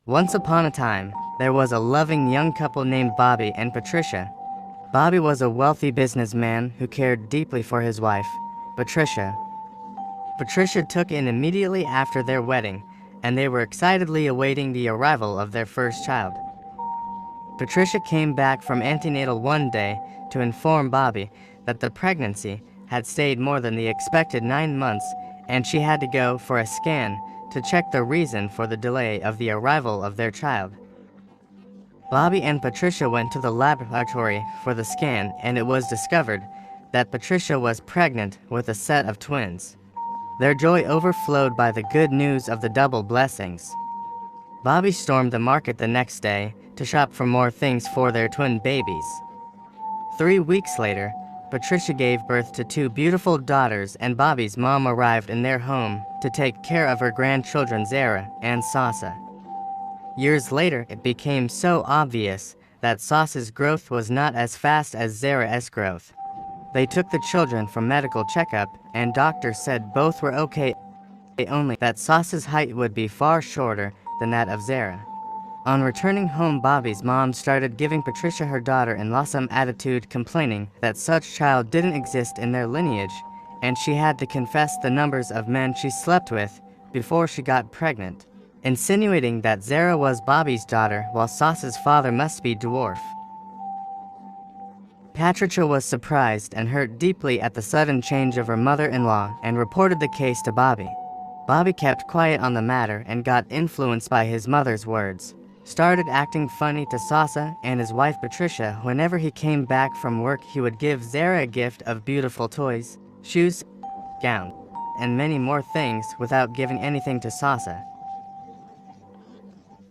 Once upon a time, there was a loving young couple named Bobby and Patricia. Bobby was a wealthy businessman who cared deeply for his wife, Patricia. Patricia took in immediately after their wedding, and they were excitedly awaiting the arrival of their first child. Patricia came back from antenatal one day to inform Bobby that the pregnancy had stayed more than the expected 9 months, and she had to go for a scan to check the reason for the delay of the arrival of their child. Bobby and Patricia went to the laboratory for the scan, and it was discovered that Patricia was pregnant with a set of twins. Their joy overflowed by the good news of the double blessings. Bobby stormed the market the next day to shop for more things for their twin babies. 3 weeks later, Patricia gave birth to 2 beautiful daughters, and Bobby's mom arrived in their home to take care of her grandchildren Zara and Sasa. Years later, it became so obvious that Sasa's growth was not as fast as Zara's growth. They took the children for medical checkup, and doctors said both were okay, only that Sasa's height would be far shorter than that of Zara. On returning home, Bobby's mom started giving Patricia, her daughter-in-law, some attitude, complaining that such child didn't exist in their lineage, and she had to confess the numbers of men she slept with before she got pregnant, insinuating that Zara was Bobby's daughter while Sasa's father must be DWARF. Patricia was surprised and hurt deeply at the sudden change of her mother-in-law and reported the case to Bobby. Bobby kept quiet on the matter and got influenced by his mother's words. Started acting funny to Sasa and his wife Patricia. Whenever he came back from work, he would give Zara a gift of beautiful toys, shoes, gown, and many more things without giving anything to Sasa.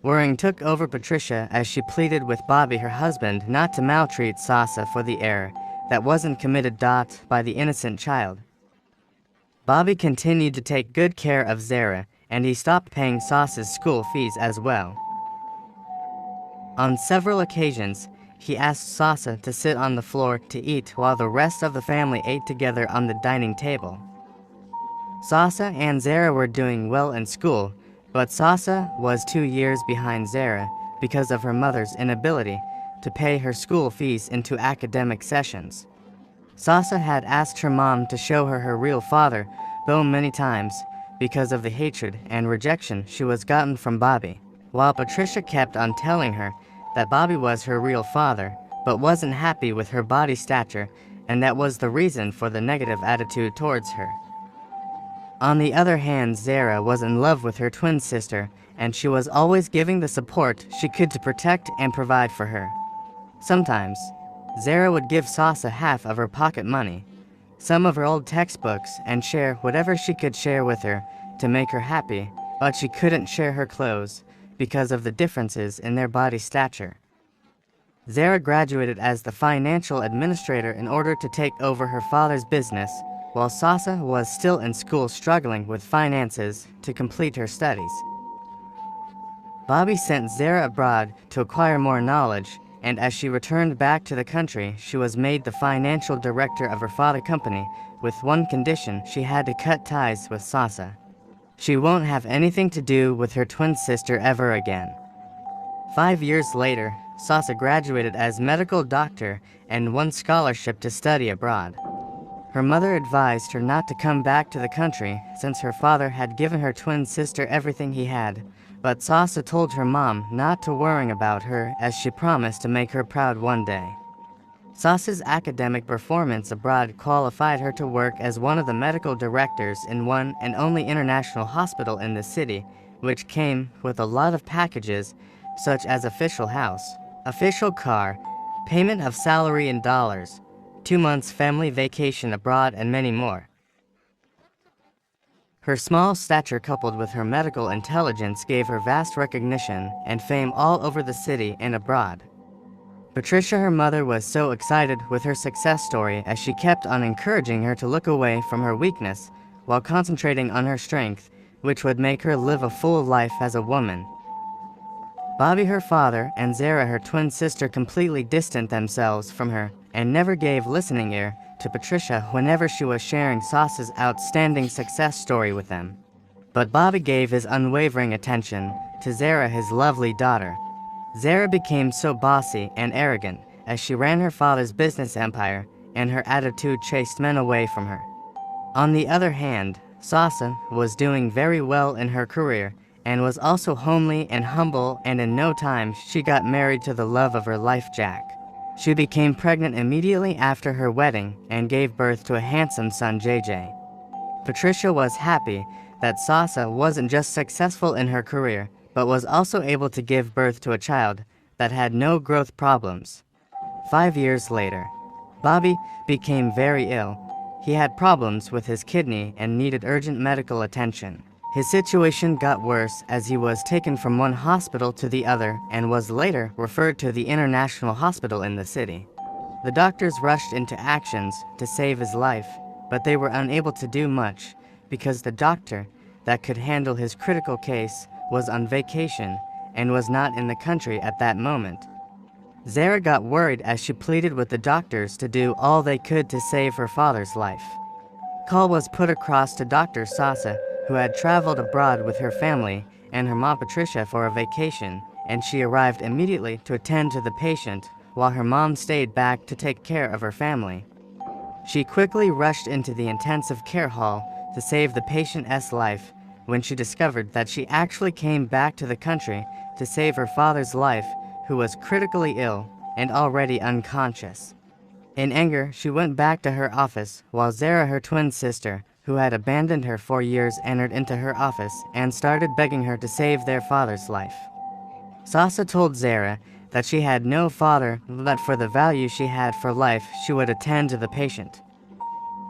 Worrying took over Patricia as she pleaded with Bobby, her husband, not to maltreat Sasa for the error that wasn't committed by the innocent child. Bobby continued to take good care of Zara, and he stopped paying Sasa's school fees as well. On several occasions, he asked Sasa to sit on the floor to eat while the rest of the family ate together on the dining table. Sasa and Zara were doing well in school, but Sasa was 2 years behind Zara because of her mother's inability to pay her school fees into academic sessions. Sasa had asked her mom to show her her real father, though many times, because of the hatred and rejection she was gotten from Bobby, while Patricia kept on telling her that Bobby was her real father, but wasn't happy with her body stature, and that was the reason for the negative attitude towards her. On the other hand, Zara was in love with her twin sister, and she was always giving the support she could to protect and provide for her. Sometimes, Zara would give Sasa half of her pocket money, some of her old textbooks, and share whatever she could share with her to make her happy, but she couldn't share her clothes because of the differences in their body stature. Zara graduated as the financial administrator in order to take over her father's business, while Sasa was still in school struggling with finances to complete her studies. Bobby sent Zara abroad to acquire more knowledge, and as she returned back to the country, she was made the financial director of her father's company, with one condition: she had to cut ties with Sasa. She won't have anything to do with her twin sister ever again. 5 years later, Sasa graduated as medical doctor and won scholarship to study abroad. Her mother advised her not to come back to the country since her father had given her twin sister everything he had, but Sasa told her mom not to worry about her as she promised to make her proud one day. Sasa's academic performance abroad qualified her to work as one of the medical directors in one and only international hospital in the city, which came with a lot of packages such as official house, official car, payment of salary in dollars, 2 months family vacation abroad, and many more. Her small stature coupled with her medical intelligence gave her vast recognition and fame all over the city and abroad. Patricia, her mother, was so excited with her success story as she kept on encouraging her to look away from her weakness while concentrating on her strength, which would make her live a full life as a woman. Bobby, her father, and Zara, her twin sister, completely distanced themselves from her and never gave listening ear to Patricia whenever she was sharing Sasa's outstanding success story with them. But Bobby gave his unwavering attention to Zara, his lovely daughter. Zara became so bossy and arrogant as she ran her father's business empire, and her attitude chased men away from her. On the other hand, Sasa was doing very well in her career and was also homely and humble, and in no time she got married to the love of her life, Jack. She became pregnant immediately after her wedding and gave birth to a handsome son, JJ. Patricia was happy that Sasa wasn't just successful in her career, but was also able to give birth to a child that had no growth problems. 5 years later, Bobby became very ill. He had problems with his kidney and needed urgent medical attention. His situation got worse as he was taken from one hospital to the other and was later referred to the International Hospital in the city. The doctors rushed into actions to save his life, but they were unable to do much because the doctor that could handle his critical case was on vacation and was not in the country at that moment. Zara got worried as she pleaded with the doctors to do all they could to save her father's life. Call was put across to Dr. Sasa, who had traveled abroad with her family and her mom Patricia for a vacation, and she arrived immediately to attend to the patient while her mom stayed back to take care of her family. She quickly rushed into the intensive care hall to save the patient's life when she discovered that she actually came back to the country to save her father's life, who was critically ill and already unconscious. In anger, she went back to her office while Zara, her twin sister, who had abandoned her for years, entered into her office and started begging her to save their father's life. Sasa told Zara that she had no father, but for the value she had for life, she would attend to the patient.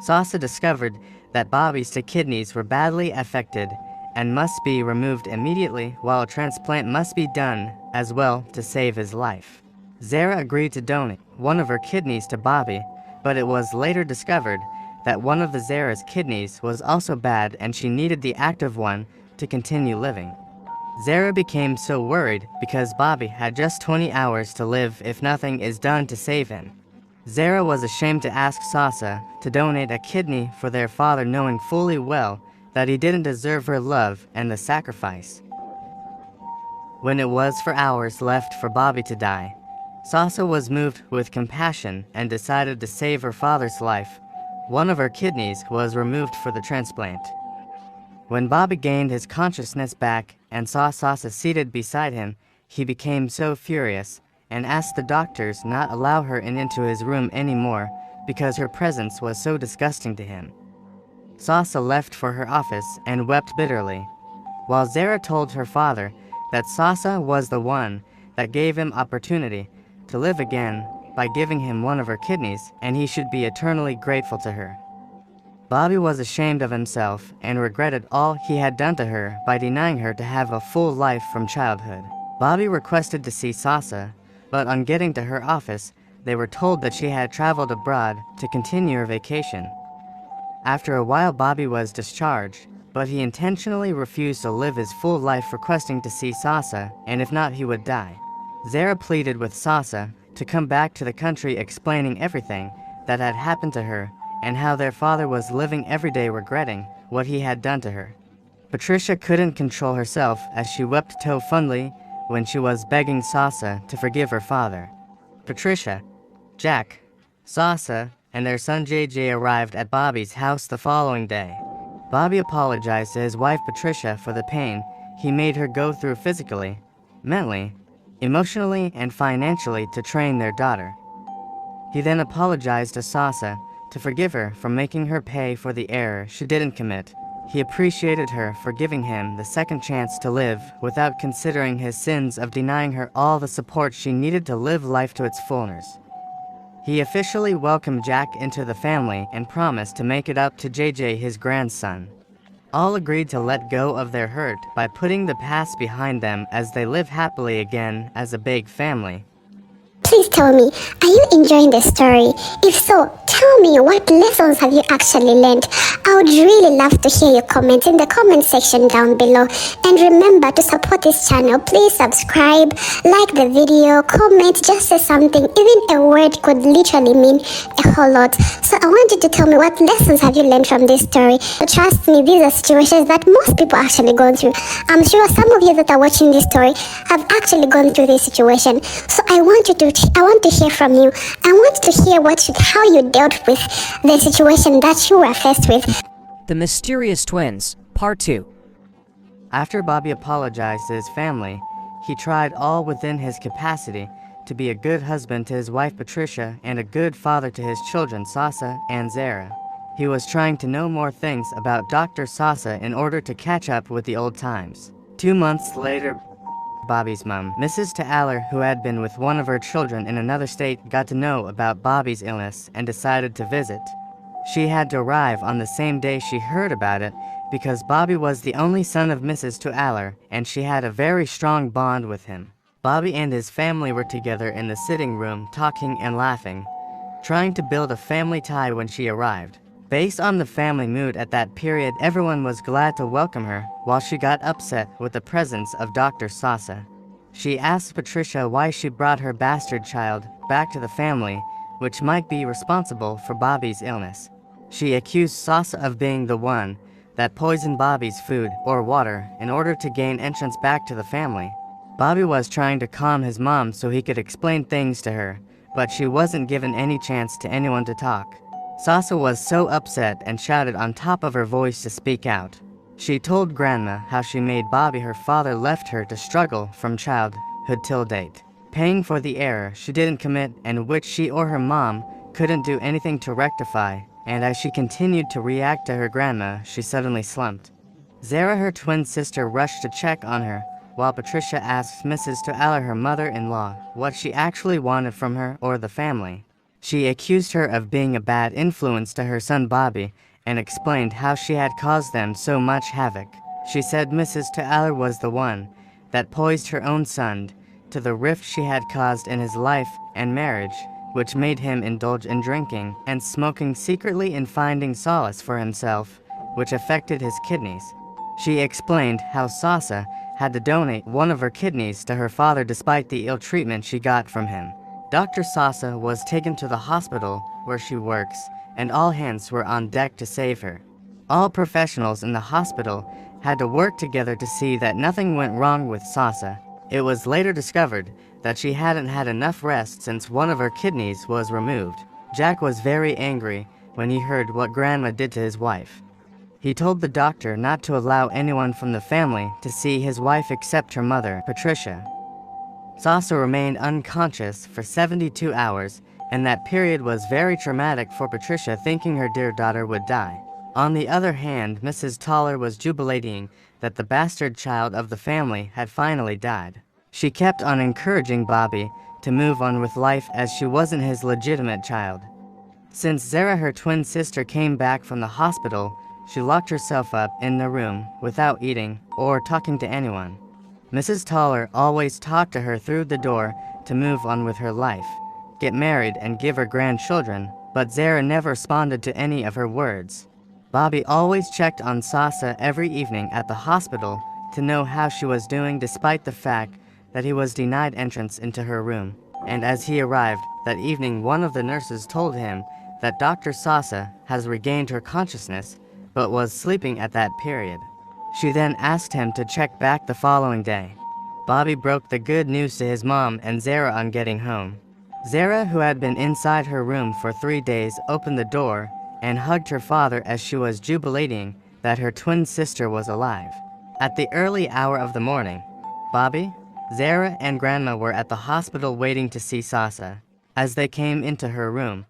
Sasa discovered that Bobby's two kidneys were badly affected and must be removed immediately, while a transplant must be done as well to save his life. Zara agreed to donate one of her kidneys to Bobby, but it was later discovered that one of the Zara's kidneys was also bad and she needed the active one to continue living. Zara became so worried because Bobby had just 20 hours to live if nothing is done to save him. Zara was ashamed to ask Sasa to donate a kidney for their father, knowing fully well that he didn't deserve her love and the sacrifice. When it was 4 hours left for Bobby to die, Sasa was moved with compassion and decided to save her father's life. One of her kidneys was removed for the transplant. When Bobby gained his consciousness back and saw Sasa seated beside him, he became so furious and asked the doctors not allow her into his room anymore because her presence was so disgusting to him. Sasa left for her office and wept bitterly, while Zara told her father that Sasa was the one that gave him opportunity to live again by giving him one of her kidneys, and he should be eternally grateful to her. Bobby was ashamed of himself and regretted all he had done to her by denying her to have a full life from childhood. Bobby requested to see Sasa, but on getting to her office, they were told that she had traveled abroad to continue her vacation. After a while, Bobby was discharged, but he intentionally refused to live his full life, requesting to see Sasa, and if not, he would die. Zara pleaded with Sasa to come back to the country, explaining everything that had happened to her and how their father was living every day regretting what he had done to her. Patricia couldn't control herself as she wept so fondly when she was begging Sasa to forgive her father. Patricia, Jack, Sasa, and their son JJ arrived at Bobby's house the following day. Bobby apologized to his wife Patricia for the pain he made her go through physically, mentally, emotionally, and financially to train their daughter. He then apologized to Sasa to forgive her for making her pay for the error she didn't commit. He appreciated her for giving him the second chance to live without considering his sins of denying her all the support she needed to live life to its fullness. He officially welcomed Jack into the family and promised to make it up to JJ, his grandson. All agreed to let go of their hurt by putting the past behind them as they live happily again as a big family. please tell me, are you enjoying the story? If so, tell me, what lessons have you actually learned? I would really love to hear your comments in the comment section down below. And remember to support this channel. Please subscribe, like the video, comment, just say something. Even a word could literally mean a whole lot. So I want you to tell me, what lessons have you learned from this story? Trust me, these are situations that most people actually gone through. I'm sure some of you that are watching this story have actually gone through this situation. So I want to hear from you. I want to hear how you dealt with the situation that you were faced with. The Mysterious Twins, Part 2. After Bobby apologized to his family, he tried all within his capacity to be a good husband to his wife Patricia and a good father to his children Sasa and Zara. He was trying to know more things about Dr. Sasa in order to catch up with the old times. 2 months later, Bobby's mom, Mrs. Ta'aller, who had been with one of her children in another state, got to know about Bobby's illness and decided to visit. She had to arrive on the same day she heard about it because Bobby was the only son of Mrs. Ta'aller and she had a very strong bond with him. Bobby and his family were together in the sitting room talking and laughing, trying to build a family tie when she arrived. Based on the family mood at that period, everyone was glad to welcome her, while she got upset with the presence of Dr. Sasa. She asked Patricia why she brought her bastard child back to the family, which might be responsible for Bobby's illness. She accused Sasa of being the one that poisoned Bobby's food or water in order to gain entrance back to the family. Bobby was trying to calm his mom so he could explain things to her, but she wasn't given any chance to anyone to talk. Sasa was so upset and shouted on top of her voice to speak out. She told Grandma how she made Bobby her father left her to struggle from childhood till date, paying for the error she didn't commit and which she or her mom couldn't do anything to rectify, and as she continued to react to her grandma, she suddenly slumped. Zara, her twin sister, rushed to check on her, while Patricia asked Mrs. Ta'aller, her mother-in-law, what she actually wanted from her or the family. She accused her of being a bad influence to her son Bobby and explained how she had caused them so much havoc. She said Mrs. Ta'aller was the one that poisoned her own son to the rift she had caused in his life and marriage, which made him indulge in drinking and smoking secretly and finding solace for himself, which affected his kidneys. She explained how Sasa had to donate one of her kidneys to her father despite the ill treatment she got from him. Dr. Sasa was taken to the hospital where she works, and all hands were on deck to save her. All professionals in the hospital had to work together to see that nothing went wrong with Sasa. It was later discovered that she hadn't had enough rest since one of her kidneys was removed. Jack was very angry when he heard what Grandma did to his wife. He told the doctor not to allow anyone from the family to see his wife except her mother, Patricia. Sasa remained unconscious for 72 hours, and that period was very traumatic for Patricia, thinking her dear daughter would die. On the other hand, Mrs. Ta'aller was jubilating that the bastard child of the family had finally died. She kept on encouraging Bobby to move on with life as she wasn't his legitimate child. Since Zara, her twin sister, came back from the hospital, she locked herself up in the room without eating or talking to anyone. Mrs. Ta'aller always talked to her through the door to move on with her life, get married and give her grandchildren, but Zara never responded to any of her words. Bobby always checked on Sasa every evening at the hospital to know how she was doing despite the fact that he was denied entrance into her room. And as he arrived that evening, one of the nurses told him that Dr. Sasa has regained her consciousness but was sleeping at that period. She then asked him to check back the following day. Bobby broke the good news to his mom and Zara on getting home. Zara, who had been inside her room for 3 days, opened the door and hugged her father as she was jubilating that her twin sister was alive. At the early hour of the morning, Bobby, Zara, and Grandma were at the hospital waiting to see Sasa. As they came into her room,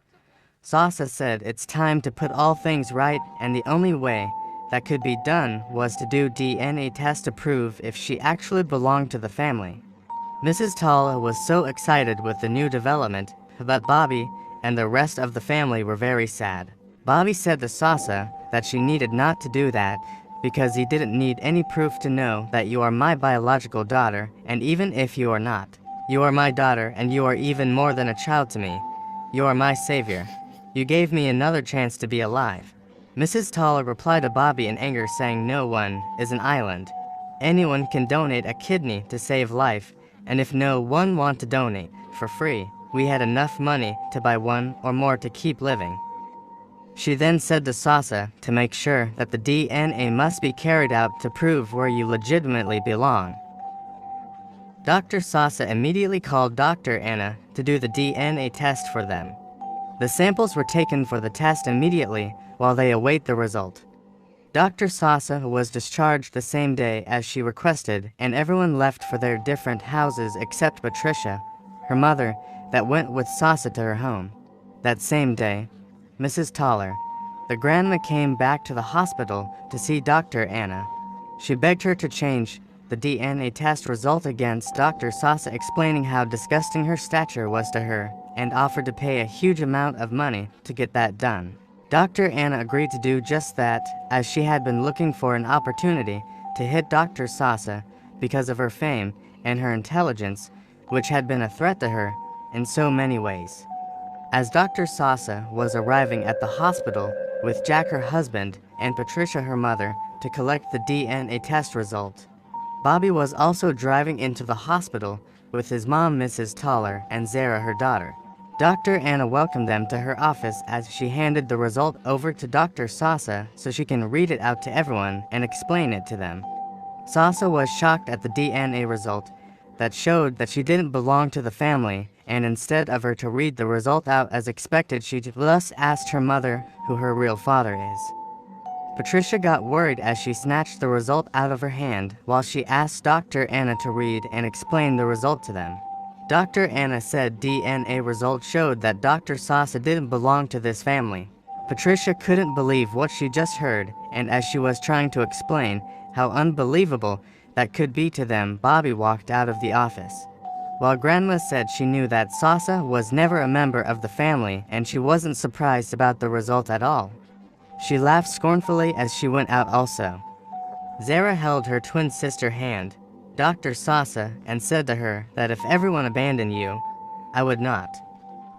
Sasa said it's time to put all things right, and the only way that could be done was to do DNA test to prove if she actually belonged to the family. Mrs. Ta'aller was so excited with the new development, but Bobby and the rest of the family were very sad. Bobby said to Sasa that she needed not to do that because he didn't need any proof to know that you are my biological daughter, and even if you are not, You are my daughter, and you are even more than a child to me. You are my savior. You gave me another chance to be alive." Mrs. Toller replied to Bobby in anger, saying no one is an island. Anyone can donate a kidney to save life, and if no one want to donate for free, we had enough money to buy one or more to keep living. She then said to Sasa to make sure that the DNA must be carried out to prove where you legitimately belong. Dr. Sasa immediately called Dr. Anna to do the DNA test for them. The samples were taken for the test immediately while they await the result. Dr. Sasa was discharged the same day as she requested, and everyone left for their different houses except Patricia, her mother, that went with Sasa to her home. That same day, Mrs. Toller, the grandma, came back to the hospital to see Dr. Anna. She begged her to change the DNA test result against Dr. Sasa, explaining how disgusting her stature was to her, and offered to pay a huge amount of money to get that done. Dr. Anna agreed to do just that, as she had been looking for an opportunity to hit Dr. Sasa because of her fame and her intelligence, which had been a threat to her in so many ways. As Dr. Sasa was arriving at the hospital with Jack, her husband, and Patricia, her mother, to collect the DNA test result, Bobby was also driving into the hospital with his mom, Mrs. Toller, and Zara, her daughter. Dr. Anna welcomed them to her office as she handed the result over to Dr. Sasa so she can read it out to everyone and explain it to them. Sasa was shocked at the DNA result that showed that she didn't belong to the family, and instead of her to read the result out as expected, she thus asked her mother who her real father is. Patricia got worried as she snatched the result out of her hand while she asked Dr. Anna to read and explain the result to them. Dr. Anna said DNA result showed that Dr. Sasa didn't belong to this family. Patricia couldn't believe what she just heard, and as she was trying to explain how unbelievable that could be to them, Bobby walked out of the office. While Grandma said she knew that Sasa was never a member of the family and she wasn't surprised about the result at all. She laughed scornfully as she went out also. Zara held her twin sister's hand, Dr. Sasa, and said to her that if everyone abandoned you, I would not.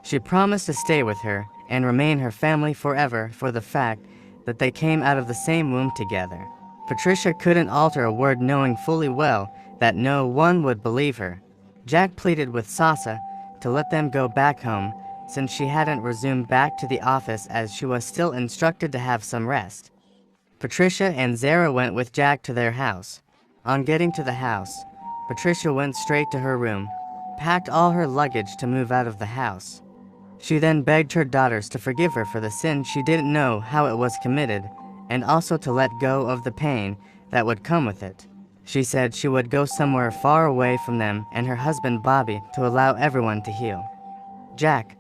She promised to stay with her and remain her family forever for the fact that they came out of the same womb together. Patricia couldn't alter a word, knowing fully well that no one would believe her. Jack pleaded with Sasa to let them go back home since she hadn't resumed back to the office as she was still instructed to have some rest. Patricia and Zara went with Jack to their house. On getting to the house, Patricia went straight to her room, packed all her luggage to move out of the house. She then begged her daughters to forgive her for the sin she didn't know how it was committed, and also to let go of the pain that would come with it. She said she would go somewhere far away from them and her husband Bobby to allow everyone to heal. Jack,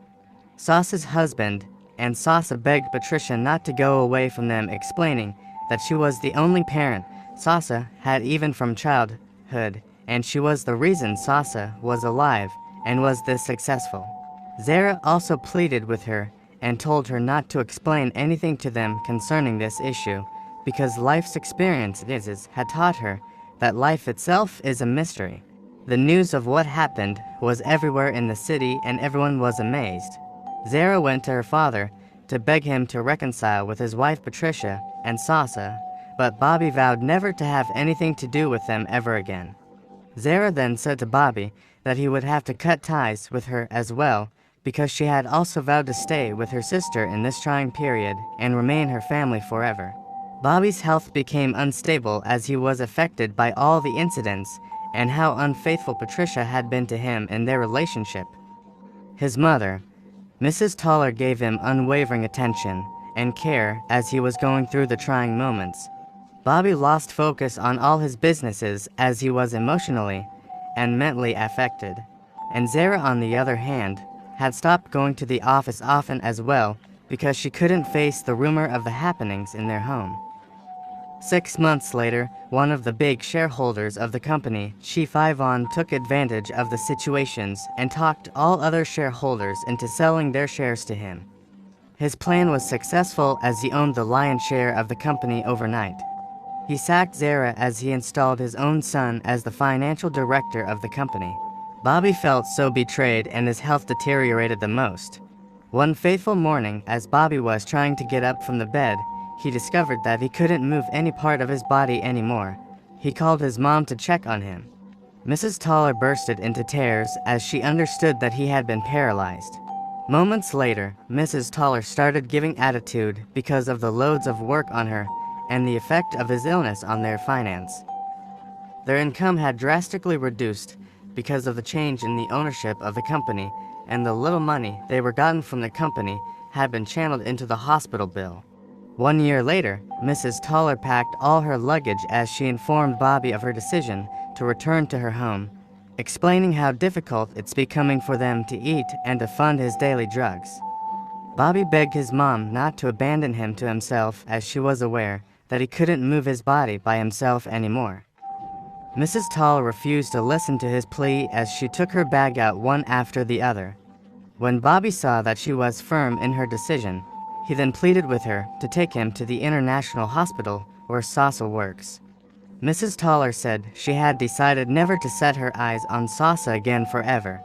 Sasa's husband, and Sasa begged Patricia not to go away from them, explaining that she was the only parent Sasa had even from childhood, and she was the reason Sasa was alive and was this successful. Zara also pleaded with her and told her not to explain anything to them concerning this issue, because life's experiences had taught her that life itself is a mystery. The news of what happened was everywhere in the city and everyone was amazed. Zara went to her father to beg him to reconcile with his wife Patricia and Sasa, but Bobby vowed never to have anything to do with them ever again. Zara then said to Bobby that he would have to cut ties with her as well, because she had also vowed to stay with her sister in this trying period and remain her family forever. Bobby's health became unstable as he was affected by all the incidents and how unfaithful Patricia had been to him in their relationship. His mother, Mrs. Toller, gave him unwavering attention and care as he was going through the trying moments. Bobby lost focus on all his businesses as he was emotionally and mentally affected, and Zara, on the other hand, had stopped going to the office often as well because she couldn't face the rumor of the happenings in their home. 6 months later, one of the big shareholders of the company, Chief Ivan, took advantage of the situations and talked all other shareholders into selling their shares to him. His plan was successful as he owned the lion's share of the company overnight. He sacked Zara as he installed his own son as the financial director of the company. Bobby felt so betrayed and his health deteriorated the most. One fateful morning, as Bobby was trying to get up from the bed, he discovered that he couldn't move any part of his body anymore. He called his mom to check on him. Mrs. Toller bursted into tears as she understood that he had been paralyzed. Moments later, Mrs. Toller started giving attitude because of the loads of work on her and the effect of his illness on their finance. Their income had drastically reduced because of the change in the ownership of the company, and the little money they were gotten from the company had been channeled into the hospital bill. 1 year later, Mrs. Toller packed all her luggage as she informed Bobby of her decision to return to her home, explaining how difficult it's becoming for them to eat and to fund his daily drugs. Bobby begged his mom not to abandon him to himself, as she was aware that he couldn't move his body by himself anymore. Mrs. Toller refused to listen to his plea as she took her bag out one after the other. When Bobby saw that she was firm in her decision, he then pleaded with her to take him to the international hospital where Sasa works. Mrs. Toller said she had decided never to set her eyes on Sasa again forever.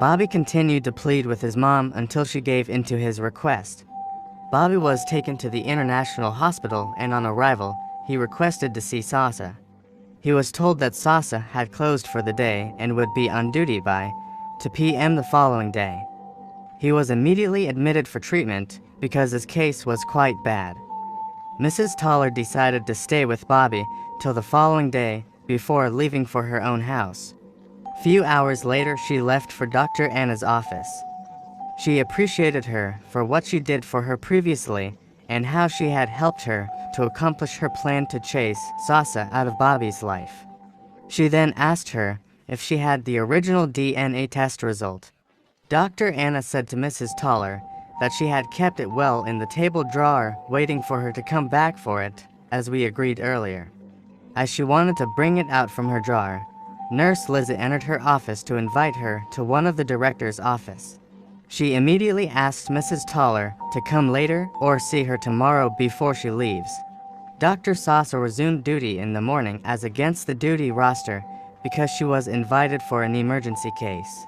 Bobby continued to plead with his mom until she gave in to his request. Bobby was taken to the international hospital, and on arrival, he requested to see Sasa. He was told that Sasa had closed for the day and would be on duty by 2 p.m. the following day. He was immediately admitted for treatment because his case was quite bad. Mrs. Toller decided to stay with Bobby till the following day before leaving for her own house. Few hours later, she left for Dr. Anna's office. She appreciated her for what she did for her previously and how she had helped her to accomplish her plan to chase Sasa out of Bobby's life. She then asked her if she had the original DNA test result. Dr. Anna said to Mrs. Toller that she had kept it well in the table drawer, waiting for her to come back for it, as we agreed earlier. As she wanted to bring it out from her drawer, Nurse Liza entered her office to invite her to one of the director's office. She immediately asked Mrs. Toller to come later or see her tomorrow before she leaves. Dr. Sasa resumed duty in the morning as against the duty roster because she was invited for an emergency case.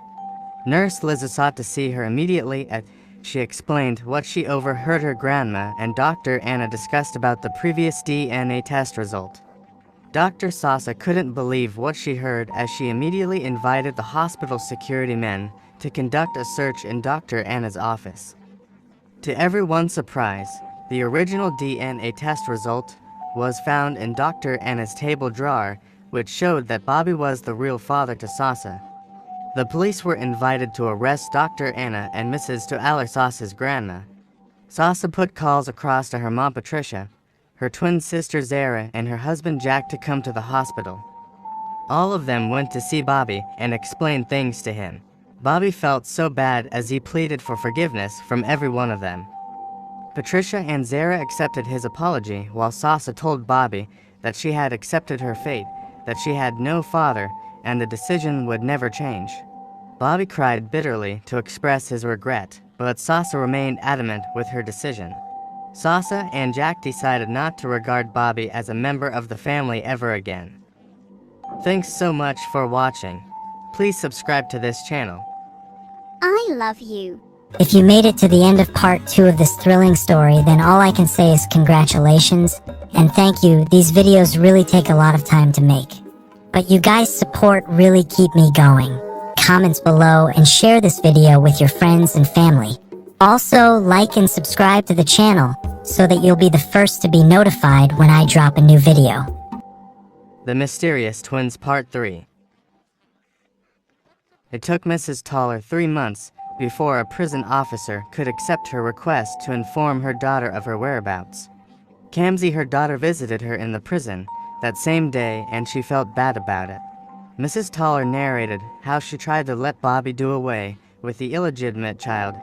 Nurse Liza sought to see her immediately as she explained what she overheard her grandma and Dr. Anna discussed about the previous DNA test result. Dr. Sasa couldn't believe what she heard as she immediately invited the hospital security men to conduct a search in Dr. Anna's office. To everyone's surprise, the original DNA test result was found in Dr. Anna's table drawer, which showed that Bobby was the real father to Sasa. The police were invited to arrest Dr. Anna and Mrs. Toaller, Sasa's grandma. Sasa put calls across to her mom Patricia, her twin sister Zara, and her husband Jack to come to the hospital. All of them went to see Bobby and explained things to him. Bobby felt so bad as he pleaded for forgiveness from every one of them. Patricia and Zara accepted his apology, while Sasa told Bobby that she had accepted her fate, that she had no father, and the decision would never change. Bobby cried bitterly to express his regret, but Sasa remained adamant with her decision. Sasa and Jack decided not to regard Bobby as a member of the family ever again. Thanks so much for watching. Please subscribe to this channel. I love you. If you made it to the end of part 2 of this thrilling story, then all I can say is congratulations and thank you. These videos really take a lot of time to make, but you guys' support really keep me going. Comments below and share this video with your friends and family. Also, like and subscribe to the channel so that you'll be the first to be notified when I drop a new video. The Mysterious Twins Part 3. It took Mrs. Toller 3 months before a prison officer could accept her request to inform her daughter of her whereabouts. Kamsi, her daughter, visited her in the prison that same day, and she felt bad about it. Mrs. Toller narrated how she tried to let Bobby do away with the illegitimate child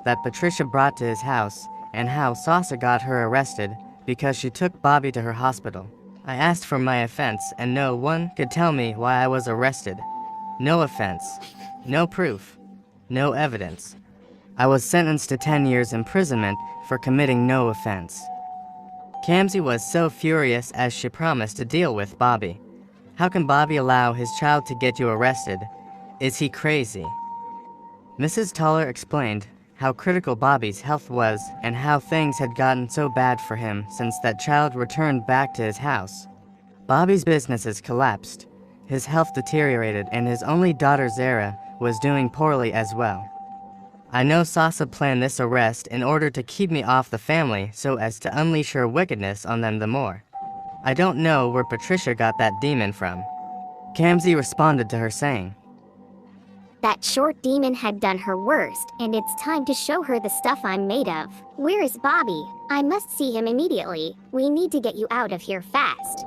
that Patricia brought to his house, and how Sasa got her arrested because she took Bobby to her hospital. I asked for my offense, and no one could tell me why I was arrested. No offense, no proof, no evidence. I was sentenced to 10 years imprisonment for committing no offense. Kamsi was so furious as she promised to deal with Bobby. How can Bobby allow his child to get you arrested Is he crazy? Mrs. Toller explained how critical Bobby's health was and how things had gotten so bad for him since that child returned back to his house. Bobby's businesses collapsed, his health deteriorated, and his only daughter Zara was doing poorly as well. I know Sasa planned this arrest in order to keep me off the family so as to unleash her wickedness on them the more. I don't know where Patricia got that demon from. Kamsi responded to her saying, That short demon had done her worst, and it's time to show her the stuff I'm made of. Where is Bobby? I must see him immediately. We need to get you out of here fast.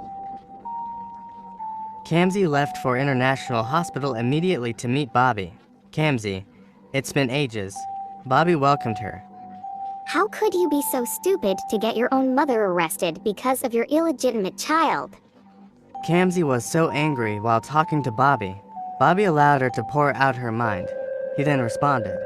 Kamsi left for International Hospital immediately to meet Bobby. Kamsi, it's been ages. Bobby welcomed her. How could you be so stupid to get your own mother arrested because of your illegitimate child? Kamsi was so angry while talking to Bobby. Bobby allowed her to pour out her mind. He then responded,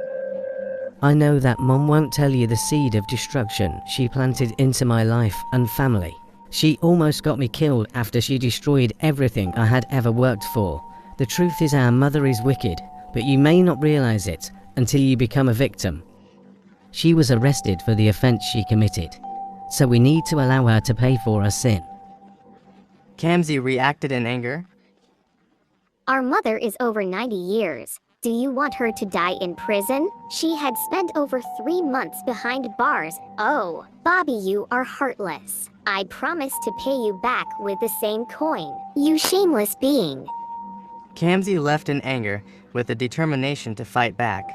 I know that Mom won't tell you the seed of destruction she planted into my life and family. She almost got me killed after she destroyed everything I had ever worked for. The truth is our mother is wicked, but you may not realize it until you become a victim. She was arrested for the offense she committed, so we need to allow her to pay for her sin. Kamsi reacted in anger. Our mother is over 90 years. Do you want her to die in prison? She had spent over 3 months behind bars. Oh, Bobby, you are heartless. I promise to pay you back with the same coin, you shameless being. Kamsi left in anger with the determination to fight back.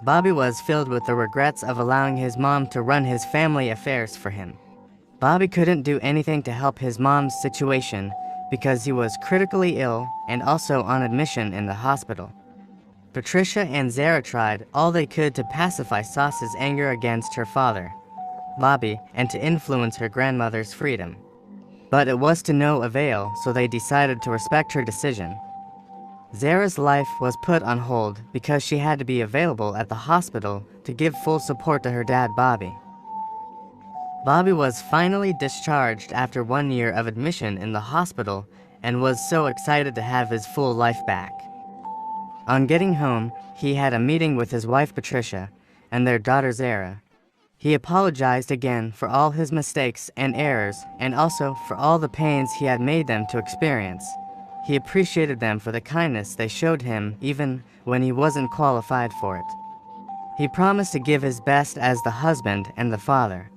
Bobby was filled with the regrets of allowing his mom to run his family affairs for him. Bobby couldn't do anything to help his mom's situation because he was critically ill and also on admission in the hospital. Patricia and Zara tried all they could to pacify Sasa's anger against her father, Bobby, and to influence her grandmother's freedom. But it was to no avail, so they decided to respect her decision. Zara's life was put on hold because she had to be available at the hospital to give full support to her dad, Bobby. Bobby was finally discharged after 1 year of admission in the hospital and was so excited to have his full life back. On getting home, he had a meeting with his wife Patricia and their daughter Zara. He apologized again for all his mistakes and errors and also for all the pains he had made them to experience. He appreciated them for the kindness they showed him even when he wasn't qualified for it. He promised to give his best as the husband and the father.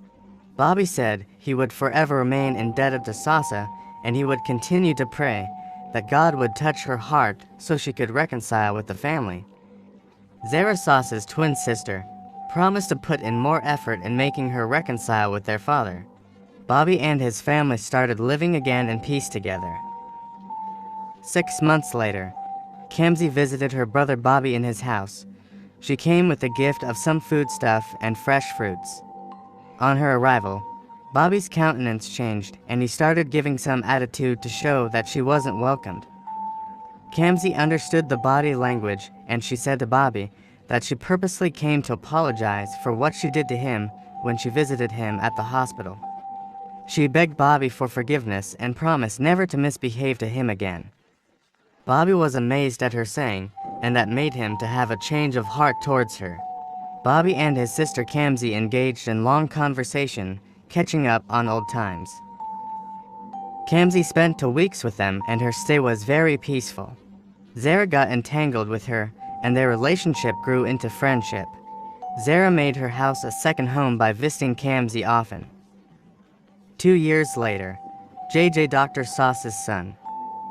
Bobby said he would forever remain indebted to Sasa and he would continue to pray that God would touch her heart so she could reconcile with the family. Zara, Sasa's twin sister, promised to put in more effort in making her reconcile with their father. Bobby and his family started living again in peace together. 6 months later, Kamsi visited her brother Bobby in his house. She came with a gift of some foodstuff and fresh fruits. On her arrival, Bobby's countenance changed and he started giving some attitude to show that she wasn't welcomed. Kamsi understood the body language and she said to Bobby that she purposely came to apologize for what she did to him when she visited him at the hospital. She begged Bobby for forgiveness and promised never to misbehave to him again. Bobby was amazed at her saying, and that made him to have a change of heart towards her. Bobby and his sister Kamsi engaged in long conversation, catching up on old times. Kamsi spent 2 weeks with them and her stay was very peaceful. Zara got entangled with her and their relationship grew into friendship. Zara made her house a second home by visiting Kamsi often. 2 years later, JJ, Dr. Sasa's son,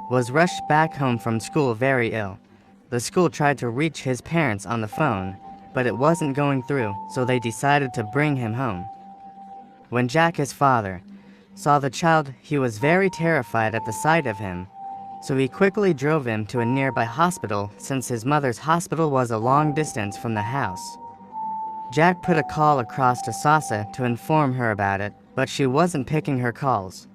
was rushed back home from school very ill. The school tried to reach his parents on the phone, but it wasn't going through, so they decided to bring him home. When Jack, his father, saw the child, he was very terrified at the sight of him, so he quickly drove him to a nearby hospital since his mother's hospital was a long distance from the house. Jack put a call across to Sasa to inform her about it, but she wasn't picking her calls.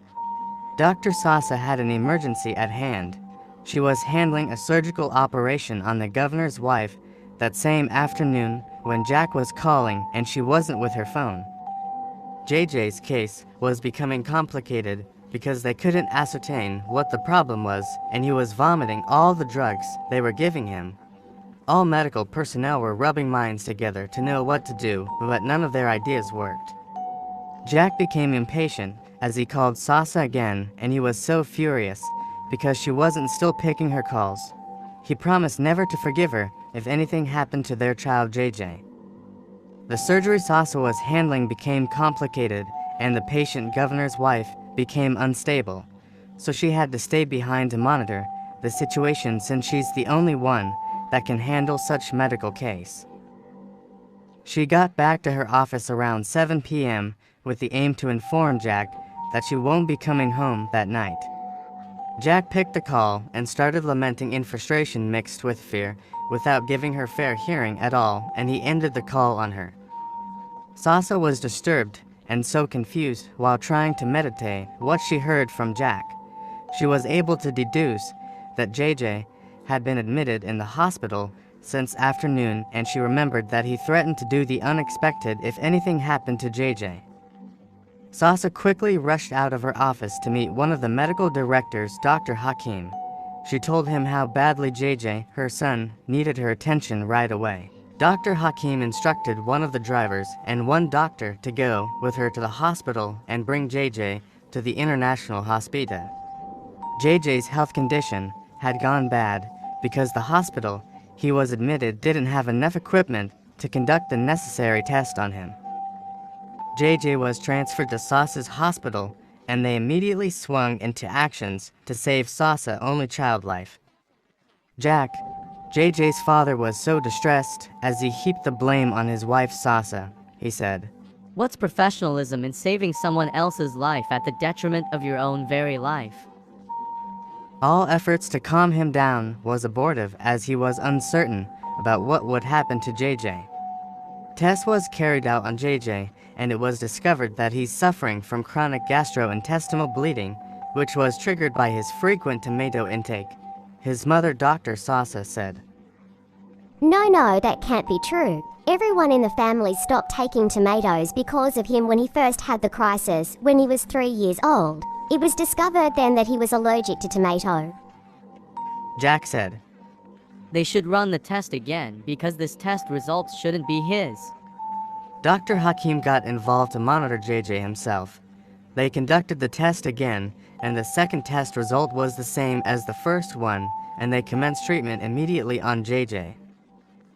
Dr. Sasa had an emergency at hand. She was handling a surgical operation on the governor's wife that same afternoon when Jack was calling and she wasn't with her phone. JJ's case was becoming complicated because they couldn't ascertain what the problem was and he was vomiting all the drugs they were giving him. All medical personnel were rubbing minds together to know what to do, but none of their ideas worked. Jack became impatient as he called Sasa again, and he was so furious because she wasn't still picking her calls. He promised never to forgive her if anything happened to their child JJ. The surgery Sasa was handling became complicated, and the patient governor's wife became unstable, so she had to stay behind to monitor the situation since she's the only one that can handle such medical case. She got back to her office around 7 p.m. with the aim to inform Jack that she won't be coming home that night. Jack picked the call and started lamenting in frustration mixed with fear without giving her fair hearing at all, and he ended the call on her. Sasa was disturbed and so confused while trying to meditate what she heard from Jack. She was able to deduce that JJ had been admitted in the hospital since afternoon, and she remembered that he threatened to do the unexpected if anything happened to JJ. Sasa quickly rushed out of her office to meet one of the medical directors, Dr. Hakim. She told him how badly JJ, her son, needed her attention right away. Dr. Hakim instructed one of the drivers and one doctor to go with her to the hospital and bring JJ to the International Hospital. JJ's health condition had gone bad because the hospital he was admitted didn't have enough equipment to conduct the necessary test on him. JJ was transferred to Sasa's hospital, and they immediately swung into actions to save Sasa's only child life. Jack, JJ's father, was so distressed as he heaped the blame on his wife Sasa. He said, "What's professionalism in saving someone else's life at the detriment of your own very life?" all efforts to calm him down was abortive as he was uncertain about what would happen to JJ. Test was carried out on JJ, and it was discovered that he's suffering from chronic gastrointestinal bleeding, which was triggered by his frequent tomato intake. His mother, Dr. Sasa, said, No, that can't be true. Everyone in the family stopped taking tomatoes because of him when he first had the crisis when he was 3 years old. It was discovered then that he was allergic to tomato. Jack said, They should run the test again because this test results shouldn't be his. Dr. Hakim got involved to monitor JJ himself. They conducted the test again, and the second test result was the same as the first one, and they commenced treatment immediately on JJ.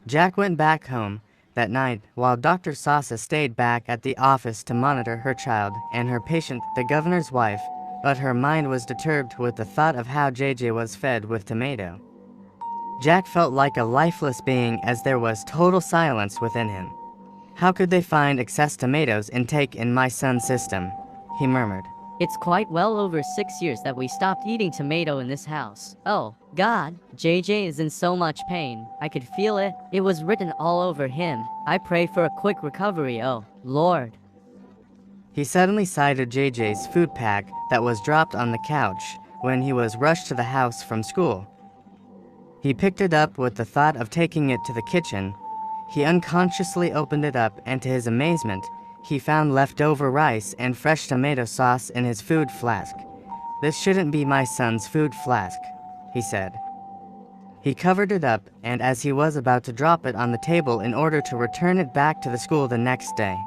Jack went back home that night while Dr. Sasa stayed back at the office to monitor her child and her patient, the governor's wife, but her mind was disturbed with the thought of how JJ was fed with tomato. Jack felt like a lifeless being as there was total silence within him. How could they find excess tomatoes intake in my son's system? He murmured. It's quite well over 6 years that we stopped eating tomato in this house. Oh, God, JJ is in so much pain. I could feel it. It was written all over him. I pray for a quick recovery, oh, Lord. He suddenly sighted JJ's food pack that was dropped on the couch when he was rushed to the house from school. He picked it up with the thought of taking it to the kitchen. He unconsciously opened it up, and to his amazement, he found leftover rice and fresh tomato sauce in his food flask. This shouldn't be my son's food flask, he said. He covered it up, and as he was about to drop it on the table in order to return it back to the school the next day,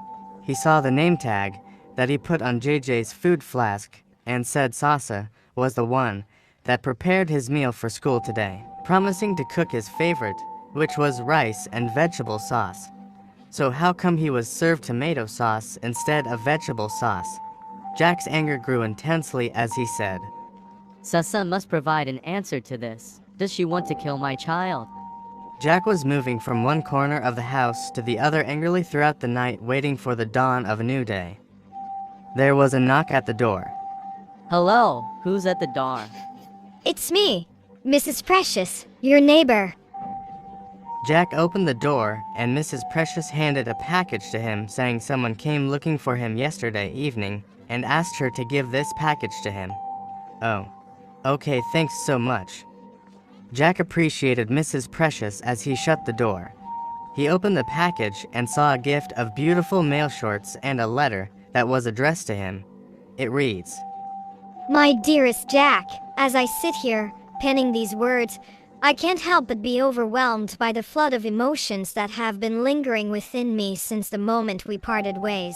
he saw the name tag that he put on JJ's food flask and said Sasa was the one that prepared his meal for school today, promising to cook his favorite, which was rice and vegetable sauce. So how come he was served tomato sauce instead of vegetable sauce? Jack's anger grew intensely as he said, Sasa must provide an answer to this. Does she want to kill my child? Jack was moving from one corner of the house to the other angrily throughout the night, waiting for the dawn of a new day. There was a knock at the door. Hello, who's at the door? It's me, Mrs. Precious, your neighbor. Jack opened the door, and Mrs. Precious handed a package to him, saying someone came looking for him yesterday evening and asked her to give this package to him. Oh, okay, thanks so much. Jack appreciated Mrs. Precious as he shut the door. He opened the package and saw a gift of beautiful mail shorts and a letter that was addressed to him. It reads, My dearest Jack, as I sit here, penning these words, I can't help but be overwhelmed by the flood of emotions that have been lingering within me since the moment we parted ways.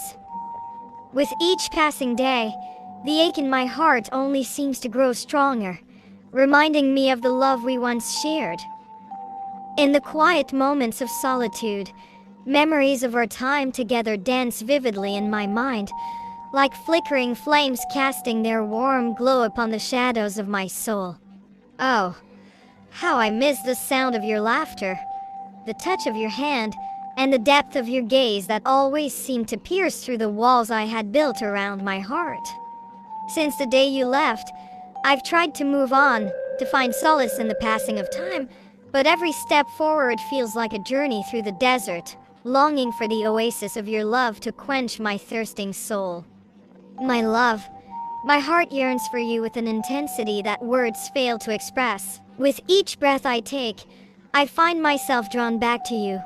With each passing day, the ache in my heart only seems to grow stronger, reminding me of the love we once shared. In the quiet moments of solitude, memories of our time together dance vividly in my mind, like flickering flames casting their warm glow upon the shadows of my soul. Oh, how I miss the sound of your laughter, the touch of your hand, and the depth of your gaze that always seemed to pierce through the walls I had built around my heart. Since the day you left, I've tried to move on, to find solace in the passing of time, but every step forward feels like a journey through the desert, longing for the oasis of your love to quench my thirsting soul. My love, my heart yearns for you with an intensity that words fail to express. With each breath I take, I find myself drawn back to you,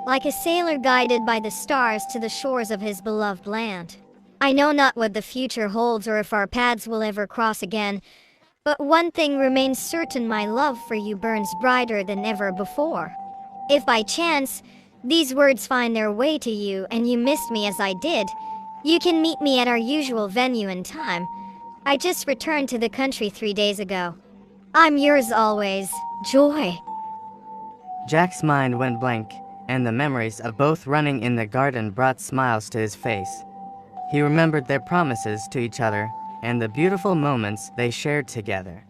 like a sailor guided by the stars to the shores of his beloved land. I know not what the future holds or if our paths will ever cross again, but one thing remains certain: my love for you burns brighter than ever before. If by chance these words find their way to you and you missed me as I did, you can meet me at our usual venue and time. I just returned to the country 3 days ago. I'm yours always, Joy. Jack's mind went blank, and the memories of both running in the garden brought smiles to his face. He remembered their promises to each other and the beautiful moments they shared together.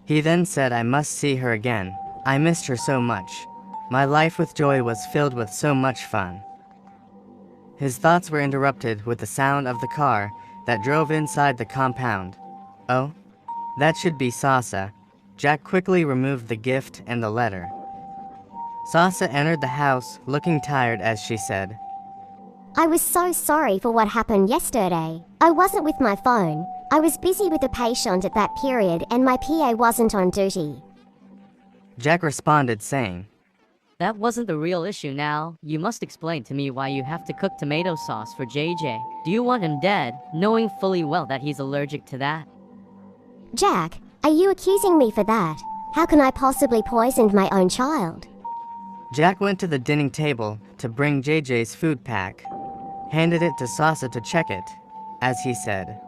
He then said, "I must see her again. I missed her so much. My life with Joy was filled with so much fun." His thoughts were interrupted with the sound of the car that drove inside the compound. Oh, that should be Sasa. Jack quickly removed the gift and the letter. Sasa entered the house, looking tired as she said, I was so sorry for what happened yesterday. I wasn't with my phone. I was busy with a patient at that period and my PA wasn't on duty. Jack responded saying, That wasn't the real issue now. You must explain to me why you have to cook tomato sauce for JJ. Do you want him dead, knowing fully well that he's allergic to that? Jack, are you accusing me for that? How can I possibly poison my own child? Jack went to the dining table to bring JJ's food pack, handed it to Sasa to check it, as he said,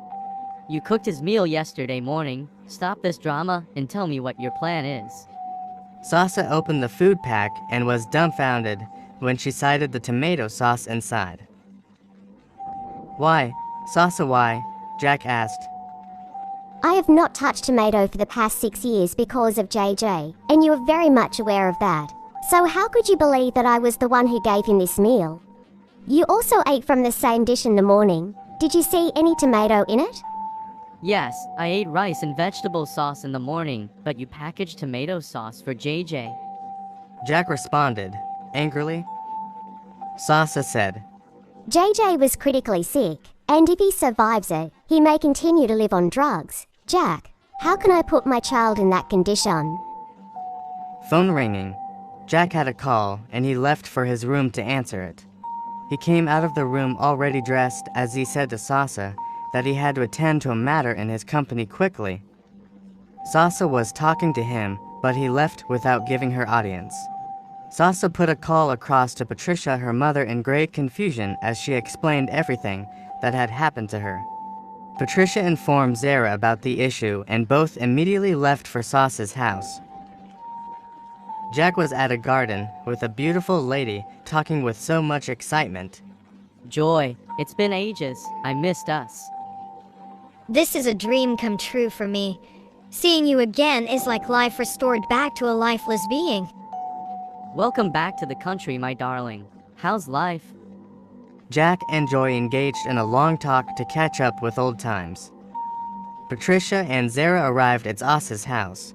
You cooked his meal yesterday morning. Stop this drama and tell me what your plan is. Sasa opened the food pack and was dumbfounded when she sighted the tomato sauce inside. Why, Sasa, why? Jack asked. I have not touched tomato for the past 6 years because of JJ, and you are very much aware of that. So how could you believe that I was the one who gave him this meal? You also ate from the same dish in the morning. Did you see any tomato in it? Yes, I ate rice and vegetable sauce in the morning, but you packaged tomato sauce for JJ. Jack responded, angrily. Sasa said, JJ was critically sick, and if he survives it, he may continue to live on drugs. Jack, how can I put my child in that condition? Phone ringing. Jack had a call, and he left for his room to answer it. He came out of the room already dressed as he said to Sasa that he had to attend to a matter in his company quickly. Sasa was talking to him, but he left without giving her audience. Sasa put a call across to Patricia, her mother, in great confusion as she explained everything that had happened to her. Patricia informed Zara about the issue, and both immediately left for Sasa's house. Jack was at a garden with a beautiful lady talking with so much excitement. Joy, it's been ages. I missed us. This is a dream come true for me. Seeing you again is like life restored back to a lifeless being. Welcome back to the country, my darling. How's life? Jack and Joy engaged in a long talk to catch up with old times. Patricia and Zara arrived at Asa's house.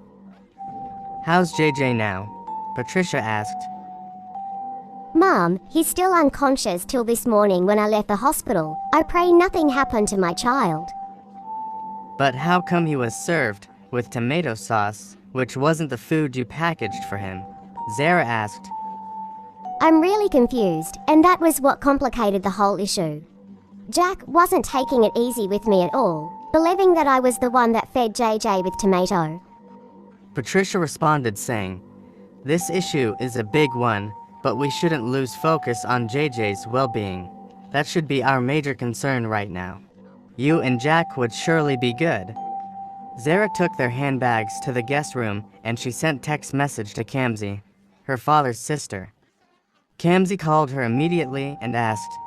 How's JJ now? Patricia asked. Mom, he's still unconscious till this morning when I left the hospital. I pray nothing happened to my child. But how come he was served with tomato sauce, which wasn't the food you packaged for him? Zara asked. I'm really confused, and that was what complicated the whole issue. Jack wasn't taking it easy with me at all, believing that I was the one that fed JJ with tomato. Patricia responded saying, This issue is a big one, but we shouldn't lose focus on JJ's well-being. That should be our major concern right now. You and Jack would surely be good. Zara took their handbags to the guest room and she sent text message to Kamsi, her father's sister. Kamsi called her immediately and asked,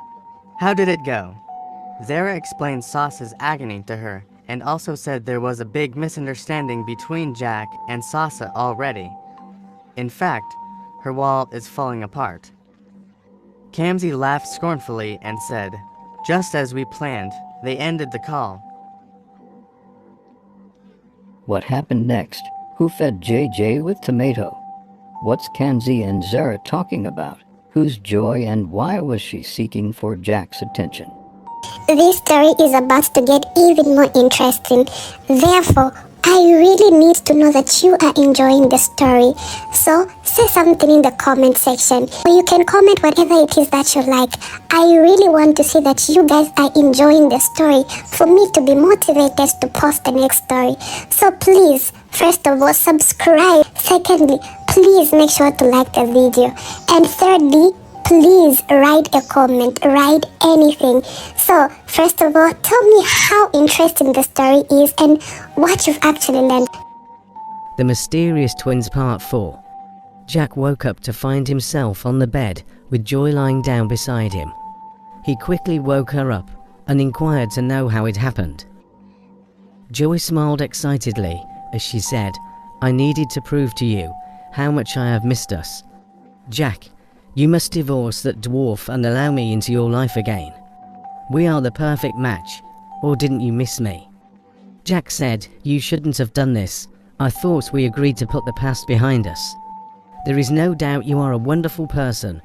"How did it go?" Zara explained Sasa's agony to her and also said there was a big misunderstanding between Jack and Sasa already. In fact, her wall is falling apart. Kamsi laughed scornfully and said, "Just as we planned, they ended the call." What happened next? Who fed JJ with tomato? What's Kamsi and Zara talking about? Whose joy and why was she seeking for Jack's attention? This story is about to get even more interesting. Therefore, I really need to know that you are enjoying the story. So, say something in the comment section. Or you can comment whatever it is that you like. I really want to see that you guys are enjoying the story for me to be motivated to post the next story. So please, first of all, subscribe. Secondly, please make sure to like the video. And thirdly, please write a comment, write anything. So, first of all, tell me how interesting the story is and what you've actually learned. The Mysterious Twins Part 4. Jack woke up to find himself on the bed with Joy lying down beside him. He quickly woke her up and inquired to know how it happened. Joy smiled excitedly as she said, "I needed to prove to you how much I have missed us. Jack, you must divorce that dwarf and allow me into your life again. We are the perfect match, or didn't you miss me?" Jack said, "You shouldn't have done this. I thought we agreed to put the past behind us. There is no doubt you are a wonderful person,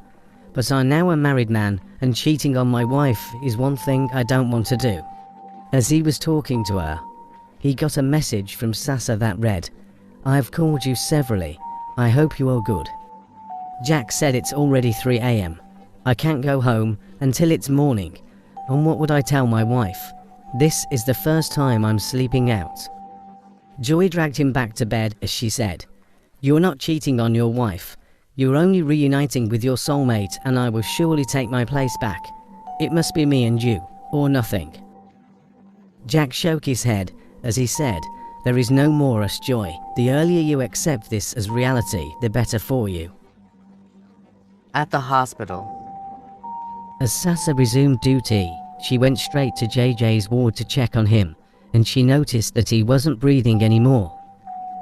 but I'm now a married man and cheating on my wife is one thing I don't want to do." As he was talking to her, he got a message from Sasa that read, "I have called you severally. I hope you are good." Jack said, "It's already 3 a.m. I can't go home until it's morning, and what would I tell my wife? This is the first time I'm sleeping out." Joy dragged him back to bed as she said, "You're not cheating on your wife. You're only reuniting with your soulmate and I will surely take my place back. It must be me and you, or nothing." Jack shook his head as he said, "There is no more us, Joy. The earlier you accept this as reality, the better for you." At the hospital. As Sasa resumed duty, she went straight to JJ's ward to check on him, and she noticed that he wasn't breathing anymore.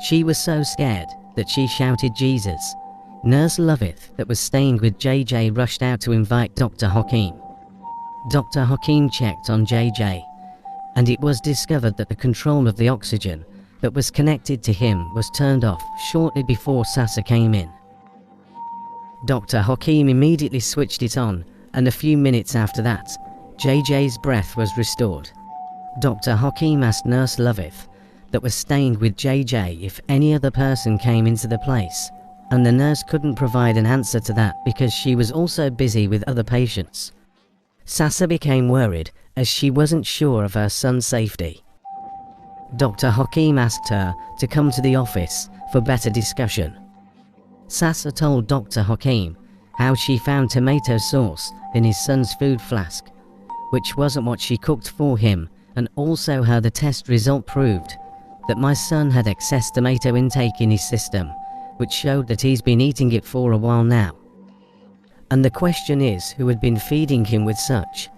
She was so scared that she shouted Jesus. Nurse Loveth, that was staying with JJ, rushed out to invite Dr. Hakim. Dr. Hakim checked on JJ, and it was discovered that the control of the oxygen that was connected to him was turned off shortly before Sasa came in. Dr. Hakim immediately switched it on, and a few minutes after that, JJ's breath was restored. Dr. Hakim asked Nurse Loveth, that was staying with JJ, if any other person came into the place, and the nurse couldn't provide an answer to that because she was also busy with other patients. Sasa became worried as she wasn't sure of her son's safety. Dr. Hakim asked her to come to the office for better discussion. Sasa told Dr. Hakim how she found tomato sauce in his son's food flask, which wasn't what she cooked for him, and also how the test result proved that my son had excess tomato intake in his system, which showed that he's been eating it for a while now. And the question is, who had been feeding him with such?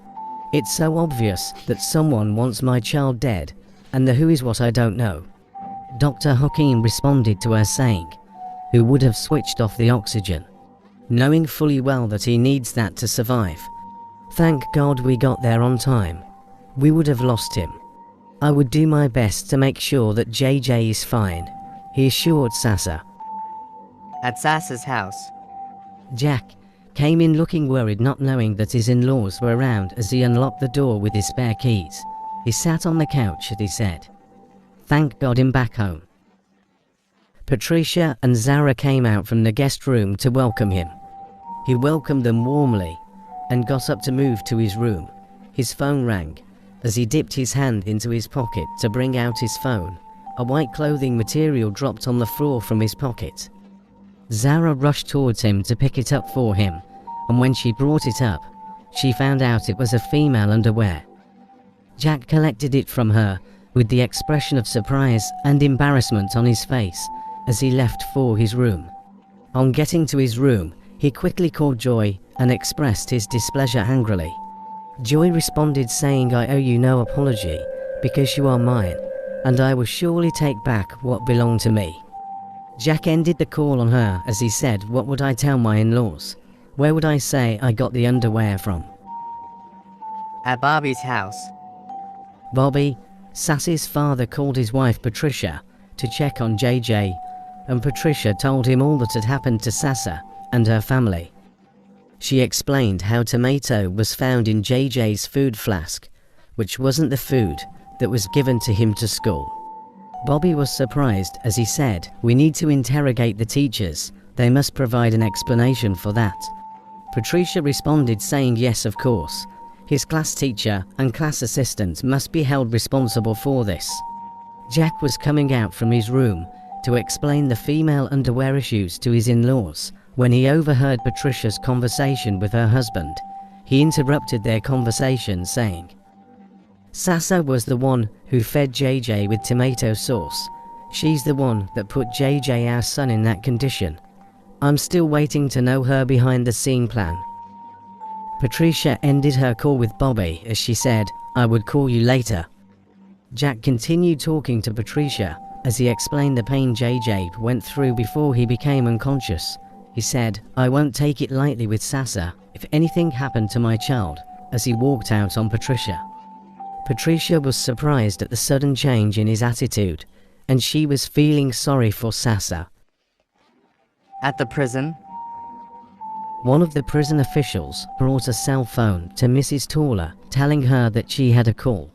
It's so obvious that someone wants my child dead, and the who is what I don't know. Dr. Hakim responded to her saying, "Who would have switched off the oxygen, knowing fully well that he needs that to survive. Thank God we got there on time. We would have lost him. I would do my best to make sure that JJ is fine," he assured Sasa. At Sasa's house. Jack came in looking worried, not knowing that his in-laws were around as he unlocked the door with his spare keys. He sat on the couch and he said, "Thank God I'm back home." Patricia and Zara came out from the guest room to welcome him. He welcomed them warmly and got up to move to his room. His phone rang. As he dipped his hand into his pocket to bring out his phone, a white clothing material dropped on the floor from his pocket. Zara rushed towards him to pick it up for him, and when she brought it up, she found out it was a female underwear. Jack collected it from her with the expression of surprise and embarrassment on his face as he left for his room. On getting to his room, he quickly called Joy and expressed his displeasure angrily. Joy responded saying, "I owe you no apology because you are mine, and I will surely take back what belonged to me." Jack ended the call on her as he said, "What would I tell my in-laws? Where would I say I got the underwear from?" At Bobby's house, Bobby, Sassy's father, called his wife Patricia to check on JJ, and Patricia told him all that had happened to Sasa and her family. She explained how tomato was found in JJ's food flask, which wasn't the food that was given to him to school. Bobby was surprised as he said, "We need to interrogate the teachers. They must provide an explanation for that." Patricia responded saying, "Yes, of course. His class teacher and class assistant must be held responsible for this." Jack was coming out from his room to explain the female underwear issues to his in-laws when he overheard Patricia's conversation with her husband. He interrupted their conversation saying, "Sasa was the one who fed JJ with tomato sauce. She's the one that put JJ, our son, in that condition. I'm still waiting to know her behind the scene plan." Patricia ended her call with Bobby as she said, "I would call you later." Jack continued talking to Patricia as he explained the pain JJ went through before he became unconscious. He said, "I won't take it lightly with Sasa if anything happened to my child," as he walked out on Patricia. Patricia was surprised at the sudden change in his attitude, and she was feeling sorry for Sasa. at the prison, One of the prison officials brought a cell phone to Mrs. Tawler, telling her that she had a call.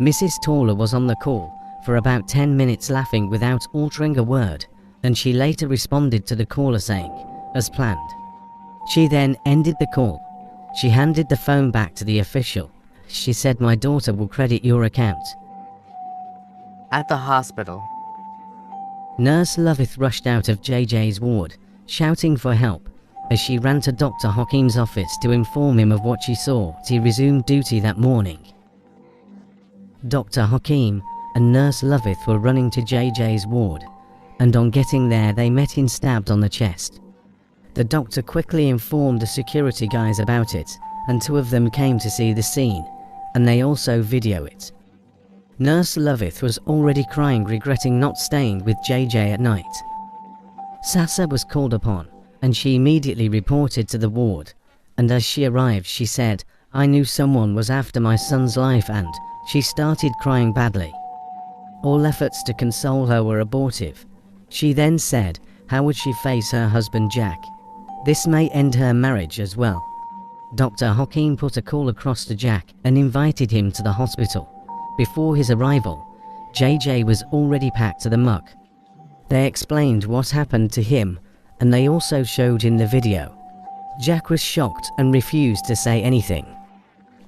Mrs. Tawler was on the call for about 10 minutes laughing without altering a word, and she later responded to the caller saying, "As planned." She then ended the call. She handed the phone back to the official. She said, "My daughter will credit your account." at the hospital, Nurse Loveth rushed out of JJ's ward, shouting for help, as she ran to Dr. Hakeem's office to inform him of what she saw as he resumed duty that morning. Dr. Hakeem and Nurse Loveth were running to JJ's ward, and on getting there they met him stabbed on the chest. The doctor quickly informed the security guys about it, and 2 of them came to see the scene, and they also video it. Nurse Loveth was already crying, regretting not staying with JJ at night. Sasa was called upon, and she immediately reported to the ward, and as she arrived she said, "I knew someone was after my son's life," and she started crying badly. All efforts to console her were abortive. She then said, how would she face her husband Jack? This may end her marriage as well. Dr. Hakeem put a call across to Jack and invited him to the hospital. Before his arrival, JJ was already packed to the muck. They explained what happened to him, and they also showed him the video. Jack was shocked and refused to say anything.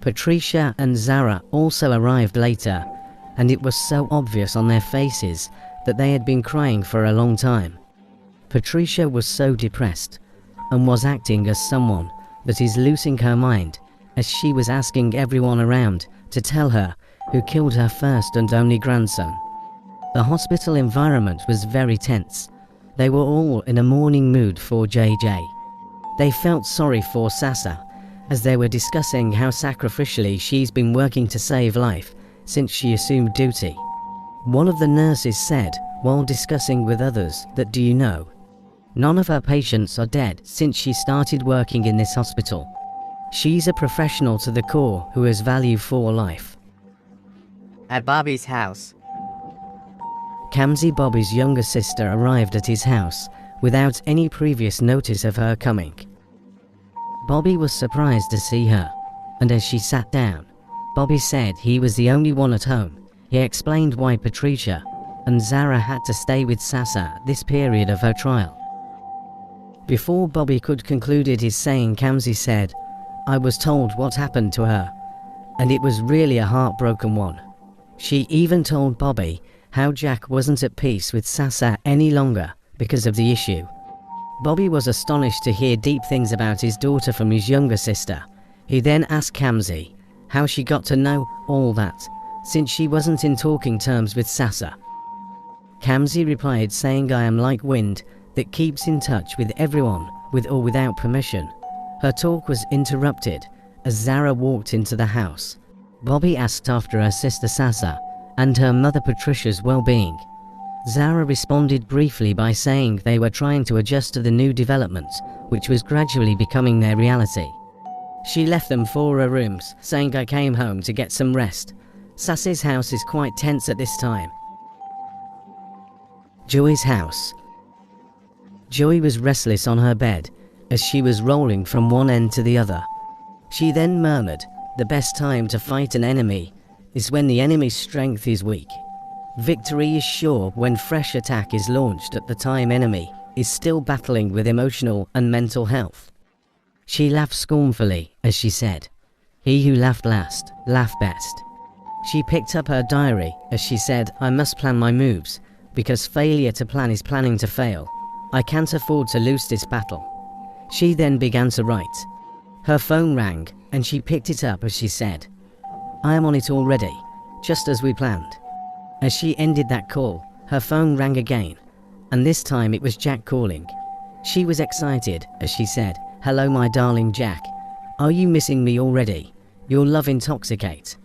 Patricia and Zara also arrived later, and it was so obvious on their faces that they had been crying for a long time. Patricia was so depressed, and was acting as someone that is losing her mind, as she was asking everyone around to tell her who killed her first and only grandson. The hospital environment was very tense. They were all in a mourning mood for JJ. They felt sorry for Sasa, as they were discussing how sacrificially she's been working to save life since she assumed duty. One of the nurses said, while discussing with others, that, "Do you know, none of her patients are dead since she started working in this hospital. She's a professional to the core who has value for life." at Bobby's house, Kamsi, Bobby's younger sister, arrived at his house without any previous notice of her coming. Bobby was surprised to see her, and as she sat down, Bobby said he was the only one at home. He explained why Patricia and Zara had to stay with Sasa this period of her trial. Before Bobby could concluded his saying, Kamsi said, "I was told what happened to her, and it was really a heartbroken one." She even told Bobby how Jack wasn't at peace with Sasa any longer because of the issue. Bobby was astonished to hear deep things about his daughter from his younger sister. He then asked Kamzi how she got to know all that, since she wasn't in talking terms with Sasa. Kamzi replied saying, "I am like wind that keeps in touch with everyone, with or without permission." Her talk was interrupted as Zara walked into the house. Bobby asked after her sister Sasa and her mother Patricia's well-being. Zara responded briefly by saying they were trying to adjust to the new developments, which was gradually becoming their reality. She left them for her rooms, saying, "I came home to get some rest. Sasa's house is quite tense at this time." Joy's house. Joy was restless on her bed as she was rolling from one end to the other. She then murmured, "The best time to fight an enemy is when the enemy's strength is weak. Victory is sure when fresh attack is launched at the time enemy is still battling with emotional and mental health." She laughed scornfully as she said, "He who laughed last, laughed best." She picked up her diary as she said, "I must plan my moves, because failure to plan is planning to fail. I can't afford to lose this battle." She then began to write. Her phone rang and she picked it up as she said, "I am on it already, just as we planned." As she ended that call, her phone rang again, and this time it was Jack calling. She was excited as she said, "Hello my darling Jack, are you missing me already? Your love intoxicate."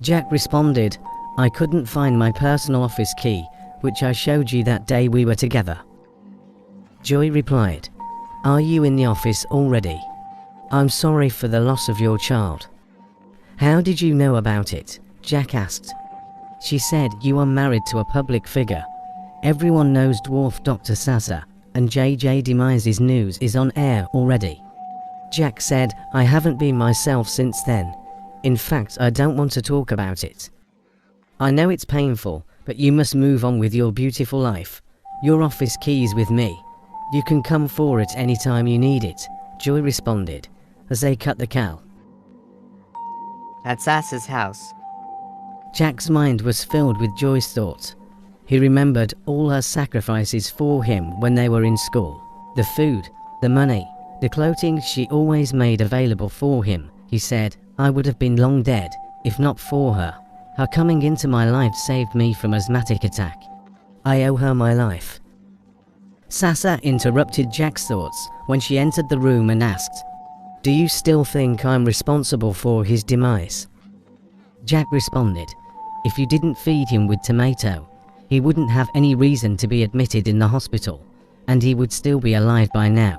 Jack responded, "I couldn't find my personal office key, which I showed you that day we were together." Joy replied, "Are you in the office already? I'm sorry for the loss of your child." "How did you know about it?" Jack asked. She said, "You are married to a public figure. Everyone knows dwarf Dr. Sasa, and JJ Demise's news is on air already." Jack said, "I haven't been myself since then. In fact, I don't want to talk about it. I know it's painful, but you must move on with your beautiful life. Your office key is with me. You can come for it anytime you need it," Joy responded, as they cut the call. At Sasa's house. Jack's mind was filled with Joy's thoughts. He remembered all her sacrifices for him when they were in school. The food, the money, the clothing she always made available for him. He said, "I would have been long dead if not for her. Her coming into my life saved me from asthmatic attack. I owe her my life." Sasa interrupted Jack's thoughts when she entered the room and asked, "Do you still think I'm responsible for his demise?" Jack responded, "If you didn't feed him with tomato, he wouldn't have any reason to be admitted in the hospital, and he would still be alive by now."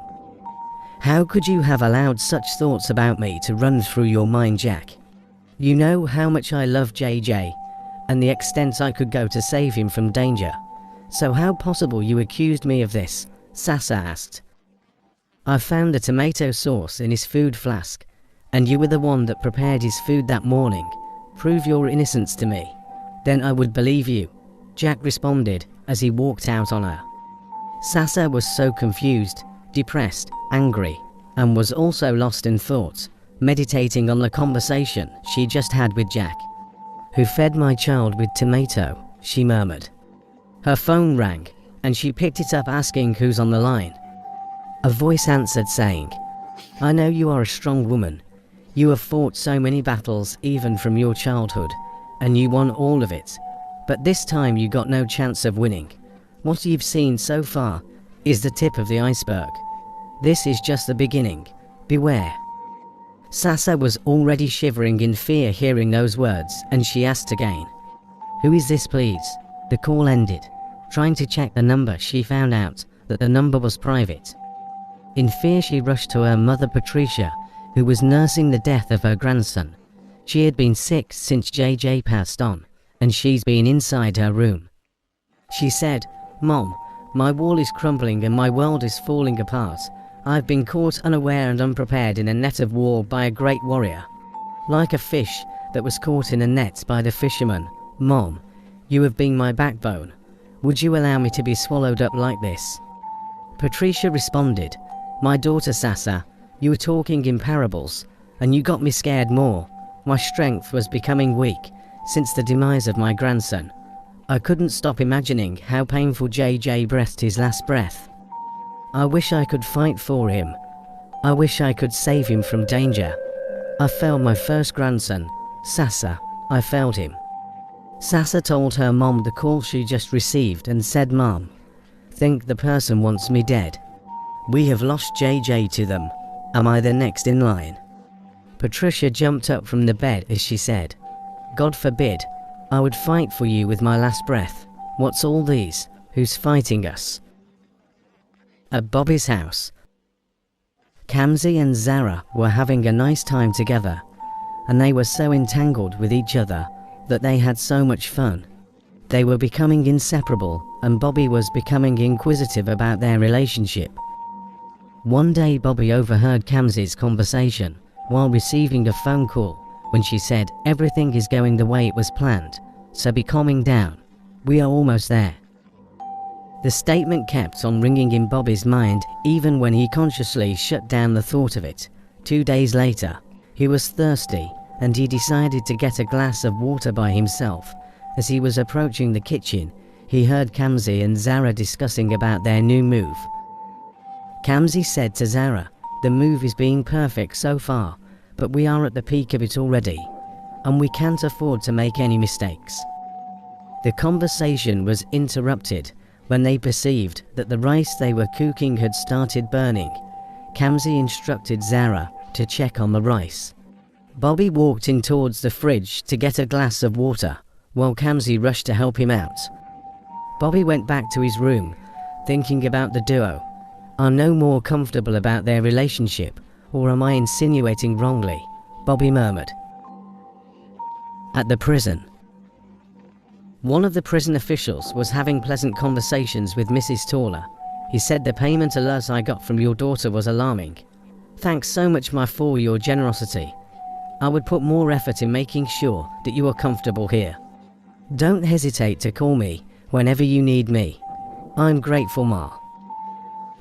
"How could you have allowed such thoughts about me to run through your mind, Jack? You know how much I love JJ, and the extent I could go to save him from danger. So how possible you accused me of this?" Sasa asked. "I found the tomato sauce in his food flask, and you were the one that prepared his food that morning. Prove your innocence to me, then I would believe you," Jack responded as he walked out on her. Sasa was so confused, depressed, angry, and was also lost in thought, meditating on the conversation she just had with Jack. "Who fed my child with tomato?" she murmured. Her phone rang, and she picked it up asking who's on the line. A voice answered saying, "I know you are a strong woman. You have fought so many battles even from your childhood, and you won all of it. But this time you got no chance of winning. What you've seen so far is the tip of the iceberg. This is just the beginning. Beware." Sasa was already shivering in fear hearing those words, and she asked again, "Who is this, please?" The call ended. Trying to check the number, she found out that the number was private. In fear, she rushed to her mother Patricia, who was nursing the death of her grandson. She had been sick since JJ passed on, and she's been inside her room. She said, "Mom, my wall is crumbling and my world is falling apart. I've been caught unaware and unprepared in a net of war by a great warrior. Like a fish that was caught in a net by the fisherman. Mom, you have been my backbone. Would you allow me to be swallowed up like this?" Patricia responded, "My daughter Sasa, you were talking in parables, and you got me scared more. My strength was becoming weak since the demise of my grandson. I couldn't stop imagining how painful JJ breathed his last breath." I wish I could fight for him. I wish I could save him from danger. I failed my first grandson, Sasa. I failed him. Sasa told her mom the call she just received and said, "Mom, think the person wants me dead. We have lost JJ to them. Am I the next in line?" Patricia jumped up from the bed as she said, "God forbid. I would fight for you with my last breath. What's all these? Who's fighting us?" At Bobby's house, Kamzi and Zara were having a nice time together, and they were so entangled with each other that they had so much fun. They were becoming inseparable, and Bobby was becoming inquisitive about their relationship. One day Bobby overheard Kamzi's conversation while receiving a phone call when she said, "Everything is going the way it was planned, so be calming down. We are almost there." The statement kept on ringing in Bobby's mind even when he consciously shut down the thought of it. 2 days later, he was thirsty and he decided to get a glass of water by himself. As he was approaching the kitchen, he heard Kamzi and Zara discussing about their new move. Kamzi said to Zara, "The move is being perfect so far, but we are at the peak of it already, and we can't afford to make any mistakes." The conversation was interrupted when they perceived that the rice they were cooking had started burning. Kamzi instructed Zara to check on the rice. Bobby walked in towards the fridge to get a glass of water, while Kamzi rushed to help him out. Bobby went back to his room, thinking about the duo. "I'm no more comfortable about their relationship, or am I insinuating wrongly?" Bobby murmured. At the prison, one of the prison officials was having pleasant conversations with Mrs. Taller. He said, "The payment alert I got from your daughter was alarming. Thanks so much, for your generosity. I would put more effort in making sure that you are comfortable here. Don't hesitate to call me whenever you need me. I'm grateful, Ma."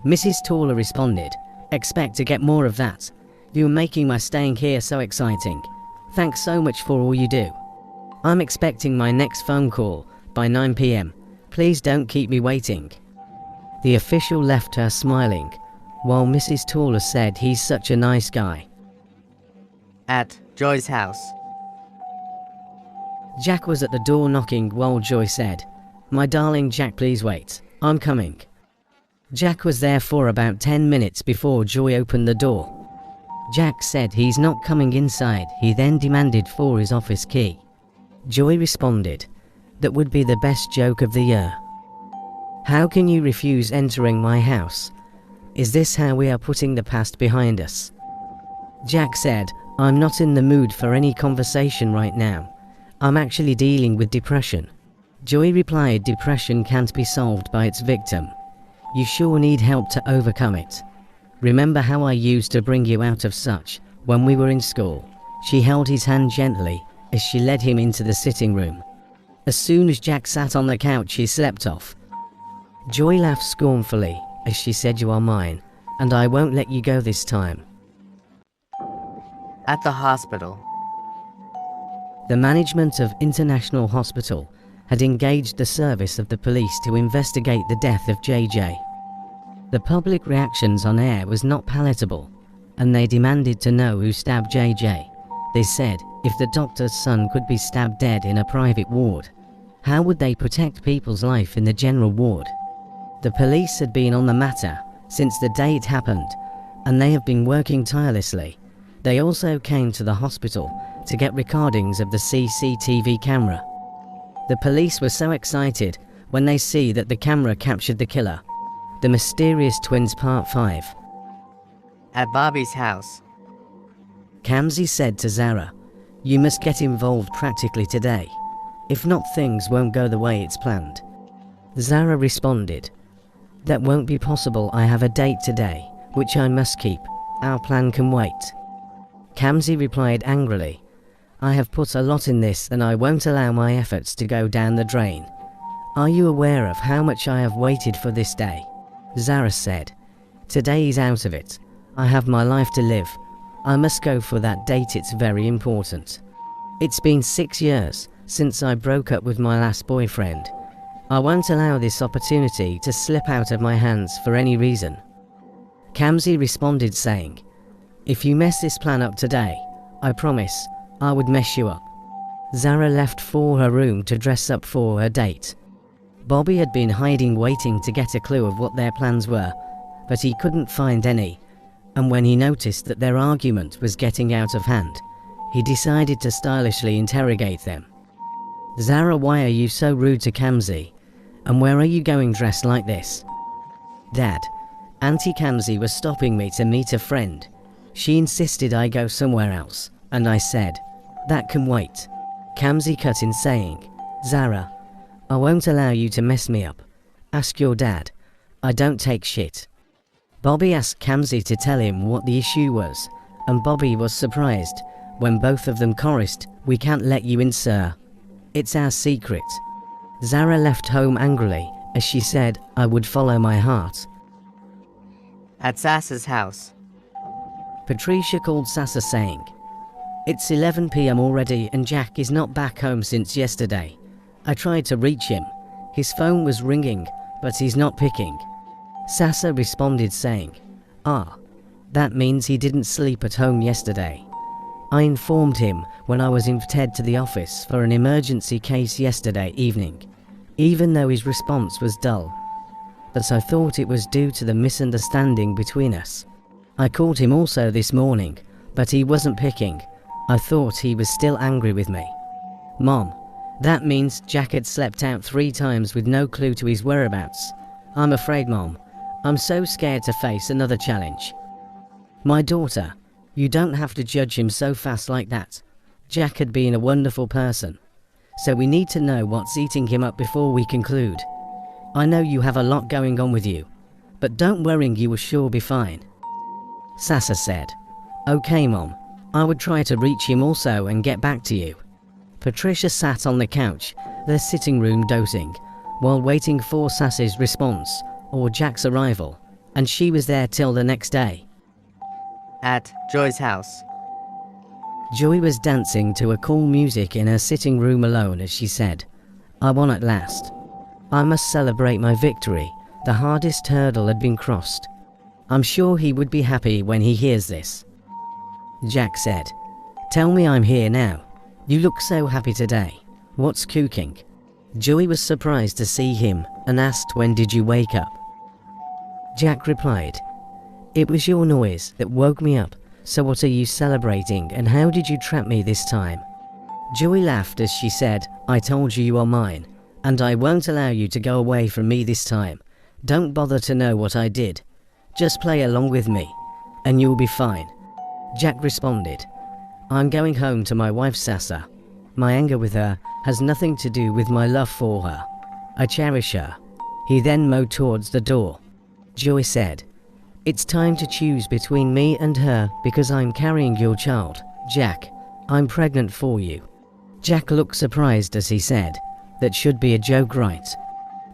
Mrs. Taller responded, "Expect to get more of that. You're making my staying here so exciting. Thanks so much for all you do. I'm expecting my next phone call by 9 p.m. Please don't keep me waiting." The official left her smiling, while Mrs. Taller said, "He's such a nice guy." At Joy's house, Jack was at the door knocking while Joy said, "My darling Jack, please wait. I'm coming." Jack was there for about 10 minutes before Joy opened the door. Jack said he's not coming inside. He then demanded for his office key. Joy responded, "That would be the best joke of the year. How can you refuse entering my house? Is this how we are putting the past behind us?" Jack said, "I'm not in the mood for any conversation right now. I'm actually dealing with depression." Joy replied, "Depression can't be solved by its victim. You sure need help to overcome it. Remember how I used to bring you out of such when we were in school?" She held his hand gently as she led him into the sitting room. As soon as Jack sat on the couch, he slept off. Joy laughed scornfully as she said, "You are mine, and I won't let you go this time." at the hospital, The management of International Hospital had engaged the service of the police to investigate the death of JJ. The public reactions on air was not palatable, and they demanded to know who stabbed JJ. They said, if the doctor's son could be stabbed dead in a private ward, how would they protect people's life in the general ward? The police had been on the matter since the day it happened, and they have been working tirelessly. They also came to the hospital to get recordings of the CCTV camera. The police were so excited when they see that the camera captured the killer. The Mysterious Twins Part 5. at Bobby's house, Kamzi said to Zara, "You must get involved practically today. If not, things won't go the way it's planned." Zara responded, "That won't be possible. I have a date today, which I must keep. Our plan can wait." Kamzi replied angrily, "I have put a lot in this and I won't allow my efforts to go down the drain. Are you aware of how much I have waited for this day?" Zara said, "Today is out of it. I have my life to live. I must go for that date. It's very important. It's been 6 years since I broke up with my last boyfriend. I won't allow this opportunity to slip out of my hands for any reason." Kamzi responded saying, "If you mess this plan up today, I promise I would mess you up." Zara left for her room to dress up for her date. Bobby had been hiding, waiting to get a clue of what their plans were, but he couldn't find any, and when he noticed that their argument was getting out of hand, he decided to stylishly interrogate them. "Zara, why are you so rude to Kamzi? And where are you going dressed like this?" "Dad, Auntie Kamzi was stopping me to meet a friend. She insisted I go somewhere else, and I said, that can wait." Kamzi cut in saying, "Zara, I won't allow you to mess me up. Ask your dad. I don't take shit." Bobby asked Kamzi to tell him what the issue was, and Bobby was surprised when both of them chorused, "We can't let you in, sir. It's our secret." Zara left home angrily as she said, "I would follow my heart." At Sassa's house. Patricia called Sassa saying, "It's 11 p.m. already and Jack is not back home since yesterday. I tried to reach him. His phone was ringing, but he's not picking." Sassa responded saying, "Ah, that means he didn't sleep at home yesterday. I informed him when I was invited to the office for an emergency case yesterday evening, even though his response was dull. But I thought it was due to the misunderstanding between us. I called him also this morning, but he wasn't picking. I thought he was still angry with me." "Mom, that means Jack had slept out 3 times with no clue to his whereabouts. I'm afraid, Mom. I'm so scared to face another challenge." "My daughter, you don't have to judge him so fast like that. Jack had been a wonderful person. So we need to know what's eating him up before we conclude. I know you have a lot going on with you, but don't worry, you will sure be fine." Sassa said, "Okay, Mom. I would try to reach him also and get back to you." Patricia sat on the couch, their sitting room, dozing, while waiting for Sassa's response or Jack's arrival, and she was there till the next day. At Joy's house. Joy was dancing to a cool music in her sitting room alone as she said, "I won at last. I must celebrate my victory. The hardest hurdle had been crossed. I'm sure he would be happy when he hears this." Jack said, "Tell me I'm here now. You look so happy today. What's cooking?" Joy was surprised to see him and asked, "When did you wake up?" Jack replied, "It was your noise that woke me up, so what are you celebrating and how did you trap me this time?" Joy laughed as she said, "I told you are mine, and I won't allow you to go away from me this time. Don't bother to know what I did. Just play along with me, and you'll be fine." Jack responded, "I'm going home to my wife Sassa. My anger with her has nothing to do with my love for her. I cherish her." He then moved towards the door. Joy said, "It's time to choose between me and her because I'm carrying your child. Jack, I'm pregnant for you." Jack looked surprised as he said, "That should be a joke, right?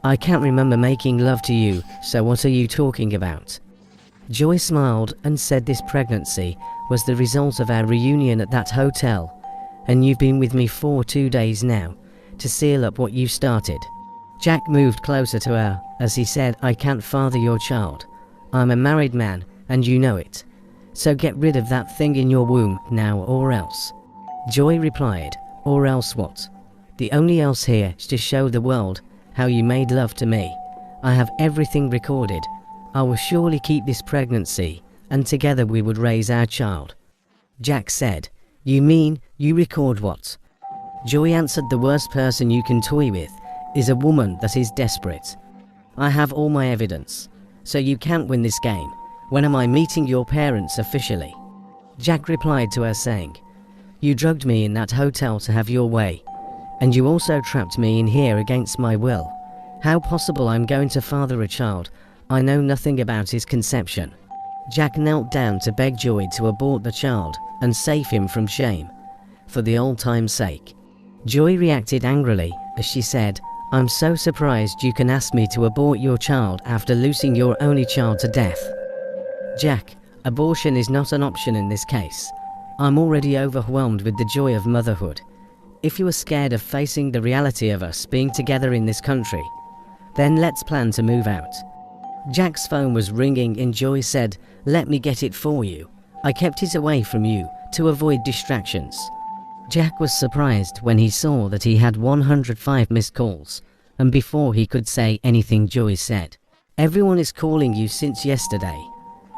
I can't remember making love to you, so what are you talking about?" Joy smiled and said this pregnancy was the result of our reunion at that hotel, and you've been with me for 2 days now to seal up what you started. Jack moved closer to her as he said, "I can't father your child. I'm a married man and you know it. So get rid of that thing in your womb now or else." Joy replied, "Or else what? The only else here is to show the world how you made love to me. I have everything recorded. I will surely keep this pregnancy, and together we would raise our child." Jack said, "You mean you record what?" Joy answered, "The worst person you can toy with is a woman that is desperate. I have all my evidence, so you can't win this game. When am I meeting your parents officially?" Jack replied to her saying, "You drugged me in that hotel to have your way, and you also trapped me in here against my will. How possible I'm going to father a child? I know nothing about his conception." Jack knelt down to beg Joy to abort the child and save him from shame, for the old time's sake. Joy reacted angrily as she said, "I'm so surprised you can ask me to abort your child after losing your only child to death." "Jack, abortion is not an option in this case. I'm already overwhelmed with the joy of motherhood. If you are scared of facing the reality of us being together in this country, then let's plan to move out. Jack's phone was ringing and Joy said, "Let me get it for you. I kept it away from you to avoid distractions." Jack was surprised when he saw that he had 105 missed calls, and before he could say anything, Joy said, "Everyone is calling you since yesterday.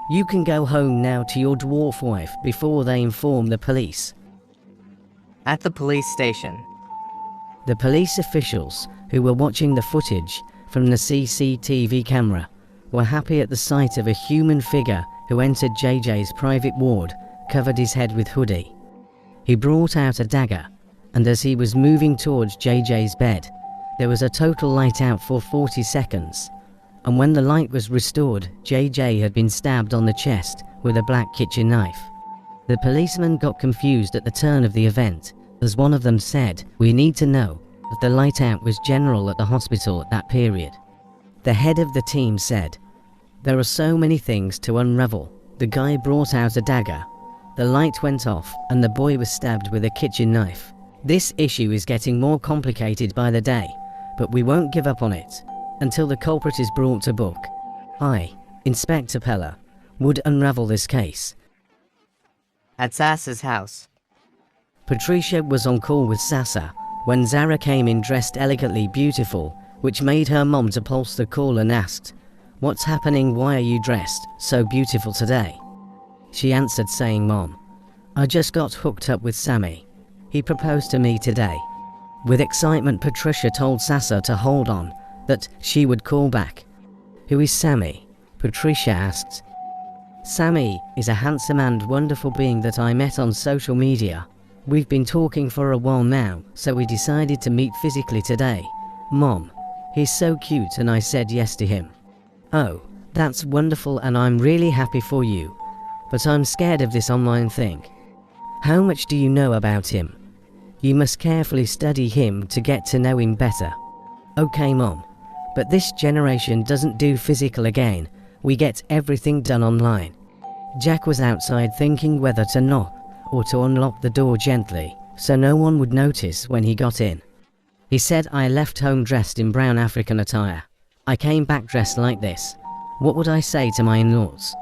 You can go home now to your dwarf wife before they inform the police." At the police station, The police officials who were watching the footage from the CCTV camera were happy at the sight of a human figure who entered JJ's private ward, covered his head with hoodie. He brought out a dagger, and as he was moving towards JJ's bed, there was a total light out for 40 seconds, and when the light was restored, JJ had been stabbed on the chest with a black kitchen knife. The policeman got confused at the turn of the event, as one of them said, "We need to know that the light out was general at the hospital at that period." The head of the team said, "There are so many things to unravel. The guy brought out a dagger, the light went off, and the boy was stabbed with a kitchen knife. This issue is getting more complicated by the day, but we won't give up on it until the culprit is brought to book. I, Inspector Peller, would unravel this case." at Sassa's house, Patricia was on call with Sassa when Zara came in dressed elegantly beautiful, which made her mom to pulse the call and asked, "What's happening? Why are you dressed so beautiful today?" She answered saying, "Mom, I just got hooked up with Sammy. He proposed to me today." With excitement, Patricia told Sassa to hold on, that she would call back. "Who is Sammy?" Patricia asked. "Sammy is a handsome and wonderful being that I met on social media. We've been talking for a while now, so we decided to meet physically today. Mom, he's so cute and I said yes to him." "Oh, that's wonderful and I'm really happy for you. But I'm scared of this online thing. How much do you know about him? You must carefully study him to get to know him better." "Okay, Mom, but this generation doesn't do physical again. We get everything done online." Jack was outside thinking whether to knock or to unlock the door gently so no one would notice when he got in. He said, "I left home dressed in brown African attire. I came back dressed like this. What would I say to my in-laws?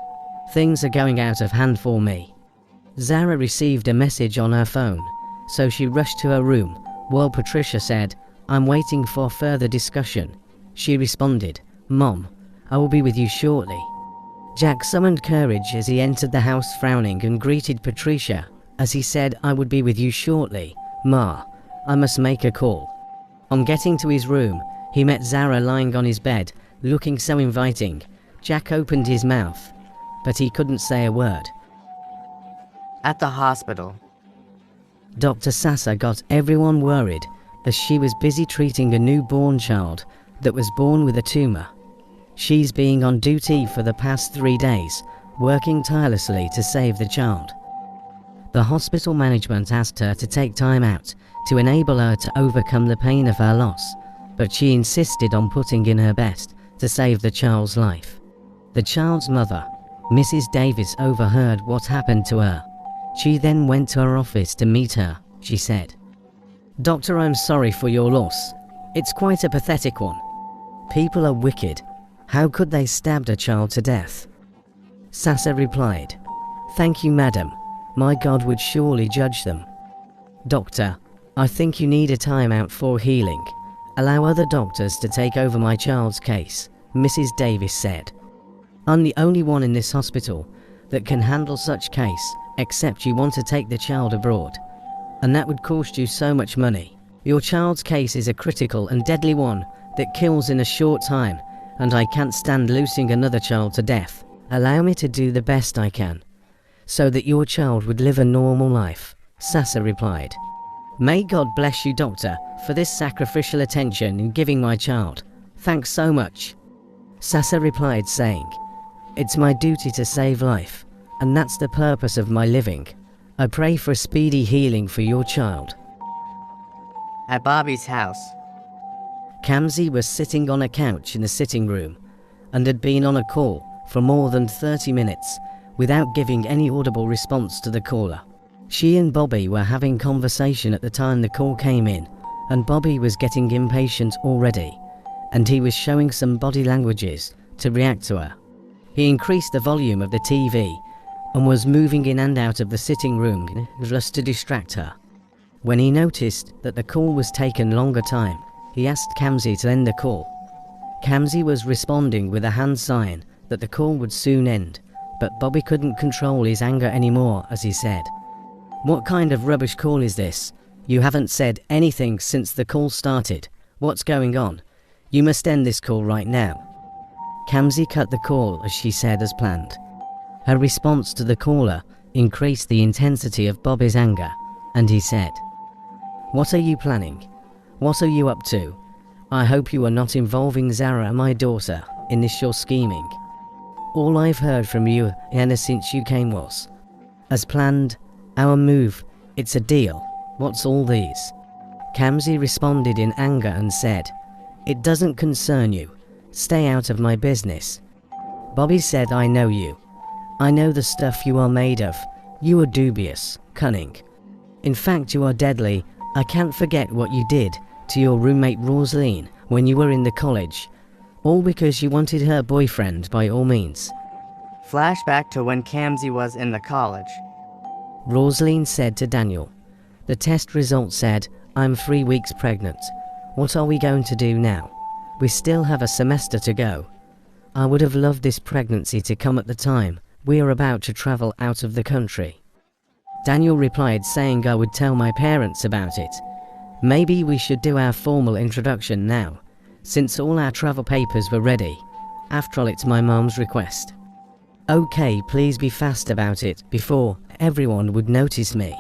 Things are going out of hand for me." Zara received a message on her phone, so she rushed to her room, while Patricia said, "I'm waiting for further discussion." She responded, "Mom, I will be with you shortly." Jack summoned courage as he entered the house frowning and greeted Patricia as he said, "I would be with you shortly. Ma, I must make a call." On getting to his room, he met Zara lying on his bed, looking so inviting. Jack opened his mouth, but he couldn't say a word. at the hospital, Dr. Sassa got everyone worried as she was busy treating a newborn child that was born with a tumor. She's been on duty for the past 3 days, working tirelessly to save the child. The hospital management asked her to take time out to enable her to overcome the pain of her loss, but she insisted on putting in her best to save the child's life. The child's mother, Mrs. Davis, overheard what happened to her. She then went to her office to meet her. She said, "Doctor, I'm sorry for your loss. It's quite a pathetic one. People are wicked. How could they stab a child to death?" Sassa replied, "Thank you, madam. My God would surely judge them." "Doctor, I think you need a time out for healing. Allow other doctors to take over my child's case," Mrs. Davis said. "I'm the only one in this hospital that can handle such case, except you want to take the child abroad. And that would cost you so much money. Your child's case is a critical and deadly one that kills in a short time, and I can't stand losing another child to death. Allow me to do the best I can, so that your child would live a normal life," Sassa replied. "May God bless you, doctor, for this sacrificial attention in giving my child. Thanks so much." Sassa replied saying, "It's my duty to save life, and that's the purpose of my living. I pray for a speedy healing for your child." at Bobby's house, Kamsi was sitting on a couch in the sitting room and had been on a call for more than 30 minutes without giving any audible response to the caller. She and Bobby were having conversation at the time the call came in, and Bobby was getting impatient already, and he was showing some body languages to react to her. He increased the volume of the TV and was moving in and out of the sitting room just to distract her. When he noticed that the call was taking longer time, he asked Kamsi to end the call. Kamsi was responding with a hand sign that the call would soon end, but Bobby couldn't control his anger anymore as he said, "What kind of rubbish call is this? You haven't said anything since the call started. What's going on? You must end this call right now." Kamsi cut the call as she said as planned. Her response to the caller increased the intensity of Bobby's anger, and he said, "What are you planning? What are you up to? I hope you are not involving Zara, my daughter, in this your scheming. All I've heard from you ever since you came was, as planned, our move, it's a deal. What's all these?" Kamsi responded in anger and said, "It doesn't concern you. Stay out of my business." Bobby said, "I know you. I know the stuff you are made of. You are dubious, cunning. In fact, you are deadly. I can't forget what you did to your roommate Rosaline when you were in the college. All because you wanted her boyfriend by all means." Flashback to when Kamsi was in the college. Rosaline said to Daniel, "The test results said I'm 3 weeks pregnant. What are we going to do now? We still have a semester to go. I would have loved this pregnancy to come at the time we are about to travel out of the country." Daniel replied saying, "I would tell my parents about it. Maybe we should do our formal introduction now, since all our travel papers were ready. After all, it's my mom's request." "Okay, please be fast about it before everyone would notice me,"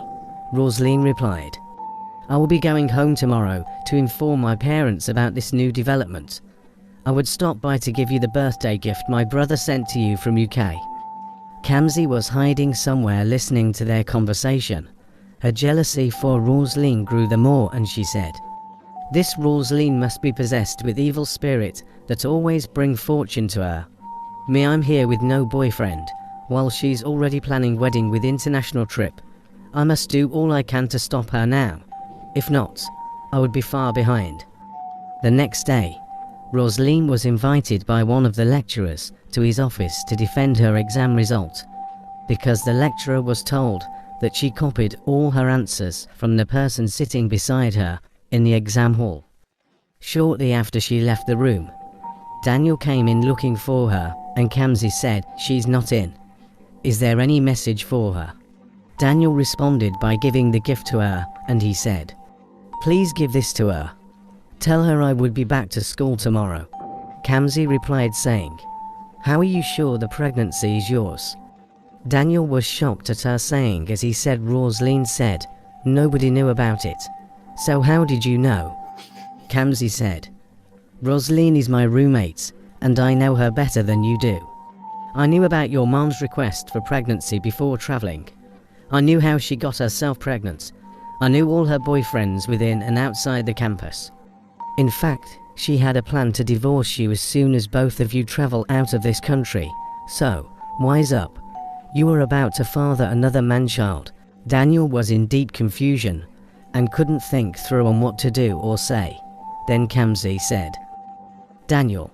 Rosaline replied. "I will be going home tomorrow to inform my parents about this new development. I would stop by to give you the birthday gift my brother sent to you from UK." Kamsi was hiding somewhere listening to their conversation. Her jealousy for Rosaline grew the more and she said, "This Rosaline must be possessed with evil spirit that always bring fortune to her. Me, I'm here with no boyfriend, while she's already planning wedding with international trip. I must do all I can to stop her now. If not, I would be far behind." The next day, Rosaline was invited by one of the lecturers to his office to defend her exam result, because the lecturer was told that she copied all her answers from the person sitting beside her in the exam hall. Shortly after she left the room, Daniel came in looking for her and Kamsi said, "She's not in. Is there any message for her?" Daniel responded by giving the gift to her and he said, "Please give this to her. Tell her I would be back to school tomorrow." Kamsi replied saying, "How are you sure the pregnancy is yours?" Daniel was shocked at her saying as he said Rosaline said nobody knew about it. "So how did you know?" Kamsi said, "Rosaline is my roommate and I know her better than you do. I knew about your mom's request for pregnancy before travelling. I knew how she got herself pregnant. I knew all her boyfriends within and outside the campus. In fact, she had a plan to divorce you as soon as both of you travel out of this country. So, wise up. You were about to father another man-child." Daniel was in deep confusion and couldn't think through on what to do or say. Then Kamsi said, Daniel,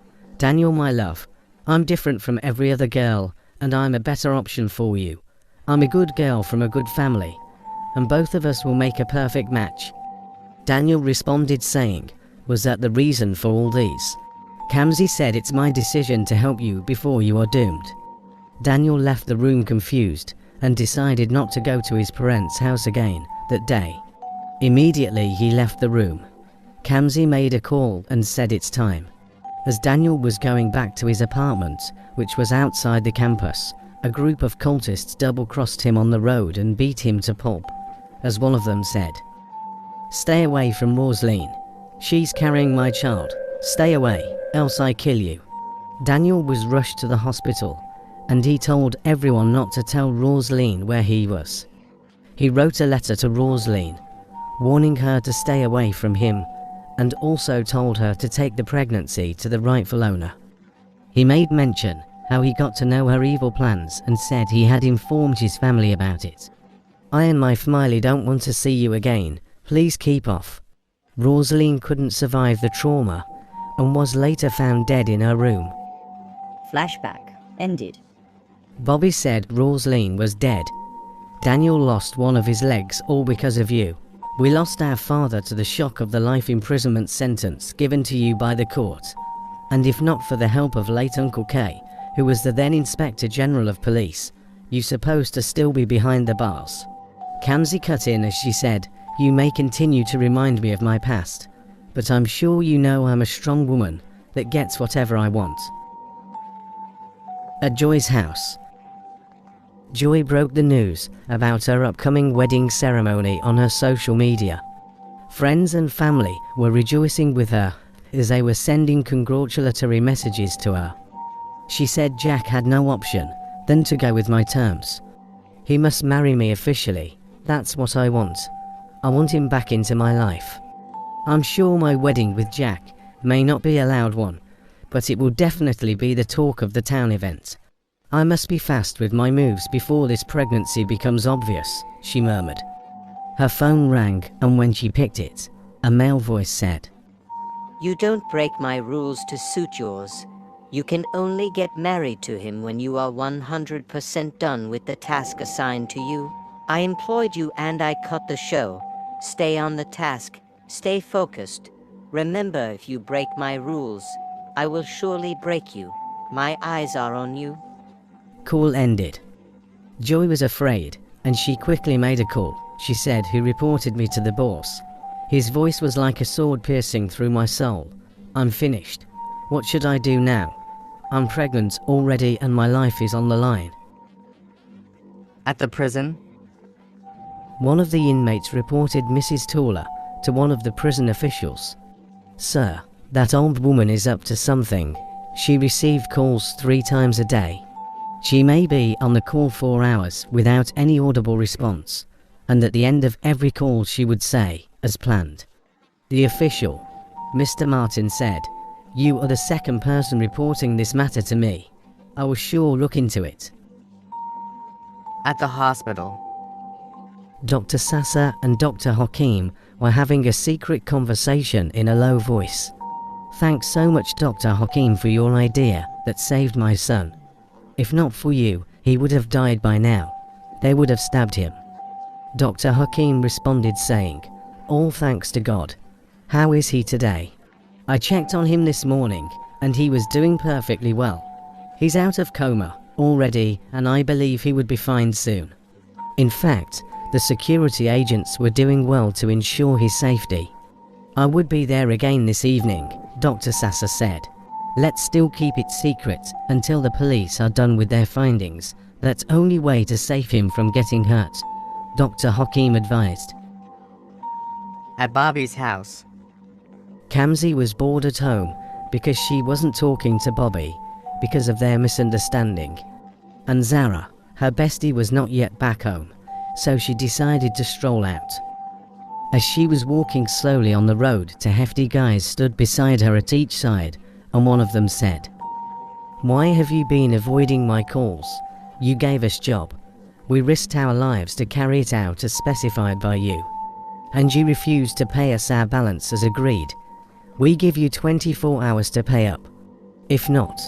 my love, I'm different from every other girl and I'm a better option for you. I'm a good girl from a good family, and both of us will make a perfect match." Daniel responded saying, "Was that the reason for all these?" Kamsi said, "It's my decision to help you before you are doomed." Daniel left the room confused and decided not to go to his parents' house again that day. Immediately he left the room. Kamsi made a call and said it's time. As Daniel was going back to his apartment, which was outside the campus, a group of cultists double-crossed him on the road and beat him to pulp, as one of them said, "Stay away from Rosaline. She's carrying my child. Stay away, else I kill you." Daniel was rushed to the hospital, and he told everyone not to tell Rosaline where he was. He wrote a letter to Rosaline, warning her to stay away from him, and also told her to take the pregnancy to the rightful owner. He made mention how he got to know her evil plans and said he had informed his family about it. "I and my family don't want to see you again. Please keep off." Rosaline couldn't survive the trauma and was later found dead in her room. flashback ended. Bobby said Rosaline was dead. Daniel lost one of his legs, all because of you. We lost our father to the shock of the life imprisonment sentence given to you by the court. And if not for the help of late Uncle Kay, who was the then Inspector General of Police, you're supposed to still be behind the bars. Kamsi cut in as she said, you may continue to remind me of my past, but I'm sure you know I'm a strong woman that gets whatever I want. At Joy's house. Joy broke the news about her upcoming wedding ceremony on her social media. Friends and family were rejoicing with her as they were sending congratulatory messages to her. She said Jack had no option than to go with my terms. He must marry me officially. That's what I want. I want him back into my life. I'm sure my wedding with Jack may not be a loud one, but it will definitely be the talk of the town event. I must be fast with my moves before this pregnancy becomes obvious, she murmured. Her phone rang, and when she picked it, a male voice said, You don't break my rules to suit yours. You can only get married to him when you are 100% done with the task assigned to you. I employed you and I cut the show. Stay on the task. Stay focused. Remember, if you break my rules, I will surely break you. My eyes are on you. Call ended. Joy was afraid, and she quickly made a call, she said, who reported me to the boss. His voice was like a sword piercing through my soul. I'm finished. What should I do now? I'm pregnant already and my life is on the line. At the prison, one of the inmates reported Mrs. Tawler to one of the prison officials. Sir, that old woman is up to something. She received calls 3 times a day. She may be on the call 4 hours without any audible response, and at the end of every call she would say, as planned. The official, Mr. Martin, said, You are the second person reporting this matter to me. I will sure look into it. at the hospital, Dr. Sasa and Dr. Hakim were having a secret conversation in a low voice. Thanks so much, Dr. Hakim, for your idea that saved my son. If not for you, he would have died by now. They would have stabbed him. Dr. Hakim responded saying, All thanks to God. How is he today? I checked on him this morning, and he was doing perfectly well. He's out of coma already, and I believe he would be fine soon. In fact, the security agents were doing well to ensure his safety. I would be there again this evening, Dr. Sasa said. Let's still keep it secret until the police are done with their findings. That's only way to save him from getting hurt, Dr. Hakim advised. at Bobby's house, Kamsi was bored at home because she wasn't talking to Bobby because of their misunderstanding. And Zara, her bestie, was not yet back home, so she decided to stroll out. As she was walking slowly on the road, 2 hefty guys stood beside her at each side, and one of them said, Why have you been avoiding my calls? You gave us job. We risked our lives to carry it out as specified by you. And you refused to pay us our balance as agreed. We give you 24 hours to pay up. If not,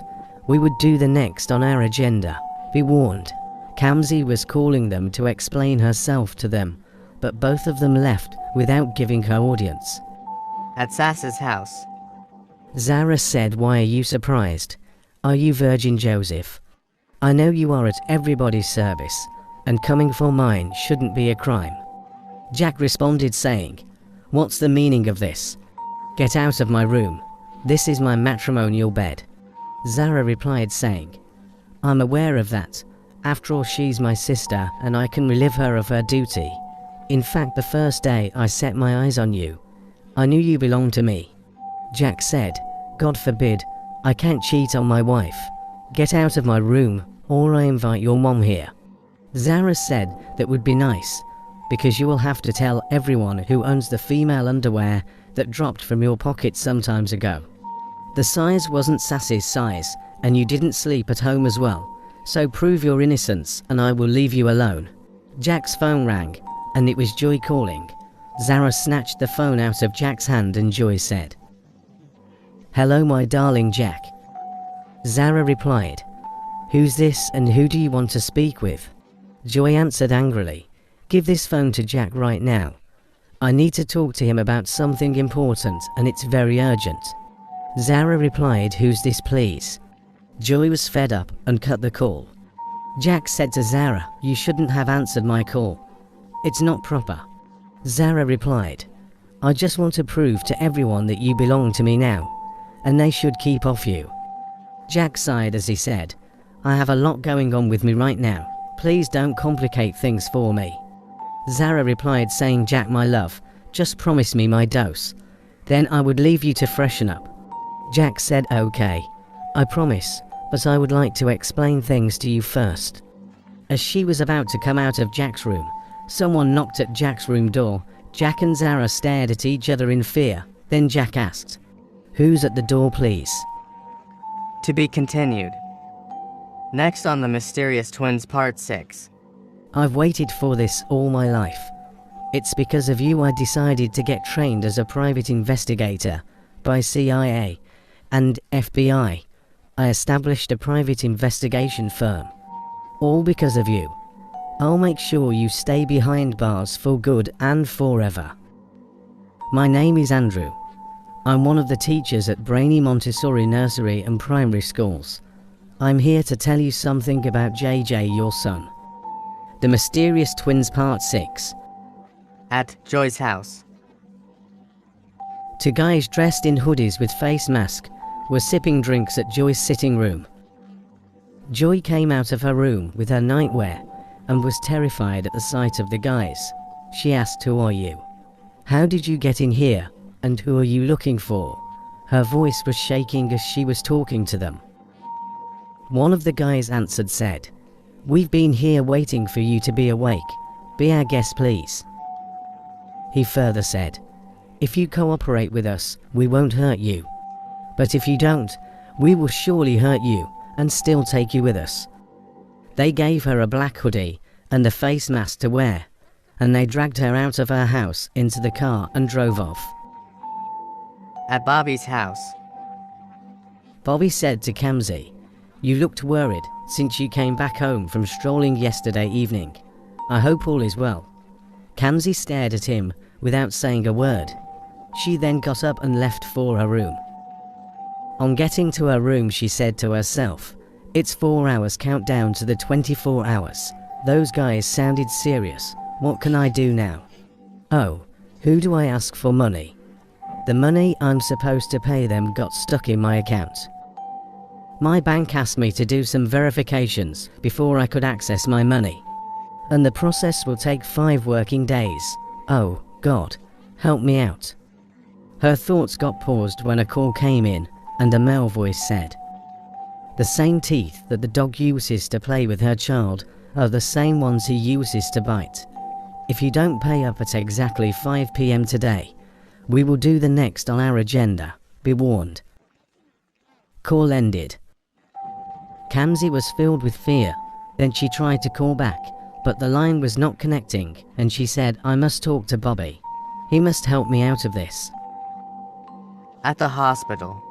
we would do the next on our agenda. Be warned. Kamsi was calling them to explain herself to them, but both of them left without giving her audience. at Sasa's house, Zara said, Why are you surprised? Are you Virgin Joseph? I know you are at everybody's service, and coming for mine shouldn't be a crime. Jack responded saying, What's the meaning of this? Get out of my room. This is my matrimonial bed. Zara replied saying, I'm aware of that. After all, she's my sister and I can relieve her of her duty. In fact, the first day I set my eyes on you, I knew you belonged to me. Jack said, God forbid, I can't cheat on my wife. Get out of my room or I invite your mom here. Zara said that would be nice, because you will have to tell everyone who owns the female underwear that dropped from your pocket some time ago. The size wasn't Sassy's size, and you didn't sleep at home as well, so prove your innocence and I will leave you alone. Jack's phone rang, and it was Joy calling. Zara snatched the phone out of Jack's hand and Joy said, Hello, my darling Jack. Zara replied, "Who's this and who do you want to speak with?" Joy answered angrily, "Give this phone to Jack right now. I need to talk to him about something important and it's very urgent." Zara replied, "Who's this please?" Joy was fed up and cut the call. Jack said to Zara, "You shouldn't have answered my call. It's not proper." Zara replied, "I just want to prove to everyone that you belong to me now, and they should keep off you." Jack sighed as he said, "I have a lot going on with me right now. Please don't complicate things for me." Zara replied saying, "Jack, my love, just promise me my dose. Then I would leave you to freshen up." Jack said, "Okay, I promise, but I would like to explain things to you first." As she was about to come out of Jack's room, someone knocked at Jack's room door. Jack and Zara stared at each other in fear. Then Jack asked, "Who's at the door, please?" To be continued. Next on The Mysterious Twins Part 6. I've waited for this all my life. It's because of you I decided to get trained as a private investigator by CIA and FBI. I established a private investigation firm. All because of you. I'll make sure you stay behind bars for good and forever. My name is Andrew. I'm one of the teachers at Brainy Montessori Nursery and Primary Schools. I'm here to tell you something about JJ, your son. The Mysterious Twins Part 6. At Joy's house. Two guys dressed in hoodies with face masks were sipping drinks at Joy's sitting room. Joy came out of her room with her nightwear and was terrified at the sight of the guys. She asked, "Who are you? How did you get in here? And who are you looking for?" Her voice was shaking as she was talking to them. One of the guys answered, said, "We've been here waiting for you to be awake. Be our guest, please." He further said, "If you cooperate with us, we won't hurt you. But if you don't, we will surely hurt you and still take you with us." They gave her a black hoodie and a face mask to wear, and they dragged her out of her house into the car and drove off. At Bobby's house. Bobby said to Kamzi, "You looked worried since you came back home from strolling yesterday evening. I hope all is well." Kamzi stared at him without saying a word. She then got up and left for her room. On getting to her room, she said to herself, "It's 4 hours countdown to the 24 hours. Those guys sounded serious. What can I do now? Oh, who do I ask for money? The money I'm supposed to pay them got stuck in my account. My bank asked me to do some verifications before I could access my money, and the process will take 5 working days. Oh, God, help me out." Her thoughts got paused when a call came in and a male voice said, "The same teeth that the dog uses to play with her child are the same ones he uses to bite. If you don't pay up at exactly 5 p.m. today, we will do the next on our agenda. Be warned." Call ended. Kamzi was filled with fear. Then she tried to call back, but the line was not connecting, and she said, "I must talk to Bobby. He must help me out of this." At the hospital.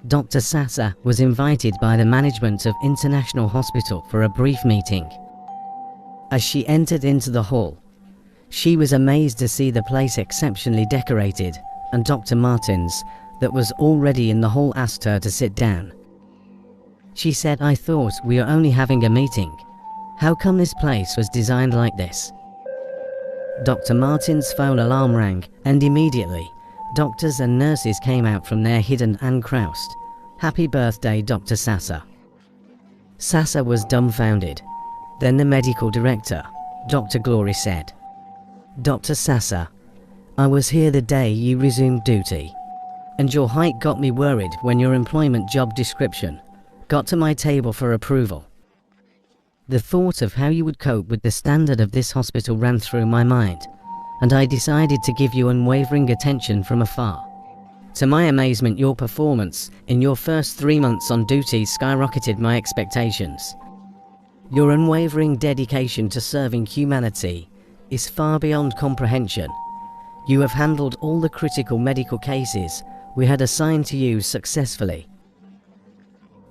Dr. Sasa was invited by the management of International Hospital for a brief meeting. As she entered into the hall, she was amazed to see the place exceptionally decorated, and Dr. Martins, that was already in the hall, asked her to sit down. She said, "I thought we are only having a meeting. How come this place was designed like this?" Dr. Martin's phone alarm rang, and immediately, doctors and nurses came out from their hidden and crouched. "Happy birthday, Dr. Sasa." Sasa was dumbfounded. Then the medical director, Dr. Glory, said, "Dr. Sasa, I was here the day you resumed duty, and your height got me worried when your employment job description got to my table for approval. The thought of how you would cope with the standard of this hospital ran through my mind, and I decided to give you unwavering attention from afar. To my amazement, your performance in your first 3 months on duty skyrocketed my expectations. Your unwavering dedication to serving humanity is far beyond comprehension. You have handled all the critical medical cases we had assigned to you successfully.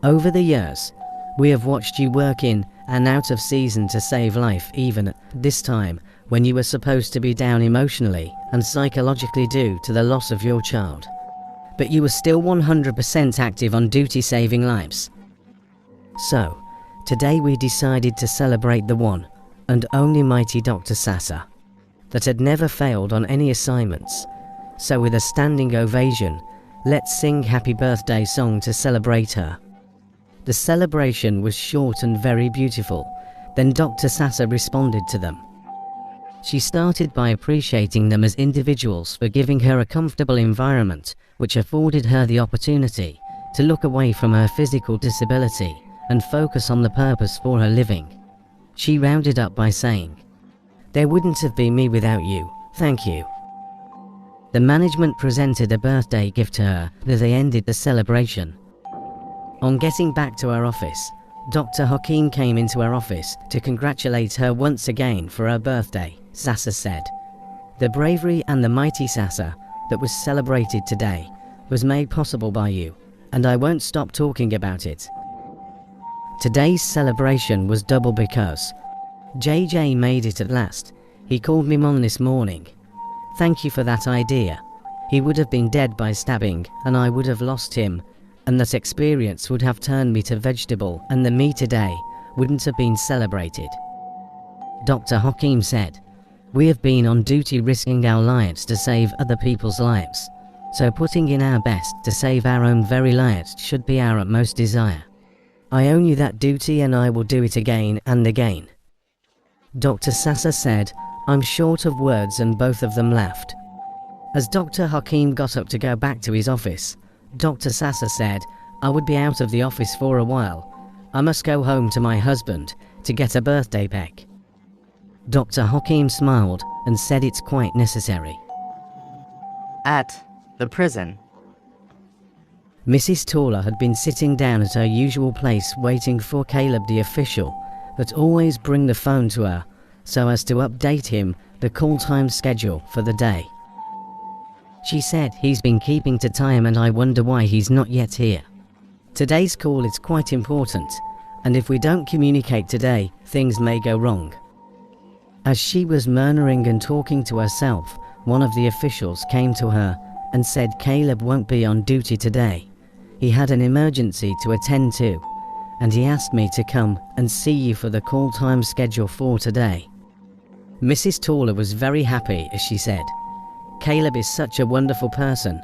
Over the years, we have watched you work in and out of season to save life, even at this time when you were supposed to be down emotionally and psychologically due to the loss of your child. But you were still 100% active on duty saving lives. So, today we decided to celebrate the one and only mighty Dr. Sasa, that had never failed on any assignments. So with a standing ovation, let's sing happy birthday song to celebrate her. The celebration was short and very beautiful. Then Dr. Sasa responded to them. She started by appreciating them as individuals for giving her a comfortable environment which afforded her the opportunity to look away from her physical disability and focus on the purpose for her living. She rounded up by saying, "There wouldn't have been me without you, thank you." The management presented a birthday gift to her as they ended the celebration. On getting back to her office, Dr. Hakim came into her office to congratulate her once again for her birthday. Sasa said, "The bravery and the mighty Sasa that was celebrated today was made possible by you, and I won't stop talking about it." Today's celebration was double because JJ made it at last. He called me Mom this morning. Thank you for that idea. He would have been dead by stabbing and I would have lost him, and that experience would have turned me to vegetable, and the me today wouldn't have been celebrated. Dr. Hakim said, "We have been on duty risking our lives to save other people's lives, so putting in our best to save our own very lives should be our utmost desire. I owe you that duty and I will do it again and again." Dr. Sasa said, "I'm short of words," and both of them laughed. As Dr. Hakim got up to go back to his office, Dr. Sasa said, "I would be out of the office for a while. I must go home to my husband to get a birthday pack." Dr. Hakim smiled and said it's quite necessary. At the prison. Mrs. Tawler had been sitting down at her usual place waiting for Caleb the official, but always bring the phone to her so as to update him the call time schedule for the day. She said he's been keeping to time and I wonder why he's not yet here. Today's call is quite important, and if we don't communicate today, things may go wrong. As she was murmuring and talking to herself, one of the officials came to her and said Caleb won't be on duty today. He had an emergency to attend to, and he asked me to come and see you for the call time schedule for today. Mrs. Tawler was very happy as she said, "Caleb is such a wonderful person.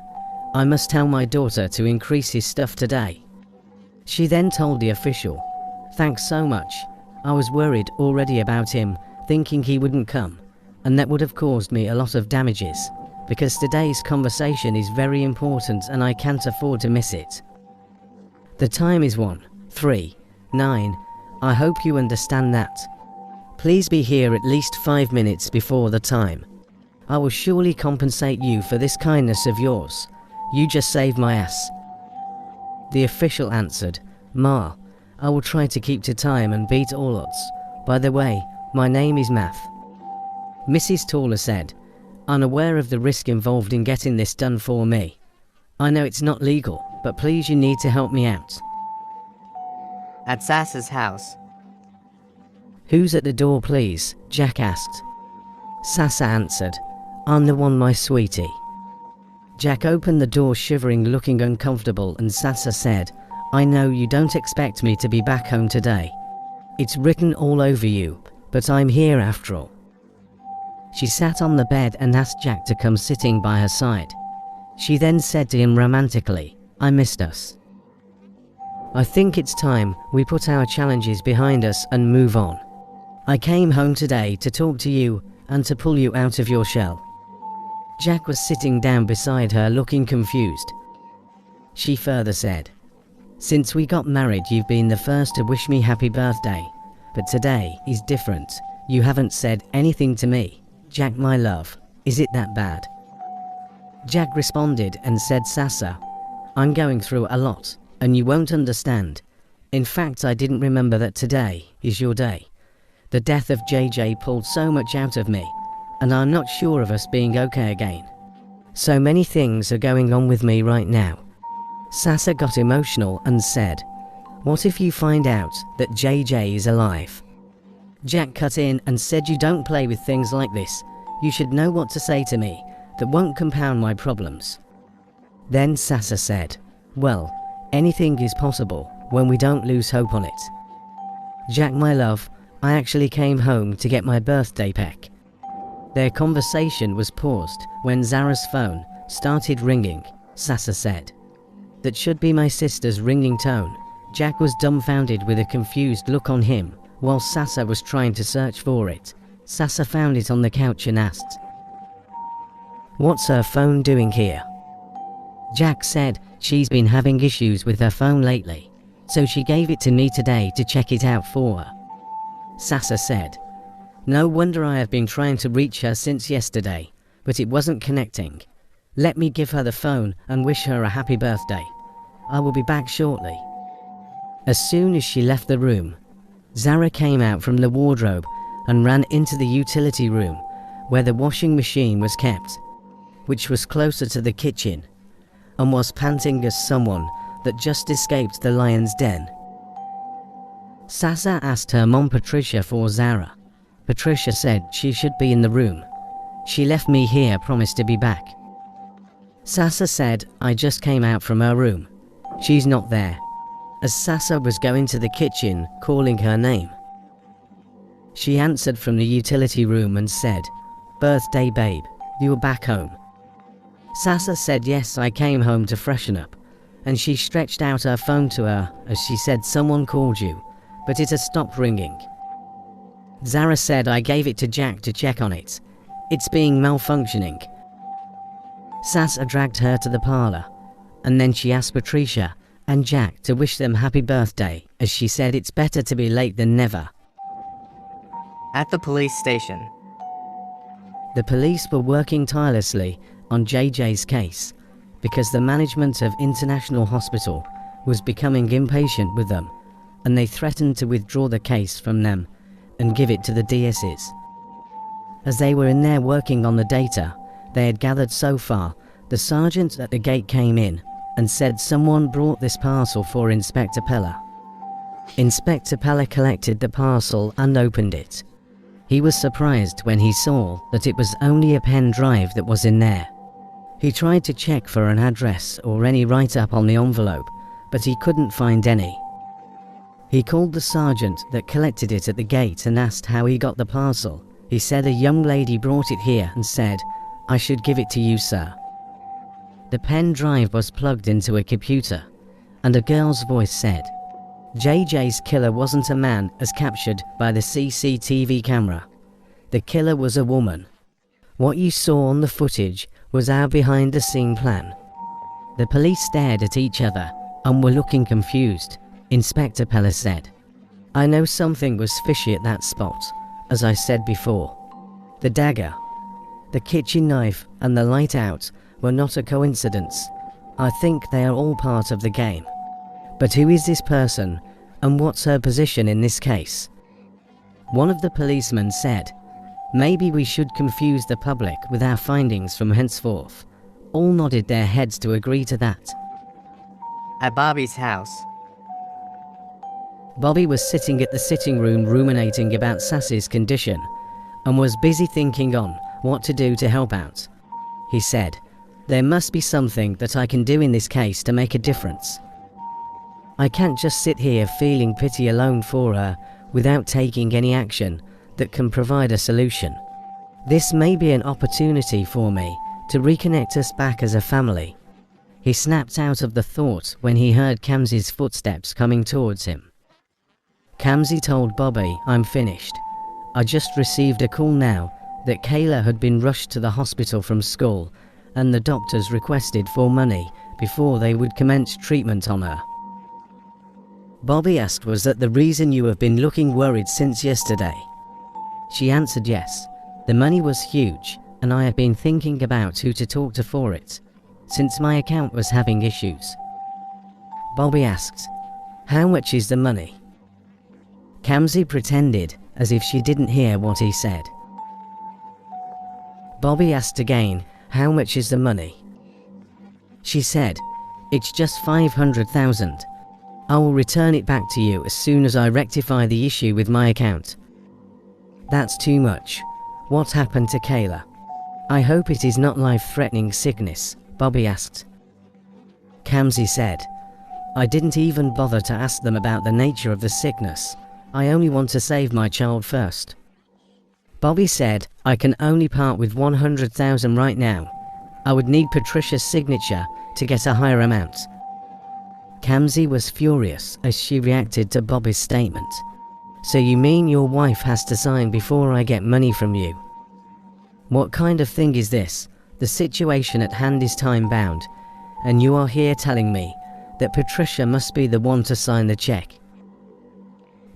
I must tell my daughter to increase his stuff today." She then told the official, "Thanks so much. I was worried already about him, thinking he wouldn't come, and that would have caused me a lot of damages, because today's conversation is very important and I can't afford to miss it. The time is 1:39. I hope you understand that. Please be here at least 5 minutes before the time. I will surely compensate you for this kindness of yours. You just saved my ass." The official answered, "Ma, I will try to keep to time and beat all odds. By the way, my name is Math." Mrs. Tawler said, "Unaware of the risk involved in getting this done for me. I know it's not legal, but please you need to help me out." At Sasa's house. "Who's at the door, please?" Jack asked. Sasa answered, "I'm the one, my sweetie." Jack opened the door shivering, looking uncomfortable, and Sasa said, "I know you don't expect me to be back home today. It's written all over you, but I'm here after all." She sat on the bed and asked Jack to come sitting by her side. She then said to him romantically, "I missed us. I think it's time we put our challenges behind us and move on. I came home today to talk to you and to pull you out of your shell." Jack was sitting down beside her looking confused. She further said, "Since we got married you've been the first to wish me happy birthday, but today is different. You haven't said anything to me. Jack, my love, is it that bad?" Jack responded and said, "Sasa, I'm going through a lot, and you won't understand. In fact, I didn't remember that today is your day. The death of JJ pulled so much out of me, and I'm not sure of us being okay again. So many things are going on with me right now." Sasa got emotional and said, What if you find out that JJ is alive? Jack cut in and said, you don't play with things like this. You should know what to say to me that won't compound my problems. Then Sasa said, well, anything is possible when we don't lose hope on it. Jack, my love, I actually came home to get my birthday pack. Their conversation was paused when Zara's phone started ringing. Sasa said, that should be my sister's ringing tone. Jack was dumbfounded with a confused look on him while Sasa was trying to search for it. Sasa found it on the couch and asked, what's her phone doing here? Jack said she's been having issues with her phone lately, so she gave it to me today to check it out for her. Sasa said, no wonder I have been trying to reach her since yesterday, but it wasn't connecting. Let me give her the phone and wish her a happy birthday. I will be back shortly. As soon as she left the room, Zara came out from the wardrobe and ran into the utility room where the washing machine was kept, which was closer to the kitchen, and was panting as someone that just escaped the lion's den. Sasa asked her mom Patricia for Zara. Patricia said she should be in the room. She left me here, promised to be back. Sasa said, I just came out from her room. She's not there. As Sasa was going to the kitchen, calling her name, she answered from the utility room and said, birthday babe, you're back home. Sasa said, yes, I came home to freshen up, and she stretched out her phone to her as she said, someone called you, but it has stopped ringing. Zara said, I gave it to Jack to check on it. It's being malfunctioning. Sasa dragged her to the parlor, and then she asked Patricia and Jack to wish them happy birthday, as she said it's better to be late than never. At the police station. The police were working tirelessly on JJ's case because the management of International Hospital was becoming impatient with them, and they threatened to withdraw the case from them and give it to the DSs. As they were in there working on the data they had gathered so far, the sergeant at the gate came in and said someone brought this parcel for Inspector Pella. Inspector Pella collected the parcel and opened it. He was surprised when he saw that it was only a pen drive that was in there. He tried to check for an address or any write-up on the envelope, but he couldn't find any. He called the sergeant that collected it at the gate and asked how he got the parcel. He said a young lady brought it here and said, I should give it to you, sir. The pen drive was plugged into a computer, and a girl's voice said, JJ's killer wasn't a man as captured by the CCTV camera. The killer was a woman. What you saw on the footage was our behind-the-scene plan. The police stared at each other and were looking confused. Inspector Pella said, I know something was fishy at that spot, as I said before. The dagger, the kitchen knife and the light out were not a coincidence. I think they are all part of the game. But who is this person and what's her position in this case? One of the policemen said, maybe we should confuse the public with our findings from henceforth. All nodded their heads to agree to that. At Bobby's house. Bobby was sitting at the sitting room ruminating about Sassie's condition and was busy thinking on what to do to help out. He said, there must be something that I can do in this case to make a difference. I can't just sit here feeling pity alone for her without taking any action that can provide a solution. This may be an opportunity for me to reconnect us back as a family. He snapped out of the thought when he heard Kamsi's footsteps coming towards him. Kamsi told Bobby, I'm finished. I just received a call now that Kayla had been rushed to the hospital from school and the doctors requested for money before they would commence treatment on her. Bobby asked, was that the reason you have been looking worried since yesterday? She answered yes. The money was huge and I have been thinking about who to talk to for it, since my account was having issues. Bobby asked, how much is the money? Kamsi pretended as if she didn't hear what he said. Bobby asked again, how much is the money? She said, it's just 500,000. I will return it back to you as soon as I rectify the issue with my account. That's too much. What happened to Kayla? I hope it is not life-threatening sickness, Bobby asked. Kamsi said, I didn't even bother to ask them about the nature of the sickness. I only want to save my child first. Bobby said, I can only part with 100,000 right now. I would need Patricia's signature to get a higher amount. Kamsi was furious as she reacted to Bobby's statement. So you mean your wife has to sign before I get money from you? What kind of thing is this? The situation at hand is time-bound, and you are here telling me that Patricia must be the one to sign the check.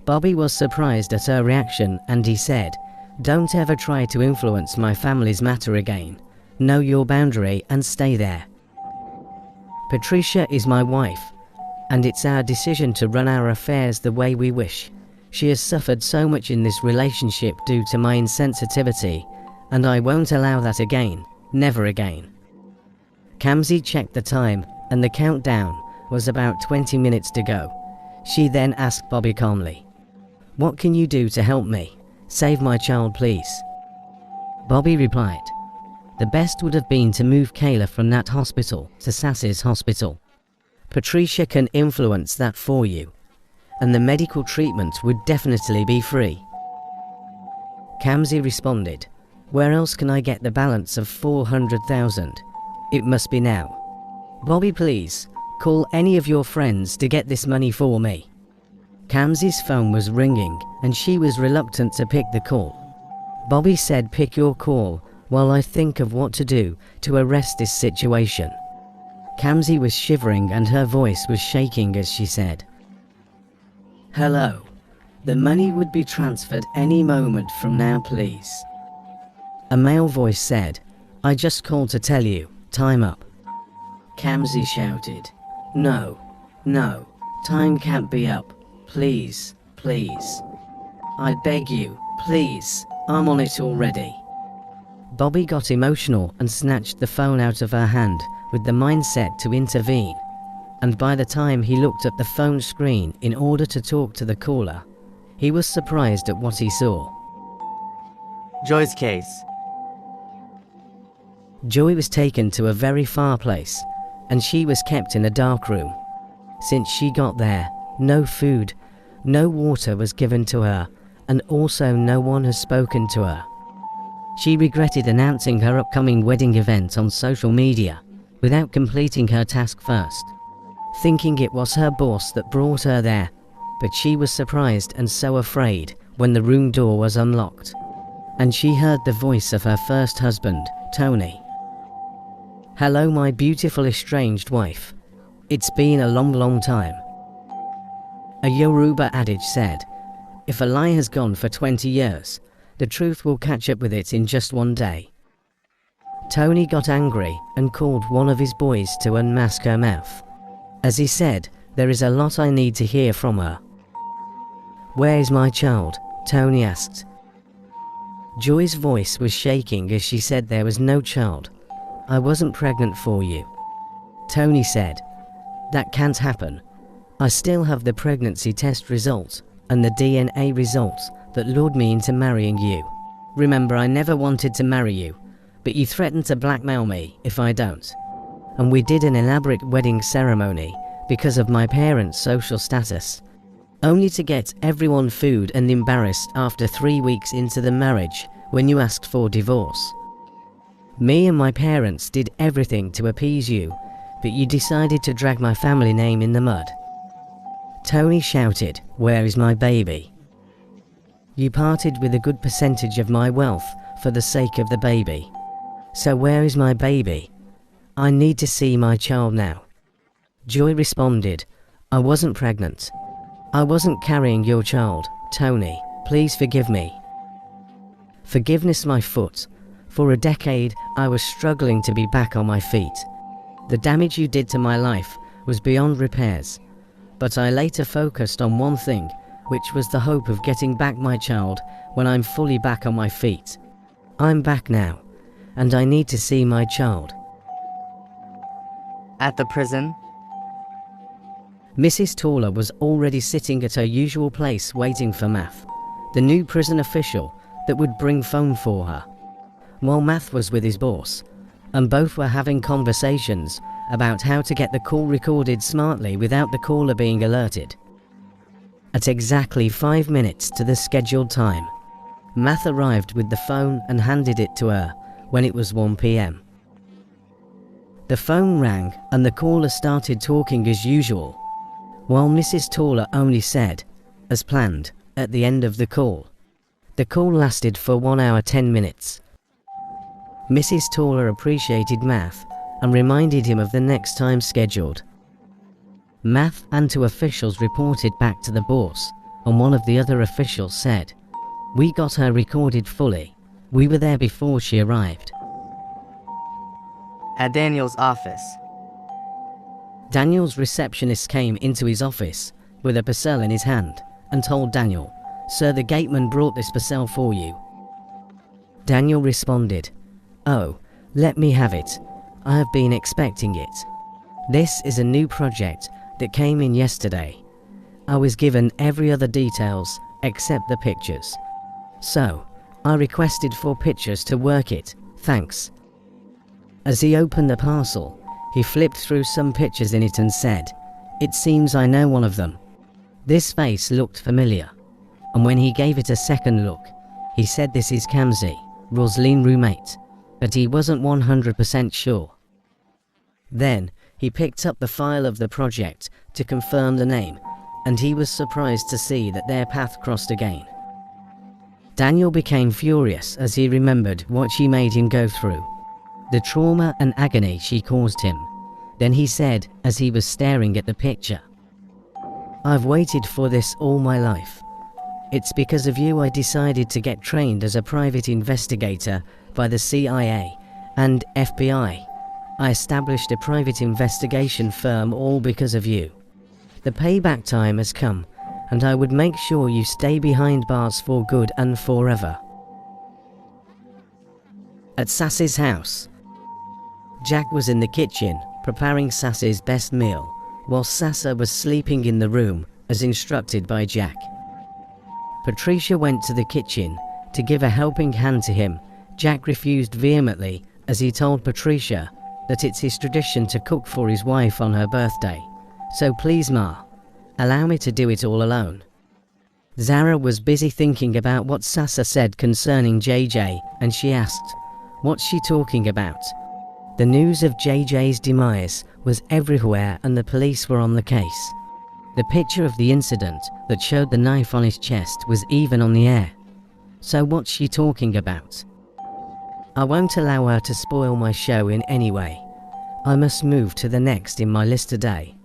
Bobby was surprised at her reaction and he said, don't ever try to influence my family's matter again. Know your boundary and stay there. Patricia is my wife, and it's our decision to run our affairs the way we wish. She has suffered so much in this relationship due to my insensitivity, and I won't allow that again, never again. Kamsi checked the time, and the countdown was about 20 minutes to go. She then asked Bobby calmly, what can you do to help me? Save my child, please. Bobby replied, the best would have been to move Kayla from that hospital to Sass's hospital. Patricia can influence that for you, and the medical treatment would definitely be free. Kamsi responded, where else can I get the balance of 400,000? It must be now. Bobby, please, call any of your friends to get this money for me. Kamsi's phone was ringing and she was reluctant to pick the call. Bobby said, pick your call while I think of what to do to arrest this situation. Kamsi was shivering and her voice was shaking as she said, hello. The money would be transferred any moment from now, please. A male voice said, I just called to tell you, time up. Kamsi shouted, no, no, time can't be up. Please, please. I beg you, please, I'm on it already. Bobby got emotional and snatched the phone out of her hand with the mindset to intervene, and by the time he looked at the phone screen in order to talk to the caller, he was surprised at what he saw. Joy's case. Joy was taken to a very far place, and she was kept in a dark room. Since she got there, no food, no water was given to her, and also no one has spoken to her. She regretted announcing her upcoming wedding event on social media without completing her task first, thinking it was her boss that brought her there, but she was surprised and so afraid when the room door was unlocked, and she heard the voice of her first husband, Tony. Hello, my beautiful estranged wife. It's been a long time. A Yoruba adage said, if a lie has gone for 20 years, the truth will catch up with it in just one day. Tony got angry and called one of his boys to unmask her mouth. As he said, there is a lot I need to hear from her. Where is my child? Tony asked. Joy's voice was shaking as she said there was no child. I wasn't pregnant for you. Tony said, that can't happen. I still have the pregnancy test results and the DNA results that lured me into marrying you. Remember, I never wanted to marry you, but you threatened to blackmail me if I don't. And we did an elaborate wedding ceremony because of my parents' social status, only to get everyone food and embarrassed after 3 weeks into the marriage when you asked for divorce. Me and my parents did everything to appease you, but you decided to drag my family name in the mud. Tony shouted, where is my baby? You parted with a good percentage of my wealth for the sake of the baby. So where is my baby? I need to see my child now. Joy responded, I wasn't pregnant. I wasn't carrying your child, Tony. Please forgive me. Forgiveness, my foot. For a decade, I was struggling to be back on my feet. The damage you did to my life was beyond repairs, but I later focused on one thing, which was the hope of getting back my child when I'm fully back on my feet. I'm back now, and I need to see my child. At the prison. Mrs. Taller was already sitting at her usual place waiting for Math, the new prison official that would bring phone for her, while Math was with his boss, and both were having conversations about how to get the call recorded smartly without the caller being alerted. At exactly 5 minutes to the scheduled time, Math arrived with the phone and handed it to her when it was 1 p.m. The phone rang and the caller started talking as usual, while Mrs. Taller only said, as planned, at the end of the call. The call lasted for 1 hour 10 minutes. Mrs. Taller appreciated Math and reminded him of the next time scheduled. Math and 2 officials reported back to the boss, and one of the other officials said, "We got her recorded fully. We were there before she arrived." At Daniel's office. Daniel's receptionist came into his office with a parcel in his hand and told Daniel, "Sir, the gateman brought this parcel for you." Daniel responded, "Oh, let me have it. I have been expecting it. This is a new project that came in yesterday. I was given every other details except the pictures. So, I requested for pictures to work it, thanks." As he opened the parcel, he flipped through some pictures in it and said, "It seems I know one of them." This face looked familiar, and when he gave it a second look, he said this is Kamzi, Roslyn's roommate, but he wasn't 100% sure. Then, he picked up the file of the project to confirm the name, and he was surprised to see that their path crossed again. Daniel became furious as he remembered what she made him go through, the trauma and agony she caused him. Then he said, as he was staring at the picture, "I've waited for this all my life. It's because of you I decided to get trained as a private investigator by the CIA and FBI. I established a private investigation firm all because of you. The payback time has come, and I would make sure you stay behind bars for good and forever." At Sass's house, Jack was in the kitchen preparing Sass's best meal, while Sassa was sleeping in the room as instructed by Jack. Patricia went to the kitchen to give a helping hand to him. Jack refused vehemently as he told Patricia that it's his tradition to cook for his wife on her birthday. "So please, Ma, allow me to do it all alone." Zara was busy thinking about what Sassa said concerning JJ, and she asked, "What's she talking about?" The news of JJ's demise was everywhere and the police were on the case. The picture of the incident that showed the knife on his chest was even on the air. So what's she talking about? "I won't allow her to spoil my show in any way. I must move to the next in my list today."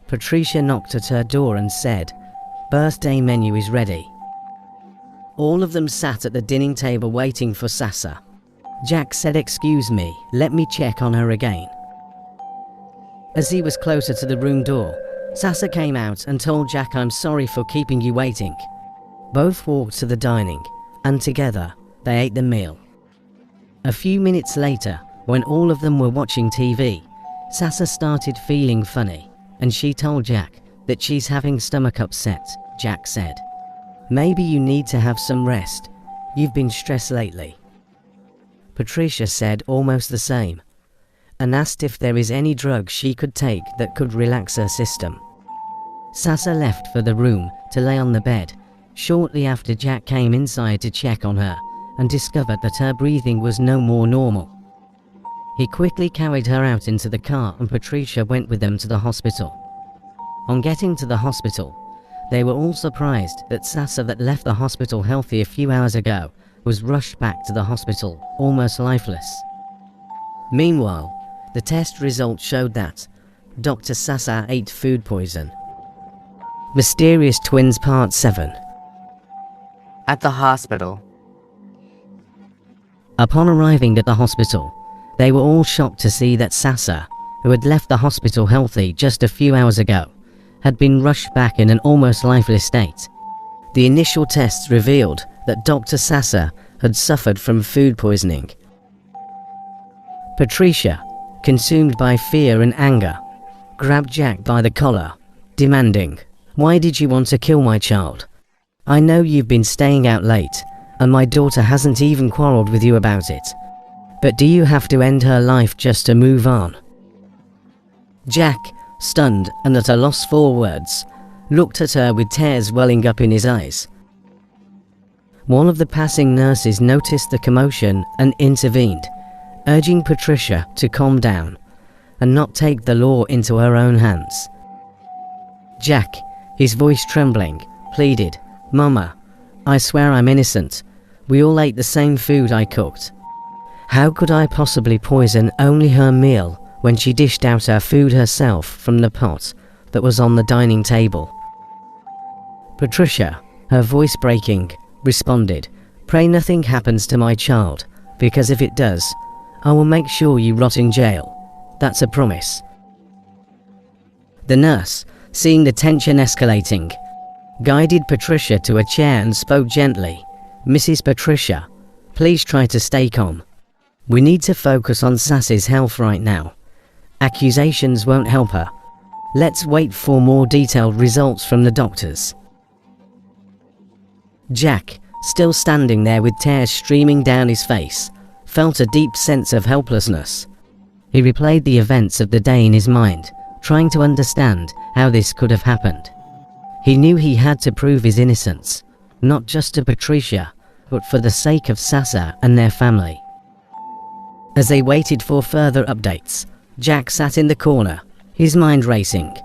Patricia knocked at her door and said, "Birthday menu is ready." All of them sat at the dining table waiting for Sassa. Jack said, "Excuse me, let me check on her again." As he was closer to the room door, Sassa came out and told Jack, "I'm sorry for keeping you waiting." Both walked to the dining, and together, they ate the meal. A few minutes later, when all of them were watching TV, Sassa started feeling funny, and she told Jack that she's having stomach upset. Jack said, "Maybe you need to have some rest. You've been stressed lately." Patricia said almost the same, and asked if there is any drug she could take that could relax her system. Sassa left for the room to lay on the bed, shortly after Jack came inside to check on her and discovered that her breathing was no more normal. He quickly carried her out into the car and Patricia went with them to the hospital. On getting to the hospital, they were all surprised that Sassa, that left the hospital healthy a few hours ago, was rushed back to the hospital, almost lifeless. Meanwhile, the test results showed that Dr. Sassa ate food poison. Mysterious Twins Part 7. At the hospital. Upon arriving at the hospital, they were all shocked to see that Sassa, who had left the hospital healthy just a few hours ago, had been rushed back in an almost lifeless state. The initial tests revealed that Dr. Sassa had suffered from food poisoning. Patricia, consumed by fear and anger, grabbed Jack by the collar, demanding, "Why did you want to kill my child? I know you've been staying out late, and my daughter hasn't even quarreled with you about it. But do you have to end her life just to move on?" Jack, stunned and at a loss for words, looked at her with tears welling up in his eyes. One of the passing nurses noticed the commotion and intervened, urging Patricia to calm down and not take the law into her own hands. Jack, his voice trembling, pleaded, "Mama, I swear I'm innocent. We all ate the same food I cooked. How could I possibly poison only her meal when she dished out her food herself from the pot that was on the dining table?" Patricia, her voice breaking, responded, "Pray nothing happens to my child, because if it does, I will make sure you rot in jail. That's a promise." The nurse, seeing the tension escalating, guided Patricia to a chair and spoke gently, "Mrs. Patricia, please try to stay calm. We need to focus on Sassie's health right now. Accusations won't help her. Let's wait for more detailed results from the doctors." Jack, still standing there with tears streaming down his face, felt a deep sense of helplessness. He replayed the events of the day in his mind, trying to understand how this could have happened. He knew he had to prove his innocence, not just to Patricia, but for the sake of Sasa and their family. As they waited for further updates, Jack sat in the corner, his mind racing.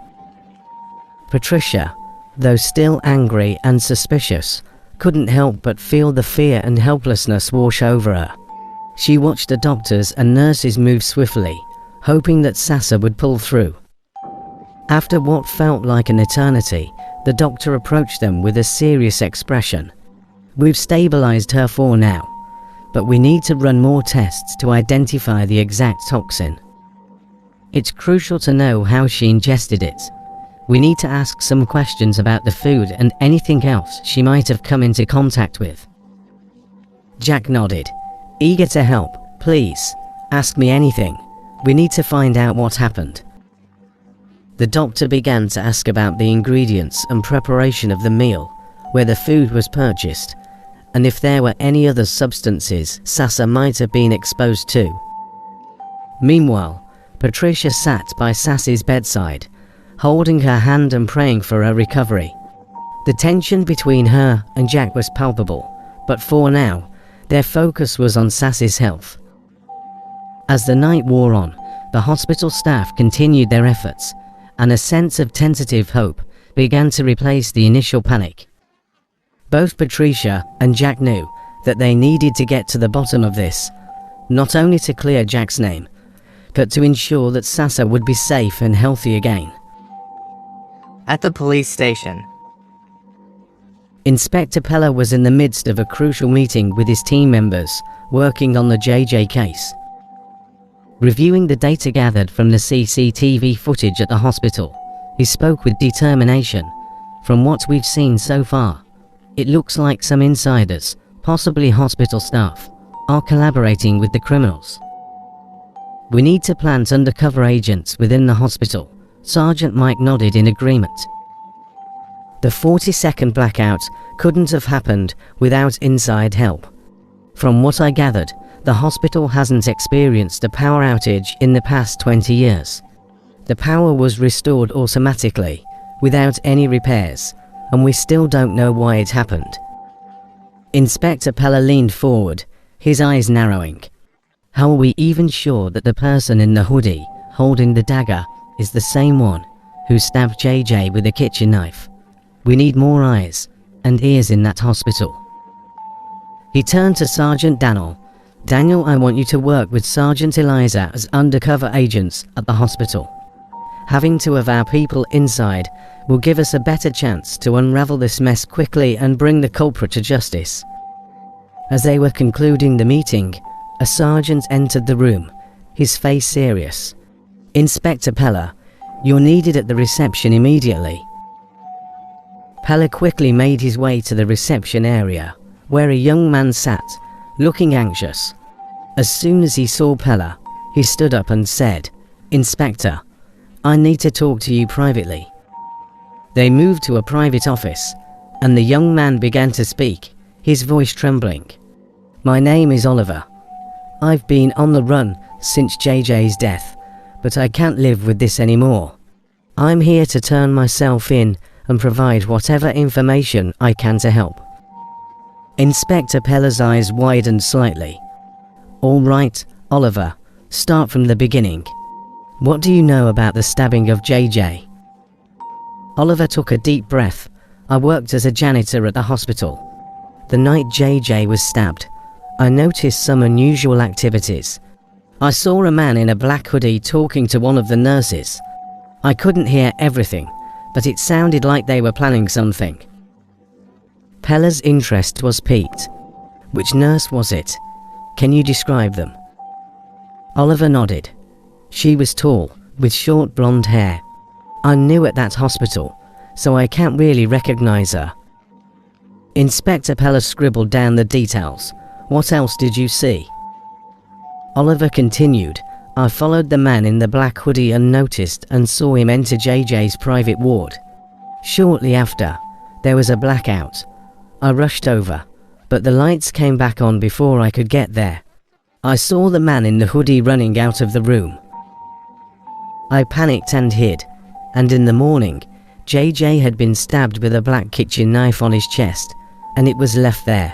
Patricia, though still angry and suspicious, couldn't help but feel the fear and helplessness wash over her. She watched the doctors and nurses move swiftly, hoping that Sasa would pull through. After what felt like an eternity, the doctor approached them with a serious expression. "We've stabilized her for now, but we need to run more tests to identify the exact toxin. It's crucial to know how she ingested it. We need to ask some questions about the food and anything else she might have come into contact with." Jack nodded, eager to help. "Please, ask me anything. We need to find out what happened." The doctor began to ask about the ingredients and preparation of the meal, where the food was purchased, and if there were any other substances Sasa might have been exposed to. Meanwhile, Patricia sat by Sassie's bedside, holding her hand and praying for her recovery. The tension between her and Jack was palpable, but for now, their focus was on Sassie's health. As the night wore on, the hospital staff continued their efforts, and a sense of tentative hope began to replace the initial panic. Both Patricia and Jack knew that they needed to get to the bottom of this, not only to clear Jack's name, but to ensure that Sasa would be safe and healthy again. At the police station, Inspector Pella was in the midst of a crucial meeting with his team members working on the JJ case. Reviewing the data gathered from the CCTV footage at the hospital, he spoke with determination. "From what we've seen so far, it looks like some insiders, possibly hospital staff, are collaborating with the criminals. We need to plant undercover agents within the hospital." Sergeant Mike nodded in agreement. The 40-second blackout couldn't have happened without inside help. "From what I gathered, the hospital hasn't experienced a power outage in the past 20 years. The power was restored automatically, without any repairs, and we still don't know why it happened." Inspector Pella leaned forward, his eyes narrowing. "How are we even sure that the person in the hoodie, holding the dagger, is the same one who stabbed JJ with a kitchen knife? We need more eyes and ears in that hospital." He turned to Sergeant Daniel. "Daniel, I want you to work with Sergeant Eliza as undercover agents at the hospital. Having two of our people inside will give us a better chance to unravel this mess quickly and bring the culprit to justice." As they were concluding the meeting, a sergeant entered the room, his face serious. "Inspector Pella, you're needed at the reception immediately." Pella quickly made his way to the reception area, where a young man sat, looking anxious. As soon as he saw Pella, he stood up and said, "Inspector, I need to talk to you privately." They moved to a private office, and the young man began to speak, his voice trembling. "My name is Oliver. I've been on the run since JJ's death, but I can't live with this anymore. I'm here to turn myself in and provide whatever information I can to help." Inspector Pella's eyes widened slightly. "All right, Oliver, start from the beginning. What do you know about the stabbing of JJ?" Oliver took a deep breath. "I worked as a janitor at the hospital. The night JJ was stabbed, I noticed some unusual activities. I saw a man in a black hoodie talking to one of the nurses. I couldn't hear everything, but it sounded like they were planning something." Pella's interest was piqued. "Which nurse was it? Can you describe them?" Oliver nodded. "She was tall, with short blonde hair. I'm new at that hospital, so I can't really recognize her." Inspector Pella scribbled down the details. "What else did you see?" Oliver continued. "I followed the man in the black hoodie and noticed and saw him enter JJ's private ward. Shortly after, there was a blackout. I rushed over, but the lights came back on before I could get there. I saw the man in the hoodie running out of the room. I panicked and hid, and in the morning, JJ had been stabbed with a black kitchen knife on his chest, and it was left there.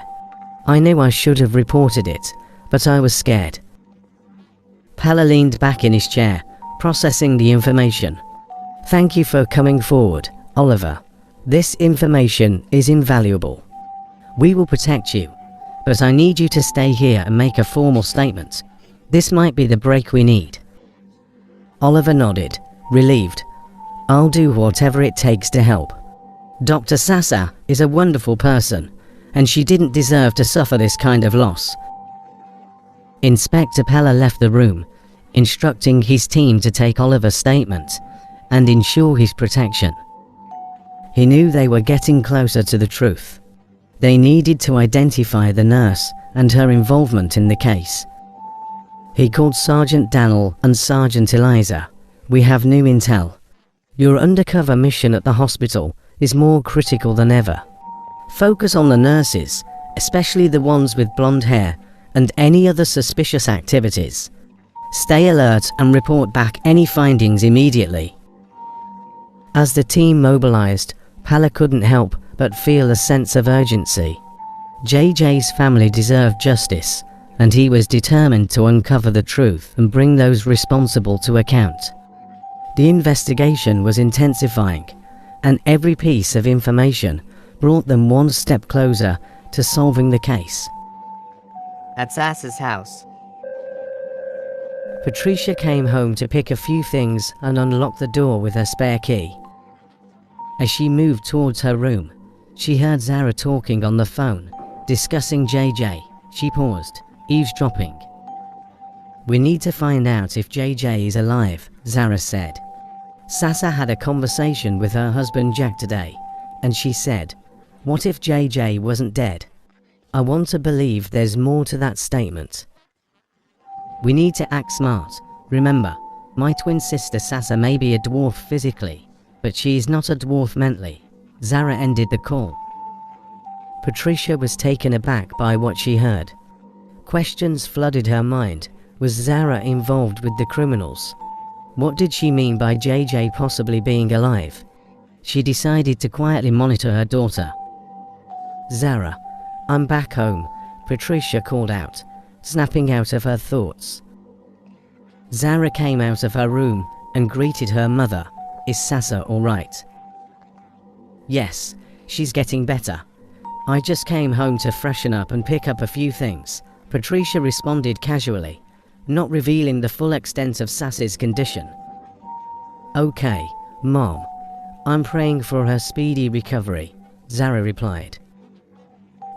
I knew I should have reported it, but I was scared." Pella leaned back in his chair, processing the information. "Thank you for coming forward, Oliver. This information is invaluable. We will protect you, but I need you to stay here and make a formal statement. This might be the break we need." Oliver nodded, relieved. "I'll do whatever it takes to help. Dr. Sasa is a wonderful person, and she didn't deserve to suffer this kind of loss." Inspector Pella left the room, instructing his team to take Oliver's statement and ensure his protection. He knew they were getting closer to the truth. They needed to identify the nurse and her involvement in the case. He called Sergeant Daniel and Sergeant Eliza. "We have new intel. Your undercover mission at the hospital is more critical than ever. Focus on the nurses, especially the ones with blonde hair, and any other suspicious activities. Stay alert and report back any findings immediately." As the team mobilized, Pella couldn't help but feel a sense of urgency. JJ's family deserved justice, and he was determined to uncover the truth and bring those responsible to account. The investigation was intensifying, and every piece of information brought them one step closer to solving the case. At Sasa's house. Patricia came home to pick a few things and unlock the door with her spare key. As she moved towards her room, she heard Zara talking on the phone, discussing JJ. She paused, eavesdropping. "We need to find out if JJ is alive," Zara said. Sasa had a conversation with her husband Jack today, and she said, "What if JJ wasn't dead?" I want to believe there's more to that statement. "We need to act smart. Remember, my twin sister Sasa may be a dwarf physically, but she is not a dwarf mentally." Zara ended the call. Patricia was taken aback by what she heard. Questions flooded her mind. Was Zara involved with the criminals? What did she mean by JJ possibly being alive? She decided to quietly monitor her daughter. "Zara, I'm back home," Patricia called out, snapping out of her thoughts. Zara came out of her room and greeted her mother. "Is Sasa all right?" "Yes, she's getting better. I just came home to freshen up and pick up a few things," Patricia responded casually, not revealing the full extent of Sasa's condition. "Okay, Mom. I'm praying for her speedy recovery," Zara replied.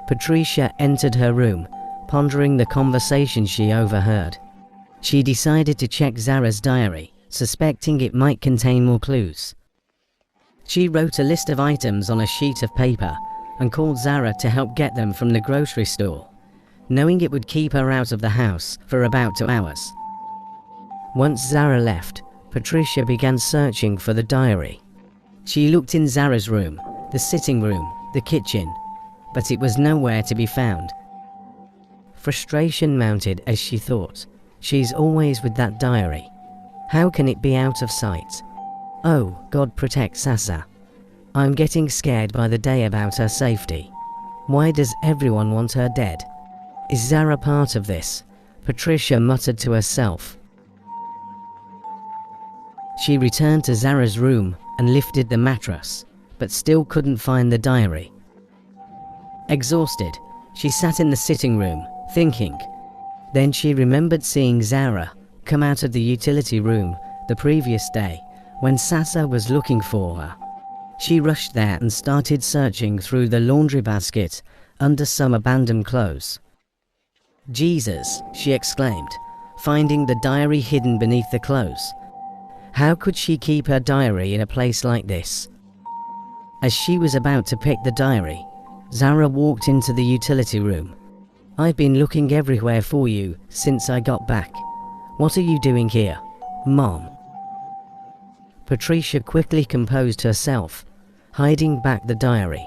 Patricia entered her room, pondering the conversation she overheard. She decided to check Zara's diary, suspecting it might contain more clues. She wrote a list of items on a sheet of paper and called Zara to help get them from the grocery store, knowing it would keep her out of the house for about 2 hours. Once Zara left, Patricia began searching for the diary. She looked in Zara's room, the sitting room, the kitchen, but it was nowhere to be found. Frustration mounted as she thought, she's always with that diary. How can it be out of sight? Oh, God protect Sasa. I'm getting scared by the day about her safety. Why does everyone want her dead? Is Zara part of this? Patricia muttered to herself. She returned to Zara's room and lifted the mattress, but still couldn't find the diary. Exhausted, she sat in the sitting room, thinking. Then she remembered seeing Zara come out of the utility room the previous day when Sasa was looking for her. She rushed there and started searching through the laundry basket under some abandoned clothes. Jesus, she exclaimed, finding the diary hidden beneath the clothes. How could she keep her diary in a place like this? As she was about to pick the diary, Zara walked into the utility room. I've been looking everywhere for you since I got back. What are you doing here, Mom? Patricia quickly composed herself, hiding back the diary.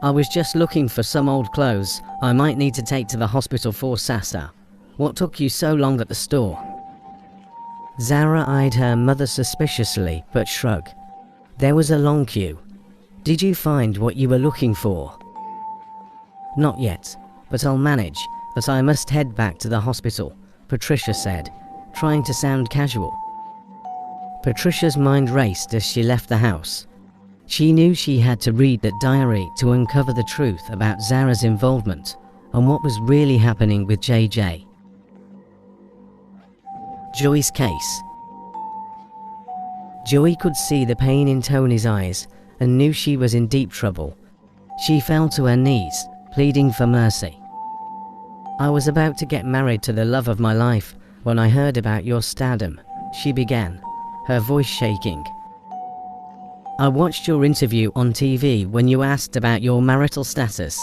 I was just looking for some old clothes I might need to take to the hospital for Sasa. What took you so long at the store? Zara eyed her mother suspiciously but shrugged. There was a long queue. Did you find what you were looking for? Not yet, but I'll manage, but I must head back to the hospital, Patricia said, trying to sound casual. Patricia's mind raced as she left the house. She knew she had to read that diary to uncover the truth about Zara's involvement and what was really happening with JJ. Joy's case. Joy could see the pain in Tony's eyes and knew she was in deep trouble. She fell to her knees, pleading for mercy. I was about to get married to the love of my life when I heard about your stardom, she began, her voice shaking. I watched your interview on TV when you asked about your marital status.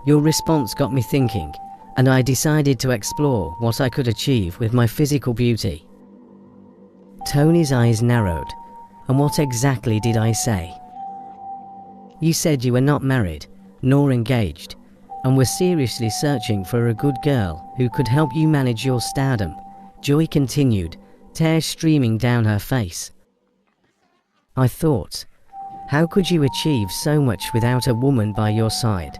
Your response got me thinking, and I decided to explore what I could achieve with my physical beauty. Tony's eyes narrowed. And what exactly did I say? You said you were not married, nor engaged, and were seriously searching for a good girl who could help you manage your stardom, Joy continued, tears streaming down her face. I thought, how could you achieve so much without a woman by your side?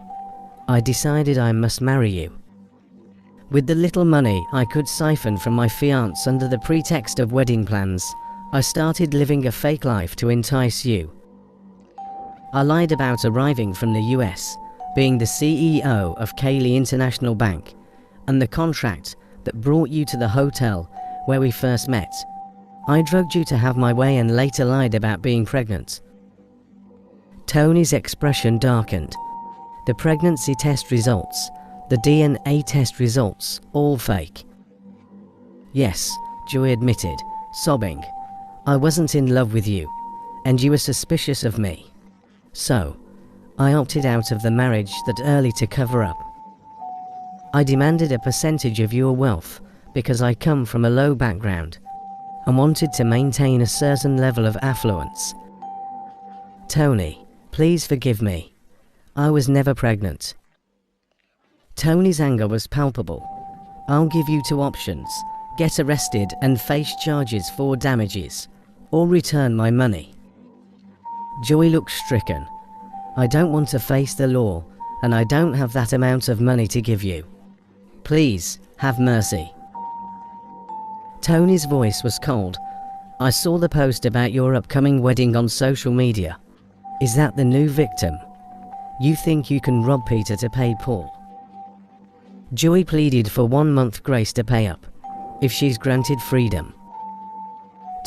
I decided I must marry you. With the little money I could siphon from my fiancé under the pretext of wedding plans, I started living a fake life to entice you. I lied about arriving from the US, being the CEO of Cayley International Bank, and the contract that brought you to the hotel where we first met. I drugged you to have my way and later lied about being pregnant. Tony's expression darkened. The pregnancy test results, the DNA test results, all fake. Yes, Joy admitted, sobbing. I wasn't in love with you, and you were suspicious of me. So, I opted out of the marriage that early to cover up. I demanded a percentage of your wealth because I come from a low background and wanted to maintain a certain level of affluence. Tony, please forgive me. I was never pregnant. Tony's anger was palpable. I'll give you two options. Get arrested and face charges for damages, or return my money. Joy looked stricken. I don't want to face the law, and I don't have that amount of money to give you. Please, have mercy. Tony's voice was cold. I saw the post about your upcoming wedding on social media. Is that the new victim? You think you can rob Peter to pay Paul? Joy pleaded for 1 month grace to pay up, if she's granted freedom.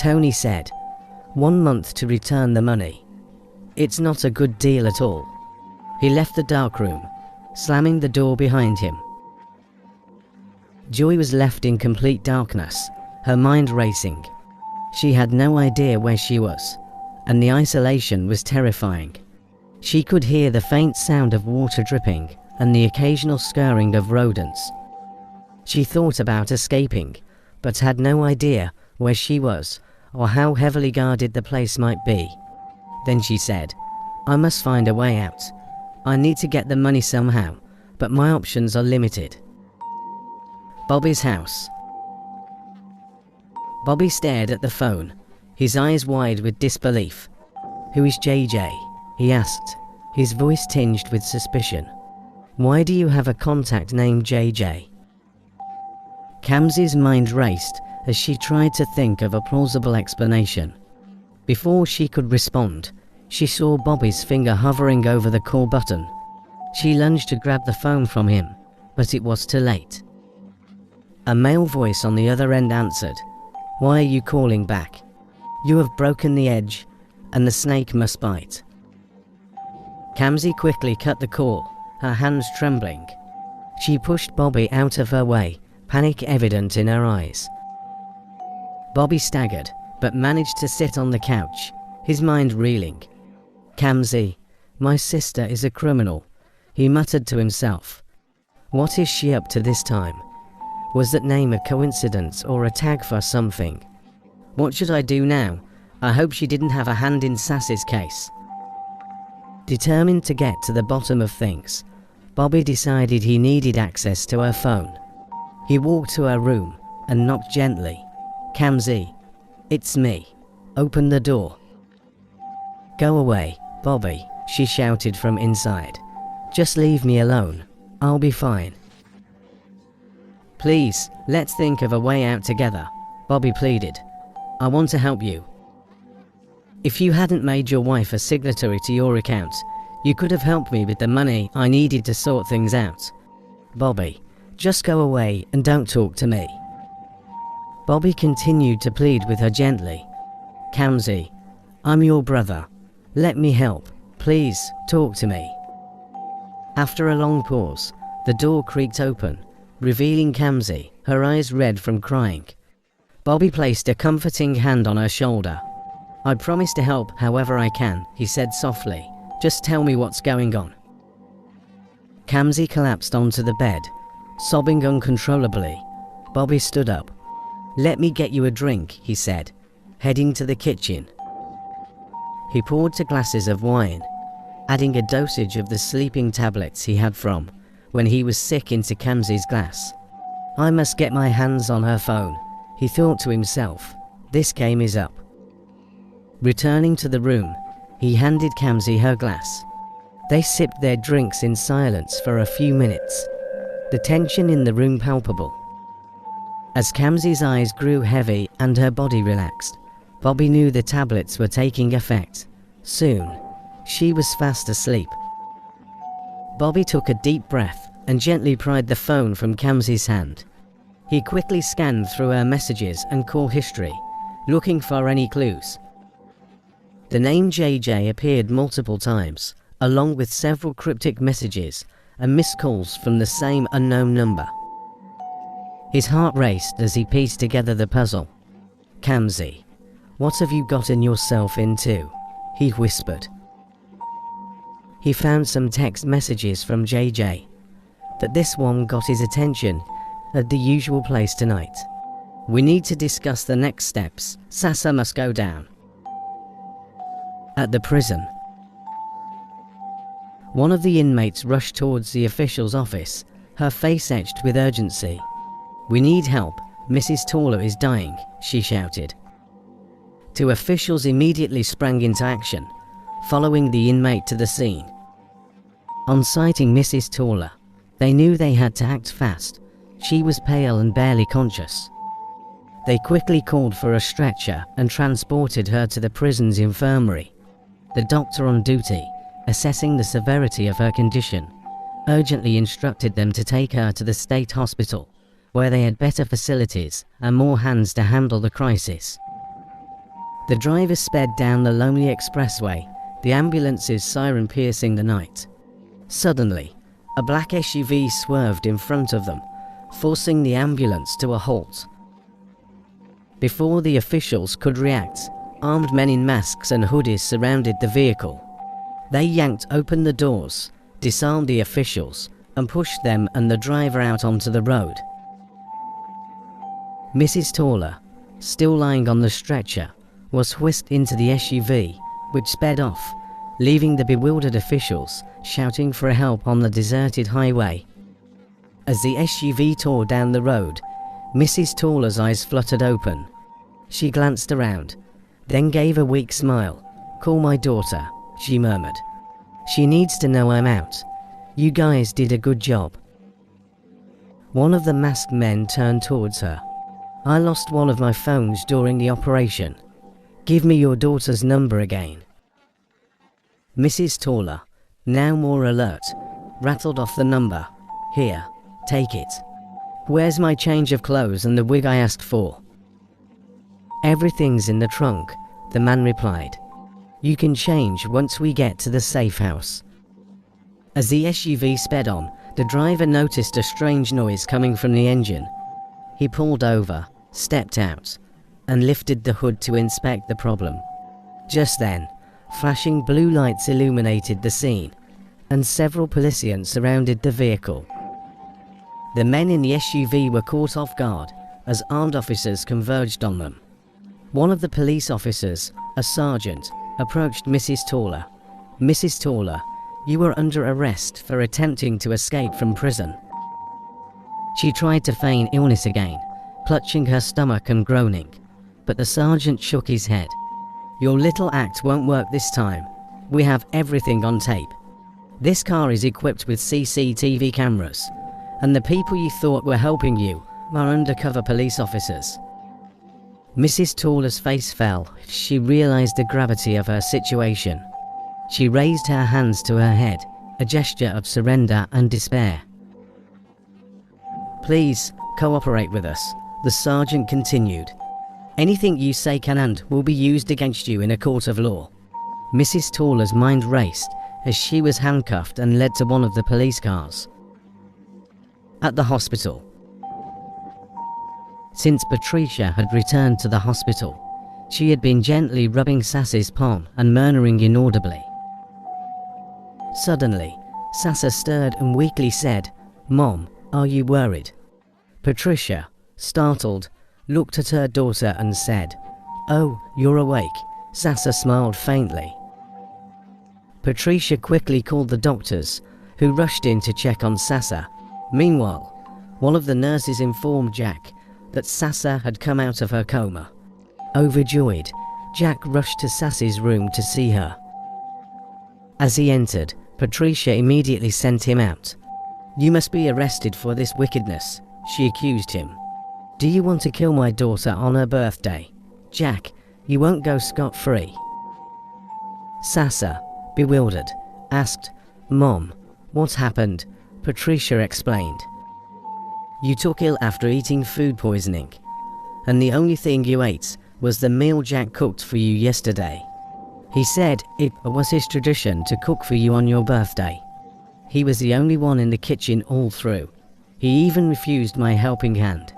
Tony said, 1 month to return the money. It's not a good deal at all. He left the darkroom, slamming the door behind him. Joy was left in complete darkness, her mind racing. She had no idea where she was, and the isolation was terrifying. She could hear the faint sound of water dripping and the occasional scurrying of rodents. She thought about escaping, but had no idea where she was or how heavily guarded the place might be. Then she said, "I must find a way out. I need to get the money somehow, but my options are limited." Bobby's house. Bobby stared at the phone, his eyes wide with disbelief. "Who is JJ?" he asked, his voice tinged with suspicion. "Why do you have a contact named JJ?" Kamsi's mind raced as she tried to think of a plausible explanation. Before she could respond, she saw Bobby's finger hovering over the call button. She lunged to grab the phone from him, but it was too late. A male voice on the other end answered, "Why are you calling back? You have broken the edge, and the snake must bite." Kamsi quickly cut the call, her hands trembling. She pushed Bobby out of her way, panic evident in her eyes. Bobby staggered, but managed to sit on the couch, his mind reeling. "Kamsi, my sister is a criminal," he muttered to himself. What is she up to this time? Was that name a coincidence or a tag for something? What should I do now? I hope she didn't have a hand in Sass's case. Determined to get to the bottom of things, Bobby decided he needed access to her phone. He walked to her room and knocked gently. "Kamsi, it's me. Open the door." "Go away, Bobby," she shouted from inside. "Just leave me alone. I'll be fine." "Please, let's think of a way out together," Bobby pleaded. "I want to help you. If you hadn't made your wife a signatory to your account, you could have helped me with the money I needed to sort things out. Bobby, just go away and don't talk to me." Bobby continued to plead with her gently. "Kamsi, I'm your brother. Let me help. Please, talk to me." After a long pause, the door creaked open, revealing Kamsi, her eyes red from crying. Bobby placed a comforting hand on her shoulder. "I promise to help however I can," he said softly. "Just tell me what's going on." Kamsi collapsed onto the bed, sobbing uncontrollably. Bobby stood up. "Let me get you a drink," he said, heading to the kitchen. He poured 2 glasses of wine, adding a dosage of the sleeping tablets he had from when he was sick into Kamsi's glass. "I must get my hands on her phone," he thought to himself. "This game is up." Returning to the room, he handed Kamsi her glass. They sipped their drinks in silence for a few minutes, the tension in the room palpable. As Kamsi's eyes grew heavy and her body relaxed, Bobby knew the tablets were taking effect. Soon, she was fast asleep. Bobby took a deep breath and gently pried the phone from Kamsi's hand. He quickly scanned through her messages and call history, looking for any clues. The name JJ appeared multiple times, along with several cryptic messages and missed calls from the same unknown number. His heart raced as he pieced together the puzzle. "Kamsi, what have you gotten yourself into?" he whispered. He found some text messages from JJ, but this one got his attention at the usual place tonight. "We need to discuss the next steps. Sasa must go down." At the prison, one of the inmates rushed towards the official's office, her face etched with urgency. "We need help. Mrs. Taller is dying," she shouted. 2 officials immediately sprang into action, following the inmate to the scene. On sighting Mrs. Taller, they knew they had to act fast. She was pale and barely conscious. They quickly called for a stretcher and transported her to the prison's infirmary. The doctor on duty, assessing the severity of her condition, urgently instructed them to take her to the state hospital, where they had better facilities and more hands to handle the crisis. The driver sped down the lonely expressway, the ambulance's siren piercing the night. Suddenly, a black SUV swerved in front of them, forcing the ambulance to a halt. Before the officials could react, armed men in masks and hoodies surrounded the vehicle. They yanked open the doors, disarmed the officials, and pushed them and the driver out onto the road. Mrs. Taller, still lying on the stretcher, was whisked into the SUV, which sped off, leaving the bewildered officials shouting for help on the deserted highway. As the SUV tore down the road, Mrs. Toller's eyes fluttered open. She glanced around, then gave a weak smile. "Call my daughter," she murmured. "She needs to know I'm out. You guys did a good job." One of the masked men turned towards her. "I lost one of my phones during the operation. Give me your daughter's number again." Mrs. Toller, now more alert, rattled off the number. "Here, take it. Where's my change of clothes and the wig I asked for?" "Everything's in the trunk," the man replied. "You can change once we get to the safe house." As the SUV sped on, the driver noticed a strange noise coming from the engine. He pulled over, stepped out, and lifted the hood to inspect the problem. Just then, flashing blue lights illuminated the scene, and several policemen surrounded the vehicle. The men in the SUV were caught off guard as armed officers converged on them. One of the police officers, a sergeant, approached Mrs. Toller. "Mrs. Toller, you are under arrest for attempting to escape from prison." She tried to feign illness again, clutching her stomach and groaning, but the sergeant shook his head. "Your little act won't work this time. We have everything on tape. This car is equipped with CCTV cameras, and the people you thought were helping you are undercover police officers." Mrs. Toller's face fell. She realized the gravity of her situation. She raised her hands to her head, a gesture of surrender and despair. "Please, cooperate with us," the sergeant continued. "Anything you say can and will be used against you in a court of law." Mrs. Toller's mind raced as she was handcuffed and led to one of the police cars. At the hospital. Since Patricia had returned to the hospital, she had been gently rubbing Sassa's palm and murmuring inaudibly. Suddenly, Sassa stirred and weakly said, "Mom, are you worried?" Patricia, startled, looked at her daughter and said, "Oh, you're awake." Sassa smiled faintly. Patricia quickly called the doctors, who rushed in to check on Sassa. Meanwhile, one of the nurses informed Jack that Sassa had come out of her coma. Overjoyed, Jack rushed to Sassa's room to see her. As he entered, Patricia immediately sent him out. "You must be arrested for this wickedness," she accused him. "Do you want to kill my daughter on her birthday? Jack, you won't go scot-free." Sassa, bewildered, asked, "Mom, what happened?" Patricia explained. "You took ill after eating food poisoning, and the only thing you ate was the meal Jack cooked for you yesterday. He said it was his tradition to cook for you on your birthday. He was the only one in the kitchen all through. He even refused my helping hand."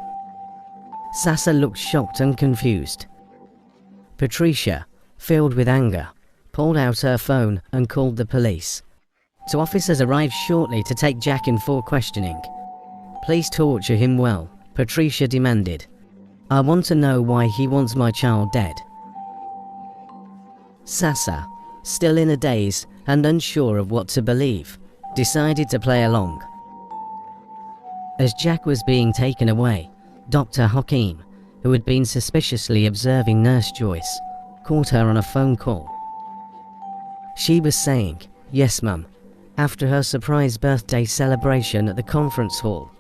Sassa looked shocked and confused. Patricia, filled with anger, pulled out her phone and called the police. Two officers arrived shortly to take Jack in for questioning. "Please torture him well," Patricia demanded. "I want to know why he wants my child dead." Sassa, still in a daze and unsure of what to believe, decided to play along. As Jack was being taken away, Dr. Hakim, who had been suspiciously observing Nurse Joyce, caught her on a phone call. She was saying, "Yes, Mum, after her surprise birthday celebration at the conference hall,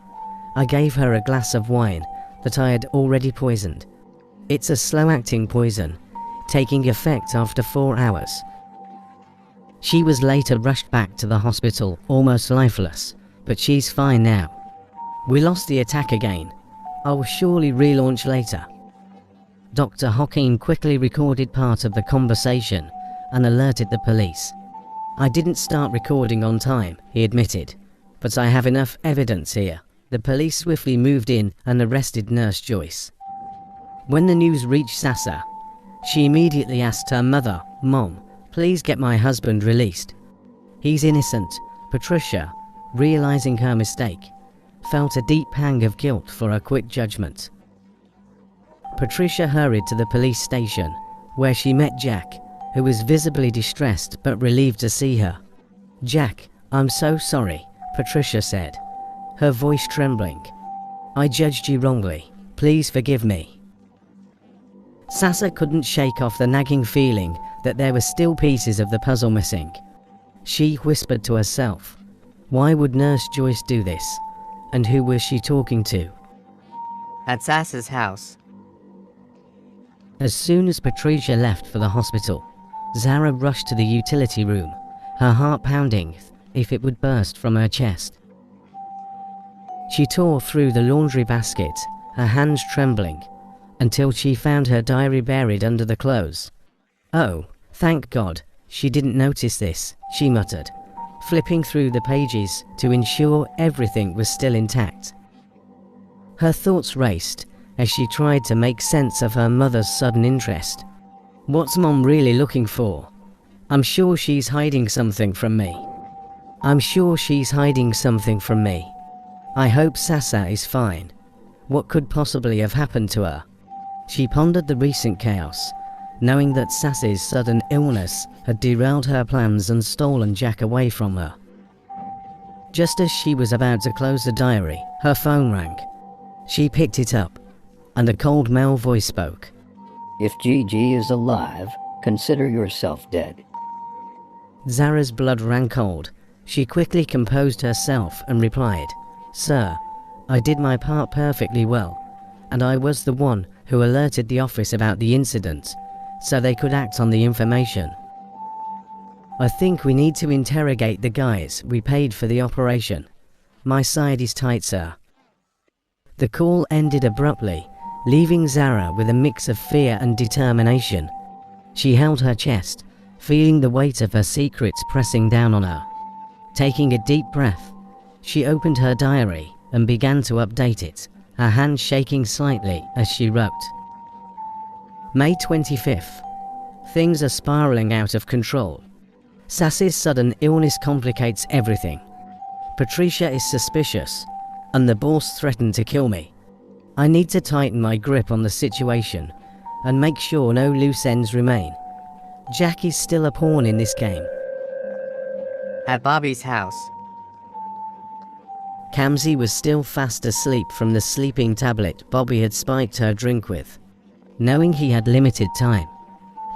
I gave her a glass of wine that I had already poisoned. It's a slow-acting poison, taking effect after 4 hours. She was later rushed back to the hospital almost lifeless, but she's fine now. We lost the attack again. I will surely relaunch later." Dr. Hakim quickly recorded part of the conversation and alerted the police. "I didn't start recording on time," he admitted, "but I have enough evidence here." The police swiftly moved in and arrested Nurse Joyce. When the news reached Sassa, she immediately asked her mother, "Mom, please get my husband released. He's innocent." Patricia, realizing her mistake, felt a deep pang of guilt for her quick judgment. Patricia hurried to the police station, where she met Jack, who was visibly distressed but relieved to see her. "Jack, I'm so sorry," Patricia said, her voice trembling. "I judged you wrongly. Please forgive me." Sasa couldn't shake off the nagging feeling that there were still pieces of the puzzle missing. She whispered to herself, why would Nurse Joyce do this? And who was she talking to? At Sasa's house. As soon as Patricia left for the hospital, Zara rushed to the utility room, her heart pounding if it would burst from her chest. She tore through the laundry basket, her hands trembling, until she found her diary buried under the clothes. "Oh, thank God, she didn't notice this," she muttered, flipping through the pages to ensure everything was still intact. Her thoughts raced as she tried to make sense of her mother's sudden interest. What's Mom really looking for? I'm sure she's hiding something from me. I'm sure she's hiding something from me. I hope Sasa is fine. What could possibly have happened to her? She pondered the recent chaos, knowing that Sasa's sudden illness had derailed her plans and stolen Jack away from her. Just as she was about to close the diary, her phone rang. She picked it up, and a cold male voice spoke. "If Gigi is alive, consider yourself dead." Zara's blood ran cold. She quickly composed herself and replied, "Sir, I did my part perfectly well, and I was the one who alerted the office about the incident, so they could act on the information. I think we need to interrogate the guys we paid for the operation. My side is tight, sir." The call ended abruptly, leaving Zara with a mix of fear and determination. She held her chest, feeling the weight of her secrets pressing down on her. Taking a deep breath, she opened her diary and began to update it, her hand shaking slightly as she wrote. May 25th. Things are spiraling out of control. Sass's sudden illness complicates everything. Patricia is suspicious, and the boss threatened to kill me. I need to tighten my grip on the situation and make sure no loose ends remain. Jack is still a pawn in this game. At Bobby's house. Kamsi was still fast asleep from the sleeping tablet Bobby had spiked her drink with. Knowing he had limited time,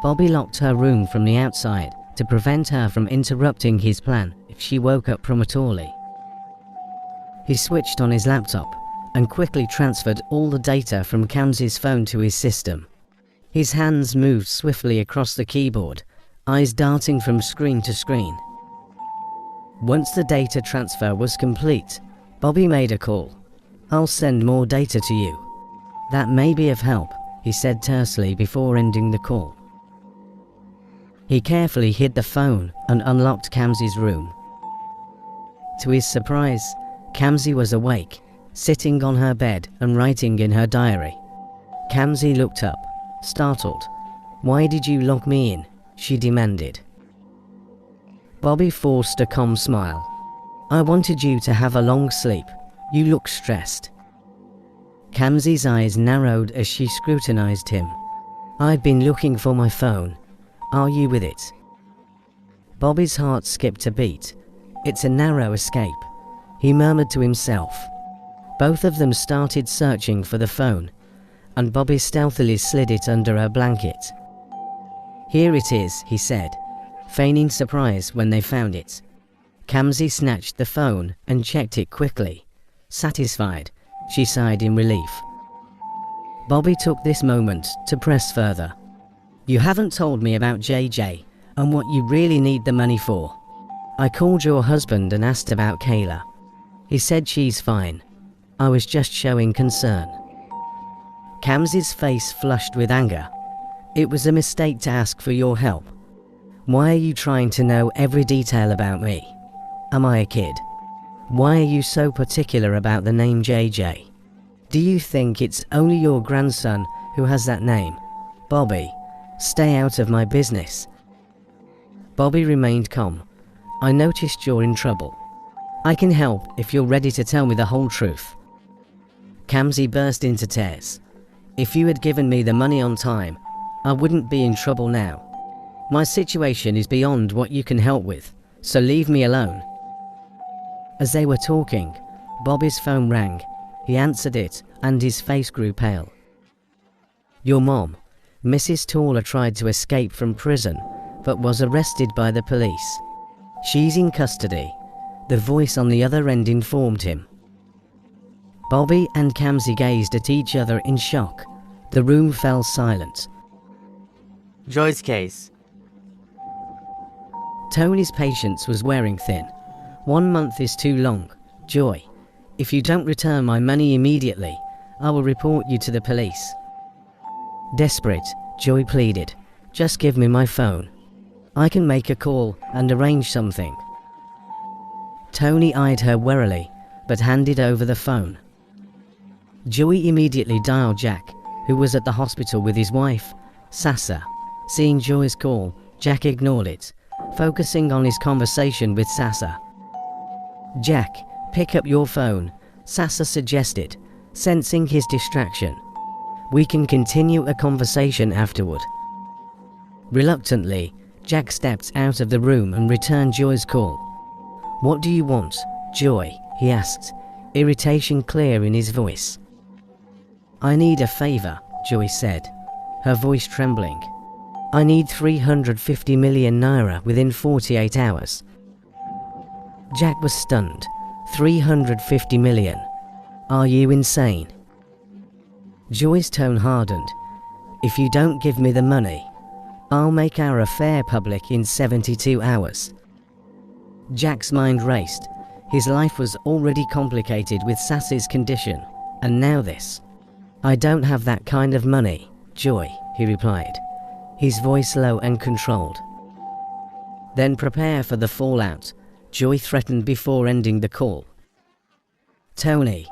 Bobby locked her room from the outside to prevent her from interrupting his plan if she woke up prematurely. He switched on his laptop and quickly transferred all the data from Kamsi's phone to his system. His hands moved swiftly across the keyboard, eyes darting from screen to screen. Once the data transfer was complete, Bobby made a call. "I'll send more data to you. That may be of help," he said tersely before ending the call. He carefully hid the phone and unlocked Kamsi's room. To his surprise, Kamsi was awake, sitting on her bed and writing in her diary. Kamsi looked up, startled. "Why did you lock me in?" she demanded. Bobby forced a calm smile. "I wanted you to have a long sleep. You look stressed." Kamsi's eyes narrowed as she scrutinized him. "I've been looking for my phone. Are you with it?" Bobby's heart skipped a beat. "It's a narrow escape," he murmured to himself. Both of them started searching for the phone, and Bobby stealthily slid it under her blanket. "Here it is," he said, feigning surprise when they found it. Kamsi snatched the phone and checked it quickly. Satisfied, she sighed in relief. Bobby took this moment to press further. "You haven't told me about JJ and what you really need the money for. I called your husband and asked about Kayla. He said she's fine. I was just showing concern." Kamsi's face flushed with anger. "It was a mistake to ask for your help. Why are you trying to know every detail about me? Am I a kid? Why are you so particular about the name JJ? Do you think it's only your grandson who has that name? Bobby, stay out of my business." Bobby remained calm. "I noticed you're in trouble. I can help if you're ready to tell me the whole truth." Kamsi burst into tears. "If you had given me the money on time, I wouldn't be in trouble now. My situation is beyond what you can help with, so leave me alone. As they were talking, Bobby's phone rang. He answered it, and his face grew pale. Your mom, Mrs. Taller, tried to escape from prison, but was arrested by the police. She's in custody, the voice on the other end informed him. Bobby and Kamsi gazed at each other in shock. The room fell silent. Joy's case. Tony's patience was wearing thin. 1 month is too long. Joy, if you don't return my money immediately, I will report you to the police. Desperate, Joy pleaded, just give me my phone. I can make a call and arrange something. Tony eyed her warily, but handed over the phone. Joy immediately dialed Jack, who was at the hospital with his wife, Sasa. Seeing Joy's call, Jack ignored it, focusing on his conversation with Sasa. Jack, pick up your phone, Sasa suggested, sensing his distraction. We can continue a conversation afterward. Reluctantly, Jack stepped out of the room and returned Joy's call. What do you want, Joy? He asked, irritation clear in his voice. I need a favor, Joy said, her voice trembling. I need 350 million naira within 48 hours. Jack was stunned. 350 million. Are you insane? Joy's tone hardened. If you don't give me the money, I'll make our affair public in 72 hours. Jack's mind raced. His life was already complicated with Sass's condition, and now this. I don't have that kind of money, Joy, he replied, his voice low and controlled. Then prepare for the fallout, Joy threatened before ending the call. Tony,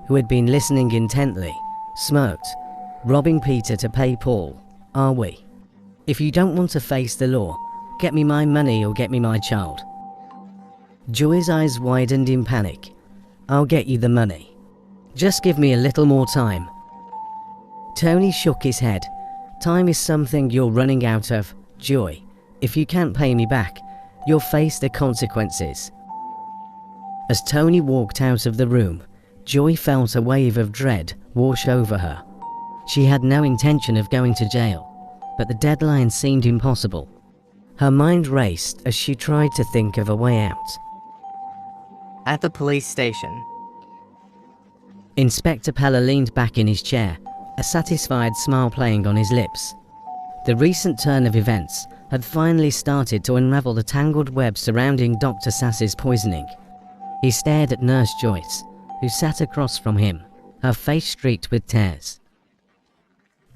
who had been listening intently, smirked. Robbing Peter to pay Paul, are we? If you don't want to face the law, get me my money or get me my child. Joy's eyes widened in panic. I'll get you the money. Just give me a little more time. Tony shook his head. Time is something you're running out of, Joy. If you can't pay me back, you'll face the consequences. As Tony walked out of the room, Joy felt a wave of dread wash over her. She had no intention of going to jail, but the deadline seemed impossible. Her mind raced as she tried to think of a way out. At the police station. Inspector Pella leaned back in his chair, a satisfied smile playing on his lips. The recent turn of events had finally started to unravel the tangled web surrounding Dr. Sass's poisoning. He stared at Nurse Joyce, who sat across from him, her face streaked with tears.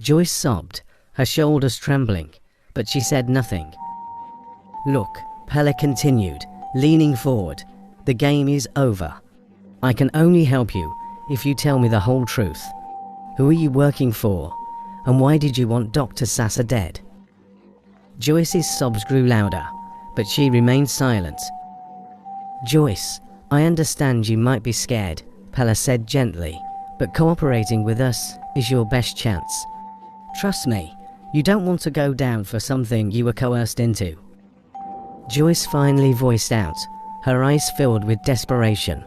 Joyce sobbed, her shoulders trembling, but she said nothing. Look, Pella continued, leaning forward, the game is over. I can only help you if you tell me the whole truth. Who are you working for, and why did you want Dr. Sassa dead? Joyce's sobs grew louder, but she remained silent. Joyce, I understand you might be scared, Pella said gently, but cooperating with us is your best chance. Trust me, you don't want to go down for something you were coerced into. Joyce finally voiced out, her eyes filled with desperation.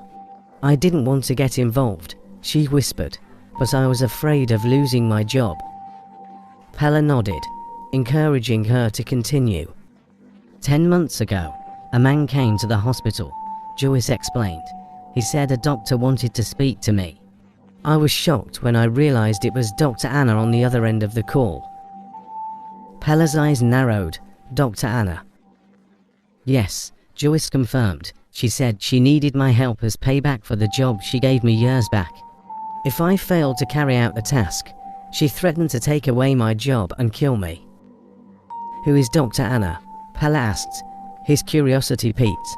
I didn't want to get involved, she whispered, but I was afraid of losing my job. Pella nodded, encouraging her to continue. 10 months ago, a man came to the hospital, Joyce explained. He said a doctor wanted to speak to me. I was shocked when I realized it was Dr. Anna on the other end of the call. Pella's eyes narrowed. Dr. Anna. Yes, Joyce confirmed. She said she needed my help as payback for the job she gave me years back. If I failed to carry out the task, she threatened to take away my job and kill me. Who is Dr. Anna? Pella asked, his curiosity piqued.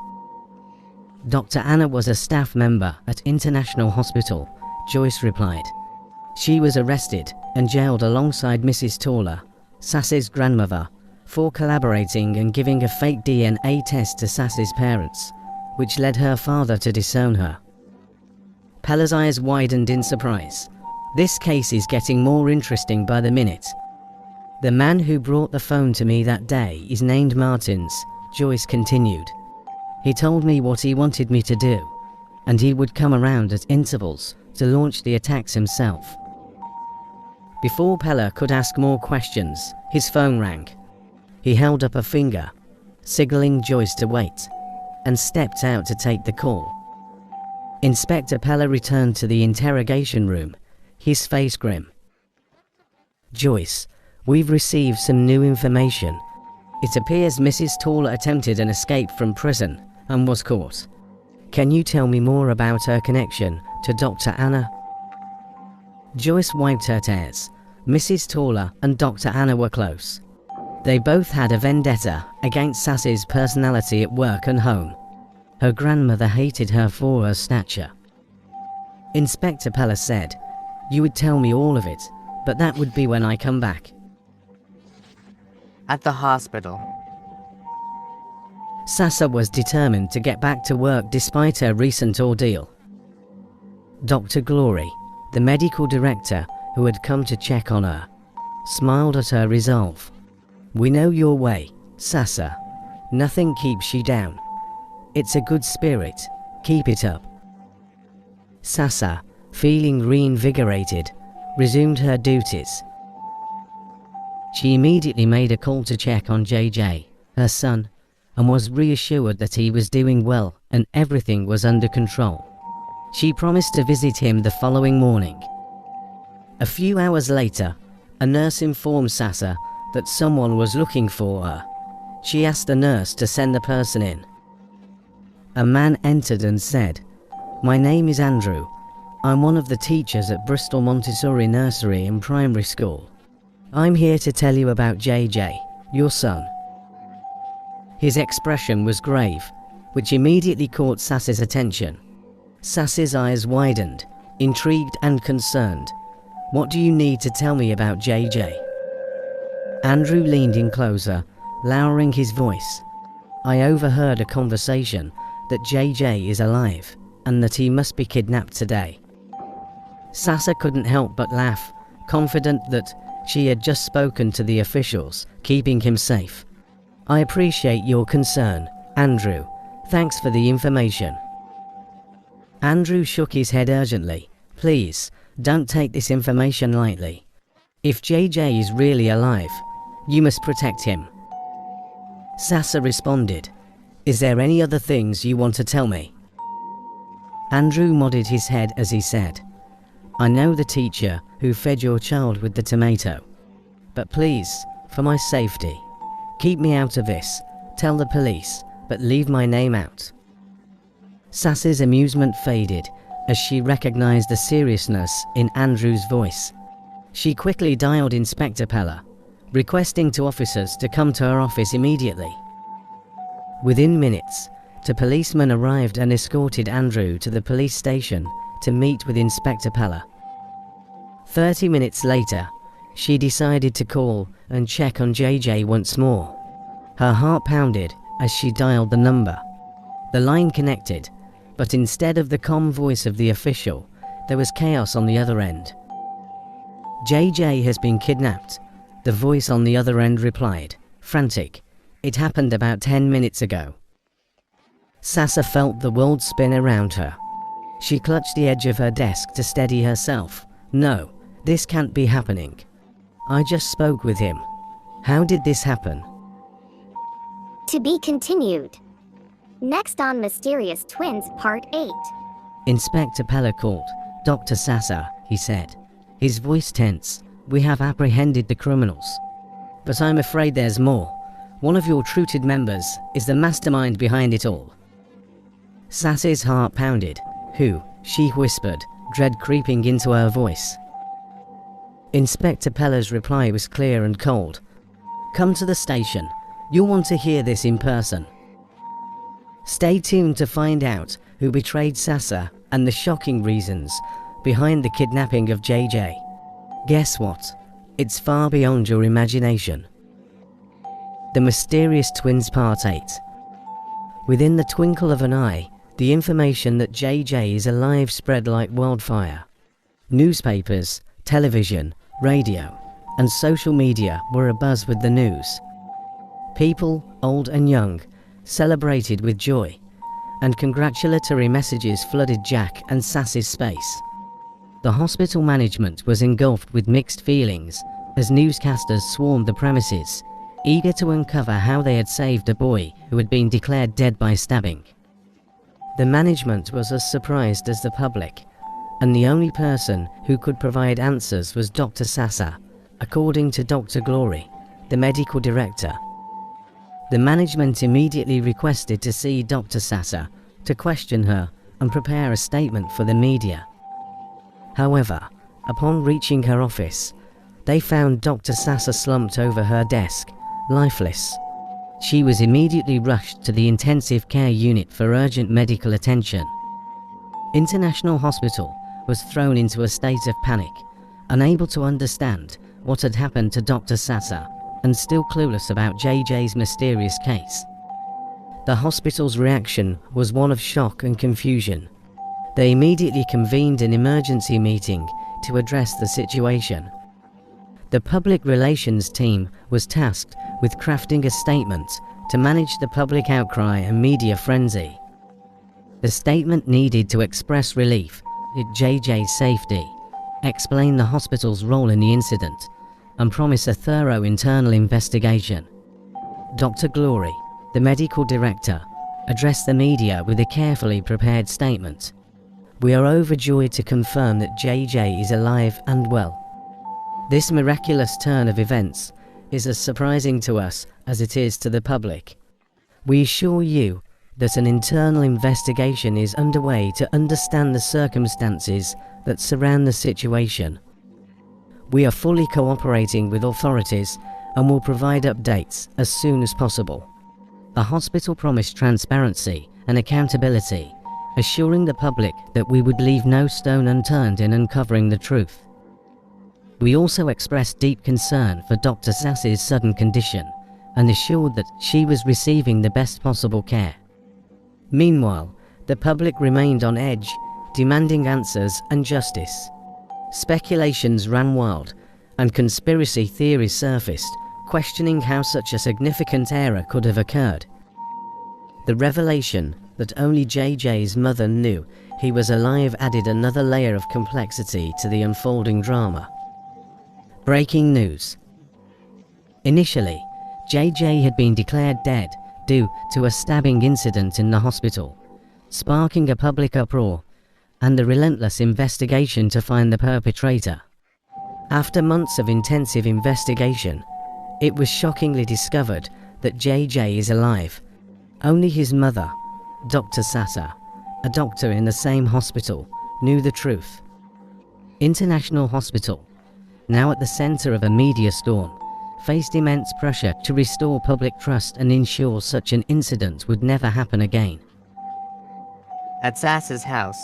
Dr. Anna was a staff member at International Hospital, Joyce replied. She was arrested and jailed alongside Mrs. Taller, Sass's grandmother, for collaborating and giving a fake DNA test to Sass's parents, which led her father to disown her. Pella's eyes widened in surprise. This case is getting more interesting by the minute. The man who brought the phone to me that day is named Martins, Joyce continued. He told me what he wanted me to do, and he would come around at intervals to launch the attacks himself. Before Pella could ask more questions, his phone rang. He held up a finger, signaling Joyce to wait, and stepped out to take the call. Inspector Pella returned to the interrogation room, his face grim. Joyce, we've received some new information. It appears Mrs. Tawler attempted an escape from prison and was caught. Can you tell me more about her connection to Dr. Anna? Joyce wiped her tears. Mrs. Tawler and Dr. Anna were close. They both had a vendetta against Sass's personality at work and home. Her grandmother hated her for her stature. Inspector Pella said, "You would tell me all of it, but that would be when I come back." At the hospital. Sassa was determined to get back to work despite her recent ordeal. Dr. Glory, the medical director who had come to check on her, smiled at her resolve. "We know your way, Sassa. Nothing keeps you down. It's a good spirit. Keep it up." Sassa, feeling reinvigorated, resumed her duties. She immediately made a call to check on JJ, her son, and was reassured that he was doing well and everything was under control. She promised to visit him the following morning. A few hours later, a nurse informed Sassa that someone was looking for her. She asked the nurse to send the person in. A man entered and said, "My name is Andrew. I'm one of the teachers at Bristol Montessori Nursery and Primary School. I'm here to tell you about JJ, your son." His expression was grave, which immediately caught Sass's attention. Sass's eyes widened, intrigued and concerned. "What do you need to tell me about JJ?" Andrew leaned in closer, lowering his voice. "I overheard a conversation that JJ is alive and that he must be kidnapped today." Sassa couldn't help but laugh, confident that she had just spoken to the officials, keeping him safe. "I appreciate your concern, Andrew. Thanks for the information." Andrew shook his head urgently. "Please, don't take this information lightly. If JJ is really alive, you must protect him." Sassa responded, "Is there any other things you want to tell me?" Andrew nodded his head as he said, "I know the teacher who fed your child with the tomato. But please, for my safety, keep me out of this. Tell the police, but leave my name out." Sass's amusement faded as she recognized the seriousness in Andrew's voice. She quickly dialed Inspector Pella, requesting to officers to come to her office immediately. Within minutes, two policemen arrived and escorted Andrew to the police station to meet with Inspector Pella. 30 minutes later, she decided to call and check on JJ once more. Her heart pounded as she dialed the number. The line connected, but instead of the calm voice of the official, there was chaos on the other end. "JJ has been kidnapped," the voice on the other end replied, frantic. "It happened about 10 minutes ago." Sassa felt the world spin around her. She clutched the edge of her desk to steady herself. "No, this can't be happening. I just spoke with him. How did this happen?" To be continued. Next on Mysterious Twins Part 8. Inspector Pella called. "Dr. Sassa," he said, his voice tense. "We have apprehended the criminals. But I'm afraid there's more. One of your recruited members is the mastermind behind it all." Sassa's heart pounded. "Who?" she whispered, dread creeping into her voice. Inspector Pella's reply was clear and cold. "Come to the station. You'll want to hear this in person." Stay tuned to find out who betrayed Sassa and the shocking reasons behind the kidnapping of JJ. Guess what? It's far beyond your imagination. The Mysterious Twins Part 8. Within the twinkle of an eye, the information that JJ is alive spread like wildfire. Newspapers, television, radio, and social media were abuzz with the news. People, old and young, celebrated with joy, and congratulatory messages flooded Jack and Sass's space. The hospital management was engulfed with mixed feelings as newscasters swarmed the premises, eager to uncover how they had saved a boy who had been declared dead by stabbing. The management was as surprised as the public, and the only person who could provide answers was Dr. Sasa, according to Dr. Glory, the medical director. The management immediately requested to see Dr. Sasa to question her and prepare a statement for the media. However, upon reaching her office, they found Dr. Sasa slumped over her desk, lifeless. She was immediately rushed to the intensive care unit for urgent medical attention. International Hospital was thrown into a state of panic, unable to understand what had happened to Dr. Sasa and still clueless about JJ's mysterious case. The hospital's reaction was one of shock and confusion. They immediately convened an emergency meeting to address the situation. The public relations team was tasked with crafting a statement to manage the public outcry and media frenzy. The statement needed to express relief at JJ's safety, explain the hospital's role in the incident, and promise a thorough internal investigation. Dr. Glory, the medical director, addressed the media with a carefully prepared statement. "We are overjoyed to confirm that JJ is alive and well. This miraculous turn of events is as surprising to us as it is to the public. We assure you that an internal investigation is underway to understand the circumstances that surround the situation. We are fully cooperating with authorities and will provide updates as soon as possible." The hospital promised transparency and accountability, assuring the public that we would leave no stone unturned in uncovering the truth. We also expressed deep concern for Dr. Sass's sudden condition and assured that she was receiving the best possible care. Meanwhile, the public remained on edge, demanding answers and justice. Speculations ran wild, and conspiracy theories surfaced, questioning how such a significant error could have occurred. The revelation that only JJ's mother knew he was alive added another layer of complexity to the unfolding drama. Breaking news. Initially, JJ had been declared dead due to a stabbing incident in the hospital, sparking a public uproar and the relentless investigation to find the perpetrator. After months of intensive investigation, it was shockingly discovered that JJ is alive. Only his mother, Dr. Sasa, a doctor in the same hospital, knew the truth. International Hospital, now at the center of a media storm, faced immense pressure to restore public trust and ensure such an incident would never happen again. At Sass's house,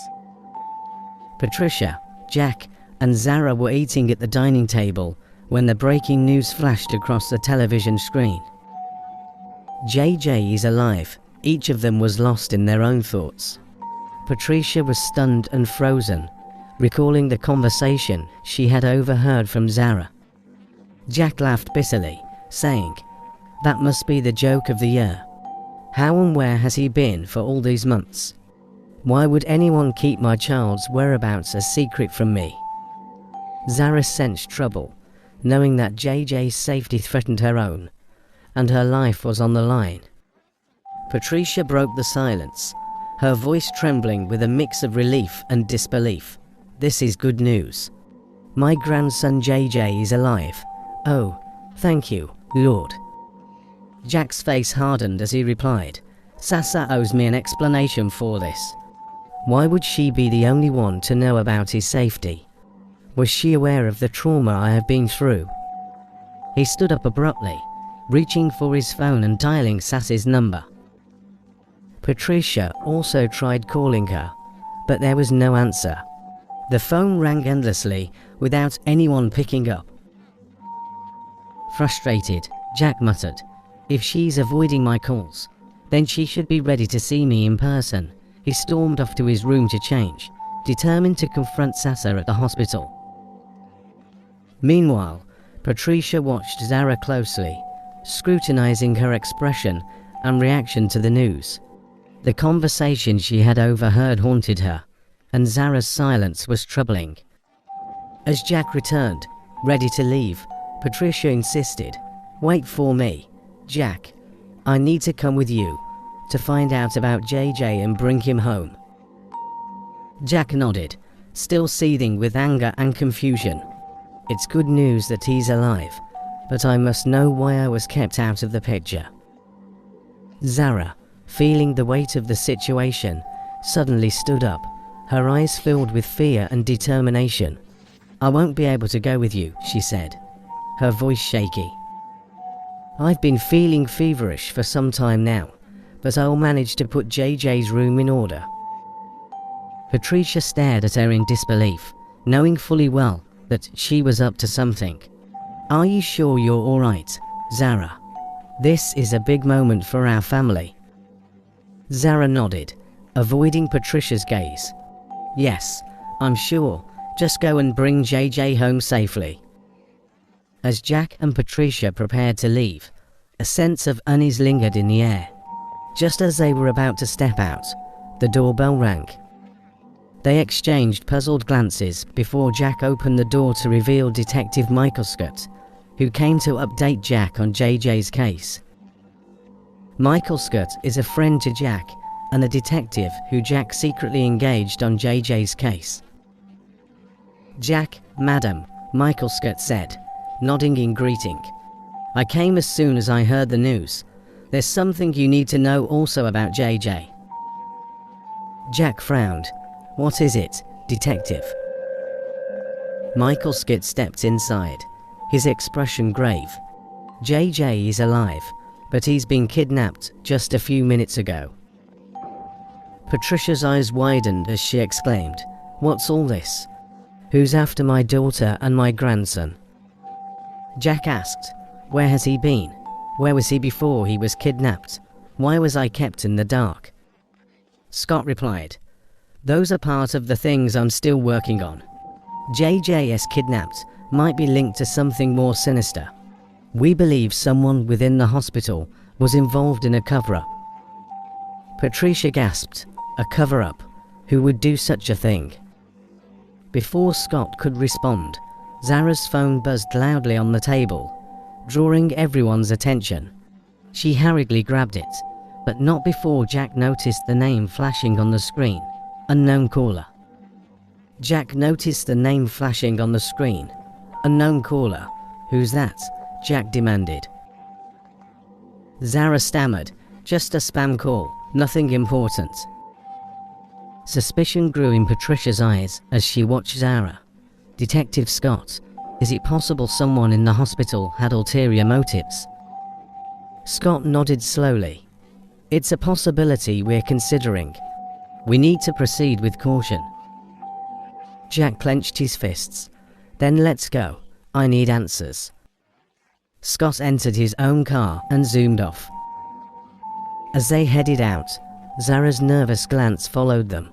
Patricia, Jack, and Zara were eating at the dining table when the breaking news flashed across the television screen. JJ is alive. Each of them was lost in their own thoughts. Patricia was stunned and frozen, recalling the conversation she had overheard from Zara. Jack laughed bitterly, saying, "That must be the joke of the year. How and where has he been for all these months? Why would anyone keep my child's whereabouts a secret from me?" Zara sensed trouble, knowing that JJ's safety threatened her own, and her life was on the line. Patricia broke the silence, her voice trembling with a mix of relief and disbelief. "This is good news. My grandson JJ is alive. Oh, thank you, Lord." Jack's face hardened as he replied, "Sasa owes me an explanation for this. Why would she be the only one to know about his safety? Was she aware of the trauma I have been through?" He stood up abruptly, reaching for his phone and dialing Sass's number. Patricia also tried calling her, but there was no answer. The phone rang endlessly without anyone picking up. Frustrated, Jack muttered, "If she's avoiding my calls, then she should be ready to see me in person." He stormed off to his room to change, determined to confront Sasa at the hospital. Meanwhile, Patricia watched Zara closely, scrutinizing her expression and reaction to the news. The conversation she had overheard haunted her, and Zara's silence was troubling. As Jack returned, ready to leave, Patricia insisted, "Wait for me, Jack. I need to come with you to find out about JJ and bring him home." Jack nodded, still seething with anger and confusion. "It's good news that he's alive, but I must know why I was kept out of the picture." Zara, feeling the weight of the situation, suddenly stood up, her eyes filled with fear and determination. "I won't be able to go with you," she said, her voice shaky. "I've been feeling feverish for some time now, but I'll manage to put JJ's room in order." Patricia stared at her in disbelief, knowing fully well that she was up to something. "Are you sure you're all right, Zara? This is a big moment for our family." Zara nodded, avoiding Patricia's gaze. "Yes, I'm sure. Just go and bring JJ home safely." As Jack and Patricia prepared to leave, a sense of unease lingered in the air. Just as they were about to step out, the doorbell rang. They exchanged puzzled glances before Jack opened the door to reveal Detective Michael Scott, who came to update Jack on JJ's case. Michael Scott is a friend to Jack and a detective who Jack secretly engaged on JJ's case. "Jack, madam," Michael Scott said, nodding in greeting. "I came as soon as I heard the news. There's something you need to know also about JJ." Jack frowned. "What is it, detective?" Michael Scott stepped inside, his expression grave. "JJ is alive, but he's been kidnapped just a few minutes ago." Patricia's eyes widened as she exclaimed, "What's all this? Who's after my daughter and my grandson?" Jack asked, "Where has he been? Where was he before he was kidnapped? Why was I kept in the dark?" Scott replied, "Those are part of the things I'm still working on. JJ's kidnapped might be linked to something more sinister. We believe someone within the hospital was involved in a cover-up." Patricia gasped, "A cover-up? Who would do such a thing?" Before Scott could respond, Zara's phone buzzed loudly on the table, drawing everyone's attention. She hurriedly grabbed it, but not before Jack noticed the name flashing on the screen. Unknown caller. Jack noticed the name flashing on the screen. Unknown caller. "Who's that?" Jack demanded. Zara stammered, "Just a spam call, nothing important." Suspicion grew in Patricia's eyes as she watched Zara. "Detective Scott, is it possible someone in the hospital had ulterior motives?" Scott nodded slowly. "It's a possibility we're considering. We need to proceed with caution." Jack clenched his fists. "Then let's go. I need answers." Scott entered his own car and zoomed off. As they headed out, Zara's nervous glance followed them.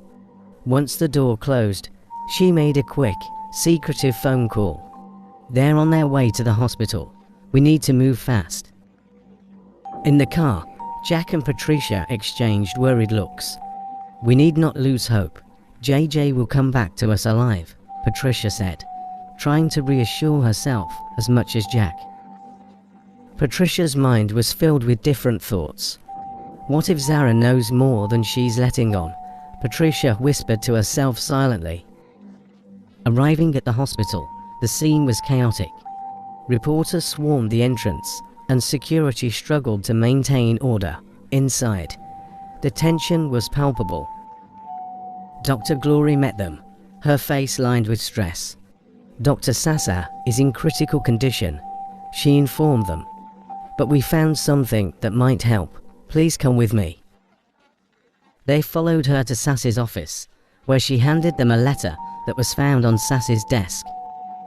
Once the door closed, she made a quick, secretive phone call. "They're on their way to the hospital. We need to move fast." In the car, Jack and Patricia exchanged worried looks. "We need not lose hope. JJ will come back to us alive," Patricia said, trying to reassure herself as much as Jack. Patricia's mind was filled with different thoughts. What if Zara knows more than she's letting on? Patricia whispered to herself silently. Arriving at the hospital, the scene was chaotic. Reporters swarmed the entrance, and security struggled to maintain order. Inside, the tension was palpable. Dr. Glory met them, her face lined with stress. "Dr. Sasa is in critical condition," she informed them. "But we found something that might help. Please come with me." They followed her to Sass's office, where she handed them a letter that was found on Sass's desk.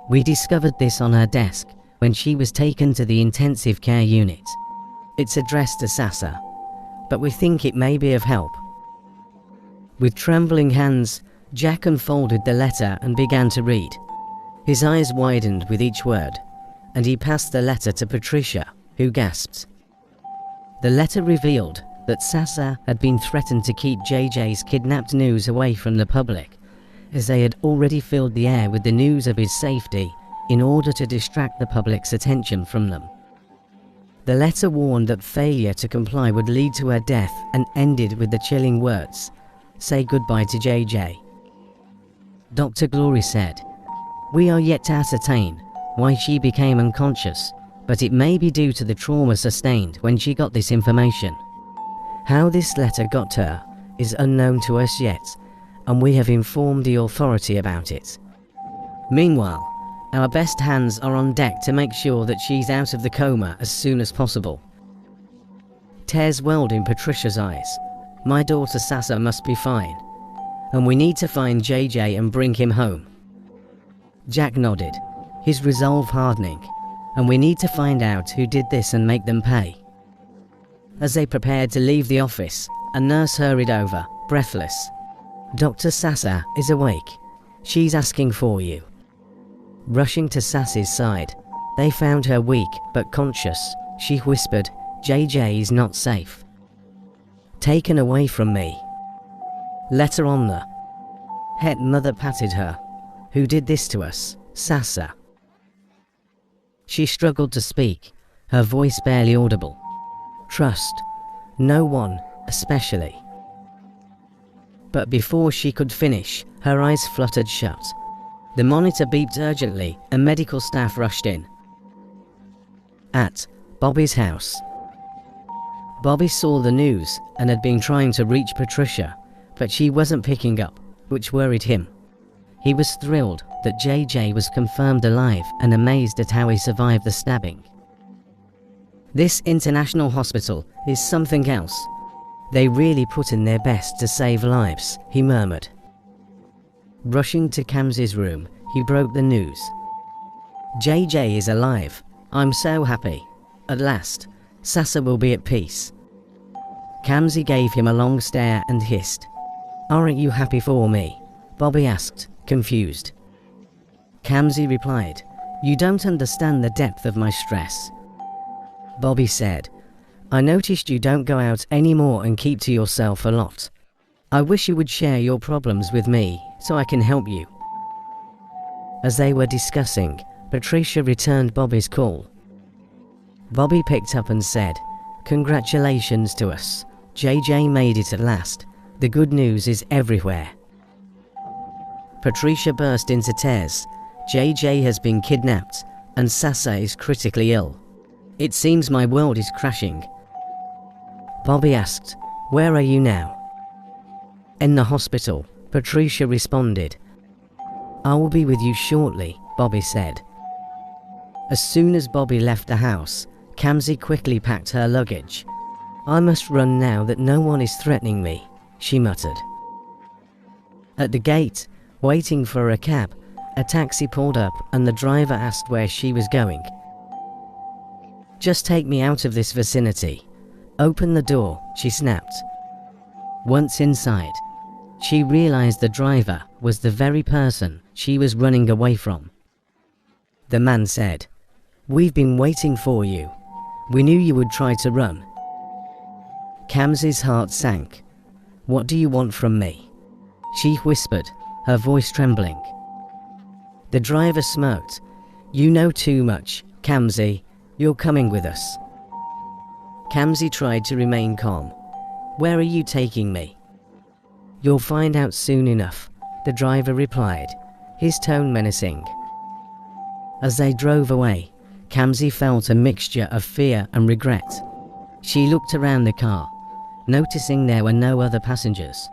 "We discovered this on her desk when she was taken to the intensive care unit. It's addressed to Sasa, but we think it may be of help." With trembling hands, Jack unfolded the letter and began to read. His eyes widened with each word. and he passed the letter to Patricia, who gasped. The letter revealed that Sasa had been threatened to keep JJ's kidnapped news away from the public, as they had already filled the air with the news of his safety in order to distract the public's attention from them. The letter warned that failure to comply would lead to her death and ended with the chilling words, "Say goodbye to JJ." Dr. Glory said, "We are yet to ascertain why she became unconscious, but it may be due to the trauma sustained when she got this information. How this letter got to her is unknown to us yet, and we have informed the authority about it. Meanwhile, our best hands are on deck to make sure that she's out of the coma as soon as possible." Tears welled in Patricia's eyes. "My daughter Sasa must be fine, and we need to find JJ and bring him home." Jack nodded, his resolve hardening, "And we need to find out who did this and make them pay." As they prepared to leave the office, a nurse hurried over, breathless. "Dr. Sasa is awake. She's asking for you." Rushing to Sassy's side, they found her weak but conscious. She whispered, "JJ is not safe. Taken away from me. Letter on the head." Mother patted her. "Who did this to us, Sasa?" She struggled to speak, her voice barely audible. "Trust. No one, especially." But before she could finish, her eyes fluttered shut. The monitor beeped urgently and medical staff rushed in. At Bobby's house. Bobby saw the news and had been trying to reach Patricia, but she wasn't picking up, which worried him. He was thrilled that JJ was confirmed alive and amazed at how he survived the stabbing. "This international hospital is something else. They really put in their best to save lives," he murmured. Rushing to Kamsi's room, he broke the news. "JJ is alive. I'm so happy. At last, Sasa will be at peace." Kamsi gave him a long stare and hissed. "Aren't you happy for me?" Bobby asked, confused. Kamsi replied, "You don't understand the depth of my stress." Bobby said, "I noticed you don't go out anymore and keep to yourself a lot. I wish you would share your problems with me so I can help you." As they were discussing, Patricia returned Bobby's call. Bobby picked up and said, "Congratulations to us. JJ made it at last. The good news is everywhere." Patricia burst into tears. "JJ has been kidnapped and Sasa is critically ill. It seems my world is crashing." Bobby asked, "Where are you now?" "In the hospital," Patricia responded. "I will be with you shortly," Bobby said. As soon as Bobby left the house, Kamsi quickly packed her luggage. "I must run now that no one is threatening me," she muttered. At the gate, waiting for a cab, a taxi pulled up and the driver asked where she was going. "Just take me out of this vicinity. Open the door," she snapped. Once inside, she realized the driver was the very person she was running away from. The man said, "We've been waiting for you. We knew you would try to run." Kamsi's heart sank. "What do you want from me?" she whispered, her voice trembling. The driver smirked. "You know too much, Kamsi. You're coming with us." Kamsi tried to remain calm. "Where are you taking me?" "You'll find out soon enough," the driver replied, his tone menacing. As they drove away, Kamsi felt a mixture of fear and regret. She looked around the car, noticing there were no other passengers.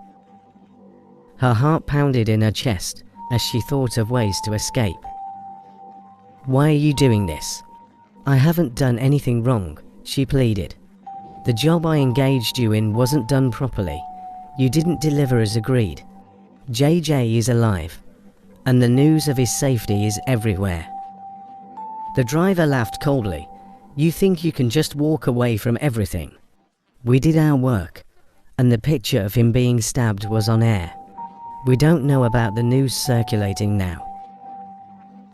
Her heart pounded in her chest as she thought of ways to escape. "Why are you doing this?" "I haven't done anything wrong," she pleaded. "The job I engaged you in wasn't done properly. You didn't deliver as agreed. JJ is alive, and the news of his safety is everywhere." The driver laughed coldly. "You think you can just walk away from everything? We did our work, and the picture of him being stabbed was on air. We don't know about the news circulating now.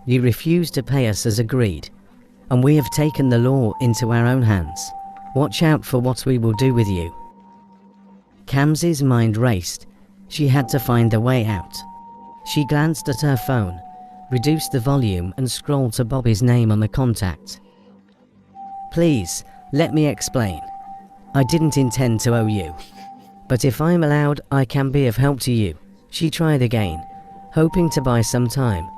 You refused to pay us as agreed, and we have taken the law into our own hands. Watch out for what we will do with you." Kamsi's mind raced. She had to find a way out. She glanced at her phone, reduced the volume and scrolled to Bobby's name on the contact. "Please, let me explain. I didn't intend to owe you. But if I'm allowed, I can be of help to you." She tried again, hoping to buy some time.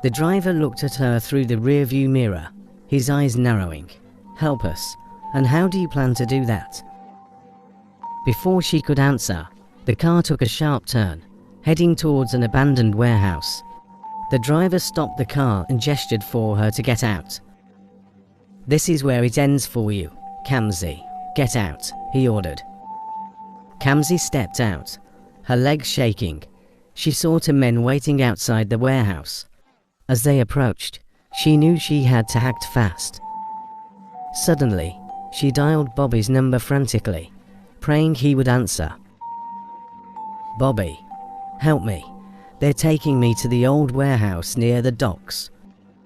The driver looked at her through the rearview mirror, his eyes narrowing. "Help us? And how do you plan to do that?" Before she could answer, the car took a sharp turn, heading towards an abandoned warehouse. The driver stopped the car and gestured for her to get out. "This is where it ends for you, Kamsi. Get out," he ordered. Kamsi stepped out, her legs shaking. She saw two men waiting outside the warehouse. As they approached, she knew she had to act fast. Suddenly, she dialed Bobby's number frantically, praying he would answer. "Bobby, help me. They're taking me to the old warehouse near the docks."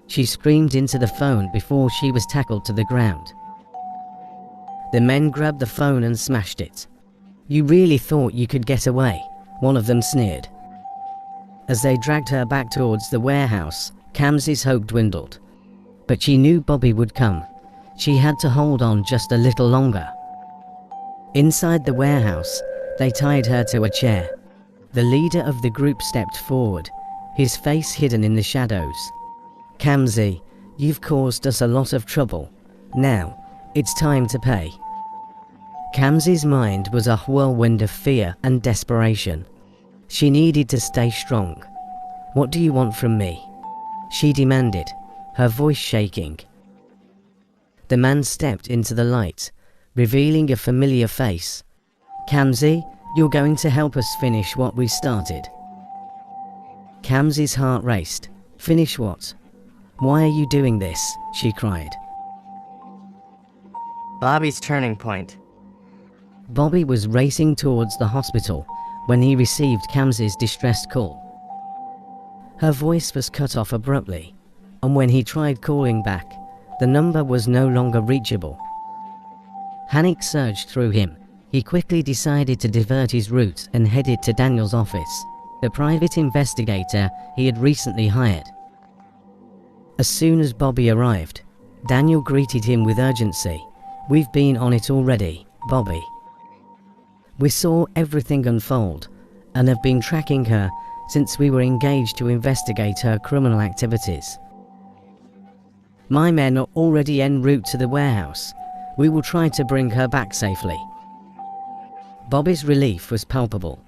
She screamed into the phone before she was tackled to the ground. The men grabbed the phone and smashed it. "You really thought you could get away?" one of them sneered. As they dragged her back towards the warehouse, Kamsi's hope dwindled. But she knew Bobby would come. She had to hold on just a little longer. Inside the warehouse, they tied her to a chair. The leader of the group stepped forward, his face hidden in the shadows. "Kamsi, you've caused us a lot of trouble. Now, it's time to pay." Kamsi's mind was a whirlwind of fear and desperation. She needed to stay strong. "What do you want from me?" she demanded, her voice shaking. The man stepped into the light, revealing a familiar face. "Kamsi, you're going to help us finish what we started." Kamsi's heart raced. "Finish what? Why are you doing this?" she cried. Bobby's turning point. Bobby was racing towards the hospital when he received Kamsi's distressed call. Her voice was cut off abruptly, and when he tried calling back, the number was no longer reachable. Panic surged through him. He quickly decided to divert his route and headed to Daniel's office, the private investigator he had recently hired. As soon as Bobby arrived, Daniel greeted him with urgency. "We've been on it already, Bobby. We saw everything unfold and have been tracking her since we were engaged to investigate her criminal activities. My men are already en route to the warehouse. We will try to bring her back safely." Bobby's relief was palpable,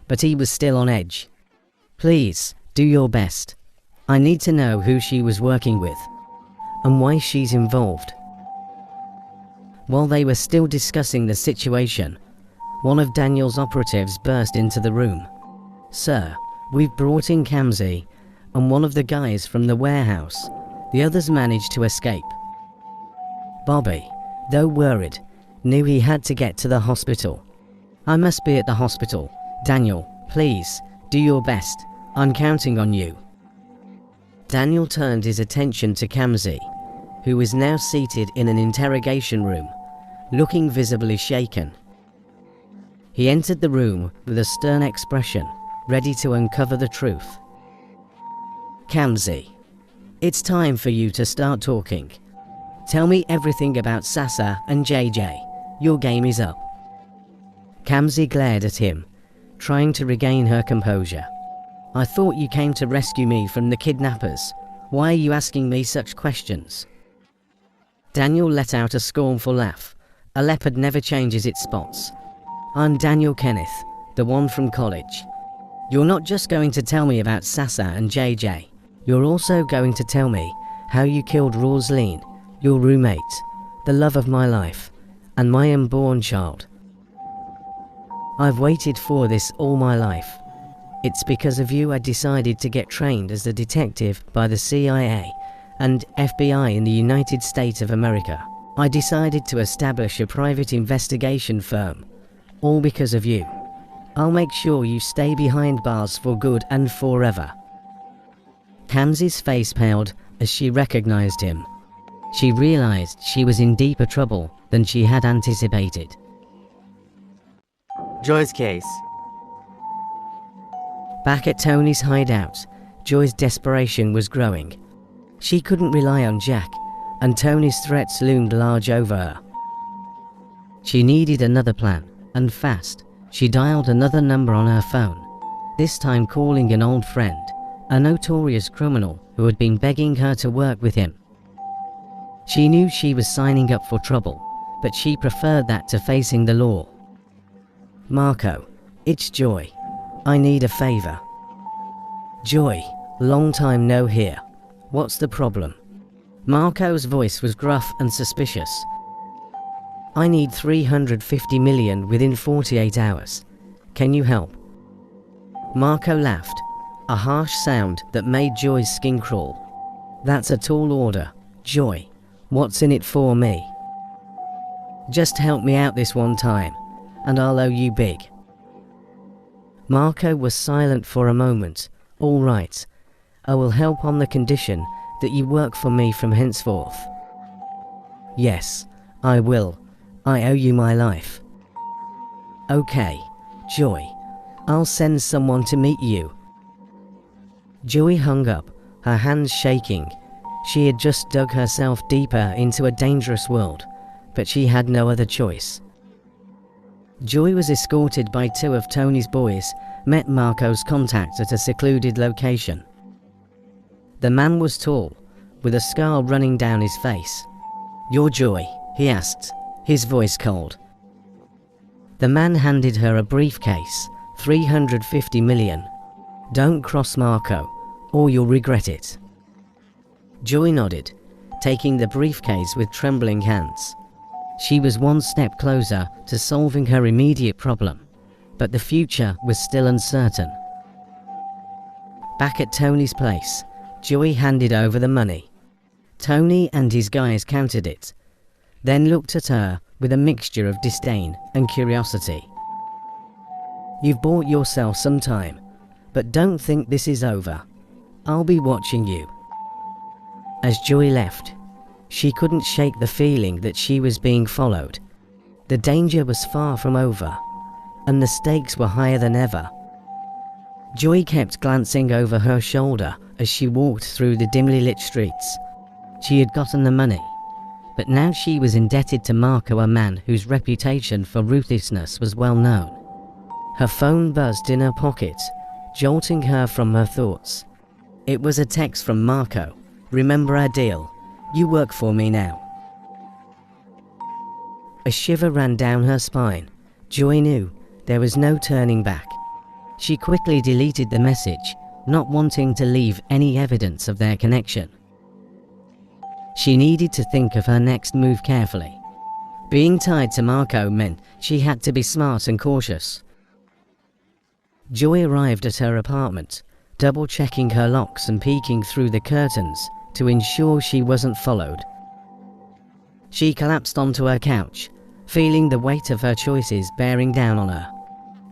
but he was still on edge. "Please, do your best. I need to know who she was working with and why she's involved." While they were still discussing the situation, one of Daniel's operatives burst into the room. "Sir, we've brought in Kamsi and one of the guys from the warehouse. The others managed to escape." Bobby, though worried, knew he had to get to the hospital. "I must be at the hospital. Daniel, please, do your best. I'm counting on you." Daniel turned his attention to Kamsi, who was now seated in an interrogation room, looking visibly shaken. He entered the room with a stern expression, ready to uncover the truth. "Kamsi, it's time for you to start talking. Tell me everything about Sasa and JJ. Your game is up." Kamsi glared at him, trying to regain her composure. "I thought you came to rescue me from the kidnappers. Why are you asking me such questions?" Daniel let out a scornful laugh. A leopard never changes its spots. "I'm Daniel Kenneth, the one from college. You're not just going to tell me about Sasa and JJ. You're also going to tell me how you killed Rosaline, your roommate, the love of my life, and my unborn child. I've waited for this all my life. It's because of you I decided to get trained as a detective by the CIA and FBI in the United States of America. I decided to establish a private investigation firm, all because of you. I'll make sure you stay behind bars for good and forever." Kamsi's face paled as she recognized him. She realized she was in deeper trouble than she had anticipated. Joy's case. Back at Tony's hideout, Joy's desperation was growing. She couldn't rely on Jack, and Tony's threats loomed large over her. She needed another plan, and fast. She dialed another number on her phone, this time calling an old friend, a notorious criminal who had been begging her to work with him. She knew she was signing up for trouble, but she preferred that to facing the law. "Marco, it's Joy. I need a favor." "Joy, long time no hear. What's the problem?" Marco's voice was gruff and suspicious. "I need 350 million within 48 hours. Can you help?" Marco laughed, a harsh sound that made Joy's skin crawl. "That's a tall order. Joy, what's in it for me?" "Just help me out this one time, and I'll owe you big." Marco was silent for a moment. "All right, I will help on the condition that you work for me from henceforth." "Yes, I will. I owe you my life." "Okay, Joy, I'll send someone to meet you." Joy hung up, her hands shaking. She had just dug herself deeper into a dangerous world, but she had no other choice. Joy was escorted by 2 of Tony's boys, met Marco's contact at a secluded location. The man was tall, with a scar running down his face. "You're Joy?" he asked, his voice cold. The man handed her a briefcase, 350 million. "Don't cross Marco, or you'll regret it." Joy nodded, taking the briefcase with trembling hands. She was one step closer to solving her immediate problem, but the future was still uncertain. Back at Tony's place, Joy handed over the money. Tony and his guys counted it, then looked at her with a mixture of disdain and curiosity. "You've bought yourself some time, but don't think this is over. I'll be watching you." As Joy left, she couldn't shake the feeling that she was being followed. The danger was far from over, and the stakes were higher than ever. Joy kept glancing over her shoulder as she walked through the dimly lit streets. She had gotten the money, but now she was indebted to Marco, a man whose reputation for ruthlessness was well known. Her phone buzzed in her pocket, jolting her from her thoughts. It was a text from Marco. "Remember our deal? You work for me now." A shiver ran down her spine. Joy knew there was no turning back. She quickly deleted the message, not wanting to leave any evidence of their connection. She needed to think of her next move carefully. Being tied to Marco meant she had to be smart and cautious. Joy arrived at her apartment, double-checking her locks and peeking through the curtains to ensure she wasn't followed. She collapsed onto her couch, feeling the weight of her choices bearing down on her.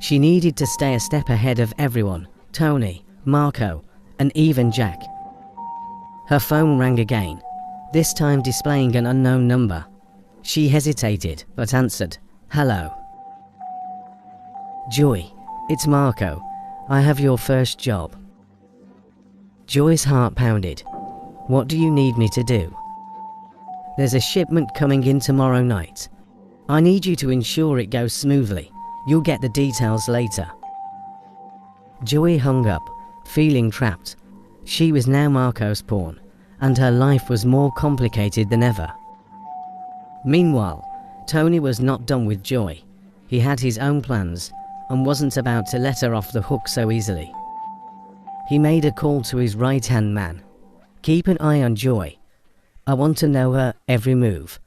She needed to stay a step ahead of everyone, Tony, Marco, and even Jack. Her phone rang again, this time displaying an unknown number. She hesitated, but answered. "Hello." "Joy, it's Marco. I have your first job." Joy's heart pounded. "What do you need me to do?" "There's a shipment coming in tomorrow night. I need you to ensure it goes smoothly. You'll get the details later." Joy hung up, feeling trapped. She was now Marco's pawn, and her life was more complicated than ever. Meanwhile, Tony was not done with Joy. He had his own plans, and wasn't about to let her off the hook so easily. He made a call to his right-hand man. "Keep an eye on Joy. I want to know her every move."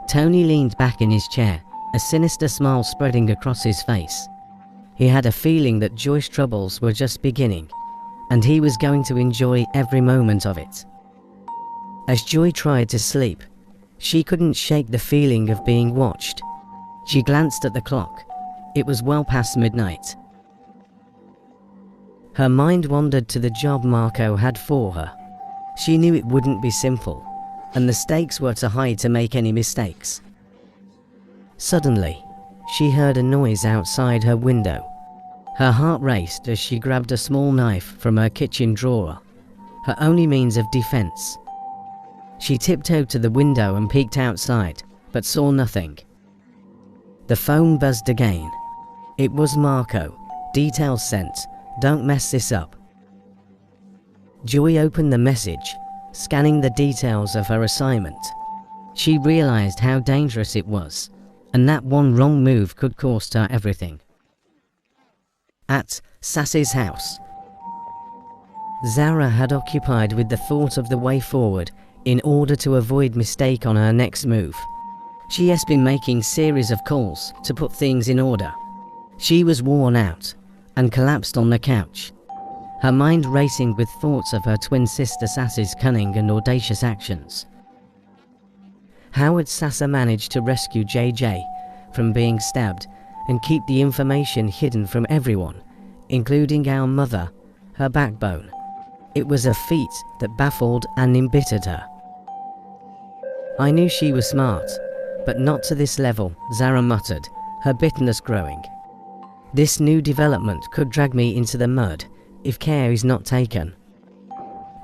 Tony leaned back in his chair, a sinister smile spreading across his face. He had a feeling that Joy's troubles were just beginning, and he was going to enjoy every moment of it. As Joy tried to sleep, she couldn't shake the feeling of being watched. She glanced at the clock. It was well past midnight. Her mind wandered to the job Marco had for her. She knew it wouldn't be simple. and the stakes were too high to make any mistakes. Suddenly, she heard a noise outside her window. Her heart raced as she grabbed a small knife from her kitchen drawer, her only means of defense. She tiptoed to the window and peeked outside, but saw nothing. The phone buzzed again. It was Marco. Details sent. Don't mess this up. Joy opened the message, scanning the details of her assignment. She realized how dangerous it was, and that one wrong move could cost her everything. At Sass's house, Zara had occupied with the thought of the way forward in order to avoid mistake on her next move. She has been making series of calls to put things in order. She was worn out and collapsed on the couch, her mind racing with thoughts of her twin sister Sass's cunning and audacious actions. How had Sassa managed to rescue JJ from being stabbed and keep the information hidden from everyone, including our mother, her backbone? It was a feat that baffled and embittered her. I knew she was smart, but not to this level, Zara muttered, her bitterness growing. This new development could drag me into the mud if care is not taken.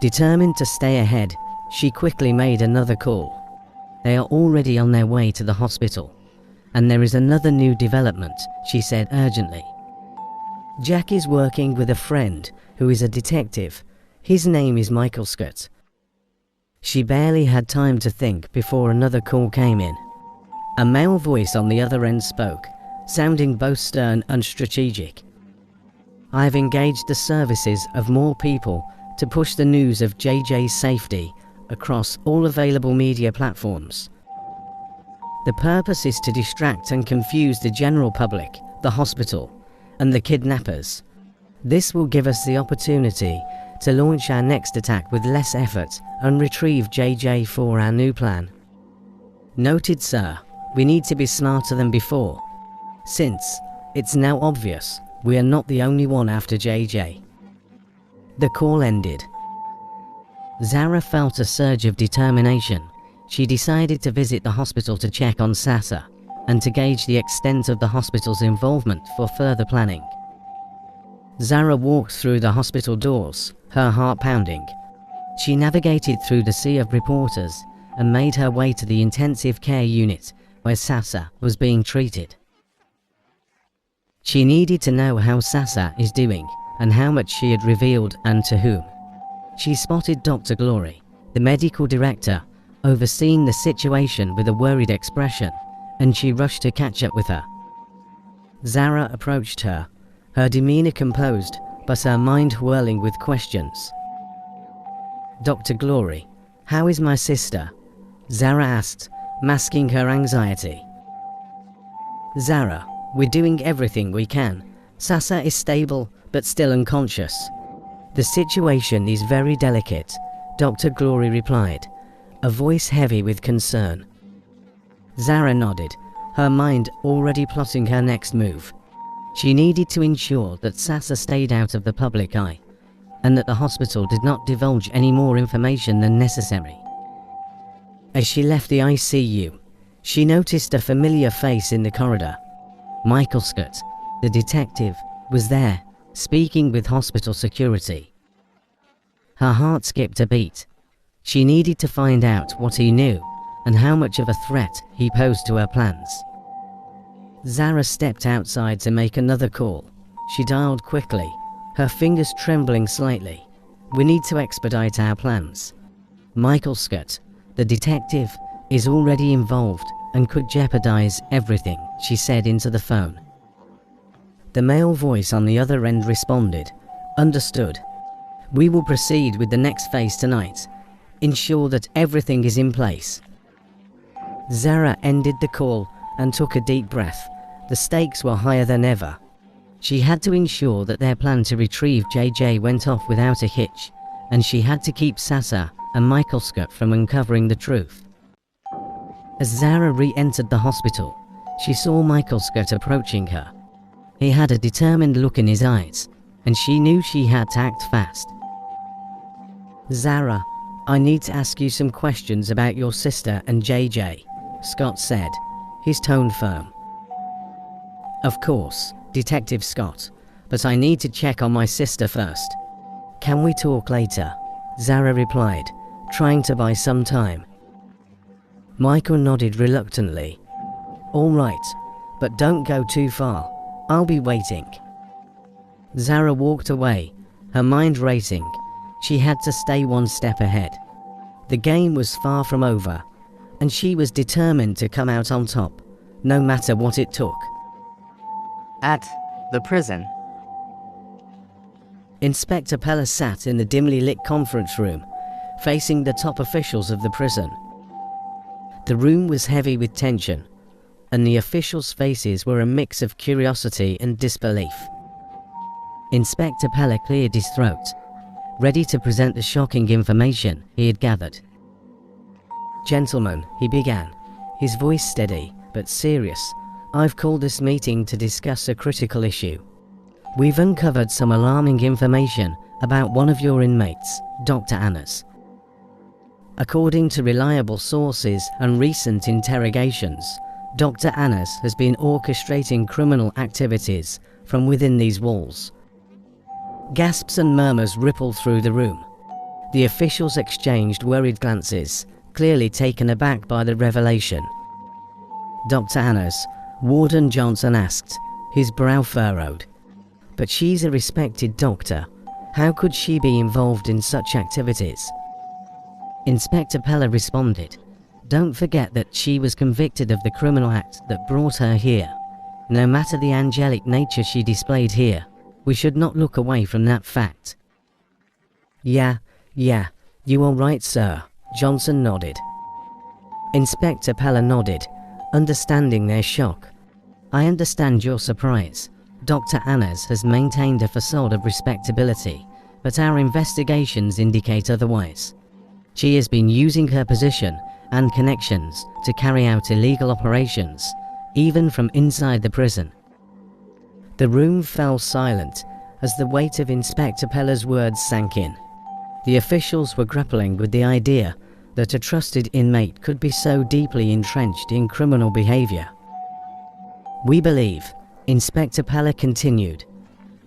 Determined to stay ahead, she quickly made another call. They are already on their way to the hospital, and there is another new development, she said urgently. Jack is working with a friend who is a detective. His name is Michael Scott. She barely had time to think before another call came in. A male voice on the other end spoke, sounding both stern and strategic. I have engaged the services of more people to push the news of JJ's safety across all available media platforms. The purpose is to distract and confuse the general public, the hospital, and the kidnappers. This will give us the opportunity to launch our next attack with less effort and retrieve JJ for our new plan. Noted, sir. We need to be smarter than before, since it's now obvious we are not the only one after JJ. The call ended. Zara felt a surge of determination. She decided to visit the hospital to check on Sassa and to gauge the extent of the hospital's involvement for further planning. Zara walked through the hospital doors, her heart pounding. She navigated through the sea of reporters and made her way to the intensive care unit where Sassa was being treated. She needed to know how Sassa is doing and how much she had revealed and to whom. She spotted Dr. Glory, the medical director, overseeing the situation with a worried expression, and she rushed to catch up with her. Zara approached her, her demeanor composed, but her mind whirling with questions. Dr. Glory, how is my sister? Zara asked, masking her anxiety. Zara, we're doing everything we can. Sassa is stable, but still unconscious. The situation is very delicate, Dr. Glory replied, a voice heavy with concern. Zara nodded, her mind already plotting her next move. She needed to ensure that Sassa stayed out of the public eye, and that the hospital did not divulge any more information than necessary. As she left the ICU, she noticed a familiar face in the corridor. Michael Scott, the detective, was there, speaking with hospital security. Her heart skipped a beat. She needed to find out what he knew and how much of a threat he posed to her plans. Zara stepped outside to make another call. She dialed quickly, her fingers trembling slightly. We need to expedite our plans. Michael Scott, the detective, is already involved and could jeopardize everything, she said into the phone. The male voice on the other end responded, understood. We will proceed with the next phase tonight. Ensure that everything is in place. Zara ended the call and took a deep breath. The stakes were higher than ever. She had to ensure that their plan to retrieve JJ went off without a hitch, and she had to keep Sassa and Michael Scott from uncovering the truth. As Zara re-entered the hospital, she saw Michael Scott approaching her. He had a determined look in his eyes, and she knew she had to act fast. Zara, I need to ask you some questions about your sister and JJ, Scott said, his tone firm. Of course, Detective Scott, but I need to check on my sister first. Can we talk later? Zara replied, trying to buy some time. Michael nodded reluctantly. All right, but don't go too far. I'll be waiting. Zara walked away, her mind racing. She had to stay one step ahead. The game was far from over, and she was determined to come out on top, no matter what it took. At the prison. Inspector Pella sat in the dimly lit conference room, facing the top officials of the prison. The room was heavy with tension, and the officials' faces were a mix of curiosity and disbelief. Inspector Pella cleared his throat, ready to present the shocking information he had gathered. Gentlemen, he began, his voice steady but serious, I've called this meeting to discuss a critical issue. We've uncovered some alarming information about one of your inmates, Dr. Annas. According to reliable sources and recent interrogations, Dr. Annas has been orchestrating criminal activities from within these walls. Gasps and murmurs rippled through the room. The officials exchanged worried glances, clearly taken aback by the revelation. Dr. Annas, Warden Johnson asked, his brow furrowed. But she's a respected doctor. How could she be involved in such activities? Inspector Pella responded, don't forget that she was convicted of the criminal act that brought her here. No matter the angelic nature she displayed here, we should not look away from that fact. Yeah, you are right, sir, Johnson nodded. Inspector Pella nodded, understanding their shock. I understand your surprise. Dr. Annas has maintained a facade of respectability, but our investigations indicate otherwise. She has been using her position and connections to carry out illegal operations, even from inside the prison. The room fell silent as the weight of Inspector Pella's words sank in. The officials were grappling with the idea that a trusted inmate could be so deeply entrenched in criminal behavior. We believe, Inspector Pella continued,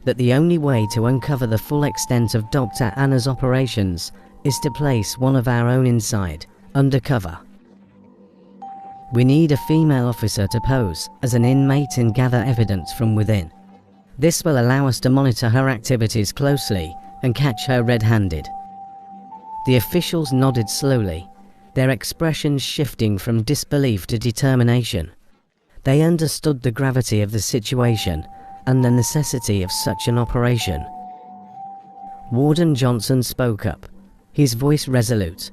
that the only way to uncover the full extent of Dr. Anna's operations is to place one of our own inside, undercover. We need a female officer to pose as an inmate and gather evidence from within. This will allow us to monitor her activities closely and catch her red-handed. The officials nodded slowly, their expressions shifting from disbelief to determination. They understood the gravity of the situation and the necessity of such an operation. Warden Johnson spoke up, his voice resolute.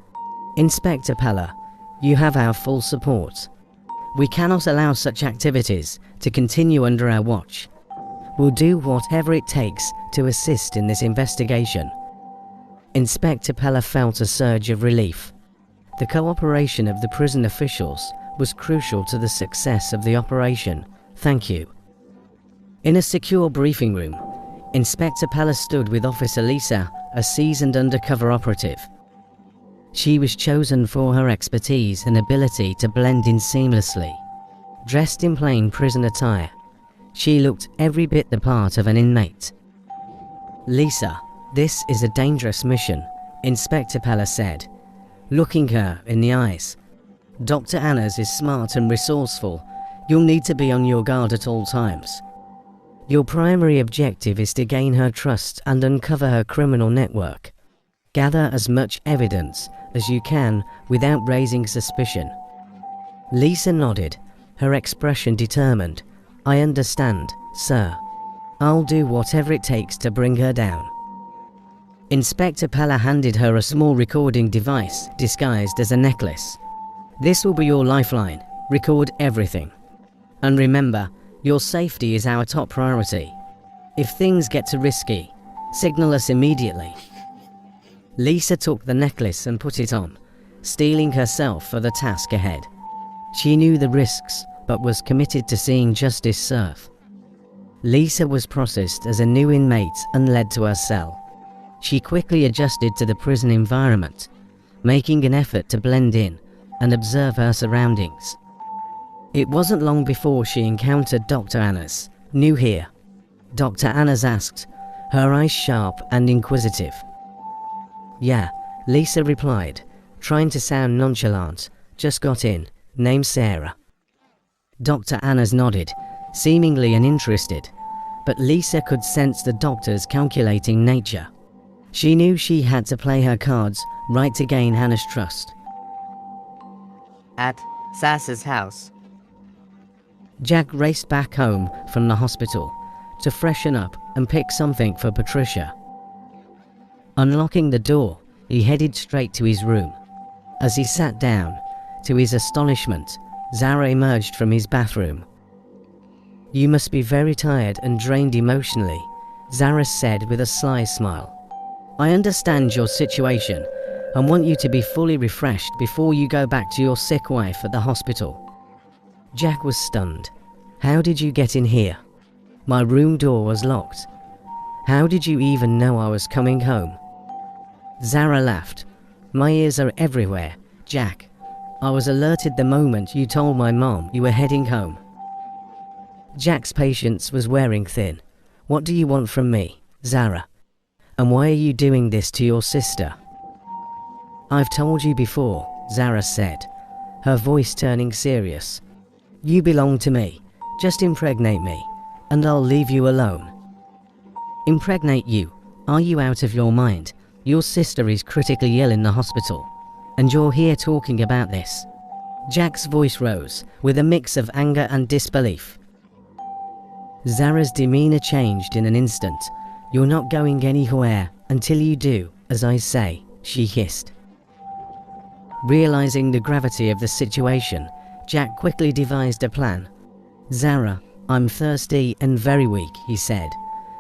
Inspector Pella, you have our full support. We cannot allow such activities to continue under our watch. We'll do whatever it takes to assist in this investigation. Inspector Pella felt a surge of relief. The cooperation of the prison officials was crucial to the success of the operation. Thank you. In a secure briefing room, Inspector Pella stood with Officer Lisa, a seasoned undercover operative. She was chosen for her expertise and ability to blend in seamlessly. Dressed in plain prison attire, she looked every bit the part of an inmate. Lisa, this is a dangerous mission, Inspector Pella said, looking her in the eyes. Dr. Annas is smart and resourceful. You'll need to be on your guard at all times. Your primary objective is to gain her trust and uncover her criminal network. Gather as much evidence as you can without raising suspicion. Lisa nodded, her expression determined. I understand, sir. I'll do whatever it takes to bring her down. Inspector Pella handed her a small recording device disguised as a necklace. This will be your lifeline. Record everything. And remember, your safety is our top priority. If things get too risky, signal us immediately. Lisa took the necklace and put it on, steeling herself for the task ahead. She knew the risks, but was committed to seeing justice served. Lisa was processed as a new inmate and led to her cell. She quickly adjusted to the prison environment, making an effort to blend in and observe her surroundings. It wasn't long before she encountered Dr. Annas, new here. Dr. Annas asked, her eyes sharp and inquisitive. Yeah, Lisa replied, trying to sound nonchalant. Just got in, name's Sarah. Dr. Annas nodded, seemingly uninterested, but Lisa could sense the doctor's calculating nature. She knew she had to play her cards right to gain Hannah's trust. At Sass's house. Jack raced back home from the hospital to freshen up and pick something for Patricia. Unlocking the door, he headed straight to his room. As he sat down, to his astonishment, Zara emerged from his bathroom. You must be very tired and drained emotionally, Zara said with a sly smile. I understand your situation and want you to be fully refreshed before you go back to your sick wife at the hospital. Jack was stunned. How did you get in here? My room door was locked. How did you even know I was coming home? Zara laughed. My ears are everywhere, Jack. I was alerted the moment you told my mom you were heading home. Jack's patience was wearing thin. What do you want from me, Zara? And why are you doing this to your sister? I've told you before, Zara said, her voice turning serious. You belong to me. Just impregnate me, and I'll leave you alone. Impregnate you? Are you out of your mind? Your sister is critically ill in the hospital, and you're here talking about this. Jack's voice rose, with a mix of anger and disbelief. Zara's demeanor changed in an instant. You're not going anywhere until you do as I say, she hissed. Realizing the gravity of the situation, Jack quickly devised a plan. Zara, I'm thirsty and very weak, he said,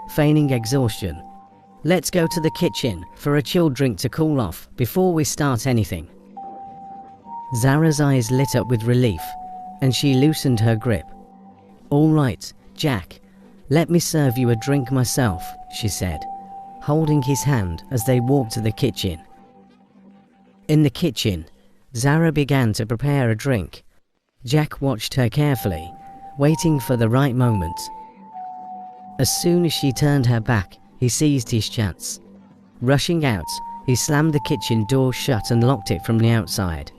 feigning exhaustion. Let's go to the kitchen for a chilled drink to cool off before we start anything. Zara's eyes lit up with relief, and she loosened her grip. All right, Jack, let me serve you a drink myself, she said, holding his hand as they walked to the kitchen. In the kitchen, Zara began to prepare a drink. Jack watched her carefully, waiting for the right moment. As soon as she turned her back, he seized his chance. Rushing out, he slammed the kitchen door shut and locked it from the outside.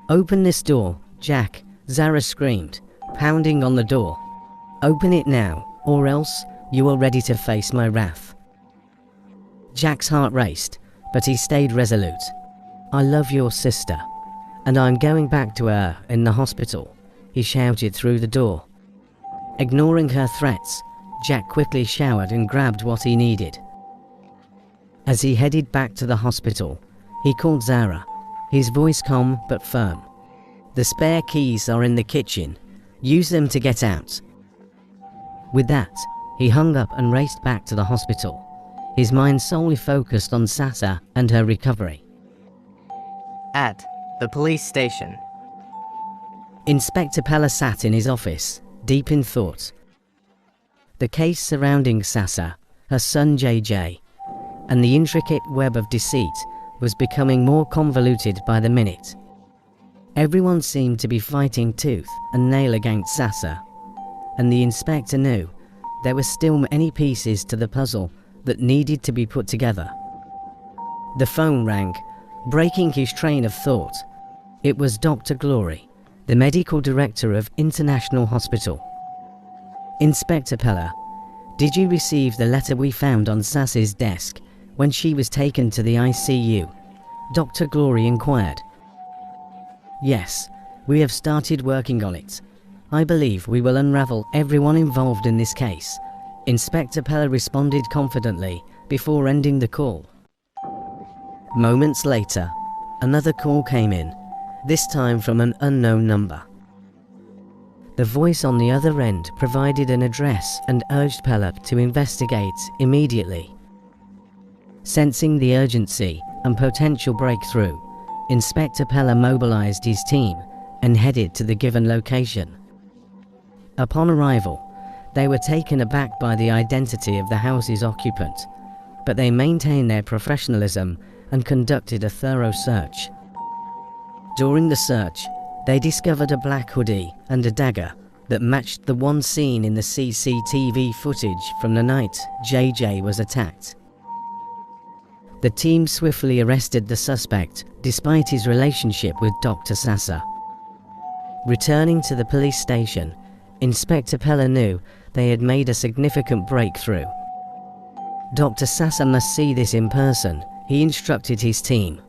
Open this door, Jack, Zara screamed, pounding on the door. Open it now, or else you are ready to face my wrath. Jack's heart raced, but he stayed resolute. I love your sister, and I'm going back to her in the hospital, he shouted through the door. Ignoring her threats, Jack quickly showered and grabbed what he needed. As he headed back to the hospital, he called Zara, his voice calm but firm. The spare keys are in the kitchen. Use them to get out. With that, he hung up and raced back to the hospital, his mind solely focused on Sasa and her recovery. At the police station. Inspector Pella sat in his office, deep in thought. The case surrounding Sasa, her son JJ, and the intricate web of deceit was becoming more convoluted by the minute. Everyone seemed to be fighting tooth and nail against Sasa, and the inspector knew there were still many pieces to the puzzle that needed to be put together. The phone rang, breaking his train of thought. It was Dr. Glory, the medical director of International Hospital. Inspector Pella, did you receive the letter we found on Sasa's desk when she was taken to the ICU? Dr. Glory inquired. Yes, we have started working on it. I believe we will unravel everyone involved in this case, Inspector Pella responded confidently before ending the call. Moments later, another call came in, this time from an unknown number. The voice on the other end provided an address and urged Pella to investigate immediately. Sensing the urgency and potential breakthrough, Inspector Pella mobilized his team and headed to the given location. Upon arrival, they were taken aback by the identity of the house's occupant, but they maintained their professionalism and conducted a thorough search. During the search, they discovered a black hoodie and a dagger that matched the one seen in the CCTV footage from the night JJ was attacked. The team swiftly arrested the suspect despite his relationship with Dr. Sasa. Returning to the police station, Inspector Pella knew they had made a significant breakthrough. Dr. Sasa must see this in person. He instructed his team,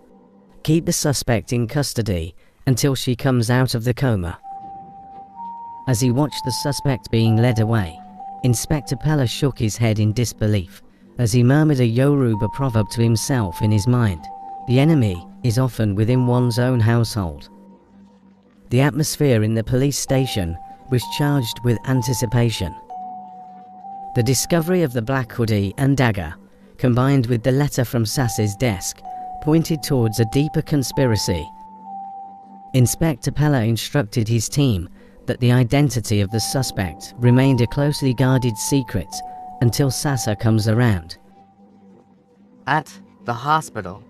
keep the suspect in custody until she comes out of the coma. As he watched the suspect being led away, Inspector Pella shook his head in disbelief as he murmured a Yoruba proverb to himself in his mind. The enemy is often within one's own household. The atmosphere in the police station was charged with anticipation. The discovery of the black hoodie and dagger, combined with the letter from Sass's desk, pointed towards a deeper conspiracy. Inspector Pella instructed his team that the identity of the suspect remained a closely guarded secret until Sasa comes around. At the hospital.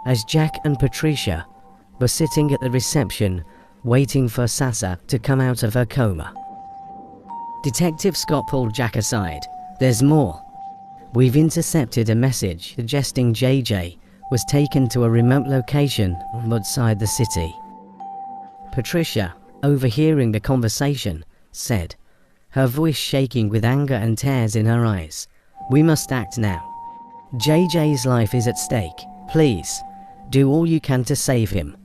As Jack and Patricia were sitting at the reception waiting for Sasa to come out of her coma, Detective Scott pulled Jack aside. There's more. We've intercepted a message suggesting JJ was taken to a remote location outside the city. Patricia, overhearing the conversation, said, her voice shaking with anger and tears in her eyes, "We must act now. JJ's life is at stake. Please, do all you can to save him."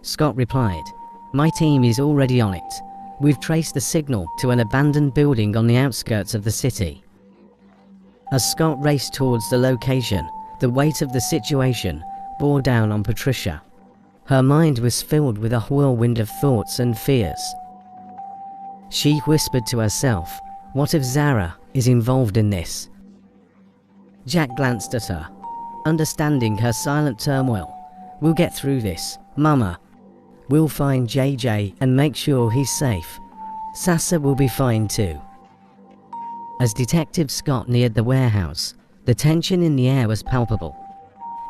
Scott replied, "My team is already on it. We've traced the signal to an abandoned building on the outskirts of the city." As Scott raced towards the location, the weight of the situation bore down on Patricia. Her mind was filled with a whirlwind of thoughts and fears. She whispered to herself, what if Zara is involved in this? Jack glanced at her, understanding her silent turmoil. "We'll get through this, Mama. We'll find JJ and make sure he's safe. Sasa will be fine too." As Detective Scott neared the warehouse, the tension in the air was palpable.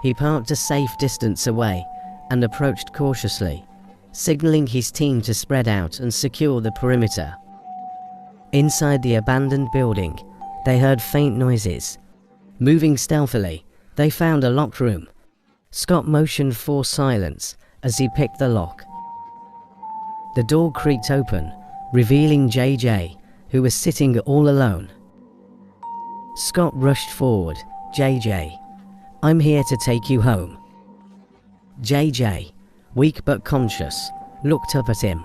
He parked a safe distance away and approached cautiously, signaling his team to spread out and secure the perimeter. Inside the abandoned building, they heard faint noises. Moving stealthily, they found a locked room. Scott motioned for silence as he picked the lock. The door creaked open, revealing JJ, who was sitting all alone. Scott rushed forward. "JJ, I'm here to take you home." JJ, weak but conscious, looked up at him.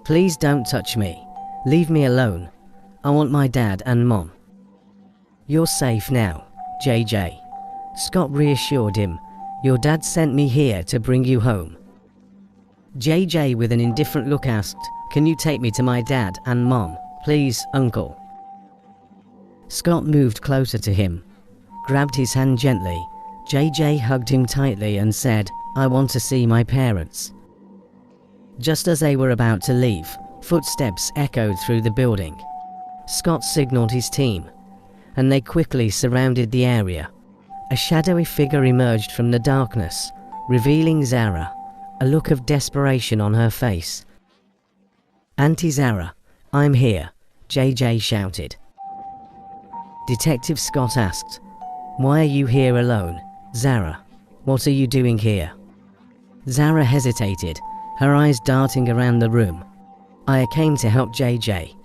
"Please don't touch me. Leave me alone. I want my dad and Mom." "You're safe now, JJ." Scott reassured him. "Your dad sent me here to bring you home." JJ, with an indifferent look, asked, "Can you take me to my dad and Mom, please, Uncle?" Scott moved closer to him, grabbed his hand gently. JJ hugged him tightly and said, "I want to see my parents." Just as they were about to leave, footsteps echoed through the building. Scott signaled his team, and they quickly surrounded the area. A shadowy figure emerged from the darkness, revealing Zara, a look of desperation on her face. "Auntie Zara, I'm here," JJ shouted. Detective Scott asked, "Why are you here alone, Zara? What are you doing here?" Zara hesitated, her eyes darting around the room. "I came to help JJ.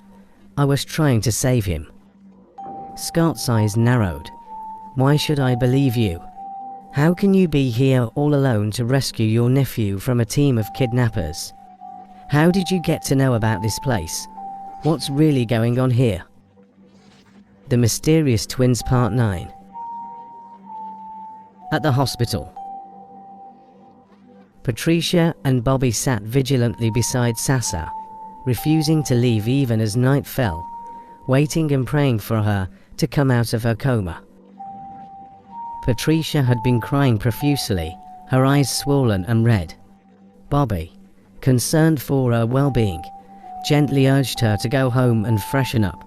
I was trying to save him." Scott's eyes narrowed. "Why should I believe you? How can you be here all alone to rescue your nephew from a team of kidnappers? How did you get to know about this place? What's really going on here?" The Mysterious Twins Part 9. At the hospital, Patricia and Bobby sat vigilantly beside Sasa, refusing to leave even as night fell, waiting and praying for her to come out of her coma. Patricia had been crying profusely, her eyes swollen and red. Bobby, concerned for her well-being, gently urged her to go home and freshen up.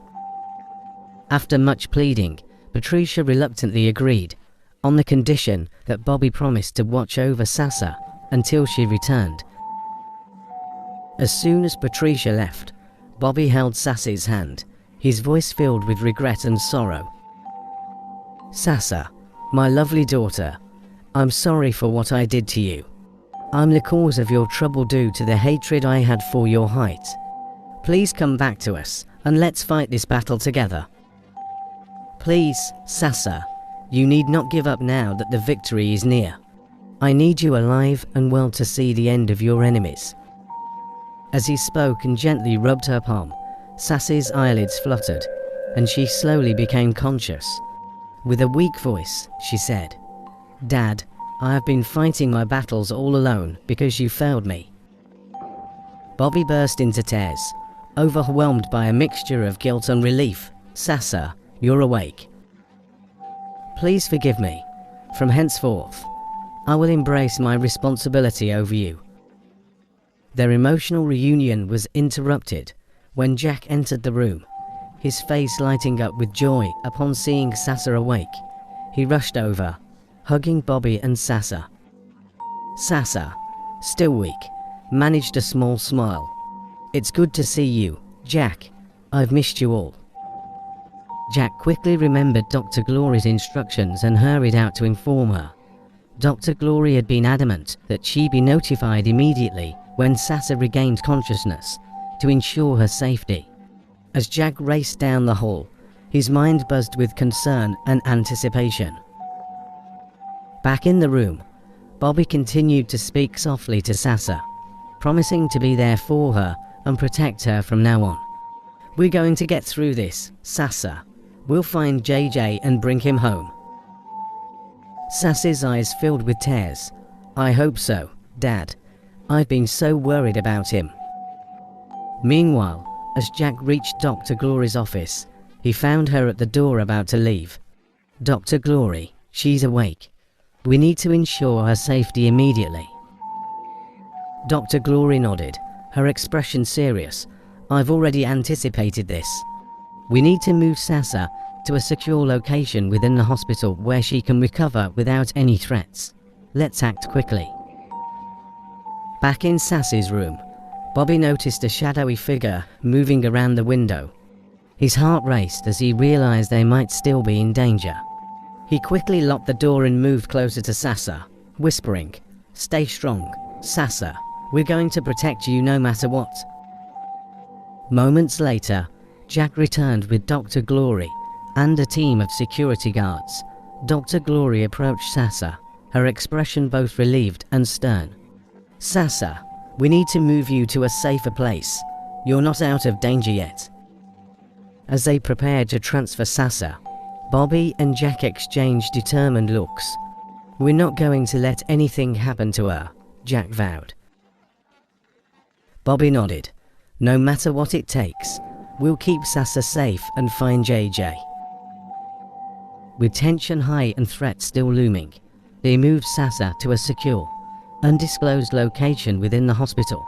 After much pleading, Patricia reluctantly agreed, on the condition that Bobby promised to watch over Sasa until she returned. As soon as Patricia left, Bobby held Sassy's hand, his voice filled with regret and sorrow. "Sasa, my lovely daughter, I'm sorry for what I did to you. I'm the cause of your trouble due to the hatred I had for your height. Please come back to us and let's fight this battle together. Please, Sasa, you need not give up now that the victory is near. I need you alive and well to see the end of your enemies." As he spoke and gently rubbed her palm, Sassy's eyelids fluttered, and she slowly became conscious. With a weak voice, she said, "Dad, I have been fighting my battles all alone because you failed me." Bobby burst into tears, overwhelmed by a mixture of guilt and relief. "Sasa, you're awake. Please forgive me. From henceforth, I will embrace my responsibility over you." Their emotional reunion was interrupted when Jack entered the room, his face lighting up with joy upon seeing Sasa awake. He rushed over, hugging Bobby and Sasa. Sasa, still weak, managed a small smile. "It's good to see you, Jack. I've missed you all." Jack quickly remembered Dr. Glory's instructions and hurried out to inform her. Dr. Glory had been adamant that she be notified immediately when Sasa regained consciousness to ensure her safety. As Jack raced down the hall, his mind buzzed with concern and anticipation. Back in the room, Bobby continued to speak softly to Sasa, promising to be there for her and protect her from now on. "We're going to get through this, Sasa. We'll find JJ and bring him home." Sasa's eyes filled with tears. "I hope so, Dad. I've been so worried about him." Meanwhile, as Jack reached Dr. Glory's office, he found her at the door about to leave. "Dr. Glory, she's awake. We need to ensure her safety immediately." Dr. Glory nodded, her expression serious. "I've already anticipated this. We need to move Sasa to a secure location within the hospital where she can recover without any threats. Let's act quickly." Back in Sassy's room, Bobby noticed a shadowy figure moving around the window. His heart raced as he realized they might still be in danger. He quickly locked the door and moved closer to Sasa, whispering, "Stay strong, Sasa. We're going to protect you no matter what." Moments later, Jack returned with Dr. Glory and a team of security guards. Dr. Glory approached Sasa, her expression both relieved and stern. "Sasa, we need to move you to a safer place. You're not out of danger yet." As they prepared to transfer Sasa, Bobby and Jack exchanged determined looks. "We're not going to let anything happen to her," Jack vowed. Bobby nodded. "No matter what it takes, we'll keep Sasa safe and find JJ." With tension high and threat still looming, they moved Sasa to a secure, undisclosed location within the hospital.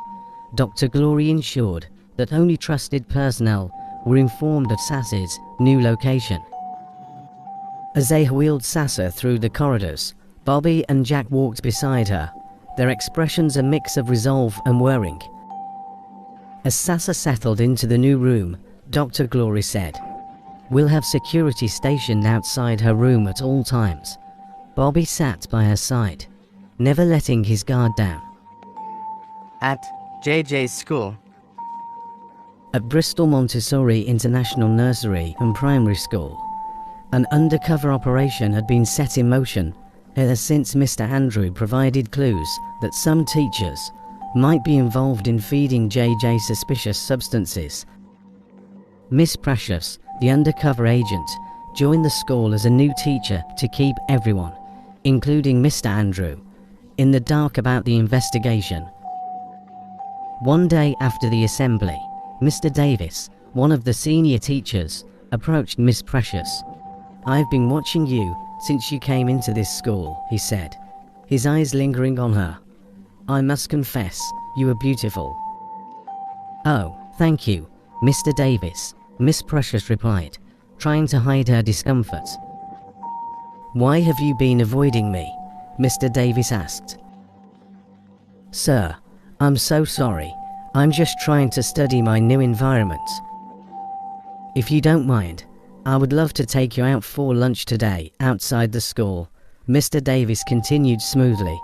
Dr. Glory ensured that only trusted personnel were informed of Sasa's new location. As they wheeled Sasa through the corridors, Bobby and Jack walked beside her, their expressions a mix of resolve and worrying. As Sasa settled into the new room, Dr. Glory said, "We'll have security stationed outside her room at all times." Bobby sat by her side, never letting his guard down. At JJ's school. At Bristol Montessori International Nursery and Primary School, an undercover operation had been set in motion ever since Mr. Andrew provided clues that some teachers might be involved in feeding JJ suspicious substances. Miss Precious, the undercover agent, joined the school as a new teacher to keep everyone, including Mr. Andrew, in the dark about the investigation. One day after the assembly, Mr. Davis, one of the senior teachers, approached Miss Precious. "I've been watching you since you came into this school," he said, his eyes lingering on her. "I must confess, you are beautiful." "Oh, thank you, Mr. Davis," Miss Precious replied, trying to hide her discomfort. Why have you been avoiding me? Mr. Davis asked. Sir, I'm so sorry. I'm just trying to study my new environment. If you don't mind, I would love to take you out for lunch today outside the school. Mr. Davis continued smoothly.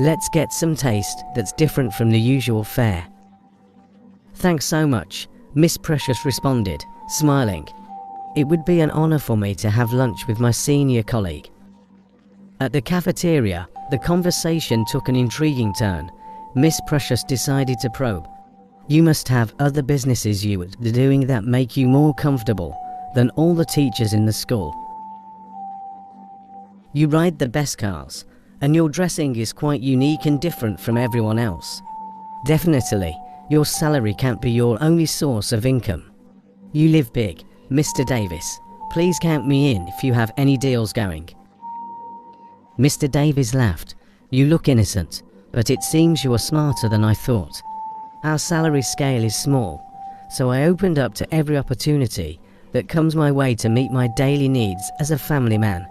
Let's get some taste that's different from the usual fare. Thanks so much, Miss Precious responded, smiling. It would be an honor for me to have lunch with my senior colleague. At the cafeteria, the conversation took an intriguing turn. Miss Precious decided to probe. You must have other businesses you are doing that make you more comfortable than all the teachers in the school. You ride the best cars, and your dressing is quite unique and different from everyone else. Definitely, your salary can't be your only source of income. You live big, Mr. Davis. Please count me in if you have any deals going. Mr. Davis laughed. You look innocent, but it seems you are smarter than I thought. Our salary scale is small, so I opened up to every opportunity that comes my way to meet my daily needs as a family man.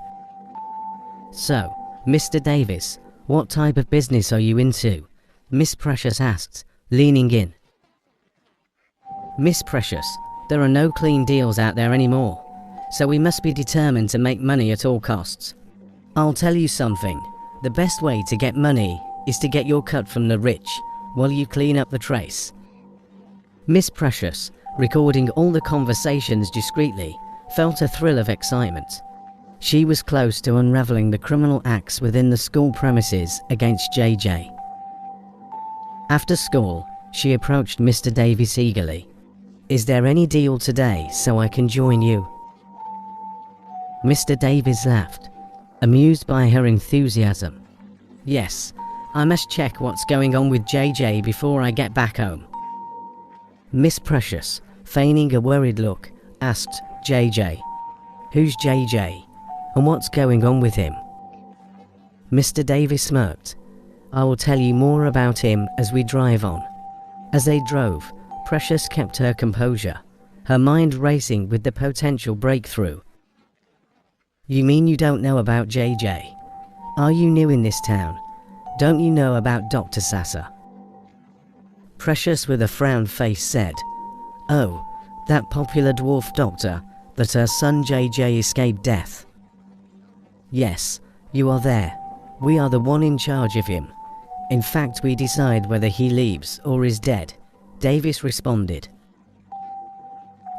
So, Mr. Davis, what type of business are you into? Miss Precious asked, leaning in. Miss Precious, there are no clean deals out there anymore, so we must be determined to make money at all costs. I'll tell you something, the best way to get money is to get your cut from the rich while you clean up the trace. Miss Precious, recording all the conversations discreetly, felt a thrill of excitement. She was close to unraveling the criminal acts within the school premises against JJ. After school, she approached Mr. Davis eagerly. Is there any deal today so I can join you? Mr. Davis laughed, amused by her enthusiasm. Yes, I must check what's going on with JJ before I get back home. Miss Precious, feigning a worried look, asked JJ. Who's JJ? And what's going on with him? Mr. Davis smirked. I will tell you more about him as we drive on. As they drove, Precious kept her composure, her mind racing with the potential breakthrough. You mean you don't know about JJ? Are you new in this town? Don't you know about Dr. Sasser? Precious with a frowned face said, Oh, that popular dwarf doctor, that her son JJ escaped death. Yes, you are there. We are the one in charge of him. In fact, we decide whether he leaves or is dead, Davis responded.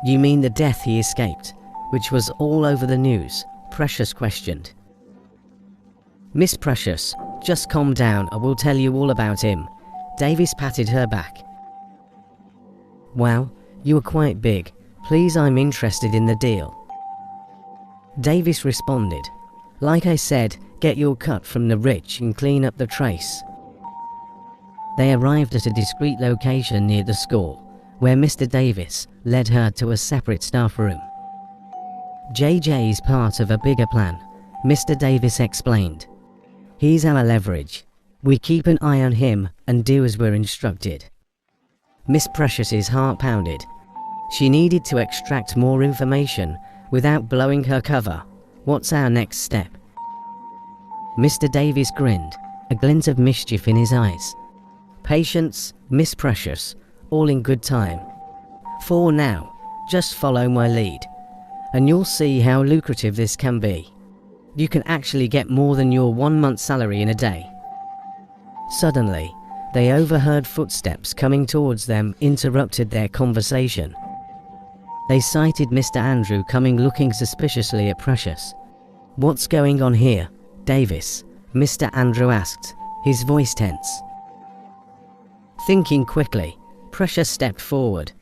You mean the death he escaped, which was all over the news? Precious questioned. Miss Precious, just calm down, I will tell you all about him. Davis patted her back. Wow, you are quite big. Please, I'm interested in the deal. Davis responded. Like I said, get your cut from the rich and clean up the trace. They arrived at a discreet location near the school, where Mr. Davis led her to a separate staff room. JJ is part of a bigger plan, Mr. Davis explained. He's our leverage. We keep an eye on him and do as we're instructed. Miss Precious's heart pounded. She needed to extract more information without blowing her cover. What's our next step? Mr. Davis grinned, a glint of mischief in his eyes. Patience, Miss Precious, all in good time. For now, just follow my lead, and you'll see how lucrative this can be. You can actually get more than your 1 month's salary in a day. Suddenly, they overheard footsteps coming towards them, interrupted their conversation. They sighted Mr. Andrew coming, looking suspiciously at Precious. What's going on here, Davis? Mr. Andrew asked, his voice tense. Thinking quickly, Precious stepped forward.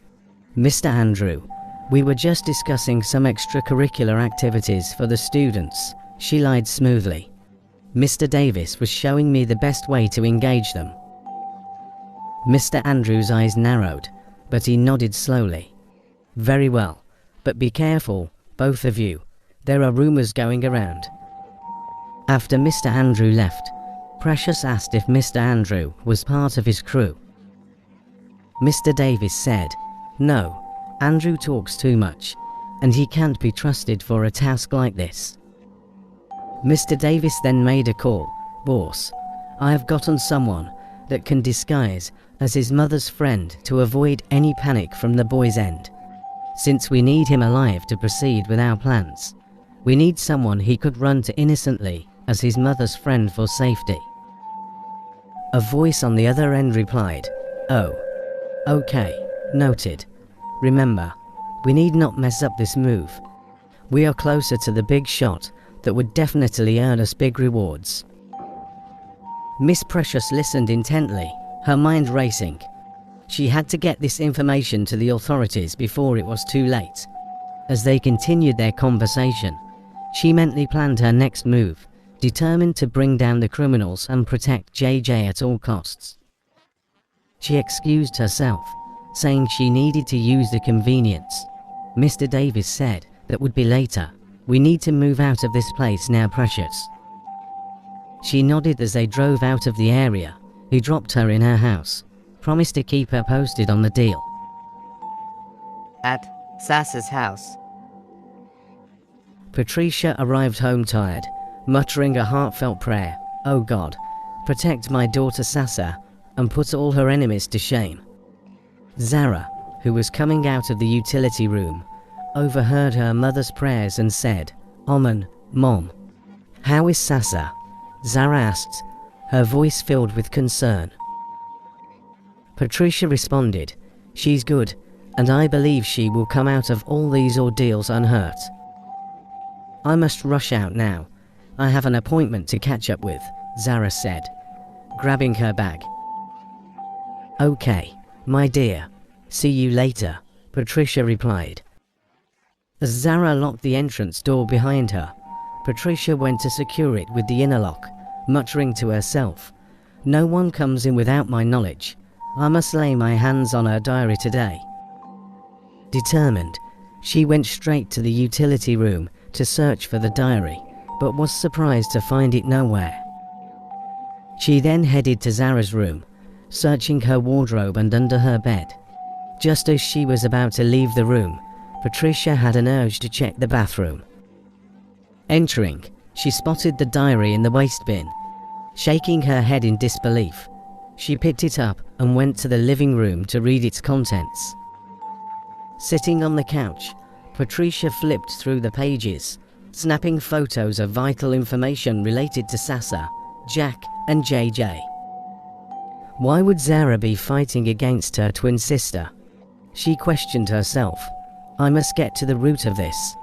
Mr. Andrew, we were just discussing some extracurricular activities for the students, she lied smoothly. Mr. Davis was showing me the best way to engage them. Mr. Andrew's eyes narrowed, but he nodded slowly. Very well, but be careful, both of you. There are rumors going around. After Mr. Andrew left, Precious asked if Mr. Andrew was part of his crew. Mr. Davis said, No, Andrew talks too much, and he can't be trusted for a task like this. Mr. Davis then made a call. Boss, I have gotten someone that can disguise as his mother's friend to avoid any panic from the boy's end. Since we need him alive to proceed with our plans, we need someone he could run to innocently as his mother's friend for safety. A voice on the other end replied, "Oh, okay, noted. Remember, we need not mess up this move. We are closer to the big shot that would definitely earn us big rewards." Miss Precious listened intently, her mind racing. She had to get this information to the authorities before it was too late. As they continued their conversation, she mentally planned her next move, determined to bring down the criminals and protect JJ at all costs. She excused herself, saying she needed to use the convenience. Mr. Davis said that would be later. "We need to move out of this place now, Precious." She nodded as they drove out of the area. He dropped her in her house, promised to keep her posted on the deal. At Sassa's house, Patricia arrived home tired, muttering a heartfelt prayer. "Oh God, protect my daughter Sassa and put all her enemies to shame." Zara, who was coming out of the utility room, overheard her mother's prayers and said, "Omen, Mom, how is Sassa?" Zara asked, her voice filled with concern. Patricia responded, "She's good, and I believe she will come out of all these ordeals unhurt." "I must rush out now. I have an appointment to catch up with," Zara said, grabbing her bag. "Okay, my dear. See you later," Patricia replied. As Zara locked the entrance door behind her, Patricia went to secure it with the inner lock, muttering to herself, "No one comes in without my knowledge. I must lay my hands on her diary today." Determined, she went straight to the utility room to search for the diary, but was surprised to find it nowhere. She then headed to Zara's room, searching her wardrobe and under her bed. Just as she was about to leave the room, Patricia had an urge to check the bathroom. Entering, she spotted the diary in the waste bin. Shaking her head in disbelief, she picked it up and went to the living room to read its contents. Sitting on the couch, Patricia flipped through the pages, snapping photos of vital information related to Sassa, Jack, and JJ. Why would Zara be fighting against her twin sister? She questioned herself. I must get to the root of this.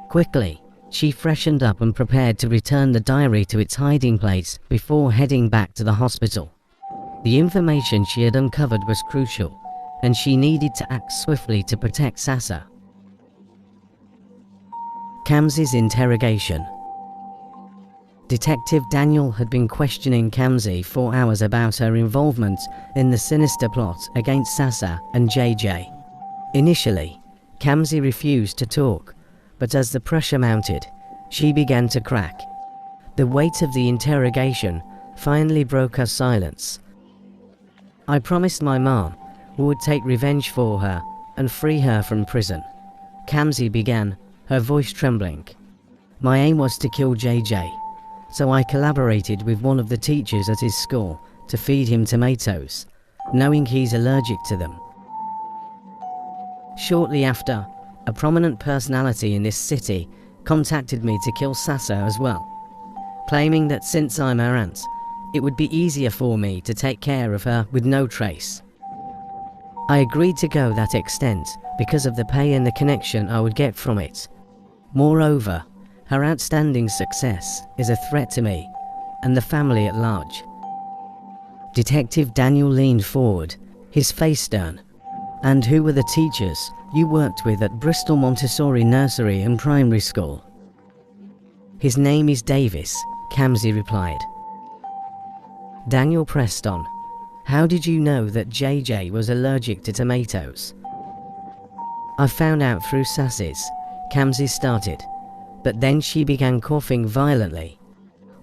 Quickly, she freshened up and prepared to return the diary to its hiding place before heading back to the hospital. The information she had uncovered was crucial, and she needed to act swiftly to protect Sassa. Kamzi's interrogation. Detective Daniel had been questioning Kamzi for hours about her involvement in the sinister plot against Sassa and JJ. Initially, Kamzi refused to talk, but as the pressure mounted, she began to crack. The weight of the interrogation finally broke her silence. "I promised my mom we would take revenge for her and free her from prison," Kamzi began, her voice trembling. "My aim was to kill JJ, so I collaborated with one of the teachers at his school to feed him tomatoes, knowing he's allergic to them. Shortly after, a prominent personality in this city contacted me to kill Sassa as well, claiming that since I'm her aunt, it would be easier for me to take care of her with no trace. I agreed to go that extent because of the pay and the connection I would get from it. Moreover, her outstanding success is a threat to me and the family at large." Detective Daniel leaned forward, his face stern. "And who were the teachers you worked with at Bristol Montessori Nursery and Primary School?" "His name is Davis," Kamzi replied. Daniel pressed on. "How did you know that JJ was allergic to tomatoes?" "I found out through Sassis," Kamzi started, but then she began coughing violently.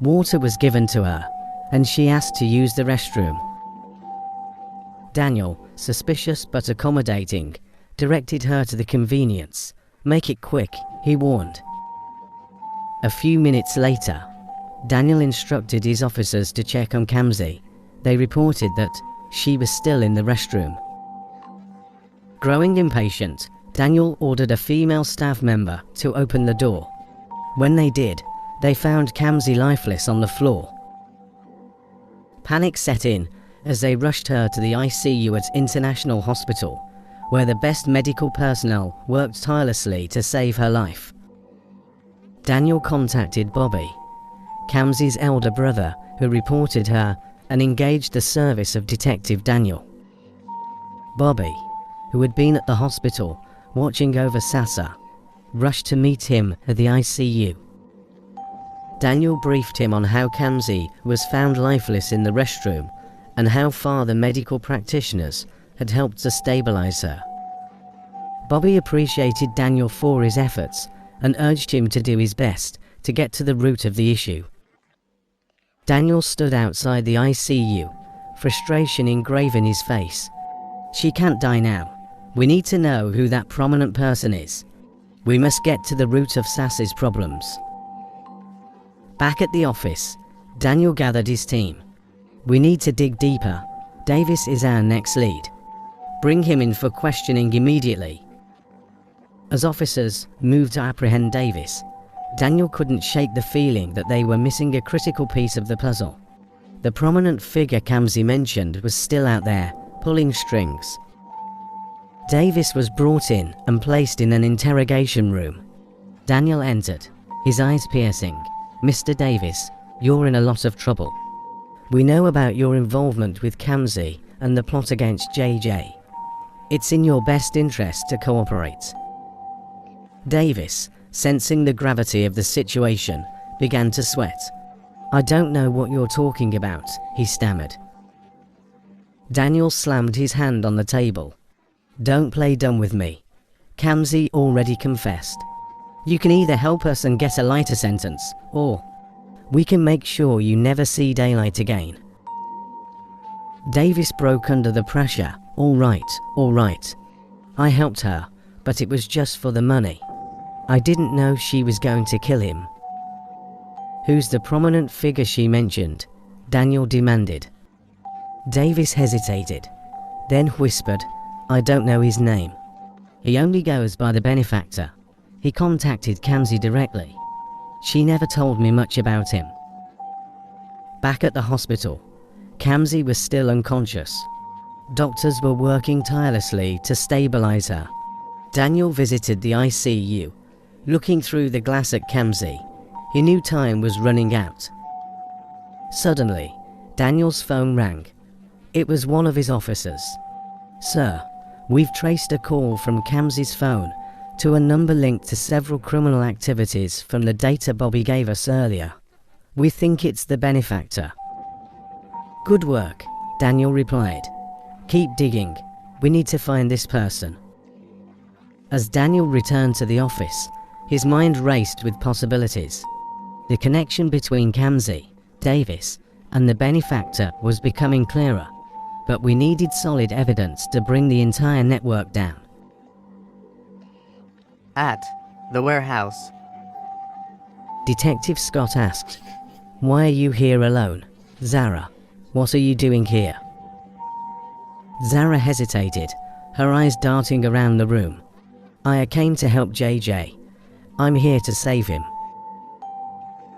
Water was given to her, and she asked to use the restroom. Daniel, suspicious but accommodating, directed her to the convenience. "Make it quick," he warned. A few minutes later, Daniel instructed his officers to check on Kamzi. They reported that she was still in the restroom. Growing impatient, Daniel ordered a female staff member to open the door. When they did, they found Kamzi lifeless on the floor. Panic set in as they rushed her to the ICU at International Hospital, where the best medical personnel worked tirelessly to save her life. Daniel contacted Bobby, Kamzi's elder brother, who reported her and engaged the service of Detective Daniel. Bobby, who had been at the hospital watching over Sasa, rushed to meet him at the ICU. Daniel briefed him on how Kamzi was found lifeless in the restroom and how far the medical practitioners had helped to stabilize her. Bobby appreciated Daniel for his efforts and urged him to do his best to get to the root of the issue. Daniel stood outside the ICU, frustration engraved in his face. "She can't die now. We need to know who that prominent person is. We must get to the root of Sasa's problems." Back at the office, Daniel gathered his team. "We need to dig deeper. Davis is our next lead. Bring him in for questioning immediately." As officers moved to apprehend Davis, Daniel couldn't shake the feeling that they were missing a critical piece of the puzzle. The prominent figure Kamzi mentioned was still out there, pulling strings. Davis was brought in and placed in an interrogation room. Daniel entered, his eyes piercing. "Mr. Davis, you're in a lot of trouble. We know about your involvement with Kamzi and the plot against JJ. It's in your best interest to cooperate." Davis, sensing the gravity of the situation, began to sweat. "I don't know what you're talking about," he stammered. Daniel slammed his hand on the table. "Don't play dumb with me. Kamzi already confessed. You can either help us and get a lighter sentence, or we can make sure you never see daylight again." Davis broke under the pressure. All right. I helped her, but it was just for the money. I didn't know she was going to kill him." "Who's the prominent figure she mentioned?" Daniel demanded. Davis hesitated, then whispered, "I don't know his name. He only goes by the benefactor. He contacted Kamzi directly. She never told me much about him." Back at the hospital, Kamzi was still unconscious. Doctors were working tirelessly to stabilize her. Daniel visited the ICU. Looking through the glass at Kamzi, he knew time was running out. Suddenly, Daniel's phone rang. It was one of his officers. "Sir, we've traced a call from Kamzi's phone to a number linked to several criminal activities from the data Bobby gave us earlier. We think it's the benefactor." "Good work," Daniel replied. "Keep digging. We need to find this person." As Daniel returned to the office, his mind raced with possibilities. The connection between Kamzi, Davis, and the benefactor was becoming clearer, but we needed solid evidence to bring the entire network down. At the warehouse. Detective Scott asked, "Why are you here alone? Zara, what are you doing here?" Zara hesitated, her eyes darting around the room. "I came to help JJ. I'm here to save him."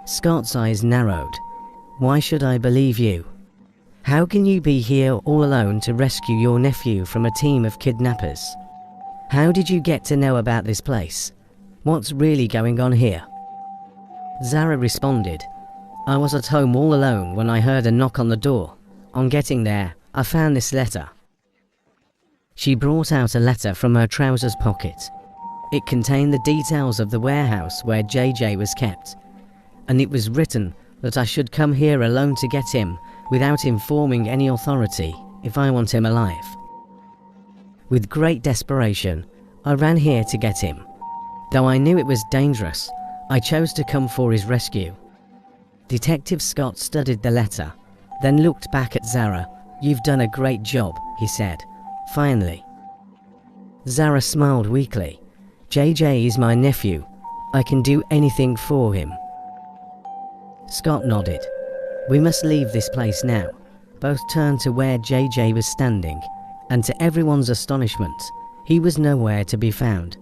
Scott's eyes narrowed. "Why should I believe you? How can you be here all alone to rescue your nephew from a team of kidnappers? How did you get to know about this place? What's really going on here?" Zara responded, "I was at home all alone when I heard a knock on the door. On getting there, I found this letter." She brought out a letter from her trousers pocket. It contained the details of the warehouse where JJ was kept, and it was written that I should come here alone to get him without informing any authority if I want him alive. With great desperation, I ran here to get him. Though I knew it was dangerous, I chose to come for his rescue." Detective Scott studied the letter, then looked back at Zara. "You've done a great job," he said, finally. Zara smiled weakly. "JJ is my nephew. I can do anything for him. Scott nodded. We must leave this place now. Both turned to where JJ was standing, and to everyone's astonishment, he was nowhere to be found.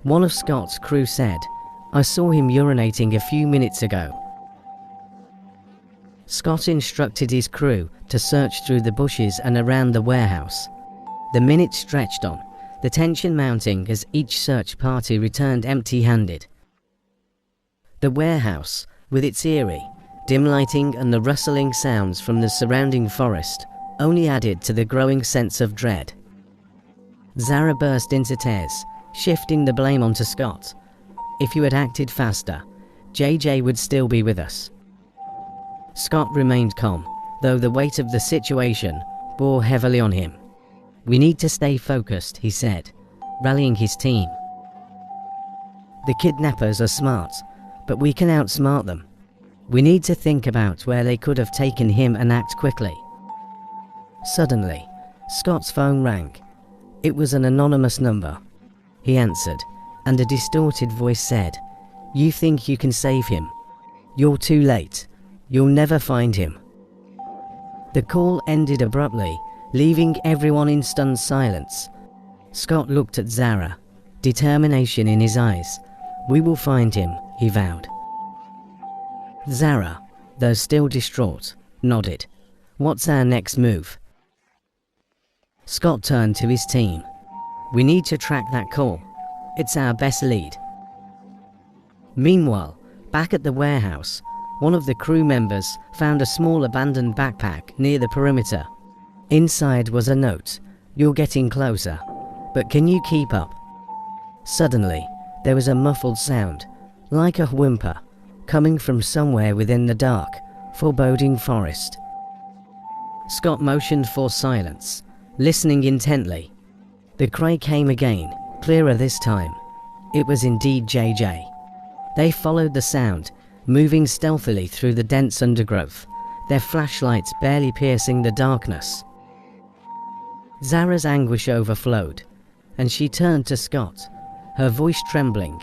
One of Scott's crew said, "I saw him urinating a few minutes ago." Scott instructed his crew to search through the bushes and around the warehouse. The minutes stretched on, the tension mounting as each search party returned empty-handed. The warehouse, with its eerie, dim lighting and the rustling sounds from the surrounding forest, only added to the growing sense of dread. Zara burst into tears, shifting the blame onto Scott. If you had acted faster, JJ would still be with us. Scott remained calm, though the weight of the situation bore heavily on him. "We need to stay focused," he said, rallying his team. "The kidnappers are smart, but we can outsmart them. We need to think about where they could have taken him and act quickly." Suddenly, Scott's phone rang. It was an anonymous number. He answered, and a distorted voice said, "You think you can save him? You're too late. You'll never find him." The call ended abruptly, leaving everyone in stunned silence. Scott looked at Zara, determination in his eyes. "We will find him," he vowed. Zara, though still distraught, nodded. "What's our next move?" Scott turned to his team. "We need to track that call. It's our best lead." Meanwhile, back at the warehouse, one of the crew members found a small abandoned backpack near the perimeter. Inside was a note, "You're getting closer, but can you keep up?" Suddenly, there was a muffled sound, like a whimper, coming from somewhere within the dark, foreboding forest. Scott motioned for silence, listening intently. The cry came again, clearer this time. It was indeed JJ. They followed the sound, moving stealthily through the dense undergrowth, their flashlights barely piercing the darkness. Zara's anguish overflowed, and she turned to Scott, her voice trembling.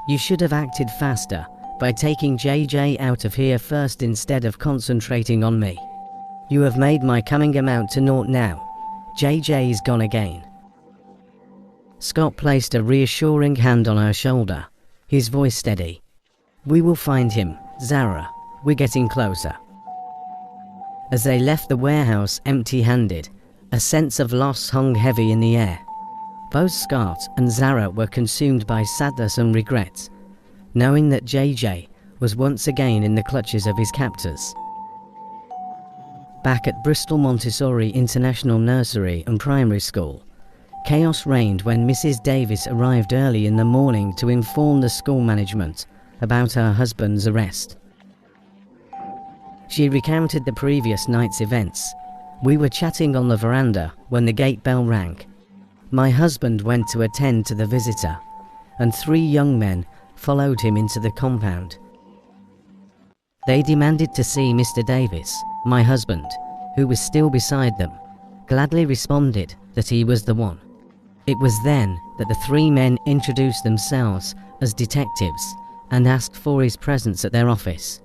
"You should have acted faster by taking JJ out of here first instead of concentrating on me. You have made my coming amount to naught now. JJ is gone again." Scott placed a reassuring hand on her shoulder, his voice steady. "We will find him, Zara. We're getting closer." As they left the warehouse empty-handed, a sense of loss hung heavy in the air. Both Scott and Zara were consumed by sadness and regret, knowing that JJ was once again in the clutches of his captors. Back at Bristol Montessori International Nursery and Primary School, chaos reigned when Mrs. Davis arrived early in the morning to inform the school management about her husband's arrest. She recounted the previous night's events. "We were chatting on the veranda when the gate bell rang. My husband went to attend to the visitor, and 3 young men followed him into the compound. They demanded to see Mr. Davis, my husband, who was still beside them, gladly responded that he was the one. It was then that the 3 men introduced themselves as detectives and asked for his presence at their office.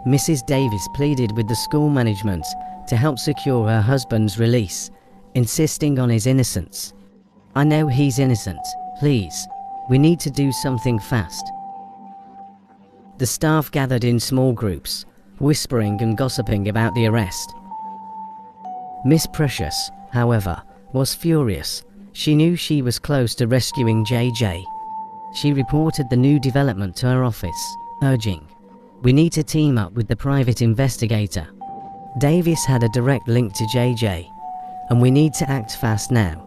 Mrs. Davis pleaded with the school management to help secure her husband's release, insisting on his innocence. "I know he's innocent. Please, we need to do something fast." The staff gathered in small groups, whispering and gossiping about the arrest. Miss Precious, however, was furious. She knew she was close to rescuing JJ. She reported the new development to her office, urging, "We need to team up with the private investigator. Davis had a direct link to JJ, and we need to act fast now."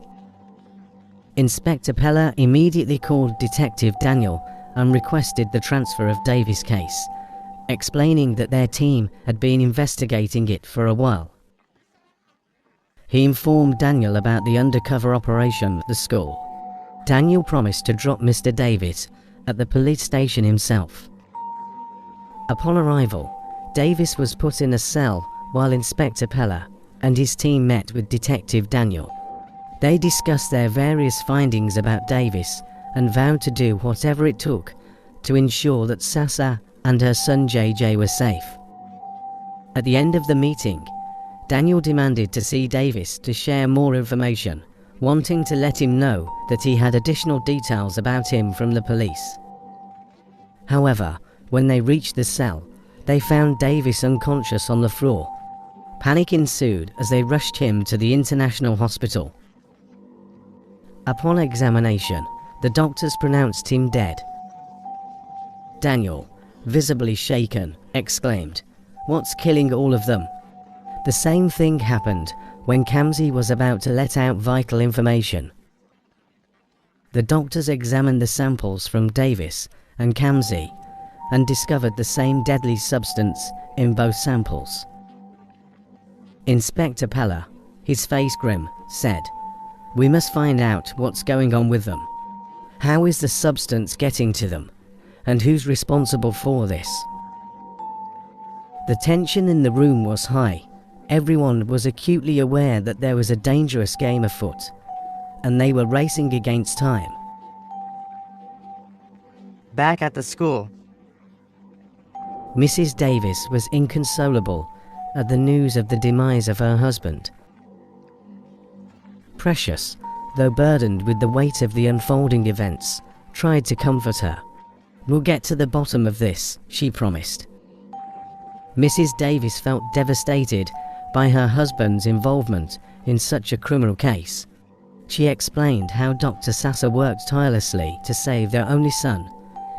Inspector Peller immediately called Detective Daniel and requested the transfer of Davis' case, explaining that their team had been investigating it for a while. He informed Daniel about the undercover operation at the school. Daniel promised to drop Mr. Davis at the police station himself. Upon arrival, Davis was put in a cell while Inspector Peller and his team met with Detective Daniel. They discussed their various findings about Davis and vowed to do whatever it took to ensure that Sasa and her son JJ were safe. At the end of the meeting, Daniel demanded to see Davis to share more information, wanting to let him know that he had additional details about him from the police. However, when they reached the cell, they found Davis unconscious on the floor. Panic ensued as they rushed him to the international hospital. Upon examination, the doctors pronounced him dead. Daniel, visibly shaken, exclaimed, "What's killing all of them?" The same thing happened when Kamsi was about to let out vital information. The doctors examined the samples from Davis and Kamsi and discovered the same deadly substance in both samples. Inspector Pella, his face grim, said, "We must find out what's going on with them. How is the substance getting to them? And who's responsible for this?" The tension in the room was high. Everyone was acutely aware that there was a dangerous game afoot, and they were racing against time. Back at the school, Mrs. Davis was inconsolable at the news of the demise of her husband. Precious, though burdened with the weight of the unfolding events, tried to comfort her. "We'll get to the bottom of this," she promised. Mrs. Davis felt devastated by her husband's involvement in such a criminal case. She explained how Dr. Sasser worked tirelessly to save their only son,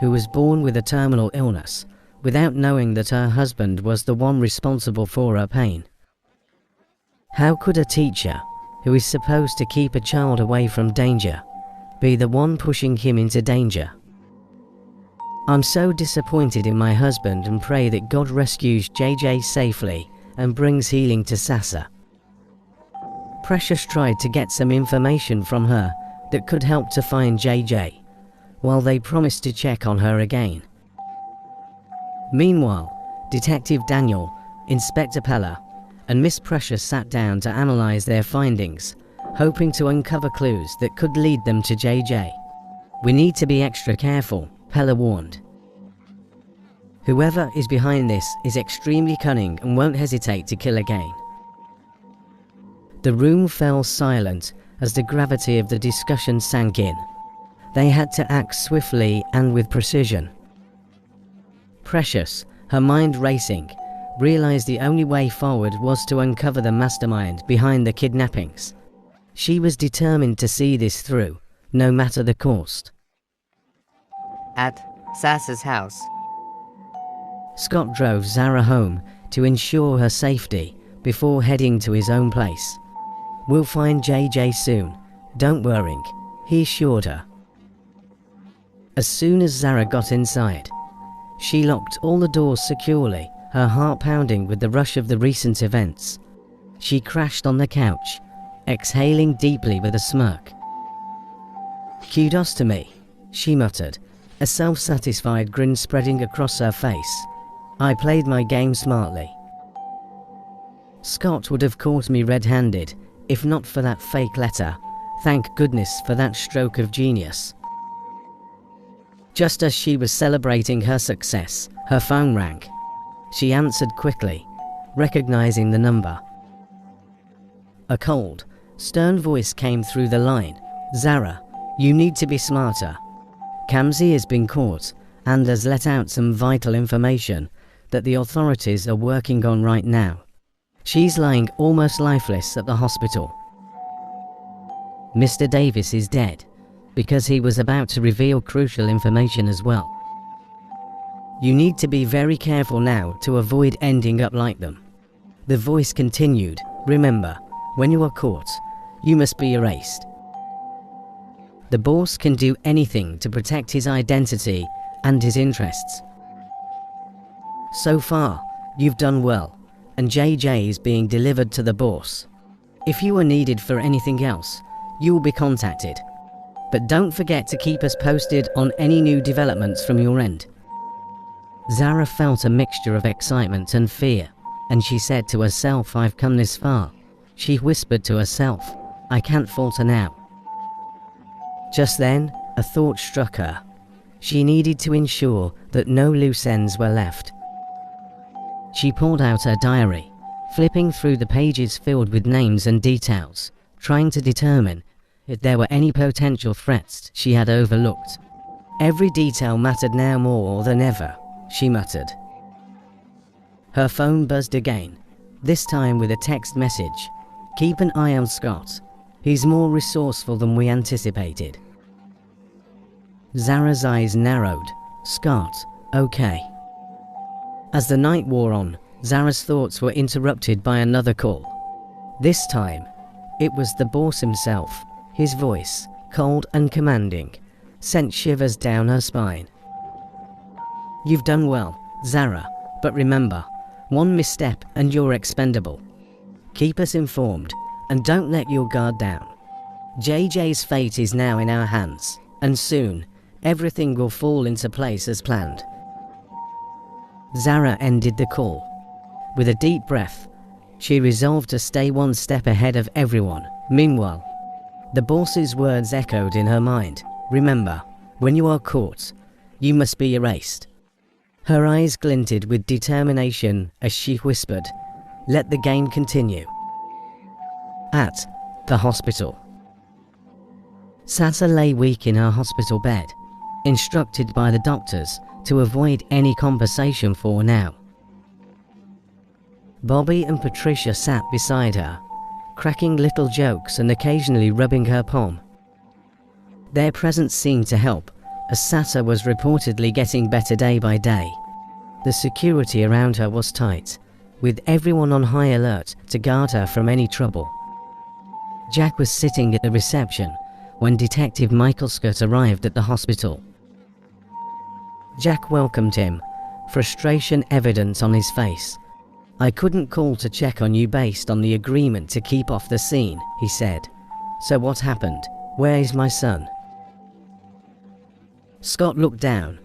who was born with a terminal illness, without knowing that her husband was the one responsible for her pain. How could a teacher, who is supposed to keep a child away from danger, be the one pushing him into danger? "I'm so disappointed in my husband and pray that God rescues JJ safely and brings healing to Sasser." Precious tried to get some information from her that could help to find JJ, while they promised to check on her again. Meanwhile, Detective Daniel, Inspector Pella, and Miss Precious sat down to analyze their findings, hoping to uncover clues that could lead them to JJ. "We need to be extra careful," Pella warned. "Whoever is behind this is extremely cunning and won't hesitate to kill again." The room fell silent as the gravity of the discussion sank in. They had to act swiftly and with precision. Precious, her mind racing, realized the only way forward was to uncover the mastermind behind the kidnappings. She was determined to see this through, no matter the cost. at Sasser's house, Scott drove Zara home to ensure her safety before heading to his own place. "We'll find JJ soon, don't worry," he assured her. As soon as Zara got inside, she locked all the doors securely, her heart pounding with the rush of the recent events. She crashed on the couch, exhaling deeply with a smirk. "Kudos to me," she muttered, a self-satisfied grin spreading across her face. "I played my game smartly." Scott would have caught me red-handed, if not for that fake letter. Thank goodness for that stroke of genius. Just as she was celebrating her success, her phone rang. She answered quickly, recognizing the number. A cold, stern voice came through the line. "Zara, you need to be smarter. Kamsi has been caught and has let out some vital information that the authorities are working on right now. She's lying almost lifeless at the hospital. Mr. Davis is dead, because he was about to reveal crucial information as well. You need to be very careful now to avoid ending up like them." The voice continued, "Remember, when you are caught, you must be erased. The boss can do anything to protect his identity and his interests. So far, you've done well, and JJ is being delivered to the boss. If you are needed for anything else, you will be contacted. But don't forget to keep us posted on any new developments from your end." Zara felt a mixture of excitement and fear, and she said to herself, "I've come this far." She whispered to herself, "I can't falter now." Just then, a thought struck her. She needed to ensure that no loose ends were left. She pulled out her diary, flipping through the pages filled with names and details, trying to determine if there were any potential threats she had overlooked. Every detail mattered now more than ever, she muttered. Her phone buzzed again, this time with a text message. Keep an eye on Scott. He's more resourceful than we anticipated. Zara's eyes narrowed. Scott, okay. As the night wore on, Zara's thoughts were interrupted by another call. This time, it was the boss himself. His voice, cold and commanding, sent shivers down her spine. You've done well, Zara, but remember, one misstep and you're expendable. Keep us informed, and don't let your guard down. JJ's fate is now in our hands, and soon, everything will fall into place as planned. Zara ended the call. With a deep breath, she resolved to stay one step ahead of everyone. Meanwhile, the boss's words echoed in her mind. Remember, when you are caught, you must be erased. Her eyes glinted with determination as she whispered, let the game continue. At the hospital. Sasa lay weak in her hospital bed, instructed by the doctors to avoid any conversation for now. Bobby and Patricia sat beside her, cracking little jokes and occasionally rubbing her palm. Their presence seemed to help, as Sasa was reportedly getting better day by day. The security around her was tight, with everyone on high alert to guard her from any trouble. Jack was sitting at the reception when Detective Michael Scott arrived at the hospital. Jack welcomed him, frustration evident on his face. I couldn't call to check on you based on the agreement to keep off the scene, he said. So what happened? Where is my son? Scott looked down,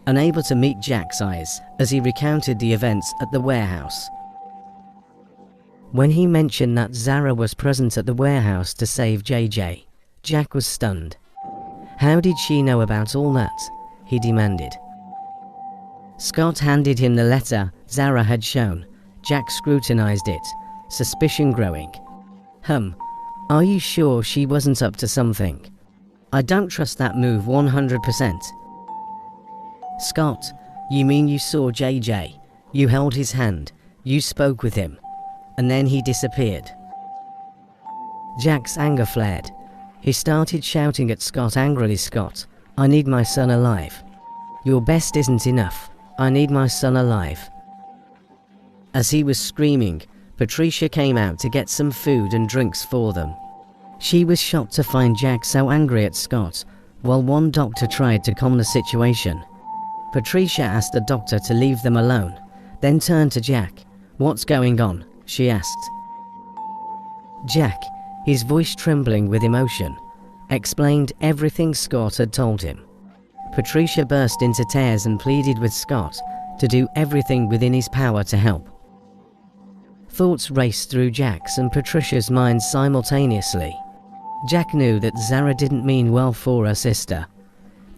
unable to meet Jack's eyes as he recounted the events at the warehouse. When he mentioned that Zara was present at the warehouse to save JJ, Jack was stunned. How did she know about all that? He demanded. Scott handed him the letter Zara had shown. Jack scrutinized it, suspicion growing. Are you sure she wasn't up to something? I don't trust that move 100%. Scott, you mean you saw JJ? You held his hand, you spoke with him, and then he disappeared. Jack's anger flared. He started shouting at Scott angrily. Scott, I need my son alive. Your best isn't enough. I need my son alive. As he was screaming, Patricia came out to get some food and drinks for them. She was shocked to find Jack so angry at Scott, while one doctor tried to calm the situation. Patricia asked the doctor to leave them alone, then turned to Jack. What's going on? She asked. Jack, his voice trembling with emotion, explained everything Scott had told him. Patricia burst into tears and pleaded with Scott to do everything within his power to help. Thoughts raced through Jack's and Patricia's minds simultaneously. Jack knew that Zara didn't mean well for her sister,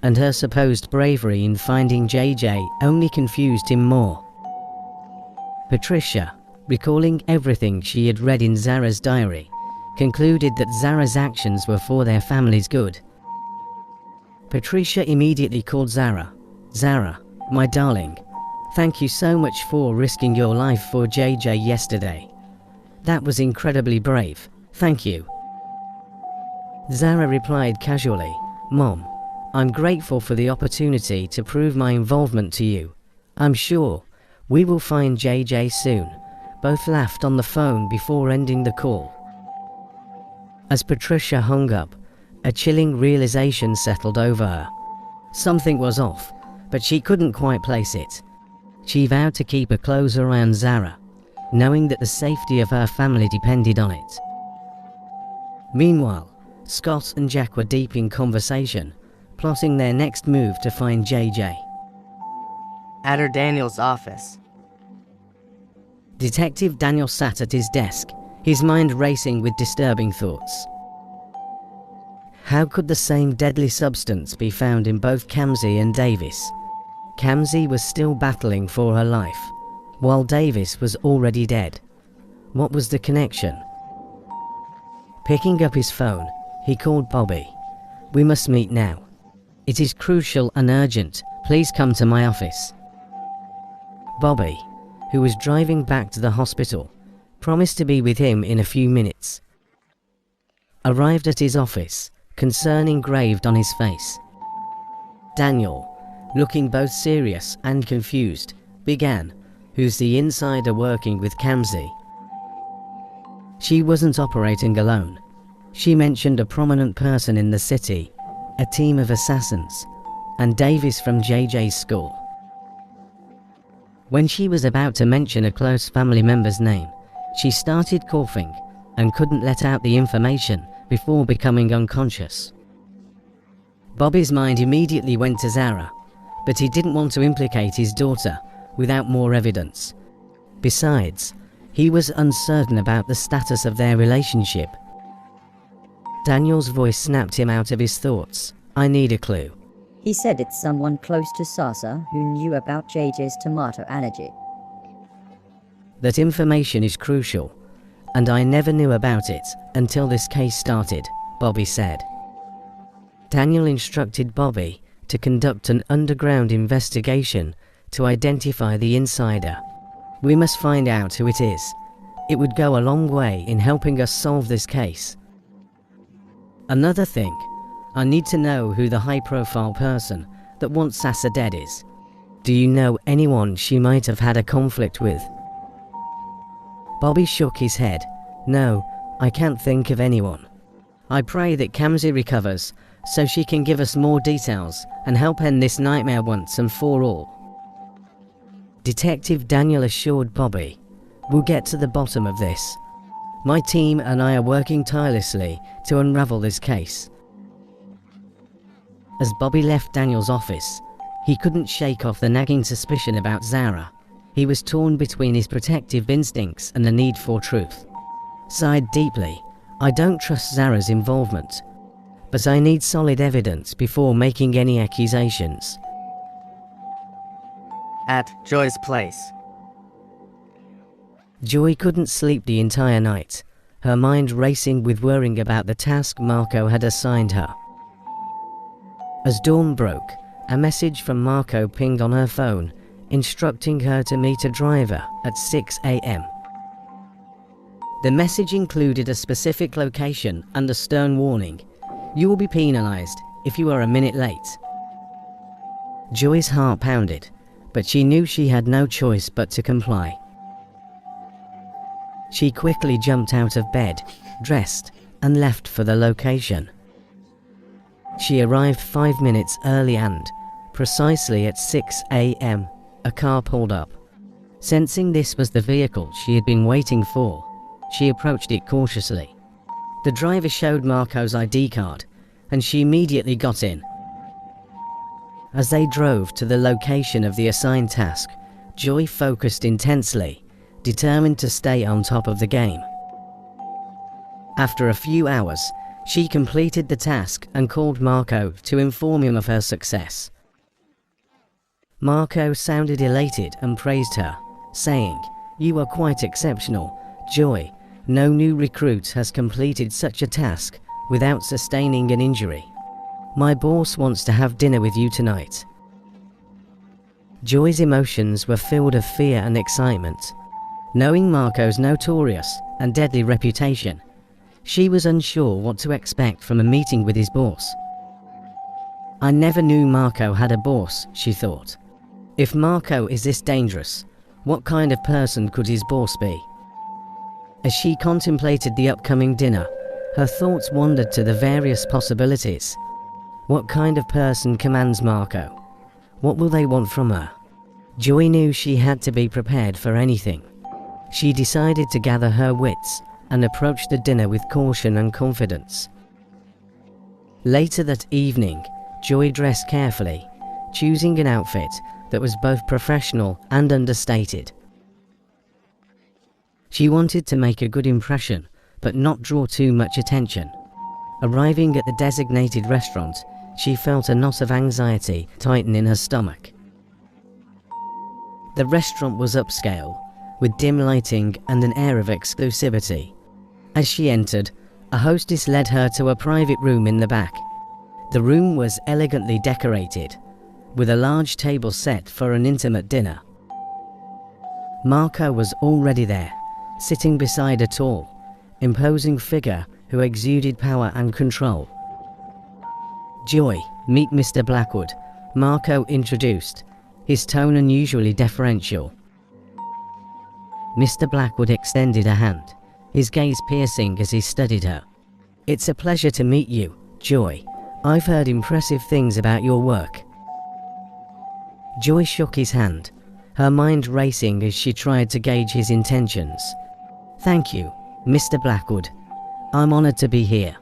and her supposed bravery in finding JJ only confused him more. Patricia, recalling everything she had read in Zara's diary, concluded that Zara's actions were for their family's good. Patricia immediately called Zara. Zara, my darling, thank you so much for risking your life for JJ yesterday. That was incredibly brave, thank you. Zara replied casually, Mom, I'm grateful for the opportunity to prove my involvement to you. I'm sure we will find JJ soon. Both laughed on the phone before ending the call. As Patricia hung up, a chilling realization settled over her. Something was off, but she couldn't quite place it. She vowed to keep a close eye on Zara, knowing that the safety of her family depended on it. Meanwhile, Scott and Jack were deep in conversation, plotting their next move to find JJ. At Daniel's office. Detective Daniel sat at his desk, his mind racing with disturbing thoughts. How could the same deadly substance be found in both Kamsi and Davis? Kamsi was still battling for her life, while Davis was already dead. What was the connection? Picking up his phone, he called Bobby. "We must meet now. It is crucial and urgent. Please come to my office." Bobby, who was driving back to the hospital, promised to be with him in a few minutes. Arrived at his office, concern engraved on his face. Daniel, looking both serious and confused, began, "Who's the insider working with Kamsi?" She wasn't operating alone. She mentioned a prominent person in the city, a team of assassins, and Davis from JJ's school. When she was about to mention a close family member's name, she started coughing and couldn't let out the information before becoming unconscious. Bobby's mind immediately went to Zara, but he didn't want to implicate his daughter without more evidence. Besides, he was uncertain about the status of their relationship. Daniel's voice snapped him out of his thoughts. "I need a clue." He said it's someone close to Sasa who knew about JJ's tomato allergy. That information is crucial, and I never knew about it until this case started, Bobby said. Daniel instructed Bobby to conduct an underground investigation to identify the insider. "We must find out who it is. It would go a long way in helping us solve this case. Another thing, I need to know who the high-profile person that wants Sasa dead is. Do you know anyone she might have had a conflict with?" Bobby shook his head. "No, I can't think of anyone. I pray that Kamsi recovers so she can give us more details and help end this nightmare once and for all." Detective Daniel assured Bobby, "We'll get to the bottom of this. My team and I are working tirelessly to unravel this case." As Bobby left Daniel's office, he couldn't shake off the nagging suspicion about Zara. He was torn between his protective instincts and the need for truth. Sighed deeply, "I don't trust Zara's involvement, but I need solid evidence before making any accusations." At Joy's place. Joy couldn't sleep the entire night, her mind racing with worrying about the task Marco had assigned her. As dawn broke, a message from Marco pinged on her phone, instructing her to meet a driver at 6 a.m. The message included a specific location and a stern warning: "You will be penalized if you are a minute late." Joy's heart pounded, but she knew she had no choice but to comply. She quickly jumped out of bed, dressed, and left for the location. She arrived 5 minutes early and, precisely at 6 a.m., a car pulled up. Sensing this was the vehicle she had been waiting for, she approached it cautiously. The driver showed Marco's ID card, and she immediately got in. As they drove to the location of the assigned task, Joy focused intensely, determined to stay on top of the game. After a few hours, she completed the task and called Marco to inform him of her success. Marco sounded elated and praised her, saying, "You are quite exceptional, Joy. No new recruit has completed such a task without sustaining an injury. My boss wants to have dinner with you tonight." Joy's emotions were filled of fear and excitement. Knowing Marco's notorious and deadly reputation, she was unsure what to expect from a meeting with his boss. "I never knew Marco had a boss," she thought. "If Marco is this dangerous, what kind of person could his boss be?" As she contemplated the upcoming dinner, her thoughts wandered to the various possibilities. What kind of person commands Marco? What will they want from her? Joy knew she had to be prepared for anything. She decided to gather her wits and approach the dinner with caution and confidence. Later that evening, Joy dressed carefully, choosing an outfit that was both professional and understated. She wanted to make a good impression, but not draw too much attention. Arriving at the designated restaurant, she felt a knot of anxiety tighten in her stomach. The restaurant was upscale, with dim lighting and an air of exclusivity. As she entered, a hostess led her to a private room in the back. The room was elegantly decorated, with a large table set for an intimate dinner. Marco was already there, sitting beside a tall, imposing figure who exuded power and control. "Joy, meet Mr. Blackwood," Marco introduced, his tone unusually deferential. Mr. Blackwood extended a hand, his gaze piercing as he studied her. "It's a pleasure to meet you, Joy. I've heard impressive things about your work." Joy shook his hand, her mind racing as she tried to gauge his intentions. "Thank you, Mr. Blackwood. I'm honored to be here."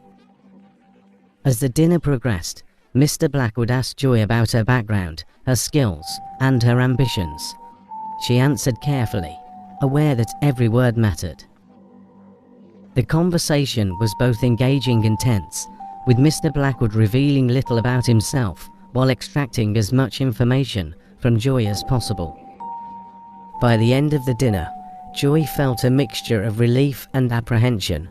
As the dinner progressed, Mr. Blackwood asked Joy about her background, her skills, and her ambitions. She answered carefully, aware that every word mattered. The conversation was both engaging and tense, with Mr. Blackwood revealing little about himself while extracting as much information from Joy as possible. By the end of the dinner, Joy felt a mixture of relief and apprehension.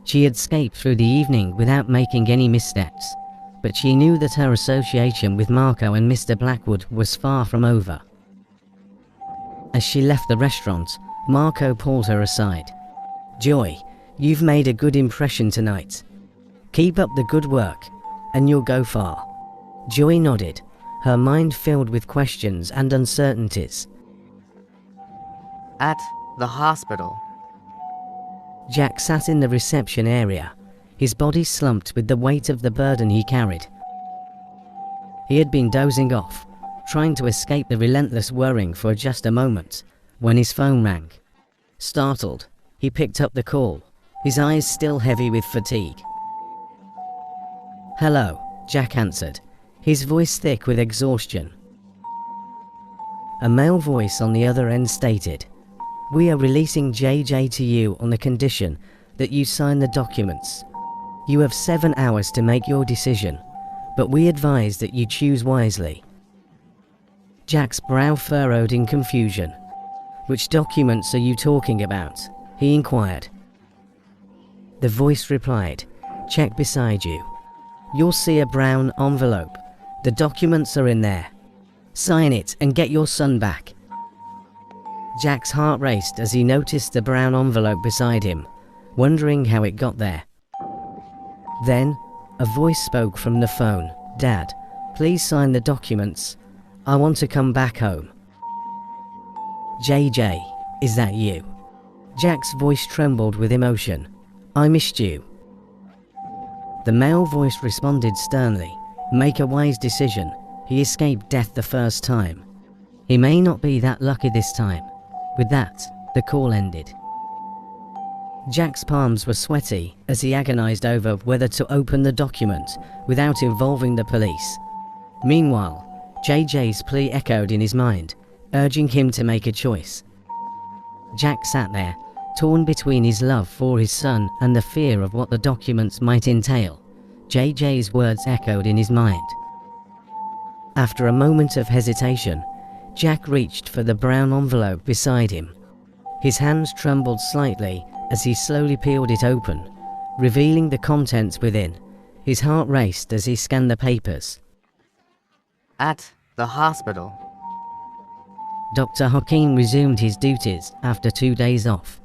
She had escaped through the evening without making any missteps, but she knew that her association with Marco and Mr. Blackwood was far from over. As she left the restaurant, Marco pulled her aside. "Joy, you've made a good impression tonight. Keep up the good work, and you'll go far." Joy nodded, her mind filled with questions and uncertainties. At the hospital. Jack sat in the reception area, his body slumped with the weight of the burden he carried. He had been dozing off, trying to escape the relentless whirring for just a moment, when his phone rang. Startled, he picked up the call, his eyes still heavy with fatigue. "Hello," Jack answered, his voice thick with exhaustion. A male voice on the other end stated, "We are releasing JJ to you on the condition that you sign the documents. You have 7 hours to make your decision, but we advise that you choose wisely." Jack's brow furrowed in confusion. "Which documents are you talking about?" he inquired. The voice replied, "Check beside you. You'll see a brown envelope. The documents are in there. Sign it and get your son back." Jack's heart raced as he noticed the brown envelope beside him, wondering how it got there. Then, a voice spoke from the phone. "Dad, please sign the documents. I want to come back home." "JJ, is that you?" Jack's voice trembled with emotion. "I missed you." The male voice responded sternly, "Make a wise decision. He escaped death the first time. He may not be that lucky this time." With that, the call ended. Jack's palms were sweaty as he agonized over whether to open the document without involving the police. Meanwhile, JJ's plea echoed in his mind, urging him to make a choice. Jack sat there, torn between his love for his son and the fear of what the documents might entail. JJ's words echoed in his mind. After a moment of hesitation, Jack reached for the brown envelope beside him. His hands trembled slightly as he slowly peeled it open, revealing the contents within. His heart raced as he scanned the papers. At the hospital. Dr. Hakim resumed his duties after 2 days off,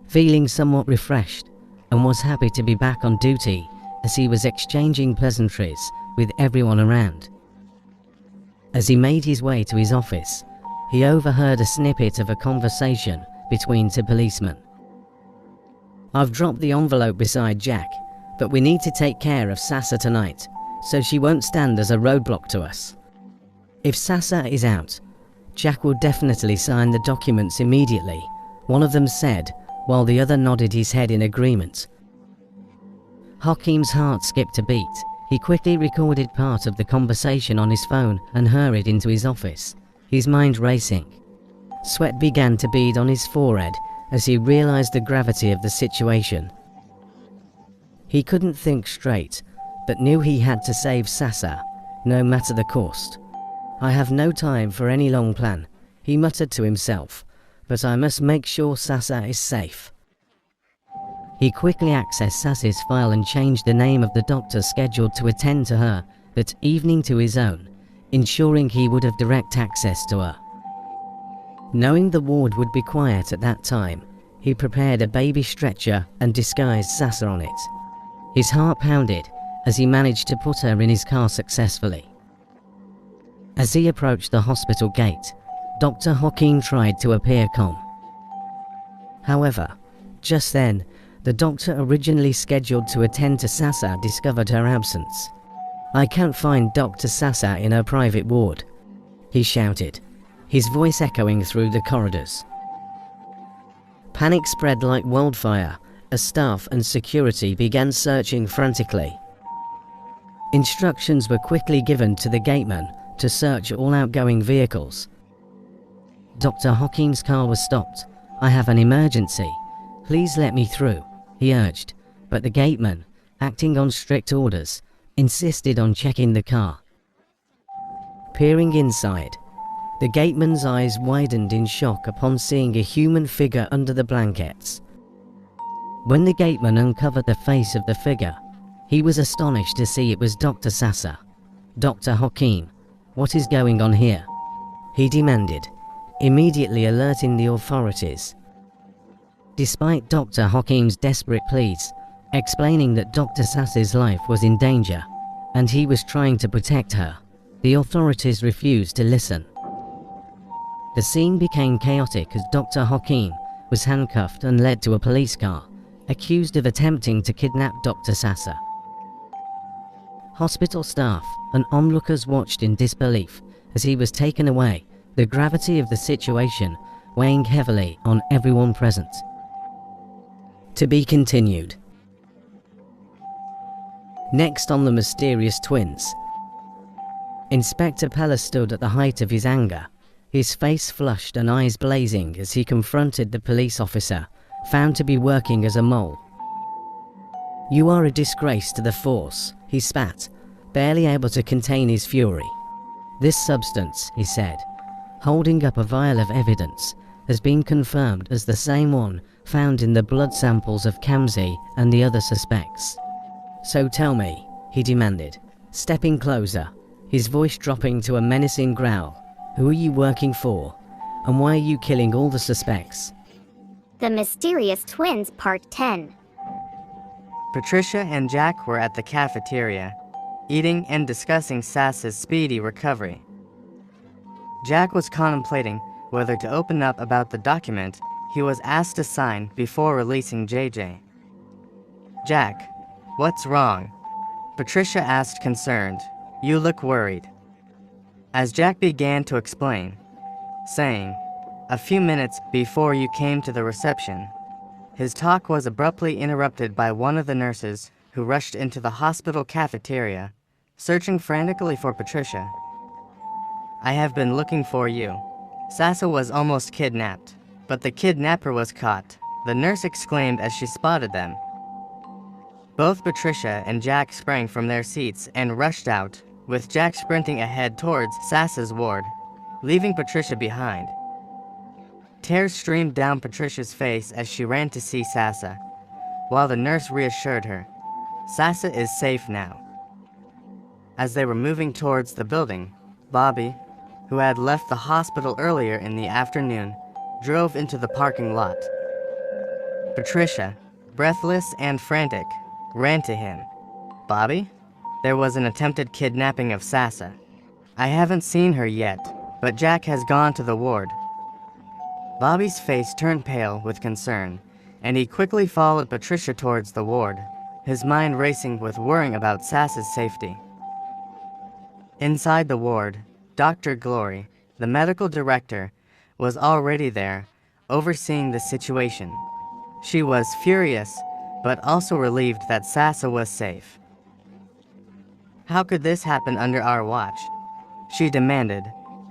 feeling somewhat refreshed, and was happy to be back on duty as he was exchanging pleasantries with everyone around. As he made his way to his office, he overheard a snippet of a conversation between two policemen. "I've dropped the envelope beside Jack, but we need to take care of Sasa tonight, so she won't stand as a roadblock to us. If Sasa is out, Jack will definitely sign the documents immediately," one of them said, while the other nodded his head in agreement. Hakim's heart skipped a beat. He quickly recorded part of the conversation on his phone and hurried into his office, his mind racing. Sweat began to bead on his forehead as he realized the gravity of the situation. He couldn't think straight, but knew he had to save Sasa, no matter the cost. I have no time for any long plan, he muttered to himself, but I must make sure Sasa is safe. He quickly accessed Sasa's file and changed the name of the doctor scheduled to attend to her that evening to his own, ensuring he would have direct access to her. Knowing the ward would be quiet at that time, he prepared a baby stretcher and disguised Sasa on it. His heart pounded as he managed to put her in his car successfully. As he approached the hospital gate, Dr. Joaquin tried to appear calm. However, just then, the doctor originally scheduled to attend to Sasa discovered her absence. "I can't find Dr. Sasa in her private ward," he shouted, his voice echoing through the corridors. Panic spread like wildfire as staff and security began searching frantically. Instructions were quickly given to the gateman to search all outgoing vehicles. Dr. Joaquin's car was stopped. "I have an emergency. Please let me through," he urged, but the gateman, acting on strict orders, insisted on checking the car. Peering inside, the gateman's eyes widened in shock upon seeing a human figure under the blankets. When the gateman uncovered the face of the figure, he was astonished to see it was Dr. Sasa. "Dr. Joaquin, what is going on here?" he demanded, immediately alerting the authorities. Despite Dr. Joaquin's desperate pleas, explaining that Dr. Sasa's life was in danger, and he was trying to protect her, the authorities refused to listen. The scene became chaotic as Dr. Joaquin was handcuffed and led to a police car, accused of attempting to kidnap Dr. Sasa. Hospital staff and onlookers watched in disbelief as he was taken away, the gravity of the situation weighing heavily on everyone present. To be continued. Next on the mysterious twins. Inspector Pella stood at the height of his anger, his face flushed and eyes blazing as he confronted the police officer, found to be working as a mole. "You are a disgrace to the force," he spat, barely able to contain his fury. "This substance," he said, holding up a vial of evidence, has been confirmed as the same one found in the blood samples of Kamzi and the other suspects. "So tell me," he demanded, stepping closer, his voice dropping to a menacing growl, "who are you working for, and why are you killing all the suspects?" The Mysterious Twins Part 10. Patricia and Jack were at the cafeteria, eating and discussing Sasa's speedy recovery. Jack was contemplating whether to open up about the document he was asked to sign before releasing JJ. "Jack, what's wrong?" Patricia asked, concerned. "You look worried." As Jack began to explain, saying, "A few minutes before you came to the reception," his talk was abruptly interrupted by one of the nurses who rushed into the hospital cafeteria, searching frantically for Patricia. "I have been looking for you. Sasa was almost kidnapped, but the kidnapper was caught," the nurse exclaimed as she spotted them. Both Patricia and Jack sprang from their seats and rushed out, with Jack sprinting ahead towards Sasa's ward, leaving Patricia behind. Tears streamed down Patricia's face as she ran to see Sasa, while the nurse reassured her, "Sasa is safe now." As they were moving towards the building, Bobby, who had left the hospital earlier in the afternoon, drove into the parking lot. Patricia, breathless and frantic, ran to him. "Bobby? There was an attempted kidnapping of Sasa. I haven't seen her yet, but Jack has gone to the ward." Bobby's face turned pale with concern, and he quickly followed Patricia towards the ward, his mind racing with worrying about Sasa's safety. Inside the ward, Dr. Glory, the medical director, was already there, overseeing the situation. She was furious, but also relieved that Sasa was safe. "How could this happen under our watch?" she demanded,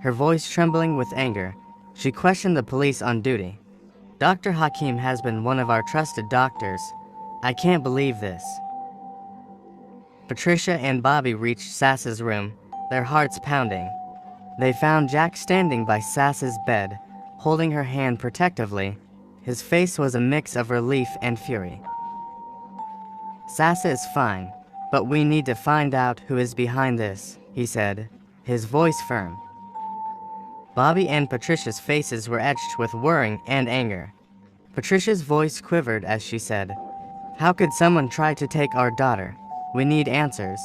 her voice trembling with anger. She questioned the police on duty. "Dr. Hakim has been one of our trusted doctors. I can't believe this." Patricia and Bobby reached Sasa's room, their hearts pounding. They found Jack standing by Sasa's bed, holding her hand protectively. His face was a mix of relief and fury. "Sasa is fine, but we need to find out who is behind this," he said, his voice firm. Bobby and Patricia's faces were etched with worrying and anger. Patricia's voice quivered as she said, "How could someone try to take our daughter? We need answers."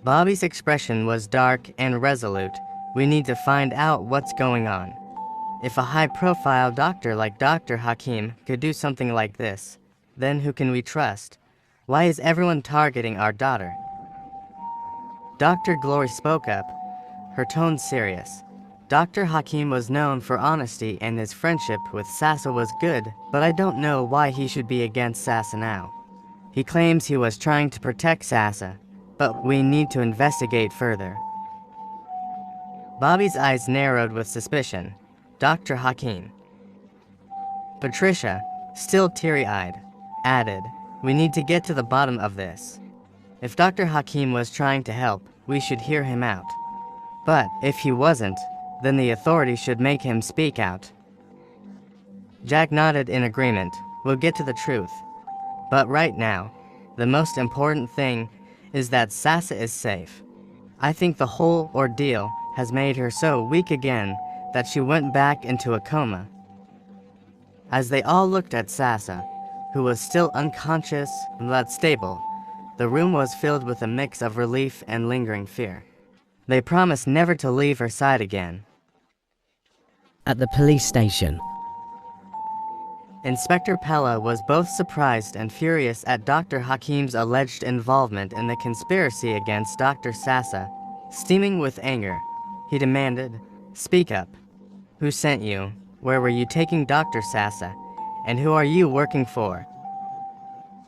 Bobby's expression was dark and resolute. "We need to find out what's going on. If a high-profile doctor like Dr. Hakim could do something like this, then who can we trust? Why is everyone targeting our daughter?" Dr. Glory spoke up, her tone serious. Dr. Hakim was known for honesty and his friendship with Sasa was good, but I don't know why he should be against Sasa now. He claims he was trying to protect Sasa, but we need to investigate further. Bobby's eyes narrowed with suspicion. Dr. Hakim. Patricia, still teary-eyed, added, "We need to get to the bottom of this. If Dr. Hakim was trying to help, we should hear him out. But if he wasn't, then the authorities should make him speak out." Jack nodded in agreement. "We'll get to the truth. But right now, the most important thing is that Sasa is safe. I think the whole ordeal has made her so weak again that she went back into a coma." As they all looked at Sasa, who was still unconscious but stable, the room was filled with a mix of relief and lingering fear. They promised never to leave her side again. At the police station, Inspector Pella was both surprised and furious at Dr. Hakim's alleged involvement in the conspiracy against Dr. Sasa. Steaming with anger, he demanded, "Speak up. Who sent you? Where were you taking Dr. Sasa? And who are you working for?"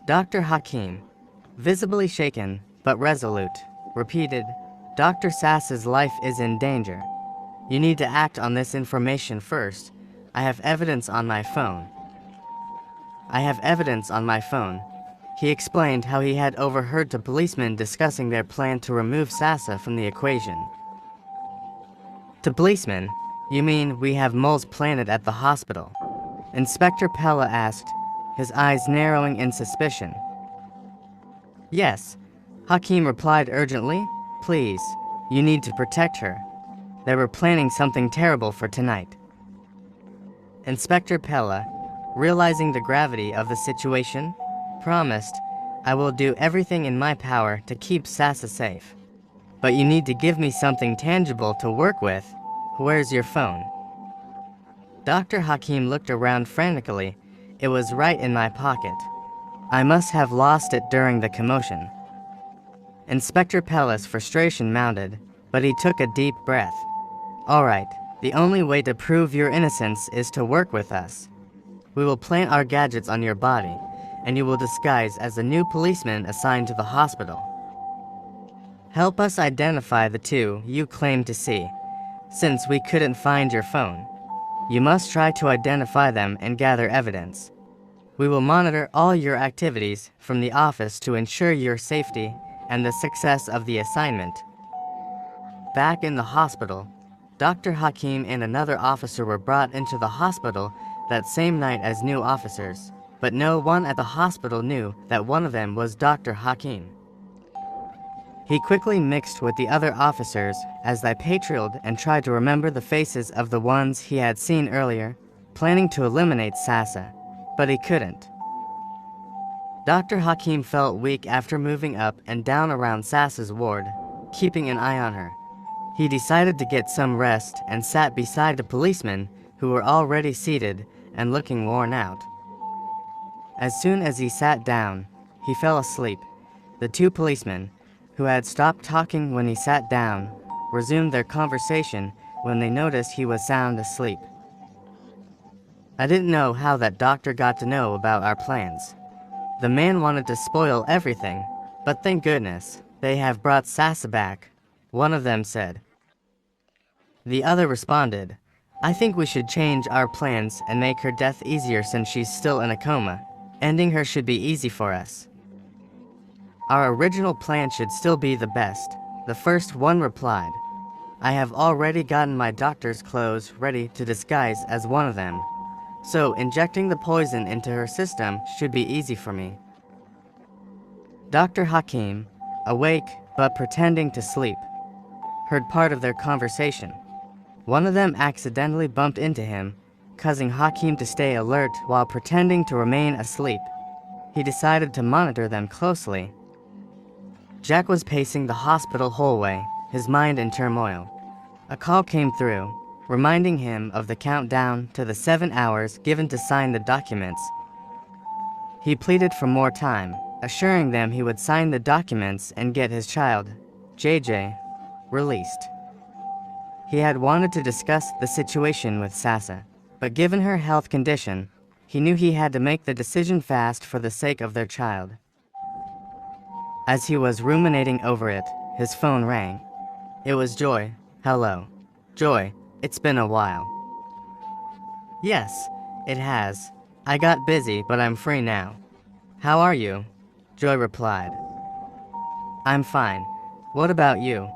Dr. Hakim, visibly shaken but resolute, repeated, "Dr. Sasa's life is in danger. You need to act on this information first. I have evidence on my phone." He explained how he had overheard the policemen discussing their plan to remove Sasa from the equation. "To policemen? You mean we have moles planted at the hospital?" Inspector Pella asked, his eyes narrowing in suspicion. "Yes," Hakim replied urgently. "Please, you need to protect her. They were planning something terrible for tonight." Inspector Pella, realizing the gravity of the situation, promised, "I will do everything in my power to keep Sasa safe. But you need to give me something tangible to work with. Where's your phone?" Dr. Hakim looked around frantically. "It was right in my pocket. I must have lost it during the commotion." Inspector Pella's frustration mounted, but he took a deep breath. "All right, the only way to prove your innocence is to work with us. We will plant our gadgets on your body, and you will disguise as a new policeman assigned to the hospital. Help us identify the two you claim to see. Since we couldn't find your phone, you must try to identify them and gather evidence. We will monitor all your activities from the office to ensure your safety and the success of the assignment." Back in the hospital, Dr. Hakim and another officer were brought into the hospital that same night as new officers, but no one at the hospital knew that one of them was Dr. Hakim. He quickly mixed with the other officers as they patrolled and tried to remember the faces of the ones he had seen earlier, planning to eliminate Sasa, but he couldn't. Dr. Hakim felt weak after moving up and down around Sasa's ward, keeping an eye on her. He decided to get some rest and sat beside the policemen who were already seated and looking worn out. As soon as he sat down, he fell asleep. The two policemen, who had stopped talking when he sat down, resumed their conversation when they noticed he was sound asleep. "I didn't know how that doctor got to know about our plans. The man wanted to spoil everything, but thank goodness, they have brought Sasa back," one of them said. The other responded, "I think we should change our plans and make her death easier since she's still in a coma. Ending her should be easy for us." Our original plan should still be the best, the first one replied. I have already gotten my doctor's clothes ready to disguise as one of them, so injecting the poison into her system should be easy for me. Dr. Hakim, awake but pretending to sleep, heard part of their conversation. One of them accidentally bumped into him, causing Hakim to stay alert while pretending to remain asleep. He decided to monitor them closely. Jack was pacing the hospital hallway, his mind in turmoil. A call came through, reminding him of the countdown to the 7 hours given to sign the documents. He pleaded for more time, assuring them he would sign the documents and get his child, JJ, released. He had wanted to discuss the situation with Sasa, but given her health condition, he knew he had to make the decision fast for the sake of their child. As he was ruminating over it, his phone rang. It was Joy. Hello. Joy, it's been a while. Yes, it has. I got busy, but I'm free now. How are you? Joy replied. I'm fine. What about you?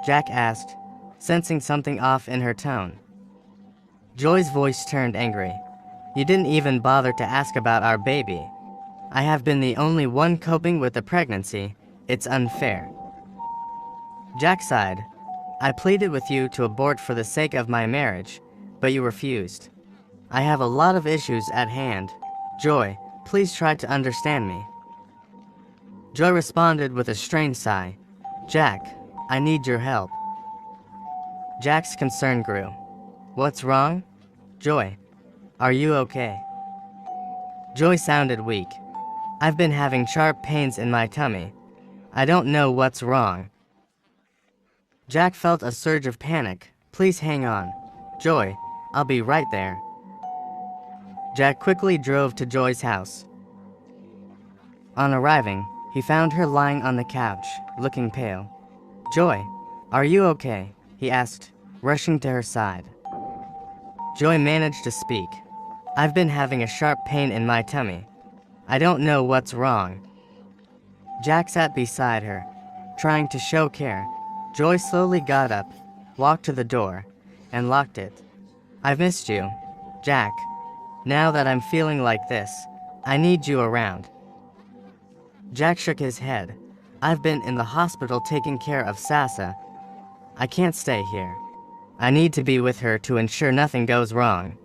Jack asked, sensing something off in her tone. Joy's voice turned angry. You didn't even bother to ask about our baby. I have been the only one coping with the pregnancy. It's unfair. Jack sighed. I pleaded with you to abort for the sake of my marriage, but you refused. I have a lot of issues at hand. Joy, please try to understand me. Joy responded with a strained sigh. Jack, I need your help. Jack's concern grew. What's wrong? Joy, are you okay? Joy sounded weak. I've been having sharp pains in my tummy. I don't know what's wrong. Jack felt a surge of panic. Please hang on. Joy, I'll be right there. Jack quickly drove to Joy's house. On arriving, he found her lying on the couch, looking pale. Joy, are you okay? He asked, rushing to her side. Joy managed to speak. I've been having a sharp pain in my tummy. I don't know what's wrong. Jack sat beside her, trying to show care. Joy slowly got up, walked to the door, and locked it. I've missed you, Jack. Now that I'm feeling like this, I need you around. Jack shook his head. I've been in the hospital taking care of Sasa. I can't stay here. I need to be with her to ensure nothing goes wrong.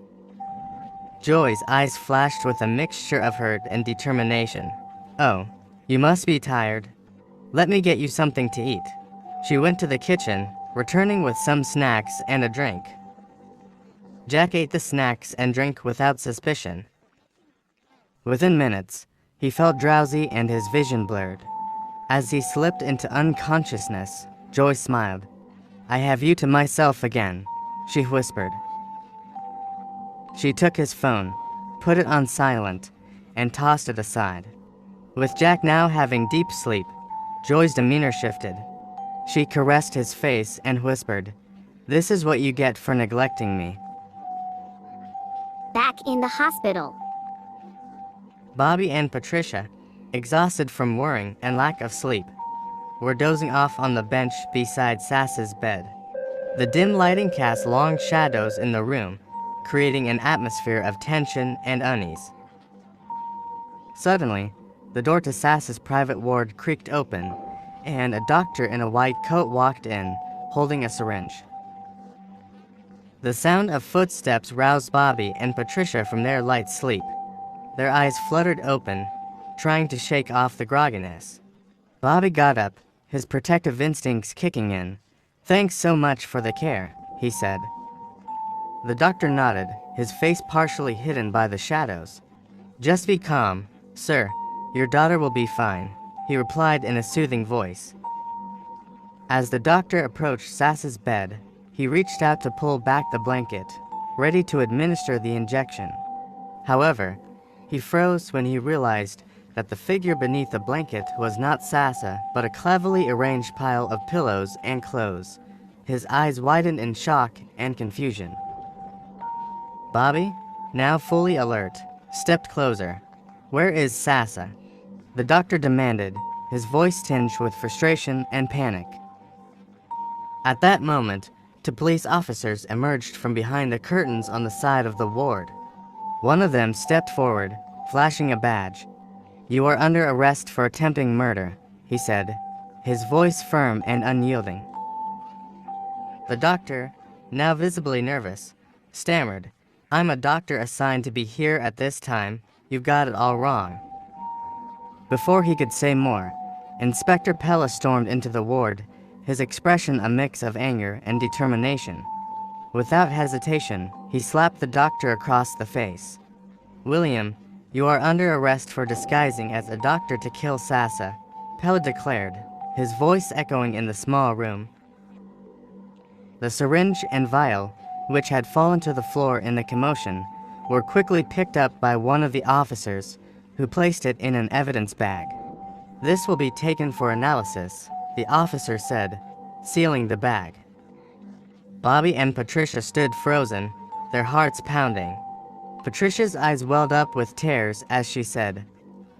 Joy's eyes flashed with a mixture of hurt and determination. Oh, you must be tired. Let me get you something to eat. She went to the kitchen, returning with some snacks and a drink. Jack ate the snacks and drink without suspicion. Within minutes, he felt drowsy and his vision blurred. As he slipped into unconsciousness, Joy smiled. I have you to myself again, she whispered. She took his phone, put it on silent, and tossed it aside. With Jack now having deep sleep, Joy's demeanor shifted. She caressed his face and whispered, This is what you get for neglecting me. Back in the hospital. Bobby and Patricia, exhausted from worrying and lack of sleep, were dozing off on the bench beside Sasa's bed. The dim lighting cast long shadows in the room, creating an atmosphere of tension and unease. Suddenly, the door to Sasa's private ward creaked open, and a doctor in a white coat walked in, holding a syringe. The sound of footsteps roused Bobby and Patricia from their light sleep. Their eyes fluttered open, trying to shake off the grogginess. Bobby got up, his protective instincts kicking in. Thanks so much for the care, he said. The doctor nodded, his face partially hidden by the shadows. Just be calm, sir. Your daughter will be fine, he replied in a soothing voice. As the doctor approached Sasa's bed, he reached out to pull back the blanket, ready to administer the injection. However, he froze when he realized that the figure beneath the blanket was not Sasa, but a cleverly arranged pile of pillows and clothes. His eyes widened in shock and confusion. Bobby, now fully alert, stepped closer. Where is Sasa? The doctor demanded, his voice tinged with frustration and panic. At that moment, two police officers emerged from behind the curtains on the side of the ward. One of them stepped forward, flashing a badge. "You are under arrest for attempting murder," he said, his voice firm and unyielding. The doctor, now visibly nervous, stammered, "I'm a doctor assigned to be here at this time. You've got it all wrong." Before he could say more, Inspector Pella stormed into the ward, his expression a mix of anger and determination. Without hesitation, he slapped the doctor across the face. "William, you are under arrest for disguising as a doctor to kill Sasa," Pella declared, his voice echoing in the small room. The syringe and vial, which had fallen to the floor in the commotion, were quickly picked up by one of the officers, who placed it in an evidence bag. "This will be taken for analysis," the officer said, sealing the bag. Bobby and Patricia stood frozen, their hearts pounding. Patricia's eyes welled up with tears as she said,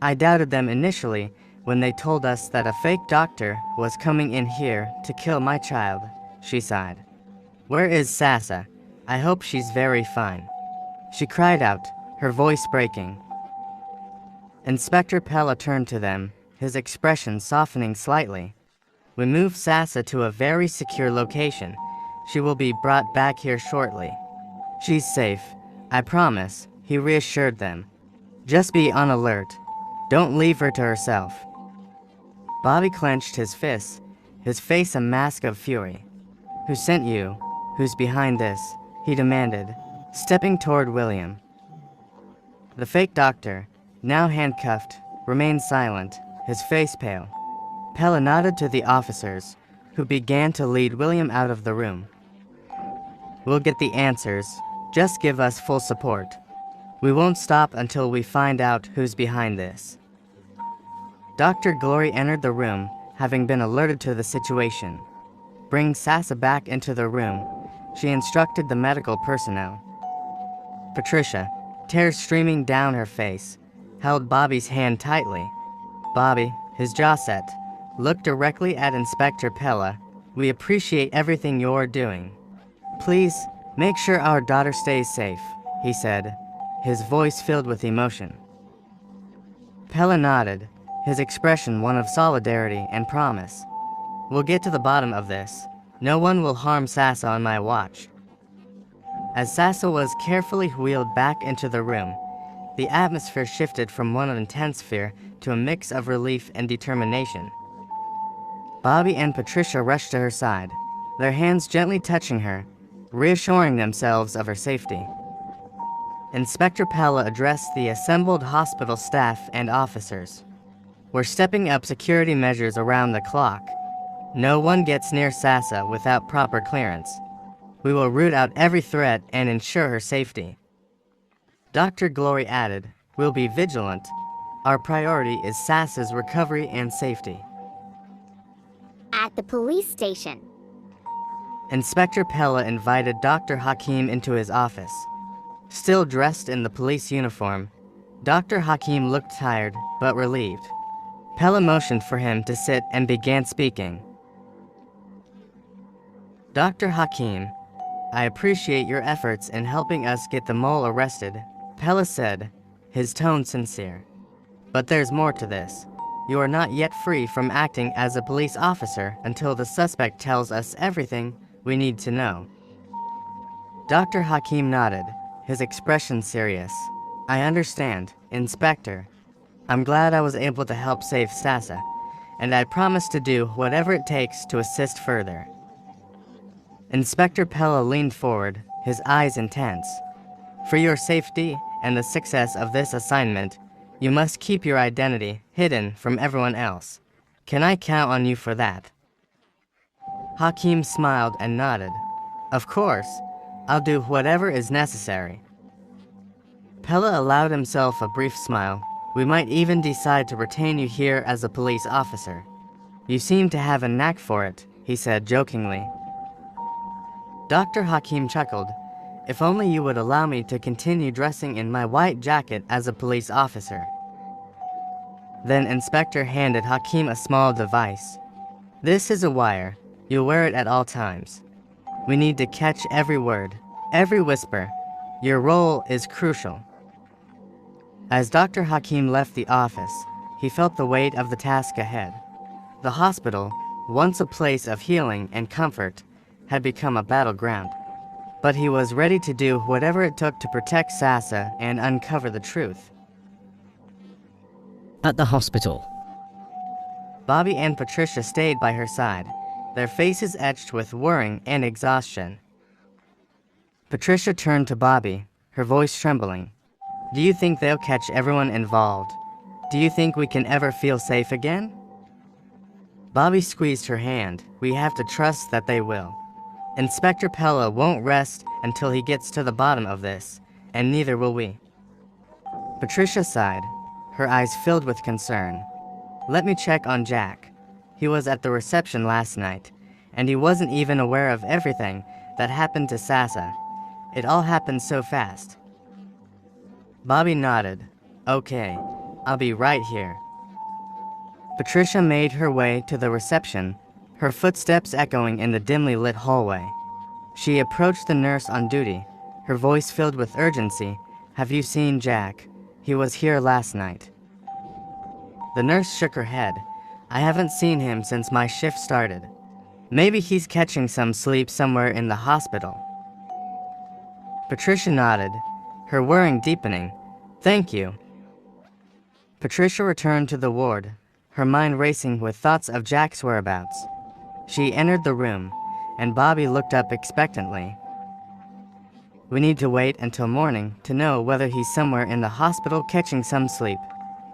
"I doubted them initially when they told us that a fake doctor was coming in here to kill my child," she sighed. "Where is Sasa? I hope she's very fine," she cried out, her voice breaking. Inspector Pella turned to them, his expression softening slightly. "We moved Sasa to a very secure location. She will be brought back here shortly. She's safe, I promise," he reassured them. "Just be on alert. Don't leave her to herself." Bobby clenched his fists, his face a mask of fury. "Who sent you? Who's behind this?" he demanded, stepping toward William. The fake doctor, now handcuffed, remained silent, his face pale. Pella nodded to the officers, who began to lead William out of the room. "We'll get the answers. Just give us full support. We won't stop until we find out who's behind this." Dr. Glory entered the room, having been alerted to the situation. "Bring Sasa back into the room," she instructed the medical personnel. Patricia, tears streaming down her face, held Bobby's hand tightly. Bobby, his jaw set, looked directly at Inspector Pella. "We appreciate everything you're doing. Please, make sure our daughter stays safe," he said, his voice filled with emotion. Pella nodded, his expression one of solidarity and promise. "We'll get to the bottom of this. No one will harm Sasa on my watch." As Sasa was carefully wheeled back into the room, the atmosphere shifted from one of intense fear to a mix of relief and determination. Bobby and Patricia rushed to her side, their hands gently touching her, reassuring themselves of her safety. Inspector Pella addressed the assembled hospital staff and officers. "We're stepping up security measures around the clock. No one gets near Sasa without proper clearance. We will root out every threat and ensure her safety." Dr. Glory added, "We'll be vigilant. Our priority is Sasa's recovery and safety." At the police station. Inspector Pella invited Dr. Hakim into his office. Still dressed in the police uniform, Dr. Hakim looked tired but relieved. Pella motioned for him to sit and began speaking. "Dr. Hakim, I appreciate your efforts in helping us get the mole arrested," Pella said, his tone sincere. "But there's more to this. You are not yet free from acting as a police officer until the suspect tells us everything we need to know." Dr. Hakim nodded, his expression serious. "I understand, Inspector. I'm glad I was able to help save Sasa, and I promise to do whatever it takes to assist further." Inspector Pella leaned forward, his eyes intense. "For your safety and the success of this assignment, you must keep your identity hidden from everyone else. Can I count on you for that?" Hakim smiled and nodded. "Of course, I'll do whatever is necessary." Pella allowed himself a brief smile. "We might even decide to retain you here as a police officer. You seem to have a knack for it," he said jokingly. Dr. Hakim chuckled. "If only you would allow me to continue dressing in my white jacket as a police officer." Then Inspector handed Hakim a small device. This is a wire. You'll wear it at all times. We need to catch every word, every whisper. Your role is crucial. As Dr. Hakim left the office, he felt the weight of the task ahead. The hospital, once a place of healing and comfort, had become a battleground. But he was ready to do whatever it took to protect Sasa and uncover the truth. At the hospital. Bobby and Patricia stayed by her side, their faces etched with worrying and exhaustion. Patricia turned to Bobby, her voice trembling. Do you think they'll catch everyone involved? Do you think we can ever feel safe again? Bobby squeezed her hand. We have to trust that they will. Inspector Pella won't rest until he gets to the bottom of this, and neither will we. Patricia sighed, her eyes filled with concern. Let me check on Jack. He was at the reception last night, and he wasn't even aware of everything that happened to Sasa. It all happened so fast. Bobby nodded. Okay, I'll be right here. Patricia made her way to the reception, her footsteps echoing in the dimly lit hallway. She approached the nurse on duty, her voice filled with urgency. Have you seen Jack? He was here last night. The nurse shook her head. I haven't seen him since my shift started. Maybe he's catching some sleep somewhere in the hospital. Patricia nodded, her worrying deepening. Thank you. Patricia returned to the ward, her mind racing with thoughts of Jack's whereabouts. She entered the room, and Bobby looked up expectantly. We need to wait until morning to know whether he's somewhere in the hospital catching some sleep,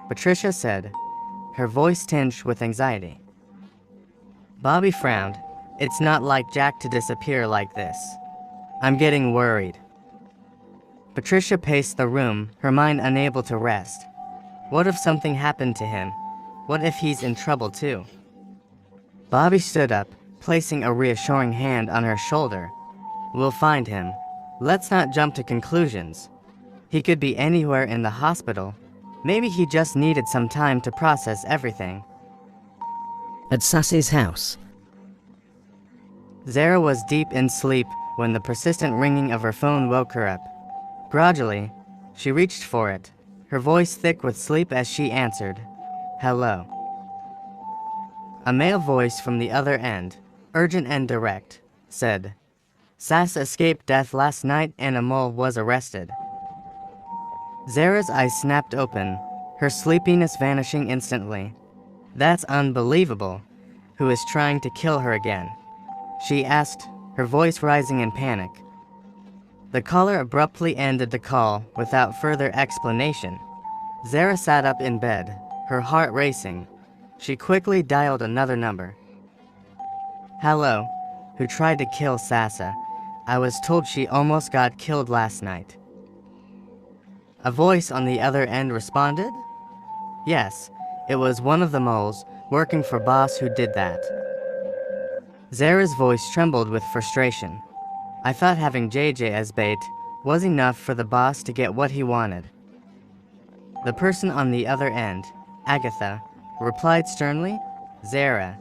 Patricia said, her voice tinged with anxiety. Bobby frowned. It's not like Jack to disappear like this. I'm getting worried. Patricia paced the room, her mind unable to rest. What if something happened to him? What if he's in trouble too? Bobby stood up, placing a reassuring hand on her shoulder. We'll find him. Let's not jump to conclusions. He could be anywhere in the hospital. Maybe he just needed some time to process everything. At Sass's house. Zara was deep in sleep when the persistent ringing of her phone woke her up. Gradually, she reached for it, her voice thick with sleep as she answered, Hello. A male voice from the other end, urgent and direct, said, Sass escaped death last night and a mole was arrested. Zara's eyes snapped open, her sleepiness vanishing instantly. That's unbelievable. Who is trying to kill her again? She asked, her voice rising in panic. The caller abruptly ended the call without further explanation. Zara sat up in bed, her heart racing. She quickly dialed another number. Hello, who tried to kill Sasa? I was told she almost got killed last night. A voice on the other end responded? Yes, it was one of the moles working for Boss who did that. Zara's voice trembled with frustration. I thought having JJ as bait was enough for the boss to get what he wanted. The person on the other end, Agatha, replied sternly, Zara,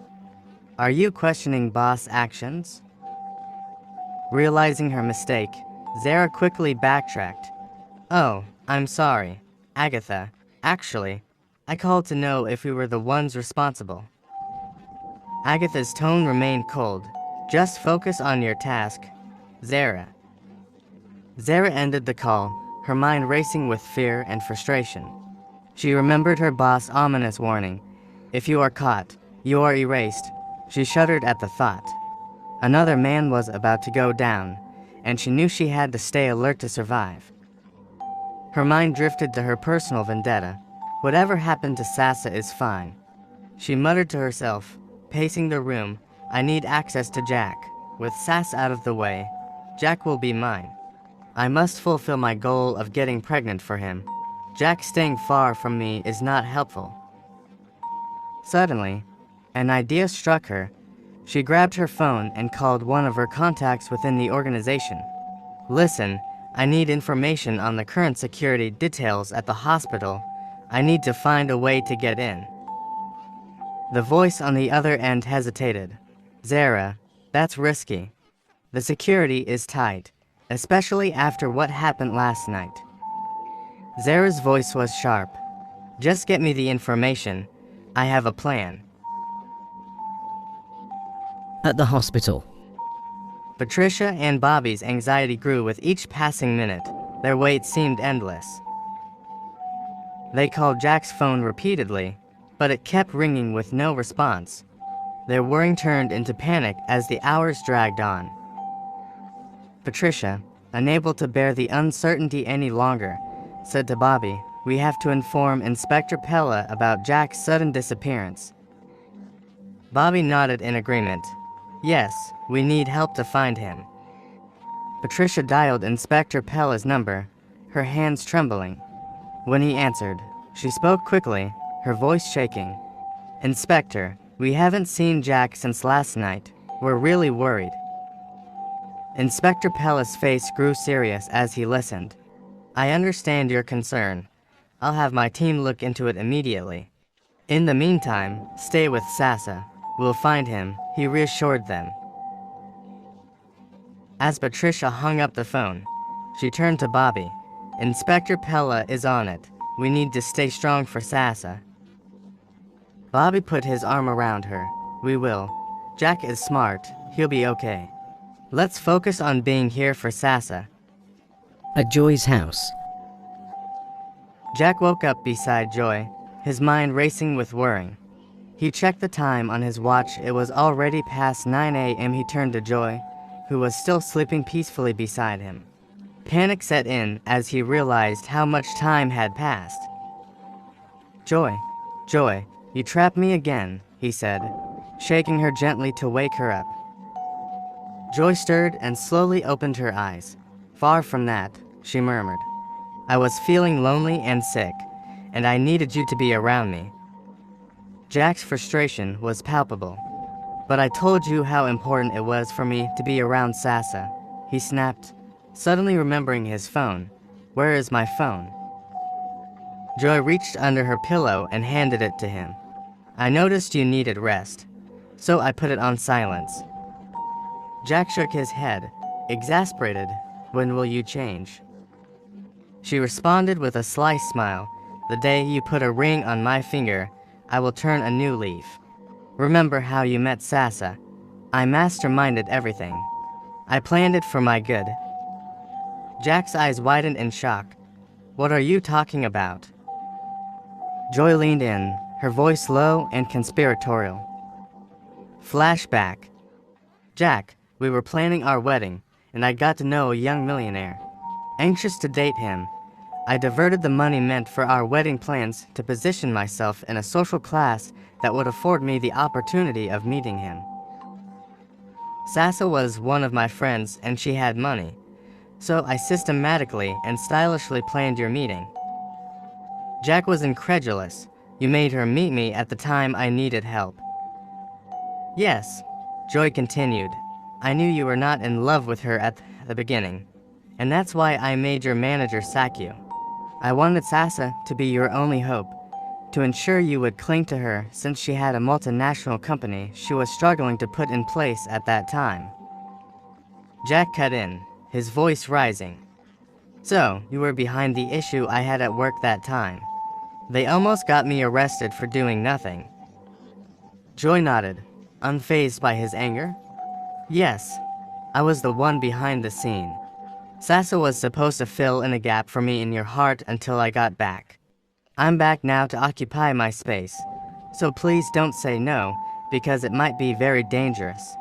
are you questioning boss actions? Realizing her mistake, Zara quickly backtracked. Oh, I'm sorry, Agatha. Actually, I called to know if we were the ones responsible. Agatha's tone remained cold. Just focus on your task, Zara. Zara ended the call, her mind racing with fear and frustration. She remembered her boss' ominous warning. If you are caught, you are erased. She shuddered at the thought. Another man was about to go down, and she knew she had to stay alert to survive. Her mind drifted to her personal vendetta. Whatever happened to Sasa is fine. She muttered to herself, pacing the room, I need access to Jack. With Sasa out of the way, Jack will be mine. I must fulfill my goal of getting pregnant for him. Jack staying far from me is not helpful. Suddenly, an idea struck her. She grabbed her phone and called one of her contacts within the organization. Listen, I need information on the current security details at the hospital. I need to find a way to get in. The voice on the other end hesitated. Zara, that's risky. The security is tight, especially after what happened last night. Zara's voice was sharp. Just get me the information. I have a plan. At the hospital. Patricia and Bobby's anxiety grew with each passing minute. Their wait seemed endless. They called Jack's phone repeatedly, but it kept ringing with no response. Their worrying turned into panic as the hours dragged on. Patricia, unable to bear the uncertainty any longer, said to Bobby, "We have to inform Inspector Pella about Jack's sudden disappearance." Bobby nodded in agreement. "Yes, we need help to find him." Patricia dialed Inspector Pella's number, her hands trembling. When he answered, she spoke quickly, her voice shaking. "Inspector, we haven't seen Jack since last night. We're really worried." Inspector Pella's face grew serious as he listened. "I understand your concern. I'll have my team look into it immediately. In the meantime, stay with Sasa. We'll find him," he reassured them. As Patricia hung up the phone, she turned to Bobby. "Inspector Pella is on it. We need to stay strong for Sasa." Bobby put his arm around her. "We will. Jack is smart. He'll be okay. Let's focus on being here for Sasa." At Joy's house. Jack woke up beside Joy, his mind racing with worrying. He checked the time on his watch. It was already past 9 a.m. He turned to Joy, who was still sleeping peacefully beside him. Panic set in as he realized how much time had passed. Joy, you trapped me again," he said, shaking her gently to wake her up. Joy stirred and slowly opened her eyes. "Far from that," she murmured. "I was feeling lonely and sick, and I needed you to be around me." Jack's frustration was palpable. "But I told you how important it was for me to be around Sasa," he snapped, suddenly remembering his phone. "Where is my phone?" Joy reached under her pillow and handed it to him. "I noticed you needed rest, so I put it on silence." Jack shook his head, exasperated. "When will you change?" She responded with a sly smile. "The day you put a ring on my finger, I will turn a new leaf. Remember how you met Sasa? I masterminded everything. I planned it for my good." Jack's eyes widened in shock. "What are you talking about?" Joy leaned in, her voice low and conspiratorial. Flashback. "Jack, we were planning our wedding, and I got to know a young millionaire. Anxious to date him, I diverted the money meant for our wedding plans to position myself in a social class that would afford me the opportunity of meeting him. Sasa was one of my friends and she had money, so I systematically and stylishly planned your meeting." Jack was incredulous. "You made her meet me at the time I needed help." "Yes," Joy continued. "I knew you were not in love with her at the beginning, and that's why I made your manager sack you. I wanted Sasa to be your only hope, to ensure you would cling to her since she had a multinational company she was struggling to put in place at that time." Jack cut in, his voice rising. "So, you were behind the issue I had at work that time. They almost got me arrested for doing nothing." Joy nodded, unfazed by his anger. "Yes, I was the one behind the scene. Sasa was supposed to fill in a gap for me in your heart until I got back. I'm back now to occupy my space, so please don't say no, because it might be very dangerous."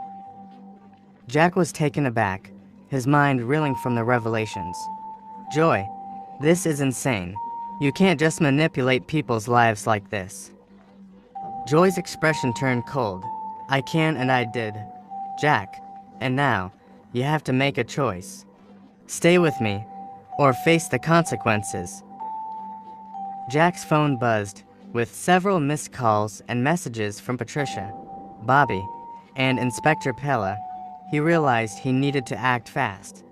Jack was taken aback, his mind reeling from the revelations. "Joy, this is insane. You can't just manipulate people's lives like this." Joy's expression turned cold. "I can and I did, Jack, and now, you have to make a choice. Stay with me, or face the consequences." Jack's phone buzzed, with several missed calls and messages from Patricia, Bobby, and Inspector Pella. He realized he needed to act fast.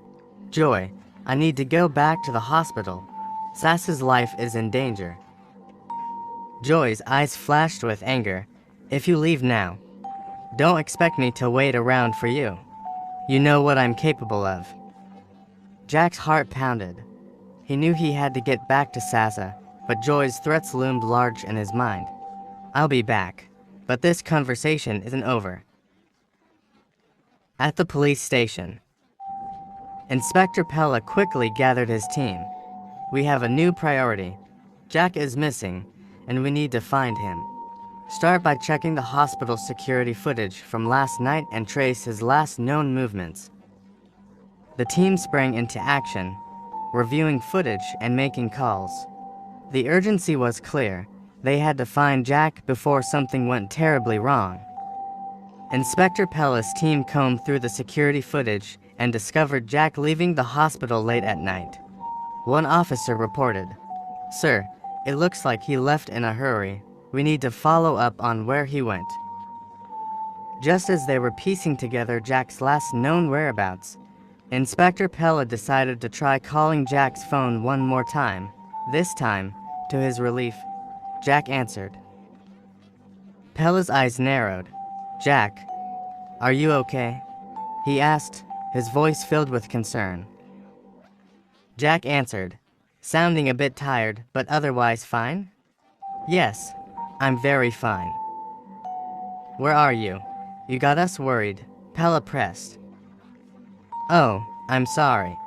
"Joy, I need to go back to the hospital. Sasa's life is in danger." Joy's eyes flashed with anger. If you leave now, don't expect me to wait around for you. You know what I'm capable of. Jack's heart pounded. He knew he had to get back to Sasa, but Joy's threats loomed large in his mind. I'll be back, but this conversation isn't over. At the police station, Inspector Pella quickly gathered his team. We have a new priority. Jack is missing, and we need to find him. Start by checking the hospital security footage from last night and trace his last known movements. The team sprang into action, reviewing footage and making calls. The urgency was clear. They had to find Jack before something went terribly wrong. Inspector Pella's team combed through the security footage and discovered Jack leaving the hospital late at night. One officer reported, "Sir, it looks like he left in a hurry. We need to follow up on where he went." Just as they were piecing together Jack's last known whereabouts, Inspector Pella decided to try calling Jack's phone one more time. This time, to his relief, Jack answered. Pella's eyes narrowed. "Jack, are you okay?" he asked, his voice filled with concern. Jack answered, sounding a bit tired, but otherwise fine. "Yes, I'm very fine." "Where are you? You got us worried," Pella pressed. "Oh, I'm sorry.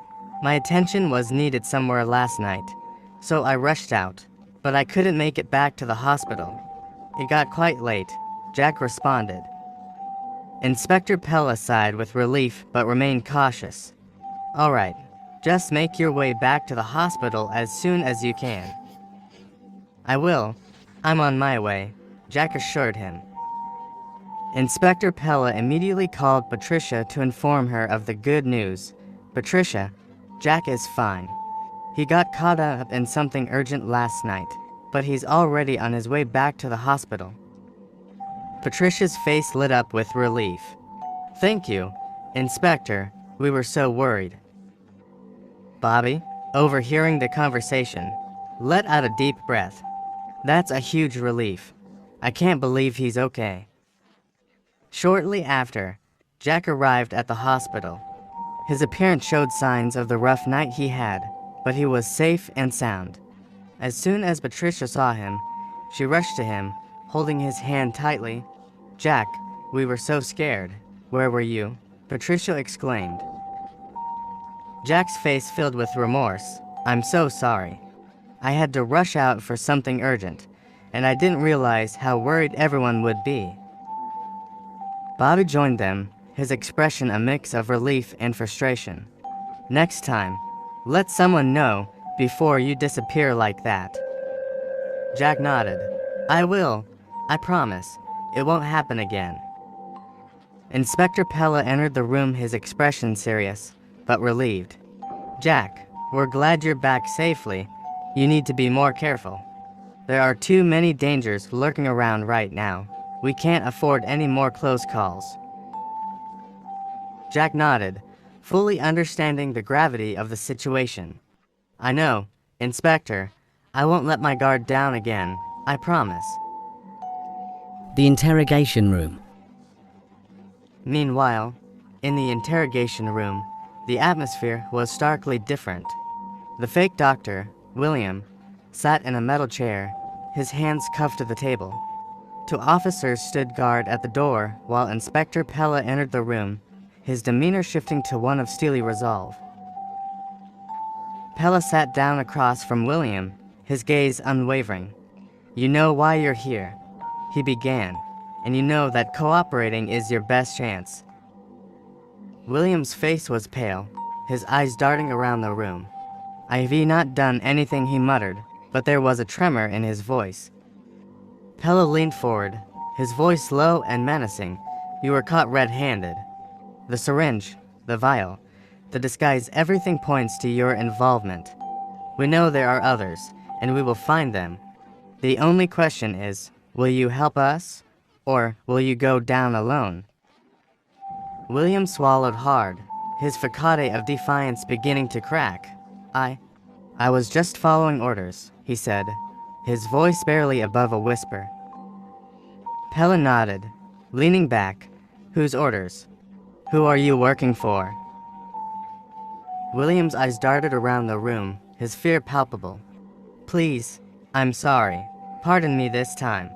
My attention was needed somewhere last night, so I rushed out, but I couldn't make it back to the hospital. It got quite late," Jack responded. Inspector Pella sighed with relief but remained cautious. "All right, just make your way back to the hospital as soon as you can." "I will. I'm on my way," Jack assured him. Inspector Pella immediately called Patricia to inform her of the good news. "Patricia, Jack is fine. He got caught up in something urgent last night, but he's already on his way back to the hospital." Patricia's face lit up with relief. "Thank you, Inspector. We were so worried." Bobby, overhearing the conversation, let out a deep breath. "That's a huge relief. I can't believe he's okay." Shortly after, Jack arrived at the hospital. His appearance showed signs of the rough night he had, but he was safe and sound. As soon as Patricia saw him, she rushed to him, holding his hand tightly. "Jack, we were so scared. Where were you?" Patricia exclaimed. Jack's face filled with remorse. "I'm so sorry. I had to rush out for something urgent, and I didn't realize how worried everyone would be." Bobby joined them, his expression a mix of relief and frustration. "Next time, let someone know before you disappear like that." Jack nodded. "I will. I promise. It won't happen again." Inspector Pella entered the room, his expression serious, but relieved. "Jack, we're glad you're back safely. You need to be more careful. There are too many dangers lurking around right now. We can't afford any more close calls." Jack nodded, fully understanding the gravity of the situation. "I know, Inspector. I won't let my guard down again. I promise." The interrogation room. Meanwhile, in the interrogation room, the atmosphere was starkly different. The fake doctor, William, sat in a metal chair, his hands cuffed to the table. Two officers stood guard at the door while Inspector Pella entered the room, his demeanor shifting to one of steely resolve. Pella sat down across from William, his gaze unwavering. "You know why you're here," he began, "and you know that cooperating is your best chance." William's face was pale, his eyes darting around the room. "I've not done anything," he muttered, but there was a tremor in his voice. Pella leaned forward, his voice low and menacing. "You were caught red-handed. The syringe, the vial, the disguise, everything points to your involvement. We know there are others, and we will find them. The only question is, will you help us, or will you go down alone?" William swallowed hard, his facade of defiance beginning to crack. I was just following orders," he said, his voice barely above a whisper. Pella nodded, leaning back. Whose orders? Who are you working for? William's eyes darted around the room, his fear palpable. Please, I'm sorry. Pardon me this time.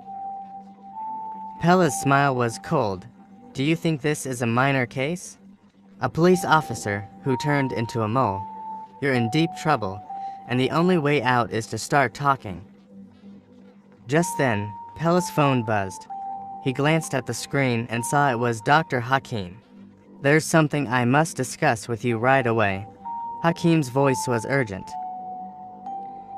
Pella's smile was cold. Do you think this is a minor case? A police officer who turned into a mole. You're in deep trouble, and the only way out is to start talking. Just then, Pella's phone buzzed. He glanced at the screen and saw it was Dr. Hakim. There's something I must discuss with you right away. Hakim's voice was urgent.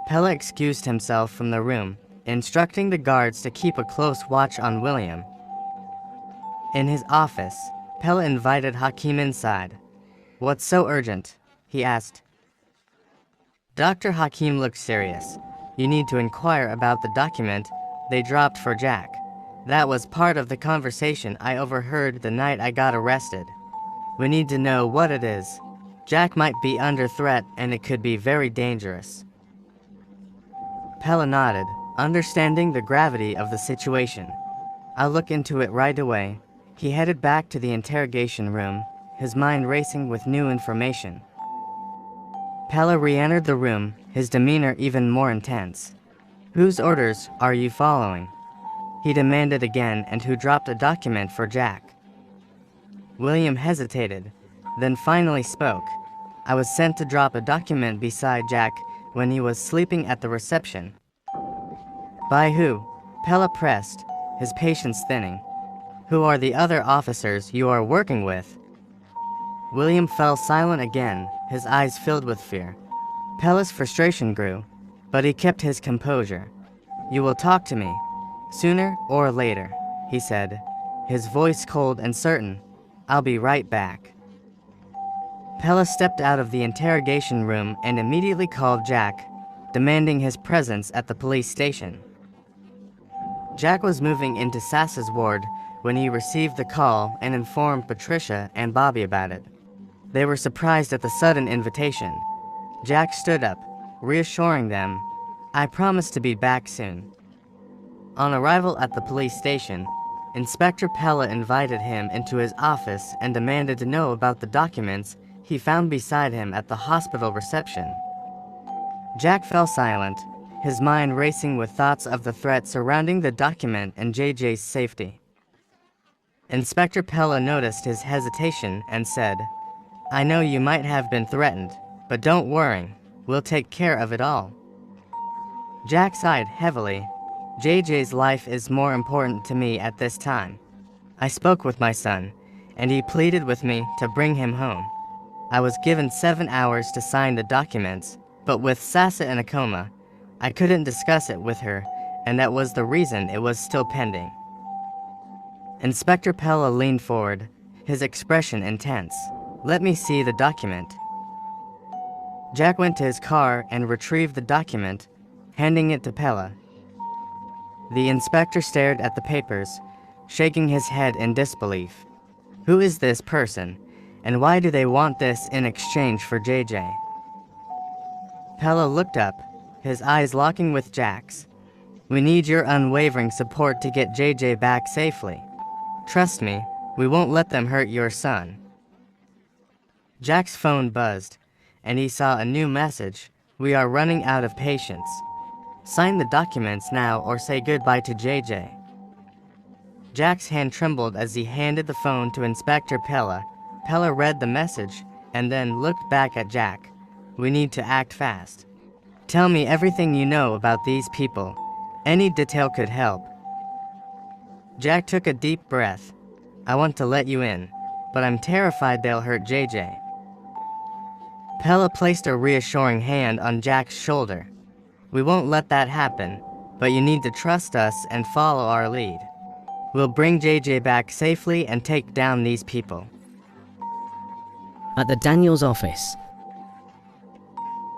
Pella excused himself from the room, instructing the guards to keep a close watch on William. In his office, Pella invited Hakim inside. What's so urgent? He asked. Dr. Hakim looked serious. You need to inquire about the document they dropped for Jack. That was part of the conversation I overheard the night I got arrested. We need to know what it is. Jack might be under threat and it could be very dangerous. Pella nodded, understanding the gravity of the situation. I'll look into it right away. He headed back to the interrogation room, his mind racing with new information. Pella re-entered the room, his demeanor even more intense. Whose orders are you following? He demanded again, and who dropped a document for Jack? William hesitated, then finally spoke. I was sent to drop a document beside Jack when he was sleeping at the reception. By who? Pella pressed, his patience thinning. Who are the other officers you are working with? William fell silent again, his eyes filled with fear. Pella's frustration grew, but he kept his composure. You will talk to me, sooner or later, he said, his voice cold and certain. I'll be right back. Pella stepped out of the interrogation room and immediately called Jack, demanding his presence at the police station. Jack was moving into Sassa's ward when he received the call and informed Patricia and Bobby about it. They were surprised at the sudden invitation. Jack stood up, reassuring them, I promise to be back soon. On arrival at the police station, Inspector Pella invited him into his office and demanded to know about the documents he found beside him at the hospital reception. Jack fell silent, his mind racing with thoughts of the threat surrounding the document and JJ's safety. Inspector Pella noticed his hesitation and said, I know you might have been threatened, but don't worry, we'll take care of it all. Jack sighed heavily. JJ's life is more important to me at this time. I spoke with my son, and he pleaded with me to bring him home. I was given 7 hours to sign the documents, but with Sassa in a coma, I couldn't discuss it with her, and that was the reason it was still pending. Inspector Pella leaned forward, his expression intense. Let me see the document. Jack went to his car and retrieved the document, handing it to Pella. The inspector stared at the papers, shaking his head in disbelief. Who is this person, and why do they want this in exchange for JJ? Pella looked up, his eyes locking with Jack's. We need your unwavering support to get JJ back safely. Trust me, we won't let them hurt your son. Jack's phone buzzed, and he saw a new message. We are running out of patience. Sign the documents now or say goodbye to JJ. Jack's hand trembled as he handed the phone to Inspector Pella. Pella read the message, and then looked back at Jack. We need to act fast. Tell me everything you know about these people. Any detail could help. Jack took a deep breath. I want to let you in, but I'm terrified they'll hurt JJ. Pella placed a reassuring hand on Jack's shoulder. We won't let that happen, but you need to trust us and follow our lead. We'll bring JJ back safely and take down these people. At the Daniels office.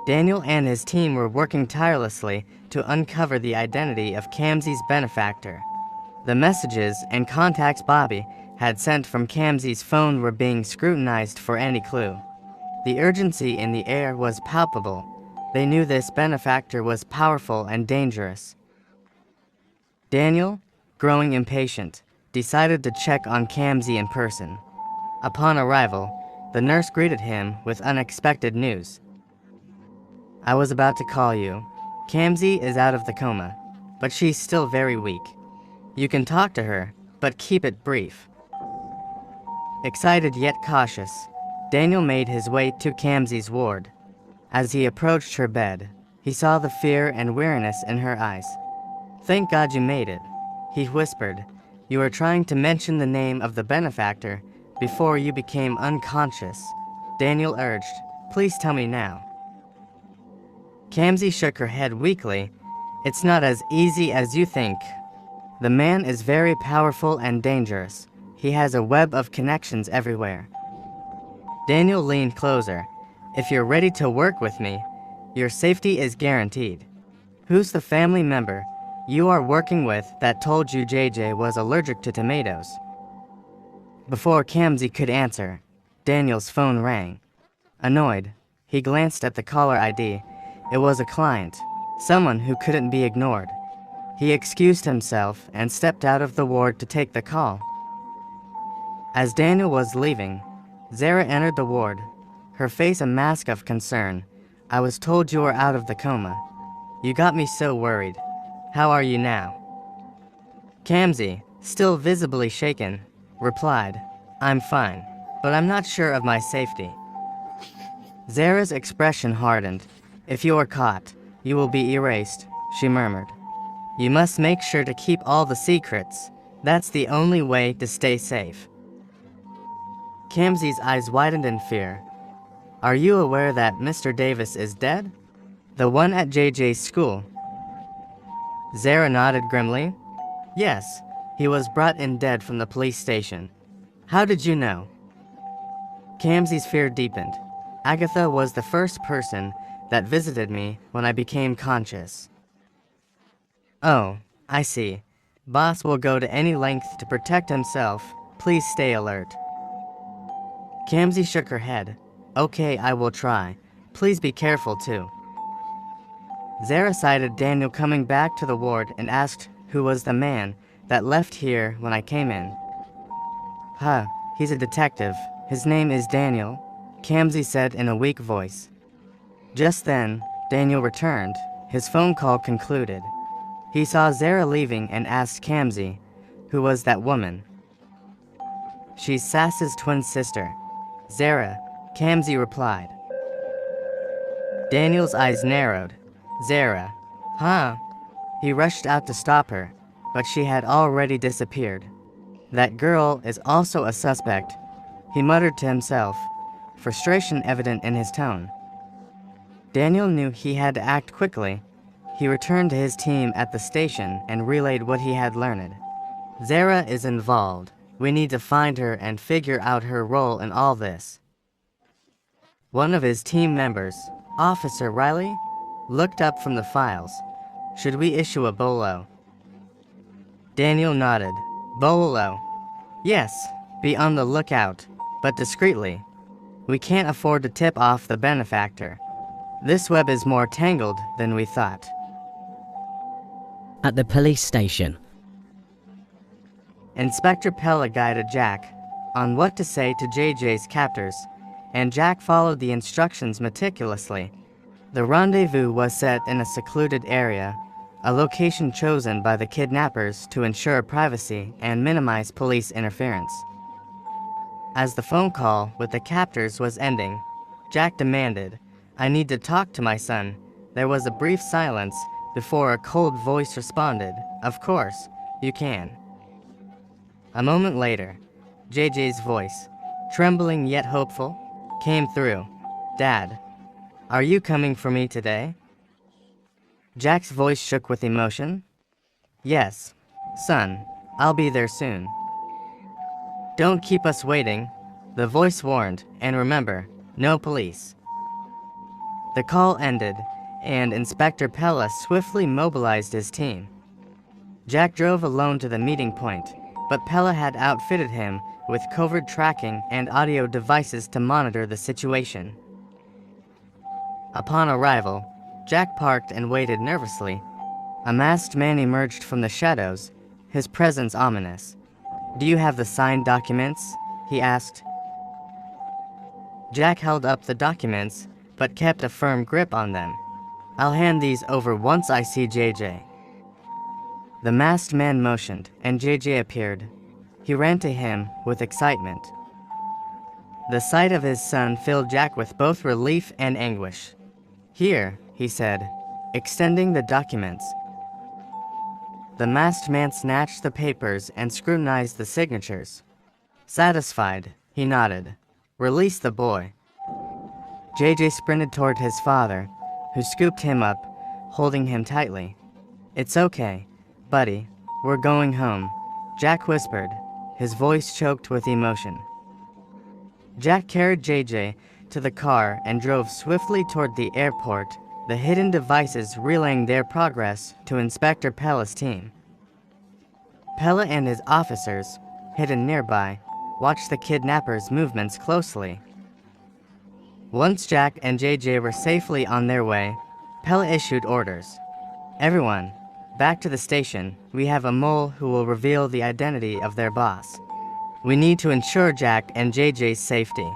Daniel and his team were working tirelessly to uncover the identity of Kamsi's benefactor. The messages and contacts Bobby had sent from Kamsi's phone were being scrutinized for any clue. The urgency in the air was palpable. They knew this benefactor was powerful and dangerous. Daniel, growing impatient, decided to check on Kamzi in person. Upon arrival, the nurse greeted him with unexpected news. "I was about to call you. Kamzi is out of the coma, but she's still very weak. You can talk to her, but keep it brief." Excited yet cautious, Daniel made his way to Kamzi's ward. As he approached her bed, he saw the fear and weariness in her eyes. "Thank God you made it," he whispered. "You were trying to mention the name of the benefactor before you became unconscious." Daniel urged, "Please tell me now." Kamzi shook her head weakly. "It's not as easy as you think. The man is very powerful and dangerous. He has a web of connections everywhere." Daniel leaned closer. "If you're ready to work with me, your safety is guaranteed. Who's the family member you are working with that told you JJ was allergic to tomatoes?" Before Kamzi could answer, Daniel's phone rang. Annoyed, he glanced at the caller ID. It was a client, someone who couldn't be ignored. He excused himself and stepped out of the ward to take the call. As Daniel was leaving, Zara entered the ward, her face a mask of concern. "I was told you were out of the coma. You got me so worried. How are you now?" Kamzi, still visibly shaken, replied, "I'm fine, but I'm not sure of my safety." Zara's expression hardened. "If you are caught, you will be erased," she murmured. "You must make sure to keep all the secrets. That's the only way to stay safe." Kamzi's eyes widened in fear. "Are you aware that Mr. Davis is dead? The one at JJ's school?" Zara nodded grimly. "Yes, he was brought in dead from the police station." "How did you know?" Kamzi's fear deepened. "Agatha was the first person that visited me when I became conscious." "Oh, I see. Boss will go to any length to protect himself. Please stay alert." Kamzi shook her head. "Okay, I will try. Please be careful too." Zara sighted Daniel coming back to the ward and asked who was the man that left here when I came in. "Huh, he's a detective. His name is Daniel," Kamzi said in a weak voice. Just then, Daniel returned. His phone call concluded. He saw Zara leaving and asked Kamzi, "Who was that woman?" "She's Sass's twin sister, Zara," Kamzi replied. Daniel's eyes narrowed. "Zara, huh?" He rushed out to stop her, but she had already disappeared. "That girl is also a suspect," he muttered to himself, frustration evident in his tone. Daniel knew he had to act quickly. He returned to his team at the station and relayed what he had learned. "Zara is involved. We need to find her and figure out her role in all this." One of his team members, Officer Riley, looked up from the files. "Should we issue a bolo?" Daniel nodded. "Bolo? Yes, be on the lookout, but discreetly. We can't afford to tip off the benefactor. This web is more tangled than we thought." At the police station, Inspector Pella guided Jack on what to say to JJ's captors, and Jack followed the instructions meticulously. The rendezvous was set in a secluded area, a location chosen by the kidnappers to ensure privacy and minimize police interference. As the phone call with the captors was ending, Jack demanded, "I need to talk to my son." There was a brief silence before a cold voice responded, "Of course, you can." A moment later, JJ's voice, trembling yet hopeful, came through. "Dad, are you coming for me today?" Jack's voice shook with emotion. "Yes, son, I'll be there soon." "Don't keep us waiting," the voice warned, "and remember, no police." The call ended, and Inspector Pella swiftly mobilized his team. Jack drove alone to the meeting point, but Pella had outfitted him with covert tracking and audio devices to monitor the situation. Upon arrival, Jack parked and waited nervously. A masked man emerged from the shadows, his presence ominous. "Do you have the signed documents?" he asked. Jack held up the documents, but kept a firm grip on them. "I'll hand these over once I see JJ." The masked man motioned, and JJ appeared. He ran to him with excitement. The sight of his son filled Jack with both relief and anguish. "Here," he said, extending the documents. The masked man snatched the papers and scrutinized the signatures. Satisfied, he nodded. "Release the boy." JJ sprinted toward his father, who scooped him up, holding him tightly. "It's okay, buddy. We're going home," Jack whispered, his voice choked with emotion. Jack carried JJ to the car and drove swiftly toward the airport, the hidden devices relaying their progress to Inspector Pella's team. Pella and his officers, hidden nearby, watched the kidnappers' movements closely. Once Jack and JJ were safely on their way, Pella issued orders. "Everyone, back to the station. We have a mole who will reveal the identity of their boss. We need to ensure Jack and JJ's safety."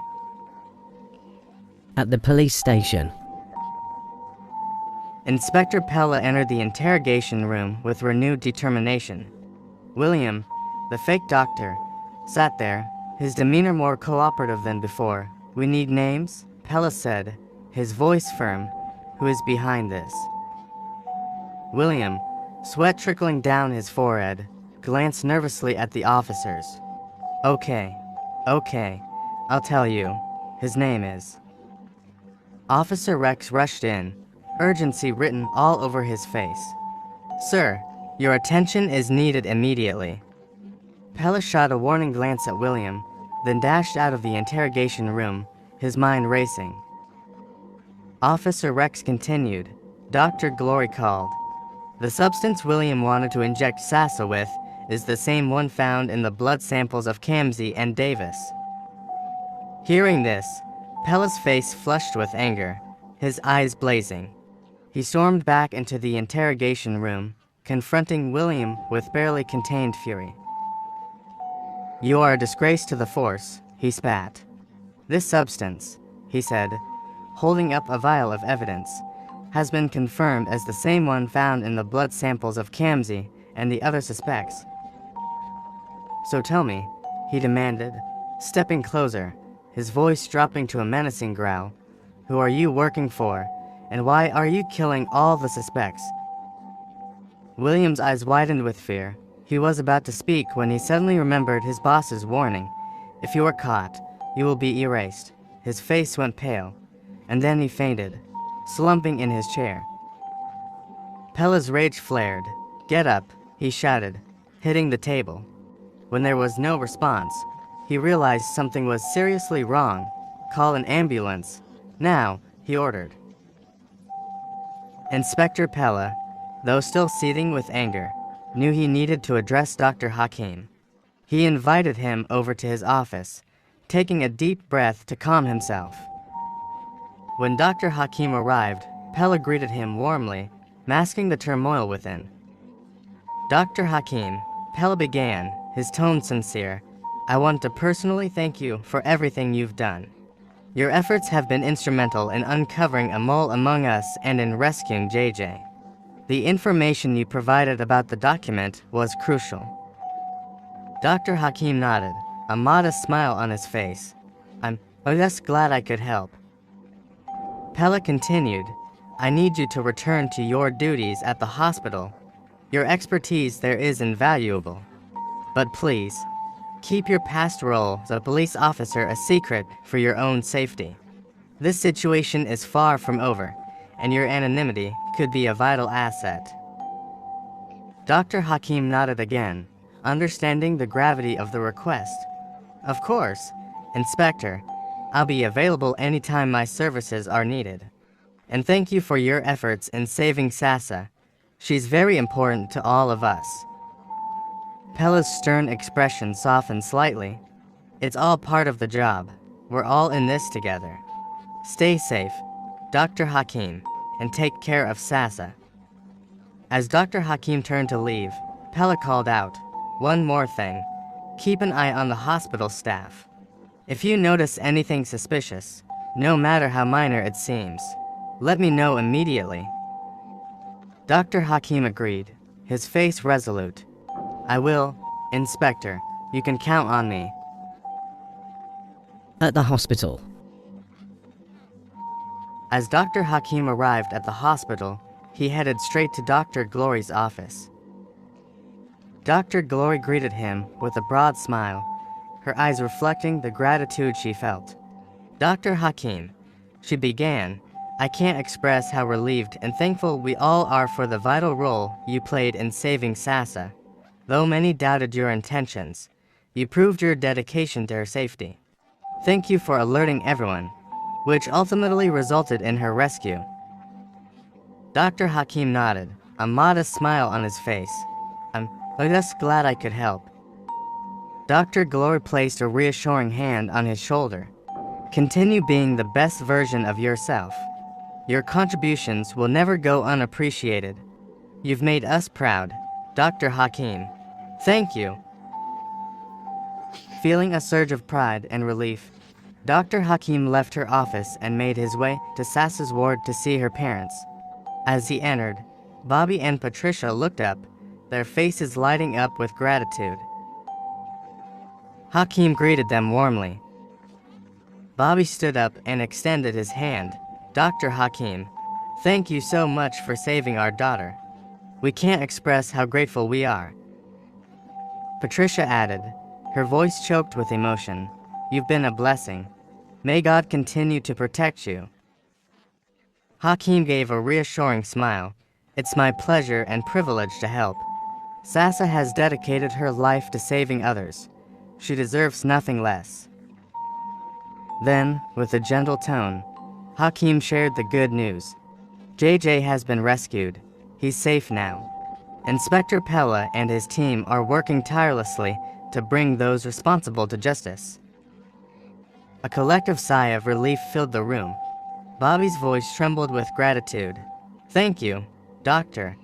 At the police station, Inspector Pella entered the interrogation room with renewed determination. William, the fake doctor, sat there, his demeanor more cooperative than before. "We need names," Pella said, his voice firm. "Who is behind this?" William, sweat trickling down his forehead, glanced nervously at the officers. Okay, I'll tell you. His name is..." Officer Rex rushed in, urgency written all over his face. "Sir, your attention is needed immediately." Pella shot a warning glance at William, then dashed out of the interrogation room, his mind racing. Officer Rex continued. Dr. Glory called. "The substance William wanted to inject Sasa with is the same one found in the blood samples of Kamsi and Davis." Hearing this, Pella's face flushed with anger, his eyes blazing. He stormed back into the interrogation room, confronting William with barely contained fury. "You are a disgrace to the force," he spat. "This substance," he said, holding up a vial of evidence, "has been confirmed as the same one found in the blood samples of Kamsi and the other suspects." "So tell me," he demanded, stepping closer, his voice dropping to a menacing growl, "who are you working for, and why are you killing all the suspects?" William's eyes widened with fear. He was about to speak when he suddenly remembered his boss's warning. "If you are caught, you will be erased." His face went pale, and then he fainted, slumping in his chair. Pella's rage flared. "Get up," he shouted, hitting the table. When there was no response, he realized something was seriously wrong. "Call an ambulance. Now," he ordered. Inspector Pella, though still seething with anger, knew he needed to address Dr. Hakim. He invited him over to his office, taking a deep breath to calm himself. When Dr. Hakim arrived, Pella greeted him warmly, masking the turmoil within. "Dr. Hakim," Pella began, his tone sincere, "I want to personally thank you for everything you've done. Your efforts have been instrumental in uncovering a mole among us and in rescuing JJ. The information you provided about the document was crucial." Dr. Hakim nodded, a modest smile on his face. I'm just glad I could help." Pella continued, "I need you to return to your duties at the hospital. Your expertise there is invaluable. But please, keep your past role as a police officer a secret for your own safety. This situation is far from over, and your anonymity could be a vital asset." Dr. Hakim nodded again, understanding the gravity of the request. "Of course, Inspector. I'll be available anytime my services are needed. And thank you for your efforts in saving Sasa. She's very important to all of us." Pella's stern expression softened slightly. "It's all part of the job. We're all in this together. Stay safe, Dr. Hakim, and take care of Sasa." As Dr. Hakim turned to leave, Pella called out, "One more thing. Keep an eye on the hospital staff. If you notice anything suspicious, no matter how minor it seems, let me know immediately." Dr. Hakim agreed, his face resolute. "I will, Inspector. You can count on me." At the hospital. As Dr. Hakim arrived at the hospital, he headed straight to Dr. Glory's office. Dr. Glory greeted him with a broad smile, her eyes reflecting the gratitude she felt. "Dr. Hakim," she began, "I can't express how relieved and thankful we all are for the vital role you played in saving Sasa. Though many doubted your intentions, you proved your dedication to her safety. Thank you for alerting everyone, which ultimately resulted in her rescue." Dr. Hakim nodded, a modest smile on his face. "I'm just glad I could help." Dr. Glory placed a reassuring hand on his shoulder. "Continue being the best version of yourself. Your contributions will never go unappreciated. You've made us proud, Dr. Hakim. Thank you." Feeling a surge of pride and relief, Dr. Hakim left her office and made his way to Sasa's ward to see her parents. As he entered, Bobby and Patricia looked up, their faces lighting up with gratitude. Hakim greeted them warmly. Bobby stood up and extended his hand. "Dr. Hakim, thank you so much for saving our daughter. We can't express how grateful we are." Patricia added, her voice choked with emotion, "You've been a blessing. May God continue to protect you." Hakim gave a reassuring smile. "It's my pleasure and privilege to help. Sasa has dedicated her life to saving others. She deserves nothing less." Then, with a gentle tone, Hakim shared the good news. JJ has been rescued. He's safe now. Inspector Pella and his team are working tirelessly to bring those responsible to justice. A collective sigh of relief filled the room. Bobby's voice trembled with gratitude. "Thank you, Doctor.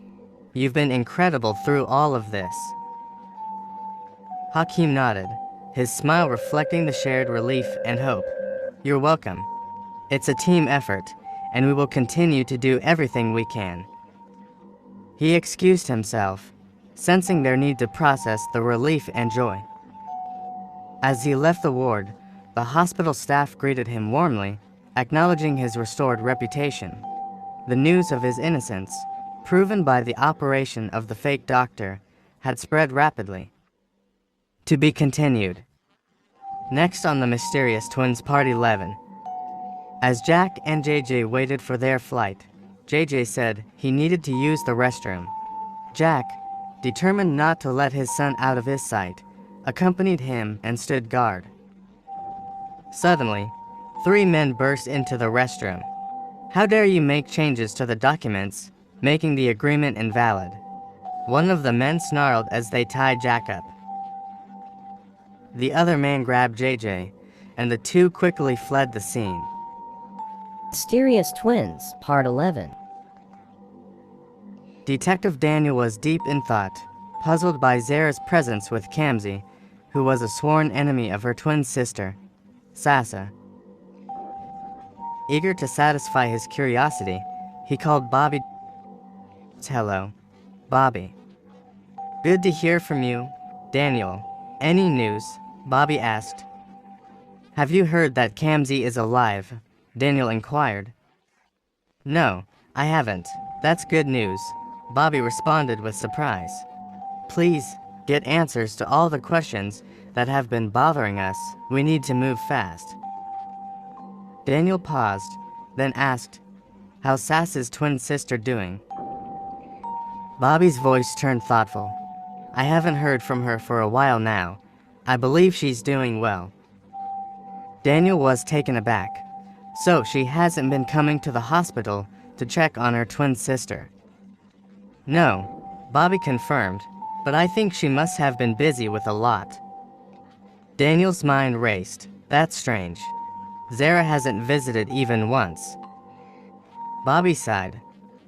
You've been incredible through all of this." Hakim nodded, his smile reflecting the shared relief and hope. "You're welcome. It's a team effort, and we will continue to do everything we can." He excused himself, sensing their need to process the relief and joy. As he left the ward, the hospital staff greeted him warmly, acknowledging his restored reputation. The news of his innocence, proven by the operation of the fake doctor, had spread rapidly. To be continued. Next on the Mysterious Twins Part 11. As Jack and JJ waited for their flight, JJ said he needed to use the restroom. Jack, determined not to let his son out of his sight, accompanied him and stood guard. Suddenly, 3 men burst into the restroom. "How dare you make changes to the documents, making the agreement invalid?" One of the men snarled as they tied Jack up. The other man grabbed JJ, and the two quickly fled the scene. Mysterious Twins, Part 11. Detective Daniel was deep in thought, puzzled by Zara's presence with Kamzi, who was a sworn enemy of her twin sister, Sasa. Eager to satisfy his curiosity, he called Bobby. "Hello, Bobby." "Good to hear from you, Daniel. Any news?" Bobby asked. "Have you heard that Kamzi is alive?" Daniel inquired. "No, I haven't. That's good news," Bobby responded with surprise. "Please, get answers to all the questions that have been bothering us. We need to move fast." Daniel paused, then asked, "How's Sasa's twin sister doing?" Bobby's voice turned thoughtful. "I haven't heard from her for a while now. I believe she's doing well." Daniel was taken aback. So she hasn't been coming to the hospital to check on her twin sister? "No," Bobby confirmed, "but I think she must have been busy with a lot." Daniel's mind raced. That's strange. Zara hasn't visited even once. Bobby sighed.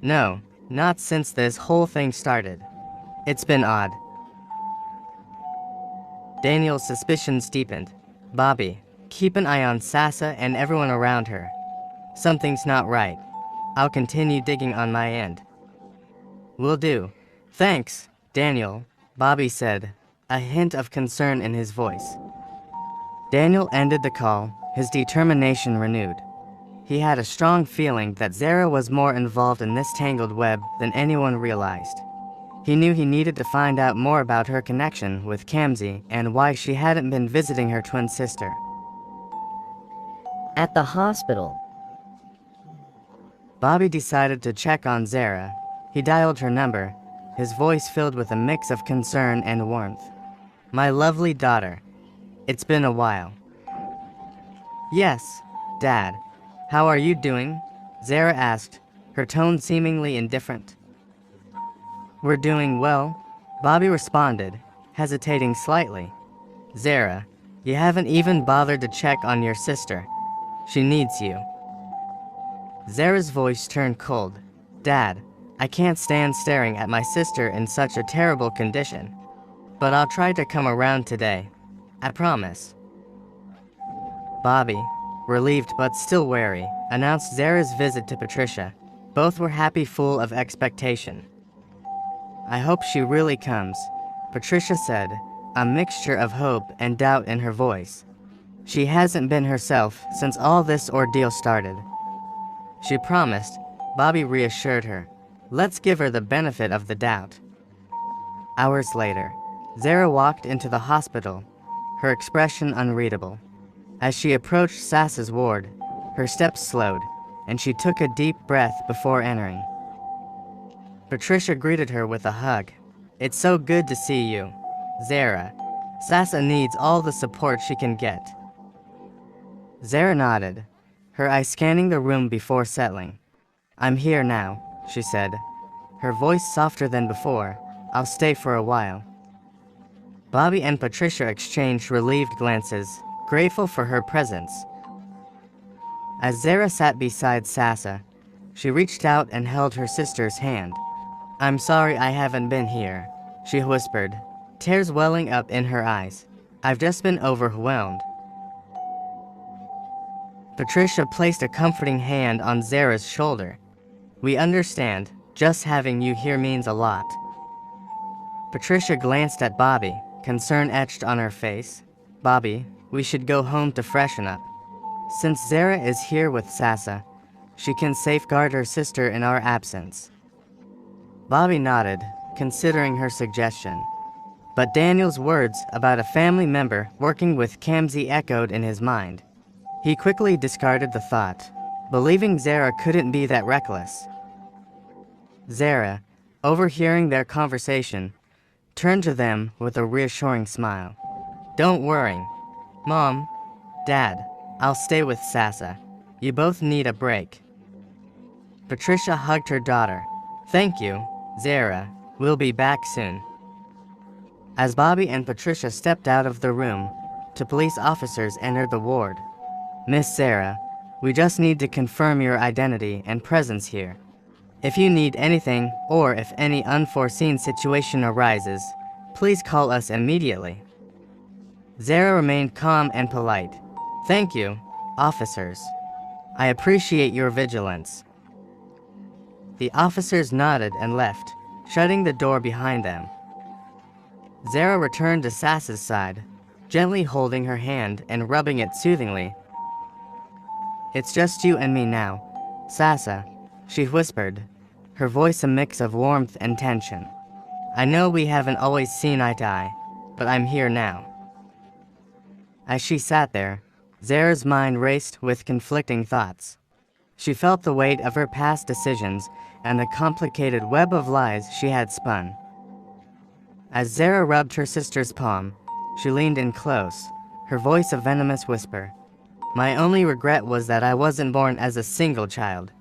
"No, Not since this whole thing started. It's been odd. Daniel's suspicions deepened. Bobby, keep an eye on Sasa and everyone around her. Something's not right. I'll continue digging on my end. Will do. Thanks, Daniel, Bobby said, a hint of concern in his voice. Daniel ended the call, his determination renewed. He had a strong feeling that Zara was more involved in this tangled web than anyone realized. He knew he needed to find out more about her connection with Kamzi and why she hadn't been visiting her twin sister. At the hospital. Bobby decided to check on Zara. He dialed her number, his voice filled with a mix of concern and warmth. My lovely daughter. It's been a while. Yes, Dad. How are you doing? Zara asked, her tone seemingly indifferent. We're doing well, Bobby responded, hesitating slightly. Zara, you haven't even bothered to check on your sister. She needs you. Zara's voice turned cold. Dad, I can't stand staring at my sister in such a terrible condition. But I'll try to come around today. I promise. Bobby, relieved but still wary, announced Zara's visit to Patricia. Both were happy, full of expectation. I hope she really comes, Patricia said, a mixture of hope and doubt in her voice. She hasn't been herself since all this ordeal started. She promised, Bobby reassured her. Let's give her the benefit of the doubt. Hours later, Zara walked into the hospital, her expression unreadable. As she approached Sasa's ward, her steps slowed, and she took a deep breath before entering. Patricia greeted her with a hug. It's so good to see you, Zara. Sasa needs all the support she can get. Zara nodded, her eyes scanning the room before settling. I'm here now, she said, her voice softer than before. I'll stay for a while. Bobby and Patricia exchanged relieved glances, grateful for her presence. As Zara sat beside Sasa, she reached out and held her sister's hand. I'm sorry I haven't been here, she whispered, tears welling up in her eyes. I've just been overwhelmed. Patricia placed a comforting hand on Zara's shoulder. We understand, just having you here means a lot. Patricia glanced at Bobby, concern etched on her face. Bobby, we should go home to freshen up. Since Zara is here with Sasa, she can safeguard her sister in our absence. Bobby nodded, considering her suggestion. But Daniel's words about a family member working with Kamzi echoed in his mind. He quickly discarded the thought, believing Zara couldn't be that reckless. Zara, overhearing their conversation, turned to them with a reassuring smile. Don't worry. Mom, Dad, I'll stay with Sasa. You both need a break. Patricia hugged her daughter. Thank you, Zara. We'll be back soon. As Bobby and Patricia stepped out of the room, two police officers entered the ward. Miss Zara, we just need to confirm your identity and presence here. If you need anything, or if any unforeseen situation arises, please call us immediately. Zara remained calm and polite. Thank you, officers. I appreciate your vigilance. The officers nodded and left, shutting the door behind them. Zara returned to Sasa's side, gently holding her hand and rubbing it soothingly. It's just you and me now, Sasa, she whispered, her voice a mix of warmth and tension. I know we haven't always seen eye to eye, but I'm here now. As she sat there, Zara's mind raced with conflicting thoughts. She felt the weight of her past decisions and the complicated web of lies she had spun. As Zara rubbed her sister's palm, she leaned in close, her voice a venomous whisper. My only regret was that I wasn't born as a single child.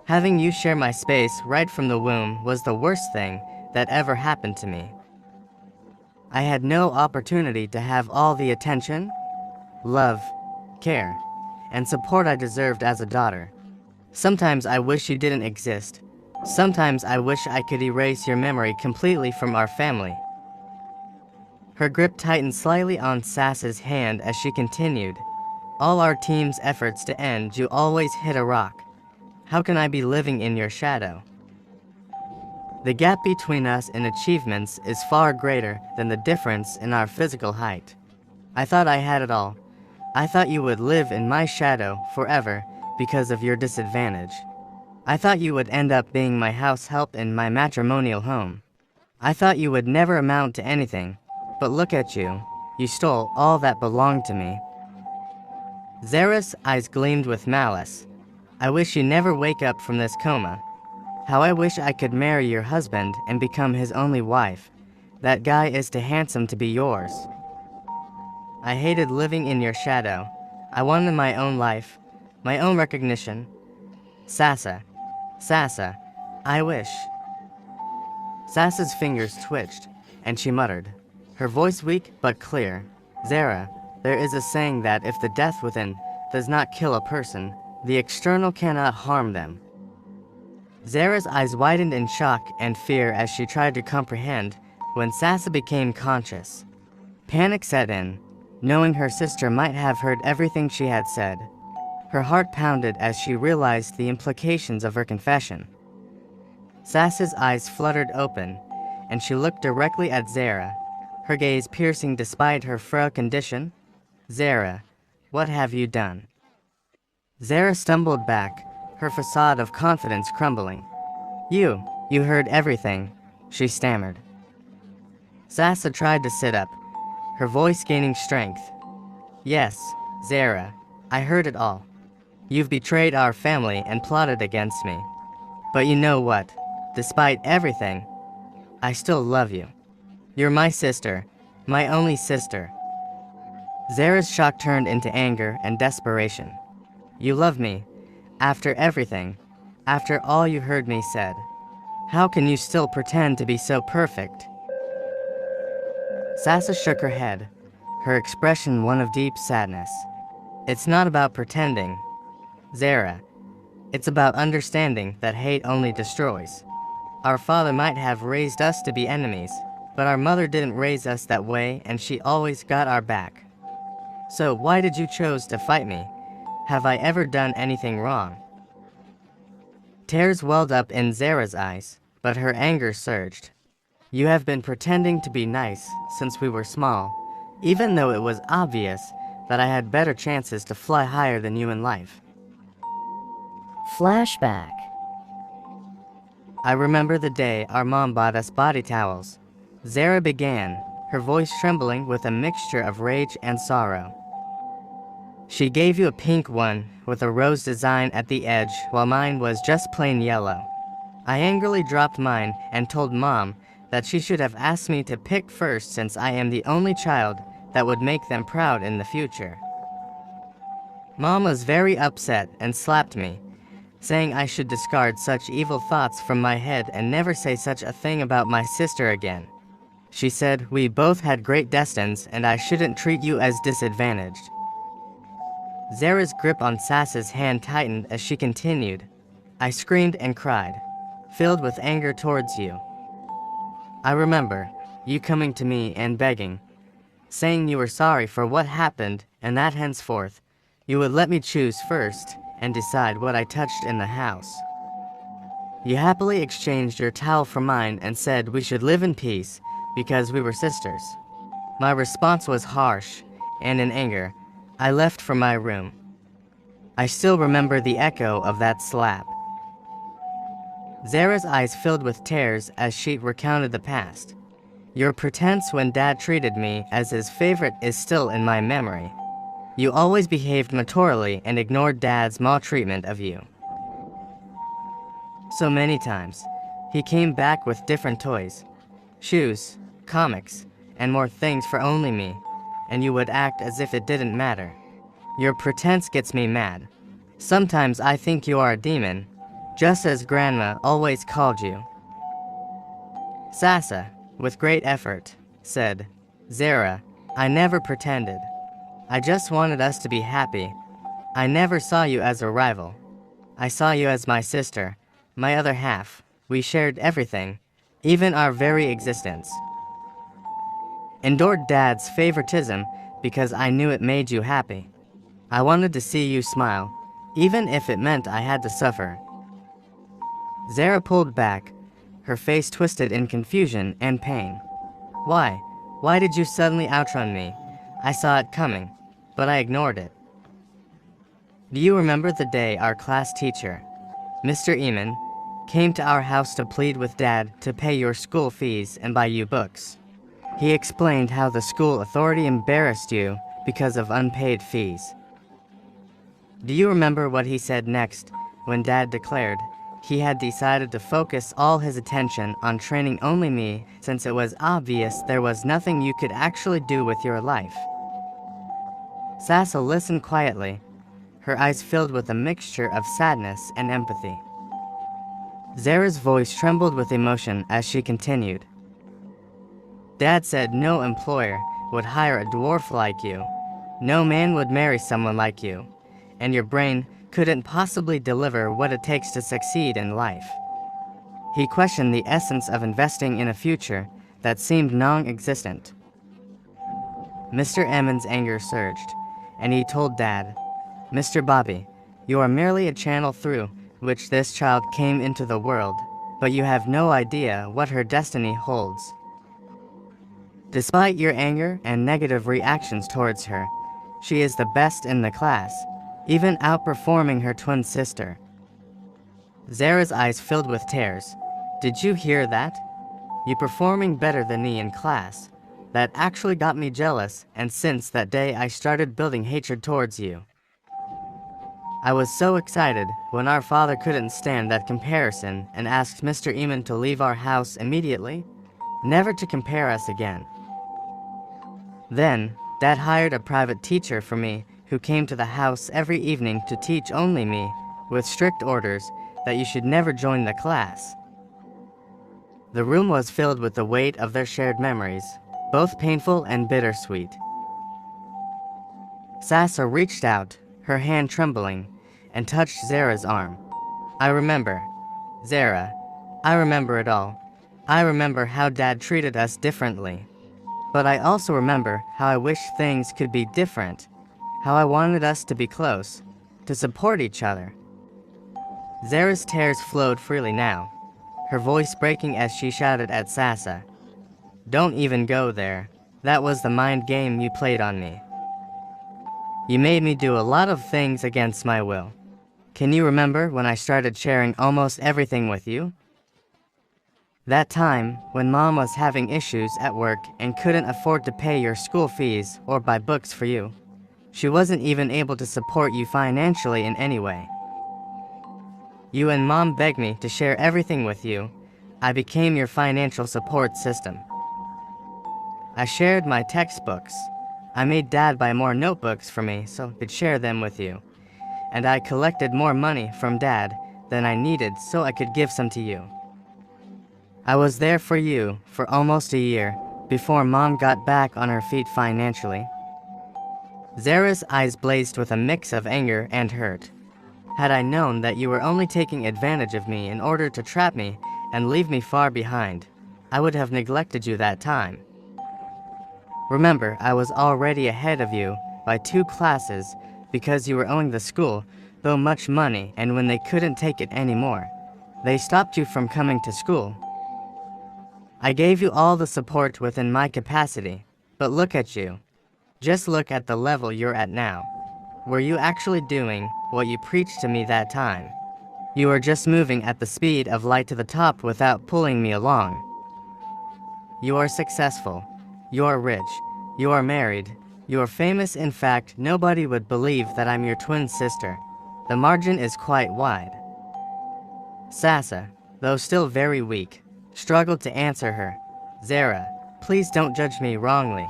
Having you share my space right from the womb was the worst thing that ever happened to me. I had no opportunity to have all the attention, love, care, and support I deserved as a daughter. Sometimes I wish you didn't exist, Sometimes I wish I could erase your memory completely from our family. Her grip tightened slightly on Sasa's hand as she continued. All our team's efforts to end you always hit a rock. How can I be living in your shadow? The gap between us in achievements is far greater than the difference in our physical height. I thought I had it all. I thought you would live in my shadow forever because of your disadvantage. I thought you would end up being my house help in my matrimonial home. I thought you would never amount to anything, but look at you. You stole all that belonged to me. Zara's eyes gleamed with malice. I wish you never wake up from this coma. How I wish I could marry your husband and become his only wife. That guy is too handsome to be yours. I hated living in your shadow. I wanted my own life, my own recognition. Sasa, I wish. Sasa's fingers twitched, and she muttered, her voice weak but clear. Zara, there is a saying that if the death within does not kill a person, the external cannot harm them. Zara's eyes widened in shock and fear as she tried to comprehend when Sasa became conscious. Panic set in, knowing her sister might have heard everything she had said. Her heart pounded as she realized the implications of her confession. Sasa's eyes fluttered open, and she looked directly at Zara, her gaze piercing despite her frail condition. Zara, what have you done? Zara stumbled back, her facade of confidence crumbling. You heard everything, she stammered. Sasa tried to sit up, her voice gaining strength. Yes, Zara, I heard it all. You've betrayed our family and plotted against me. But you know what? Despite everything, I still love you. You're my sister, my only sister. Zara's shock turned into anger and desperation. You love me, after everything, after all you heard me said. How can you still pretend to be so perfect? Sasa shook her head, her expression one of deep sadness. It's not about pretending, Zara. It's about understanding that hate only destroys. Our father might have raised us to be enemies, but our mother didn't raise us that way, and she always got our back. So why did you choose to fight me? Have I ever done anything wrong? Tears welled up in Zara's eyes, but her anger surged. You have been pretending to be nice since we were small, even though it was obvious that I had better chances to fly higher than you in life. Flashback. I remember the day our mom bought us body towels. Zara began, her voice trembling with a mixture of rage and sorrow. She gave you a pink one with a rose design at the edge, while mine was just plain yellow. I angrily dropped mine and told Mom that she should have asked me to pick first, since I am the only child that would make them proud in the future. Mom was very upset and slapped me, saying I should discard such evil thoughts from my head and never say such a thing about my sister again. She said we both had great destinies and I shouldn't treat you as disadvantaged. Zara's grip on Sasa's hand tightened as she continued. I screamed and cried, filled with anger towards you. I remember you coming to me and begging, saying you were sorry for what happened and that henceforth you would let me choose first and decide what I touched in the house. You happily exchanged your towel for mine and said we should live in peace because we were sisters. My response was harsh, and in anger, I left for my room. I still remember the echo of that slap. Zara's eyes filled with tears as she recounted the past. Your pretense when Dad treated me as his favorite is still in my memory. You always behaved maturely and ignored Dad's maltreatment of you. So many times, he came back with different toys, shoes, comics, and more things for only me, and you would act as if it didn't matter. Your pretense gets me mad. Sometimes I think you are a demon, just as Grandma always called you. Sasa, with great effort, said, Zara, I never pretended. I just wanted us to be happy. I never saw you as a rival. I saw you as my sister, my other half, We shared everything, even our very existence. Endured Dad's favoritism because I knew it made you happy. I wanted to see you smile, even if it meant I had to suffer. Zara pulled back, her face twisted in confusion and pain. Why? Why did you suddenly outrun me? I saw it coming, but I ignored it. Do you remember the day our class teacher, Mr. Eamon, came to our house to plead with Dad to pay your school fees and buy you books? He explained how the school authority embarrassed you because of unpaid fees. Do you remember what he said next when Dad declared he had decided to focus all his attention on training only me since it was obvious there was nothing you could actually do with your life? Sasa listened quietly, her eyes filled with a mixture of sadness and empathy. Zara's voice trembled with emotion as she continued. Dad said no employer would hire a dwarf like you. No man would marry someone like you, and your brain couldn't possibly deliver what it takes to succeed in life. He questioned the essence of investing in a future that seemed non-existent. Mr. Emmons' anger surged, and he told Dad, Mr. Bobby, you are merely a channel through which this child came into the world, but you have no idea what her destiny holds. Despite your anger and negative reactions towards her, she is the best in the class, even outperforming her twin sister. Zara's eyes filled with tears. Did you hear that? You performing better than me in class. That actually got me jealous, and since that day I started building hatred towards you. I was so excited when our father couldn't stand that comparison and asked Mr. Eamon to leave our house immediately, never to compare us again. Then, Dad hired a private teacher for me who came to the house every evening to teach only me, with strict orders that you should never join the class. The room was filled with the weight of their shared memories, both painful and bittersweet. Sasa reached out, her hand trembling, and touched Zara's arm. I remember. Zara, I remember it all. I remember how Dad treated us differently. But I also remember how I wish things could be different, how I wanted us to be close, to support each other. Zara's tears flowed freely now, her voice breaking as she shouted at Sasa, Don't even go there. That was the mind game you played on me. You made me do a lot of things against my will. Can you remember when I started sharing almost everything with you? That time when Mom was having issues at work and couldn't afford to pay your school fees or buy books for you. She wasn't even able to support you financially in any way. You and Mom begged me to share everything with you. I became your financial support system. I shared my textbooks. I made Dad buy more notebooks for me so I could share them with you. And I collected more money from Dad than I needed so I could give some to you. I was there for you for almost a year before Mom got back on her feet financially. Zara's eyes blazed with a mix of anger and hurt. Had I known that you were only taking advantage of me in order to trap me and leave me far behind, I would have neglected you that time. Remember, I was already ahead of you by 2 classes because you were owing the school though much money, and when they couldn't take it anymore, they stopped you from coming to school. I gave you all the support within my capacity, but look at you. Just look at the level you're at now. Were you actually doing what you preached to me that time? You are just moving at the speed of light to the top without pulling me along. You are successful. You are rich. You are married. You are famous. In fact, nobody would believe that I'm your twin sister. The margin is quite wide. Sasa, though still very weak, struggled to answer her. Zara, please don't judge me wrongly.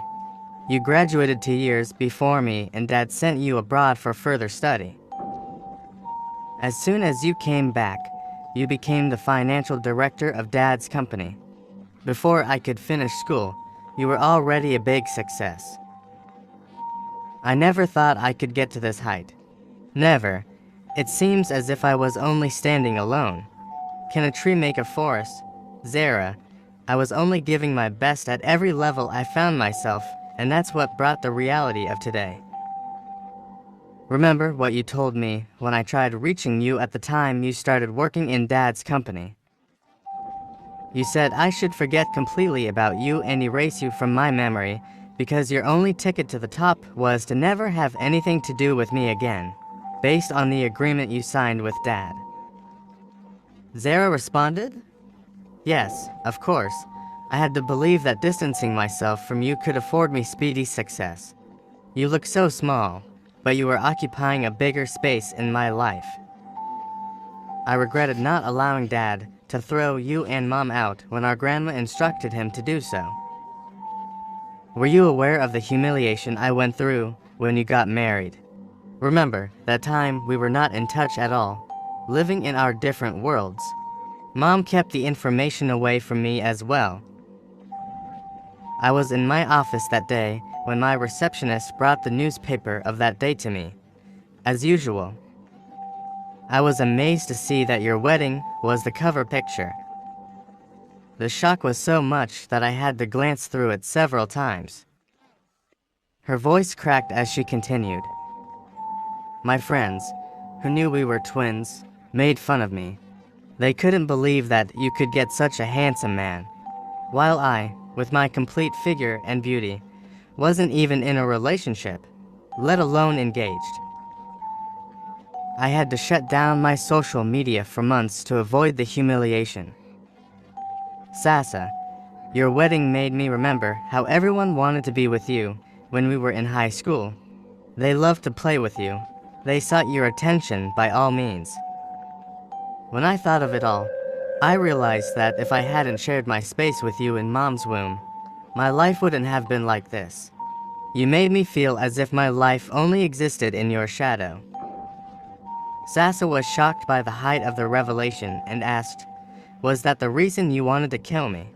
You graduated 2 years before me and Dad sent you abroad for further study. As soon as you came back, you became the financial director of Dad's company. Before I could finish school, you were already a big success. I never thought I could get to this height. Never. It seems as if I was only standing alone. Can a tree make a forest? Zara, I was only giving my best at every level I found myself, and that's what brought the reality of today. Remember what you told me when I tried reaching you at the time you started working in Dad's company. You said I should forget completely about you and erase you from my memory because your only ticket to the top was to never have anything to do with me again, based on the agreement you signed with Dad. Zara responded? Yes, of course. I had to believe that distancing myself from you could afford me speedy success. You look so small, but you were occupying a bigger space in my life. I regretted not allowing Dad to throw you and Mom out when our grandma instructed him to do so. Were you aware of the humiliation I went through when you got married? Remember that time we were not in touch at all, living in our different worlds. Mom kept the information away from me as well. I was in my office that day when my receptionist brought the newspaper of that day to me. As usual, I was amazed to see that your wedding was the cover picture. The shock was so much that I had to glance through it several times. Her voice cracked as she continued. My friends, who knew we were twins, made fun of me. They couldn't believe that you could get such a handsome man, while I, with my complete figure and beauty, wasn't even in a relationship, let alone engaged. I had to shut down my social media for months to avoid the humiliation. Sasa, your wedding made me remember how everyone wanted to be with you when we were in high school. They loved to play with you. They sought your attention by all means. When I thought of it all, I realized that if I hadn't shared my space with you in Mom's womb, my life wouldn't have been like this. You made me feel as if my life only existed in your shadow. Sasa was shocked by the height of the revelation and asked, was that the reason you wanted to kill me?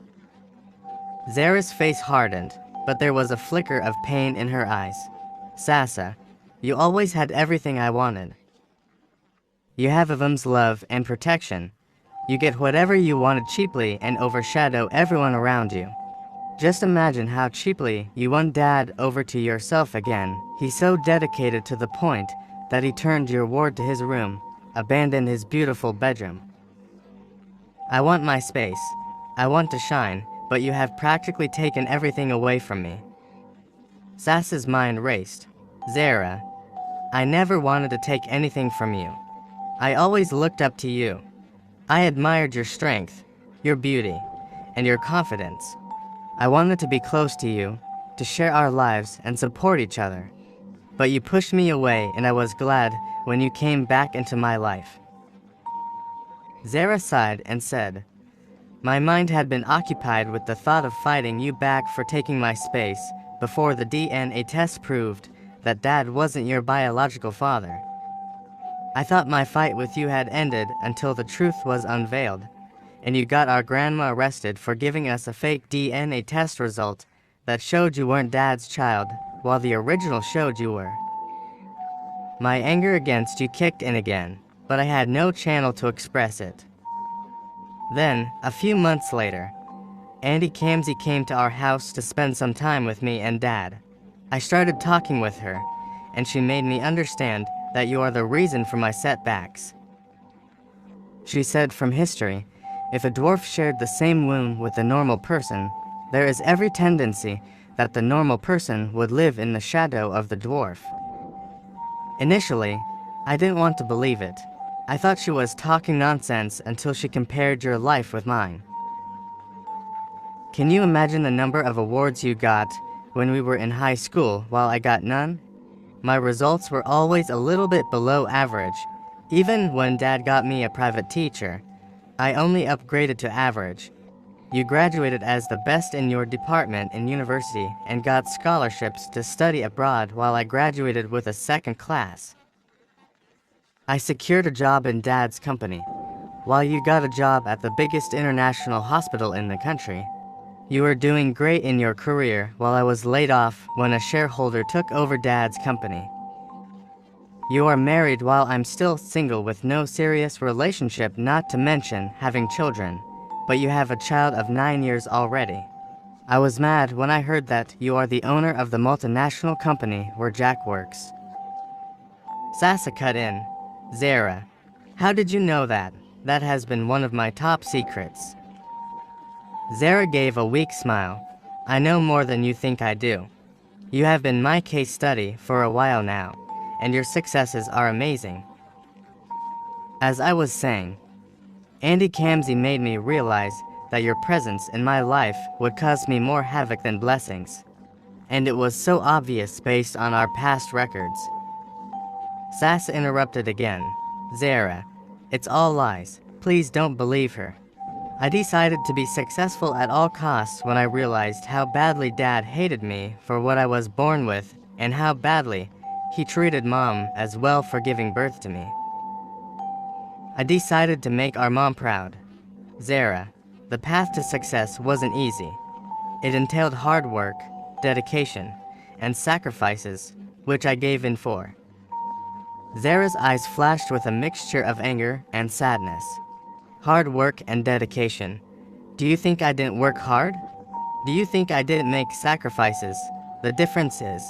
Zara's face hardened, but there was a flicker of pain in her eyes. Sasa, you always had everything I wanted. You have Avum's love and protection. You get whatever you wanted cheaply and overshadow everyone around you. Just imagine how cheaply you won Dad over to yourself again. He's so dedicated to the point that he turned your ward to his room, abandoned his beautiful bedroom. I want my space. I want to shine, but you have practically taken everything away from me. Sasa's mind raced. Zara, I never wanted to take anything from you. I always looked up to you. I admired your strength, your beauty, and your confidence. I wanted to be close to you, to share our lives and support each other. But you pushed me away, and I was glad when you came back into my life. Zara sighed and said, my mind had been occupied with the thought of fighting you back for taking my space before the DNA test proved that Dad wasn't your biological father. I thought my fight with you had ended until the truth was unveiled, and you got our grandma arrested for giving us a fake DNA test result that showed you weren't Dad's child, while the original showed you were. My anger against you kicked in again, but I had no channel to express it. Then, a few months later, Auntie Kamsi came to our house to spend some time with me and Dad. I started talking with her, and she made me understand that you are the reason for my setbacks. She said from history, if a dwarf shared the same womb with a normal person, there is every tendency that the normal person would live in the shadow of the dwarf. Initially, I didn't want to believe it. I thought she was talking nonsense until she compared your life with mine. Can you imagine the number of awards you got when we were in high school while I got none? My results were always a little bit below average. Even when Dad got me a private teacher, I only upgraded to average. You graduated as the best in your department in university and got scholarships to study abroad while I graduated with a second class. I secured a job in Dad's company, while you got a job at the biggest international hospital in the country. You were doing great in your career while I was laid off when a shareholder took over Dad's company. You are married while I'm still single with no serious relationship, not to mention having children, but you have a child of 9 years already. I was mad when I heard that you are the owner of the multinational company where Jack works. Sasa cut in. Zara, how did you know that? That has been one of my top secrets. Zara gave a weak smile. I know more than you think I do. You have been my case study for a while now, and your successes are amazing. As I was saying, Andy Kamsey made me realize that your presence in my life would cause me more havoc than blessings. And it was so obvious based on our past records. Sasa interrupted again. Zara, it's all lies. Please don't believe her. I decided to be successful at all costs when I realized how badly Dad hated me for what I was born with and how badly he treated Mom as well for giving birth to me. I decided to make our mom proud. Zara, the path to success wasn't easy. It entailed hard work, dedication, and sacrifices, which I gave in for. Zara's eyes flashed with a mixture of anger and sadness. Hard work and dedication. Do you think I didn't work hard? Do you think I didn't make sacrifices? The difference is,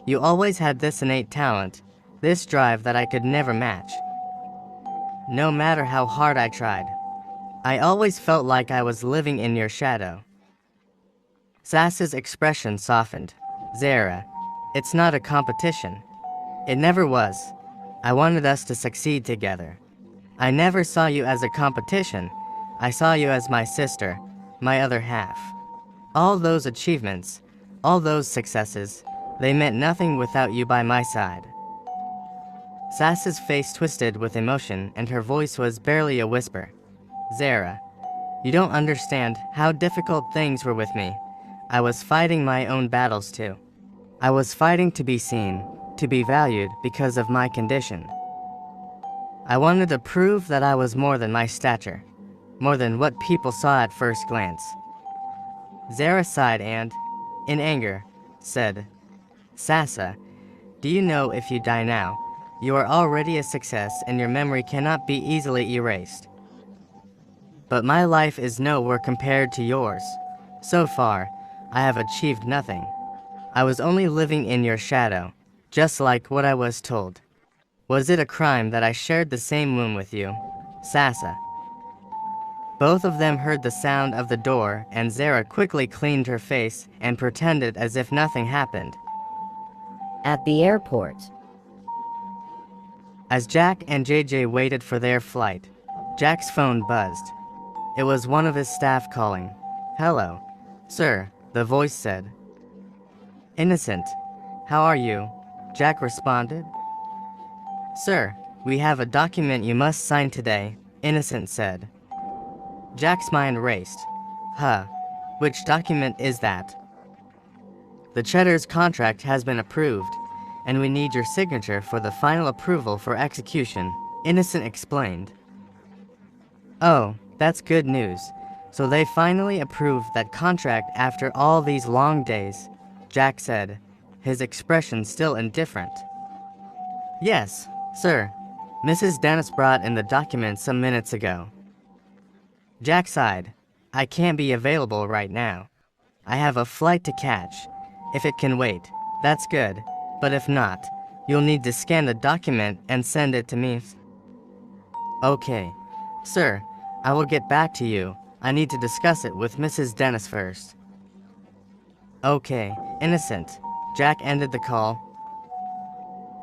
you always had this innate talent, this drive that I could never match. No matter how hard I tried, I always felt like I was living in your shadow. Sasa's expression softened. Zara, it's not a competition. It never was. I wanted us to succeed together. I never saw you as a competition. I saw you as my sister, my other half. All those achievements, all those successes, they meant nothing without you by my side. Sasa's face twisted with emotion and her voice was barely a whisper. Zara, you don't understand how difficult things were with me. I was fighting my own battles too. I was fighting to be seen, to be valued because of my condition. I wanted to prove that I was more than my stature, more than what people saw at first glance. Zara sighed and, in anger, said, Sasa, do you know if you die now, you are already a success and your memory cannot be easily erased. But my life is nowhere compared to yours. So far, I have achieved nothing. I was only living in your shadow, just like what I was told. Was it a crime that I shared the same womb with you, Sasa? Both of them heard the sound of the door and Zara quickly cleaned her face and pretended as if nothing happened. At the airport. As Jack and JJ waited for their flight, Jack's phone buzzed. It was one of his staff calling. Hello, sir, the voice said. Innocent, how are you? Jack responded. Sir, we have a document you must sign today, Innocent said. Jack's mind raced. Which document is that? The Cheddar's contract has been approved, and we need your signature for the final approval for execution, Innocent explained. Oh, that's good news. So they finally approved that contract after all these long days, Jack said, his expression still indifferent. Yes, sir. Mrs. Dennis brought in the document some minutes ago. Jack sighed. I can't be available right now. I have a flight to catch. If it can wait, that's good. But if not, you'll need to scan the document and send it to me. Okay. Sir, I will get back to you. I need to discuss it with Mrs. Dennis first. Okay, Innocent. Jack ended the call.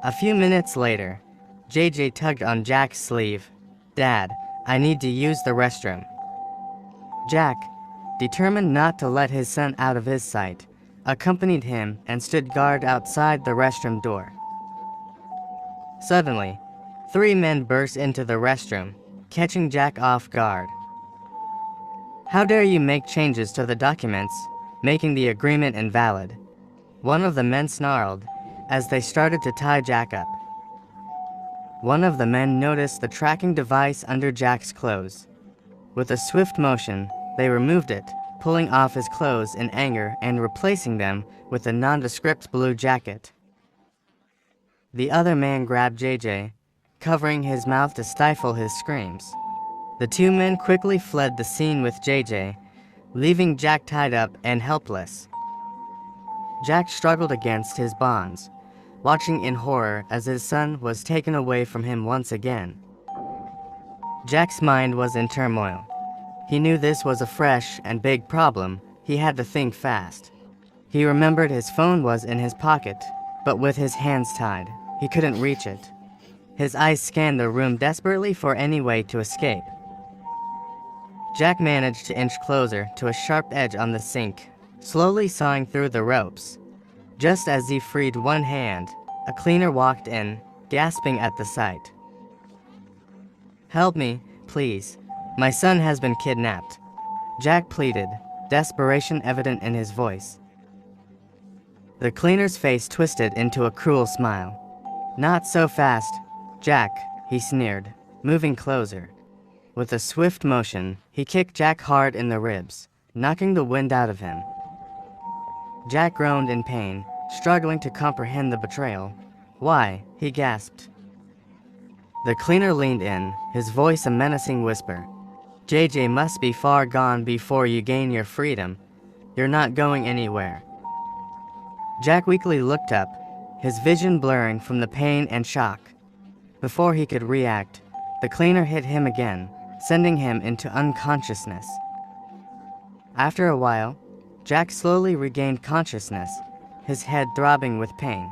A few minutes later, JJ tugged on Jack's sleeve. Dad, I need to use the restroom. Jack, determined not to let his son out of his sight, accompanied him and stood guard outside the restroom door. Suddenly, 3 men burst into the restroom, catching Jack off guard. How dare you make changes to the documents, making the agreement invalid? One of the men snarled as they started to tie Jack up. One of the men noticed the tracking device under Jack's clothes. With a swift motion, they removed it, pulling off his clothes in anger and replacing them with a nondescript blue jacket. The other man grabbed JJ, covering his mouth to stifle his screams. The two men quickly fled the scene with JJ, leaving Jack tied up and helpless. Jack struggled against his bonds, watching in horror as his son was taken away from him once again. Jack's mind was in turmoil. He knew this was a fresh and big problem. He had to think fast. He remembered his phone was in his pocket, but with his hands tied, he couldn't reach it. His eyes scanned the room desperately for any way to escape. Jack managed to inch closer to a sharp edge on the sink, slowly sawing through the ropes. Just as he freed one hand, a cleaner walked in, gasping at the sight. "Help me, please. My son has been kidnapped," Jack pleaded, desperation evident in his voice. The cleaner's face twisted into a cruel smile. "Not so fast, Jack," he sneered, moving closer. With a swift motion, he kicked Jack hard in the ribs, knocking the wind out of him. Jack groaned in pain, struggling to comprehend the betrayal. "Why?" he gasped. The cleaner leaned in, his voice a menacing whisper. "JJ must be far gone before you gain your freedom. You're not going anywhere." Jack weakly looked up, his vision blurring from the pain and shock. Before he could react, the cleaner hit him again, sending him into unconsciousness. After a while, Jack slowly regained consciousness, his head throbbing with pain.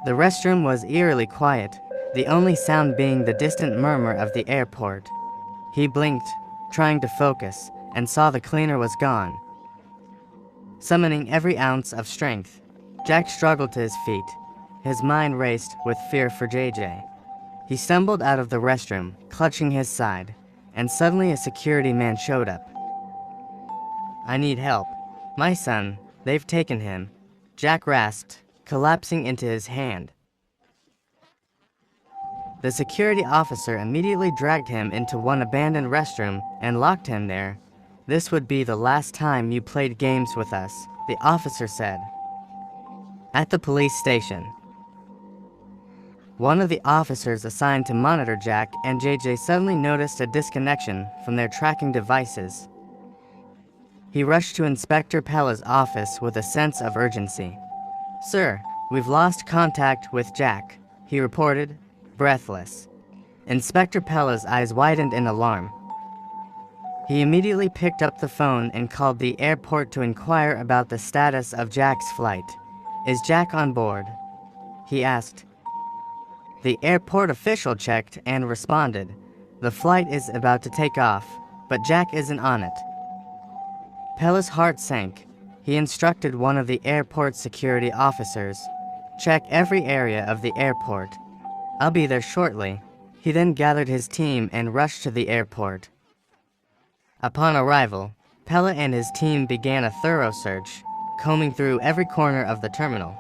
The restroom was eerily quiet, the only sound being the distant murmur of the airport. He blinked, trying to focus, and saw the cleaner was gone. Summoning every ounce of strength, Jack struggled to his feet. His mind raced with fear for JJ. He stumbled out of the restroom, clutching his side, and suddenly a security man showed up. "I need help. My son, they've taken him," Jack rasped, collapsing into his hand. The security officer immediately dragged him into one abandoned restroom and locked him there. "This would be the last time you played games with us," the officer said. At the police station, one of the officers assigned to monitor Jack and JJ suddenly noticed a disconnection from their tracking devices. He rushed to Inspector Pella's office with a sense of urgency. "Sir, we've lost contact with Jack," he reported, breathless. Inspector Pella's eyes widened in alarm. He immediately picked up the phone and called the airport to inquire about the status of Jack's flight. "Is Jack on board?" he asked. The airport official checked and responded, "The flight is about to take off, but Jack isn't on it." Pella's heart sank. He instructed one of the airport security officers, "Check every area of the airport. I'll be there shortly." He then gathered his team and rushed to the airport. Upon arrival, Pella and his team began a thorough search, combing through every corner of the terminal.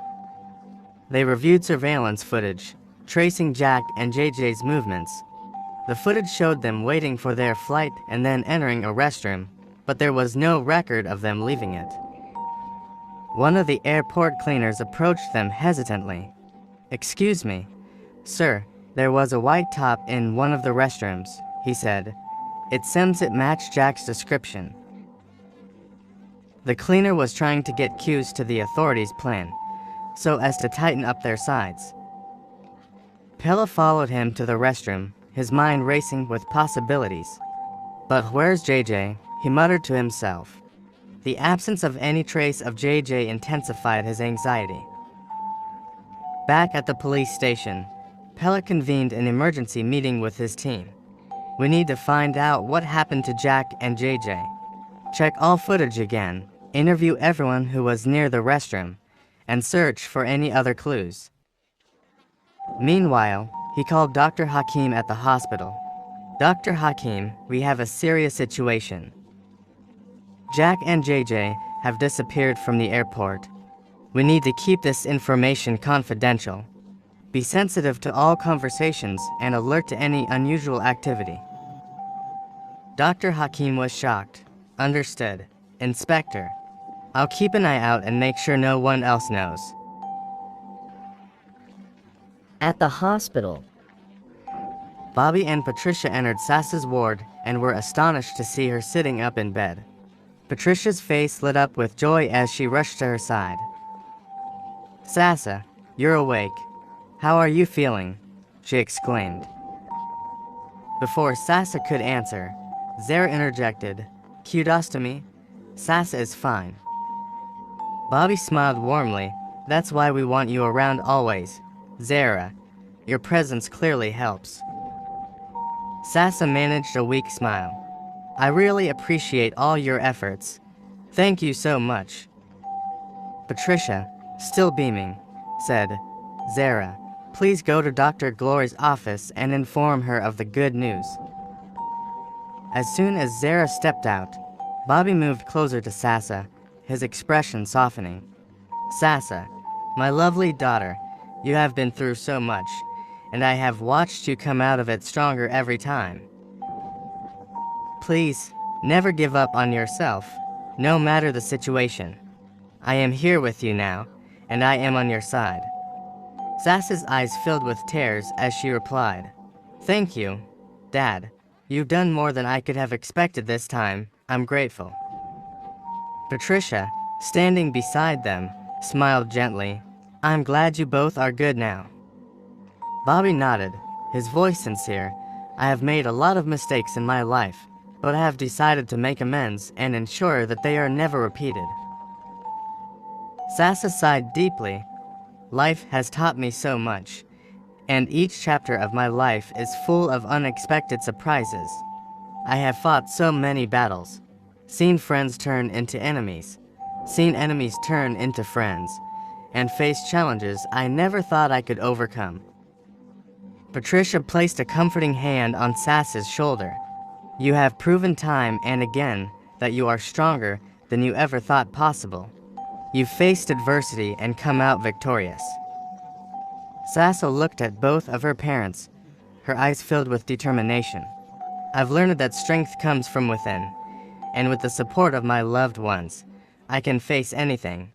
They reviewed surveillance footage, tracing Jack and JJ's movements. The footage showed them waiting for their flight and then entering a restroom, but there was no record of them leaving it. One of the airport cleaners approached them hesitantly. "Excuse me, sir, there was a white top in one of the restrooms," he said. "It seems it matched Jack's description." The cleaner was trying to get cues to the authorities' plan, so as to tighten up their sides. Pella followed him to the restroom, his mind racing with possibilities. "But where's JJ?" he muttered to himself. The absence of any trace of JJ intensified his anxiety. Back at the police station, Pella convened an emergency meeting with his team. "We need to find out what happened to Jack and JJ. Check all footage again, interview everyone who was near the restroom, and search for any other clues." Meanwhile, he called Dr. Hakim at the hospital. "Dr. Hakim, we have a serious situation. Jack and JJ have disappeared from the airport. We need to keep this information confidential. Be sensitive to all conversations and alert to any unusual activity." Dr. Hakim was shocked. "Understood, Inspector. I'll keep an eye out and make sure no one else knows." At the hospital. Bobby and Patricia entered Sasa's ward and were astonished to see her sitting up in bed. Patricia's face lit up with joy as she rushed to her side. "Sasa, you're awake. How are you feeling?" she exclaimed. Before Sasa could answer, Zara interjected, "Kudos-to-me. Sasa is fine." Bobby smiled warmly. "That's why we want you around always, Zara. Your presence clearly helps." Sasa managed a weak smile. "I really appreciate all your efforts. Thank you so much." Patricia, still beaming, said, "Zara, please go to Dr. Glory's office and inform her of the good news." As soon as Zara stepped out, Bobby moved closer to Sasa, his expression softening. "Sasa, my lovely daughter, you have been through so much, and I have watched you come out of it stronger every time. Please, never give up on yourself, no matter the situation. I am here with you now, and I am on your side." Sasa's eyes filled with tears as she replied, "Thank you, Dad. You've done more than I could have expected this time. I'm grateful." Patricia, standing beside them, smiled gently. "I'm glad you both are good now." Bobby nodded, his voice sincere. "I have made a lot of mistakes in my life, but I have decided to make amends and ensure that they are never repeated." Sasa sighed deeply. "Life has taught me so much, and each chapter of my life is full of unexpected surprises. I have fought so many battles, seen friends turn into enemies, seen enemies turn into friends, and faced challenges I never thought I could overcome." Patricia placed a comforting hand on Sasa's shoulder. "You have proven time and again that you are stronger than you ever thought possible. You've faced adversity and come out victorious." Sasa looked at both of her parents, her eyes filled with determination. "I've learned that strength comes from within, and with the support of my loved ones, I can face anything."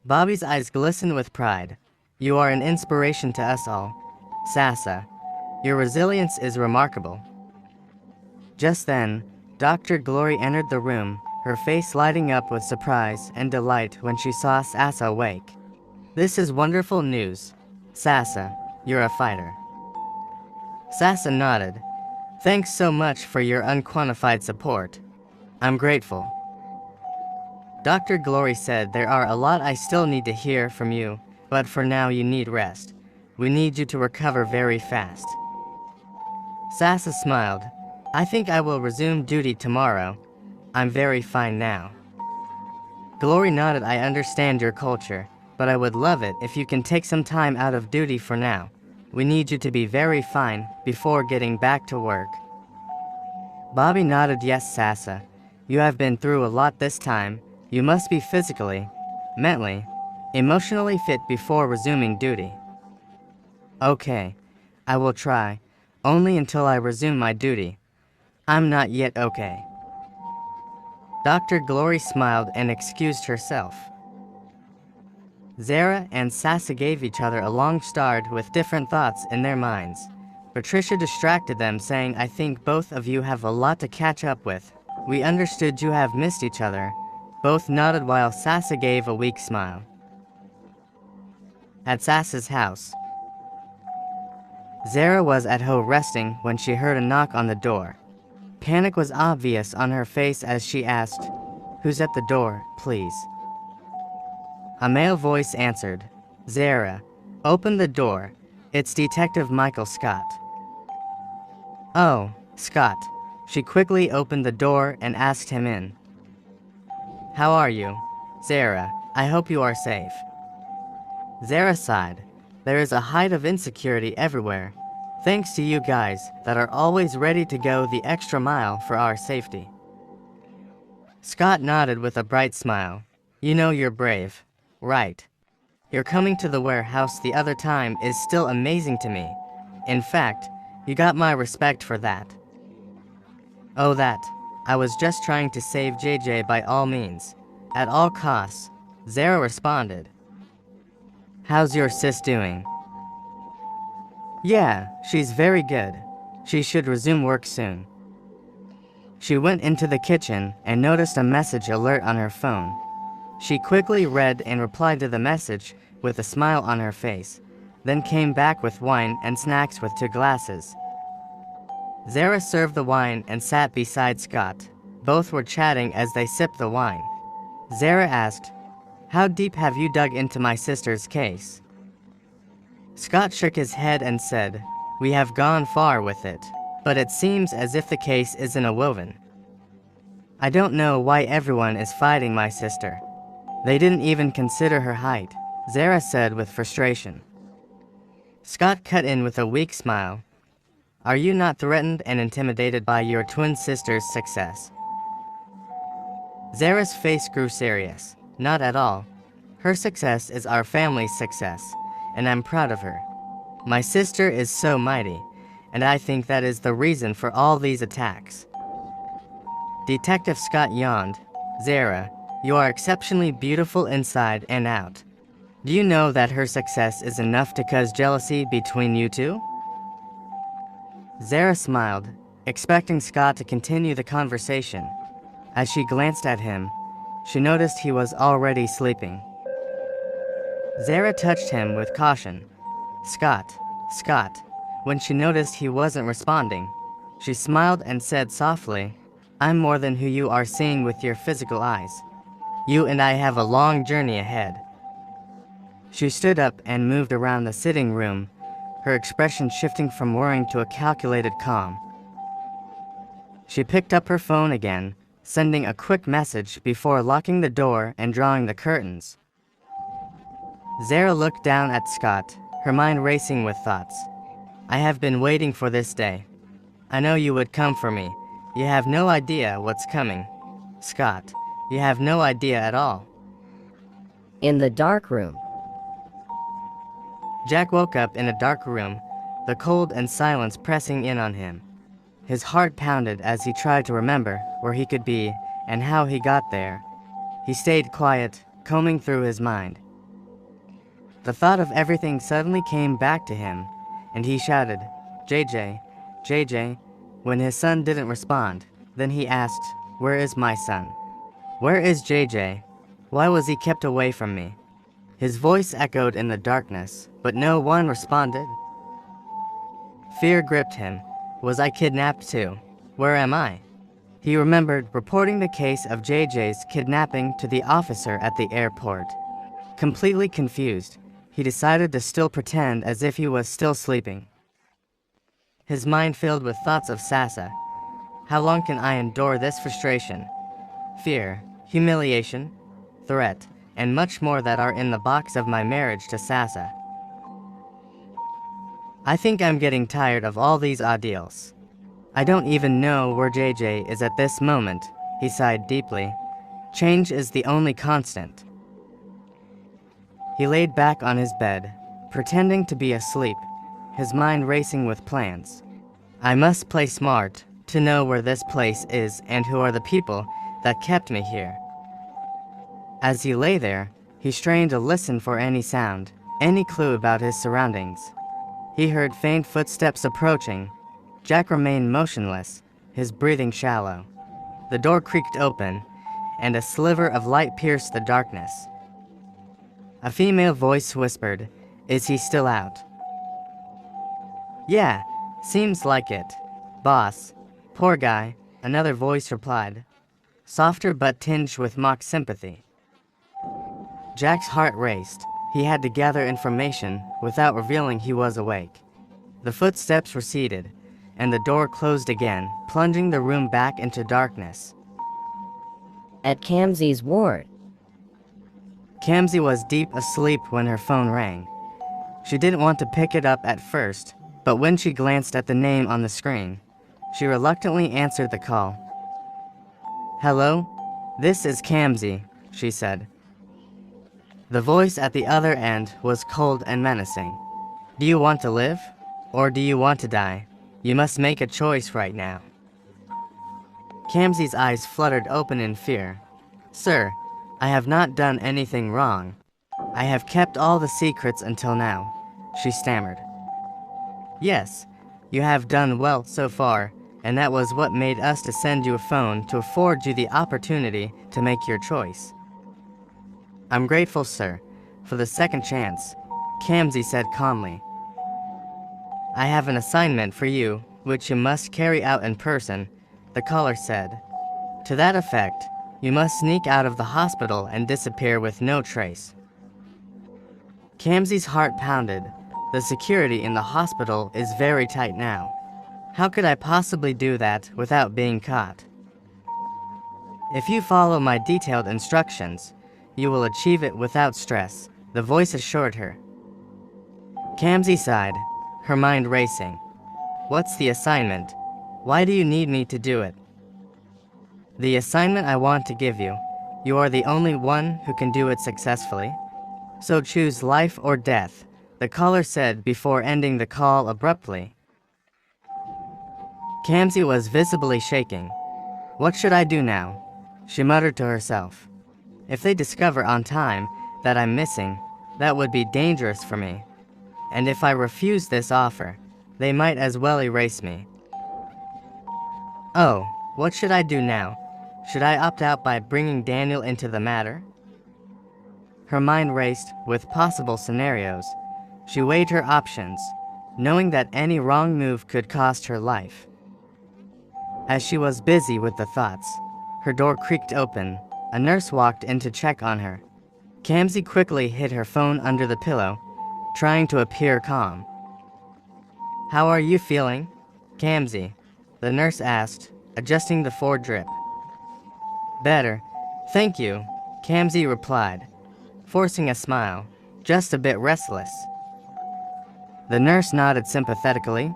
Bobby's eyes glistened with pride. "You are an inspiration to us all, Sasa. Your resilience is remarkable." Just then, Dr. Glory entered the room, her face lighting up with surprise and delight when she saw Sasa awake. "This is wonderful news. Sasa, you're a fighter." Sasa nodded. "Thanks so much for your unquantified support. I'm grateful." Dr. Glory said, "There are a lot I still need to hear from you, but for now you need rest. We need you to recover very fast." Sasa smiled. "I think I will resume duty tomorrow. I'm very fine now." Glory nodded. "I understand your culture, but I would love it if you can take some time out of duty for now. We need you to be very fine before getting back to work." Bobby nodded. "Yes, Sasa. You have been through a lot this time. You must be physically, mentally, emotionally fit before resuming duty." "Okay, I will try, only until I resume my duty. I'm not yet okay." Dr. Glory smiled and excused herself. Zara and Sasa gave each other a long stare with different thoughts in their minds. Patricia distracted them, saying, "I think both of you have a lot to catch up with. We understood you have missed each other." Both nodded while Sasa gave a weak smile. At Sasa's house, Zara was at home resting when she heard a knock on the door. Panic was obvious on her face as she asked, "Who's at the door, please?" A male voice answered, "Zara, open the door. It's Detective Michael Scott." "Oh, Scott." She quickly opened the door and asked him in. "How are you, Zara? I hope you are safe." Zara sighed. "There is a height of insecurity everywhere, thanks to you guys that are always ready to go the extra mile for our safety." Scott nodded with a bright smile. "You know you're brave, right? Your coming to the warehouse the other time is still amazing to me. In fact, you got my respect for that." "Oh, that. I was just trying to save JJ by all means. At all costs," Zara responded. "How's your sis doing?" Yeah, she's very good. She should resume work soon. She went into the kitchen and noticed a message alert on her phone. She quickly read and replied to the message with a smile on her face, then came back with wine and snacks with 2 glasses. Zara served the wine and sat beside Scott. Both were chatting as they sipped the wine. Zara asked, "How deep have you dug into my sister's case?" Scott shook his head and said, "We have gone far with it, but it seems as if the case isn't a woven. I don't know why everyone is fighting my sister. They didn't even consider her height," Zara said with frustration. Scott cut in with a weak smile. "Are you not threatened and intimidated by your twin sister's success?" Zara's face grew serious. "Not at all. Her success is our family's success, and I'm proud of her. My sister is so mighty, and I think that is the reason for all these attacks." Detective Scott yawned. "Zara, you are exceptionally beautiful inside and out. Do you know that her success is enough to cause jealousy between you two?" Zara smiled, expecting Scott to continue the conversation. As she glanced at him, she noticed he was already sleeping. Zara touched him with caution. "Scott, Scott." When she noticed he wasn't responding, she smiled and said softly, "I'm more than who you are seeing with your physical eyes. You and I have a long journey ahead." She stood up and moved around the sitting room, her expression shifting from worrying to a calculated calm. She picked up her phone again, sending a quick message before locking the door and drawing the curtains. Zara looked down at Scott, her mind racing with thoughts. "I have been waiting for this day. I know you would come for me. You have no idea what's coming. Scott, you have no idea at all." In the dark room. Jack woke up in a dark room, the cold and silence pressing in on him. His heart pounded as he tried to remember where he could be and how he got there. He stayed quiet, combing through his mind. The thought of everything suddenly came back to him, and he shouted, "JJ, JJ," when his son didn't respond. Then he asked, "Where is my son? Where is JJ? Why was he kept away from me?" His voice echoed in the darkness, but no one responded. Fear gripped him. Was I kidnapped too? Where am I? He remembered reporting the case of JJ's kidnapping to the officer at the airport. Completely confused, he decided to still pretend as if he was still sleeping. His mind filled with thoughts of Sasa. How long can I endure this frustration? Fear, humiliation, threat, and much more that are in the box of my marriage to Sasa. I think I'm getting tired of all these ordeals. I don't even know where JJ is at this moment, he sighed deeply. Change is the only constant. He laid back on his bed, pretending to be asleep, his mind racing with plans. I must play smart to know where this place is and who are the people that kept me here. As he lay there, he strained to listen for any sound, any clue about his surroundings. He heard faint footsteps approaching. Jack remained motionless, his breathing shallow. The door creaked open, and a sliver of light pierced the darkness. A female voice whispered, "Is he still out?" "Yeah, seems like it. Boss, poor guy," another voice replied, softer but tinged with mock sympathy. Jack's heart raced. He had to gather information without revealing he was awake. The footsteps receded, and the door closed again, plunging the room back into darkness. At Kamsi's ward. Kamsi was deep asleep when her phone rang. She didn't want to pick it up at first, but when she glanced at the name on the screen, she reluctantly answered the call. "Hello? This is Kamsi," she said. The voice at the other end was cold and menacing. "Do you want to live? Or do you want to die? You must make a choice right now." Kamsi's eyes fluttered open in fear. "Sir, I have not done anything wrong. I have kept all the secrets until now," she stammered. Yes, you have done well so far, and that was what made us to send you a phone to afford you the opportunity to make your choice. I'm grateful, sir, for the second chance, Kamsi said calmly. I have an assignment for you, which you must carry out in person, the caller said. To that effect, you must sneak out of the hospital and disappear with no trace. Kamsi's heart pounded. The security in the hospital is very tight now. How could I possibly do that without being caught? If you follow my detailed instructions, you will achieve it without stress, the voice assured her. Kamsi sighed, her mind racing. What's the assignment? Why do you need me to do it? The assignment I want to give you. You are the only one who can do it successfully. So choose life or death, the caller said before ending the call abruptly. Kamsi was visibly shaking. What should I do now? She muttered to herself. If they discover on time that I'm missing, that would be dangerous for me. And if I refuse this offer, they might as well erase me. Oh, what should I do now? Should I opt out by bringing Daniel into the matter? Her mind raced with possible scenarios. She weighed her options, knowing that any wrong move could cost her life. As she was busy with the thoughts, her door creaked open. A nurse walked in to check on her. Kamsi quickly hid her phone under the pillow, trying to appear calm. How are you feeling, Kamsi? The nurse asked, adjusting the foredrip. Better, thank you, Kamsi replied, forcing a smile, just a bit restless. The nurse nodded sympathetically.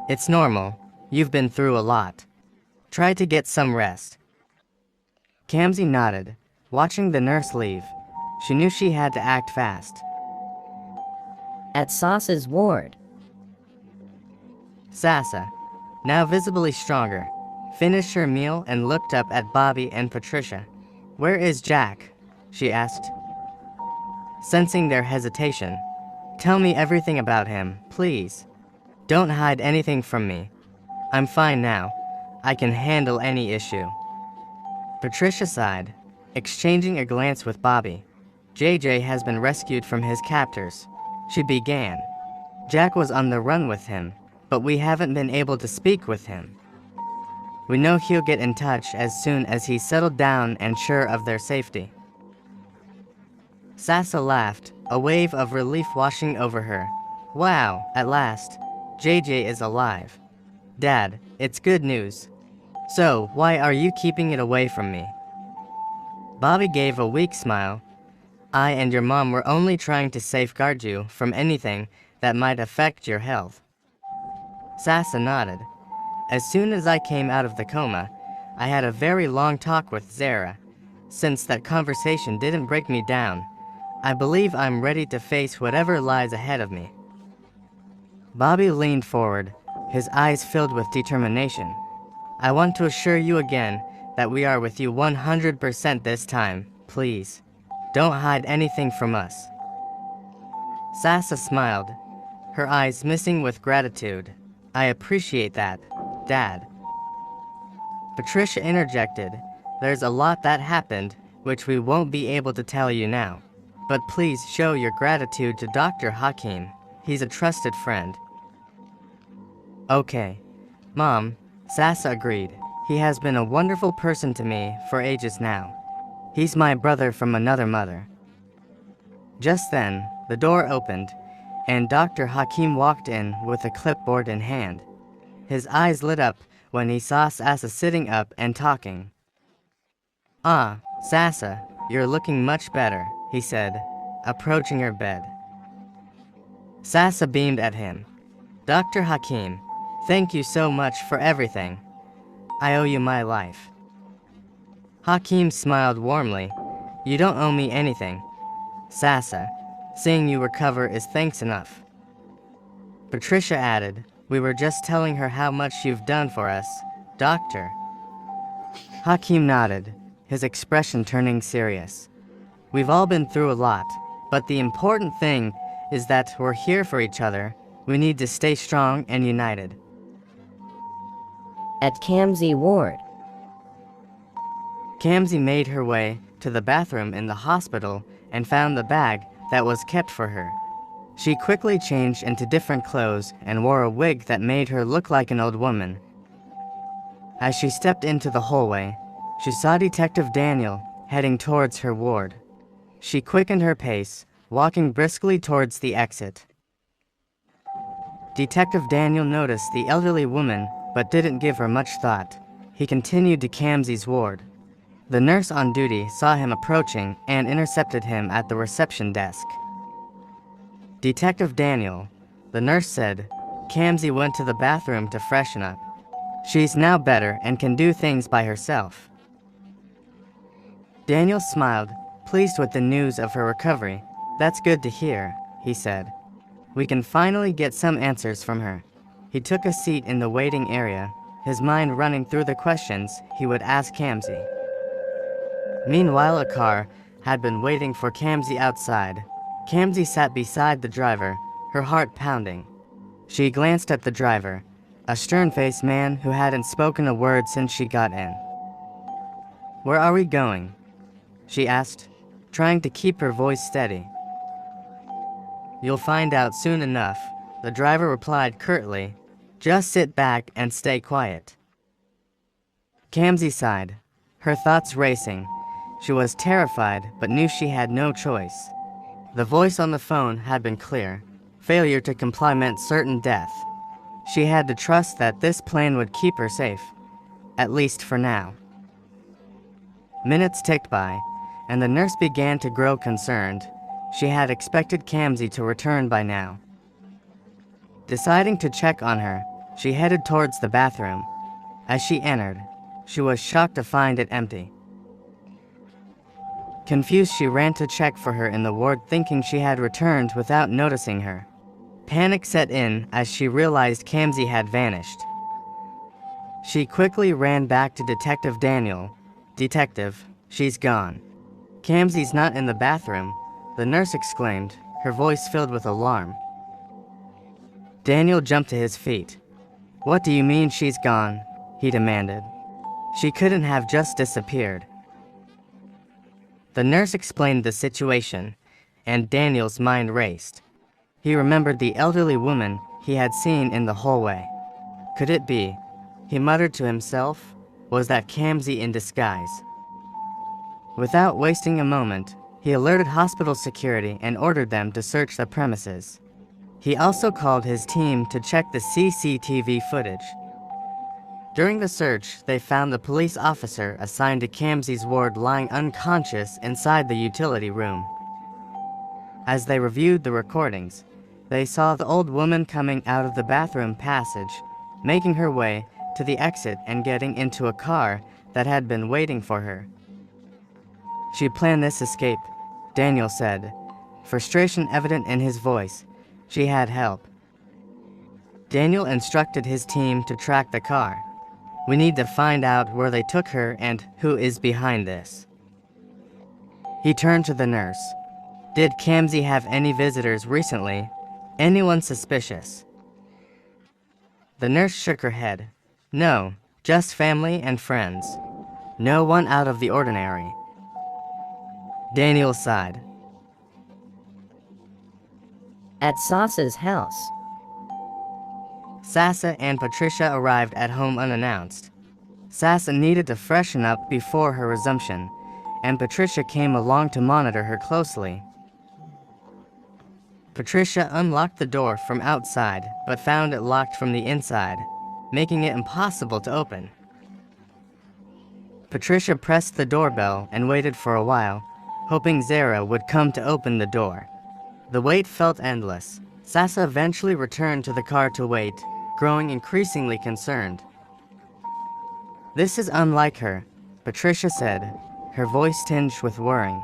It's normal, you've been through a lot. Try to get some rest. Kamsi nodded, watching the nurse leave. She knew she had to act fast. At Sasa's ward. Sasa, now visibly stronger, finished her meal and looked up at Bobby and Patricia. Where is Jack? She asked. Sensing their hesitation, tell me everything about him, please. Don't hide anything from me. I'm fine now. I can handle any issue. Patricia sighed, exchanging a glance with Bobby. JJ has been rescued from his captors, she began. Jack was on the run with him, but we haven't been able to speak with him. We know he'll get in touch as soon as he's settled down and sure of their safety. Sasa laughed, a wave of relief washing over her. Wow, at last, JJ is alive. Dad, it's good news. So, why are you keeping it away from me? Bobby gave a weak smile. I and your mom were only trying to safeguard you from anything that might affect your health. Sasa nodded. As soon as I came out of the coma, I had a very long talk with Zara. Since that conversation didn't break me down, I believe I'm ready to face whatever lies ahead of me. Bobby leaned forward, his eyes filled with determination. I want to assure you again that we are with you 100% this time, please. Don't hide anything from us. Sasa smiled, her eyes misting with gratitude. I appreciate that, Dad. Patricia interjected. There's a lot that happened, which we won't be able to tell you now. But please show your gratitude to Dr. Hakim. He's a trusted friend. Okay. Mom, Sasa agreed. He has been a wonderful person to me for ages now. He's my brother from another mother. Just then, the door opened, and Dr. Hakim walked in with a clipboard in hand. His eyes lit up when he saw Sasa sitting up and talking. Ah, Sasa, you're looking much better, he said, approaching her bed. Sasa beamed at him. Dr. Hakim, thank you so much for everything. I owe you my life. Hakim smiled warmly. You don't owe me anything. Sasa, seeing you recover is thanks enough. Patricia added, we were just telling her how much you've done for us, Doctor. Hakim nodded, his expression turning serious. We've all been through a lot, but the important thing is that we're here for each other. We need to stay strong and united. At Kamsi Ward. Kamsi made her way to the bathroom in the hospital and found the bag that was kept for her. She quickly changed into different clothes and wore a wig that made her look like an old woman. As she stepped into the hallway, she saw Detective Daniel heading towards her ward. She quickened her pace, walking briskly towards the exit. Detective Daniel noticed the elderly woman but didn't give her much thought. He continued to Kamsi's ward. The nurse on duty saw him approaching and intercepted him at the reception desk. Detective Daniel, the nurse said, Kamsi went to the bathroom to freshen up. She's now better and can do things by herself. Daniel smiled, pleased with the news of her recovery. That's good to hear, he said. We can finally get some answers from her. He took a seat in the waiting area, his mind running through the questions he would ask Kamsi. Meanwhile, a car had been waiting for Kamsi outside. Kamsi sat beside the driver, her heart pounding. She glanced at the driver, a stern-faced man who hadn't spoken a word since she got in. Where are we going? She asked, trying to keep her voice steady. You'll find out soon enough, the driver replied curtly. Just sit back and stay quiet. Kamsi sighed, her thoughts racing. She was terrified but knew she had no choice. The voice on the phone had been clear. Failure to comply meant certain death. She had to trust that this plan would keep her safe, at least for now. Minutes ticked by, and the nurse began to grow concerned. She had expected Kamsi to return by now. Deciding to check on her, she headed towards the bathroom. As she entered, she was shocked to find it empty. Confused, she ran to check for her in the ward, thinking she had returned without noticing her. Panic set in as she realized Kamsi had vanished. She quickly ran back to Detective Daniel. Detective, she's gone. Kamsi's not in the bathroom, the nurse exclaimed, her voice filled with alarm. Daniel jumped to his feet. What do you mean she's gone? He demanded. She couldn't have just disappeared. The nurse explained the situation, and Daniel's mind raced. He remembered the elderly woman he had seen in the hallway. Could it be? He muttered to himself. Was that Kamsi in disguise? Without wasting a moment, he alerted hospital security and ordered them to search the premises. He also called his team to check the CCTV footage. During the search, they found the police officer assigned to Kamsi's ward lying unconscious inside the utility room. As they reviewed the recordings, they saw the old woman coming out of the bathroom passage, making her way to the exit and getting into a car that had been waiting for her. She planned this escape, Daniel said, frustration evident in his voice. She had help. Daniel instructed his team to track the car. We need to find out where they took her and who is behind this. He turned to the nurse. Did Kamsi have any visitors recently? Anyone suspicious? The nurse shook her head. No, just family and friends. No one out of the ordinary. Daniel sighed. At Sasa's house. Sasa and Patricia arrived at home unannounced. Sasa needed to freshen up before her resumption, and Patricia came along to monitor her closely. Patricia unlocked the door from outside, but found it locked from the inside, making it impossible to open. Patricia pressed the doorbell and waited for a while, hoping Zara would come to open the door. The wait felt endless. Sasa eventually returned to the car to wait, growing increasingly concerned. This is unlike her, Patricia said, her voice tinged with worrying.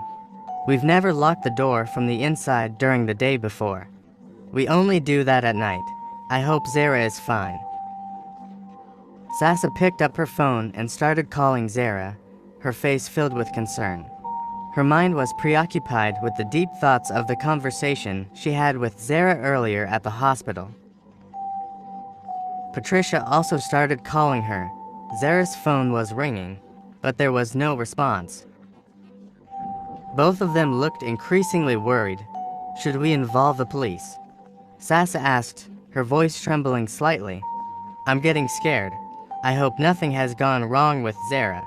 We've never locked the door from the inside during the day before. We only do that at night. I hope Zara is fine. Sasa picked up her phone and started calling Zara, her face filled with concern. Her mind was preoccupied with the deep thoughts of the conversation she had with Zara earlier at the hospital. Patricia also started calling her. Zara's phone was ringing, but there was no response. Both of them looked increasingly worried. Should we involve the police? Sasa asked, her voice trembling slightly. I'm getting scared. I hope nothing has gone wrong with Zara.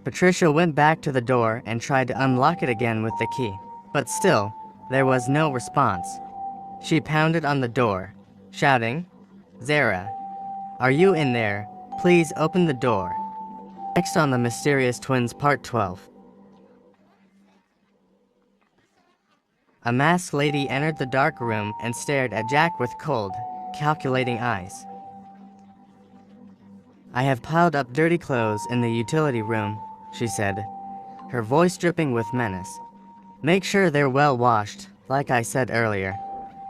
Patricia went back to the door and tried to unlock it again with the key, but still, there was no response. She pounded on the door, shouting, Zara, are you in there? Please open the door. Next on The Mysterious Twins Part 12. A masked lady entered the dark room and stared at Jack with cold, calculating eyes. I have piled up dirty clothes in the utility room, she said, her voice dripping with menace. Make sure they're well washed, like I said earlier.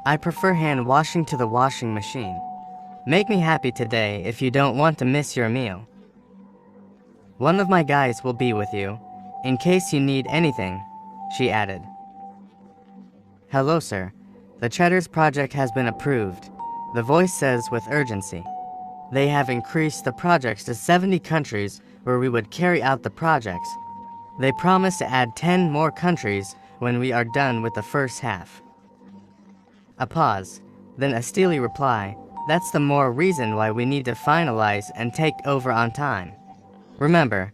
I prefer hand washing to the washing machine. Make me happy today if you don't want to miss your meal. One of my guys will be with you, in case you need anything, she added. Hello, sir. The Cheddar's project has been approved, the voice says with urgency. They have increased the projects to 70 countries where we would carry out the projects. They promise to add 10 more countries when we are done with the first half. A pause, then a steely reply. That's the more reason why we need to finalize and take over on time. Remember,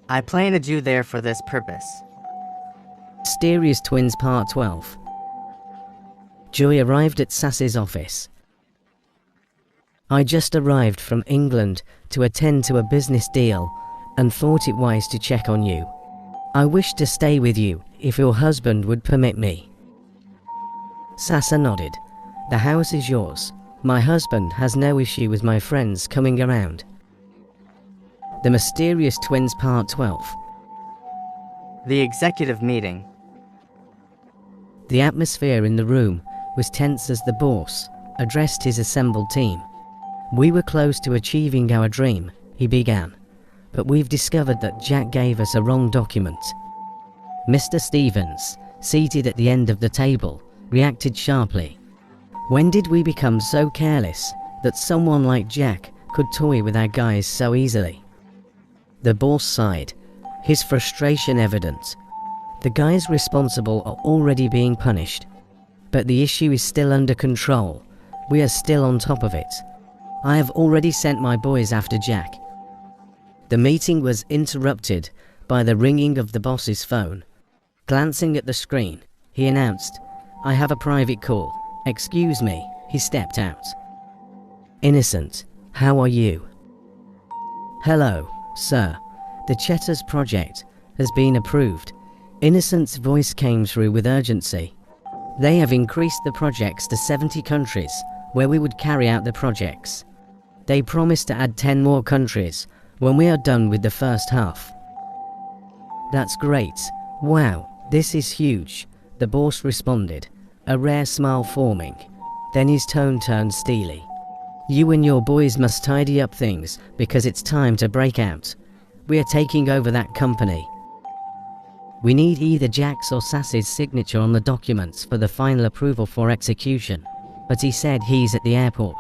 I planted you there for this purpose. Mysterious Twins Part 12. Joy arrived at Sass's office. I just arrived from England to attend to a business deal and thought it wise to check on you. I wish to stay with you if your husband would permit me. Sassa nodded. The house is yours. My husband has no issue with my friends coming around. The Mysterious Twins Part 12. The executive meeting. The atmosphere in the room was tense as the boss addressed his assembled team. We were close to achieving our dream, he began, but we've discovered that Jack gave us a wrong document. Mr. Stevens, seated at the end of the table, reacted sharply. When did we become so careless that someone like Jack could toy with our guys so easily? The boss sighed, his frustration evident. The guys responsible are already being punished, but the issue is still under control. We are still on top of it. I have already sent my boys after Jack. The meeting was interrupted by the ringing of the boss's phone. Glancing at the screen, he announced, I have a private call. Excuse me, he stepped out. Innocent, how are you? Hello, sir. The Cheddar's project has been approved. Innocent's voice came through with urgency. They have increased the projects to 70 countries where we would carry out the projects. They promised to add 10 more countries when we are done with the first half. That's great. Wow, this is huge, the boss responded, a rare smile forming. Then his tone turned steely. You and your boys must tidy up things because it's time to break out. We are taking over that company. We need either Jack's or Sass's signature on the documents for the final approval for execution, but he said he's at the airport,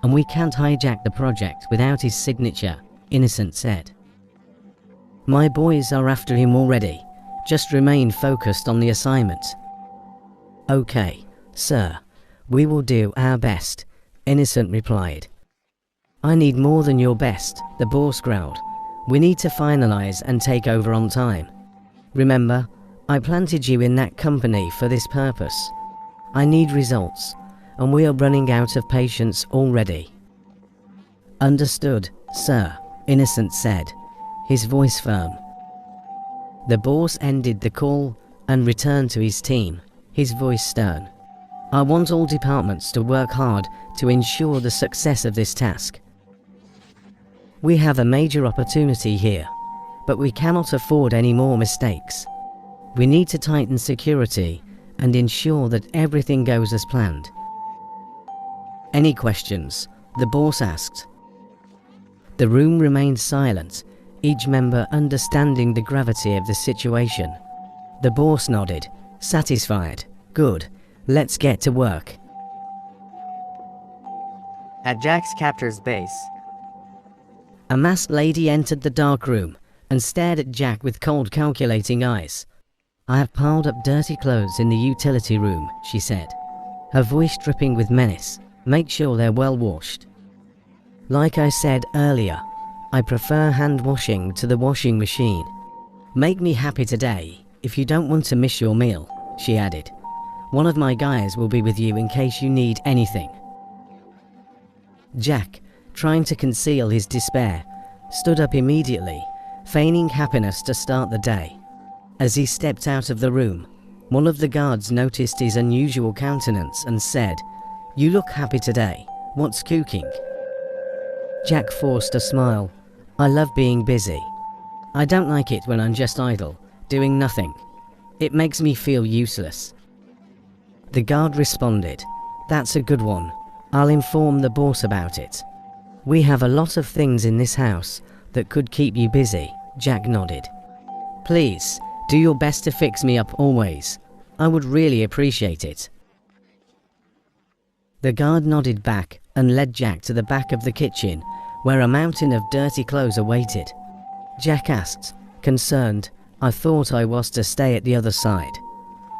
and we can't hijack the project without his signature, Innocent said. My boys are after him already. Just remain focused on the assignment. Okay, sir. We will do our best, Innocent replied. I need more than your best, the boss growled. We need to finalize and take over on time. Remember, I planted you in that company for this purpose. I need results, and we are running out of patience already. Understood, sir, Innocent said, his voice firm. The boss ended the call and returned to his team, his voice stern. I want all departments to work hard to ensure the success of this task. We have a major opportunity here, but we cannot afford any more mistakes. We need to tighten security and ensure that everything goes as planned. Any questions? The boss asked. The room remained silent, each member understanding the gravity of the situation. The boss nodded, satisfied. Good, let's get to work. At Jack's captor's base, A masked lady entered the dark room and stared at Jack with cold, calculating eyes. "I have piled up dirty clothes in the utility room," she said, her voice dripping with menace. "Make sure they're well washed." "Like I said earlier, I prefer hand washing to the washing machine. Make me happy today if you don't want to miss your meal," she added. "One of my guys will be with you in case you need anything." Jack, trying to conceal his despair, stood up immediately, feigning happiness to start the day. As he stepped out of the room, one of the guards noticed his unusual countenance and said, "You look happy today. What's cooking?" Jack forced a smile. "I love being busy. I don't like it when I'm just idle, doing nothing. It makes me feel useless." The guard responded, "That's a good one. I'll inform the boss about it. We have a lot of things in this house that could keep you busy." Jack nodded. "Please, do your best to fix me up always. I would really appreciate it." The guard nodded back and led Jack to the back of the kitchen, where a mountain of dirty clothes awaited. Jack asked, concerned, "I thought I was to stay at the other side.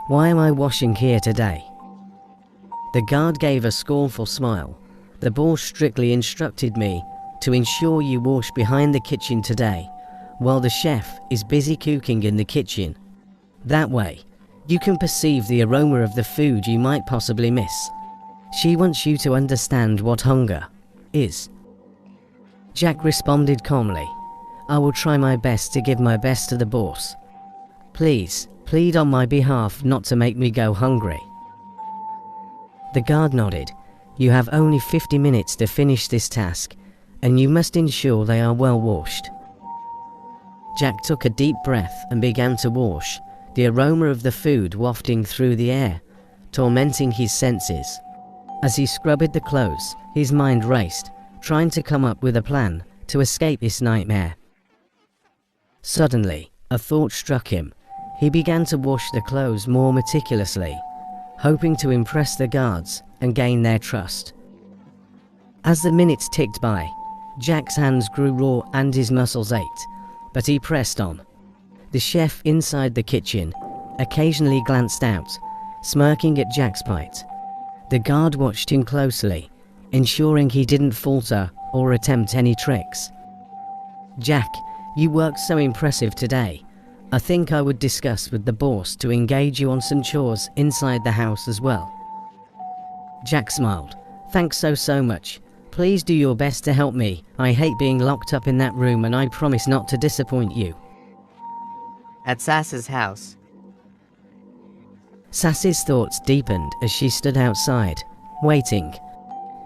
Why am I washing here today?" The guard gave a scornful smile. "The boss strictly instructed me to ensure you wash behind the kitchen today, while the chef is busy cooking in the kitchen. That way, you can perceive the aroma of the food you might possibly miss. She wants you to understand what hunger is." Jack responded calmly, "I will try my best to give my best to the boss. Please, plead on my behalf not to make me go hungry." The guard nodded. "You have only 50 minutes to finish this task, and you must ensure they are well washed." Jack took a deep breath and began to wash, the aroma of the food wafting through the air, tormenting his senses. As he scrubbed the clothes, his mind raced, trying to come up with a plan to escape this nightmare. Suddenly, a thought struck him. He began to wash the clothes more meticulously, hoping to impress the guards and gain their trust. As the minutes ticked by, Jack's hands grew raw and his muscles ached, but he pressed on. The chef inside the kitchen occasionally glanced out, smirking at Jack's plight. The guard watched him closely, ensuring he didn't falter or attempt any tricks. "Jack, you worked so impressive today. I think I would discuss with the boss to engage you on some chores inside the house as well." Jack smiled. "Thanks so much. Please do your best to help me. I hate being locked up in that room and I promise not to disappoint you." at Sass's house, Sass's thoughts deepened as she stood outside, waiting.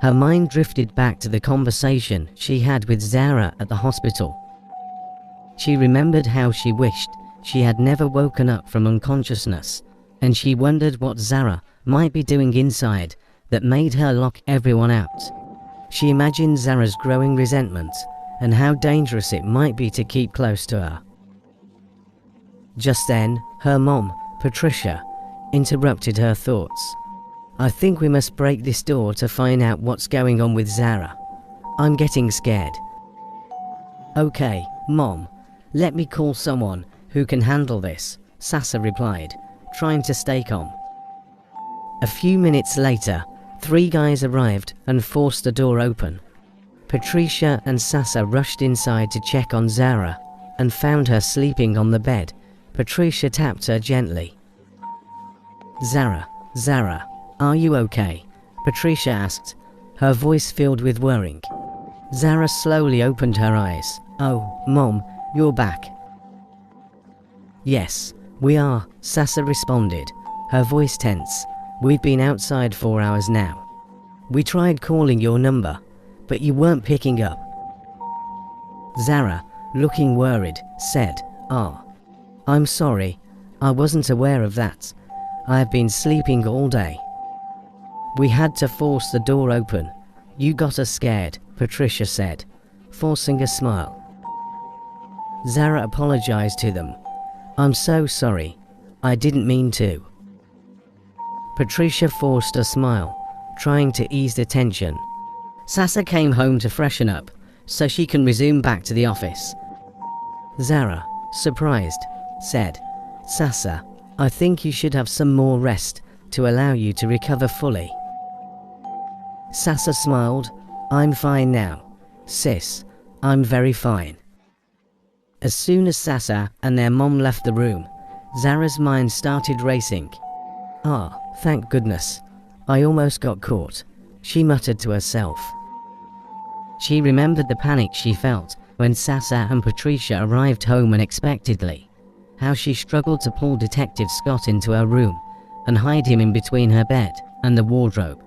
Her mind drifted back to the conversation she had with Zara at the hospital. She remembered how she wished she had never woken up from unconsciousness, and she wondered what Zara might be doing inside that made her lock everyone out. She imagined Zara's growing resentment and how dangerous it might be to keep close to her. Just then, her mom, Patricia, interrupted her thoughts. "I think we must break this door to find out what's going on with Zara. I'm getting scared." "Okay, Mom, let me call someone who can handle this," Sassa replied, trying to stay calm. A few minutes later, 3 guys arrived and forced the door open. Patricia and Sassa rushed inside to check on Zara and found her sleeping on the bed. Patricia tapped her gently. Zara, are you okay?" Patricia asked, her voice filled with worrying. Zara slowly opened her eyes. "Oh, Mom, you're back." "Yes, we are," Sassa responded, her voice tense. "We've been outside 4 hours now. We tried calling your number, but you weren't picking up." Zara, looking worried, said, I'm sorry, I wasn't aware of that. I have been sleeping all day." "We had to force the door open. You got us scared," Patricia said, forcing a smile. Zara apologized to them. "I'm so sorry. I didn't mean to." Patricia forced a smile, trying to ease the tension. Sasa came home to freshen up, so she can resume back to the office. Zara, surprised, said, Sasa, I think you should have some more rest to allow you to recover fully. Sasa smiled. I'm fine now, sis. I'm very fine. As soon as Sasa and their mom left the room, Zara's mind started racing. Ah, thank goodness. I almost got caught, she muttered to herself. She remembered the panic she felt when Sasa and Patricia arrived home unexpectedly, how she struggled to pull Detective Scott into her room and hide him in between her bed and the wardrobe.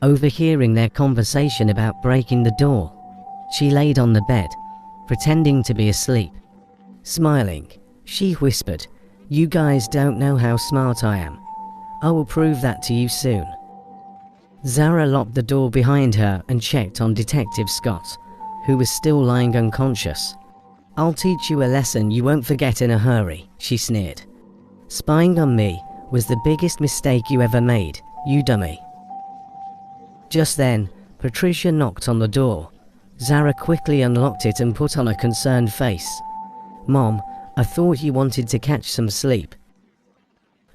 Overhearing their conversation about breaking the door, she laid on the bed, pretending to be asleep. Smiling, she whispered, "You guys don't know how smart I am. I will prove that to you soon." Zara locked the door behind her and checked on Detective Scott, who was still lying unconscious. "I'll teach you a lesson you won't forget in a hurry," she sneered. "Spying on me was the biggest mistake you ever made, you dummy." Just then, Patricia knocked on the door. Zara quickly unlocked it and put on a concerned face. "Mom, I thought you wanted to catch some sleep."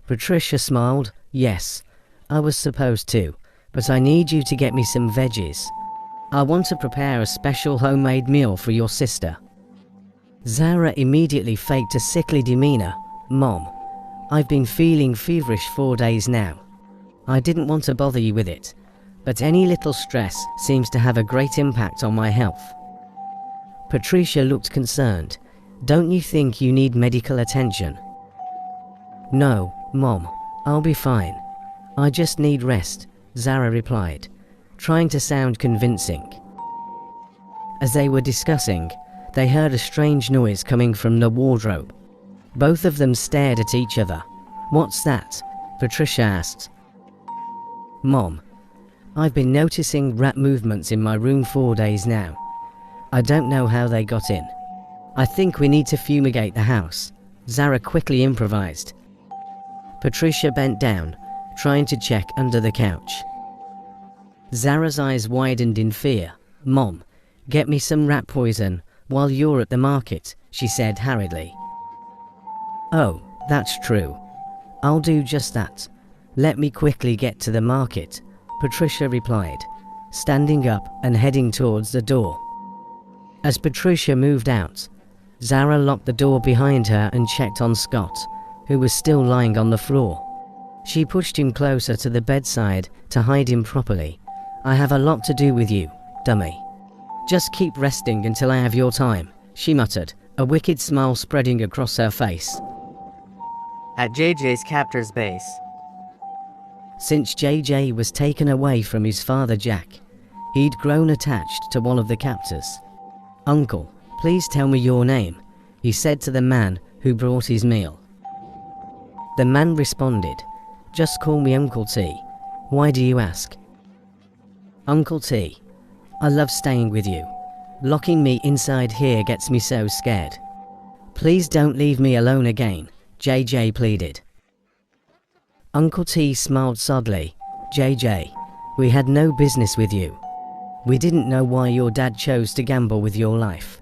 Patricia smiled. "Yes, I was supposed to, but I need you to get me some veggies. I want to prepare a special homemade meal for your sister." Zara immediately faked a sickly demeanor. "Mom, I've been feeling feverish 4 days now. I didn't want to bother you with it, but any little stress seems to have a great impact on my health." Patricia looked concerned. "Don't you think you need medical attention?" "No, Mom, I'll be fine. I just need rest," Zara replied, trying to sound convincing. As they were discussing, they heard a strange noise coming from the wardrobe. Both of them stared at each other. "What's that?" Patricia asked. "Mom, I've been noticing rat movements in my room 4 days now. I don't know how they got in. I think we need to fumigate the house," Zara quickly improvised. Patricia bent down, trying to check under the couch. Zara's eyes widened in fear. "Mom, get me some rat poison while you're at the market," she said hurriedly. "Oh, that's true. I'll do just that. Let me quickly get to the market," Patricia replied, standing up and heading towards the door. As Patricia moved out, Zara locked the door behind her and checked on Scott, who was still lying on the floor. She pushed him closer to the bedside to hide him properly. "I have a lot to do with you, dummy. Just keep resting until I have your time," she muttered, a wicked smile spreading across her face. At JJ's captor's base. Since JJ was taken away from his father Jack, he'd grown attached to one of the captors. "Uncle, please tell me your name," he said to the man who brought his meal. The man responded, "Just call me Uncle T. Why do you ask?" "Uncle T, I love staying with you. Locking me inside here gets me so scared. Please don't leave me alone again," JJ pleaded. Uncle T smiled sadly. "JJ, we had no business with you. We didn't know why your dad chose to gamble with your life.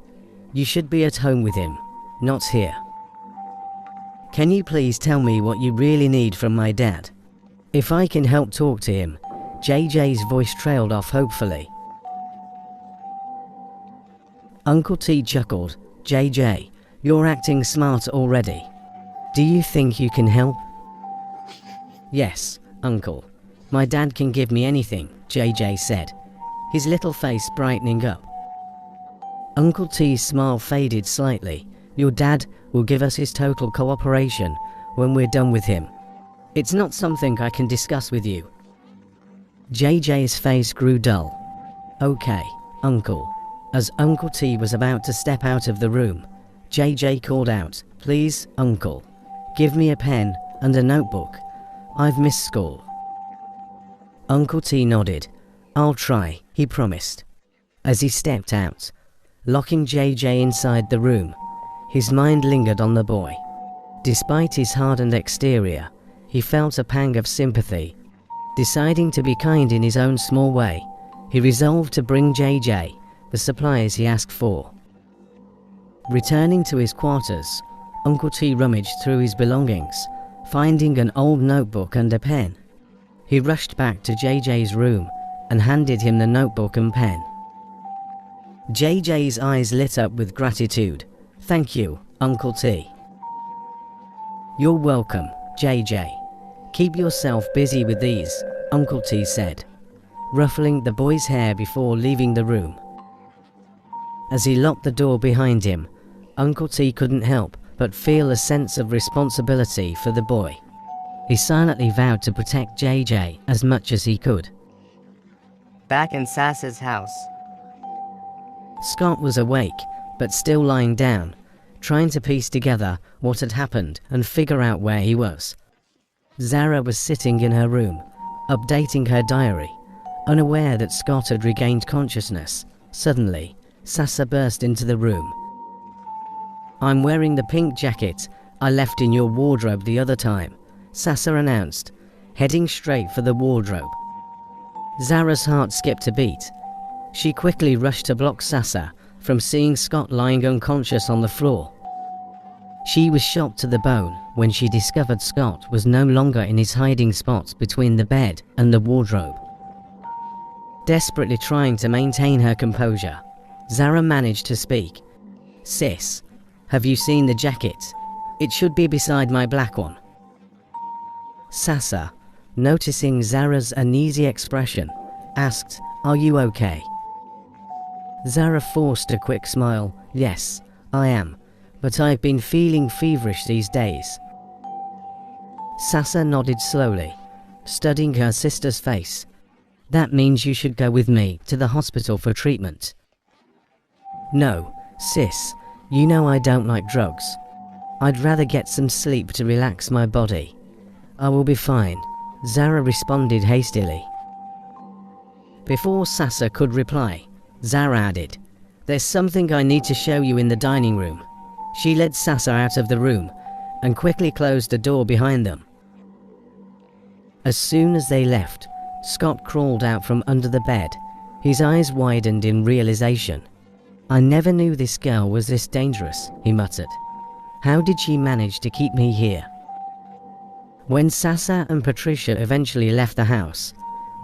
You should be at home with him, not here. Can you please tell me what you really need from my dad? If I can help talk to him." JJ's voice trailed off hopefully. Uncle T chuckled. "JJ, you're acting smart already. Do you think you can help?" "Yes, Uncle. My dad can give me anything," JJ said, his little face brightening up. Uncle T's smile faded slightly. "Your dad will give us his total cooperation when we're done with him. It's not something I can discuss with you." JJ's face grew dull. "Okay, Uncle." As Uncle T was about to step out of the room, JJ called out, "Please, Uncle, give me a pen and a notebook. I've missed school." Uncle T nodded. "I'll try," he promised. As he stepped out, locking JJ inside the room, his mind lingered on the boy. Despite his hardened exterior, he felt a pang of sympathy. Deciding to be kind in his own small way, he resolved to bring JJ the supplies he asked for. Returning to his quarters, Uncle T rummaged through his belongings, finding an old notebook and a pen. He rushed back to JJ's room and handed him the notebook and pen. JJ's eyes lit up with gratitude. "Thank you, Uncle T." "You're welcome, JJ. Keep yourself busy with these," Uncle T said, ruffling the boy's hair before leaving the room. As he locked the door behind him, Uncle T couldn't help but feel a sense of responsibility for the boy. He silently vowed to protect JJ as much as he could. Back in Sassa's house. Scott was awake, but still lying down, trying to piece together what had happened and figure out where he was. Zara was sitting in her room, updating her diary, unaware that Scott had regained consciousness. Suddenly, Sassa burst into the room. "I'm wearing the pink jacket I left in your wardrobe the other time," Sassa announced, heading straight for the wardrobe. Zara's heart skipped a beat. She quickly rushed to block Sassa from seeing Scott lying unconscious on the floor. She was shocked to the bone when she discovered Scott was no longer in his hiding spot between the bed and the wardrobe. Desperately trying to maintain her composure, Zara managed to speak. "Sis, have you seen the jacket? It should be beside my black one." Sassa, noticing Zara's uneasy expression, asked, "Are you okay?" Zara forced a quick smile. "Yes, I am, but I've been feeling feverish these days." Sassa nodded slowly, studying her sister's face. "That means you should go with me to the hospital for treatment." "No, sis, you know I don't like drugs. I'd rather get some sleep to relax my body. I will be fine," Zara responded hastily. Before Sassa could reply, Zara added, "There's something I need to show you in the dining room." She led Sassa out of the room and quickly closed the door behind them. As soon as they left, Scott crawled out from under the bed. His eyes widened in realization. "I never knew this girl was this dangerous," he muttered. "How did she manage to keep me here?" When Sassa and Patricia eventually left the house,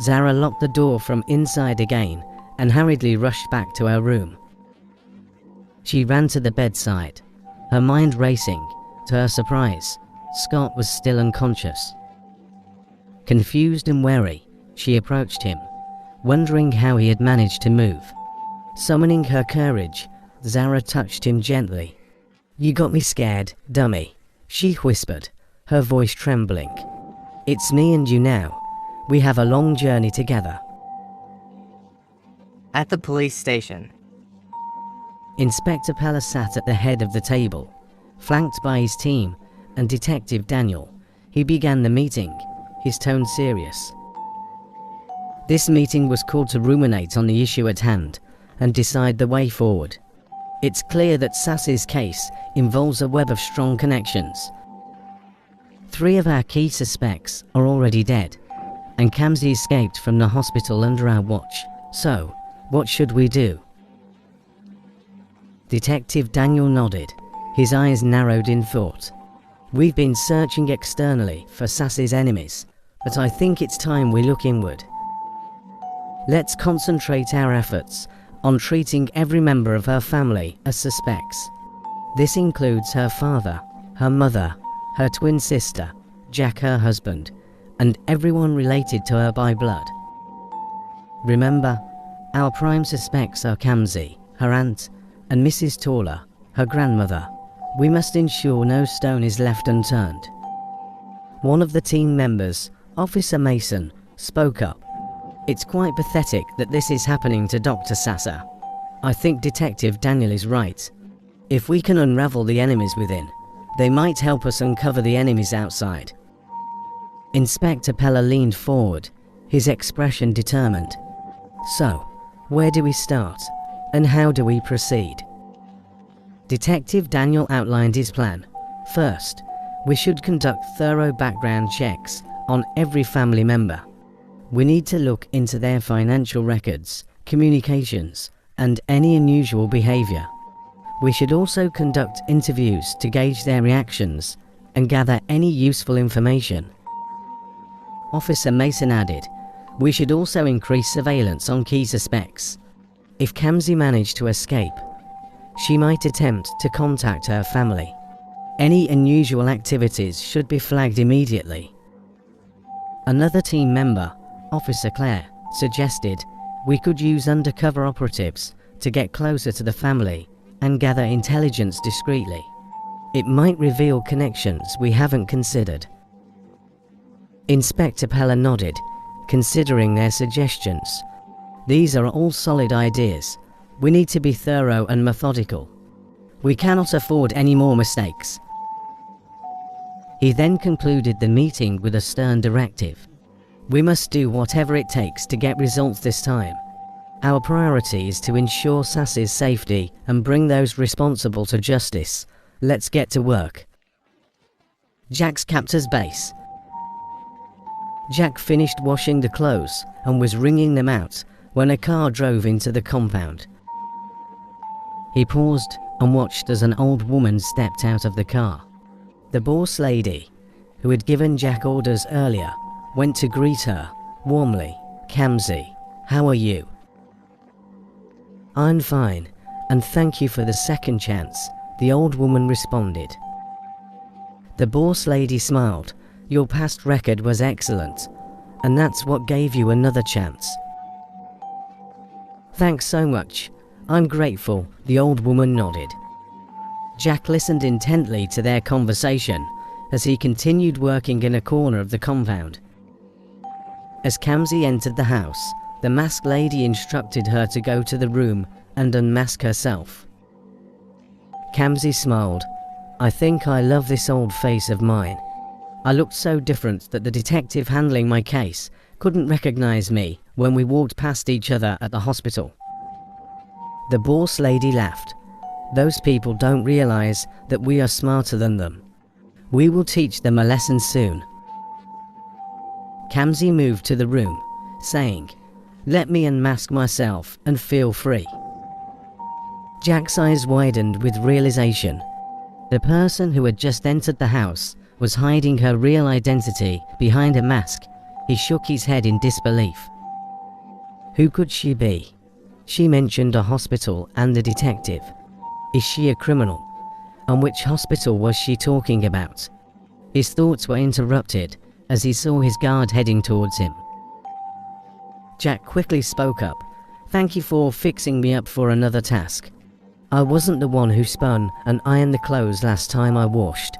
Zara locked the door from inside again and hurriedly rushed back to her room. She ran to the bedside, her mind racing. To her surprise, Scott was still unconscious. Confused and wary, she approached him, wondering how he had managed to move. Summoning her courage, Zara touched him gently. "You got me scared, dummy," she whispered, her voice trembling. "It's me and you now. We have a long journey together." At the police station. Inspector Pella sat at the head of the table, flanked by his team and Detective Daniel. He began the meeting, his tone serious. This meeting was called to ruminate on the issue at hand and decide the way forward. It's clear that Sass's case involves a web of strong connections. 3 of our key suspects are already dead, and Kamsi escaped from the hospital under our watch. So, what should we do? Detective Daniel nodded, his eyes narrowed in thought. "We've been searching externally for Sass's enemies, but I think it's time we look inward. Let's concentrate our efforts on treating every member of her family as suspects. This includes her father, her mother, her twin sister, Jack her husband, and everyone related to her by blood. Remember, our prime suspects are Kamsi, her aunt, and Mrs. Tawler, her grandmother. We must ensure no stone is left unturned." One of the team members, Officer Mason, spoke up. "It's quite pathetic that this is happening to Dr. Sassa. I think Detective Daniel is right. If we can unravel the enemies within, they might help us uncover the enemies outside." Inspector Pella leaned forward, his expression determined. "So, where do we start, and how do we proceed?" Detective Daniel outlined his plan. "First, we should conduct thorough background checks on every family member. We need to look into their financial records, communications, and any unusual behavior. We should also conduct interviews to gauge their reactions and gather any useful information. Officer Mason added, we should also increase surveillance on key suspects. If Kamsi managed to escape, she might attempt to contact her family. Any unusual activities should be flagged immediately. Another team member, Officer Claire, suggested we could use undercover operatives to get closer to the family and gather intelligence discreetly. It might reveal connections we haven't considered. Inspector Pella nodded, considering their suggestions. These are all solid ideas. We need to be thorough and methodical. We cannot afford any more mistakes. He then concluded the meeting with a stern directive. We must do whatever it takes to get results this time. Our priority is to ensure Sass's safety and bring those responsible to justice. Let's get to work. Jack's captor's base. Jack finished washing the clothes and was wringing them out when a car drove into the compound. He paused and watched as an old woman stepped out of the car. The boss lady, who had given Jack orders earlier, went to greet her warmly. Kamsi, how are you? I'm fine, and thank you for the second chance, the old woman responded. The boss lady smiled. Your past record was excellent, and that's what gave you another chance. Thanks so much. I'm grateful, the old woman nodded. Jack listened intently to their conversation as he continued working in a corner of the compound. As Kamsi entered the house, the masked lady instructed her to go to the room and unmask herself. Kamsi smiled. I think I love this old face of mine. I looked so different that the detective handling my case couldn't recognize me when we walked past each other at the hospital. The boss lady laughed. Those people don't realize that we are smarter than them. We will teach them a lesson soon. Kamsi moved to the room, saying, let me unmask myself and feel free. Jack's eyes widened with realization. The person who had just entered the house was hiding her real identity behind a mask. He shook his head in disbelief. Who could she be? She mentioned a hospital and a detective. Is she a criminal? And which hospital was she talking about? His thoughts were interrupted as he saw his guard heading towards him. Jack quickly spoke up. Thank you for fixing me up for another task. I wasn't the one who spun and ironed the clothes last time I washed.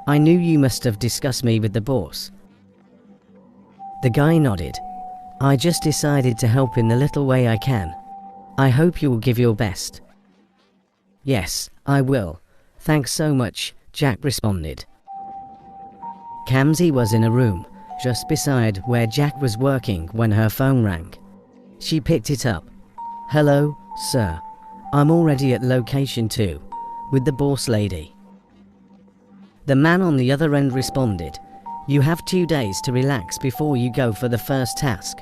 I knew you must have discussed me with the boss. The guy nodded. I just decided to help in the little way I can. I hope you will give your best. Yes, I will. Thanks so much, Jack responded. Kamsi was in a room just beside where Jack was working when her phone rang. She picked it up. Hello, sir. I'm already at location 2 with the boss lady. The man on the other end responded, you have 2 days to relax before you go for the first task.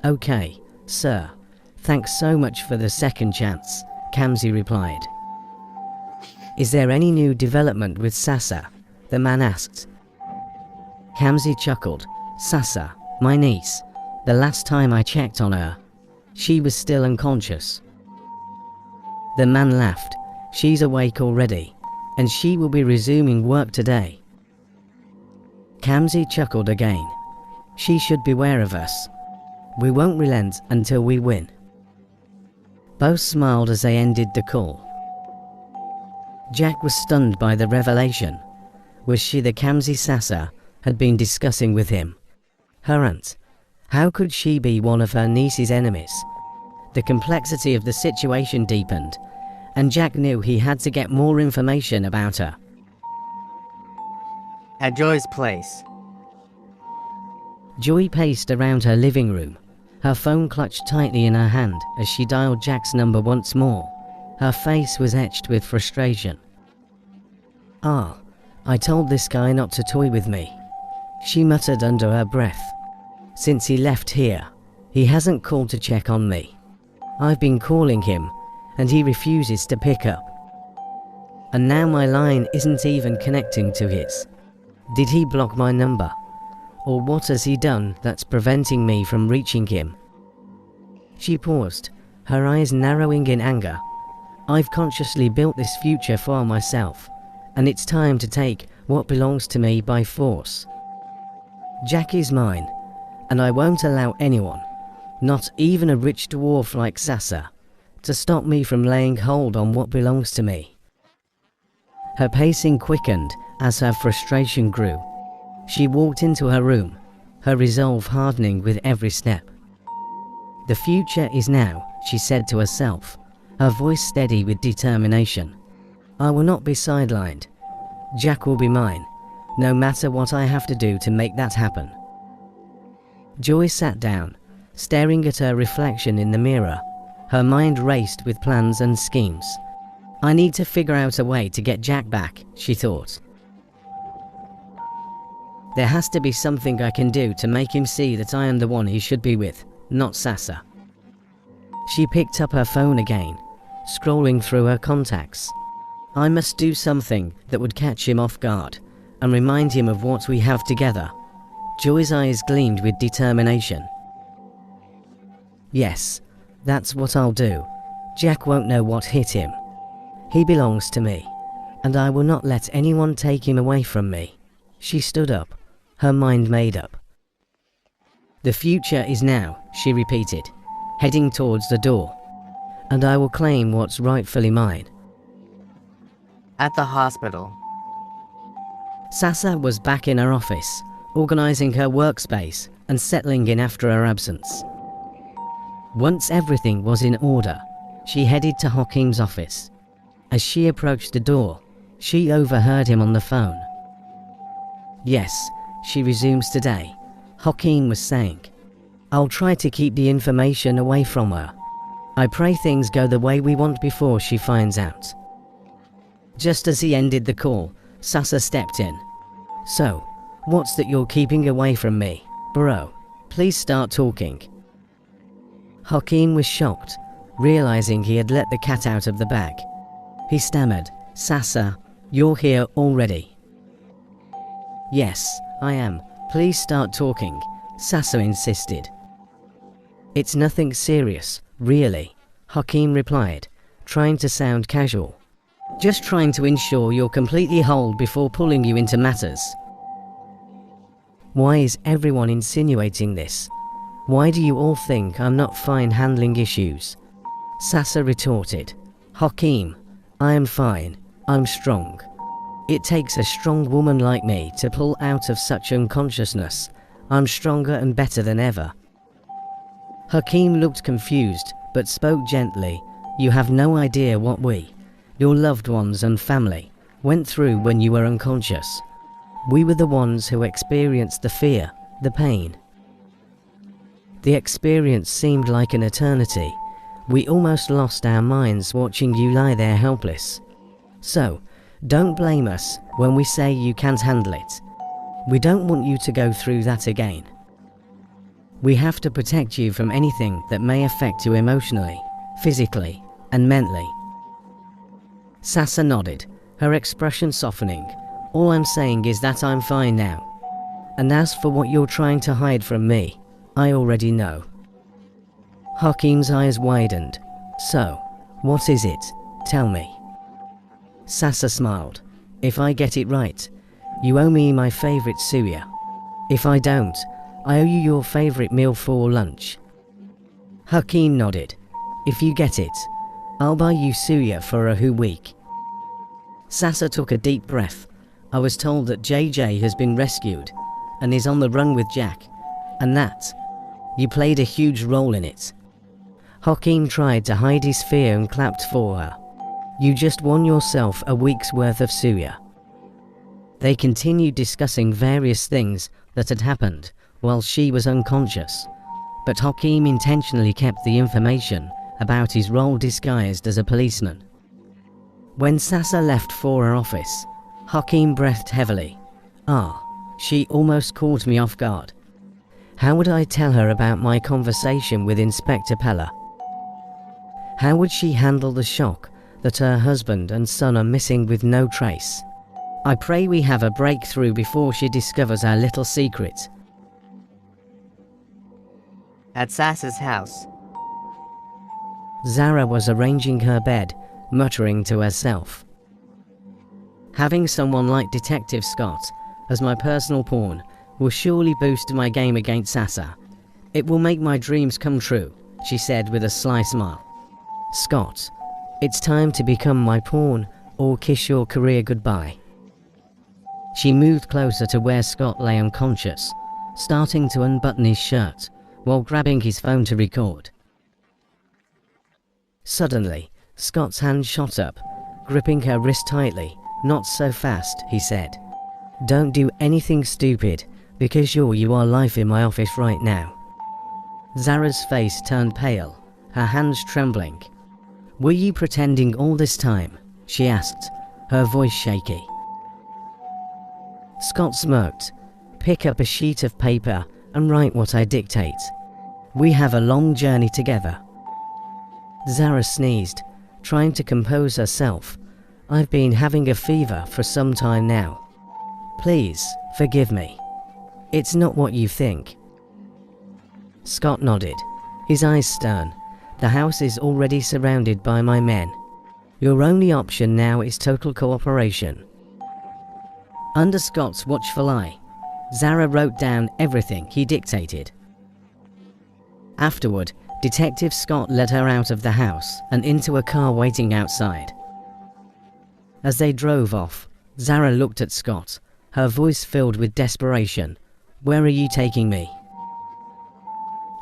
Okay, sir. Thanks so much for the second chance, Kamsi replied. Is there any new development with Sasa? The man asked. Kamsi chuckled. Sasa, my niece. The last time I checked on her, she was still unconscious. The man laughed. She's awake already, and she will be resuming work today. Kamsi chuckled again. She should beware of us. We won't relent until we win. Both smiled as they ended the call. Jack was stunned by the revelation. Was she the Kamsi Sasa had been discussing with him? Her aunt. How could she be one of her niece's enemies? The complexity of the situation deepened, and Jack knew he had to get more information about her. At Joy's place. Joy paced around her living room, her phone clutched tightly in her hand as she dialed Jack's number once more. Her face was etched with frustration. I told this guy not to toy with me, she muttered under her breath. Since he left here, he hasn't called to check on me. I've been calling him, and he refuses to pick up. And now my line isn't even connecting to his. Did he block my number? Or what has he done that's preventing me from reaching him? She paused, her eyes narrowing in anger. I've consciously built this future for myself, and it's time to take what belongs to me by force. Jack is mine, and I won't allow anyone, not even a rich dwarf like Sasa, to stop me from laying hold on what belongs to me. Her pacing quickened as her frustration grew. She walked into her room, her resolve hardening with every step. The future is now, she said to herself, her voice steady with determination. I will not be sidelined. Jack will be mine, no matter what I have to do to make that happen. Joy sat down, staring at her reflection in the mirror. Her mind raced with plans and schemes. I need to figure out a way to get Jack back, she thought. There has to be something I can do to make him see that I am the one he should be with, not Sasa. She picked up her phone again, scrolling through her contacts. I must do something that would catch him off guard and remind him of what we have together. Joy's eyes gleamed with determination. Yes, that's what I'll do. Jack won't know what hit him. He belongs to me, and I will not let anyone take him away from me. She stood up, her mind made up. The future is now, she repeated, heading towards the door, and I will claim what's rightfully mine. At the hospital. Sasa was back in her office, organising her workspace and settling in after her absence. Once everything was in order, she headed to Hakim's office. As she approached the door, she overheard him on the phone. Yes, she resumes today, Hakim was saying. I'll try to keep the information away from her. I pray things go the way we want before she finds out. Just as he ended the call, Sasa stepped in. So, what's that you're keeping away from me, bro? Please start talking. Hakim was shocked, realizing he had let the cat out of the bag. He stammered, Sasa, you're here already. Yes, I am. Please start talking, Sasa insisted. It's nothing serious, really, Hakim replied, trying to sound casual. Just trying to ensure you're completely whole before pulling you into matters. Why is everyone insinuating this? Why do you all think I'm not fine handling issues? Sasa retorted. Hakim, I am fine. I'm strong. It takes a strong woman like me to pull out of such unconsciousness. I'm stronger and better than ever. Hakim looked confused, but spoke gently. You have no idea what we, your loved ones and family, went through when you were unconscious. We were the ones who experienced the fear, the pain. The experience seemed like an eternity. We almost lost our minds watching you lie there helpless. So, don't blame us when we say you can't handle it. We don't want you to go through that again. We have to protect you from anything that may affect you emotionally, physically, and mentally. Sasa nodded, her expression softening. All I'm saying is that I'm fine now. And as for what you're trying to hide from me, I already know. Hakim's eyes widened. So, what is it? Tell me. Sasa smiled. If I get it right, you owe me my favourite suya. If I don't, I owe you your favourite meal for lunch. Hakim nodded. If you get it, I'll buy you suya for a week. Sasa took a deep breath. I was told that JJ has been rescued and is on the run with Jack, and that you played a huge role in it. Hakim tried to hide his fear and clapped for her. You just won yourself a week's worth of suya. They continued discussing various things that had happened while she was unconscious, but Hakim intentionally kept the information about his role disguised as a policeman. When Sasa left for her office, Hakim breathed heavily. She almost caught me off guard. How would I tell her about my conversation with Inspector Pella? How would she handle the shock that her husband and son are missing with no trace? I pray we have a breakthrough before she discovers our little secret. At Sas's house. Zara was arranging her bed, muttering to herself. Having someone like Detective Scott as my personal pawn will surely boost my game against Sasa. It will make my dreams come true, she said with a sly smile. Scott, it's time to become my pawn or kiss your career goodbye. She moved closer to where Scott lay unconscious, starting to unbutton his shirt while grabbing his phone to record. Suddenly, Scott's hand shot up, gripping her wrist tightly. Not so fast, he said. Don't do anything stupid, because you are live in my office right now. Zara's face turned pale, her hands trembling. Were you pretending all this time? She asked, her voice shaky. Scott smirked. Pick up a sheet of paper and write what I dictate. We have a long journey together. Zara sneezed, trying to compose herself. I've been having a fever for some time now. Please, forgive me. It's not what you think. Scott nodded, his eyes stern. The house is already surrounded by my men. Your only option now is total cooperation. Under Scott's watchful eye, Zara wrote down everything he dictated. Afterward, Detective Scott led her out of the house and into a car waiting outside. As they drove off, Zara looked at Scott, her voice filled with desperation. Where are you taking me?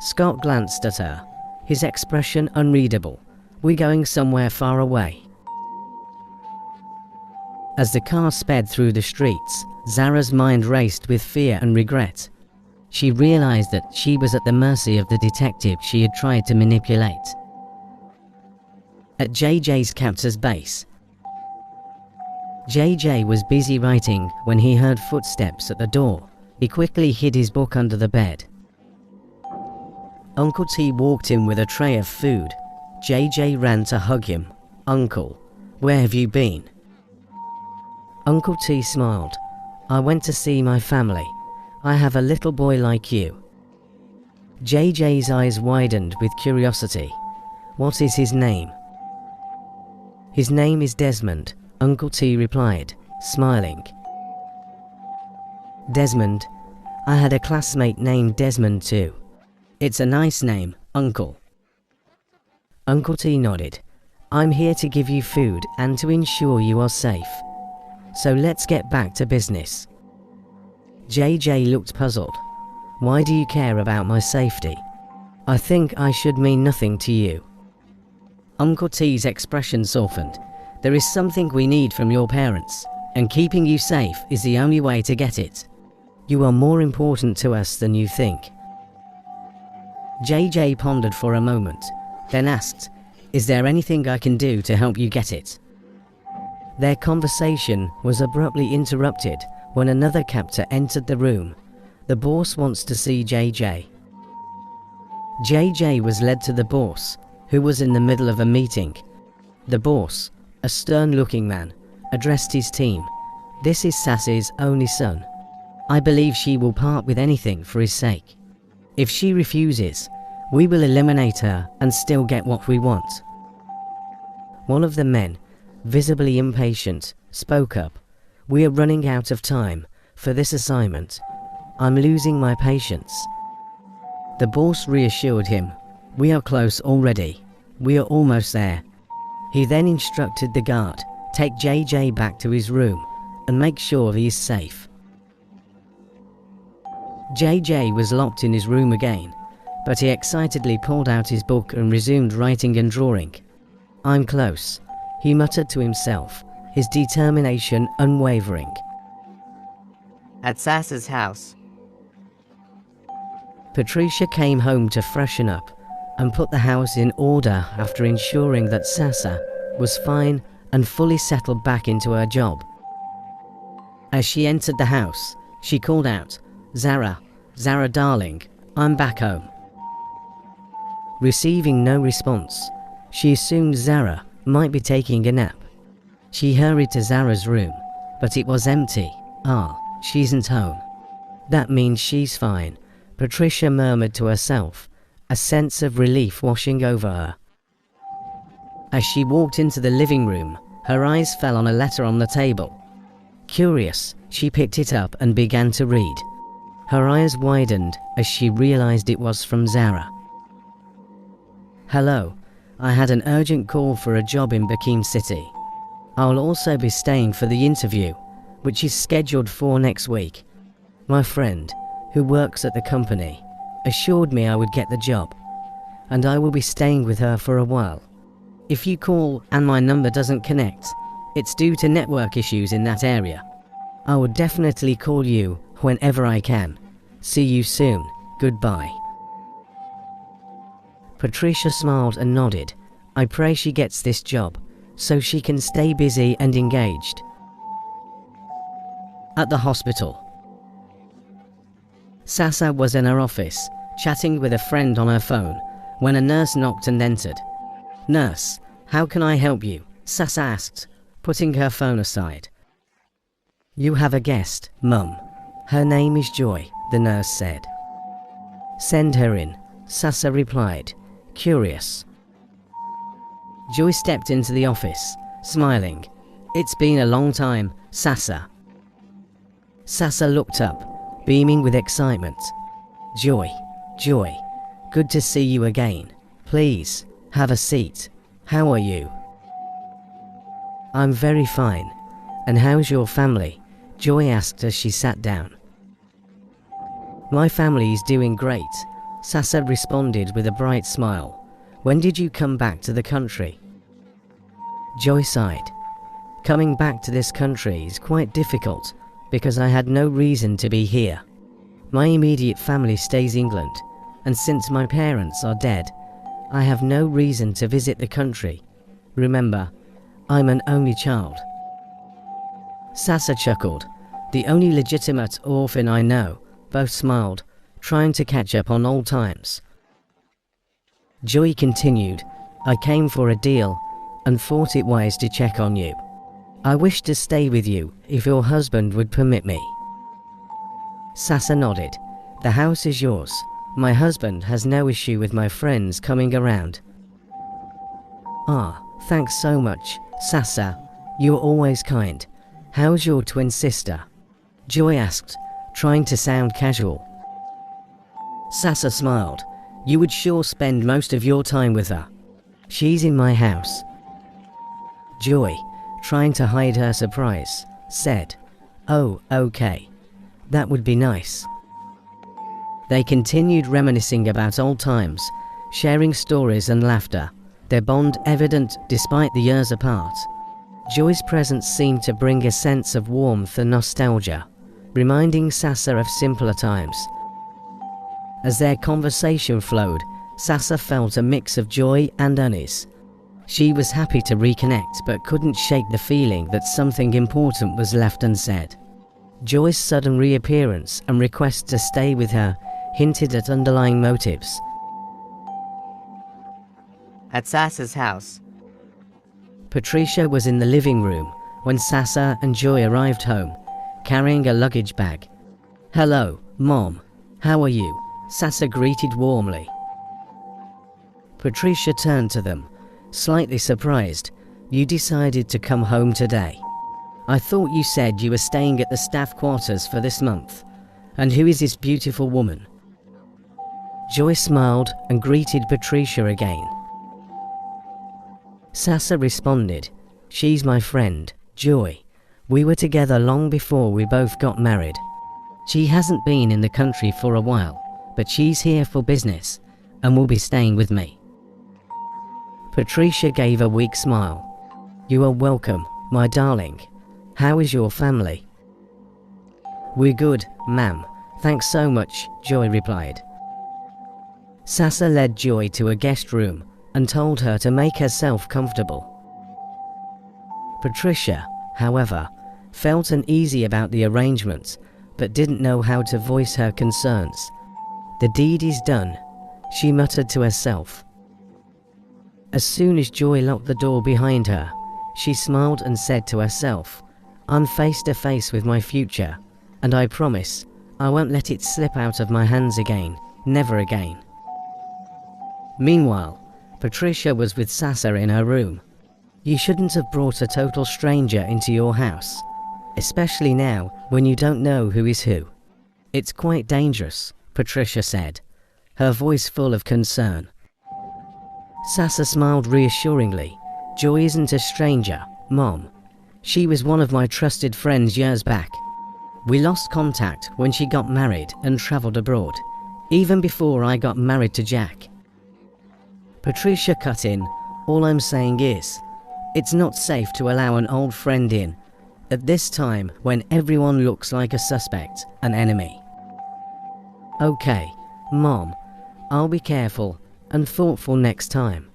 Scott glanced at her, his expression unreadable. We're going somewhere far away. As the car sped through the streets, Zara's mind raced with fear and regret. She realized that she was at the mercy of the detective she had tried to manipulate. At JJ's captor's base, JJ was busy writing when he heard footsteps at the door. He quickly hid his book under the bed. Uncle T walked in with a tray of food. JJ ran to hug him. Uncle, where have you been? Uncle T smiled. I went to see my family. I have a little boy like you. JJ's eyes widened with curiosity. What is his name? His name is Desmond, Uncle T replied, smiling. Desmond, I had a classmate named Desmond too. It's a nice name, Uncle. Uncle T nodded. I'm here to give you food and to ensure you are safe. So let's get back to business. JJ looked puzzled. Why do you care about my safety? I think I should mean nothing to you. Uncle T's expression softened. There is something we need from your parents, and keeping you safe is the only way to get it. You are more important to us than you think. JJ pondered for a moment, then asked, Is there anything I can do to help you get it? Their conversation was abruptly interrupted when another captor entered the room. The boss wants to see JJ. JJ was led to the boss, who was in the middle of a meeting. The boss, a stern-looking man, addressed his team. This is Sassy's only son. I believe she will part with anything for his sake. If she refuses, we will eliminate her and still get what we want. One of the men, visibly impatient, spoke up. We are running out of time for this assignment. I'm losing my patience. The boss reassured him. We are close already. We are almost there. He then instructed the guard, take JJ back to his room and make sure he is safe. JJ was locked in his room again, but he excitedly pulled out his book and resumed writing and drawing. I'm close, he muttered to himself, his determination unwavering. At Sas's house, Patricia came home to freshen up and put the house in order after ensuring that Sasa was fine and fully settled back into her job. As she entered the house, she called out, Zara, Zara darling, I'm back home." Receiving no response, she assumed Zara might be taking a nap. She hurried to Zara's room, but it was empty. She isn't home. That means she's fine, Patricia murmured to herself, a sense of relief washing over her. As she walked into the living room, her eyes fell on a letter on the table. Curious, she picked it up and began to read. Her eyes widened as she realized it was from Zara. "Hello, I had an urgent call for a job in Bakim City. I'll also be staying for the interview, which is scheduled for next week. My friend, who works at the company, assured me I would get the job, and I will be staying with her for a while. If you call and my number doesn't connect, it's due to network issues in that area. I will definitely call you whenever I can. See you soon. Goodbye." Patricia smiled and nodded. I pray she gets this job, so she can stay busy and engaged. At the hospital, Sasa was in her office, chatting with a friend on her phone, when a nurse knocked and entered. "Nurse, how can I help you?" Sasa asked, putting her phone aside. "You have a guest, Mum. Her name is Joy," the nurse said. "Send her in," Sasa replied, curious. Joy stepped into the office, smiling. "It's been a long time, Sasa." Sasa looked up, beaming with excitement. Joy, good to see you again. Please, have a seat. How are you?" "I'm very fine. And how's your family?" Joy asked as she sat down. "My family is doing great," Sasa responded with a bright smile. "When did you come back to the country?" Joy sighed. "Coming back to this country is quite difficult because I had no reason to be here. My immediate family stays in England, and since my parents are dead, I have no reason to visit the country. Remember, I'm an only child." Sasa chuckled. "The only legitimate orphan I know." Both smiled, trying to catch up on old times. Joy continued, "I came for a deal and thought it wise to check on you. I wish to stay with you if your husband would permit me." Sasa nodded. "The house is yours. My husband has no issue with my friends coming around." Thanks so much, Sasa. You're always kind. How's your twin sister?" Joy asked, trying to sound casual. Sasa smiled. "You would sure spend most of your time with her. She's in my house." Joy, trying to hide her surprise, said, "Oh, okay. That would be nice." They continued reminiscing about old times, sharing stories and laughter, their bond evident despite the years apart. Joy's presence seemed to bring a sense of warmth and nostalgia, reminding Sasa of simpler times. As their conversation flowed, Sasa felt a mix of joy and unease. She was happy to reconnect but couldn't shake the feeling that something important was left unsaid. Joy's sudden reappearance and request to stay with her hinted at underlying motives. At Sasa's house, Patricia was in the living room when Sasa and Joy arrived home, carrying a luggage bag. "Hello, Mom. How are you?" Sasa greeted warmly. Patricia turned to them, slightly surprised. "You decided to come home today. I thought you said you were staying at the staff quarters for this month. And who is this beautiful woman?" Joy smiled and greeted Patricia again. Sasa responded, "She's my friend, Joy. We were together long before we both got married. She hasn't been in the country for a while, but she's here for business and will be staying with me." Patricia gave a weak smile. "You are welcome, my darling. How is your family?" "We're good, ma'am. Thanks so much," Joy replied. Sasa led Joy to a guest room and told her to make herself comfortable. Patricia, however, felt uneasy about the arrangements but didn't know how to voice her concerns. The deed is done, she muttered to herself. As soon as Joy locked the door behind her, she smiled and said to herself, I'm face to face with my future, and I promise I won't let it slip out of my hands again, never again. Meanwhile, Patricia was with Sasa in her room. You shouldn't have brought a total stranger into your house, especially now when you don't know who is who. It's quite dangerous, Patricia said, her voice full of concern. Sasa smiled reassuringly. Joy isn't a stranger, Mom. She was one of my trusted friends years back. We lost contact when she got married and travelled abroad, even before I got married to Jack. Patricia cut in, all I'm saying is, it's not safe to allow an old friend in, at this time when everyone looks like a suspect, an enemy. Okay, Mom, I'll be careful and thoughtful next time.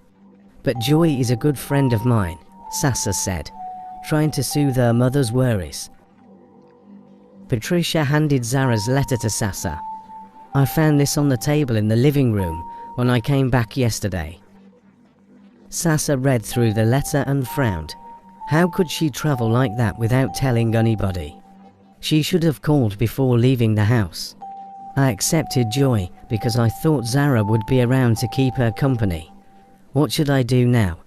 But Joy is a good friend of mine, Sasa said, trying to soothe her mother's worries. Patricia handed Zara's letter to Sasa. I found this on the table in the living room when I came back yesterday. Sasa read through the letter and frowned. How could she travel like that without telling anybody? She should have called before leaving the house. I accepted Joy because I thought Zara would be around to keep her company. What should I do now?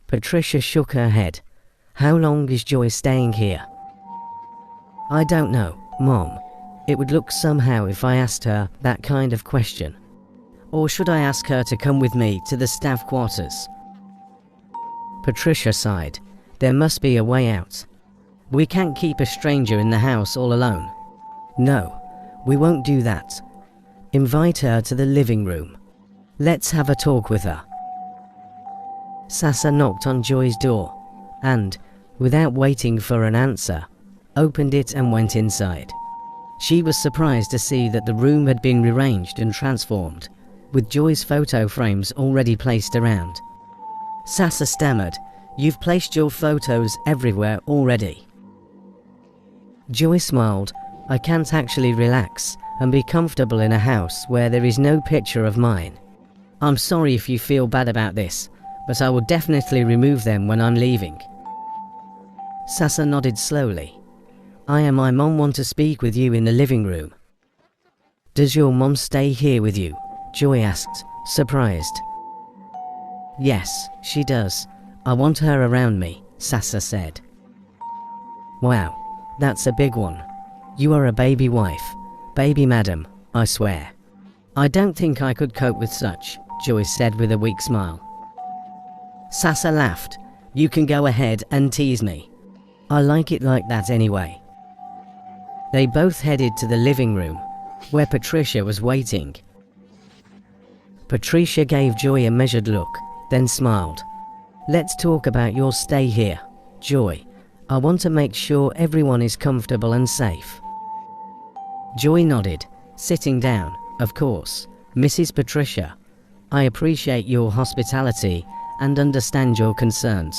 Patricia shook her head. How long is Joy staying here? I don't know, Mom. It would look somehow if I asked her that kind of question. Or should I ask her to come with me to the staff quarters? Patricia sighed. There must be a way out. We can't keep a stranger in the house all alone. No, we won't do that. Invite her to the living room. Let's have a talk with her. Sasa knocked on Joy's door and, without waiting for an answer, opened it and went inside. She was surprised to see that the room had been rearranged and transformed, with Joy's photo frames already placed around. Sasa stammered, You've placed your photos everywhere already. Joy smiled, I can't actually relax and be comfortable in a house where there is no picture of mine. I'm sorry if you feel bad about this, but I will definitely remove them when I'm leaving. Sasa nodded slowly. I and my mom want to speak with you in the living room. Does your mom stay here with you? Joy asked, surprised. Yes, she does. I want her around me, Sasa said. Wow, that's a big one. You are a baby wife, baby madam, I swear. I don't think I could cope with such, Joy said with a weak smile. Sasa laughed. You can go ahead and tease me. I like it like that anyway. They both headed to the living room, where Patricia was waiting. Patricia gave Joy a measured look, then smiled. Let's talk about your stay here, Joy. I want to make sure everyone is comfortable and safe. Joy nodded, sitting down. Of course, Mrs. Patricia. I appreciate your hospitality and understand your concerns.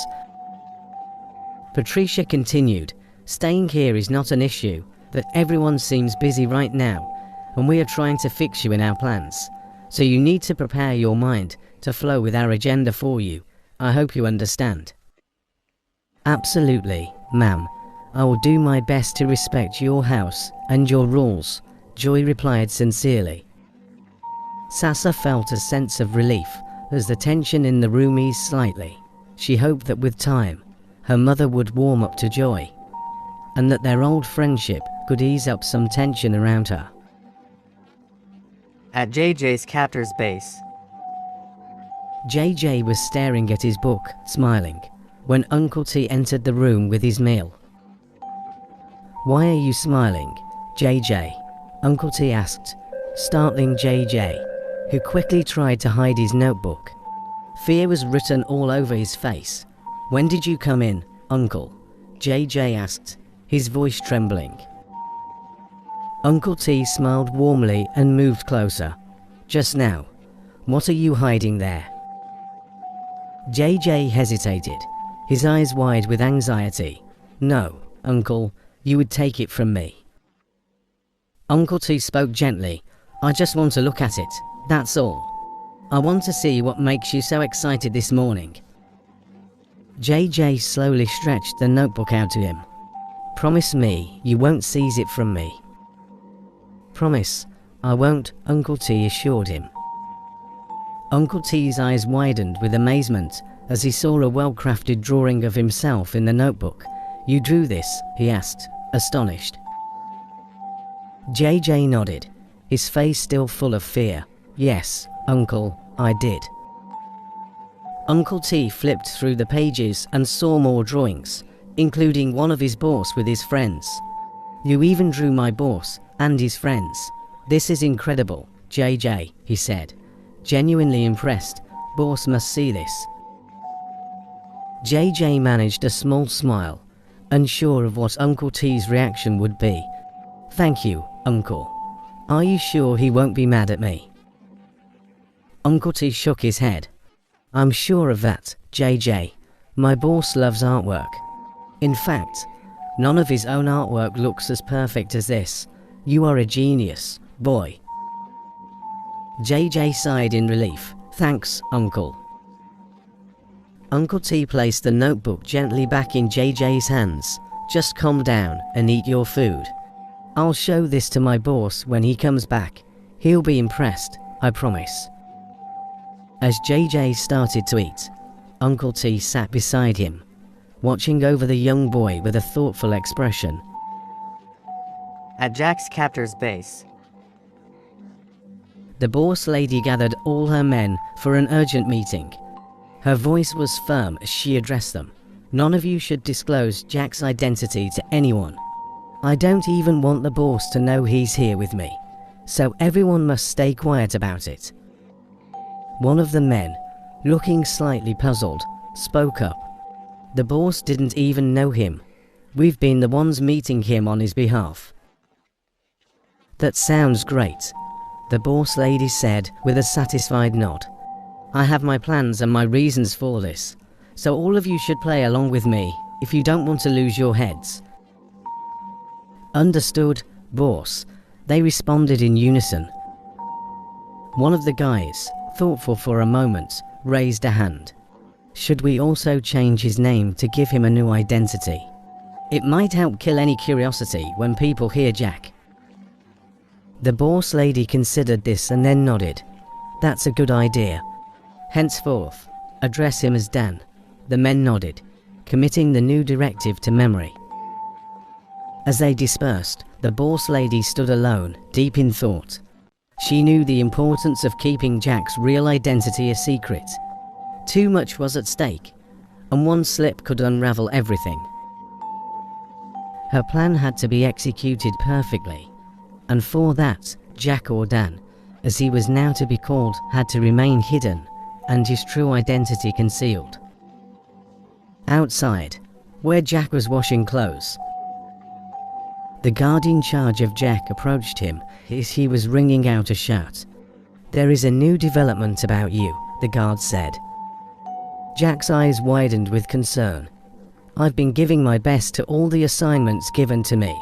Patricia continued, staying here is not an issue, but everyone seems busy right now, and we are trying to fix you in our plans. So you need to prepare your mind to flow with our agenda for you. I hope you understand. Absolutely, ma'am. I will do my best to respect your house and your rules, Joy replied sincerely. Sasa felt a sense of relief as the tension in the room eased slightly. She hoped that with time, her mother would warm up to Joy, and that their old friendship could ease up some tension around her. At JJ's captor's base. JJ was staring at his book, smiling, when Uncle T entered the room with his meal. Why are you smiling, JJ? Uncle T asked, startling JJ, who quickly tried to hide his notebook. Fear was written all over his face. When did you come in, Uncle? JJ asked, his voice trembling. Uncle T smiled warmly and moved closer. Just now. What are you hiding there? JJ hesitated, his eyes wide with anxiety. No, Uncle, you would take it from me. Uncle T spoke gently. I just want to look at it, that's all. I want to see what makes you so excited this morning. JJ slowly stretched the notebook out to him. Promise me you won't seize it from me. Promise, I won't, Uncle T assured him. Uncle T's eyes widened with amazement as he saw a well-crafted drawing of himself in the notebook. You drew this? He asked, astonished. JJ nodded, his face still full of fear. Yes, Uncle, I did. Uncle T flipped through the pages and saw more drawings, including one of his boss with his friends. You even drew my boss and his friends. This is incredible, JJ, he said, genuinely impressed. Boss must see this. JJ managed a small smile, unsure of what Uncle T's reaction would be. Thank you, Uncle. Are you sure he won't be mad at me? Uncle T shook his head. I'm sure of that, JJ. My boss loves artwork. In fact, none of his own artwork looks as perfect as this. You are a genius, boy. JJ sighed in relief. Thanks, Uncle. Uncle T placed the notebook gently back in JJ's hands. Just calm down and eat your food. I'll show this to my boss when he comes back. He'll be impressed, I promise. As JJ started to eat, Uncle T sat beside him, watching over the young boy with a thoughtful expression. At Jack's captor's base, the boss lady gathered all her men for an urgent meeting. Her voice was firm as she addressed them. None of you should disclose Jack's identity to anyone. I don't even want the boss to know he's here with me, so everyone must stay quiet about it. One of the men, looking slightly puzzled, spoke up. The boss didn't even know him. We've been the ones meeting him on his behalf. That sounds great, the boss lady said with a satisfied nod. I have my plans and my reasons for this, so all of you should play along with me if you don't want to lose your heads. Understood, boss, they responded in unison. One of the guys, thoughtful for a moment, raised a hand. Should we also change his name to give him a new identity? It might help kill any curiosity when people hear Jack. The boss lady considered this and then nodded. That's a good idea. Henceforth, address him as Dan. The men nodded, committing the new directive to memory. As they dispersed, the boss lady stood alone, deep in thought. She knew the importance of keeping Jack's real identity a secret. Too much was at stake, and one slip could unravel everything. Her plan had to be executed perfectly, and for that, Jack or Dan, as he was now to be called, had to remain hidden and his true identity concealed. Outside, where Jack was washing clothes, the guard in charge of Jack approached him as he was wringing out a shirt. There is a new development about you, the guard said. Jack's eyes widened with concern. I've been giving my best to all the assignments given to me.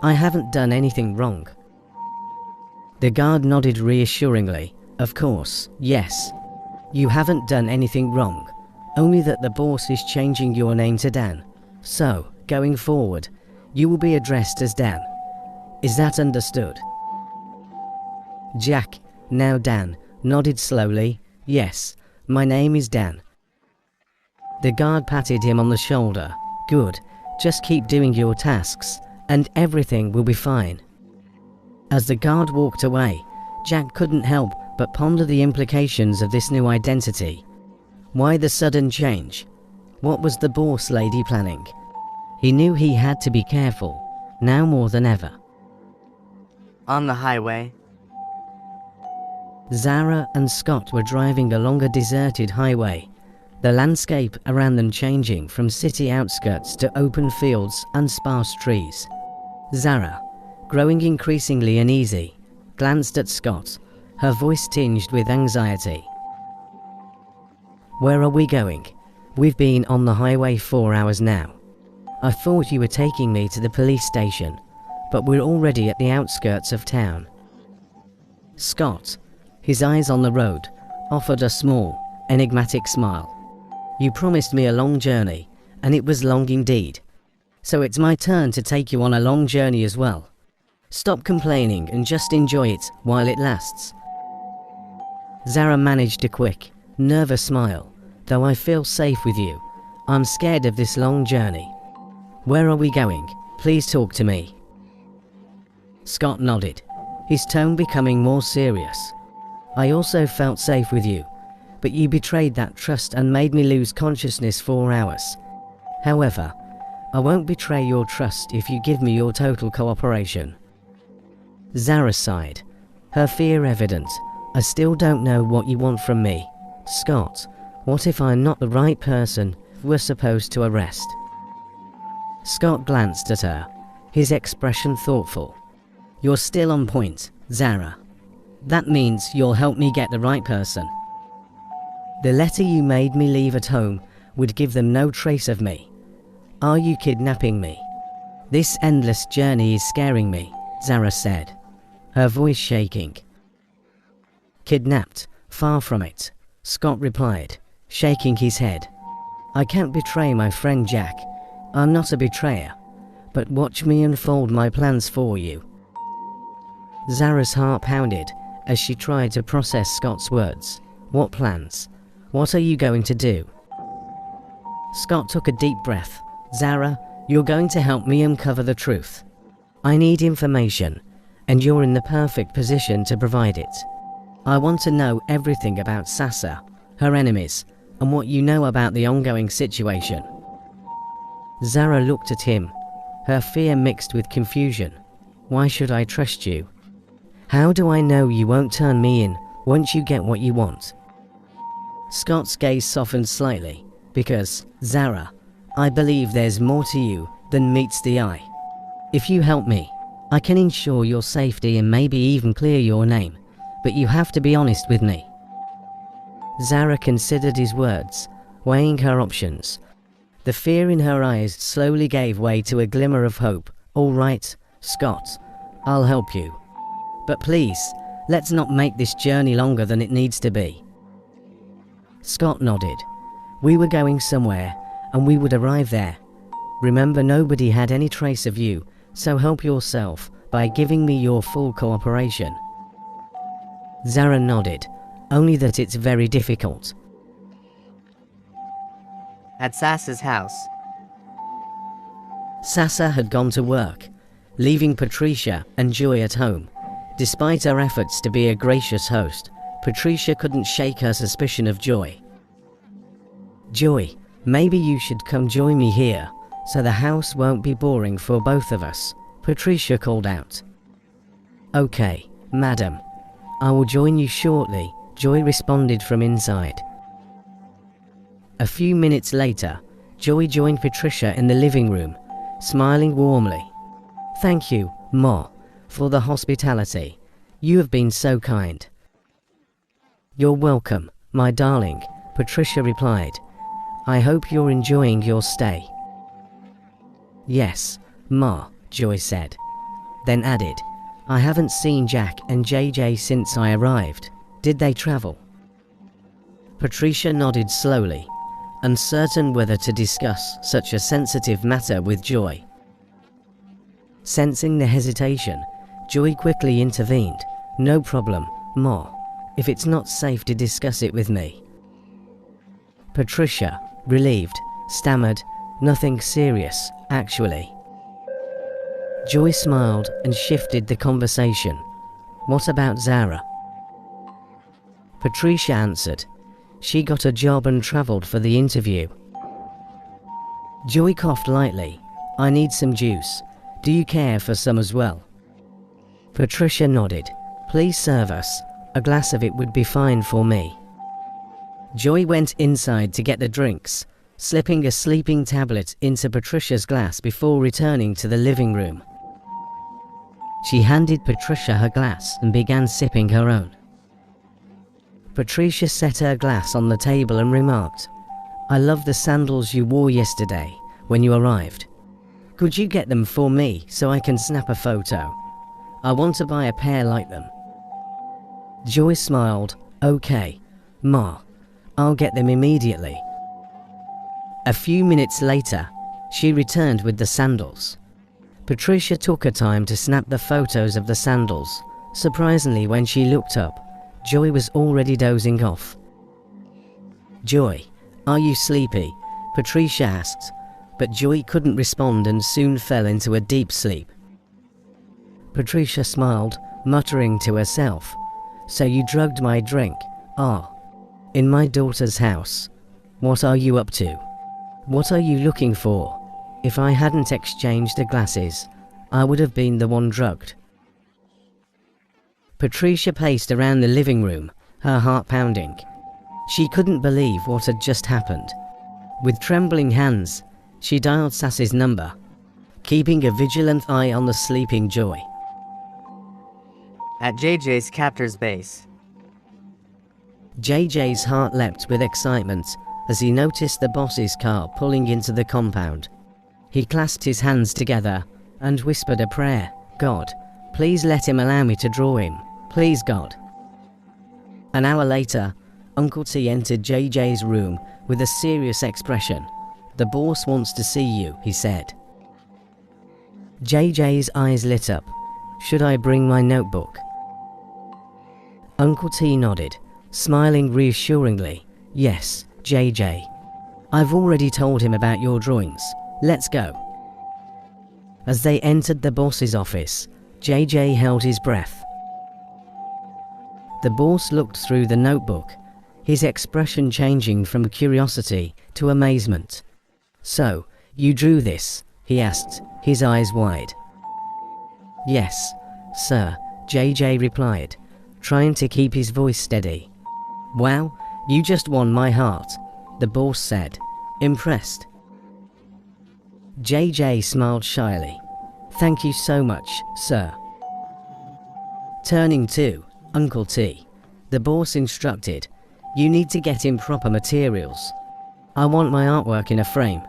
I haven't done anything wrong. The guard nodded reassuringly. Of course, yes. You haven't done anything wrong, only that the boss is changing your name to Dan. So, going forward, you will be addressed as Dan. Is that understood? Jack, now Dan, nodded slowly. Yes, my name is Dan. The guard patted him on the shoulder. Good, just keep doing your tasks, and everything will be fine. As the guard walked away, Jack couldn't help but ponder the implications of this new identity. Why the sudden change? What was the boss lady planning? He knew he had to be careful, now more than ever. On the highway, Zara and Scott were driving along a deserted highway, the landscape around them changing from city outskirts to open fields and sparse trees. Zara, growing increasingly uneasy, glanced at Scott, her voice tinged with anxiety. Where are we going? We've been on the highway 4 hours now. I thought you were taking me to the police station, but we're already at the outskirts of town. Scott, his eyes on the road, offered a small, enigmatic smile. You promised me a long journey, and it was long indeed. So it's my turn to take you on a long journey as well. Stop complaining and just enjoy it while it lasts. Zara managed a quick, nervous smile. Though I feel safe with you, I'm scared of this long journey. Where are we going? Please talk to me. Scott nodded, his tone becoming more serious. I also felt safe with you, but you betrayed that trust and made me lose consciousness for hours. However, I won't betray your trust if you give me your total cooperation. Zara sighed, her fear evident. I still don't know what you want from me. Scott, what if I'm not the right person we're supposed to arrest? Scott glanced at her, his expression thoughtful. You're still on point, Zara. That means you'll help me get the right person. The letter you made me leave at home would give them no trace of me. Are you kidnapping me? This endless journey is scaring me, Zara said, her voice shaking. Kidnapped, far from it, Scott replied, shaking his head. I can't betray my friend Jack. I'm not a betrayer, but watch me unfold my plans for you. Zara's heart pounded as she tried to process Scott's words. What plans? What are you going to do? Scott took a deep breath. Zara, you're going to help me uncover the truth. I need information, and you're in the perfect position to provide it. I want to know everything about Sasa, her enemies, and what you know about the ongoing situation. Zara looked at him, her fear mixed with confusion. Why should I trust you? How do I know you won't turn me in once you get what you want? Scott's gaze softened slightly, because, Zara, I believe there's more to you than meets the eye. If you help me, I can ensure your safety and maybe even clear your name, but you have to be honest with me. Zara considered his words, weighing her options. The fear in her eyes slowly gave way to a glimmer of hope. All right, Scott, I'll help you. But please, let's not make this journey longer than it needs to be. Scott nodded. We were going somewhere, and we would arrive there. Remember, nobody had any trace of you, so help yourself by giving me your full cooperation. Zara nodded, only that it's very difficult. At Sasa's house. Sasa had gone to work, leaving Patricia and Joy at home. Despite her efforts to be a gracious host, Patricia couldn't shake her suspicion of Joy. Joy, maybe you should come join me here, so the house won't be boring for both of us, Patricia called out. Okay, madam. I will join you shortly, Joy responded from inside. A few minutes later, Joy joined Patricia in the living room, smiling warmly. Thank you, Ma, for the hospitality. You have been so kind. You're welcome, my darling, Patricia replied. I hope you're enjoying your stay. Yes, Ma, Joy said. Then added, I haven't seen Jack and JJ since I arrived. Did they travel? Patricia nodded slowly, uncertain whether to discuss such a sensitive matter with Joy. Sensing the hesitation, Joy quickly intervened. No problem, Ma, if it's not safe to discuss it with me. Patricia, relieved, stammered, nothing serious, actually. Joy smiled and shifted the conversation. What about Zara? Patricia answered. She got a job and travelled for the interview. Joy coughed lightly. I need some juice. Do you care for some as well? Patricia nodded. Please serve us. A glass of it would be fine for me. Joy went inside to get the drinks, slipping a sleeping tablet into Patricia's glass before returning to the living room. She handed Patricia her glass and began sipping her own. Patricia set her glass on the table and remarked, I love the sandals you wore yesterday when you arrived. Could you get them for me so I can snap a photo? I want to buy a pair like them. Joy smiled. Okay, Ma, I'll get them immediately. A few minutes later, she returned with the sandals. Patricia took her time to snap the photos of the sandals. Surprisingly, when she looked up, Joy was already dozing off. Joy, are you sleepy? Patricia asked, but Joy couldn't respond and soon fell into a deep sleep. Patricia smiled, muttering to herself, "So you drugged my drink? Ah, in my daughter's house. What are you up to? What are you looking for? If I hadn't exchanged the glasses, I would have been the one drugged." Patricia paced around the living room, her heart pounding. She couldn't believe what had just happened. With trembling hands, she dialed Sass's number, keeping a vigilant eye on the sleeping Joy. At JJ's captor's base. JJ's heart leapt with excitement as he noticed the boss's car pulling into the compound. He clasped his hands together and whispered a prayer. "God, please let him allow me to draw him. Please, God." An hour later, Uncle T entered JJ's room with a serious expression. "The boss wants to see you," he said. JJ's eyes lit up. "Should I bring my notebook?" Uncle T nodded, smiling reassuringly. "Yes, JJ. I've already told him about your drawings. Let's go." As they entered the boss's office, JJ held his breath. The boss looked through the notebook, his expression changing from curiosity to amazement. "So, you drew this?" he asked, his eyes wide. "Yes, sir," JJ replied, trying to keep his voice steady. "Wow, you just won my heart," the boss said, impressed. JJ smiled shyly. "Thank you so much, sir." Turning to Uncle T, the boss instructed, "You need to get him proper materials. I want my artwork in a frame.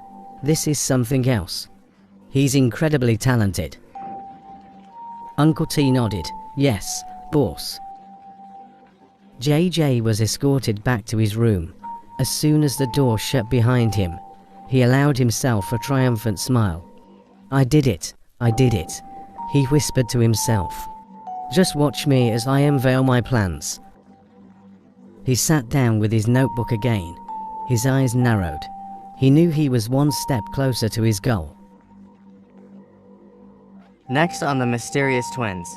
This is something else. He's incredibly talented." Uncle T nodded. "Yes, boss." JJ was escorted back to his room. As soon as the door shut behind him, he allowed himself a triumphant smile. I did it, he whispered to himself. "Just watch me as I unveil my plans." He sat down with his notebook again. His eyes narrowed. He knew he was one step closer to his goal. Next on the mysterious twins.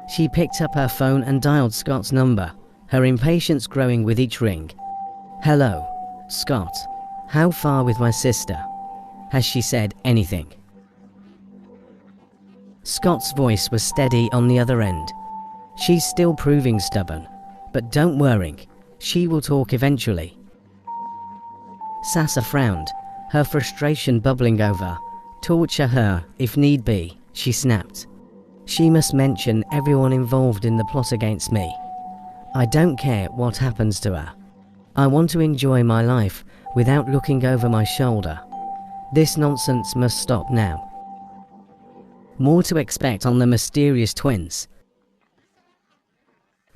She picked up her phone and dialed Scott's number, her impatience growing with each ring. "Hello, Scott. How far with my sister? Has she said anything?" Scott's voice was steady on the other end. "She's still proving stubborn, but don't worry, she will talk eventually." Sasa frowned, her frustration bubbling over. "Torture her, if need be," she snapped. "She must mention everyone involved in the plot against me. I don't care what happens to her. I want to enjoy my life without looking over my shoulder. This nonsense must stop now." More to expect on the mysterious twins.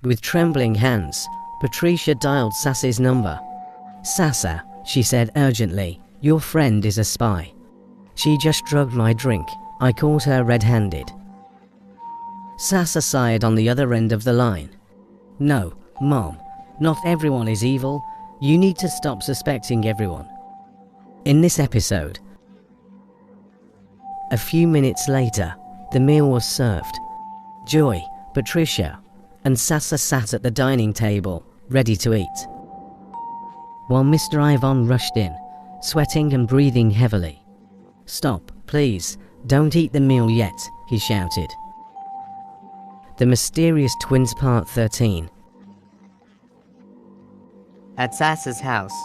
With trembling hands, Patricia dialed Sasa's number. "Sasa," she said urgently, "your friend is a spy. She just drugged my drink. I caught her red-handed." Sasa sighed on the other end of the line. "No, Mom, not everyone is evil. You need to stop suspecting everyone." In this episode, a few minutes later, the meal was served. Joy, Patricia, and Sasa sat at the dining table, ready to eat. While Mr. Ivan rushed in, sweating and breathing heavily. "Stop, please, don't eat the meal yet," he shouted. The Mysterious Twins Part 13. At Sasa's house.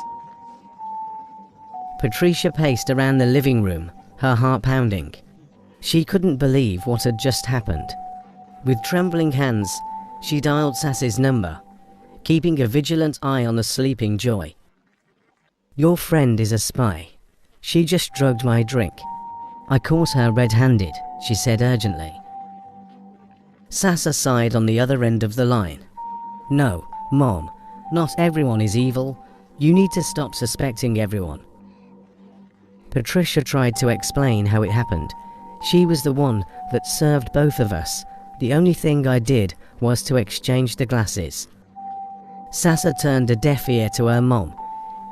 Patricia paced around the living room, her heart pounding. She couldn't believe what had just happened. With trembling hands, she dialed Sasa's number, keeping a vigilant eye on the sleeping Joy. "Your friend is a spy. She just drugged my drink. I caught her red-handed," she said urgently. Sasa sighed on the other end of the line. No, Mom, not everyone is evil. You need to stop suspecting everyone. Patricia tried to explain how it happened. She was the one that served both of us. The only thing I did was to exchange the glasses. Sasa turned a deaf ear to her mom,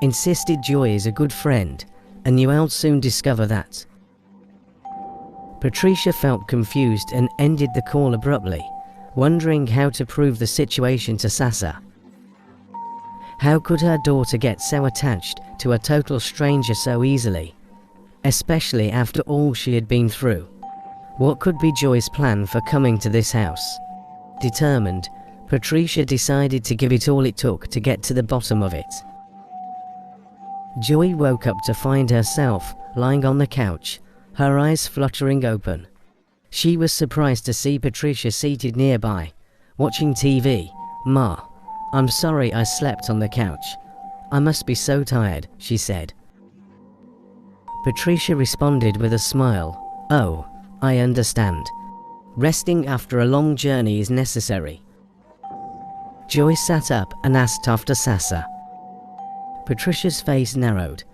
insisted Joy is a good friend, and you'll soon discover that. Patricia felt confused and ended the call abruptly, wondering how to prove the situation to Sasa. How could her daughter get so attached to a total stranger so easily, especially after all she had been through? What could be Joy's plan for coming to this house? Determined, Patricia decided to give it all it took to get to the bottom of it. Joy woke up to find herself lying on the couch, her eyes fluttering open. She was surprised to see Patricia seated nearby, watching TV. "Ma, I'm sorry I slept on the couch. I must be so tired," she said. Patricia responded with a smile. "Oh, I understand. Resting after a long journey is necessary." Joy sat up and asked after Sasa. Patricia's face narrowed.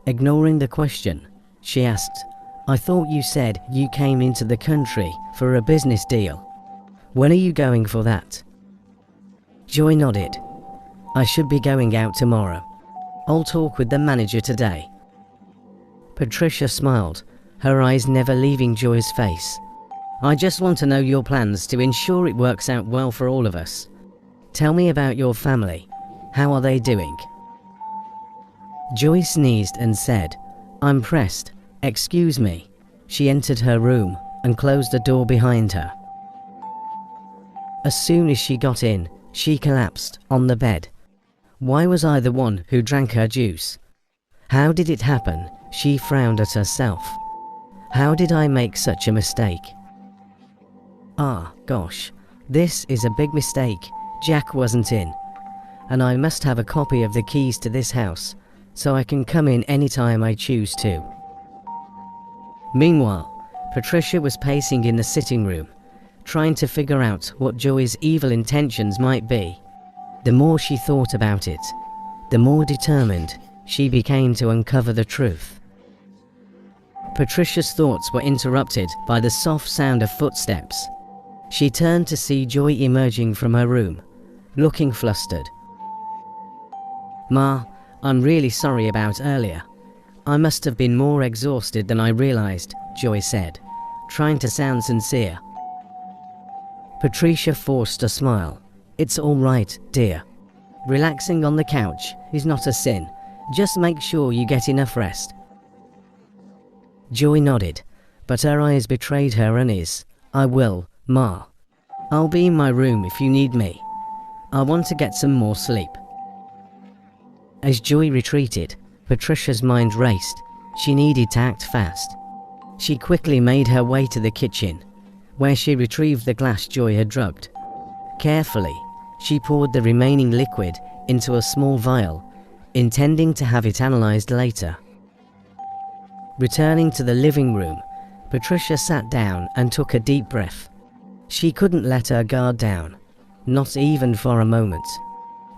Ignoring the question, she asked, "I thought you said you came into the country for a business deal. When are you going for that?" Joy nodded. "I should be going out tomorrow. I'll talk with the manager today." Patricia smiled, her eyes never leaving Joy's face. "I just want to know your plans to ensure it works out well for all of us. Tell me about your family. How are they doing?" Joy sneezed and said, "I'm pressed. Excuse me." She entered her room and closed the door behind her. As soon as she got in, she collapsed on the bed. Why was I the one who drank her juice? How did it happen? She frowned at herself. How did I make such a mistake? Ah, gosh, this is a big mistake. Jack wasn't in, and I must have a copy of the keys to this house, so I can come in anytime I choose to. Meanwhile, Patricia was pacing in the sitting room, trying to figure out what Joy's evil intentions might be. The more she thought about it, the more determined she became to uncover the truth. Patricia's thoughts were interrupted by the soft sound of footsteps. She turned to see Joy emerging from her room, looking flustered. "Ma, I'm really sorry about earlier. I must have been more exhausted than I realized," Joy said, trying to sound sincere. Patricia forced a smile. "It's all right, dear. Relaxing on the couch is not a sin. Just make sure you get enough rest." Joy nodded, but her eyes betrayed her unease. "I will, Ma. I'll be in my room if you need me. I want to get some more sleep." As Joy retreated, Patricia's mind raced. She needed to act fast. She quickly made her way to the kitchen, where she retrieved the glass Joy had drugged. Carefully, she poured the remaining liquid into a small vial, intending to have it analyzed later. Returning to the living room, Patricia sat down and took a deep breath. She couldn't let her guard down, not even for a moment.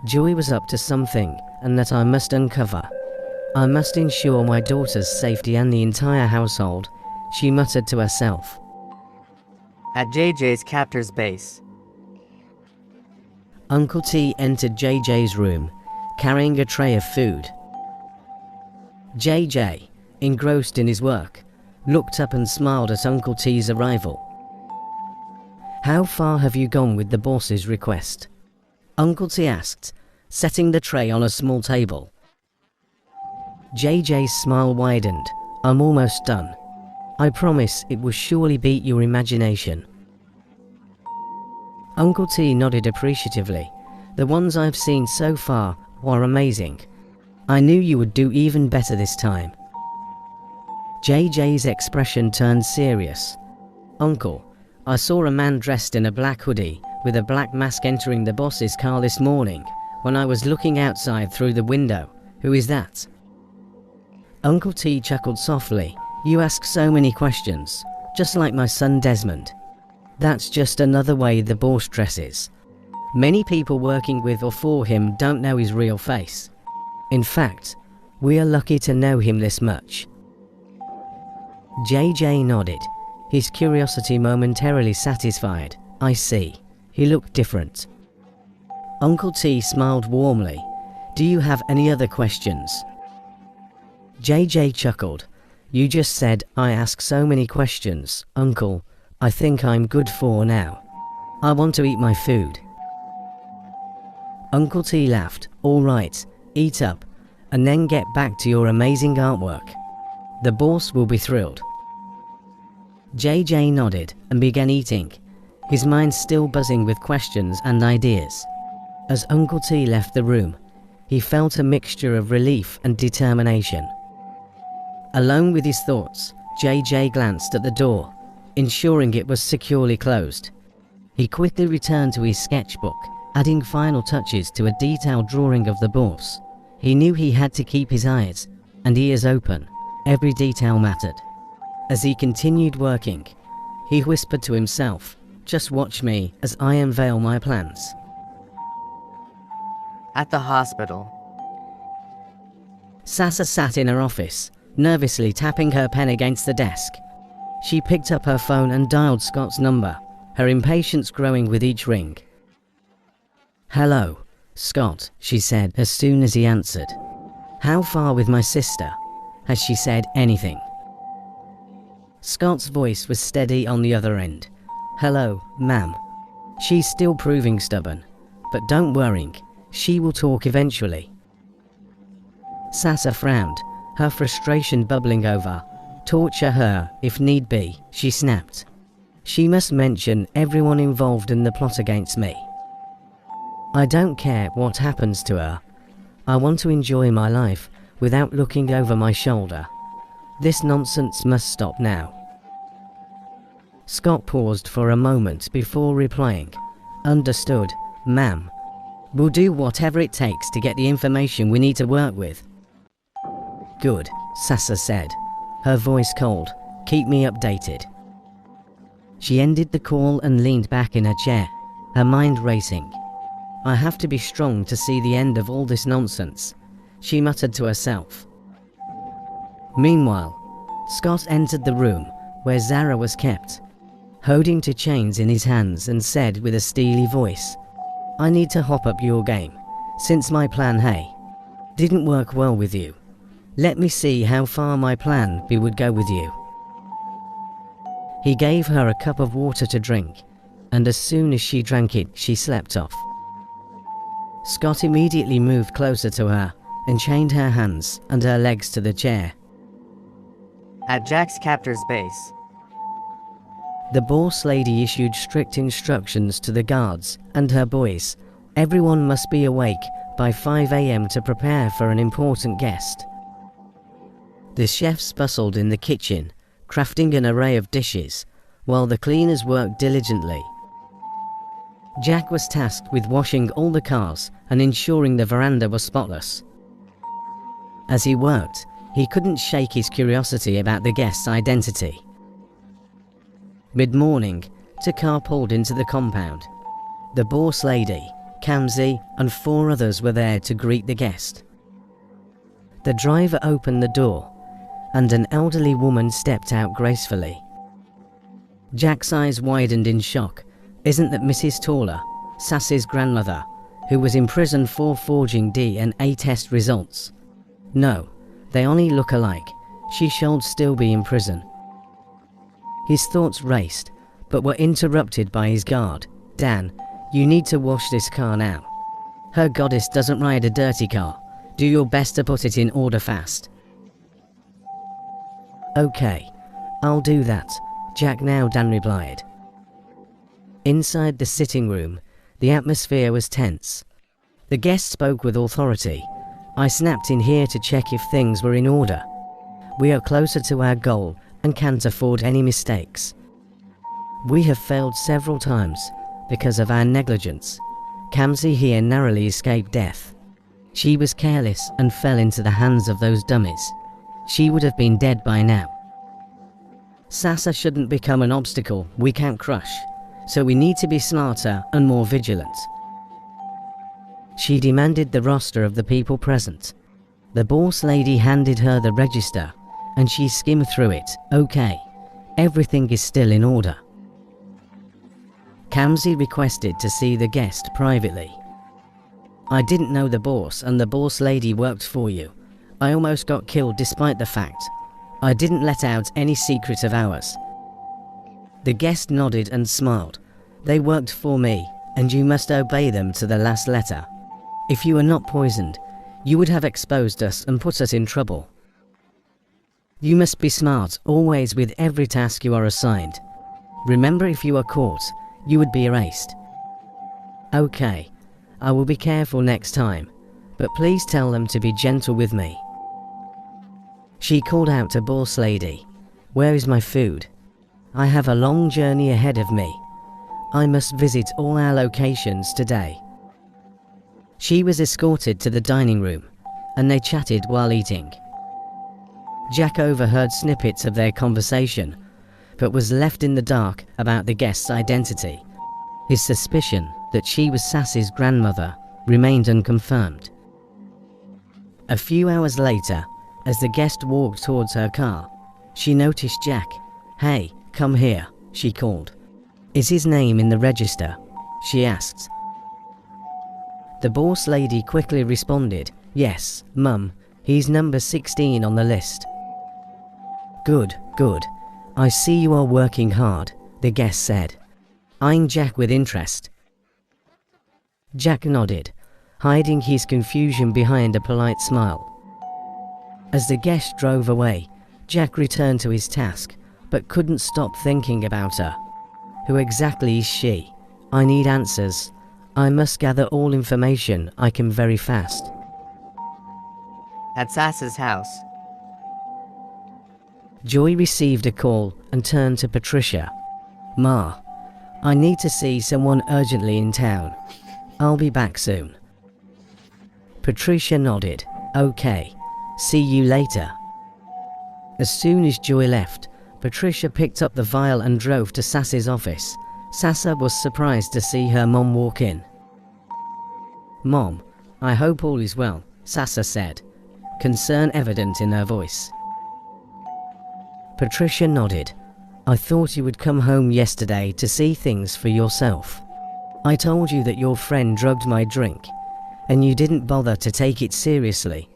Joy was up to something, and that I must uncover. I must ensure my daughter's safety and the entire household, she muttered to herself. At JJ's captor's base. Uncle T entered JJ's room, carrying a tray of food. JJ, engrossed in his work, looked up and smiled at Uncle T's arrival. "How far have you gone with the boss's request?" Uncle T asked, setting the tray on a small table. JJ's smile widened. "I'm almost done. I promise it will surely beat your imagination." Uncle T nodded appreciatively. "The ones I've seen so far were amazing. I knew you would do even better this time." JJ's expression turned serious. "Uncle, I saw a man dressed in a black hoodie with a black mask entering the boss's car this morning when I was looking outside through the window. Who is that?" Uncle T chuckled softly. "You ask so many questions, just like my son Desmond. That's just another way the boss dresses. Many people working with or for him don't know his real face. In fact, we are lucky to know him this much. JJ nodded, his curiosity momentarily satisfied. I see. He looked different. Uncle T smiled warmly. Do you have any other questions? JJ chuckled. You just said I ask so many questions, Uncle. I think I'm good for now. I want to eat my food. Uncle T laughed. All right, eat up, and then get back to your amazing artwork. The boss will be thrilled. JJ nodded and began eating, his mind still buzzing with questions and ideas. As Uncle T left the room, he felt a mixture of relief and determination. Alone with his thoughts, JJ glanced at the door, ensuring it was securely closed. He quickly returned to his sketchbook, adding final touches to a detailed drawing of the boss. He knew he had to keep his eyes and ears open. Every detail mattered. As he continued working, he whispered to himself, just watch me as I unveil my plans. At the hospital. Sasa sat in her office, nervously tapping her pen against the desk. She picked up her phone and dialed Scott's number, her impatience growing with each ring. Hello, Scott, she said as soon as he answered. How far with my sister? Has she said anything? Scott's voice was steady on the other end. Hello, ma'am. She's still proving stubborn, but don't worry, she will talk eventually. Sasa frowned, her frustration bubbling over. Torture her, if need be, she snapped. She must mention everyone involved in the plot against me. I don't care what happens to her. I want to enjoy my life without looking over my shoulder. This nonsense must stop now. Scott paused for a moment before replying. Understood, ma'am. We'll do whatever it takes to get the information we need to work with. Good, Sasa said, her voice cold. Keep me updated. She ended the call and leaned back in her chair, her mind racing. I have to be strong to see the end of all this nonsense, she muttered to herself. Meanwhile, Scott entered the room where Zara was kept, holding two chains in his hands, and said with a steely voice, I need to hop up your game, since my plan A didn't work well with you. Let me see how far my plan B would go with you. He gave her a cup of water to drink, and as soon as she drank it, she slept off. Scott immediately moved closer to her and chained her hands and her legs to the chair. At Jack's captor's base. The boss lady issued strict instructions to the guards and her boys. Everyone must be awake by 5 a.m. to prepare for an important guest. The chefs bustled in the kitchen, crafting an array of dishes, while the cleaners worked diligently. Jack was tasked with washing all the cars and ensuring the veranda was spotless. As he worked, he couldn't shake his curiosity about the guest's identity. Mid-morning, a car pulled into the compound. The boss lady, Kamzi, and 4 others were there to greet the guest. The driver opened the door, and an elderly woman stepped out gracefully. Jack's eyes widened in shock. Isn't that Mrs. Taller, Sass's grandmother, who was imprisoned for forging DNA test results? No, they only look alike. She should still be in prison. His thoughts raced, but were interrupted by his guard. Dan, you need to wash this car now. Her goddess doesn't ride a dirty car. Do your best to put it in order fast. Okay, I'll do that, Jack now Dan replied. Inside the sitting room, the atmosphere was tense. The guest spoke with authority. I snapped in here to check if things were in order. We are closer to our goal and can't afford any mistakes. We have failed several times because of our negligence. Kamzi here narrowly escaped death. She was careless and fell into the hands of those dummies. She would have been dead by now. Sasa shouldn't become an obstacle we can't crush. so we need to be smarter and more vigilant. She demanded the roster of the people present. The boss lady handed her the register, and she skimmed through it. Okay, everything is still in order. Kamzi requested to see the guest privately. I didn't know the boss, and the boss lady worked for you. I almost got killed despite the fact I didn't let out any secret of ours. The guest nodded and smiled. They worked for me, and you must obey them to the last letter. If you were not poisoned, you would have exposed us and put us in trouble. You must be smart always with every task you are assigned. Remember, if you are caught, you would be erased. Okay, I will be careful next time, but please tell them to be gentle with me. She called out to boss lady, "Where is my food? I have a long journey ahead of me. I must visit all our locations today." She was escorted to the dining room, and they chatted while eating. Jack overheard snippets of their conversation, but was left in the dark about the guest's identity. His suspicion that she was Sass's grandmother remained unconfirmed. A few hours later, as the guest walked towards her car, she noticed Jack. "Hey, come here," she called. "Is his name in the register?" she asked. The boss lady quickly responded, "Yes, Mum, he's number 16 on the list." Good, good. I see you are working hard, the guest said, eyeing Jack with interest. Jack nodded, hiding his confusion behind a polite smile. As the guest drove away, Jack returned to his task, but couldn't stop thinking about her. Who exactly is she? I need answers. I must gather all information I can very fast. At Sass's house, Joy received a call and turned to Patricia. "Ma, I need to see someone urgently in town. I'll be back soon." Patricia nodded. "Okay, see you later." As soon as Joy left, Patricia picked up the vial and drove to Sass's office. Sassa was surprised to see her mom walk in. "Mom, I hope all is well," Sassa said, concern evident in her voice. Patricia nodded. "I thought you would come home yesterday to see things for yourself. I told you that your friend drugged my drink, and you didn't bother to take it seriously."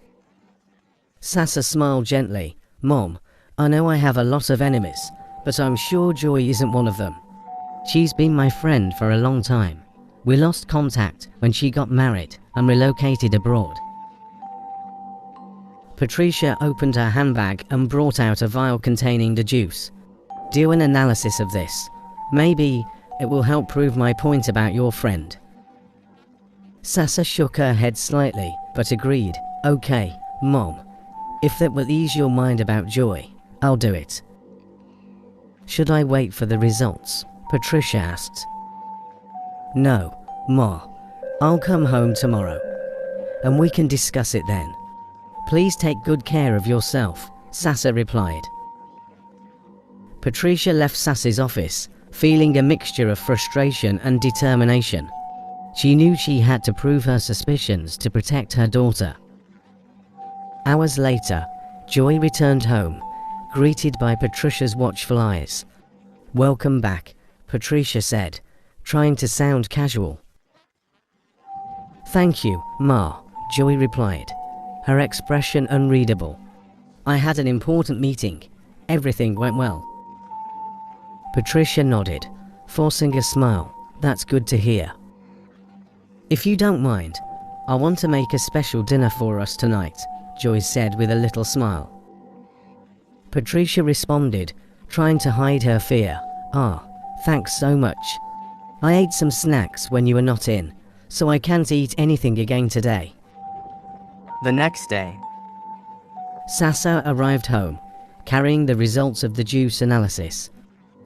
Sassa smiled gently. "Mom, I know I have a lot of enemies, but I'm sure Joy isn't one of them. She's been my friend for a long time. We lost contact when she got married and relocated abroad." Patricia opened her handbag and brought out a vial containing the juice. "Do an analysis of this. Maybe it will help prove my point about your friend." Sassa shook her head slightly, but agreed. "Okay, Mom. If that will ease your mind about Joy, I'll do it." "Should I wait for the results?" Patricia asked. "No, Ma. I'll come home tomorrow, and we can discuss it then. Please take good care of yourself," Sassa replied. Patricia left Sass's office, feeling a mixture of frustration and determination. She knew she had to prove her suspicions to protect her daughter. Hours later, Joy returned home, greeted by Patricia's watchful eyes. "Welcome back," Patricia said, trying to sound casual. "Thank you, Ma," Joy replied, her expression unreadable. "I had an important meeting. Everything went well." Patricia nodded, forcing a smile. "That's good to hear. If you don't mind, I want to make a special dinner for us tonight," Joy said with a little smile. Patricia responded, trying to hide her fear. "Ah, thanks so much. I ate some snacks when you were not in, so I can't eat anything again today." the next day, Sassa arrived home, carrying the results of the juice analysis.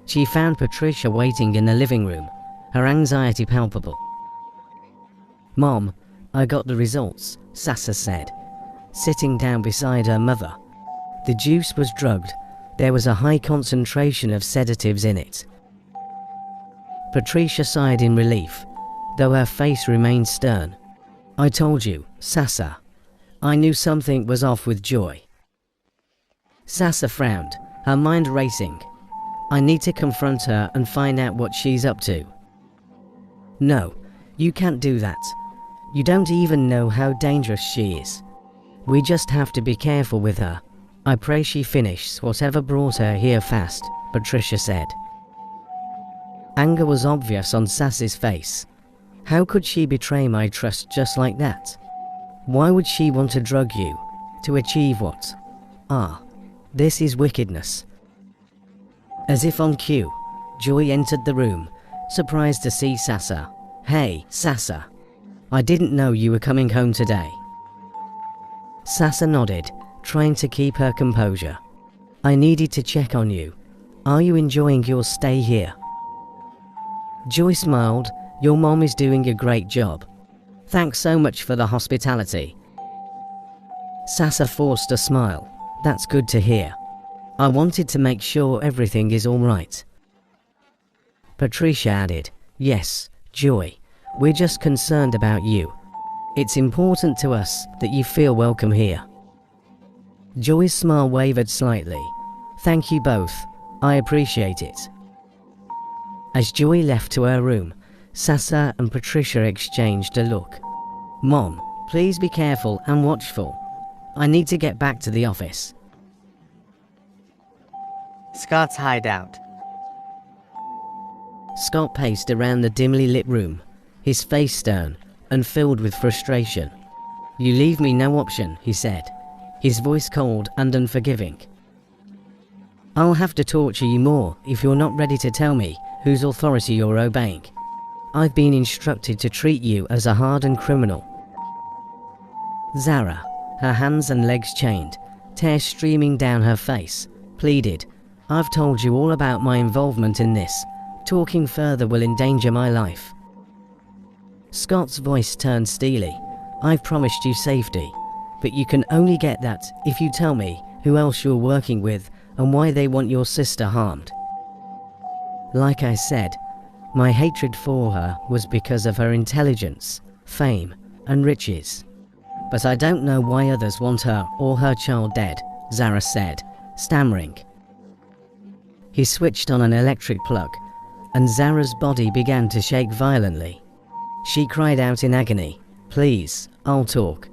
She found Patricia waiting in the living room, her anxiety palpable. "Mom, I got the results," Sassa said, sitting down beside her mother. The juice was drugged. There was a high concentration of sedatives in it. Patricia sighed in relief, though her face remained stern. I told you, Sasa. I knew something was off with Joy. Sasa frowned, her mind racing. I need to confront her and find out what she's up to. No, you can't do that. You don't even know how dangerous she is. We just have to be careful with her. I pray she finishes whatever brought her here fast, Patricia said. Anger was obvious on Sasa's face. How could she betray my trust just like that? Why would she want to drug you? To achieve what? Ah, this is wickedness. As if on cue, Joy entered the room, surprised to see Sasa. Hey, Sasa. I didn't know you were coming home today. Sasa nodded, trying to keep her composure. I needed to check on you. Are you enjoying your stay here? Joy smiled. Your mom is doing a great job. Thanks so much for the hospitality. Sasa forced a smile. That's good to hear. I wanted to make sure everything is all right. Patricia added, yes, Joy, we're just concerned about you. It's important to us that you feel welcome here. Joy's smile wavered slightly. Thank you both. I appreciate it. As Joy left to her room, Sasa and Patricia exchanged a look. Mom, please be careful and watchful. I need to get back to the office. Scott's hideout. Scott paced around the dimly lit room, his face stern and filled with frustration. You leave me no option, he said, his voice cold and unforgiving. I'll have to torture you more if you're not ready to tell me whose authority you're obeying. I've been instructed to treat you as a hardened criminal. Zara, her hands and legs chained, tears streaming down her face, pleaded, I've told you all about my involvement in this. Talking further will endanger my life. Scott's voice turned steely. I've promised you safety, but you can only get that if you tell me who else you're working with and why they want your sister harmed. Like I said, my hatred for her was because of her intelligence, fame, and riches. But I don't know why others want her or her child dead, Zara said, stammering. He switched on an electric plug, and Zara's body began to shake violently. She cried out in agony, please, I'll talk.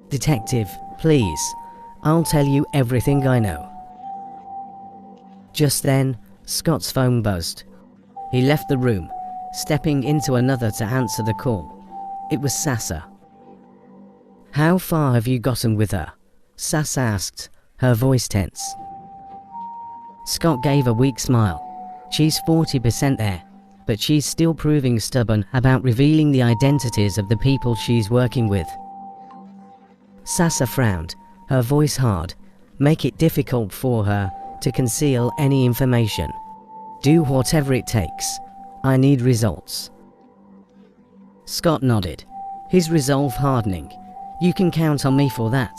Detective, please, I'll tell you everything I know. Just then, Scott's phone buzzed. He left the room, stepping into another to answer the call. It was Sasa. How far have you gotten with her? Sasa asked, her voice tense. Scott gave a weak smile. She's 40% there, but she's still proving stubborn about revealing the identities of the people she's working with. Sasa frowned, her voice hard. Make it difficult for her to conceal any information. Do whatever it takes. I need results. Scott nodded, his resolve hardening. You can count on me for that.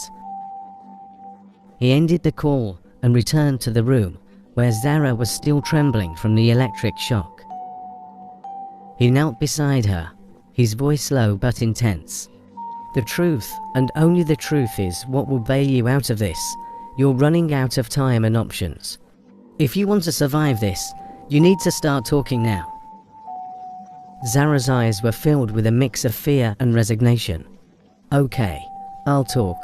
He ended the call and returned to the room where Zara was still trembling from the electric shock. He knelt beside her, his voice low but intense. The truth, and only the truth, is what will bail you out of this. You're running out of time and options. If you want to survive this, you need to start talking now. Zara's eyes were filled with a mix of fear and resignation. Okay, I'll talk,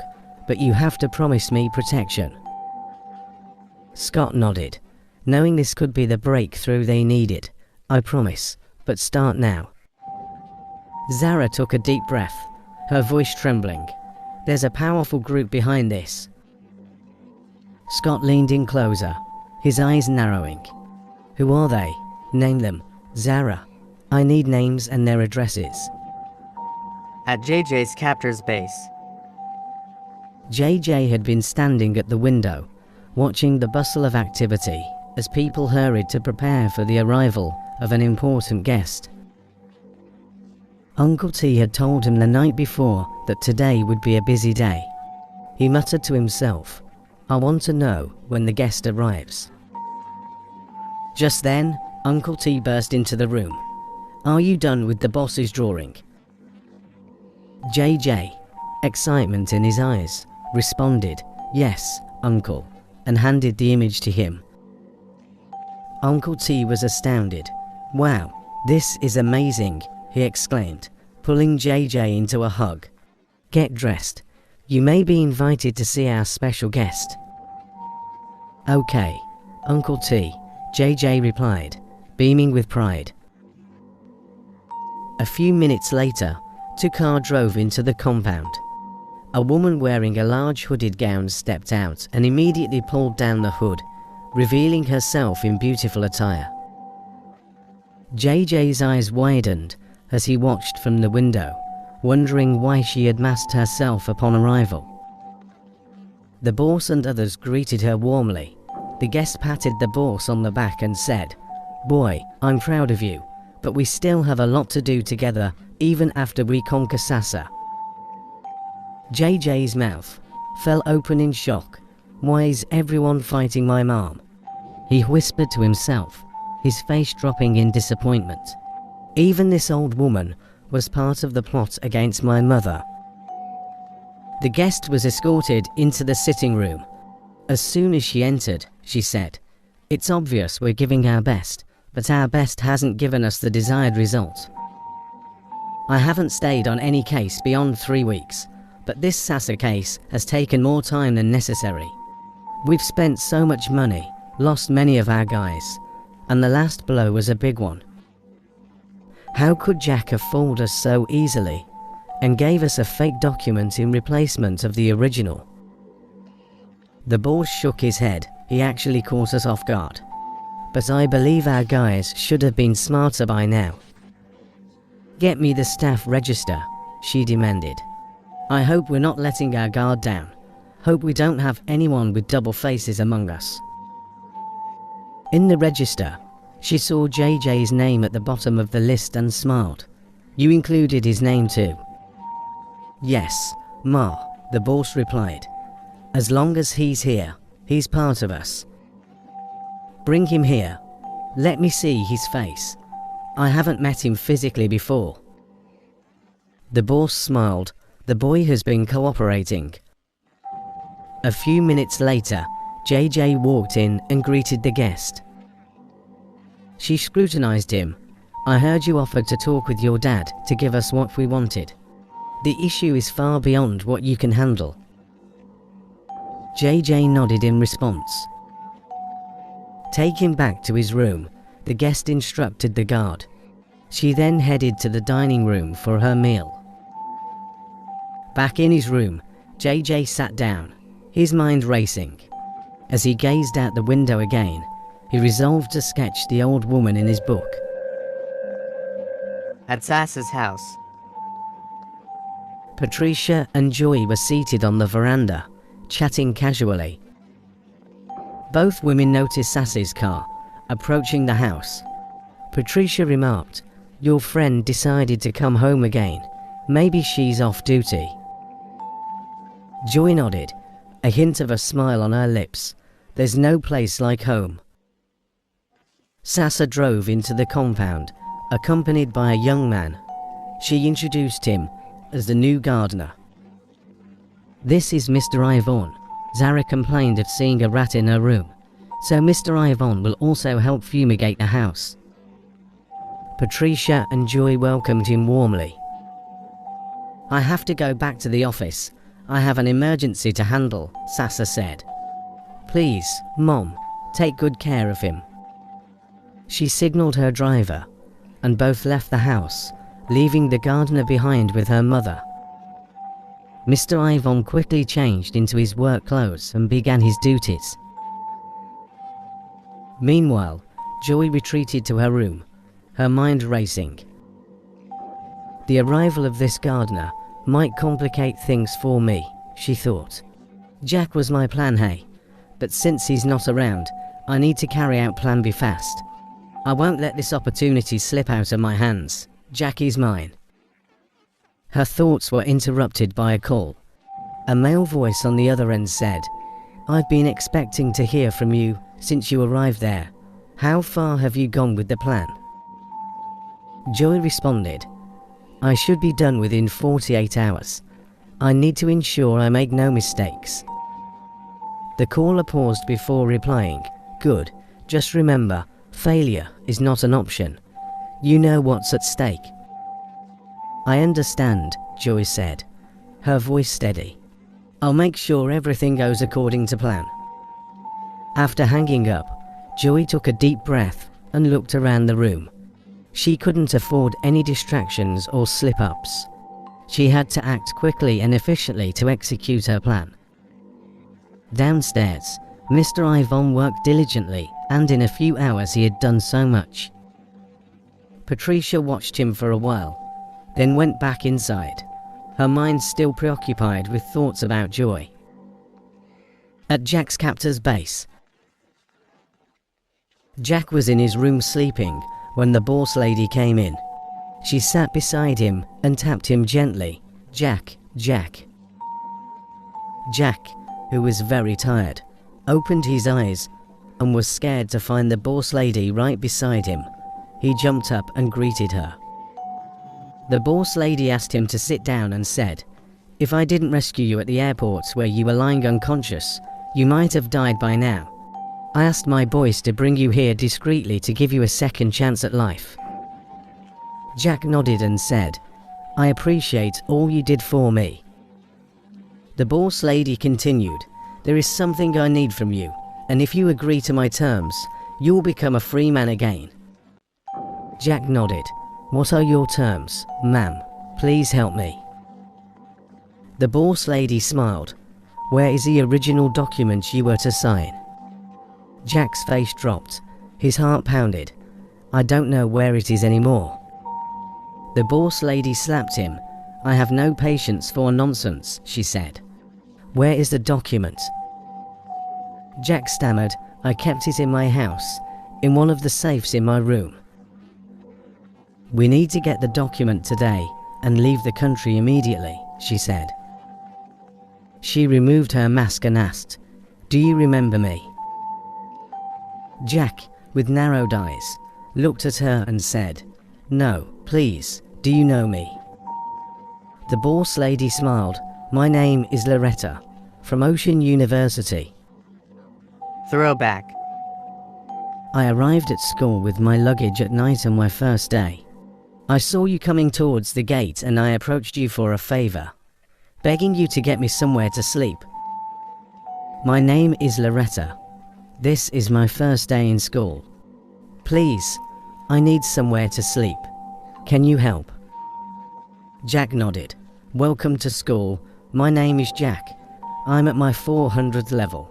but you have to promise me protection. Scott nodded, knowing this could be the breakthrough they needed. I promise, but start now. Zara took a deep breath, her voice trembling. There's a powerful group behind this. Scott leaned in closer, his eyes narrowing. Who are they? Name them. Zara. I need names and their addresses. At JJ's captor's base. JJ had been standing at the window, watching the bustle of activity as people hurried to prepare for the arrival of an important guest. Uncle T had told him the night before that today would be a busy day. He muttered to himself, I want to know when the guest arrives. Just then, Uncle T burst into the room, Are you done with the boss's drawing? JJ, excitement in his eyes, responded, "Yes, Uncle," and handed the image to him. Uncle T was astounded. "Wow, this is amazing," he exclaimed, pulling JJ into a hug. "Get dressed. You may be invited to see our special guest." "Okay, Uncle T," JJ replied, beaming with pride. A few minutes later, two cars drove into the compound. A woman wearing a large hooded gown stepped out and immediately pulled down the hood, revealing herself in beautiful attire. JJ's eyes widened as he watched from the window, wondering why she had masked herself upon arrival. The boss and others greeted her warmly. The guest patted the boss on the back and said, "Boy, I'm proud of you, but we still have a lot to do together even after we conquer Sasa." JJ's mouth fell open in shock. "Why is everyone fighting my mom?" he whispered to himself, his face dropping in disappointment. "Even this old woman was part of the plot against my mother." The guest was escorted into the sitting room. As soon as she entered, she said, "It's obvious we're giving our best, but our best hasn't given us the desired result. I haven't stayed on any case beyond 3 weeks, but this Sasa case has taken more time than necessary. We've spent so much money, lost many of our guys, and the last blow was a big one. How could Jack have fooled us so easily and gave us a fake document in replacement of the original?" The boss shook his head. "He actually caught us off guard. But I believe our guys should have been smarter by now." "Get me the staff register," she demanded. "I hope we're not letting our guard down. Hope we don't have anyone with double faces among us." In the register, she saw JJ's name at the bottom of the list and smiled. "You included his name too?" "Yes, Ma," the boss replied. "As long as he's here, he's part of us." "Bring him here. Let me see his face. I haven't met him physically before." The boss smiled. "The boy has been cooperating." A few minutes later, JJ walked in and greeted the guest. She scrutinized him. "I heard you offered to talk with your dad to give us what we wanted. The issue is far beyond what you can handle." JJ nodded in response. "Take him back to his room," the guest instructed the guard. She then headed to the dining room for her meal. Back in his room, JJ sat down, his mind racing. As he gazed out the window again, he resolved to sketch the old woman in his book. At Sasa's house, Patricia and Joy were seated on the veranda, chatting casually. Both women noticed Sasa's car approaching the house. Patricia remarked, "Your friend decided to come home again. Maybe she's off duty." Joy nodded, a hint of a smile on her lips. There's no place like home. Sasa drove into the compound, accompanied by a young man. She introduced him as the new gardener. "This is Mr. Ivan." Zara complained of seeing a rat in her room, so Mr. Ivan will also help fumigate the house. Patricia and Joy welcomed him warmly. "I have to go back to the office. I have an emergency to handle," Sasa said. "Please, Mom, take good care of him." She signaled her driver, and both left the house, leaving the gardener behind with her mother. Mr. Ivan quickly changed into his work clothes and began his duties. Meanwhile, Joy retreated to her room, her mind racing. The arrival of this gardener might complicate things for me, she thought. Jack was my plan A, but since he's not around, I need to carry out plan B fast. I won't let this opportunity slip out of my hands. Jack is mine. Her thoughts were interrupted by a call. A male voice on the other end said, "I've been expecting to hear from you since you arrived there. How far have you gone with the plan?" Joy responded, I should be done within 48 hours. I need to ensure I make no mistakes. The caller paused before replying, Good, just remember, failure is not an option. You know what's at stake. I understand, Joy said, her voice steady. I'll make sure everything goes according to plan. After hanging up, Joy took a deep breath and looked around the room. She couldn't afford any distractions or slip-ups. She had to act quickly and efficiently to execute her plan. Downstairs, Mr. Ivan worked diligently, and in a few hours he had done so much. Patricia watched him for a while, then went back inside, her mind still preoccupied with thoughts about Joy. At Jack's captor's base, Jack was in his room sleeping when the boss lady came in. She sat beside him and tapped him gently. Jack, Jack. Jack, who was very tired, opened his eyes and was scared to find the boss lady right beside him. He jumped up and greeted her. The boss lady asked him to sit down and said, If I didn't rescue you at the airport where you were lying unconscious, you might have died by now. I asked my boys to bring you here discreetly to give you a second chance at life. Jack nodded and said, I appreciate all you did for me. The boss lady continued, There is something I need from you, and if you agree to my terms, you'll become a free man again. Jack nodded. What are your terms, ma'am? Please help me. The boss lady smiled. Where is the original document you were to sign? Jack's face dropped. His heart pounded. I don't know where it is anymore. The boss lady slapped him. I have no patience for nonsense, she said. Where is the document? Jack stammered. I kept it in my house, in one of the safes in my room. We need to get the document today and leave the country immediately, she said. She removed her mask and asked, Do you remember me? Jack, with narrowed eyes, looked at her and said, No, please, do you know me? The boss lady smiled. My name is Loretta, from Ocean University. Throwback. I arrived at school with my luggage at night on my first day. I saw you coming towards the gate and I approached you for a favor, begging you to get me somewhere to sleep. My name is Loretta. This is my first day in school. Please, I need somewhere to sleep. Can you help? Jack nodded. Welcome to school. My name is Jack. I'm at my 400th level.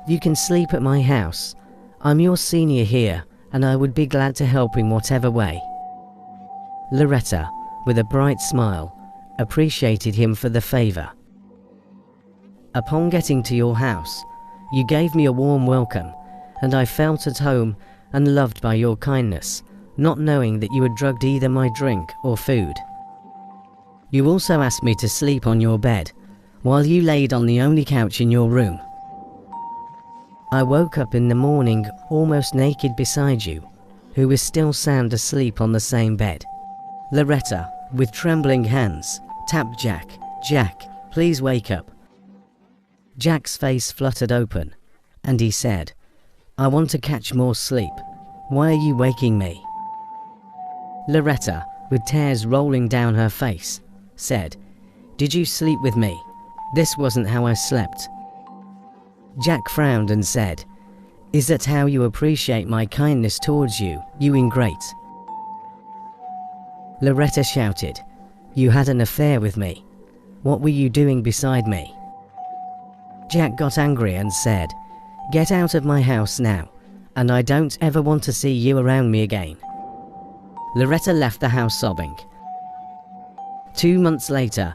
You can sleep at my house. I'm your senior here, and I would be glad to help in whatever way. Loretta, with a bright smile, appreciated him for the favor. Upon getting to your house, you gave me a warm welcome, and I felt at home and loved by your kindness, not knowing that you had drugged either my drink or food. You also asked me to sleep on your bed, while you laid on the only couch in your room. I woke up in the morning almost naked beside you, who was still sound asleep on the same bed. Loretta, with trembling hands, tapped Jack. Jack, please wake up. Jack's face fluttered open, and he said, I want to catch more sleep. Why are you waking me? Loretta, with tears rolling down her face, said, Did you sleep with me? This wasn't how I slept. Jack frowned and said, Is that how you appreciate my kindness towards you, you ingrate? Loretta shouted, You had an affair with me. What were you doing beside me? Jack got angry and said, Get out of my house now, and I don't ever want to see you around me again. Loretta left the house sobbing. 2 months later,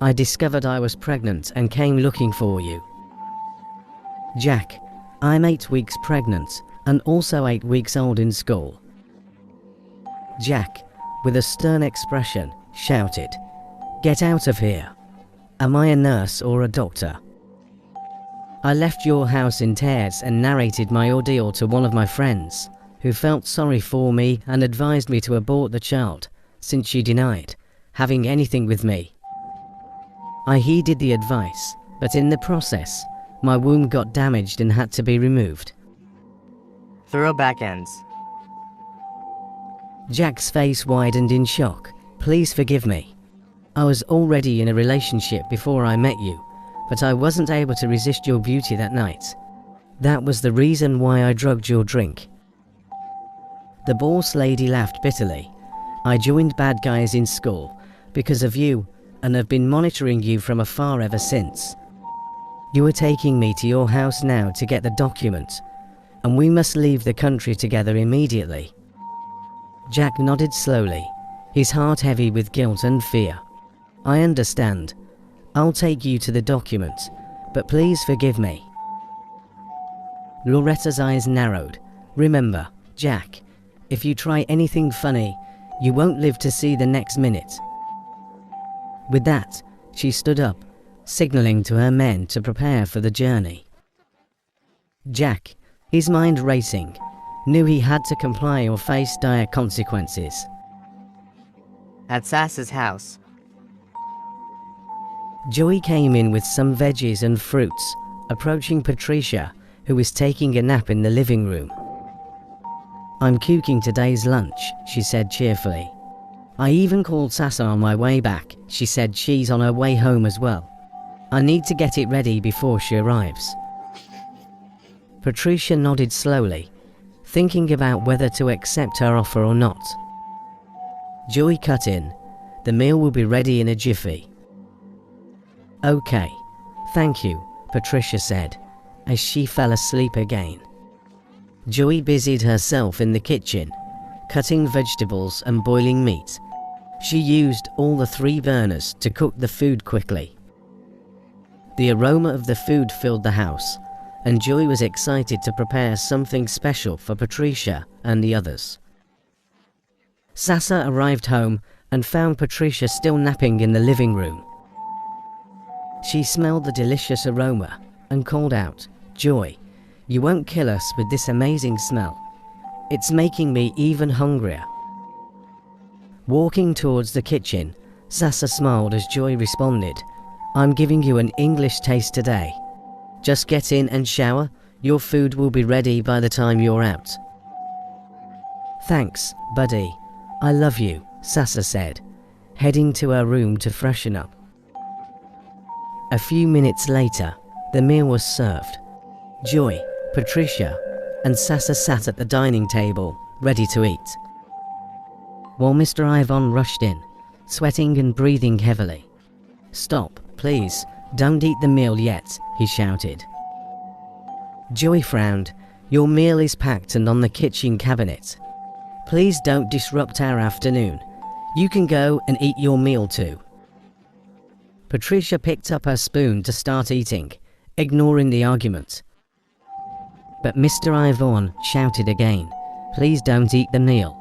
I discovered I was pregnant and came looking for you. Jack, I'm 8 weeks pregnant and also 8 weeks old in school. Jack, with a stern expression, shouted, Get out of here. Am I a nurse or a doctor? I left your house in tears and narrated my ordeal to one of my friends, who felt sorry for me and advised me to abort the child, since she denied having anything with me. I heeded the advice, but in the process, my womb got damaged and had to be removed. Throwback ends. Jack's face widened in shock. Please forgive me. I was already in a relationship before I met you, but I wasn't able to resist your beauty that night. That was the reason why I drugged your drink. The boss lady laughed bitterly. I joined bad guys in school because of you and have been monitoring you from afar ever since. You are taking me to your house now to get the document, and we must leave the country together immediately. Jack nodded slowly, his heart heavy with guilt and fear. I understand. I'll take you to the document, but please forgive me. Loretta's eyes narrowed. Remember, Jack, if you try anything funny, you won't live to see the next minute. With that, she stood up, signaling to her men to prepare for the journey. Jack, his mind racing, knew he had to comply or face dire consequences. At Sasa's house. Joey came in with some veggies and fruits, approaching Patricia, who was taking a nap in the living room. I'm cooking today's lunch, she said cheerfully. I even called Sasa on my way back. She said she's on her way home as well. I need to get it ready before she arrives. Patricia nodded slowly, thinking about whether to accept her offer or not. Joey cut in. The meal will be ready in a jiffy. Okay, thank you, Patricia said, as she fell asleep again. Joey busied herself in the kitchen, cutting vegetables and boiling meat. She used all the 3 burners to cook the food quickly. The aroma of the food filled the house, and Joey was excited to prepare something special for Patricia and the others. Sasa arrived home and found Patricia still napping in the living room. She smelled the delicious aroma and called out, "Joy, you won't kill us with this amazing smell. It's making me even hungrier." Walking towards the kitchen, Sasa smiled as Joy responded, "I'm giving you an English taste today. Just get in and shower, your food will be ready by the time you're out." "Thanks, buddy. I love you," Sasa said, heading to her room to freshen up. A few minutes later, the meal was served. Joy, Patricia, and Sasa sat at the dining table, ready to eat. While Mr. Ivan rushed in, sweating and breathing heavily. "Stop, please, don't eat the meal yet," he shouted. Joy frowned. "Your meal is packed and on the kitchen cabinet. Please don't disrupt our afternoon. You can go and eat your meal too." Patricia picked up her spoon to start eating, ignoring the argument. But Mr. Ivan shouted again, "Please don't eat the meal."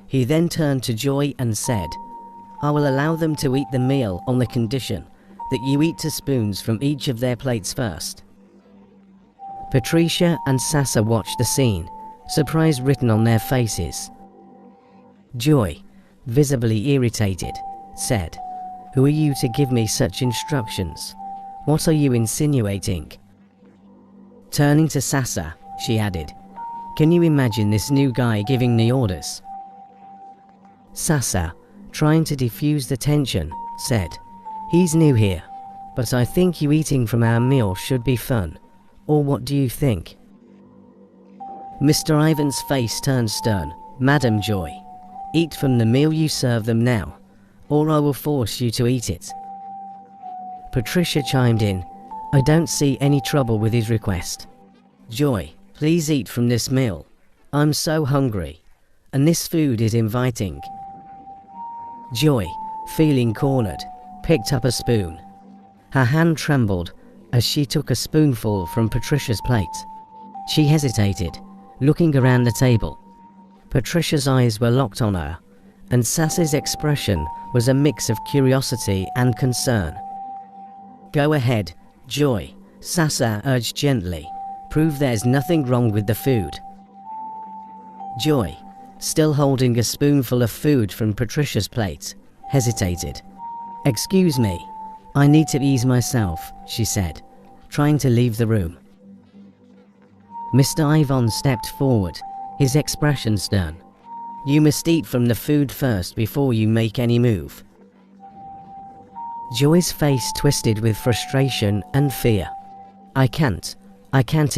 He then turned to Joy and said, "I will allow them to eat the meal on the condition that you eat 2 spoons from each of their plates first." Patricia and Sasa watched the scene, surprise written on their faces. Joy, visibly irritated, said, "Who are you to give me such instructions? What are you insinuating?" Turning to Sasa, she added, "Can you imagine this new guy giving me orders?" Sasa, trying to defuse the tension, said, "He's new here, but I think you eating from our meal should be fun. Or what do you think?" Mr. Ivan's face turned stern. "Madam Joy, eat from the meal you serve them now, or I will force you to eat it." Patricia chimed in, "I don't see any trouble with his request. Joy, please eat from this meal. I'm so hungry, and this food is inviting." Joy, feeling cornered, picked up a spoon. Her hand trembled as she took a spoonful from Patricia's plate. She hesitated, looking around the table. Patricia's eyes were locked on her, and Sasa's expression was a mix of curiosity and concern. "Go ahead, Joy," Sasa urged gently. "Prove there's nothing wrong with the food." Joy, still holding a spoonful of food from Patricia's plate, hesitated. "Excuse me, I need to ease myself," she said, trying to leave the room. Mr. Ivan stepped forward, his expression stern. "You must eat from the food first before you make any move." Joy's face twisted with frustration and fear. I can't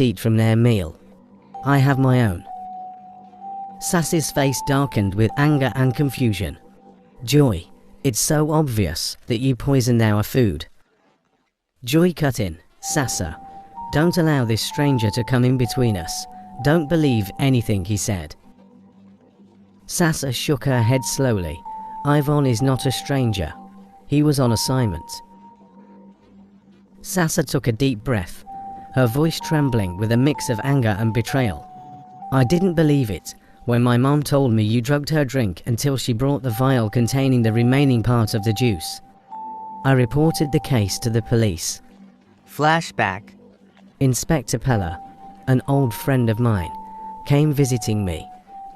eat from their meal. I have my own." Sass's face darkened with anger and confusion. "Joy, it's so obvious that you poisoned our food." Joy cut in. "Sassa, don't allow this stranger to come in between us. Don't believe anything he said." Sassa shook her head slowly. "Ivan is not a stranger. He was on assignment." Sassa took a deep breath, her voice trembling with a mix of anger and betrayal. "I didn't believe it when my mom told me you drugged her drink until she brought the vial containing the remaining part of the juice. I reported the case to the police." Flashback. Inspector Pella, an old friend of mine, came visiting me,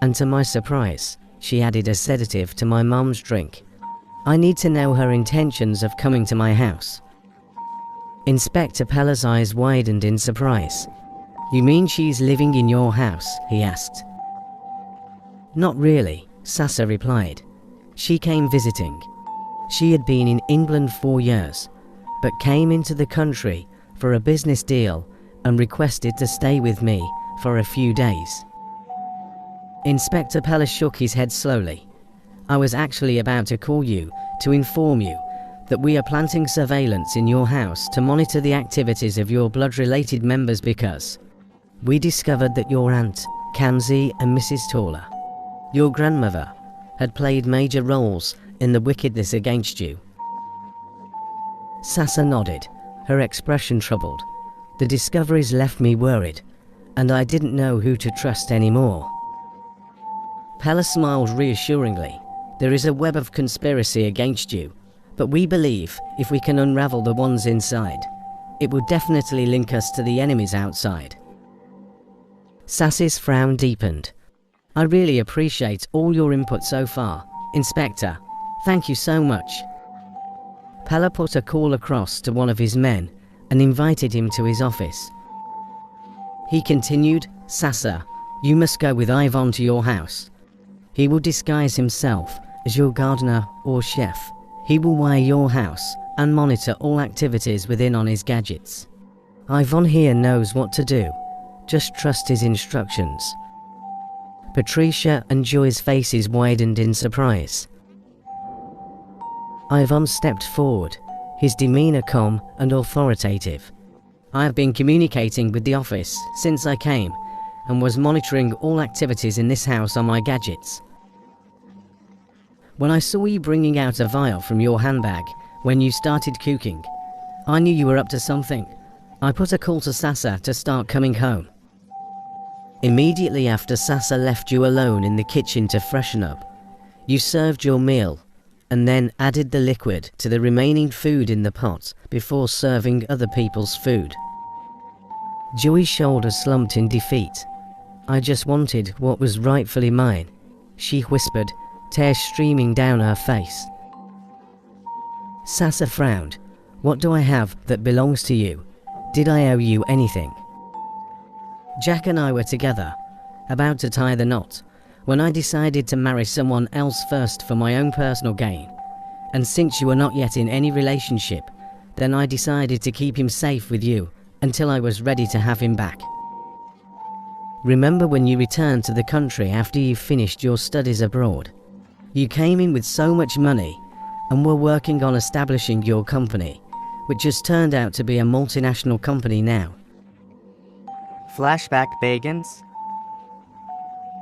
and to my surprise, she added a sedative to my mom's drink. I need to know her intentions of coming to my house. Inspector Pella's eyes widened in surprise. "You mean she's living in your house?" he asked. "Not really," Sassa replied. "She came visiting. She had been in England 4 years, but came into the country for a business deal and requested to stay with me for a few days." Inspector Pella shook his head slowly. "I was actually about to call you to inform you that we are planting surveillance in your house to monitor the activities of your blood-related members because we discovered that your aunt, Kanzi, and Mrs. Taller, your grandmother, had played major roles in the wickedness against you." Sassa nodded, her expression troubled. "The discoveries left me worried, and I didn't know who to trust anymore." Pella smiled reassuringly. "There is a web of conspiracy against you, but we believe if we can unravel the ones inside, it would definitely link us to the enemies outside." Sassy's frown deepened. "I really appreciate all your input so far, Inspector. Thank you so much." Pella put a call across to one of his men and invited him to his office. He continued, "Sassa, you must go with Ivan to your house. He will disguise himself as your gardener or chef. He will wire your house and monitor all activities within on his gadgets. Ivan here knows what to do. Just trust his instructions." Patricia and Joy's faces widened in surprise. Ivan stepped forward, his demeanor calm and authoritative. "I have been communicating with the office since I came and was monitoring all activities in this house on my gadgets. When I saw you bringing out a vial from your handbag when you started cooking, I knew you were up to something. I put a call to Sassa to start coming home. Immediately after Sassa left you alone in the kitchen to freshen up, you served your meal and then added the liquid to the remaining food in the pot before serving other people's food." Joey's shoulders slumped in defeat. "I just wanted what was rightfully mine," she whispered, tears streaming down her face. Sassa frowned. "What do I have that belongs to you? Did I owe you anything?" "Jack and I were together, about to tie the knot, when I decided to marry someone else first for my own personal gain. And since you were not yet in any relationship, then I decided to keep him safe with you until I was ready to have him back. Remember when you returned to the country after you finished your studies abroad? You came in with so much money and were working on establishing your company, which has turned out to be a multinational company now." Flashback begins.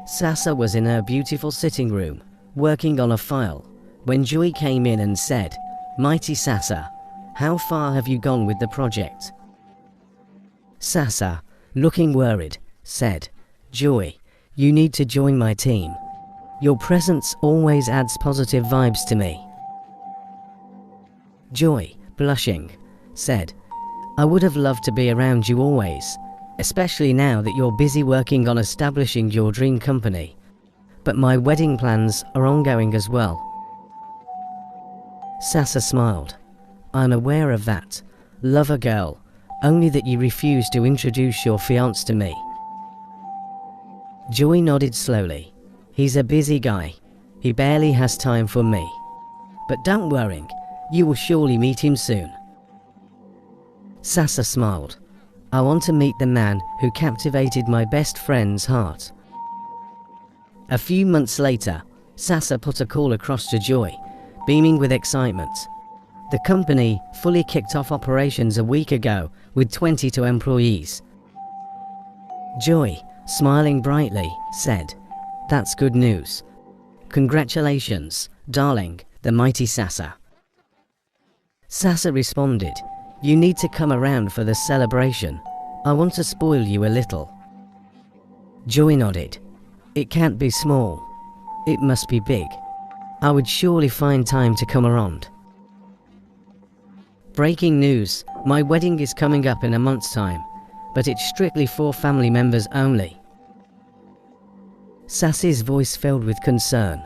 Sassa was in her beautiful sitting room, working on a file, when Joy came in and said, "Mighty Sassa, how far have you gone with the project?" Sassa, looking worried, said, "Joy, you need to join my team. Your presence always adds positive vibes to me." Joy, blushing, said, "I would have loved to be around you always, especially now that you're busy working on establishing your dream company, but my wedding plans are ongoing as well. Sasa smiled. I'm aware of that. Lover girl, only that you refuse to introduce your fiancé to me. Joy nodded slowly. He's a busy guy. He barely has time for me. But don't worry, you will surely meet him soon. Sasa smiled. I want to meet the man who captivated my best friend's heart. A few months later, Sasa put a call across to Joy, beaming with excitement. The company fully kicked off operations a week ago with 22 employees. Joy, smiling brightly, said, "That's good news. Congratulations, darling, the mighty Sasa." Sasa responded, "You need to come around for the celebration. I want to spoil you a little." Joy nodded. "It can't be small. It must be big. I would surely find time to come around." Breaking news, my wedding is coming up in a month's time, but it's strictly for family members only. Sassie's voice filled with concern.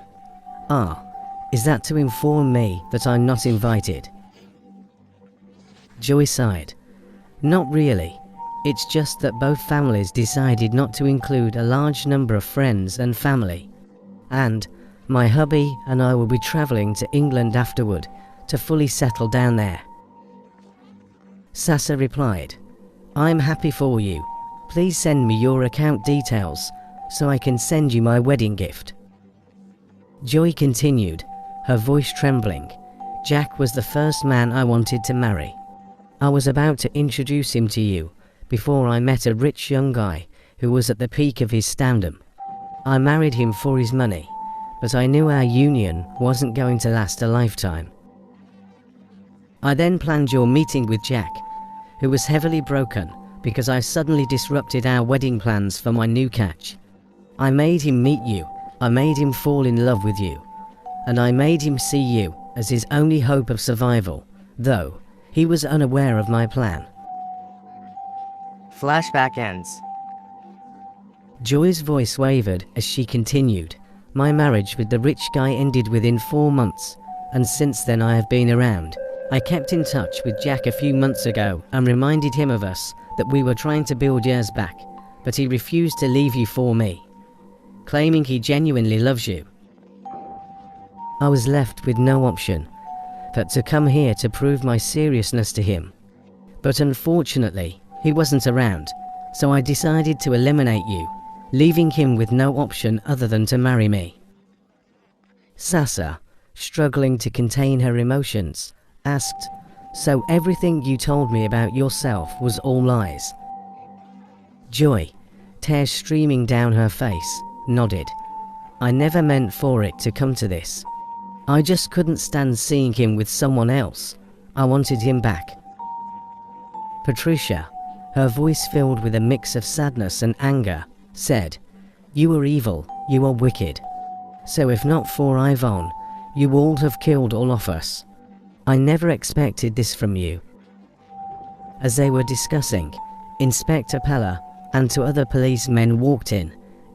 "Ah, is that to inform me that I'm not invited?" Joy sighed. "Not really. It's just that both families decided not to include a large number of friends and family. And my hubby and I will be travelling to England afterward to fully settle down there." Sasa replied, "I'm happy for you. Please send me your account details so I can send you my wedding gift." Joy continued, her voice trembling. "Jack was the first man I wanted to marry. I was about to introduce him to you before I met a rich young guy who was at the peak of his stardom. I married him for his money, but I knew our union wasn't going to last a lifetime. I then planned your meeting with Jack, who was heavily broken because I suddenly disrupted our wedding plans for my new catch. I made him meet you, I made him fall in love with you, and I made him see you as his only hope of survival, though he was unaware of my plan." Flashback ends. Joy's voice wavered as she continued, "My marriage with the rich guy ended within 4 months, and since then I have been around. I kept in touch with Jack a few months ago and reminded him of us, that we were trying to build yours back, but he refused to leave you for me, claiming he genuinely loves you. I was left with no option but to come here to prove my seriousness to him. But unfortunately, he wasn't around, so I decided to eliminate you, leaving him with no option other than to marry me." Sasa, struggling to contain her emotions, asked, "So everything you told me about yourself was all lies?" Joy, tears streaming down her face, nodded. "I never meant for it to come to this. I just couldn't stand seeing him with someone else. I wanted him back." Patricia, her voice filled with a mix of sadness and anger, said, "You are evil, you are wicked. So if not for Yvonne, you would have killed all of us. I never expected this from you." As they were discussing, Inspector Pella and 2 other policemen walked in.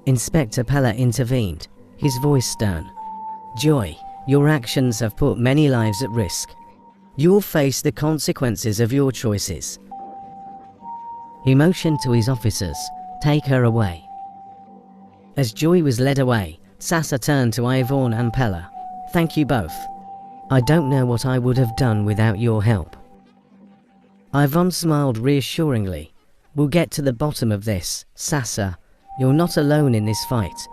Inspector Pella intervened, his voice stern. "Joy, your actions have put many lives at risk. You'll face the consequences of your choices." He motioned to his officers, "Take her away." As Joy was led away, Sasa turned to Yvonne and Pella. "Thank you both. I don't know what I would have done without your help." Yvonne smiled reassuringly. "We'll get to the bottom of this, Sasa. You're not alone in this fight."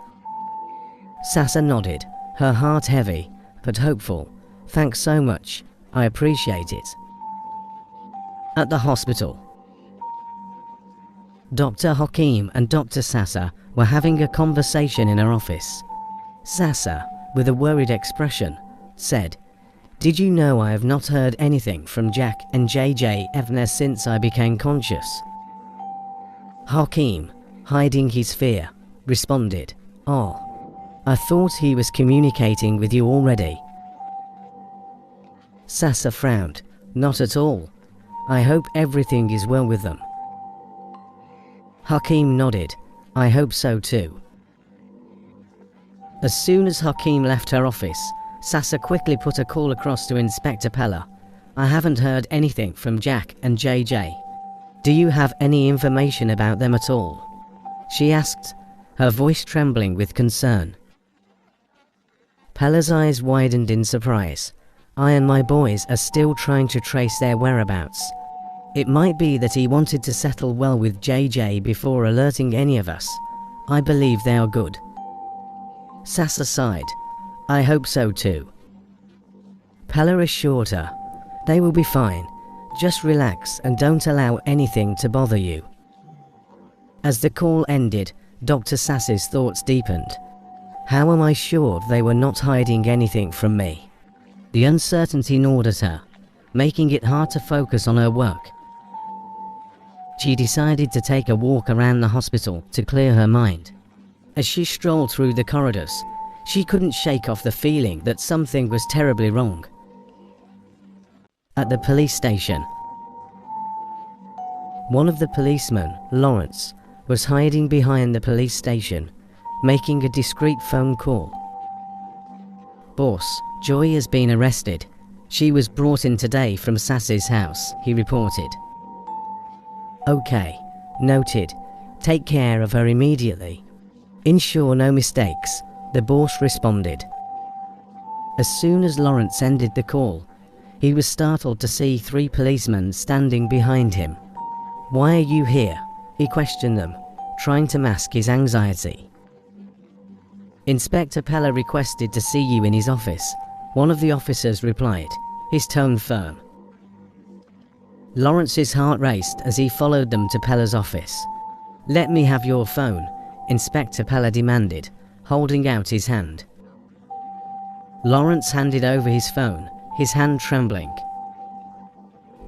Sasa nodded, her heart heavy, but hopeful. "Thanks so much. I appreciate it." At the hospital, Dr. Hakim and Dr. Sasa were having a conversation in her office. Sasa, with a worried expression, said, "Did you know I have not heard anything from Jack and JJ ever since I became conscious?" Hakim, hiding his fear, responded, "Oh, I thought he was communicating with you already." Sasa frowned. "Not at all. I hope everything is well with them." Hakim nodded. "I hope so too." As soon as Hakeem left her office, Sasa quickly put a call across to Inspector Pella. I haven't heard anything from Jack and JJ. Do you have any information about them at all? She asked, her voice trembling with concern. Pella's eyes widened in surprise. I and my boys are still trying to trace their whereabouts. It might be that he wanted to settle well with JJ before alerting any of us. I believe they are good. Sasa sighed. I hope so too. Pella assured her. They will be fine. Just relax and don't allow anything to bother you. As the call ended, Dr. Sass's thoughts deepened. How am I sure they were not hiding anything from me? The uncertainty gnawed at her, making it hard to focus on her work. She decided to take a walk around the hospital to clear her mind. As she strolled through the corridors, she couldn't shake off the feeling that something was terribly wrong. At the police station, one of the policemen, Lawrence, was hiding behind the police station, making a discreet phone call. Boss, Joy has been arrested. She was brought in today from Sass's house, he reported. Okay, noted. Take care of her immediately. Ensure no mistakes, the boss responded. As soon as Lawrence ended the call, he was startled to see 3 policemen standing behind him. Why are you here? He questioned them, trying to mask his anxiety. Inspector Pella requested to see you in his office, one of the officers replied, his tone firm. Lawrence's heart raced as he followed them to Pella's office. Let me have your phone, Inspector Pella demanded, holding out his hand. Lawrence handed over his phone, his hand trembling.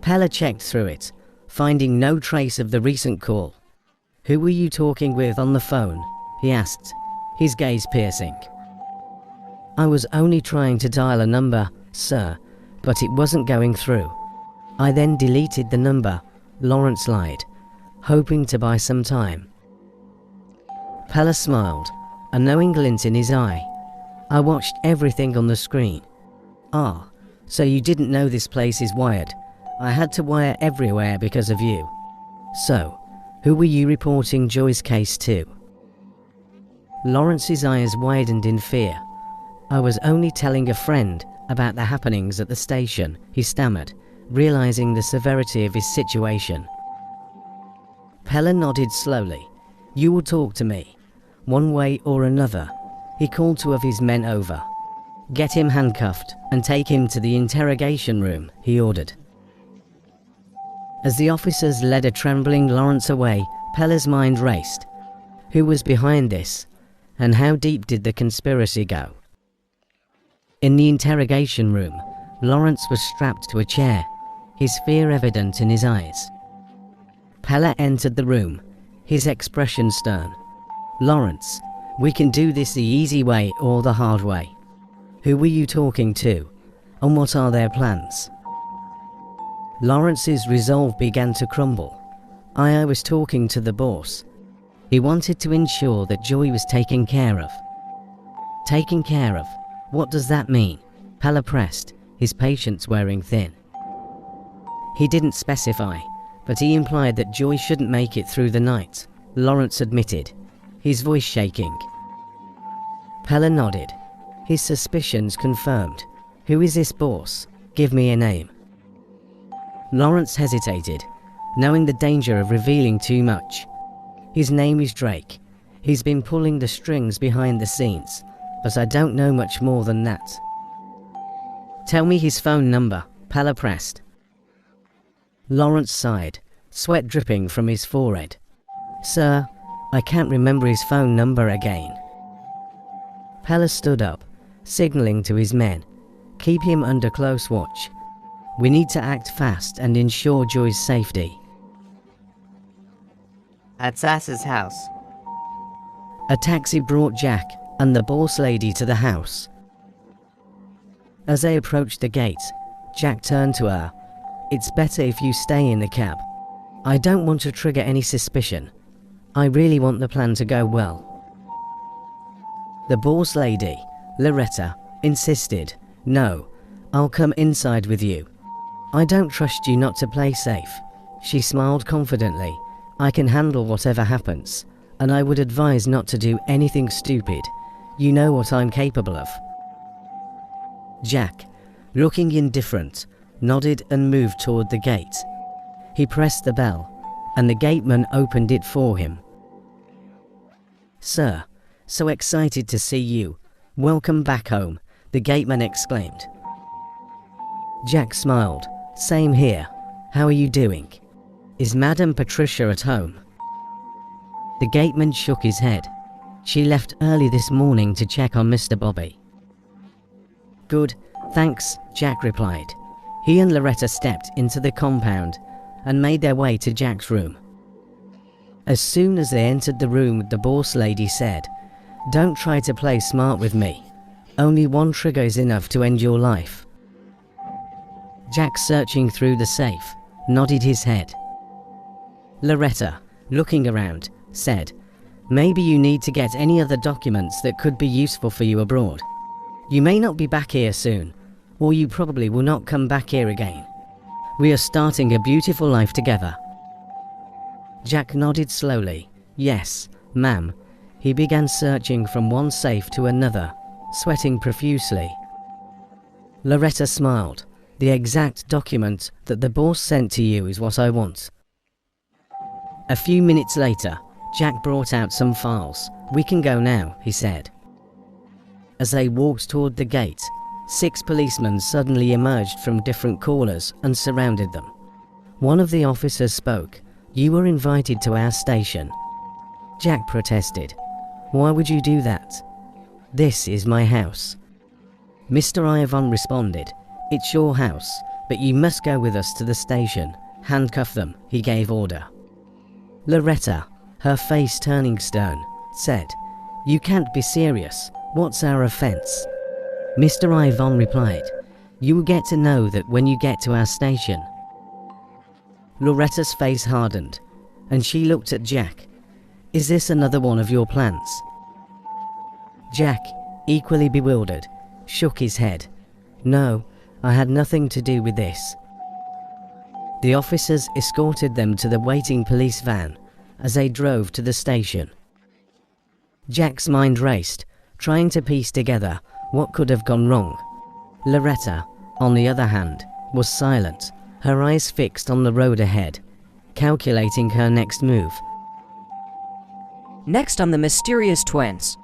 Pella checked through it, finding no trace of the recent call. Who were you talking with on the phone? He asked, his gaze piercing. I was only trying to dial a number, sir, but it wasn't going through. I then deleted the number, Lawrence lied, hoping to buy some time. Pella smiled, a knowing glint in his eye. I watched everything on the screen. Ah, so you didn't know this place is wired. I had to wire everywhere because of you. So, who were you reporting Joy's case to? Lawrence's eyes widened in fear. I was only telling a friend about the happenings at the station, he stammered, realizing the severity of his situation. Pella nodded slowly. You will talk to me, one way or another. He called 2 of his men over. Get him handcuffed and take him to the interrogation room, he ordered. As the officers led a trembling Lawrence away, Pella's mind raced. Who was behind this? And how deep did the conspiracy go? In the interrogation room, Lawrence was strapped to a chair, his fear evident in his eyes. Pella entered the room, his expression stern. Lawrence, we can do this the easy way or the hard way. Who were you talking to? And what are their plans? Lawrence's resolve began to crumble. I was talking to the boss. He wanted to ensure that Joy was taken care of. Taken care of? What does that mean? Pella pressed, his patience wearing thin. He didn't specify, but he implied that Joy shouldn't make it through the night, Lawrence admitted, his voice shaking. Pella nodded, his suspicions confirmed. Who is this boss? Give me a name. Lawrence hesitated, knowing the danger of revealing too much. His name is Drake. He's been pulling the strings behind the scenes, but I don't know much more than that. Tell me his phone number, Pella pressed. Lawrence sighed, sweat dripping from his forehead. Sir, I can't remember his phone number again. Pella stood up, signaling to his men. Keep him under close watch. We need to act fast and ensure Joy's safety. At Sass's house. A taxi brought Jack and the boss lady to the house. As they approached the gate, Jack turned to her. It's better if you stay in the cab. I don't want to trigger any suspicion. I really want the plan to go well. The boss lady, Loretta, insisted, "No, I'll come inside with you. I don't trust you not to play safe." She smiled confidently. "I can handle whatever happens, and I would advise not to do anything stupid. You know what I'm capable of." Jack, looking indifferent, nodded and moved toward the gate. He pressed the bell, and the gateman opened it for him. "Sir, so excited to see you. Welcome back home," the gateman exclaimed. Jack smiled. "Same here. How are you doing? Is Madame Patricia at home?" The gateman shook his head. "She left early this morning to check on Mr. Bobby." "Good, thanks," Jack replied. He and Loretta stepped into the compound and made their way to Jack's room. As soon as they entered the room, the boss lady said, "Don't try to play smart with me. Only one trigger is enough to end your life." Jack, searching through the safe, nodded his head. Loretta, looking around, said, "Maybe you need to get any other documents that could be useful for you abroad. You may not be back here soon, or you probably will not come back here again. We are starting a beautiful life together." Jack nodded slowly. "Yes, ma'am." He began searching from one safe to another, sweating profusely. Loretta smiled. "The exact document that the boss sent to you is what I want." A few minutes later, Jack brought out some files. "We can go now," he said. As they walked toward the gate, 6 policemen suddenly emerged from different corners and surrounded them. One of the officers spoke. "You were invited to our station." Jack protested. "Why would you do that? This is my house." Mr. Ivan responded, "It's your house, but you must go with us to the station. Handcuff them," he gave order. Loretta, her face turning stern, said, "You can't be serious. What's our offense?" Mr. Ivan replied, "You will get to know that when you get to our station." Loretta's face hardened, and she looked at Jack. "Is this another one of your plans?" Jack, equally bewildered, shook his head. "No, I had nothing to do with this." The officers escorted them to the waiting police van as they drove to the station. Jack's mind raced, trying to piece together what could have gone wrong. Loretta, on the other hand, was silent, her eyes fixed on the road ahead, calculating her next move. Next on the Mysterious Twins.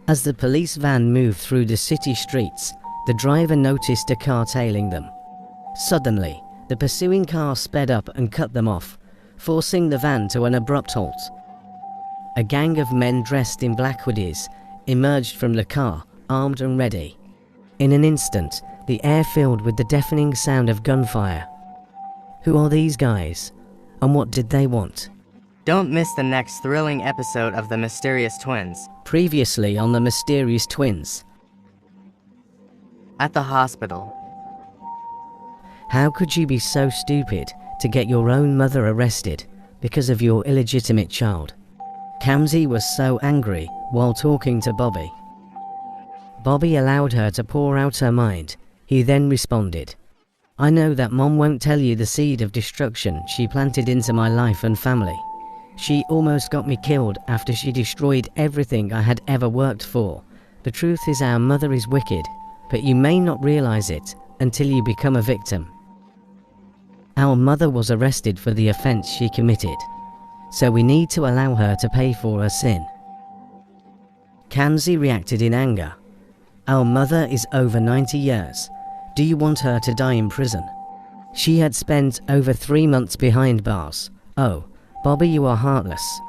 As the police van moved through the city streets, the driver noticed a car tailing them. Suddenly, the pursuing car sped up and cut them off, forcing the van to an abrupt halt. A gang of men dressed in black hoodies emerged from the car, armed and ready. In an instant, the air filled with the deafening sound of gunfire. Who are these guys? And what did they want? Don't miss the next thrilling episode of The Mysterious Twins. Previously on The Mysterious Twins. At the hospital. How could you be so stupid to get your own mother arrested because of your illegitimate child? Kamsi was so angry while talking to Bobby. Bobby allowed her to pour out her mind. He then responded, "I know that Mom won't tell you the seed of destruction she planted into my life and family. She almost got me killed after she destroyed everything I had ever worked for. The truth is our mother is wicked, but you may not realize it until you become a victim. Our mother was arrested for the offense she committed, so we need to allow her to pay for her sin." Kamsi reacted in anger. "Our mother is over 90 years. Do you want her to die in prison? She had spent over 3 months behind bars. Oh, Bobby, you are heartless.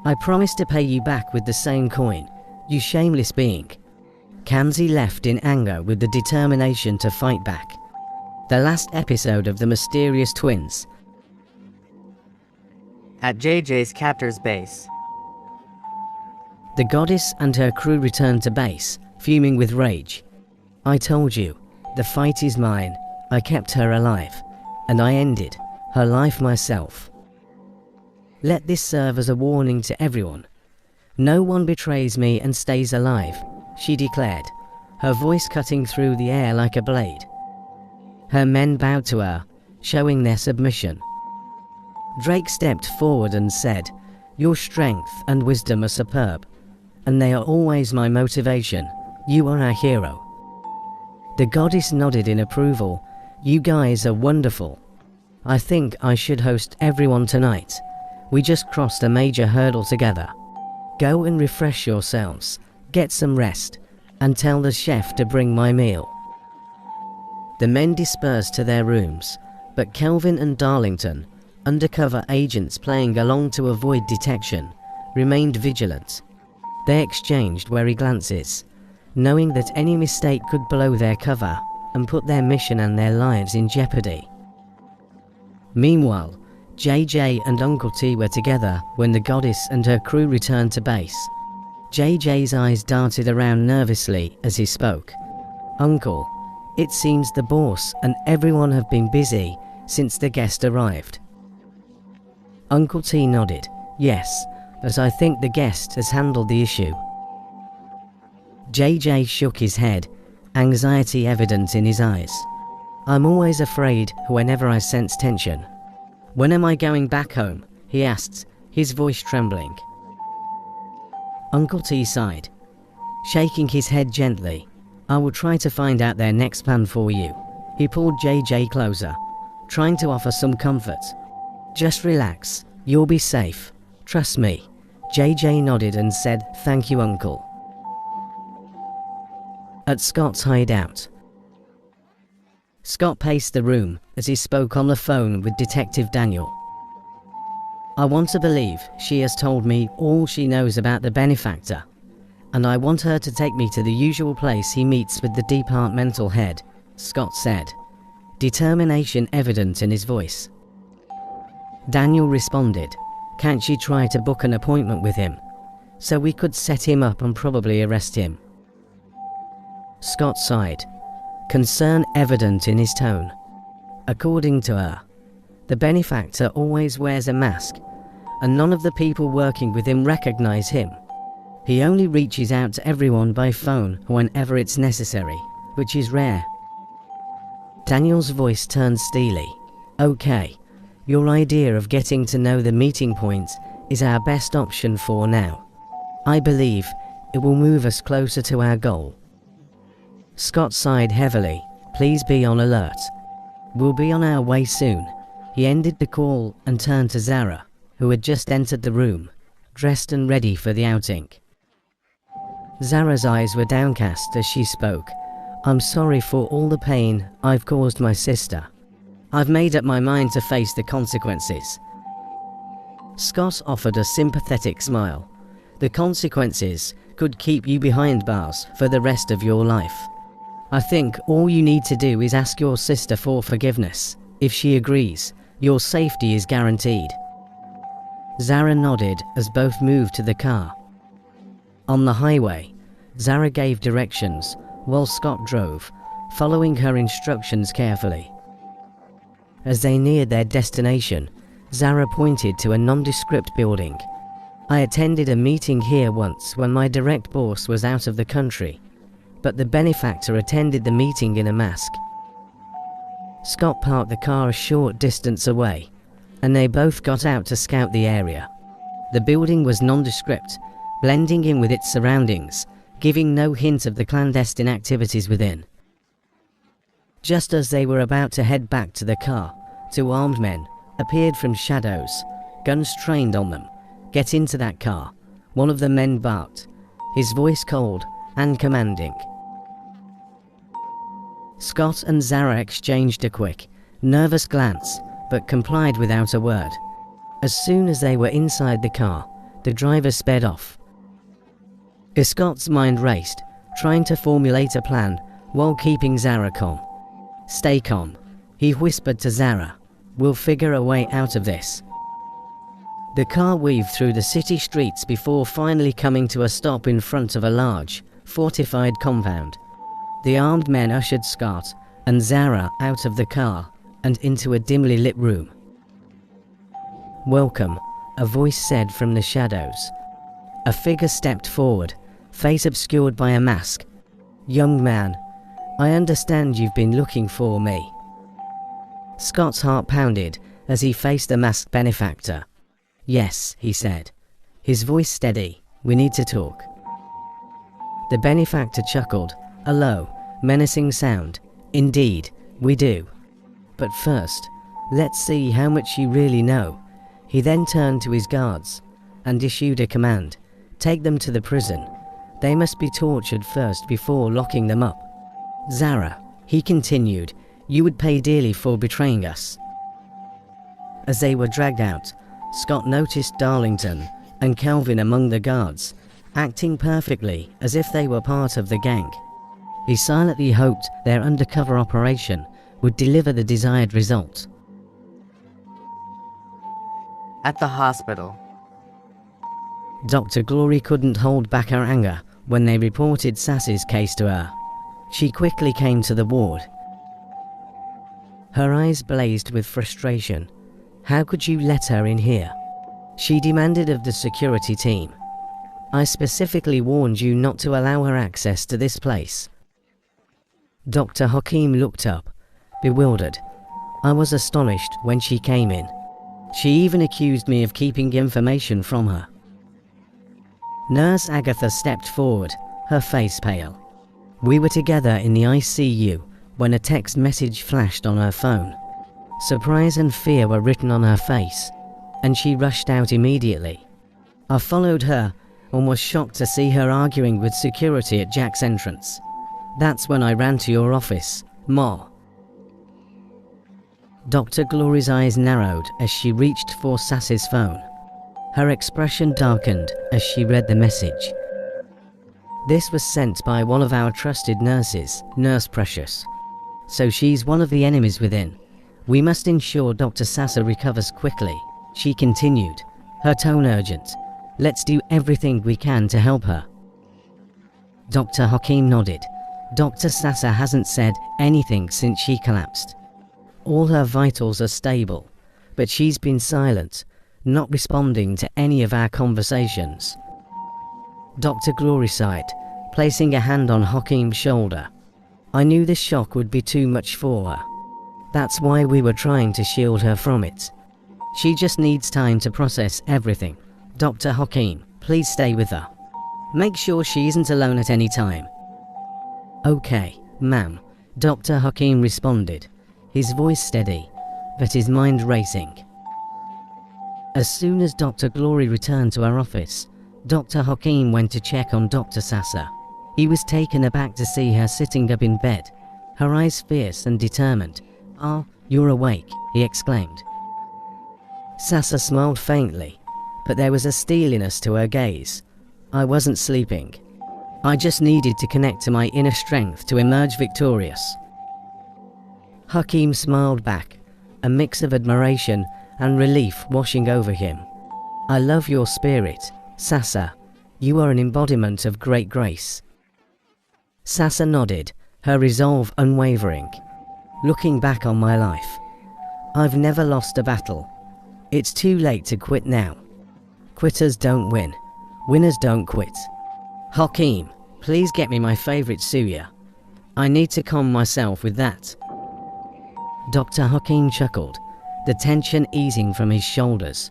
I promise to pay you back with the same coin, you shameless being." Kamsi left in anger with the determination to fight back. The last episode of The Mysterious Twins. At JJ's captor's base. The goddess and her crew returned to base, fuming with rage. "I told you, the fight is mine. I kept her alive, and I ended her life myself. Let this serve as a warning to everyone. No one betrays me and stays alive, she declared, her voice cutting through the air like a blade. Her men bowed to her, showing their submission. Drake stepped forward and said, "Your strength and wisdom are superb, and they are always my motivation. You are our hero." The goddess nodded in approval. "You guys are wonderful. I think I should host everyone tonight. We just crossed a major hurdle together. Go and refresh yourselves, get some rest, and tell the chef to bring my meal." The men dispersed to their rooms, but Kelvin and Darlington, undercover agents playing along to avoid detection, remained vigilant. They exchanged wary glances, knowing that any mistake could blow their cover and put their mission and their lives in jeopardy. Meanwhile, JJ and Uncle T were together when the goddess and her crew returned to base. JJ's eyes darted around nervously as he spoke. "Uncle, it seems the boss and everyone have been busy since the guest arrived." Uncle T nodded. "Yes, but I think the guest has handled the issue." JJ shook his head, anxiety evident in his eyes. "I'm always afraid whenever I sense tension." "When am I going back home?" he asked, his voice trembling. Uncle T sighed, shaking his head gently. "I will try to find out their next plan for you." He pulled JJ closer, trying to offer some comfort. "Just relax, you'll be safe. Trust me." JJ nodded and said, "Thank you, Uncle." At Scott's hideout, Scott paced the room as he spoke on the phone with Detective Daniel. "I want to believe she has told me all she knows about the benefactor, and I want her to take me to the usual place he meets with the departmental head," Scott said, determination evident in his voice. Daniel responded, "Can't she try to book an appointment with him, so we could set him up and probably arrest him?" Scott sighed, concern evident in his tone. According to her, the benefactor always wears a mask, and none of the people working with him recognize him. He only reaches out to everyone by phone whenever it's necessary, which is rare. Daniel's voice turned steely. "Okay, your idea of getting to know the meeting point is our best option for now. I believe it will move us closer to our goal." Scott sighed heavily. "Please be on alert. We'll be on our way soon." He ended the call and turned to Zara, who had just entered the room, dressed and ready for the outing. Zara's eyes were downcast as she spoke. "I'm sorry for all the pain I've caused my sister. I've made up my mind to face the consequences." Scott offered a sympathetic smile. "The consequences could keep you behind bars for the rest of your life. I think all you need to do is ask your sister for forgiveness. If she agrees, your safety is guaranteed." Zara nodded as both moved to the car. On the highway, Zara gave directions while Scott drove, following her instructions carefully. As they neared their destination, Zara pointed to a nondescript building. "I attended a meeting here once when my direct boss was out of the country, but the benefactor attended the meeting in a mask." Scott parked the car a short distance away, and they both got out to scout the area. The building was nondescript, blending in with its surroundings, giving no hint of the clandestine activities within. Just as they were about to head back to the car, two armed men appeared from shadows, guns trained on them. "Get into that car," one of the men barked, his voice cold and commanding. Scott and Zara exchanged a quick, nervous glance, but complied without a word. As soon as they were inside the car, the driver sped off. Scott's mind raced, trying to formulate a plan while keeping Zara calm. "Stay calm," he whispered to Zara. "We'll figure a way out of this." The car weaved through the city streets before finally coming to a stop in front of a large, fortified compound. The armed men ushered Scott and Zara out of the car and into a dimly lit room. "Welcome," a voice said from the shadows. A figure stepped forward, face obscured by a mask. "Young man, I understand you've been looking for me." Scott's heart pounded as he faced the masked benefactor. "Yes," he said, his voice steady. "We need to talk." The benefactor chuckled, a low, menacing sound. "Indeed, we do. But first, let's see how much you really know." He then turned to his guards and issued a command. "Take them to the prison. They must be tortured first before locking them up." "Zara," he continued, "you would pay dearly for betraying us." As they were dragged out, Scott noticed Darlington and Kelvin among the guards, acting perfectly as if they were part of the gang. He silently hoped their undercover operation would deliver the desired result. At the hospital. Dr. Glory couldn't hold back her anger when they reported Sass's case to her. She quickly came to the ward. Her eyes blazed with frustration. How could you let her in here? She demanded of the security team. "I specifically warned you not to allow her access to this place." Dr. Hakim looked up, bewildered. "I was astonished when she came in. She even accused me of keeping information from her." Nurse Agatha stepped forward, her face pale. "We were together in the ICU when a text message flashed on her phone. Surprise and fear were written on her face, and she rushed out immediately. I followed her and was shocked to see her arguing with security at Jack's entrance. That's when I ran to your office, Ma." Dr. Glory's eyes narrowed as she reached for Sass's phone. Her expression darkened as she read the message. "This was sent by one of our trusted nurses, Nurse Precious. So she's one of the enemies within. We must ensure Dr. Sassa recovers quickly," she continued, her tone urgent. "Let's do everything we can to help her." Dr. Hakim nodded. "Dr. Sassa hasn't said anything since she collapsed. All her vitals are stable, but she's been silent, not responding to any of our conversations." Dr. Glory sighed, placing a hand on Hakim's shoulder. "I knew this shock would be too much for her. That's why we were trying to shield her from it. She just needs time to process everything. Dr. Hakim, please stay with her. Make sure she isn't alone at any time." "Okay, ma'am," Dr. Hakim responded, his voice steady, but his mind racing. As soon as Dr. Glory returned to her office, Dr. Hakim went to check on Dr. Sassa. He was taken aback to see her sitting up in bed, her eyes fierce and determined. "Ah, you're awake," he exclaimed. Sassa smiled faintly, but there was a steeliness to her gaze. "I wasn't sleeping. I just needed to connect to my inner strength to emerge victorious." Hakim smiled back, a mix of admiration and relief washing over him. "I love your spirit, Sassa. You are an embodiment of great grace." Sassa nodded, her resolve unwavering. "Looking back on my life, I've never lost a battle. It's too late to quit now. Quitters don't win. Winners don't quit. Hakim, please get me my favorite suya. I need to calm myself with that." Dr. Hakim chuckled, the tension easing from his shoulders.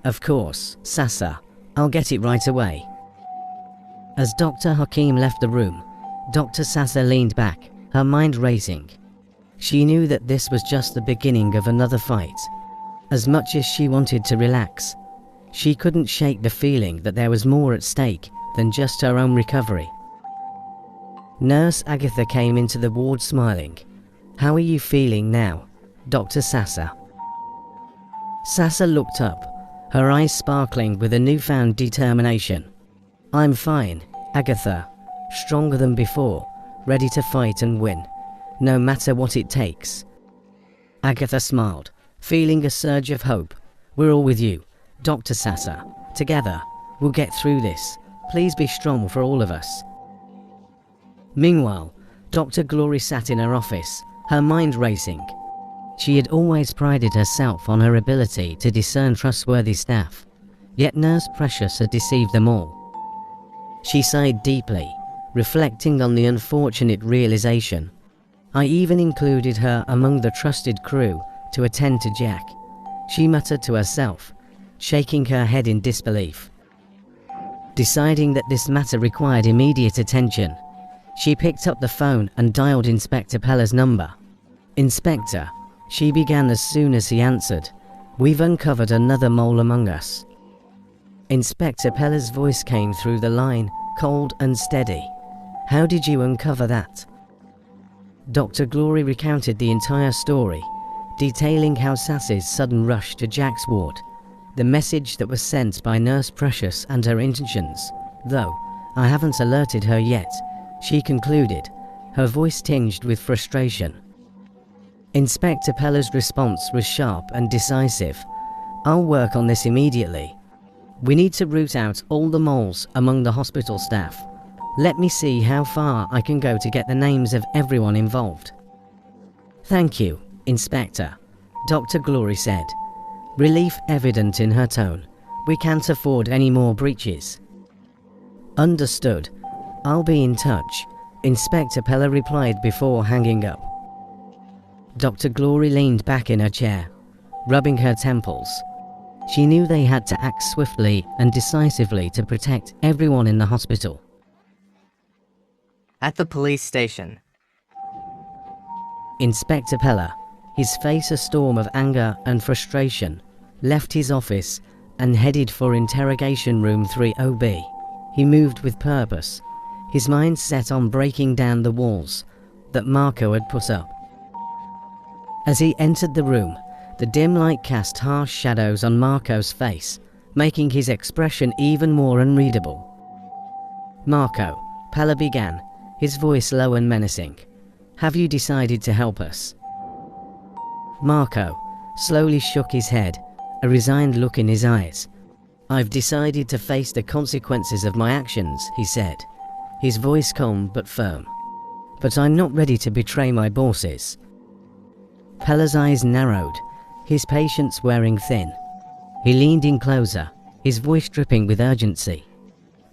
"Of course, Sassa. I'll get it right away." As Dr. Hakim left the room, Dr. Sassa leaned back, her mind racing. She knew that this was just the beginning of another fight. As much as she wanted to relax, she couldn't shake the feeling that there was more at stake than just her own recovery. Nurse Agatha came into the ward smiling. "How are you feeling now, Dr. Sassa?" Sassa looked up, her eyes sparkling with a newfound determination. "I'm fine, Agatha, stronger than before, ready to fight and win, no matter what it takes." Agatha smiled, feeling a surge of hope. "We're all with you, Dr. Sassa. Together, we'll get through this. Please be strong for all of us." Meanwhile, Dr. Glory sat in her office, her mind racing. She had always prided herself on her ability to discern trustworthy staff. Yet Nurse Precious had deceived them all. She sighed deeply, reflecting on the unfortunate realization. I even included her among the trusted crew to attend to Jack. She muttered to herself, shaking her head in disbelief. Deciding that this matter required immediate attention, she picked up the phone and dialed Inspector Pella's number. "Inspector," she began as soon as he answered, "we've uncovered another mole among us." Inspector Pella's voice came through the line, cold and steady. "How did you uncover that?" Dr. Glory recounted the entire story, detailing how Sass's sudden rush to Jack's ward, the message that was sent by Nurse Precious and her intentions, though I haven't alerted her yet, she concluded, her voice tinged with frustration. Inspector Pella's response was sharp and decisive. "I'll work on this immediately. We need to root out all the moles among the hospital staff. Let me see how far I can go to get the names of everyone involved." "Thank you, Inspector," Dr. Glory said, relief evident in her tone. "We can't afford any more breaches." "Understood. I'll be in touch," Inspector Pella replied before hanging up. Dr. Glory leaned back in her chair, rubbing her temples. She knew they had to act swiftly and decisively to protect everyone in the hospital. At the police station, Inspector Pella, his face a storm of anger and frustration, left his office and headed for Interrogation Room 3OB. He moved with purpose, his mind set on breaking down the walls that Marco had put up. As he entered the room, the dim light cast harsh shadows on Marco's face, making his expression even more unreadable. "Marco," Pella began, his voice low and menacing, "have you decided to help us?" Marco slowly shook his head, a resigned look in his eyes. "I've decided to face the consequences of my actions," he said, his voice calm but firm. "But I'm not ready to betray my bosses." Pella's eyes narrowed, his patience wearing thin. He leaned in closer, his voice dripping with urgency.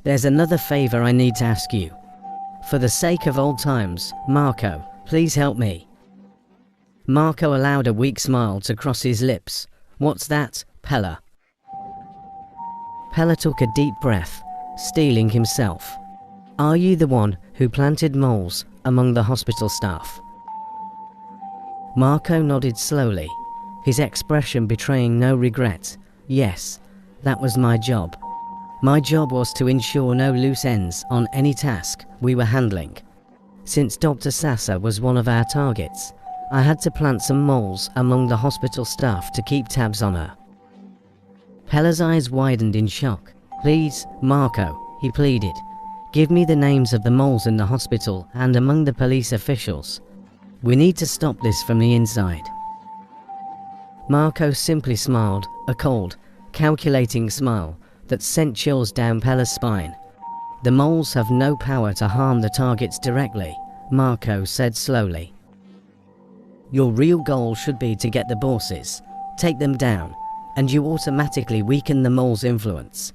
"There's another favor I need to ask you. For the sake of old times, Marco, please help me." Marco allowed a weak smile to cross his lips. "What's that, Pella?" Pella took a deep breath, steeling himself. "Are you the one who planted moles among the hospital staff?" Marco nodded slowly, his expression betraying no regret. "Yes, that was my job. My job was to ensure no loose ends on any task we were handling. Since Dr. Sassa was one of our targets, I had to plant some moles among the hospital staff to keep tabs on her." Pella's eyes widened in shock. "Please, Marco," he pleaded, "give me the names of the moles in the hospital and among the police officials. We need to stop this from the inside." Marco simply smiled, a cold, calculating smile that sent chills down Pella's spine. "The moles have no power to harm the targets directly," Marco said slowly. "Your real goal should be to get the bosses, take them down, and you automatically weaken the mole's influence.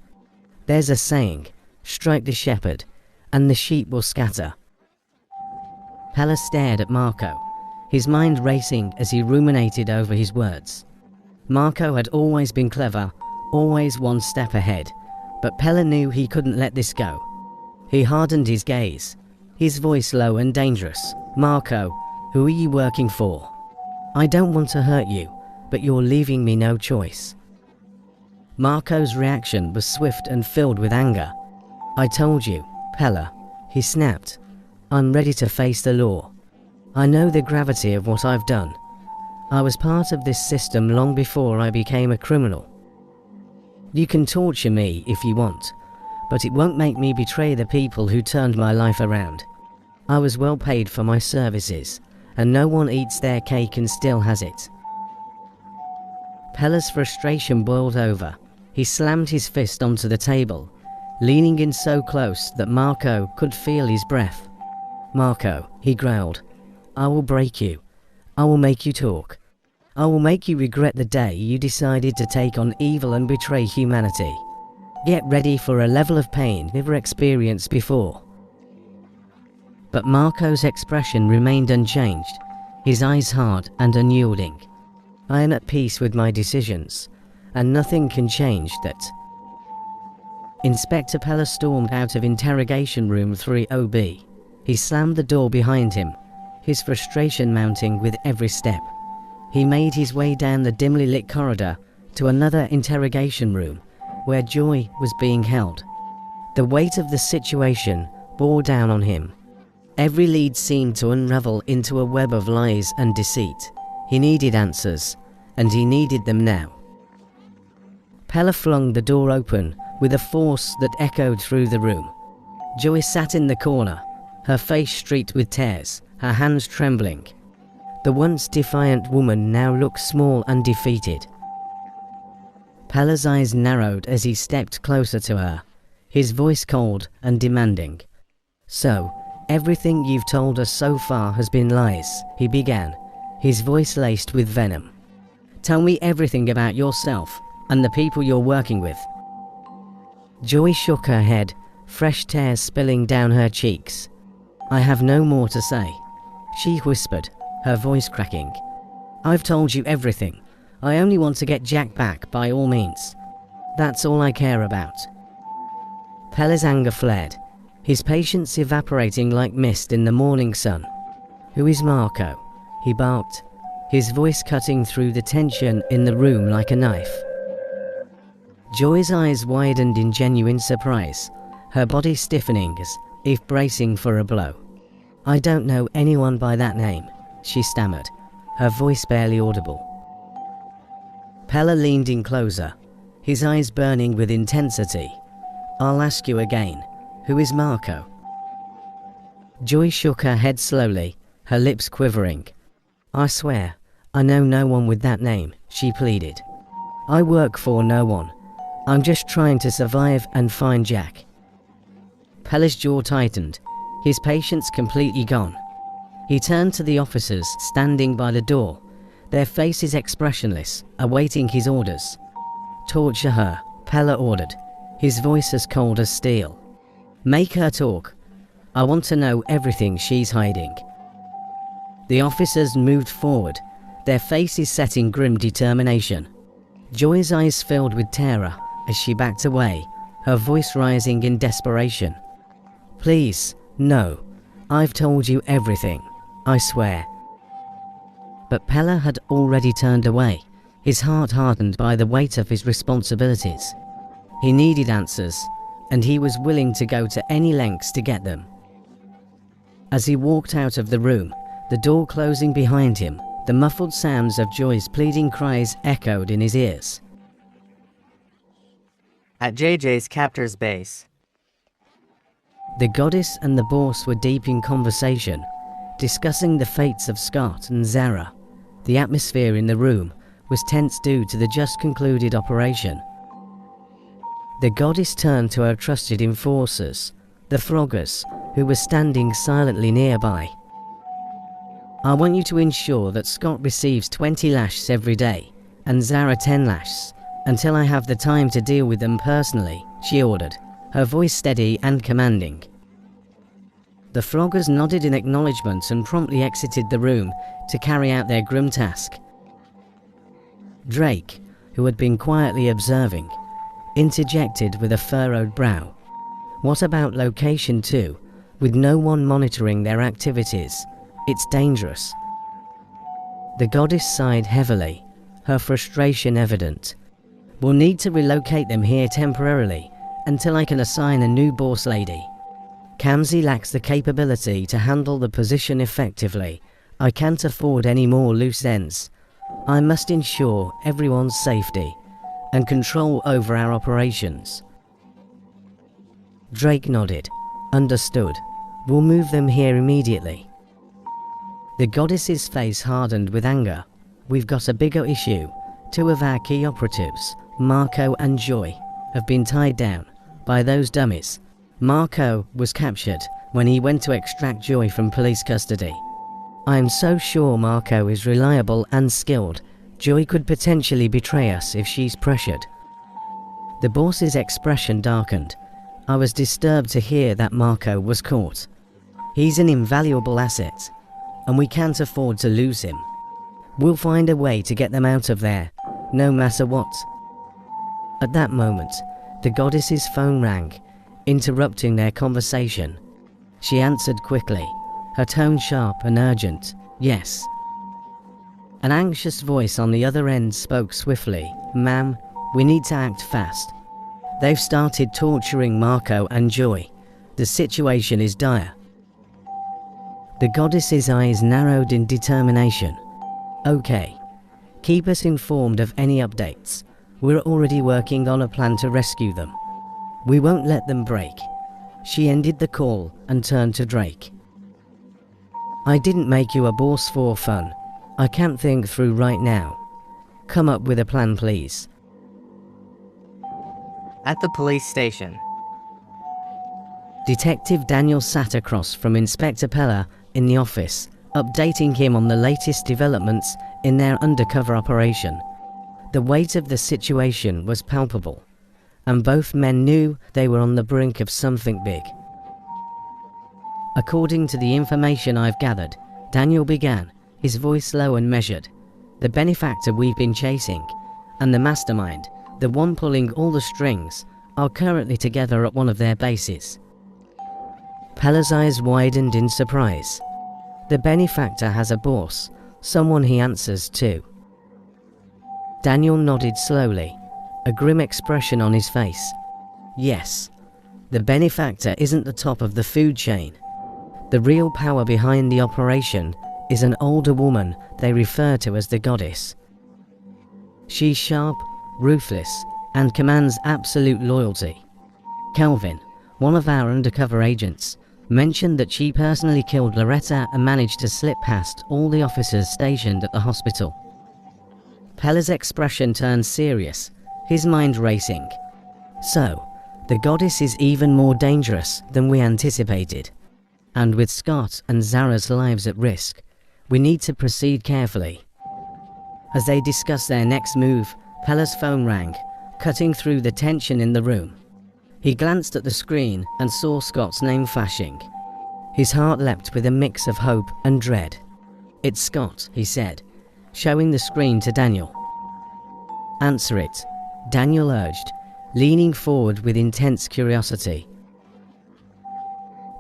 There's a saying, strike the shepherd, and the sheep will scatter." Pella stared at Marco, his mind racing as he ruminated over his words. Marco had always been clever, always one step ahead, but Pella knew he couldn't let this go. He hardened his gaze, his voice low and dangerous. "Marco, who are you working for? I don't want to hurt you, but you're leaving me no choice." Marco's reaction was swift and filled with anger. "I told you, Pella," he snapped. "I'm ready to face the law. I know the gravity of what I've done. I was part of this system long before I became a criminal. You can torture me if you want, but it won't make me betray the people who turned my life around. I was well paid for my services, and no one eats their cake and still has it." Pella's frustration boiled over. He slammed his fist onto the table, leaning in so close that Marco could feel his breath. "Marco," he growled, "I will break you. I will make you talk. I will make you regret the day you decided to take on evil and betray humanity. Get ready for a level of pain never experienced before. But Marco's expression remained unchanged, his eyes hard and unyielding. I am at peace with my decisions, and nothing can change that. Inspector Pella stormed out of interrogation room 30B. He slammed the door behind him, his frustration mounting with every step. He made his way down the dimly lit corridor to another interrogation room, where Joy was being held. The weight of the situation bore down on him. Every lead seemed to unravel into a web of lies and deceit. He needed answers, and he needed them now. Pella flung the door open with a force that echoed through the room. Joy sat in the corner, her face streaked with tears, her hands trembling. The once defiant woman now looked small and defeated. Pella's eyes narrowed as he stepped closer to her, his voice cold and demanding. "So, everything you've told us so far has been lies," he began, his voice laced with venom. "Tell me everything about yourself and the people you're working with." Joy shook her head, fresh tears spilling down her cheeks. "I have no more to say," she whispered, her voice cracking. "I've told you everything. I only want to get Jack back by all means. That's all I care about." Pella's anger flared, his patience evaporating like mist in the morning sun. "Who is Marco?" he barked, his voice cutting through the tension in the room like a knife. Joy's eyes widened in genuine surprise, her body stiffening as if bracing for a blow. "I don't know anyone by that name," she stammered, her voice barely audible. Pella leaned in closer, his eyes burning with intensity. "I'll ask you again, who is Marco?" Joy shook her head slowly, her lips quivering. "I swear, I know no one with that name," she pleaded. "I work for no one. I'm just trying to survive and find Jack." Pella's jaw tightened, his patience completely gone. He turned to the officers standing by the door, their faces expressionless, awaiting his orders. "Torture her," Pella ordered, his voice as cold as steel. "Make her talk. I want to know everything she's hiding." The officers moved forward, their faces set in grim determination. Joy's eyes filled with terror as she backed away, her voice rising in desperation. "Please, no. I've told you everything. I swear." But Pella had already turned away, his heart hardened by the weight of his responsibilities. He needed answers, and he was willing to go to any lengths to get them. As he walked out of the room, the door closing behind him, the muffled sounds of Joy's pleading cries echoed in his ears. At JJ's captor's base. The goddess and the boss were deep in conversation, discussing the fates of Scott and Zara. The atmosphere in the room was tense due to the just concluded operation. The goddess turned to her trusted enforcers, the Froggers, who were standing silently nearby. "I want you to ensure that Scott receives 20 lashes every day, and Zara 10 lashes, until I have the time to deal with them personally," she ordered, her voice steady and commanding. The Froggers nodded in acknowledgement and promptly exited the room to carry out their grim task. Drake, who had been quietly observing, interjected with a furrowed brow. "What about location 2? With no one monitoring their activities, it's dangerous." The goddess sighed heavily, her frustration evident. "We'll need to relocate them here temporarily, until I can assign a new boss lady. Kamzi lacks the capability to handle the position effectively. I can't afford any more loose ends. I must ensure everyone's safety and control over our operations." Drake nodded. "Understood. We'll move them here immediately." The goddess's face hardened with anger. "We've got a bigger issue. 2 of our key operatives, Marco and Joy, have been tied down by those dummies. Marco was captured when he went to extract Joy from police custody. I am so sure Marco is reliable and skilled. Joy could potentially betray us if she's pressured. The boss's expression darkened. I was disturbed to hear that Marco was caught. He's an invaluable asset, and we can't afford to lose him. We'll find a way to get them out of there, no matter what. At that moment, the goddess's phone rang, interrupting their conversation. She answered quickly, her tone sharp and urgent. Yes. An anxious voice on the other end spoke swiftly. Ma'am, we need to act fast. They've started torturing Marco and Joy. The situation is dire. The goddess's eyes narrowed in determination. Okay. Keep us informed of any updates. We're already working on a plan to rescue them. We won't let them break. She ended the call and turned to Drake. I didn't make you a boss for fun. I can't think through right now. Come up with a plan, please. At the police station. Detective Daniel sat across from Inspector Pella in the office, updating him on the latest developments in their undercover operation. The weight of the situation was palpable, and both men knew they were on the brink of something big. According to the information I've gathered, Daniel began, his voice low and measured. The benefactor we've been chasing, and the mastermind, the one pulling all the strings, are currently together at one of their bases. Pella's eyes widened in surprise. The benefactor has a boss, someone he answers to. Daniel nodded slowly, a grim expression on his face. Yes, the benefactor isn't the top of the food chain. The real power behind the operation is an older woman they refer to as the goddess. She's sharp, ruthless, and commands absolute loyalty. Kelvin, one of our undercover agents, mentioned that she personally killed Loretta and managed to slip past all the officers stationed at the hospital. Pella's expression turned serious, his mind racing. So, the goddess is even more dangerous than we anticipated. And with Scott and Zara's lives at risk, we need to proceed carefully. As they discussed their next move, Pella's phone rang, cutting through the tension in the room. He glanced at the screen and saw Scott's name flashing. His heart leapt with a mix of hope and dread. It's Scott, he said, showing the screen to Daniel. Answer it, Daniel urged, leaning forward with intense curiosity.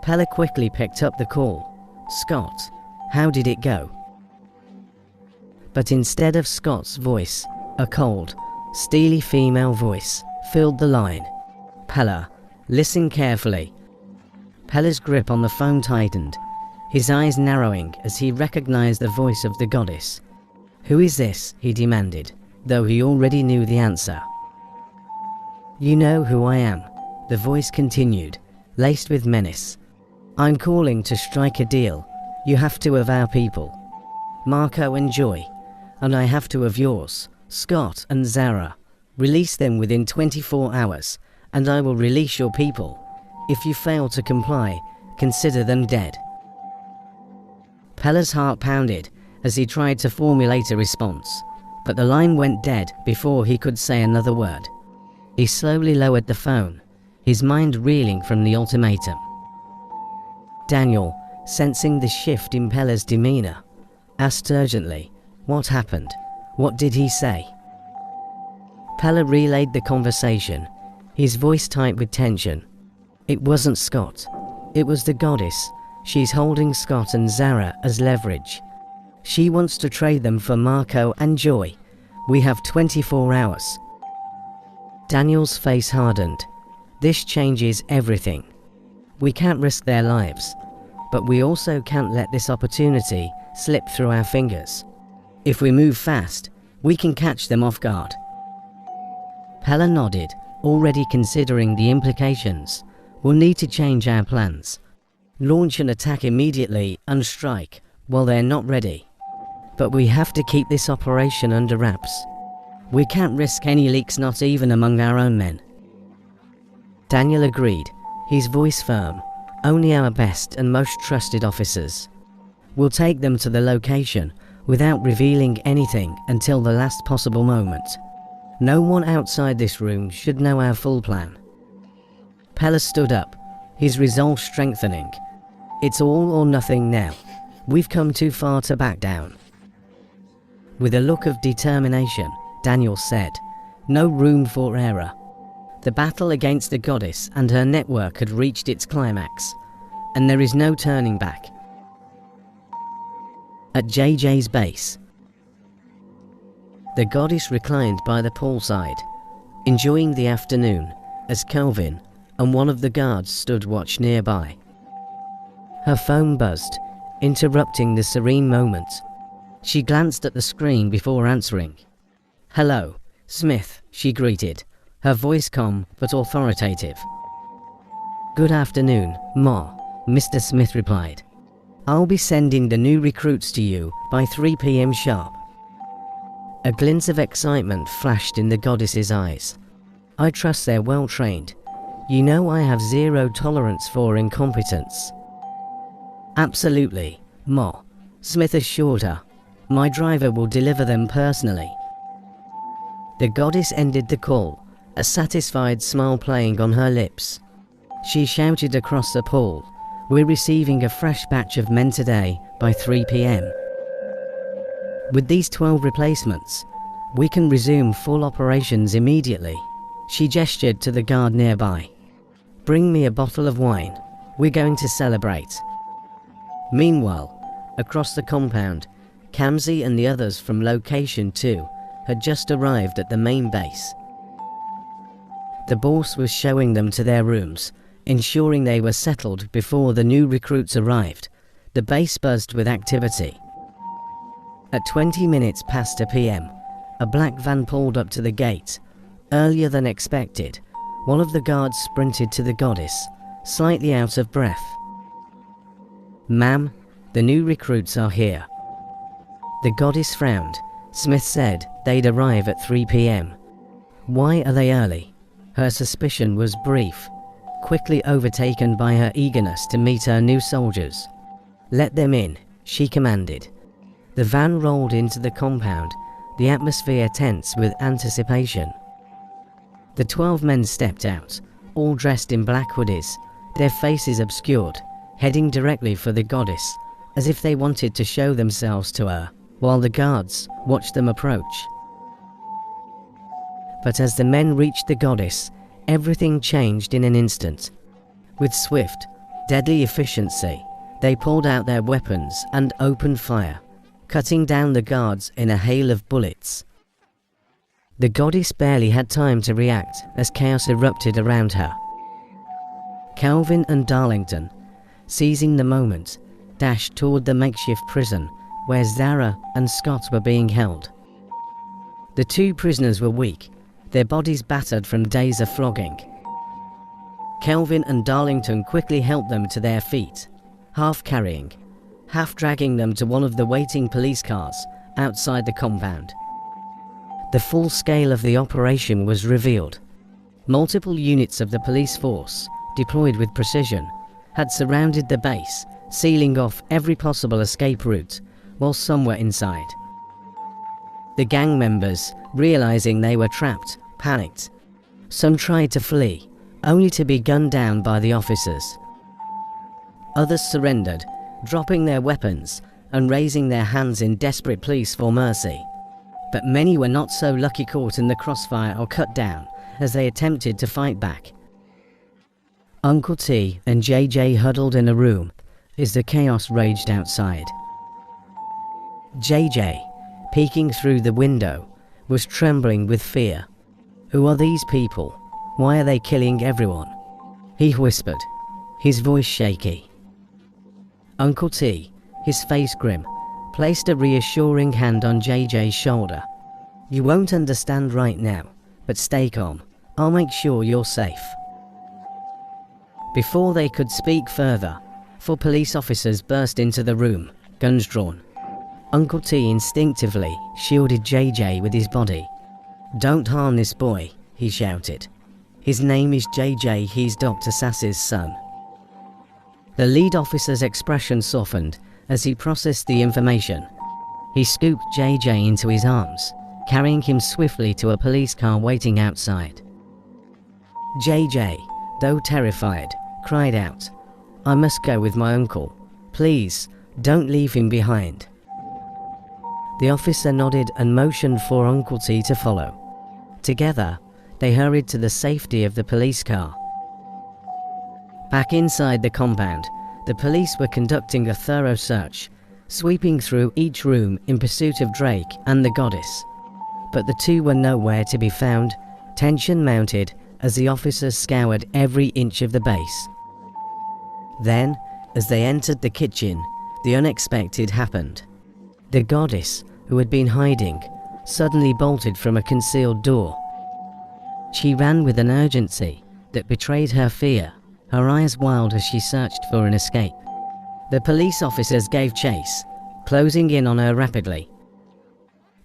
Pella quickly picked up the call. Scott, how did it go? But instead of Scott's voice, a cold, steely female voice filled the line. Pella, listen carefully. Pella's grip on the phone tightened, his eyes narrowing as he recognized the voice of the goddess. Who is this? He demanded, though he already knew the answer. You know who I am, the voice continued, laced with menace. I'm calling to strike a deal. You have two of our people, Marco and Joy, and I have two of yours, Scott and Zara. Release them within 24 hours, and I will release your people. If you fail to comply, consider them dead. Pella's heart pounded as he tried to formulate a response, but the line went dead before he could say another word. He slowly lowered the phone, his mind reeling from the ultimatum. Daniel, sensing the shift in Pella's demeanor, asked urgently, what happened? What did he say? Pella relayed the conversation, his voice tight with tension. It wasn't Scott. It was the goddess. She's holding Scott and Zara as leverage. She wants to trade them for Marco and Joy. We have 24 hours. Daniel's face hardened. This changes everything. We can't risk their lives, but we also can't let this opportunity slip through our fingers. If we move fast, we can catch them off guard. Pella nodded, already considering the implications. We'll need to change our plans. Launch an attack immediately and strike while they're not ready. But we have to keep this operation under wraps. We can't risk any leaks, not even among our own men. Daniel agreed, his voice firm. Only our best and most trusted officers. We'll take them to the location without revealing anything until the last possible moment. No one outside this room should know our full plan. Pella stood up, his resolve strengthening. It's all or nothing now. We've come too far to back down. With a look of determination, Daniel said, no room for error. The battle against the goddess and her network had reached its climax, and there is no turning back. At JJ's base, the goddess reclined by the poolside, enjoying the afternoon, as Kelvin and one of the guards stood watch nearby. Her phone buzzed, interrupting the serene moment. She glanced at the screen before answering. "Hello, Smith," she greeted, her voice calm but authoritative. "Good afternoon, Ma," Mr. Smith replied. "I'll be sending the new recruits to you by 3 p.m. sharp." A glint of excitement flashed in the goddess's eyes. "I trust they're well trained. You know I have zero tolerance for incompetence." "Absolutely, Ma," Smith assured her. "My driver will deliver them personally." The goddess ended the call, a satisfied smile playing on her lips. She shouted across the pool, "We're receiving a fresh batch of men today by 3 p.m. With these 12 replacements, we can resume full operations immediately." She gestured to the guard nearby. "Bring me a bottle of wine. We're going to celebrate." Meanwhile, across the compound, Kamsi and the others from Location 2 had just arrived at the main base. The boss was showing them to their rooms, ensuring they were settled before the new recruits arrived. The base buzzed with activity. At 20 minutes past 2 p.m, a black van pulled up to the gate. Earlier than expected, one of the guards sprinted to the goddess, slightly out of breath. "Ma'am, the new recruits are here." The goddess frowned. Smith said they'd arrive at 3 p.m. "Why are they early?" Her suspicion was brief, quickly overtaken by her eagerness to meet her new soldiers. "Let them in," she commanded. The van rolled into the compound, the atmosphere tense with anticipation. The 12 men stepped out, all dressed in black hoodies, their faces obscured, heading directly for the goddess, as if they wanted to show themselves to her, while the guards watched them approach. But as the men reached the goddess, everything changed in an instant. With swift, deadly efficiency, they pulled out their weapons and opened fire, cutting down the guards in a hail of bullets. The goddess barely had time to react as chaos erupted around her. Calvin and Darlington, seizing the moment, dashed toward the makeshift prison where Zara and Scott were being held. The two prisoners were weak, their bodies battered from days of flogging. Calvin and Darlington quickly helped them to their feet, half carrying, half dragging them to one of the waiting police cars outside the compound. The full scale of the operation was revealed. Multiple units of the police force, deployed with precision, had surrounded the base, sealing off every possible escape route, while some were inside. The gang members, realizing they were trapped, panicked. Some tried to flee, only to be gunned down by the officers. Others surrendered, dropping their weapons and raising their hands in desperate pleas for mercy. But many were not so lucky, caught in the crossfire or cut down as they attempted to fight back. Uncle T and JJ huddled in a room as the chaos raged outside. JJ, peeking through the window, was trembling with fear. "Who are these people? Why are they killing everyone?" he whispered, his voice shaky. Uncle T, his face grim, placed a reassuring hand on JJ's shoulder. "You won't understand right now, but stay calm. I'll make sure you're safe." Before they could speak further, 4 police officers burst into the room, guns drawn. Uncle T instinctively shielded JJ with his body. "Don't harm this boy," he shouted. "His name is JJ, he's Dr. Sass's son." The lead officer's expression softened as he processed the information. He scooped JJ into his arms, carrying him swiftly to a police car waiting outside. JJ, though terrified, cried out, "I must go with my uncle. Please, don't leave him behind." The officer nodded and motioned for Uncle T to follow. Together, they hurried to the safety of the police car. Back inside the compound, the police were conducting a thorough search, sweeping through each room in pursuit of Drake and the goddess. But the two were nowhere to be found. Tension mounted as the officers scoured every inch of the base. Then, as they entered the kitchen, the unexpected happened. The goddess, who had been hiding, suddenly bolted from a concealed door. She ran with an urgency that betrayed her fear, her eyes wild as she searched for an escape. The police officers gave chase, closing in on her rapidly.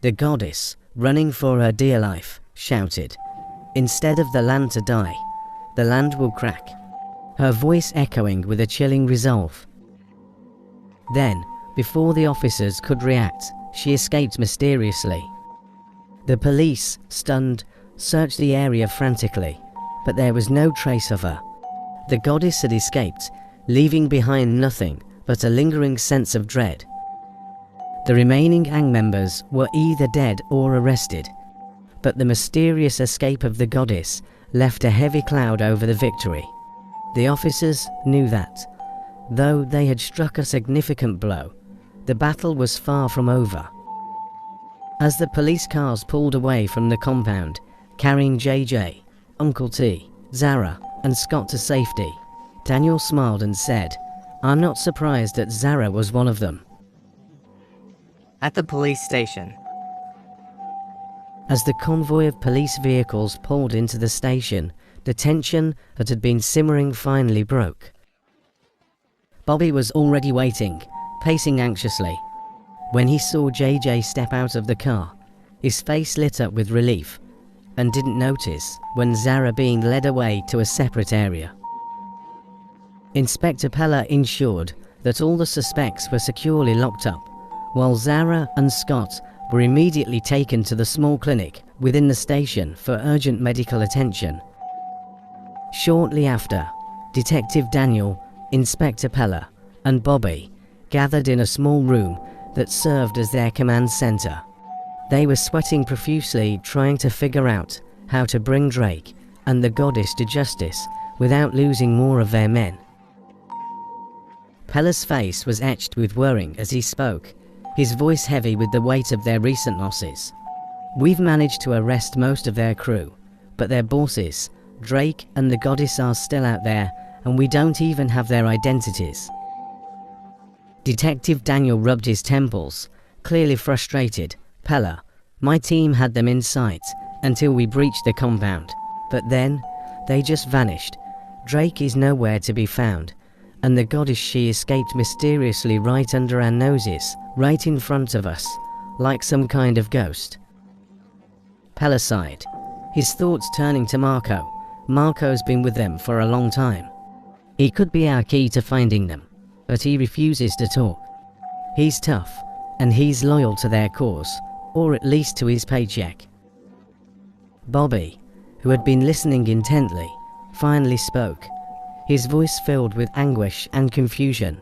The goddess, running for her dear life, shouted, "Instead of the land to die, the land will crack," her voice echoing with a chilling resolve. Then, before the officers could react, she escaped mysteriously. The police, stunned, searched the area frantically, but there was no trace of her. The goddess had escaped, leaving behind nothing but a lingering sense of dread. The remaining gang members were either dead or arrested, but the mysterious escape of the goddess left a heavy cloud over the victory. The officers knew that, though they had struck a significant blow, the battle was far from over. As the police cars pulled away from the compound, carrying JJ, Uncle T, Zara, and Scott to safety, Daniel smiled and said, "I'm not surprised that Zara was one of them." At the police station. As the convoy of police vehicles pulled into the station, the tension that had been simmering finally broke. Bobby was already waiting, pacing anxiously. When he saw JJ step out of the car, his face lit up with relief, and didn't notice when Zara being led away to a separate area. Inspector Pella ensured that all the suspects were securely locked up, while Zara and Scott were immediately taken to the small clinic within the station for urgent medical attention. Shortly after, Detective Daniel, Inspector Pella, and Bobby gathered in a small room that served as their command center. They were sweating profusely, trying to figure out how to bring Drake and the goddess to justice without losing more of their men. Pella's face was etched with worry as he spoke, his voice heavy with the weight of their recent losses. "We've managed to arrest most of their crew, but their bosses, Drake and the goddess, are still out there, and we don't even have their identities." Detective Daniel rubbed his temples, clearly frustrated. "Pella, my team had them in sight until we breached the compound, but then they just vanished. Drake is nowhere to be found, and the goddess, she escaped mysteriously right under our noses, right in front of us, like some kind of ghost." Pella sighed, his thoughts turning to Marco. Marco's been with them for a long time. He could be our key to finding them, but he refuses to talk. He's tough, and he's loyal to their cause, or at least to his paycheck. Bobby, who had been listening intently, finally spoke, his voice filled with anguish and confusion.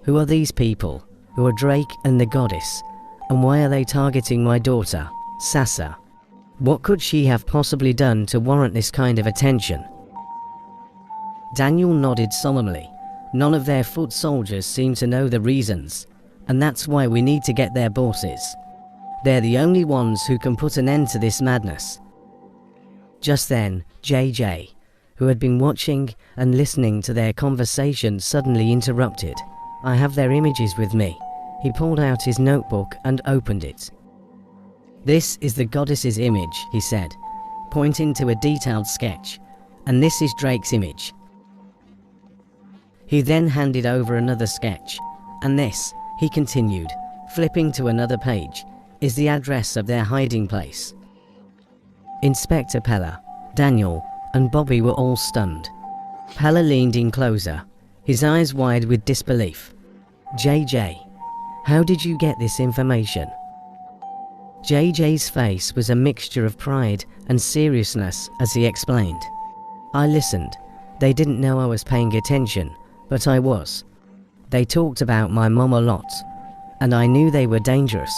"Who are these people? Who are Drake and the goddess? And why are they targeting my daughter, Sasa? What could she have possibly done to warrant this kind of attention?" Daniel nodded solemnly. "None of their foot soldiers seem to know the reasons, and that's why we need to get their bosses. They're the only ones who can put an end to this madness." Just then, JJ, who had been watching and listening to their conversation, suddenly interrupted. "I have their images with me." He pulled out his notebook and opened it. "This is the goddess's image," he said, pointing to a detailed sketch, "and this is Drake's image." He then handed over another sketch, "And this," he continued, flipping to another page, "is the address of their hiding place." Inspector Pella, Daniel, and Bobby were all stunned. Pella leaned in closer, his eyes wide with disbelief. "JJ, how did you get this information?" JJ's face was a mixture of pride and seriousness as he explained. I listened. They didn't know I was paying attention, but I was. They talked about my mom a lot, and I knew they were dangerous.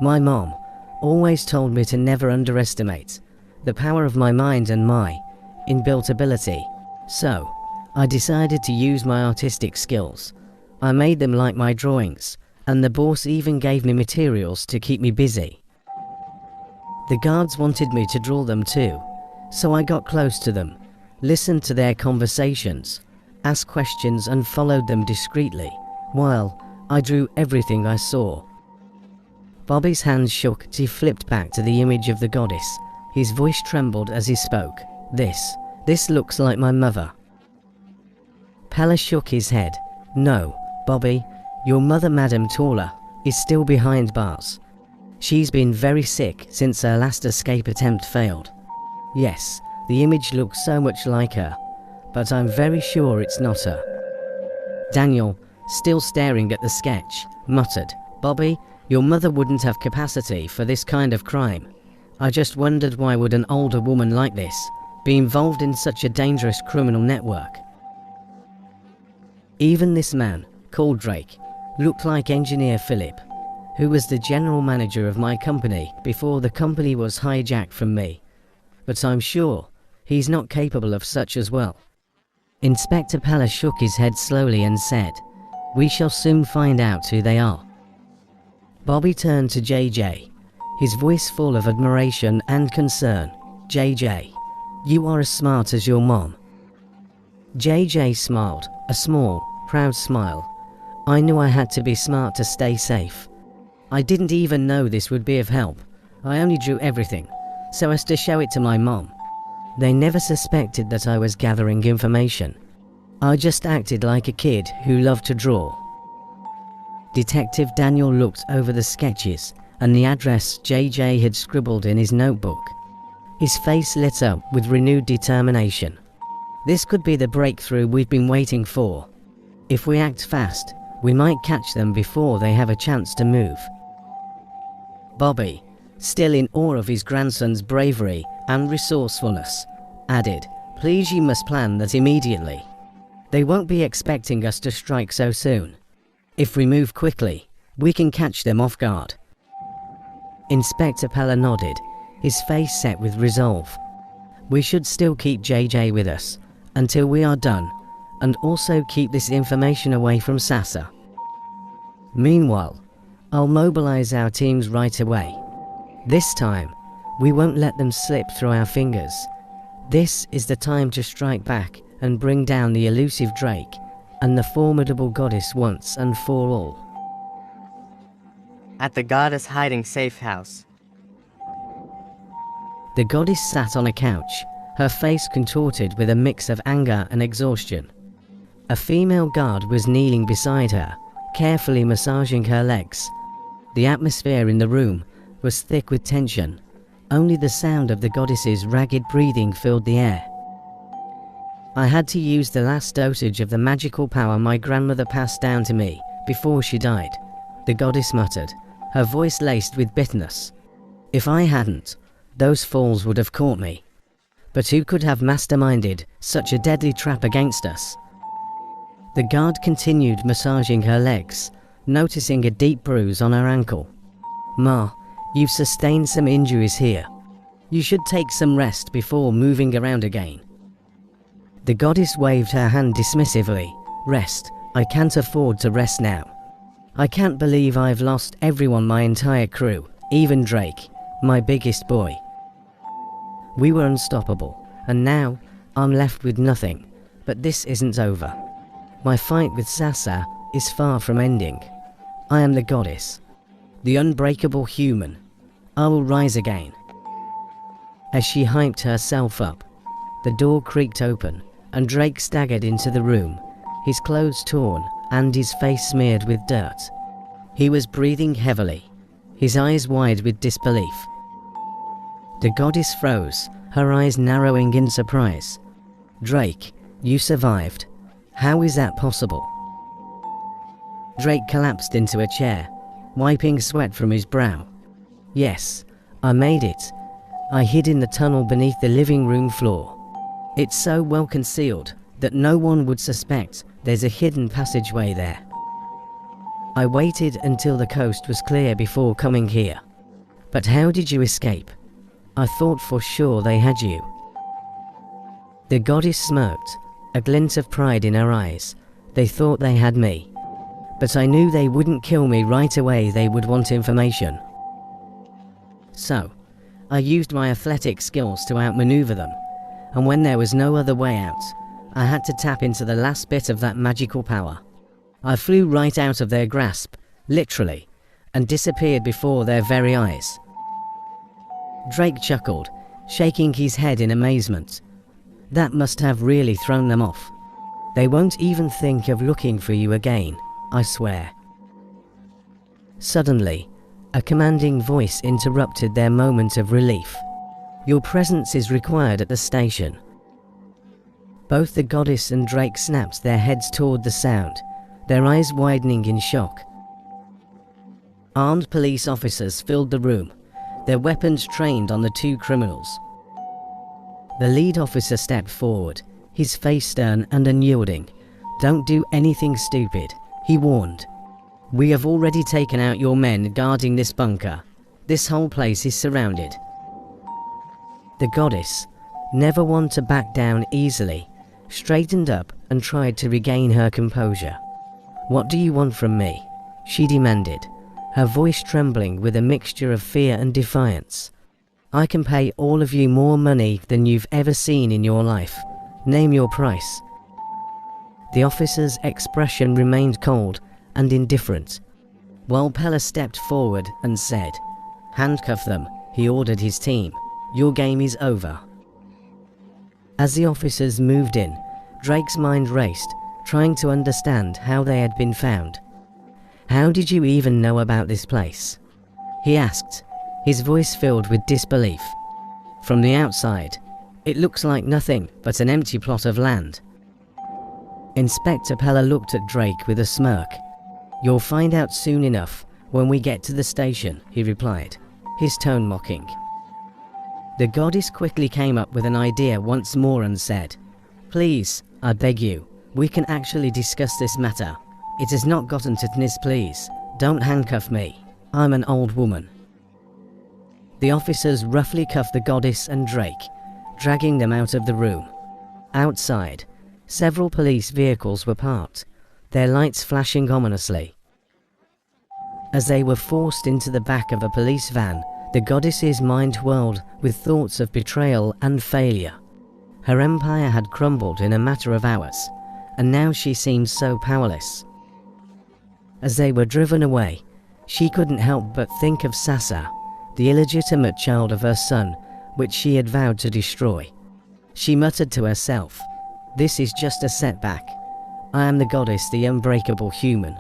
My mom always told me to never underestimate the power of my mind and my inbuilt ability. So, I decided to use my artistic skills. I made them like my drawings, and the boss even gave me materials to keep me busy. The guards wanted me to draw them too, so I got close to them, listened to their conversations, asked questions and followed them discreetly, while I drew everything I saw. Bobby's hands shook as he flipped back to the image of the goddess. His voice trembled as he spoke. This looks like my mother. Pella shook his head. No, Bobby, your mother, Madame Tawler, is still behind bars. She's been very sick since her last escape attempt failed. Yes, the image looks so much like her, but I'm very sure it's not her. Daniel, still staring at the sketch, muttered, Bobby, your mother wouldn't have capacity for this kind of crime. I just wondered why would an older woman like this be involved in such a dangerous criminal network. Even this man, called Drake, looked like Engineer Philip, who was the general manager of my company before the company was hijacked from me. But I'm sure he's not capable of such as well. Inspector Pella shook his head slowly and said, We shall soon find out who they are. Bobby turned to JJ, his voice full of admiration and concern. JJ, you are as smart as your mom. JJ smiled, a small, proud smile. I knew I had to be smart to stay safe. I didn't even know this would be of help. I only drew everything, so as to show it to my mom. They never suspected that I was gathering information. I just acted like a kid who loved to draw. Detective Daniel looked over the sketches and the address JJ had scribbled in his notebook. His face lit up with renewed determination. This could be the breakthrough we've been waiting for. If we act fast, we might catch them before they have a chance to move. Bobby, still in awe of his grandson's bravery and resourcefulness, added, Please, you must plan that immediately. They won't be expecting us to strike so soon. If we move quickly, we can catch them off guard. Inspector Pella nodded, his face set with resolve. We should still keep JJ with us until we are done, and also keep this information away from Sasa. Meanwhile, I'll mobilize our teams right away. This time, we won't let them slip through our fingers. This is the time to strike back and bring down the elusive Drake and the formidable goddess once and for all. At the goddess hiding safe house. The goddess sat on a couch, her face contorted with a mix of anger and exhaustion. A female guard was kneeling beside her, carefully massaging her legs. The atmosphere in the room was thick with tension. Only the sound of the goddess's ragged breathing filled the air. I had to use the last dosage of the magical power my grandmother passed down to me before she died, the goddess muttered, her voice laced with bitterness. If I hadn't, those fools would have caught me. But who could have masterminded such a deadly trap against us? The guard continued massaging her legs, noticing a deep bruise on her ankle. Ma, you've sustained some injuries here. You should take some rest before moving around again. The goddess waved her hand dismissively. Rest? I can't afford to rest now. I can't believe I've lost everyone, my entire crew, even Drake, my biggest boy. We were unstoppable, and now I'm left with nothing. But this isn't over. My fight with Sasa is far from ending. I am the goddess, the unbreakable human. I will rise again. As she hyped herself up, the door creaked open, and Drake staggered into the room, his clothes torn and his face smeared with dirt. He was breathing heavily, his eyes wide with disbelief. The goddess froze, her eyes narrowing in surprise. Drake, you survived. How is that possible? Drake collapsed into a chair, wiping sweat from his brow. Yes, I made it. I hid in the tunnel beneath the living room floor. It's so well concealed that no one would suspect there's a hidden passageway there. I waited until the coast was clear before coming here. But how did you escape? I thought for sure they had you. The goddess smirked, a glint of pride in her eyes. They thought they had me. But I knew they wouldn't kill me right away, they would want information. So, I used my athletic skills to outmaneuver them, and when there was no other way out, I had to tap into the last bit of that magical power. I flew right out of their grasp, literally, and disappeared before their very eyes. Drake chuckled, shaking his head in amazement. That must have really thrown them off. They won't even think of looking for you again, I swear. Suddenly, a commanding voice interrupted their moment of relief. Your presence is required at the station. Both the goddess and Drake snapped their heads toward the sound, their eyes widening in shock. Armed police officers filled the room, their weapons trained on the two criminals. The lead officer stepped forward, his face stern and unyielding. Don't do anything stupid, he warned. We have already taken out your men guarding this bunker. This whole place is surrounded. The goddess, never one to back down easily, straightened up and tried to regain her composure. What do you want from me? She demanded, her voice trembling with a mixture of fear and defiance. I can pay all of you more money than you've ever seen in your life. Name your price. The officer's expression remained cold and indifferent, while Pella stepped forward and said, "Handcuff them," he ordered his team. "Your game is over." As the officers moved in, Drake's mind raced, trying to understand how they had been found. "How did you even know about this place?" he asked, his voice filled with disbelief. "From the outside, it looks like nothing but an empty plot of land." Inspector Pella looked at Drake with a smirk. "You'll find out soon enough when we get to the station," he replied, his tone mocking. The goddess quickly came up with an idea once more and said, "Please, I beg you, we can actually discuss this matter. It has not gotten to this, please. Don't handcuff me. I'm an old woman." The officers roughly cuffed the goddess and Drake, dragging them out of the room. Outside, several police vehicles were parked, their lights flashing ominously. As they were forced into the back of a police van, the goddess's mind whirled with thoughts of betrayal and failure. Her empire had crumbled in a matter of hours, and now she seemed so powerless. As they were driven away, she couldn't help but think of Sasa, the illegitimate child of her son, which she had vowed to destroy. She muttered to herself, "This is just a setback. I am the goddess, the unbreakable human."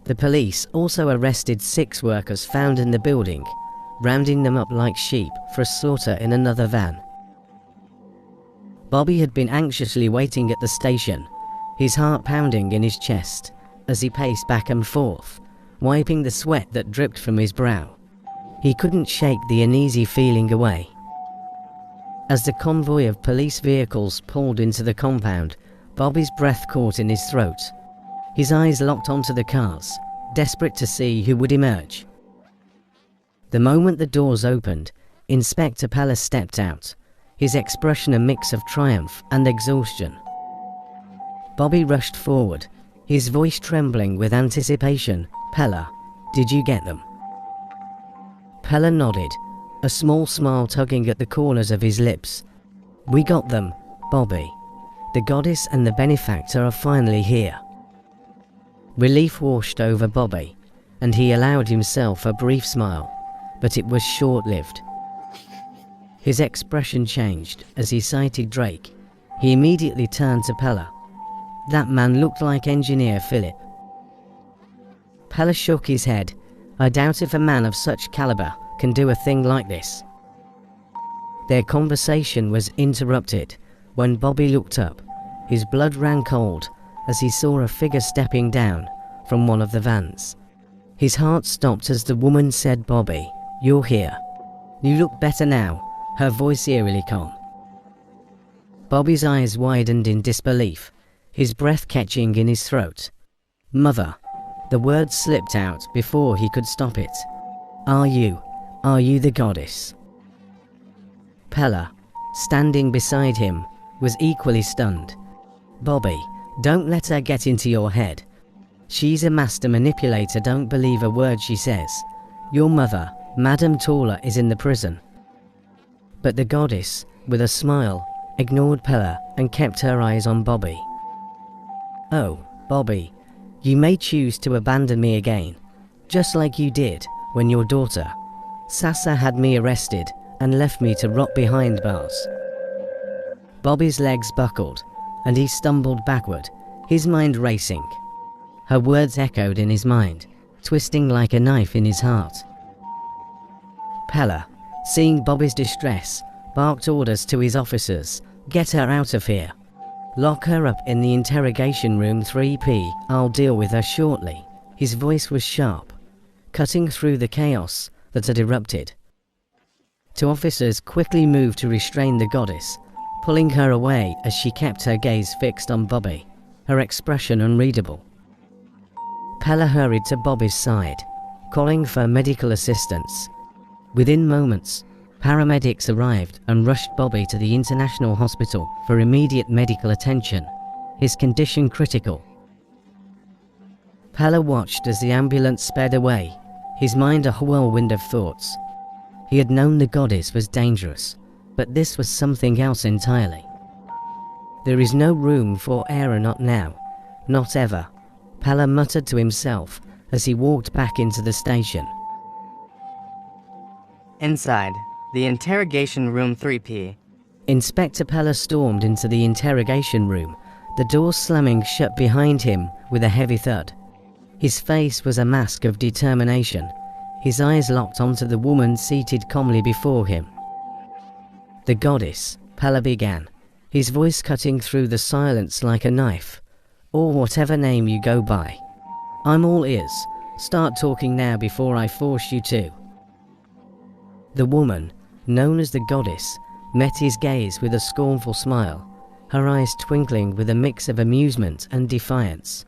The police also arrested 6 workers found in the building, rounding them up like sheep for slaughter in another van. Bobby had been anxiously waiting at the station, his heart pounding in his chest as he paced back and forth, wiping the sweat that dripped from his brow. He couldn't shake the uneasy feeling away. As the convoy of police vehicles pulled into the compound, Bobby's breath caught in his throat. His eyes locked onto the cars, desperate to see who would emerge. The moment the doors opened, Inspector Pella stepped out, his expression a mix of triumph and exhaustion. Bobby rushed forward, his voice trembling with anticipation. "Pella, did you get them?" Pella nodded, a small smile tugging at the corners of his lips. "We got them, Bobby. The goddess and the benefactor are finally here." Relief washed over Bobby, and he allowed himself a brief smile, but it was short-lived. His expression changed as he sighted Drake. He immediately turned to Pella. That man looked like Engineer Philip. Pella shook his head. "I doubt if a man of such caliber can do a thing like this." Their conversation was interrupted when Bobby looked up. His blood ran cold as he saw a figure stepping down from one of the vans. His heart stopped as the woman said, "Bobby, You're here. You look better now, her voice eerily calm. Bobby's eyes widened in disbelief, his breath catching in his throat. Mother. The words slipped out before he could stop it. Are you the goddess? Pella, standing beside him, was equally stunned. Bobby, don't let her get into your head. She's a master manipulator, don't believe a word she says. Your mother, Madame Tawler, is in the prison. But the goddess, with a smile, ignored Pella and kept her eyes on Bobby. Oh, Bobby, you may choose to abandon me again, just like you did when your daughter, Sasa, had me arrested and left me to rot behind bars. Bobby's legs buckled, and he stumbled backward, his mind racing. Her words echoed in his mind, twisting like a knife in his heart. Pella, seeing Bobby's distress, barked orders to his officers. Get her out of here. Lock her up in the interrogation room 3P. I'll deal with her shortly. His voice was sharp, cutting through the chaos that had erupted. Two officers quickly moved to restrain the goddess, pulling her away as she kept her gaze fixed on Bobby, her expression unreadable. Pella hurried to Bobby's side, calling for medical assistance. Within moments, paramedics arrived and rushed Bobby to the international hospital for immediate medical attention, his condition critical. Pella watched as the ambulance sped away, his mind a whirlwind of thoughts. He had known the goddess was dangerous, but this was something else entirely. There is no room for error, not now, not ever, Pella muttered to himself as he walked back into the station. Inside, the interrogation room 3P. Inspector Pella stormed into the interrogation room, the door slamming shut behind him with a heavy thud. His face was a mask of determination, his eyes locked onto the woman seated calmly before him. The goddess, Pella began, his voice cutting through the silence like a knife. Or whatever name you go by. I'm all ears. Start talking now before I force you to. The woman, known as the goddess, met his gaze with a scornful smile, her eyes twinkling with a mix of amusement and defiance.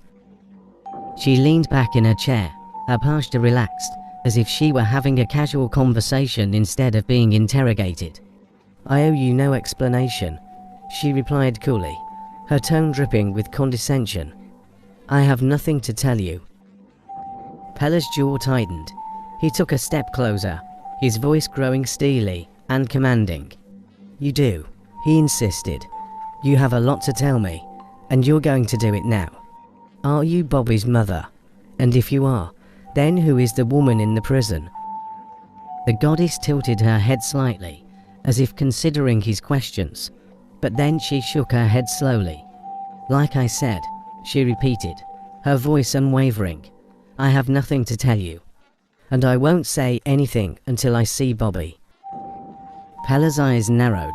She leaned back in her chair, her posture relaxed, as if she were having a casual conversation instead of being interrogated. I owe you no explanation, she replied coolly, her tone dripping with condescension. I have nothing to tell you. Pella's jaw tightened. He took a step closer, his voice growing steely and commanding. You do, he insisted. You have a lot to tell me, and you're going to do it now. Are you Bobby's mother? And if you are, then who is the woman in the prison? The goddess tilted her head slightly, as if considering his questions, but then she shook her head slowly. Like I said, she repeated, her voice unwavering. I have nothing to tell you, and I won't say anything until I see Bobby. Pella's eyes narrowed,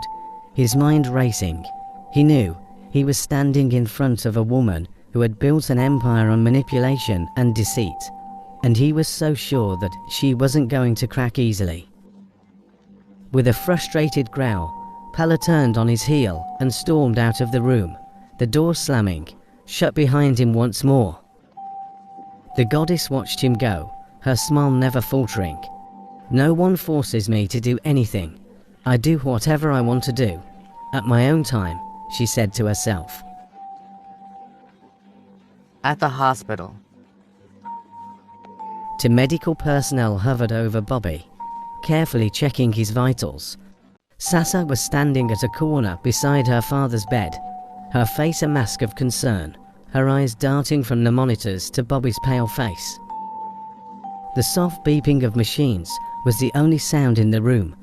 his mind racing. He knew he was standing in front of a woman who had built an empire on manipulation and deceit, and he was so sure that she wasn't going to crack easily. With a frustrated growl, Pella turned on his heel and stormed out of the room, the door slamming, shut behind him once more. The goddess watched him go, her smile never faltering. No one forces me to do anything. I do whatever I want to do, at my own time, she said to herself. At the hospital. Two medical personnel hovered over Bobby, carefully checking his vitals. Sasa was standing at a corner beside her father's bed, her face a mask of concern, her eyes darting from the monitors to Bobby's pale face. The soft beeping of machines was the only sound in the room,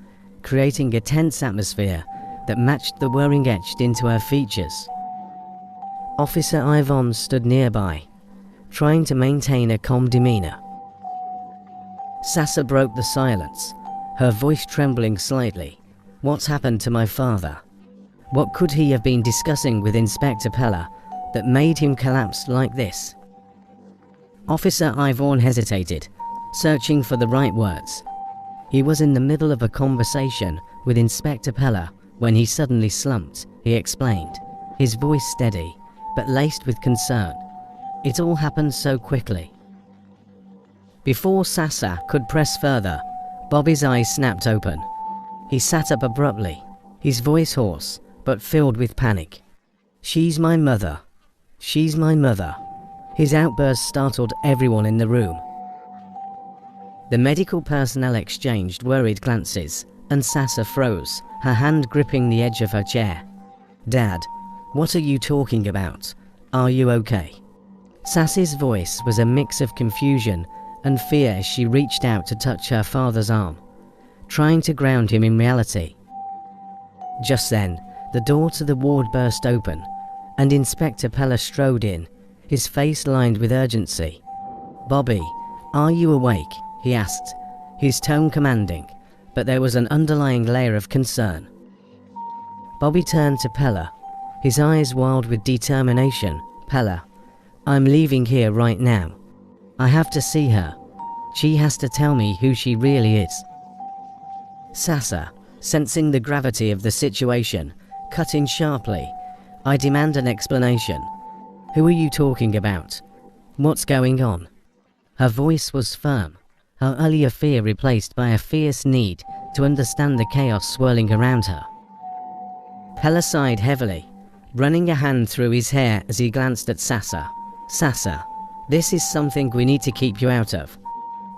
creating a tense atmosphere that matched the worrying etched into her features. Officer Ivan stood nearby, trying to maintain a calm demeanor. Sasa broke the silence, her voice trembling slightly. What's happened to my father? What could he have been discussing with Inspector Pella that made him collapse like this? Officer Ivan hesitated, searching for the right words. He was in the middle of a conversation with Inspector Pella when he suddenly slumped, he explained, his voice steady, but laced with concern. It all happened so quickly. Before Sasa could press further, Bobby's eyes snapped open. He sat up abruptly, his voice hoarse, but filled with panic. "She's my mother. She's my mother." His outburst startled everyone in the room. The medical personnel exchanged worried glances, and Sasa froze, her hand gripping the edge of her chair. "Dad, what are you talking about? Are you okay?" Sassie's voice was a mix of confusion and fear as she reached out to touch her father's arm, trying to ground him in reality. Just then, the door to the ward burst open, and Inspector Pella strode in, his face lined with urgency. "Bobby, are you awake?" he asked, his tone commanding, but there was an underlying layer of concern. Bobby turned to Pella, his eyes wild with determination. "Pella, I'm leaving here right now. I have to see her. She has to tell me who she really is." Sasa, sensing the gravity of the situation, cut in sharply. "I demand an explanation. Who are you talking about? What's going on?" Her voice was firm, her earlier fear replaced by a fierce need to understand the chaos swirling around her. Pella sighed heavily, running a hand through his hair as he glanced at Sasa. "Sasa, this is something we need to keep you out of.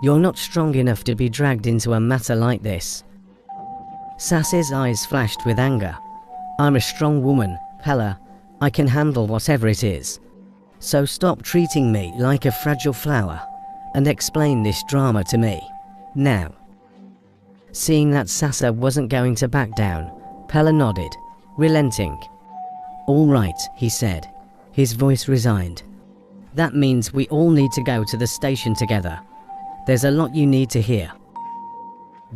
You're not strong enough to be dragged into a matter like this." Sasa's eyes flashed with anger. "I'm a strong woman, Pella. I can handle whatever it is. So stop treating me like a fragile flower and explain this drama to me, now." Seeing that Sasa wasn't going to back down, Pella nodded, relenting. "All right," he said, his voice resigned. "That means we all need to go to the station together. There's a lot you need to hear."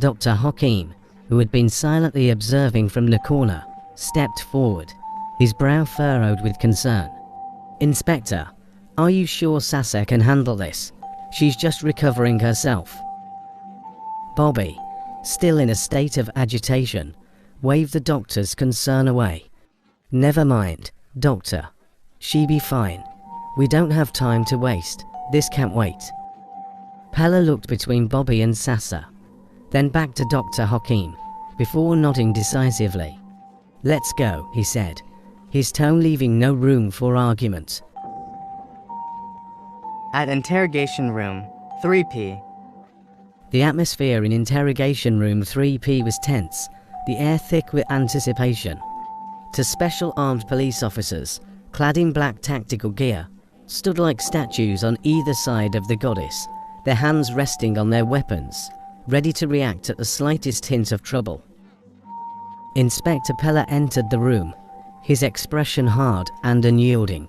Dr. Hakim, who had been silently observing from the corner, stepped forward, his brow furrowed with concern. "Inspector, are you sure Sasa can handle this? She's just recovering herself." Bobby, still in a state of agitation, waved the doctor's concern away. "Never mind, doctor. She be fine. We don't have time to waste. This can't wait." Pella looked between Bobby and Sasa, then back to Dr. Hakim, before nodding decisively. "Let's go," he said, his tone leaving no room for argument. At Interrogation Room 3P. The atmosphere in Interrogation Room 3P was tense, the air thick with anticipation. Two special armed police officers, clad in black tactical gear, stood like statues on either side of the goddess, their hands resting on their weapons, ready to react at the slightest hint of trouble. Inspector Pella entered the room, his expression hard and unyielding.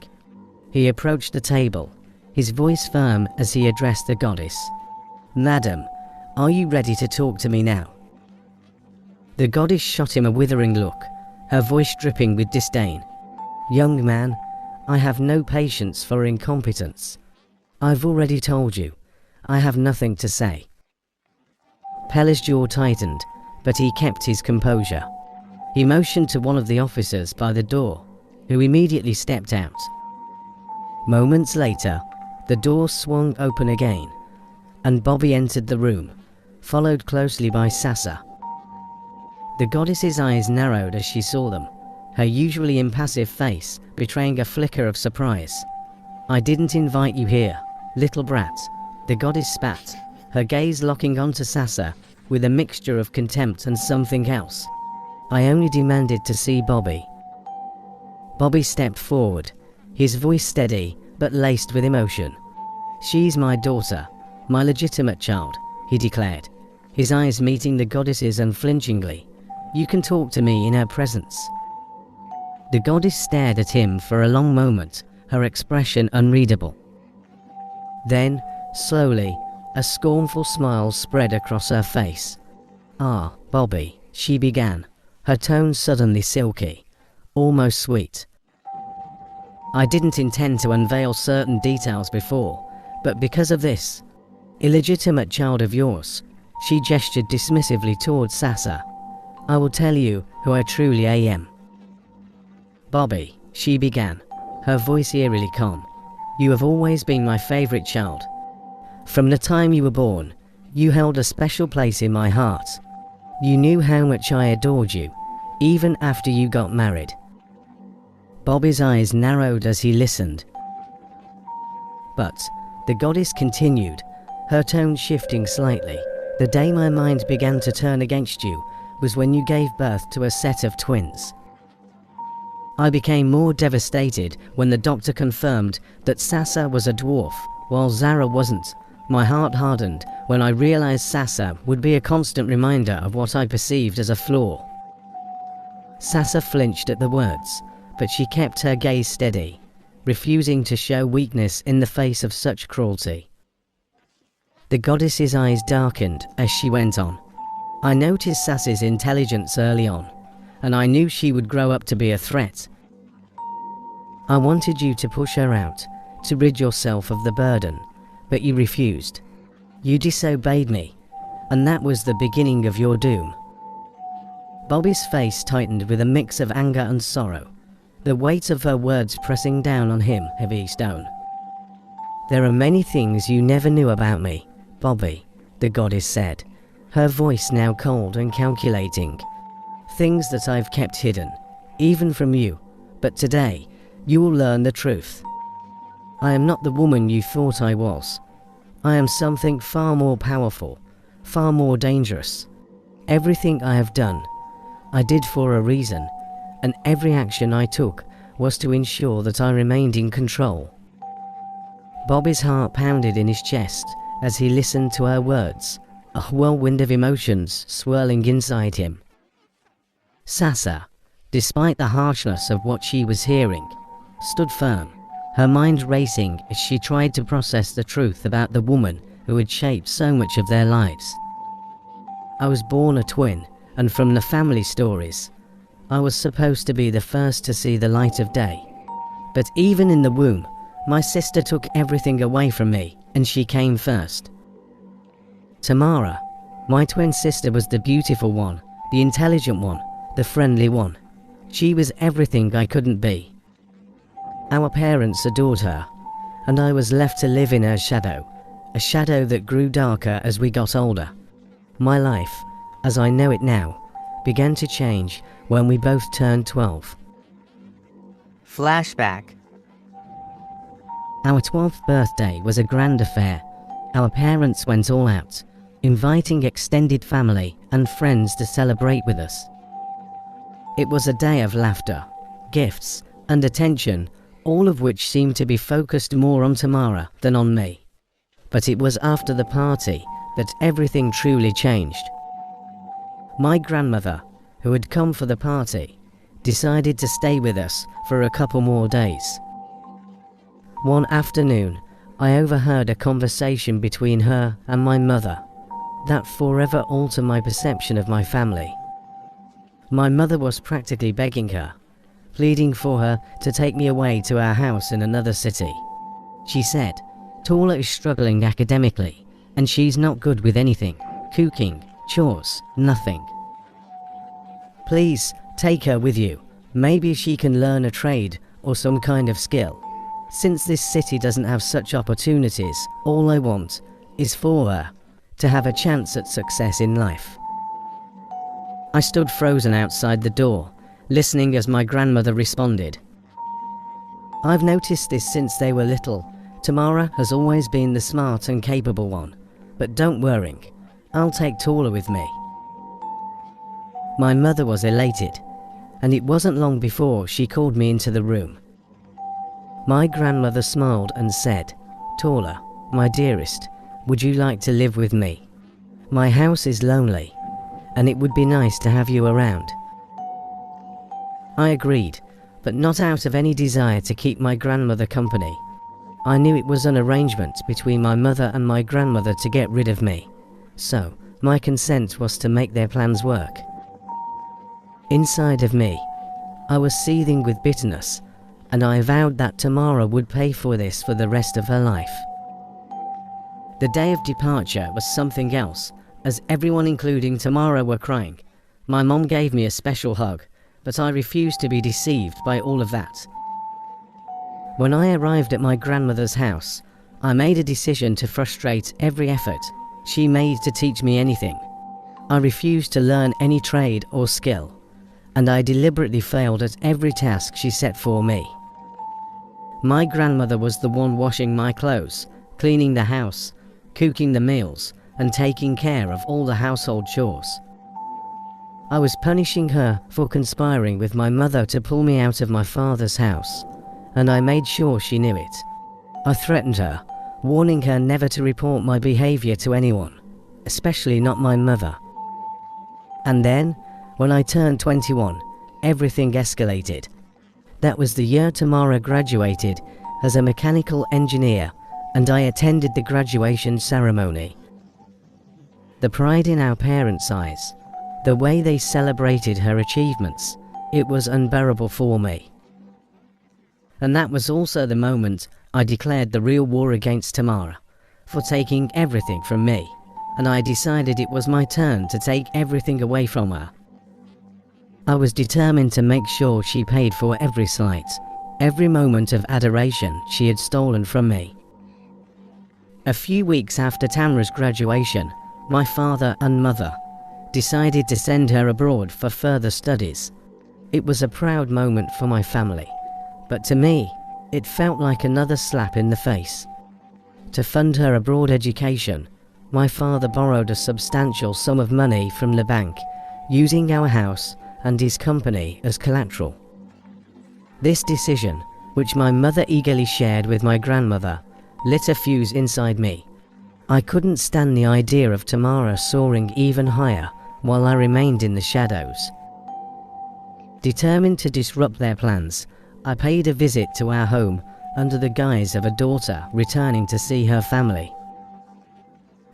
He approached the table, his voice firm as he addressed the goddess. "Madam, are you ready to talk to me now?" The goddess shot him a withering look, her voice dripping with disdain. "Young man, I have no patience for incompetence. I've already told you, I have nothing to say." Pella's jaw tightened, but he kept his composure. He motioned to one of the officers by the door, who immediately stepped out. Moments later, the door swung open again, and Bobby entered the room, followed closely by Sasa. The goddess's eyes narrowed as she saw them, her usually impassive face betraying a flicker of surprise. "I didn't invite you here, little brat," the goddess spat, her gaze locking onto Sasa with a mixture of contempt and something else. "I only demanded to see Bobby." Bobby stepped forward, his voice steady but laced with emotion. "She's my daughter, my legitimate child," he declared, his eyes meeting the goddess's unflinchingly. "You can talk to me in her presence." The goddess stared at him for a long moment, her expression unreadable. Then, slowly, a scornful smile spread across her face. "Ah, Bobby," she began, her tone suddenly silky, almost sweet. "I didn't intend to unveil certain details before, but because of this illegitimate child of yours, She gestured dismissively towards Sasa. I will tell you who I truly am. Bobby, she began, her voice eerily calm. You have always been my favorite child. From the time you were born, you held a special place in my heart. You knew how much I adored you, even after you got married. Bobby's eyes narrowed as he listened. But the goddess continued, her tone shifting slightly. The day my mind began to turn against you was when you gave birth to a set of twins. I became more devastated when the doctor confirmed that Sasa was a dwarf, while Zara wasn't. My heart hardened when I realized Sasa would be a constant reminder of what I perceived as a flaw. Sasa flinched at the words, but she kept her gaze steady, refusing to show weakness in the face of such cruelty. The goddess's eyes darkened as she went on. I noticed Sasa's intelligence early on, and I knew she would grow up to be a threat. I wanted you to push her out, to rid yourself of the burden, but you refused. You disobeyed me, and that was the beginning of your doom. Bobby's face tightened with a mix of anger and sorrow, the weight of her words pressing down on him heavy stone. There are many things you never knew about me, Bobby, the goddess said, her voice now cold and calculating. Things that I've kept hidden, even from you, but today, you will learn the truth. I am not the woman you thought I was. I am something far more powerful, far more dangerous. Everything I have done, I did for a reason, and every action I took was to ensure that I remained in control. Bobby's heart pounded in his chest as he listened to her words, a whirlwind of emotions swirling inside him. Sasa, despite the harshness of what she was hearing, stood firm, her mind racing as she tried to process the truth about the woman who had shaped so much of their lives. I was born a twin, and from the family stories, I was supposed to be the first to see the light of day. But even in the womb, my sister took everything away from me, and she came first. Tamara, my twin sister, was the beautiful one, the intelligent one, the friendly one. She was everything I couldn't be. Our parents adored her, and I was left to live in her shadow, a shadow that grew darker as we got older. My life, as I know it now, began to change when we both turned 12. Flashback. Our 12th birthday was a grand affair. Our parents went all out, inviting extended family and friends to celebrate with us. It was a day of laughter, gifts, and attention, all of which seemed to be focused more on Tamara than on me. But it was after the party that everything truly changed. My grandmother, who had come for the party, decided to stay with us for a couple more days. One afternoon, I overheard a conversation between her and my mother that forever altered my perception of my family. My mother was practically begging her, pleading for her to take me away to our house in another city. She said, Tola is struggling academically, and she's not good with anything, cooking, chores, nothing. Please, take her with you. Maybe she can learn a trade or some kind of skill. Since this city doesn't have such opportunities, all I want is for her to have a chance at success in life. I stood frozen outside the door, listening as my grandmother responded. I've noticed this since they were little. Tamara has always been the smart and capable one. But don't worry, I'll take Tola with me. My mother was elated, and it wasn't long before she called me into the room. My grandmother smiled and said, Tola, my dearest, would you like to live with me? My house is lonely, and it would be nice to have you around. I agreed, but not out of any desire to keep my grandmother company. I knew it was an arrangement between my mother and my grandmother to get rid of me, so my consent was to make their plans work. Inside of me, I was seething with bitterness, and I vowed that Tamara would pay for this for the rest of her life. The day of departure was something else, As everyone including Tamara were crying, my mom gave me a special hug, but I refused to be deceived by all of that. When I arrived at my grandmother's house, I made a decision to frustrate every effort she made to teach me anything. I refused to learn any trade or skill, and I deliberately failed at every task she set for me. My grandmother was the one washing my clothes, cleaning the house, cooking the meals, and taking care of all the household chores. I was punishing her for conspiring with my mother to pull me out of my father's house, and I made sure she knew it. I threatened her, warning her never to report my behavior to anyone, especially not my mother. And then, when I turned 21, everything escalated. That was the year Tamara graduated as a mechanical engineer, and I attended the graduation ceremony. The pride in our parents' eyes, the way they celebrated her achievements, it was unbearable for me. And that was also the moment I declared the real war against Tamara for taking everything from me, and I decided it was my turn to take everything away from her. I was determined to make sure she paid for every slight, every moment of adoration she had stolen from me. A few weeks after Tamara's graduation, my father and mother decided to send her abroad for further studies. It was a proud moment for my family, but to me, it felt like another slap in the face. To fund her abroad education, my father borrowed a substantial sum of money from the bank, using our house and his company as collateral. This decision, which my mother eagerly shared with my grandmother, lit a fuse inside me. I couldn't stand the idea of Tamara soaring even higher while I remained in the shadows. Determined to disrupt their plans, I paid a visit to our home under the guise of a daughter returning to see her family.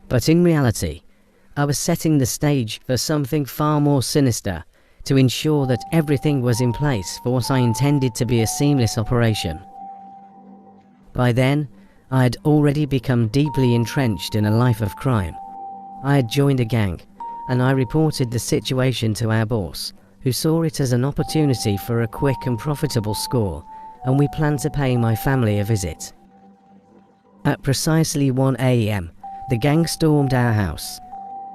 But in reality, I was setting the stage for something far more sinister to ensure that everything was in place for what I intended to be a seamless operation. By then, I had already become deeply entrenched in a life of crime. I had joined a gang, and I reported the situation to our boss, who saw it as an opportunity for a quick and profitable score, and we planned to pay my family a visit. At precisely 1 a.m., the gang stormed our house.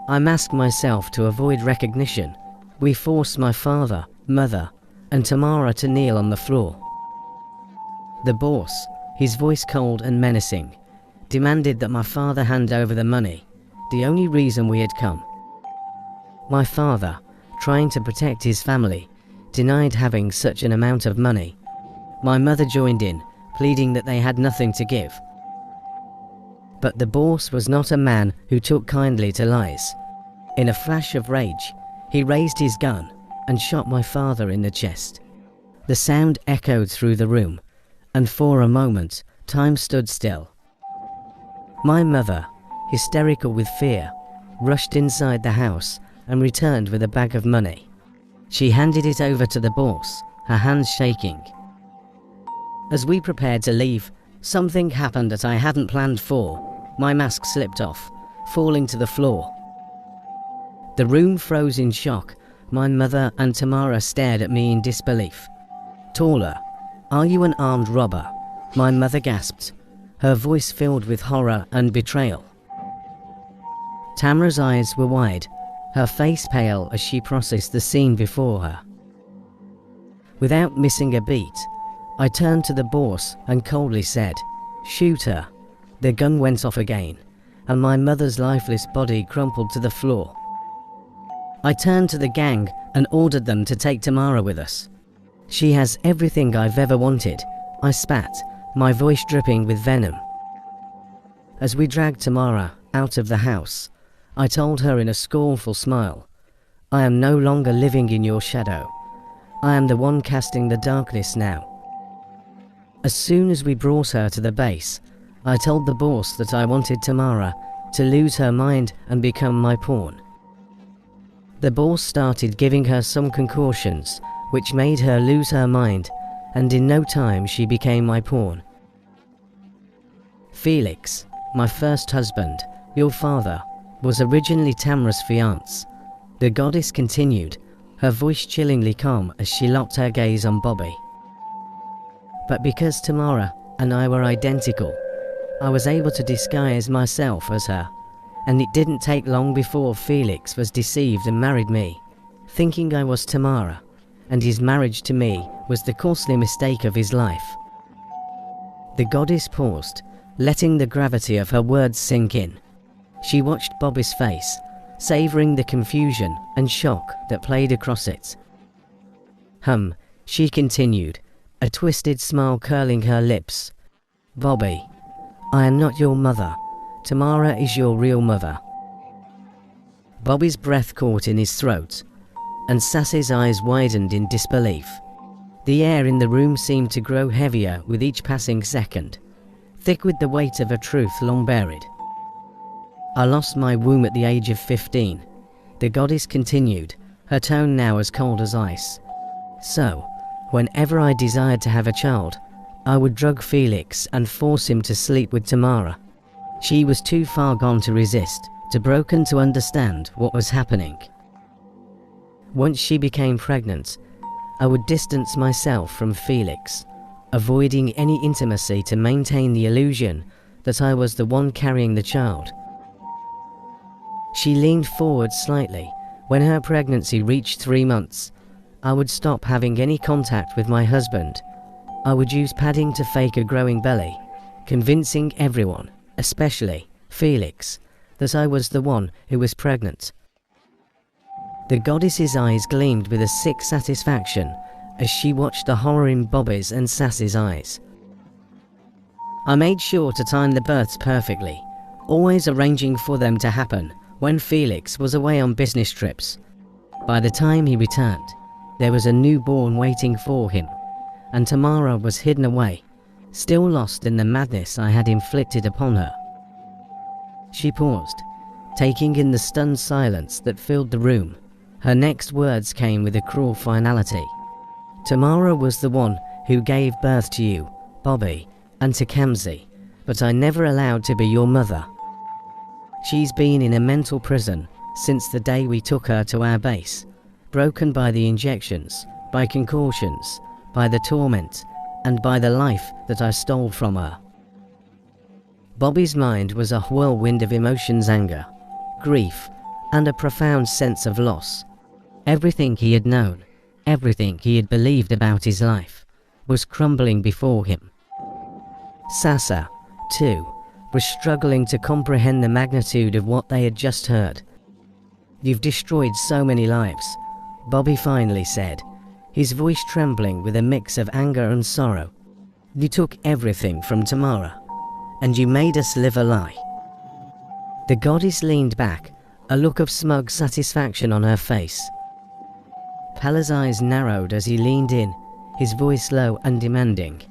I masked myself to avoid recognition. We forced my father, mother, and Tamara to kneel on the floor. The boss, his voice cold and menacing, demanded that my father hand over the money, the only reason we had come. My father, trying to protect his family, denied having such an amount of money. My mother joined in, pleading that they had nothing to give. But the boss was not a man who took kindly to lies. In a flash of rage, he raised his gun and shot my father in the chest. The sound echoed through the room, and for a moment, time stood still. My mother, hysterical with fear, rushed inside the house and returned with a bag of money. She handed it over to the boss, her hands shaking. As we prepared to leave, something happened that I hadn't planned for. My mask slipped off, falling to the floor. The room froze in shock. My mother and Tamara stared at me in disbelief. "Taller, are you an armed robber?" my mother gasped, her voice filled with horror and betrayal. Tamara's eyes were wide, her face pale as she processed the scene before her. Without missing a beat, I turned to the boss and coldly said, "Shoot her." The gun went off again, and my mother's lifeless body crumpled to the floor. I turned to the gang and ordered them to take Tamara with us. "She has everything I've ever wanted," I spat, my voice dripping with venom. As we dragged Tamara out of the house, I told her in a scornful smile, "I am no longer living in your shadow. I am the one casting the darkness now." As soon as we brought her to the base, I told the boss that I wanted Tamara to lose her mind and become my pawn. The boss started giving her some concoctions which made her lose her mind, and in no time she became my pawn. Felix, my first husband, your father, was originally Tamra's fiancé. The goddess continued, her voice chillingly calm as she locked her gaze on Bobby. But because Tamara and I were identical, I was able to disguise myself as her, and it didn't take long before Felix was deceived and married me, thinking I was Tamara, and his marriage to me was the costly mistake of his life. The goddess paused, letting the gravity of her words sink in. She watched Bobby's face, savouring the confusion and shock that played across it. She continued, a twisted smile curling her lips. Bobby, I am not your mother. Tamara is your real mother. Bobby's breath caught in his throat, and Sassy's eyes widened in disbelief. The air in the room seemed to grow heavier with each passing second, thick with the weight of a truth long buried. I lost my womb at the age of 15, the goddess continued, her tone now as cold as ice. So, whenever I desired to have a child, I would drug Felix and force him to sleep with Tamara. She was too far gone to resist, too broken to understand what was happening. Once she became pregnant, I would distance myself from Felix, avoiding any intimacy to maintain the illusion that I was the one carrying the child. She leaned forward slightly. When her pregnancy reached 3 months, I would stop having any contact with my husband. I would use padding to fake a growing belly, convincing everyone, especially Felix, that I was the one who was pregnant. The goddess's eyes gleamed with a sick satisfaction as she watched the horror in Bobby's and Sassy's eyes. I made sure to time the births perfectly, always arranging for them to happen when Felix was away on business trips. By the time he returned, there was a newborn waiting for him, and Tamara was hidden away, still lost in the madness I had inflicted upon her. She paused, taking in the stunned silence that filled the room. Her next words came with a cruel finality. Tamara was the one who gave birth to you, Bobby, and to Kamsi, but I never allowed to be your mother. She's been in a mental prison since the day we took her to our base, broken by the injections, by concussions, by the torment, and by the life that I stole from her. Bobby's mind was a whirlwind of emotions, anger, grief, and a profound sense of loss. Everything he had known, everything he had believed about his life, was crumbling before him. Sasa, too, was struggling to comprehend the magnitude of what they had just heard. You've destroyed so many lives, Bobby finally said, his voice trembling with a mix of anger and sorrow. You took everything from Tamara, and you made us live a lie. The goddess leaned back, a look of smug satisfaction on her face. Pella's eyes narrowed as he leaned in, his voice low and demanding.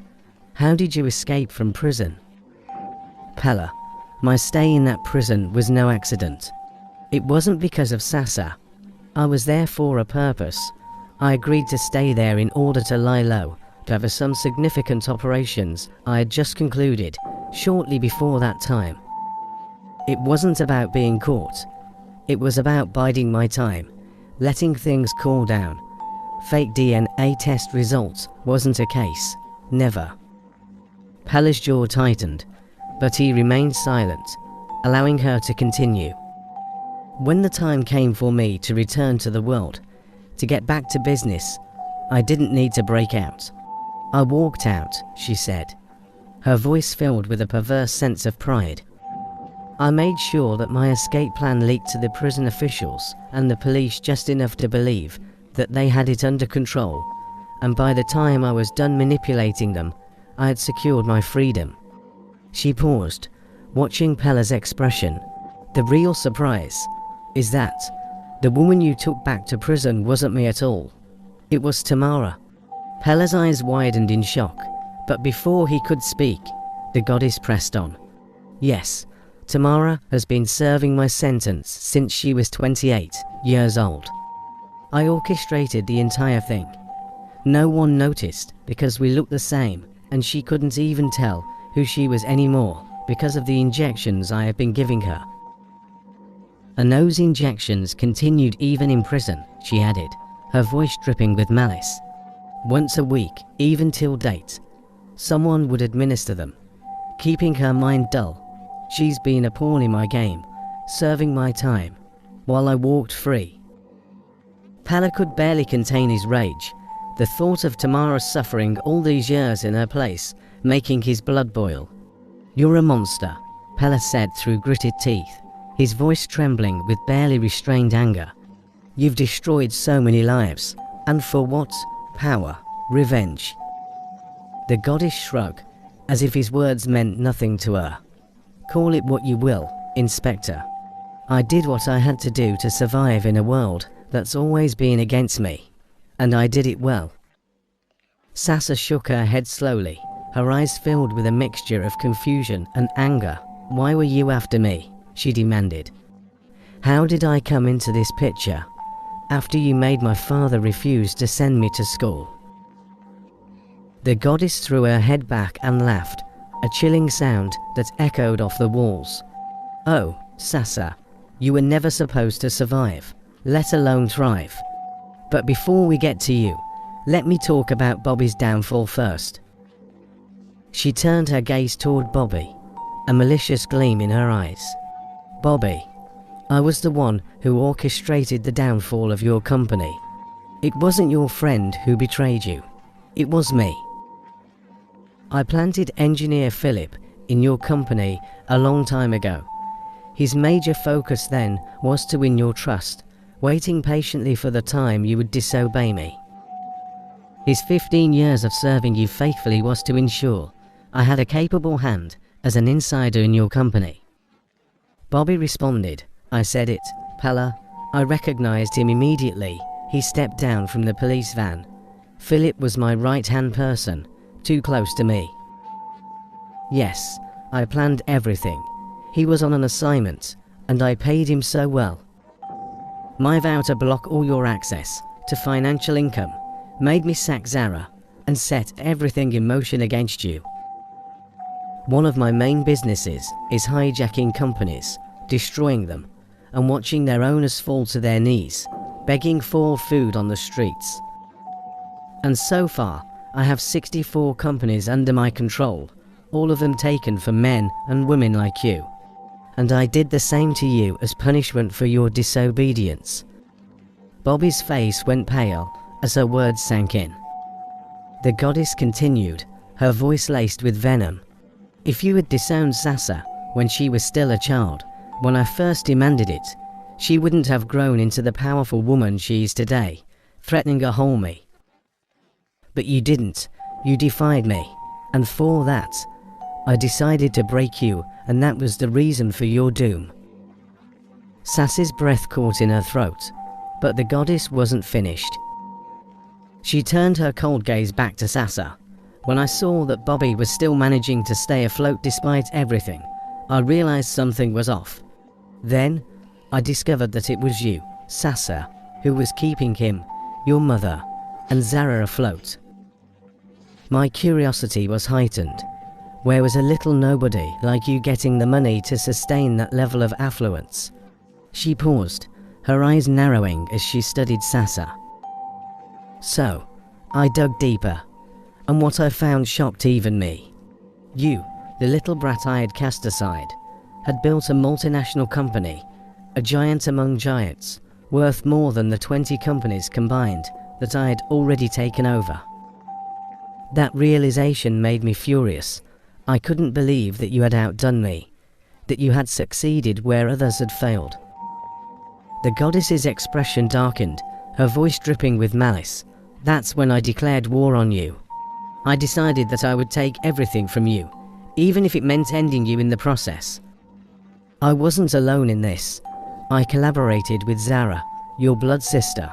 How did you escape from prison? Pella, my stay in that prison was no accident. It wasn't because of Sasa. I was there for a purpose. I agreed to stay there in order to lie low, to have some significant operations I had just concluded, shortly before that time. It wasn't about being caught. It was about biding my time, letting things cool down. Fake DNA test results wasn't a case. Never. Pella's jaw tightened, but he remained silent, allowing her to continue. When the time came for me to return to the world, to get back to business, I didn't need to break out. I walked out, she said, her voice filled with a perverse sense of pride. I made sure that my escape plan leaked to the prison officials and the police just enough to believe that they had it under control, and by the time I was done manipulating them, I had secured my freedom. She paused, watching Pella's expression. The real surprise is that the woman you took back to prison wasn't me at all. It was Tamara. Pella's eyes widened in shock, but before he could speak, the goddess pressed on. Yes, Tamara has been serving my sentence since she was 28 years old. I orchestrated the entire thing. No one noticed because we looked the same, and she couldn't even tell who she was anymore because of the injections I had been giving her. And those injections continued even in prison, she added, her voice dripping with malice. Once a week, even till date, someone would administer them, keeping her mind dull. She's been a pawn in my game, serving my time, while I walked free. Pella could barely contain his rage, the thought of Tamara's suffering all these years in her place, making his blood boil. You're a monster, Pella said through gritted teeth, his voice trembling with barely restrained anger. You've destroyed so many lives, and for what? Power, revenge. The goddess shrugged, as if his words meant nothing to her. Call it what you will, Inspector. I did what I had to do to survive in a world that's always been against me, and I did it well. Sasa shook her head slowly, her eyes filled with a mixture of confusion and anger. Why were you after me? She demanded. How did I come into this picture? After you made my father refuse to send me to school. The goddess threw her head back and laughed, a chilling sound that echoed off the walls. Oh, Sasa, you were never supposed to survive, let alone thrive. But before we get to you, let me talk about Bobby's downfall first. She turned her gaze toward Bobby, a malicious gleam in her eyes. Bobby, I was the one who orchestrated the downfall of your company. It wasn't your friend who betrayed you. It was me. I planted engineer Philip in your company a long time ago. His major focus then was to win your trust, waiting patiently for the time you would disobey me. His 15 years of serving you faithfully was to ensure I had a capable hand as an insider in your company. Bobby responded, I said it, Pella. I recognized him immediately. He stepped down from the police van. Philip was my right-hand person, too close to me. Yes, I planned everything. He was on an assignment, and I paid him so well. My vow to block all your access to financial income made me sack Zara and set everything in motion against you. One of my main businesses is hijacking companies, destroying them, and watching their owners fall to their knees, begging for food on the streets. And so far, I have 64 companies under my control, all of them taken from men and women like you. And I did the same to you as punishment for your disobedience. Bobby's face went pale as her words sank in. The goddess continued, her voice laced with venom. If you had disowned Sasa when she was still a child, when I first demanded it, she wouldn't have grown into the powerful woman she is today, threatening to hold me. But you didn't. You defied me, and for that, I decided to break you, and that was the reason for your doom. Sasa's breath caught in her throat, but the goddess wasn't finished. She turned her cold gaze back to Sasa. When I saw that Bobby was still managing to stay afloat despite everything, I realized something was off. Then, I discovered that it was you, Sasa, who was keeping him, your mother, and Zara afloat. My curiosity was heightened. Where was a little nobody like you getting the money to sustain that level of affluence? She paused, her eyes narrowing as she studied Sasa. So, I dug deeper, and what I found shocked even me. You, the little brat I had cast aside, had built a multinational company, a giant among giants, worth more than the 20 companies combined that I had already taken over. That realization made me furious. I couldn't believe that you had outdone me, that you had succeeded where others had failed. The goddess's expression darkened, her voice dripping with malice. That's when I declared war on you. I decided that I would take everything from you, even if it meant ending you in the process. I wasn't alone in this. I collaborated with Zara, your blood sister,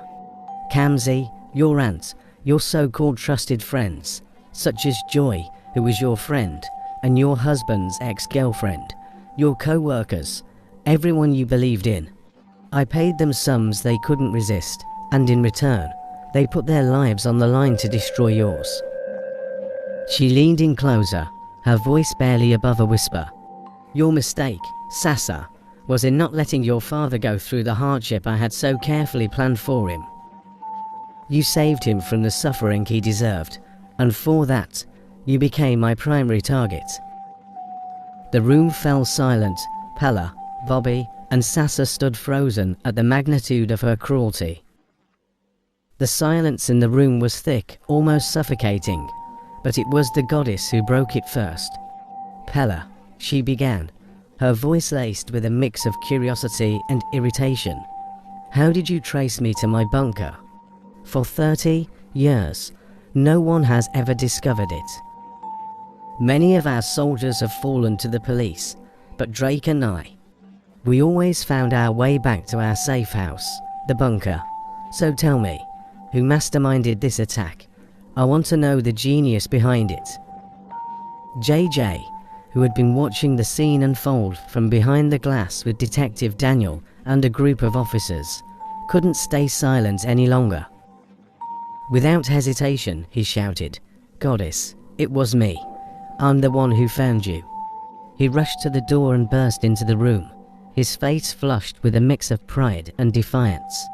Kamzi, your aunt, your so-called trusted friends, such as Joy, who was your friend, and your husband's ex-girlfriend, your co-workers, everyone you believed in. I paid them sums they couldn't resist, and in return, they put their lives on the line to destroy yours. She leaned in closer, her voice barely above a whisper. Your mistake, Sasa, was in not letting your father go through the hardship I had so carefully planned for him. You saved him from the suffering he deserved, and for that, you became my primary target. The room fell silent. Pella, Bobby, and Sasa stood frozen at the magnitude of her cruelty. The silence in the room was thick, almost suffocating, but it was the goddess who broke it first. Pella, she began, her voice laced with a mix of curiosity and irritation. How did you trace me to my bunker? For 30 years, no one has ever discovered it. Many of our soldiers have fallen to the police, but Drake and I, we always found our way back to our safe house, the bunker. So tell me, who masterminded this attack? I want to know the genius behind it. JJ, who had been watching the scene unfold from behind the glass with Detective Daniel and a group of officers, couldn't stay silent any longer. Without hesitation, he shouted, "Goddess, it was me. I'm the one who found you." He rushed to the door and burst into the room, his face flushed with a mix of pride and defiance.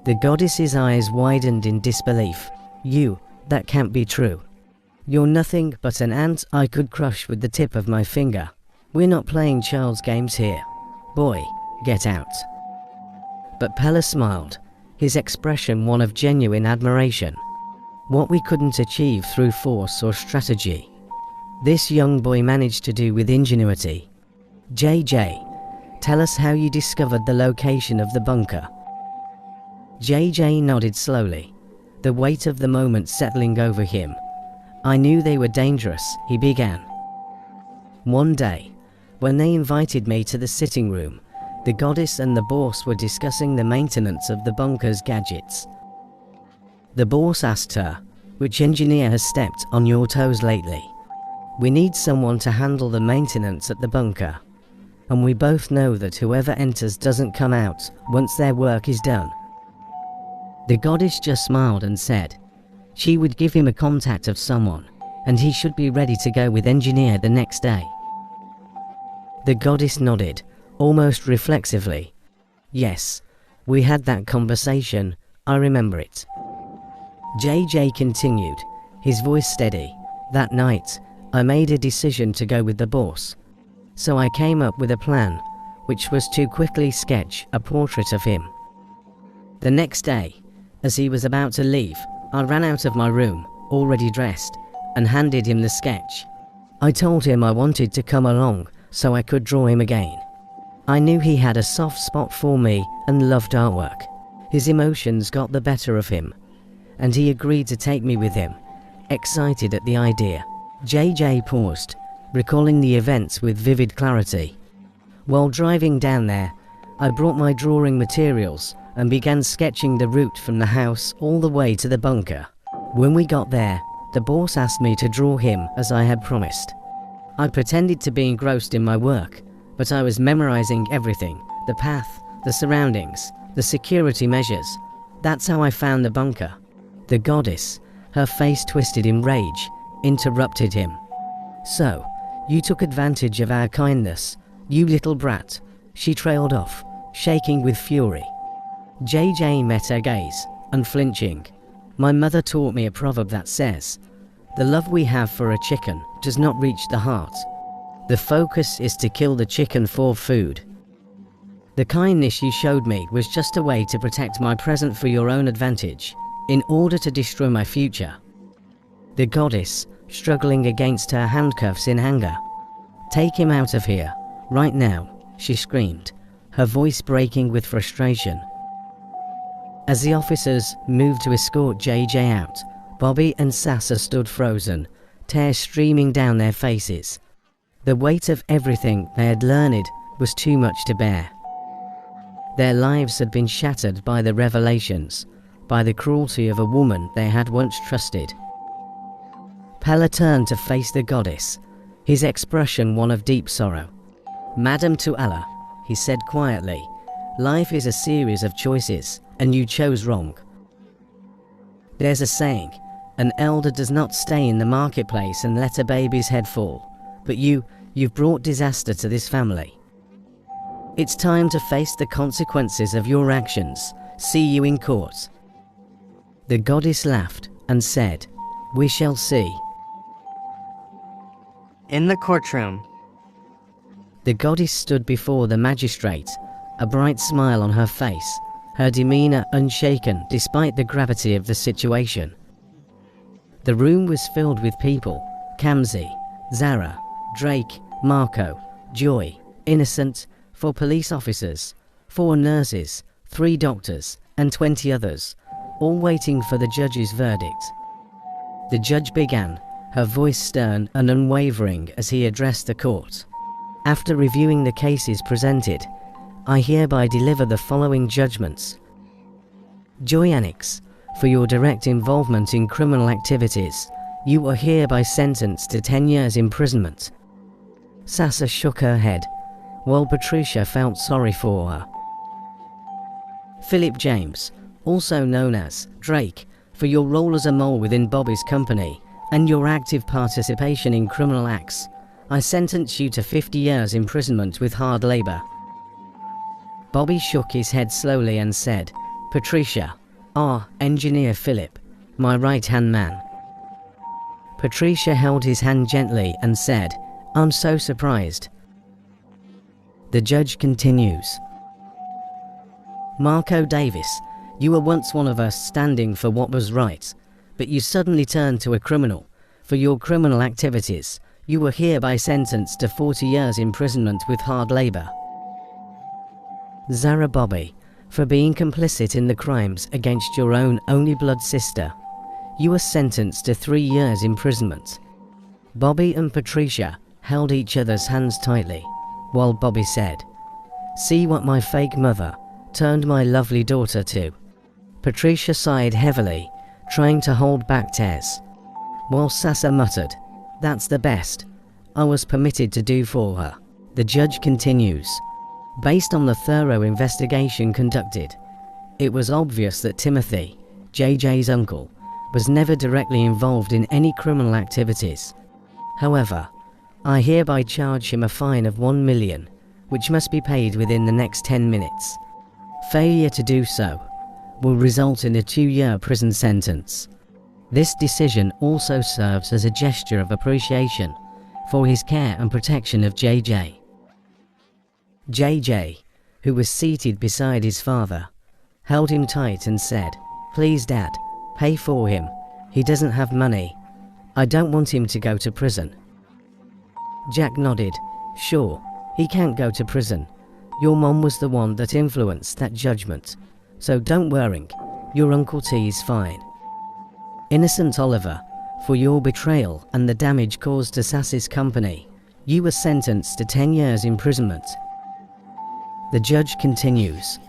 The goddess's eyes widened in disbelief. "You, that can't be true. You're nothing but an ant I could crush with the tip of my finger. We're not playing child's games here. Boy, get out." But Pella smiled, his expression one of genuine admiration. What we couldn't achieve through force or strategy, this young boy managed to do with ingenuity. JJ, tell us how you discovered the location of the bunker. JJ nodded slowly, the weight of the moment settling over him. "I knew they were dangerous," he began. "One day, when they invited me to the sitting room, the goddess and the boss were discussing the maintenance of the bunker's gadgets. The boss asked her, 'Which engineer has stepped on your toes lately? We need someone to handle the maintenance at the bunker. And we both know that whoever enters doesn't come out once their work is done.' The goddess just smiled and said she would give him a contact of someone, and he should be ready to go with engineer the next day." The goddess nodded, almost reflexively. "Yes, we had that conversation, I remember it." JJ continued, his voice steady. "That night, I made a decision to go with the boss. So I came up with a plan, which was to quickly sketch a portrait of him. The next day, as he was about to leave, I ran out of my room, already dressed, and handed him the sketch. I told him I wanted to come along so I could draw him again. I knew he had a soft spot for me and loved artwork. His emotions got the better of him, and he agreed to take me with him, excited at the idea." JJ paused, recalling the events with vivid clarity. "While driving down there, I brought my drawing materials and began sketching the route from the house all the way to the bunker. When we got there, the boss asked me to draw him as I had promised. I pretended to be engrossed in my work, but I was memorizing everything, the path, the surroundings, the security measures. That's how I found the bunker." The goddess, her face twisted in rage, interrupted him. "So, you took advantage of our kindness, you little brat," she trailed off, shaking with fury. JJ met her gaze, unflinching. "My mother taught me a proverb that says, 'The love we have for a chicken does not reach the heart. The focus is to kill the chicken for food. The kindness you showed me was just a way to protect my present for your own advantage, in order to destroy my future." The goddess, struggling against her handcuffs in anger. "Take him out of here, right now," she screamed, her voice breaking with frustration. As the officers moved to escort JJ out, Bobby and Sasa stood frozen, tears streaming down their faces. The weight of everything they had learned was too much to bear. Their lives had been shattered by the revelations, by the cruelty of a woman they had once trusted. Pella turned to face the goddess, his expression one of deep sorrow. "Madam Tuala," he said quietly, "life is a series of choices, and you chose wrong. There's a saying, an elder does not stay in the marketplace and let a baby's head fall, but you've brought disaster to this family. It's time to face the consequences of your actions. See you in court." The goddess laughed and said, "We shall see." In the courtroom, The goddess stood before the magistrate, a bright smile on her face, her demeanor unshaken despite the gravity of the situation. The room was filled with people: Kamzi, Zara, Drake, Marco, Joy, Innocent, 4 police officers, 4 nurses, 3 doctors, and 20 others, all waiting for the judge's verdict. The judge began, her voice stern and unwavering as he addressed the court. "After reviewing the cases presented, I hereby deliver the following judgments. Joy Annex, for your direct involvement in criminal activities, you are hereby sentenced to 10 years imprisonment." Sasa shook her head, while Patricia felt sorry for her. Philip James, also known as Drake, for your role as a mole within Bobby's company and your active participation in criminal acts, I sentence you to 50 years imprisonment with hard labor. Bobby shook his head slowly and said, "Patricia, Engineer Philip, my right-hand man." Patricia held his hand gently and said, "I'm so surprised." The judge continues. "Marco Davis, you were once one of us standing for what was right, but you suddenly turned to a criminal. For your criminal activities, you were hereby sentenced to 40 years imprisonment with hard labor." Zara Bobby, for being complicit in the crimes against your own only blood sister, you were sentenced to 3 years imprisonment. Bobby and Patricia held each other's hands tightly, while Bobby said, "See what my fake mother turned my lovely daughter to." Patricia sighed heavily, trying to hold back tears, while Sasa muttered, "That's the best I was permitted to do for her." The judge continues. Based on the thorough investigation conducted, it was obvious that Timothy, JJ's uncle, was never directly involved in any criminal activities. However, I hereby charge him a fine of 1 million, which must be paid within the next 10 minutes. Failure to do so will result in a 2-year prison sentence. This decision also serves as a gesture of appreciation for his care and protection of JJ. JJ, who was seated beside his father, held him tight and said, "Please, Dad, pay for him. He doesn't have money. I don't want him to go to prison." Jack nodded. "Sure, he can't go to prison. Your mom was the one that influenced that judgment, so don't worry, your Uncle T is fine." Innocent Oliver, for your betrayal and the damage caused to Sass's company, you were sentenced to 10 years imprisonment. The judge continues.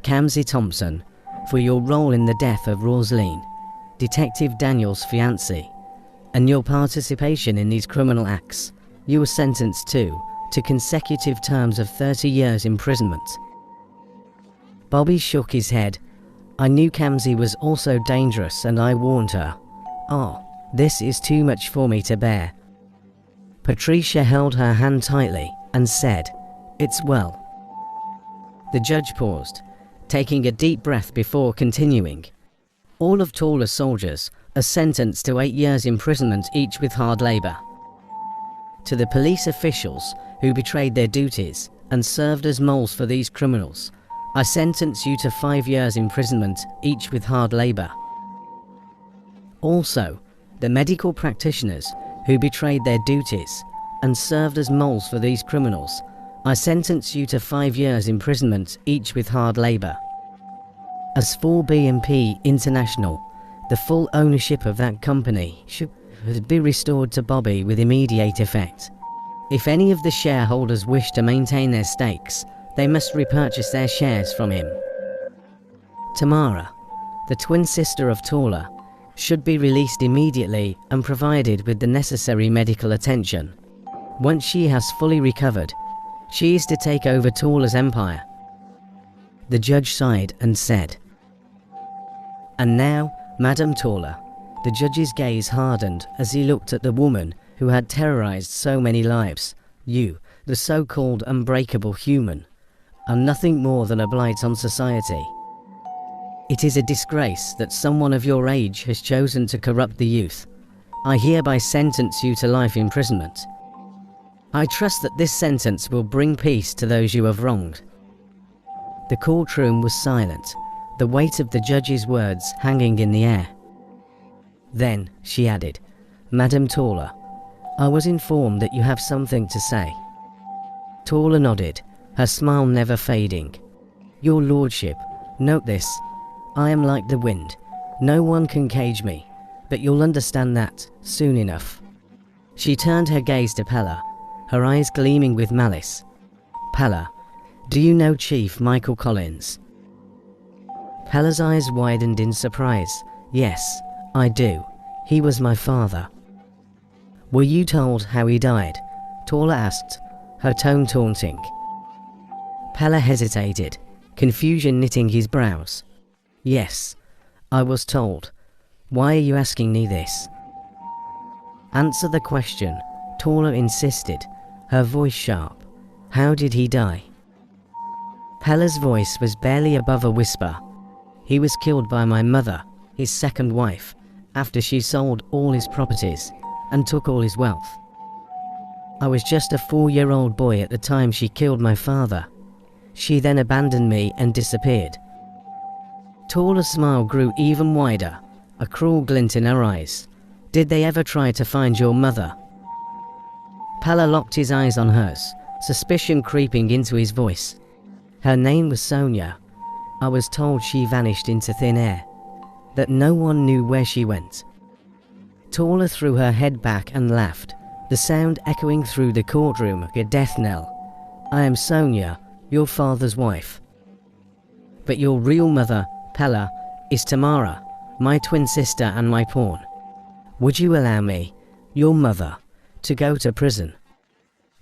Kamzi Thompson, for your role in the death of Rosaline, Detective Daniel's fiancée, and your participation in these criminal acts, you were sentenced to consecutive terms of 30 years imprisonment. Bobby shook his head. "I knew Kamzi was also dangerous and I warned her. This is too much for me to bear." Patricia held her hand tightly and said, "It's well." The judge paused, taking a deep breath before continuing. "All of Tawler's soldiers are sentenced to 8 years imprisonment each with hard labor. To the police officials who betrayed their duties and served as moles for these criminals, I sentence you to 5 years imprisonment each with hard labor. Also, the medical practitioners who betrayed their duties and served as moles for these criminals, I sentence you to 5 years imprisonment each with hard labor. As for B&P International, the full ownership of that company should be restored to Bobby with immediate effect. If any of the shareholders wish to maintain their stakes, they must repurchase their shares from him. Tamara, the twin sister of Tawler, should be released immediately and provided with the necessary medical attention. Once she has fully recovered, she is to take over Tawler's empire." The judge sighed and said, "And now, Madame Tawler." The judge's gaze hardened as he looked at the woman who had terrorized so many lives. "You, the so-called unbreakable human, are nothing more than a blight on society. It is a disgrace that someone of your age has chosen to corrupt the youth. I hereby sentence you to life imprisonment. I trust that this sentence will bring peace to those you have wronged." The courtroom was silent, the weight of the judge's words hanging in the air. Then she added, "Madam Tawler, I was informed that you have something to say." Tawler nodded, her smile never fading. "Your lordship, note this. I am like the wind. No one can cage me, but you'll understand that soon enough." She turned her gaze to Pella, her eyes gleaming with malice. "Pella, do you know Chief Michael Collins?" Pella's eyes widened in surprise. "Yes, I do. He was my father." "Were you told how he died?" Tawler asked, her tone taunting. Pella hesitated, confusion knitting his brows. "Yes, I was told. Why are you asking me this?" "Answer the question," Tawler insisted, her voice sharp. "How did he die?" Pella's voice was barely above a whisper. "He was killed by my mother, his second wife, after she sold all his properties and took all his wealth. I was just a 4-year-old boy at the time she killed my father. She then abandoned me and disappeared." Tawler's smile grew even wider, a cruel glint in her eyes. "Did they ever try to find your mother?" Pella locked his eyes on hers, suspicion creeping into his voice. "Her name was Sonia. I was told she vanished into thin air, that no one knew where she went." Tawler threw her head back and laughed, the sound echoing through the courtroom like a death knell. "I am Sonia, your father's wife. But your real mother, Pella, is Tamara, my twin sister and my pawn. Would you allow me, your mother, to go to prison?"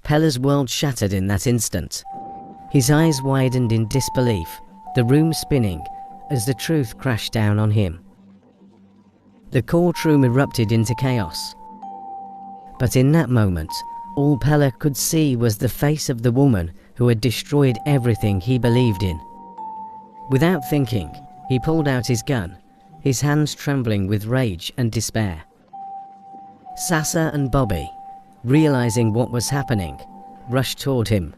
Pella's world shattered in that instant. His eyes widened in disbelief, the room spinning, as the truth crashed down on him. The courtroom erupted into chaos. But in that moment, all Pella could see was the face of the woman who had destroyed everything he believed in. Without thinking, he pulled out his gun, his hands trembling with rage and despair. Sasa and Bobby, realizing what was happening, rushed toward him,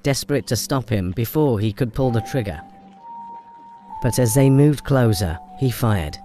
desperate to stop him before he could pull the trigger. But as they moved closer, he fired.